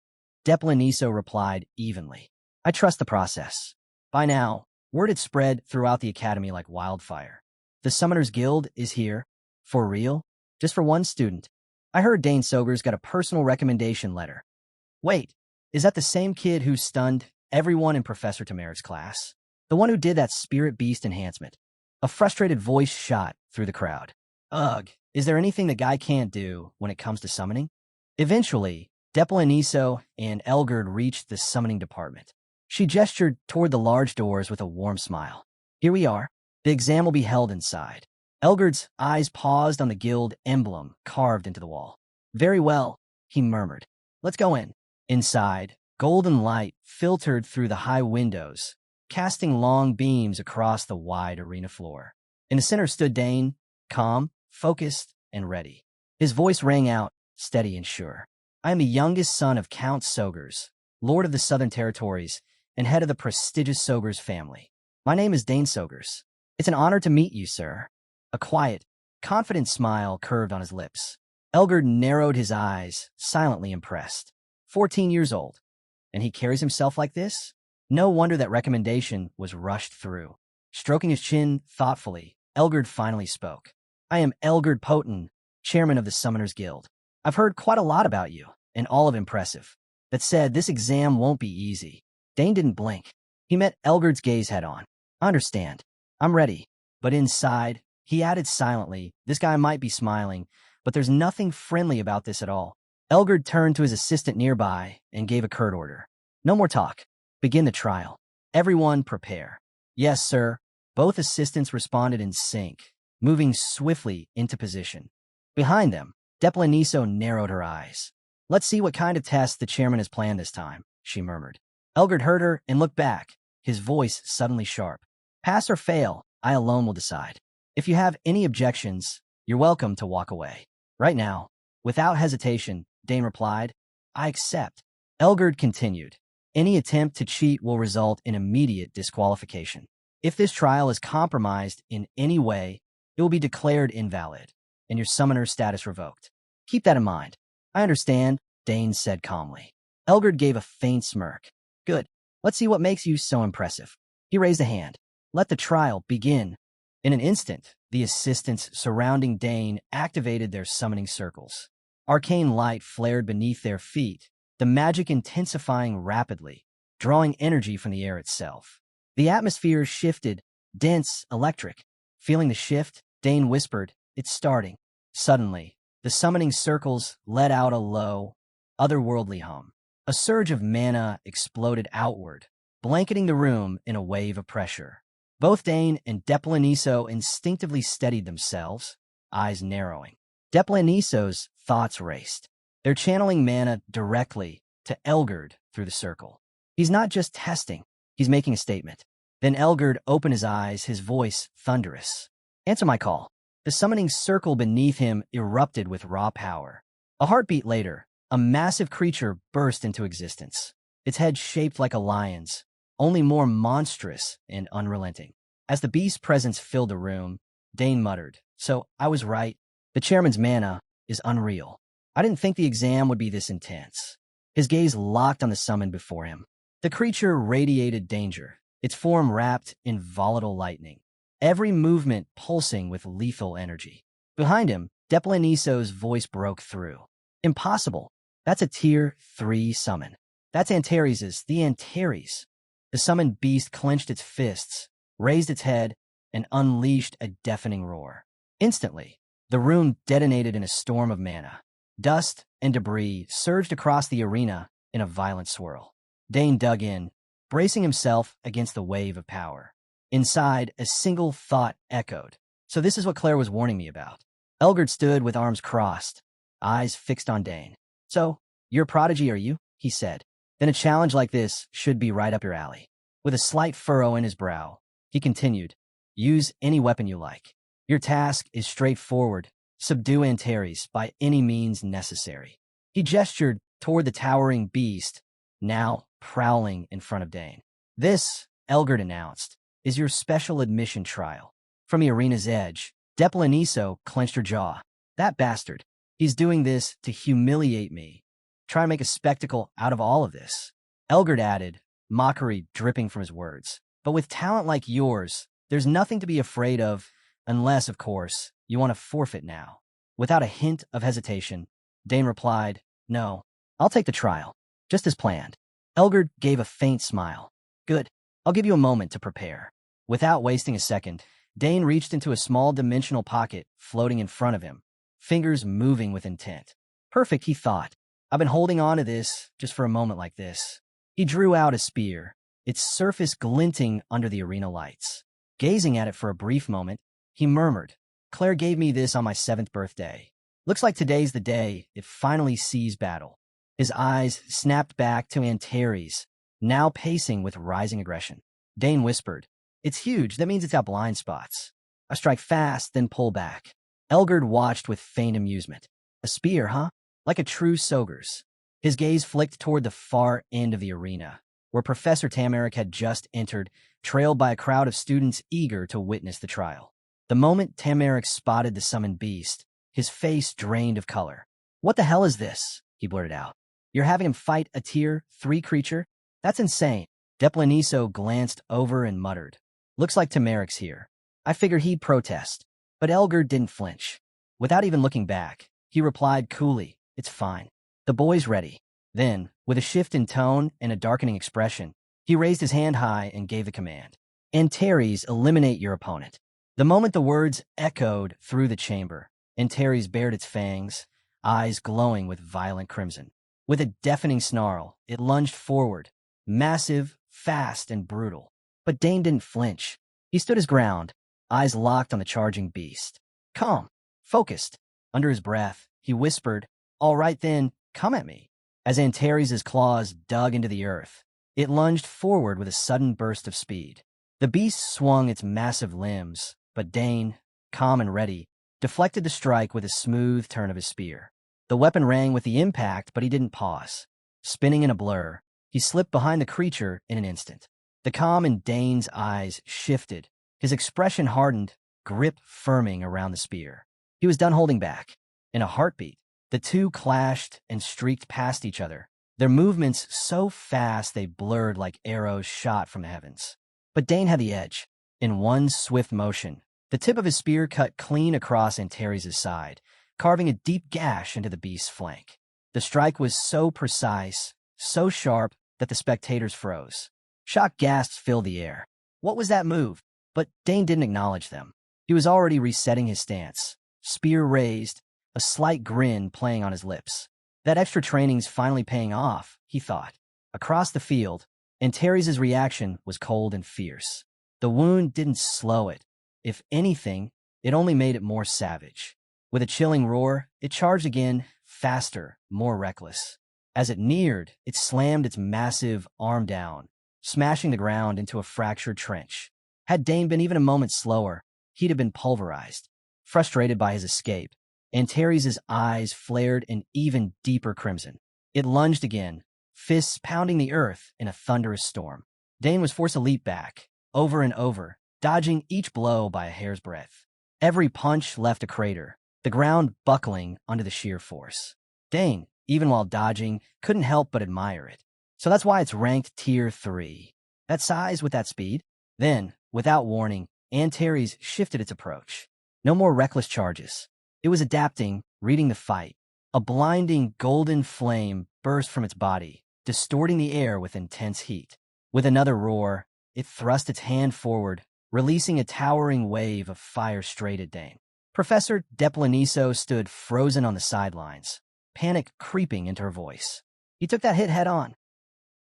Deplaniso replied evenly. I trust the process. By now, word had spread throughout the academy like wildfire. The Summoners Guild is here. For real? Just for one student. I heard Dane Sogers got a personal recommendation letter. Wait, is that the same kid who stunned everyone in Professor Tamara's class? The one who did that spirit beast enhancement? A frustrated voice shot through the crowd. Ugh, is there anything the guy can't do when it comes to summoning? Eventually, Deplaniso and Elgard reached the summoning department. She gestured toward the large doors with a warm smile. Here we are. The exam will be held inside. Elgard's eyes paused on the guild emblem carved into the wall. Very well, he murmured. Let's go in. Inside, golden light filtered through the high windows, casting long beams across the wide arena floor. In the center stood Dane, calm, focused, and ready. His voice rang out, steady and sure. I am the youngest son of Count Sogers, Lord of the Southern Territories, and head of the prestigious Sogers family. My name is Dane Sogers. It's an honor to meet you, sir. A quiet, confident smile curved on his lips. Elgard narrowed his eyes, silently impressed. 14 years old. And he carries himself like this? No wonder that recommendation was rushed through. Stroking his chin thoughtfully, Elgard finally spoke. I am Elgard Poten, chairman of the Summoners Guild. I've heard quite a lot about you, and all of impressive. That said, this exam won't be easy. Dane didn't blink. He met Elgard's gaze head-on. I understand. I'm ready. But inside, he added silently, this guy might be smiling, but there's nothing friendly about this at all. Elgard turned to his assistant nearby and gave a curt order. No more talk. Begin the trial. Everyone prepare. Yes, sir. Both assistants responded in sync, moving swiftly into position. Behind them, Deplaniso narrowed her eyes. Let's see what kind of test the chairman has planned this time, she murmured. Elgard heard her and looked back, his voice suddenly sharp. Pass or fail, I alone will decide. If you have any objections, you're welcome to walk away. Right now, without hesitation, Dane replied, I accept. Elgard continued. Any attempt to cheat will result in immediate disqualification. If this trial is compromised in any way, it will be declared invalid, and your summoner's status revoked. Keep that in mind. I understand, Dane said calmly. Elgard gave a faint smirk. Good. Let's see what makes you so impressive. He raised a hand. Let the trial begin. In an instant, the assistants surrounding Dane activated their summoning circles. Arcane light flared beneath their feet, the magic intensifying rapidly, drawing energy from the air itself. The atmosphere shifted, dense, electric. Feeling the shift, Dane whispered, It's starting. Suddenly, the summoning circles let out a low, otherworldly hum. A surge of mana exploded outward, blanketing the room in a wave of pressure. Both Dane and Deplaniso instinctively steadied themselves, eyes narrowing. Deplaniso's thoughts raced. They're channeling mana directly to Elgard through the circle. He's not just testing, he's making a statement. Then Elgard opened his eyes, his voice thunderous. Answer my call. The summoning circle beneath him erupted with raw power. A heartbeat later, a massive creature burst into existence. Its head shaped like a lion's, only more monstrous and unrelenting. As the beast's presence filled the room, Dane muttered, So, I was right. The chairman's mana is unreal. I didn't think the exam would be this intense. His gaze locked on the summon before him. The creature radiated danger, its form wrapped in volatile lightning, every movement pulsing with lethal energy. Behind him, Deplaniso's voice broke through. Impossible. That's a Tier 3 summon. That's Antares', the Antares. The summoned beast clenched its fists, raised its head, and unleashed a deafening roar. Instantly, the room detonated in a storm of mana. Dust and debris surged across the arena in a violent swirl. Dane dug in, bracing himself against the wave of power. Inside, a single thought echoed. So this is what Claire was warning me about. Elgard stood with arms crossed, eyes fixed on Dane. So, you're Prodigy, are you? He said. Then a challenge like this should be right up your alley. With a slight furrow in his brow, he continued, Use any weapon you like. Your task is straightforward. Subdue Antares by any means necessary. He gestured toward the towering beast, now prowling in front of Dane. This, Elgard announced, is your special admission trial. From the arena's edge, Deplaniso clenched her jaw. That bastard. He's doing this to humiliate me. Try to make a spectacle out of all of this. Elgard added, mockery dripping from his words. But with talent like yours, there's nothing to be afraid of, unless, of course, you want to forfeit now. Without a hint of hesitation, Dane replied, No, I'll take the trial, just as planned. Elgard gave a faint smile. Good, I'll give you a moment to prepare. Without wasting a second, Dane reached into a small dimensional pocket floating in front of him, fingers moving with intent. Perfect, he thought. I've been holding on to this just for a moment like this. He drew out a spear, its surface glinting under the arena lights. Gazing at it for a brief moment, he murmured, Claire gave me this on my 7th birthday. Looks like today's the day it finally sees battle. His eyes snapped back to Antares, now pacing with rising aggression. Dane whispered, It's huge, that means it's got blind spots. I strike fast, then pull back. Elgard watched with faint amusement. A spear, huh? Like a true Soger's. His gaze flicked toward the far end of the arena, where Professor Tamarick had just entered, trailed by a crowd of students eager to witness the trial. The moment Tamarick spotted the summoned beast, his face drained of color. What the hell is this? He blurted out. You're having him fight a Tier 3 creature? That's insane. Deplaniso glanced over and muttered. Looks like Tamarick's here. I figured he'd protest. But Elgard didn't flinch. Without even looking back, he replied coolly, It's fine. The boy's ready. Then, with a shift in tone and a darkening expression, he raised his hand high and gave the command. Antares, eliminate your opponent. The moment the words echoed through the chamber, Antares bared its fangs, eyes glowing with violent crimson. With a deafening snarl, it lunged forward, massive, fast, and brutal. But Dane didn't flinch. He stood his ground, eyes locked on the charging beast. Calm, focused. Under his breath, he whispered, "All right then, come at me." As Antares' claws dug into the earth, it lunged forward with a sudden burst of speed. The beast swung its massive limbs, but Dane, calm and ready, deflected the strike with a smooth turn of his spear. The weapon rang with the impact, but he didn't pause. Spinning in a blur, he slipped behind the creature in an instant. The calm in Dane's eyes shifted. His expression hardened, grip firming around the spear. He was done holding back. In a heartbeat, the two clashed and streaked past each other, their movements so fast they blurred like arrows shot from the heavens. But Dane had the edge. In one swift motion, the tip of his spear cut clean across Antares' side, carving a deep gash into the beast's flank. The strike was so precise, so sharp, that the spectators froze. Shocked gasps filled the air. What was that move? But Dane didn't acknowledge them. He was already resetting his stance, spear raised, a slight grin playing on his lips. That extra training's finally paying off, he thought. Across the field, Antares' reaction was cold and fierce. The wound didn't slow it. If anything, it only made it more savage. With a chilling roar, it charged again, faster, more reckless. As it neared, it slammed its massive arm down, smashing the ground into a fractured trench. Had Dane been even a moment slower, he'd have been pulverized. Frustrated by his escape, Antares' eyes flared an even deeper crimson. It lunged again, fists pounding the earth in a thunderous storm. Dane was forced to leap back, over and over, dodging each blow by a hair's breadth. Every punch left a crater, the ground buckling under the sheer force. Dane, even while dodging, couldn't help but admire it. So that's why it's ranked Tier 3. That size with that speed? Then, without warning, Antares shifted its approach. No more reckless charges. It was adapting, reading the fight. A blinding golden flame burst from its body, distorting the air with intense heat. With another roar, it thrust its hand forward, releasing a towering wave of fire straight at Dane. Professor Deplaniso stood frozen on the sidelines, panic creeping into her voice. He took that hit head-on.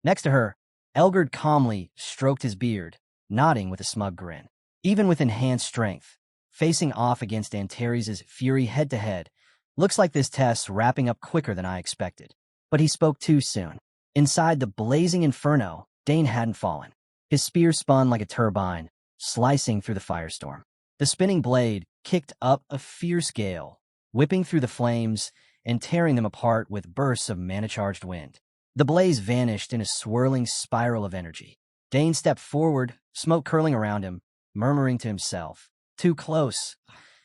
Next to her, Elgard calmly stroked his beard, nodding with a smug grin. Even with enhanced strength, facing off against Antares' fury head-to-head, looks like this test's wrapping up quicker than I expected. But he spoke too soon. Inside the blazing inferno, Dane hadn't fallen. His spear spun like a turbine, slicing through the firestorm. The spinning blade kicked up a fierce gale, whipping through the flames and tearing them apart with bursts of mana-charged wind. The blaze vanished in a swirling spiral of energy. Dane stepped forward, smoke curling around him, murmuring to himself, "Too close.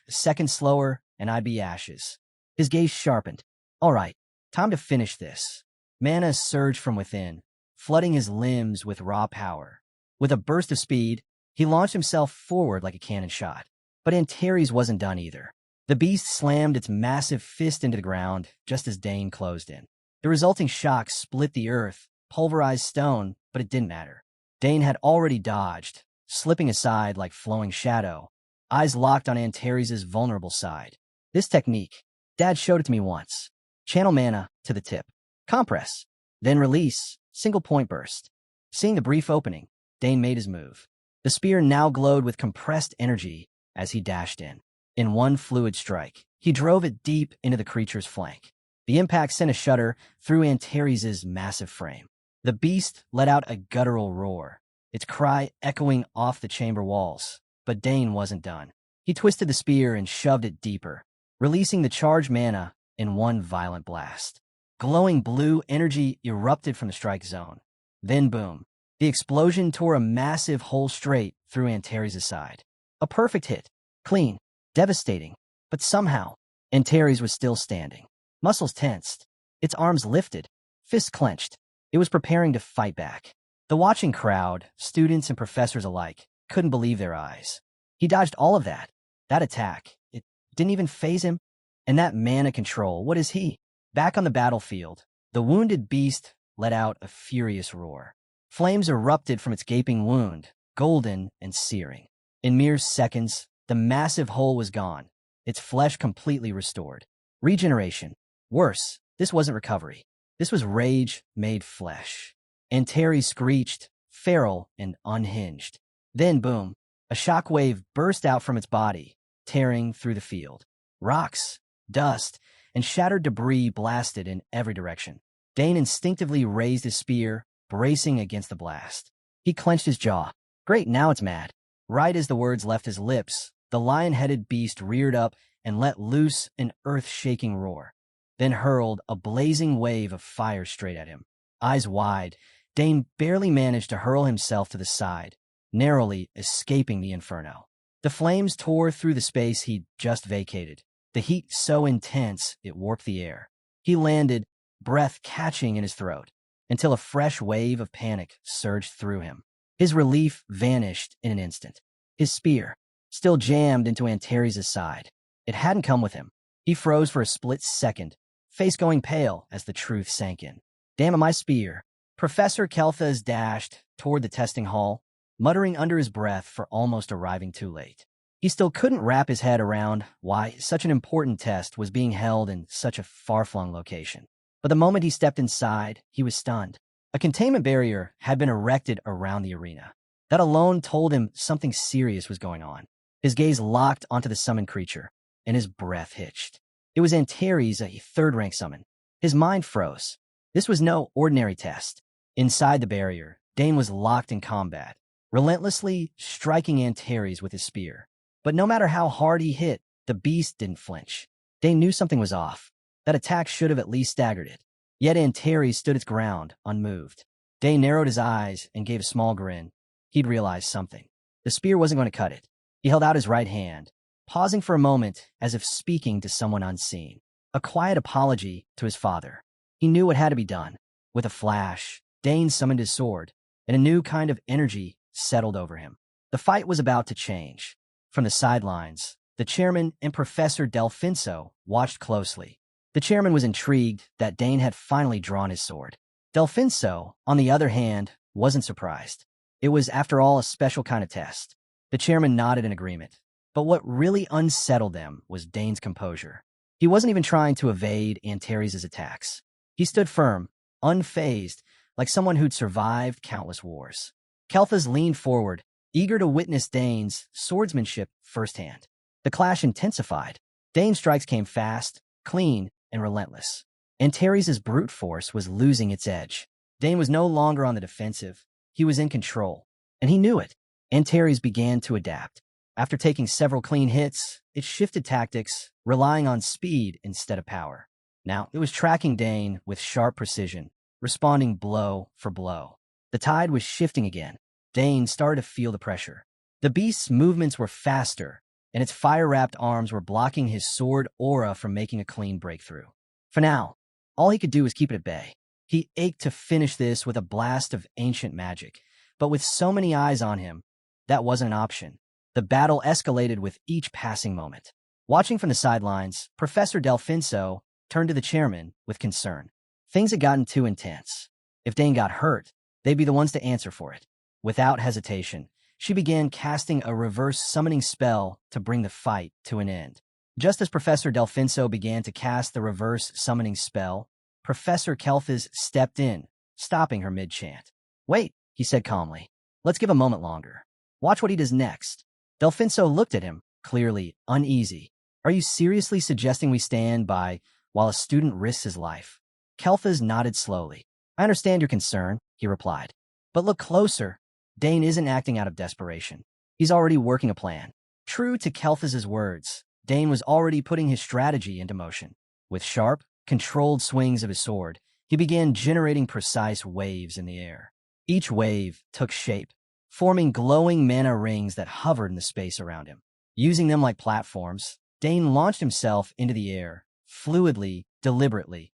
A second slower, and I'd be ashes." His gaze sharpened. All right, time to finish this. Mana surged from within, flooding his limbs with raw power. With a burst of speed, he launched himself forward like a cannon shot. But Antares wasn't done either. The beast slammed its massive fist into the ground just as Dane closed in. The resulting shock split the earth, pulverized stone, but it didn't matter. Dane had already dodged, slipping aside like flowing shadow, eyes locked on Antares' vulnerable side. This technique, Dad showed it to me once. Channel mana to the tip. Compress. Then release. Single point burst. Seeing the brief opening, Dane made his move. The spear now glowed with compressed energy as he dashed in. In one fluid strike, he drove it deep into the creature's flank. The impact sent a shudder through Antares' massive frame. The beast let out a guttural roar, its cry echoing off the chamber walls. But Dane wasn't done. He twisted the spear and shoved it deeper, releasing the charged mana in one violent blast. Glowing blue energy erupted from the strike zone. Then boom. The explosion tore a massive hole straight through Antares' side. A perfect hit. Clean. Devastating. But somehow, Antares was still standing. Muscles tensed. Its arms lifted. Fists clenched. It was preparing to fight back. The watching crowd, students and professors alike, couldn't believe their eyes. He dodged all of that. That attack. It didn't even faze him. And that mana control, what is he? Back on the battlefield, the wounded beast let out a furious roar. Flames erupted from its gaping wound, golden and searing. In mere seconds, the massive hole was gone, its flesh completely restored. Regeneration. Worse, this wasn't recovery. This was rage made flesh. Antares screeched, feral and unhinged. Then, boom, a shockwave burst out from its body, tearing through the field. Rocks, dust, and shattered debris blasted in every direction. Dane instinctively raised his spear, bracing against the blast. He clenched his jaw. Great, now it's mad. Right as the words left his lips, the lion-headed beast reared up and let loose an earth-shaking roar, then hurled a blazing wave of fire straight at him. Eyes wide, Dane barely managed to hurl himself to the side, narrowly escaping the inferno. The flames tore through the space he'd just vacated, the heat so intense it warped the air. He landed, breath catching in his throat, until a fresh wave of panic surged through him. His relief vanished in an instant. His spear, still jammed into Antares' side. It hadn't come with him. He froze for a split second, face going pale as the truth sank in. Damn it, my spear. Professor Kelthas dashed toward the testing hall, muttering under his breath for almost arriving too late. He still couldn't wrap his head around why such an important test was being held in such a far-flung location. But the moment he stepped inside, he was stunned. A containment barrier had been erected around the arena. That alone told him something serious was going on. His gaze locked onto the summoned creature, and his breath hitched. It was Antares, a third-rank summon. His mind froze. This was no ordinary test. Inside the barrier, Dane was locked in combat, relentlessly striking Antares with his spear. But no matter how hard he hit, the beast didn't flinch. Dane knew something was off. That attack should have at least staggered it. Yet Antares stood its ground, unmoved. Dane narrowed his eyes and gave a small grin. He'd realized something. The spear wasn't going to cut it. He held out his right hand, pausing for a moment as if speaking to someone unseen. A quiet apology to his father. He knew what had to be done. With a flash, Dane summoned his sword, and a new kind of energy settled over him. The fight was about to change. From the sidelines, the chairman and Professor Delfinso watched closely. The chairman was intrigued that Dane had finally drawn his sword. Delfinso, on the other hand, wasn't surprised. It was, after all, a special kind of test. The chairman nodded in agreement. But what really unsettled them was Dane's composure. He wasn't even trying to evade Antares' attacks. He stood firm, unfazed, like someone who'd survived countless wars. Kelthas leaned forward, eager to witness Dane's swordsmanship firsthand. The clash intensified. Dane's strikes came fast, clean, and relentless. Antares' brute force was losing its edge. Dane was no longer on the defensive. He was in control, and he knew it. Antares began to adapt. After taking several clean hits, it shifted tactics, relying on speed instead of power. Now, it was tracking Dane with sharp precision, responding blow for blow. The tide was shifting again. Dane started to feel the pressure. The beast's movements were faster, and its fire-wrapped arms were blocking his sword aura from making a clean breakthrough. For now, all he could do was keep it at bay. He ached to finish this with a blast of ancient magic, but with so many eyes on him, that wasn't an option. The battle escalated with each passing moment. Watching from the sidelines, Professor Delfinso turned to the chairman with concern. Things had gotten too intense. If Dane got hurt, they'd be the ones to answer for it. Without hesitation, she began casting a reverse summoning spell to bring the fight to an end. Just as Professor Delfinso began to cast the reverse summoning spell, Professor Kelthas stepped in, stopping her mid-chant. "Wait," he said calmly. "Let's give a moment longer. Watch what he does next." Delfinso looked at him, clearly uneasy. "Are you seriously suggesting we stand by while a student risks his life?" Kelthas nodded slowly. "I understand your concern," he replied. "But look closer. Dane isn't acting out of desperation. He's already working a plan." True to Kelthas' words, Dane was already putting his strategy into motion. With sharp, controlled swings of his sword, he began generating precise waves in the air. Each wave took shape, forming glowing mana rings that hovered in the space around him. Using them like platforms, Dane launched himself into the air, fluidly, deliberately,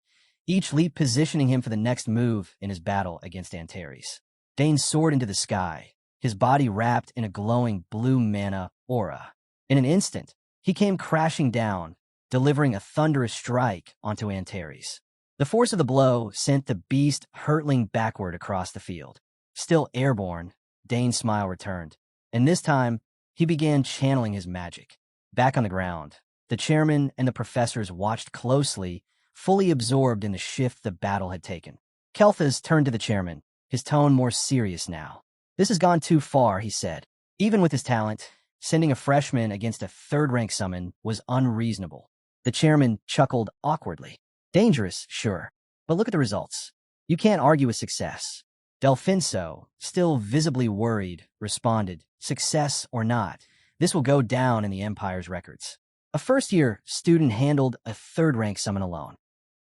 each leap positioning him for the next move in his battle against Antares. Dane soared into the sky, his body wrapped in a glowing blue mana aura. In an instant, he came crashing down, delivering a thunderous strike onto Antares. The force of the blow sent the beast hurtling backward across the field. Still airborne, Dane's smile returned, and this time, he began channeling his magic. Back on the ground, The chairman and the professors watched closely, fully absorbed in the shift the battle had taken. Kelthas turned to the chairman, his tone more serious now. "This has gone too far," he said. "Even with his talent, sending a freshman against a third-rank summon was unreasonable." The chairman chuckled awkwardly. "Dangerous, sure, but look at the results. You can't argue with success." Delfinso, still visibly worried, responded, "Success or not, this will go down in the Empire's records. A first-year student handled a third-rank summon alone."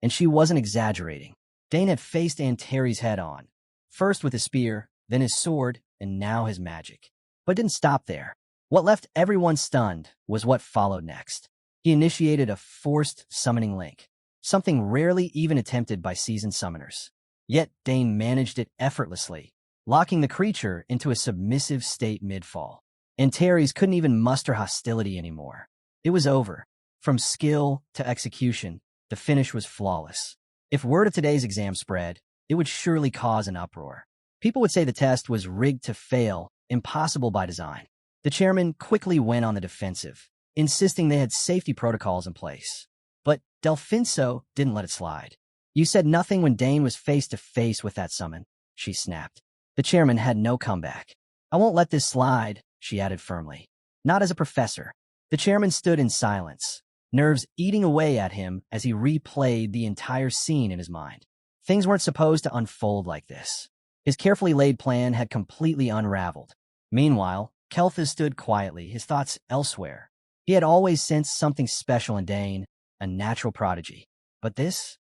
And she wasn't exaggerating. Dane had faced Antares head-on, first with his spear, then his sword, and now his magic. But it didn't stop there. What left everyone stunned was what followed next. He initiated a forced summoning link, something rarely even attempted by seasoned summoners. Yet Dane managed it effortlessly, locking the creature into a submissive state mid-fall. Antares couldn't even muster hostility anymore. It was over. From skill to execution, the finish was flawless. If word of today's exam spread, it would surely cause an uproar. People would say the test was rigged to fail, impossible by design. The chairman quickly went on the defensive, insisting they had safety protocols in place. But Delfinso didn't let it slide. "You said nothing when Dane was face-to-face with that summon," she snapped. The chairman had no comeback. "I won't let this slide," she added firmly. "Not as a professor." The chairman stood in silence, nerves eating away at him as he replayed the entire scene in his mind. Things weren't supposed to unfold like this. His carefully laid plan had completely unraveled. Meanwhile, Kelthas stood quietly, his thoughts elsewhere. He had always sensed something special in Dane, a natural prodigy. But this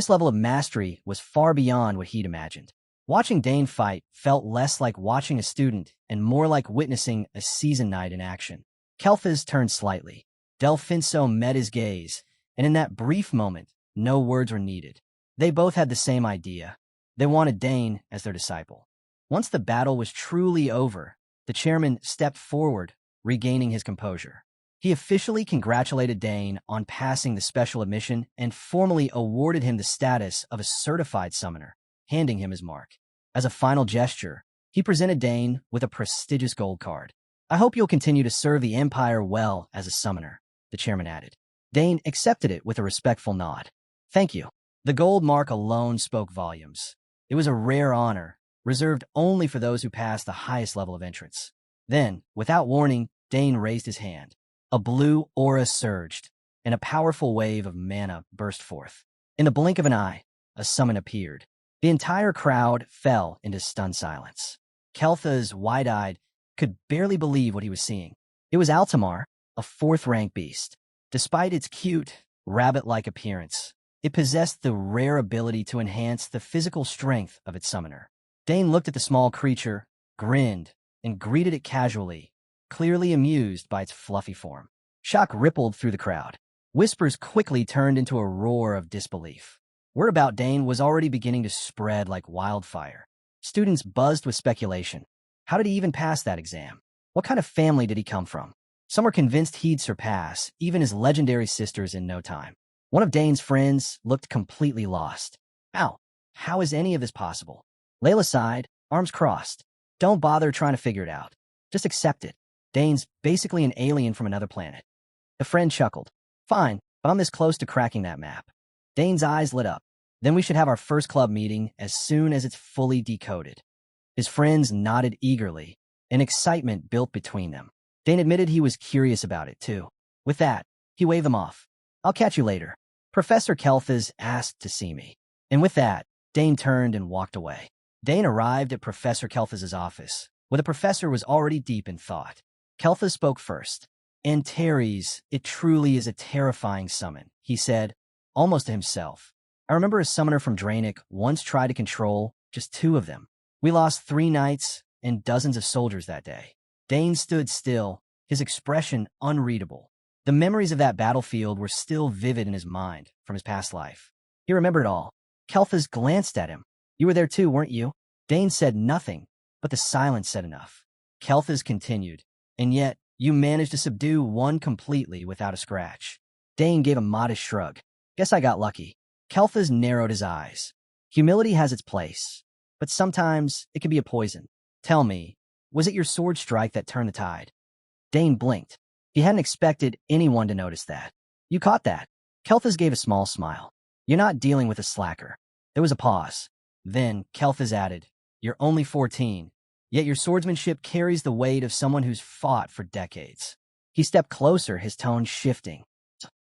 level of mastery was far beyond what he'd imagined. Watching Dane fight felt less like watching a student and more like witnessing a season knight in action. Kelthas turned slightly. Delfinso met his gaze, and in that brief moment, no words were needed. They both had the same idea. They wanted Dane as their disciple. Once the battle was truly over, the chairman stepped forward, regaining his composure. He officially congratulated Dane on passing the special admission and formally awarded him the status of a certified summoner, handing him his mark. As a final gesture, he presented Dane with a prestigious gold card. "I hope you'll continue to serve the Empire well as a summoner," the chairman added. Dane accepted it with a respectful nod. "Thank you." The gold mark alone spoke volumes. It was a rare honor, reserved only for those who passed the highest level of entrance. Then, without warning, Dane raised his hand. A blue aura surged, and a powerful wave of mana burst forth. In the blink of an eye, a summon appeared. The entire crowd fell into stunned silence. Kelthas, wide-eyed, could barely believe what he was seeing. It was Altamar, a fourth-rank beast. Despite its cute, rabbit-like appearance, it possessed the rare ability to enhance the physical strength of its summoner. Dane looked at the small creature, grinned, and greeted it casually, clearly amused by its fluffy form. Shock rippled through the crowd. Whispers quickly turned into a roar of disbelief. Word about Dane was already beginning to spread like wildfire. Students buzzed with speculation. How did he even pass that exam? What kind of family did he come from? Some were convinced he'd surpass even his legendary sisters in no time. One of Dane's friends looked completely lost. How is any of this possible? Layla sighed, arms crossed. "Don't bother trying to figure it out. Just accept it. Dane's basically an alien from another planet." The friend chuckled. "Fine, but I'm this close to cracking that map." Dane's eyes lit up. "Then we should have our first club meeting as soon as it's fully decoded." His friends nodded eagerly, and excitement built between them. Dane admitted he was curious about it, too. With that, he waved them off. "I'll catch you later. Professor Kelthas asked to see me." And with that, Dane turned and walked away. Dane arrived at Professor Kelthas's office, where the professor was already deep in thought. Kelthas spoke first. "Antares, it truly is a terrifying summon," he said, almost to himself. "I remember a summoner from Draenic once tried to control just 2 of them. We lost 3 knights and dozens of soldiers that day." Dane stood still, his expression unreadable. The memories of that battlefield were still vivid in his mind from his past life. He remembered it all. Kelthas glanced at him. "You were there too, weren't you?" Dane said nothing, but the silence said enough. Kelthas continued, "And yet, you managed to subdue one completely without a scratch." Dane gave a modest shrug. "Guess I got lucky." Kelthas narrowed his eyes. "Humility has its place, but sometimes it can be a poison. Tell me, was it your sword strike that turned the tide?" Dane blinked. He hadn't expected anyone to notice that. You caught that. Kelthas gave a small smile. You're not dealing with a slacker. There was a pause. Then Kelthas added, you're only 14, yet your swordsmanship carries the weight of someone who's fought for decades. He stepped closer, his tone shifting.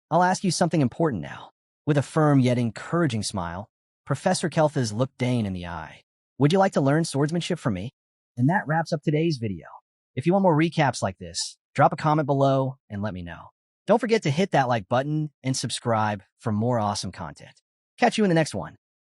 I'll ask you something important now. With a firm yet encouraging smile, Professor Kelthas looked Dane in the eye. Would you like to learn swordsmanship from me? And that wraps up today's video. If you want more recaps like this, drop a comment below and let me know. Don't forget to hit that like button and subscribe for more awesome content. Catch you in the next one.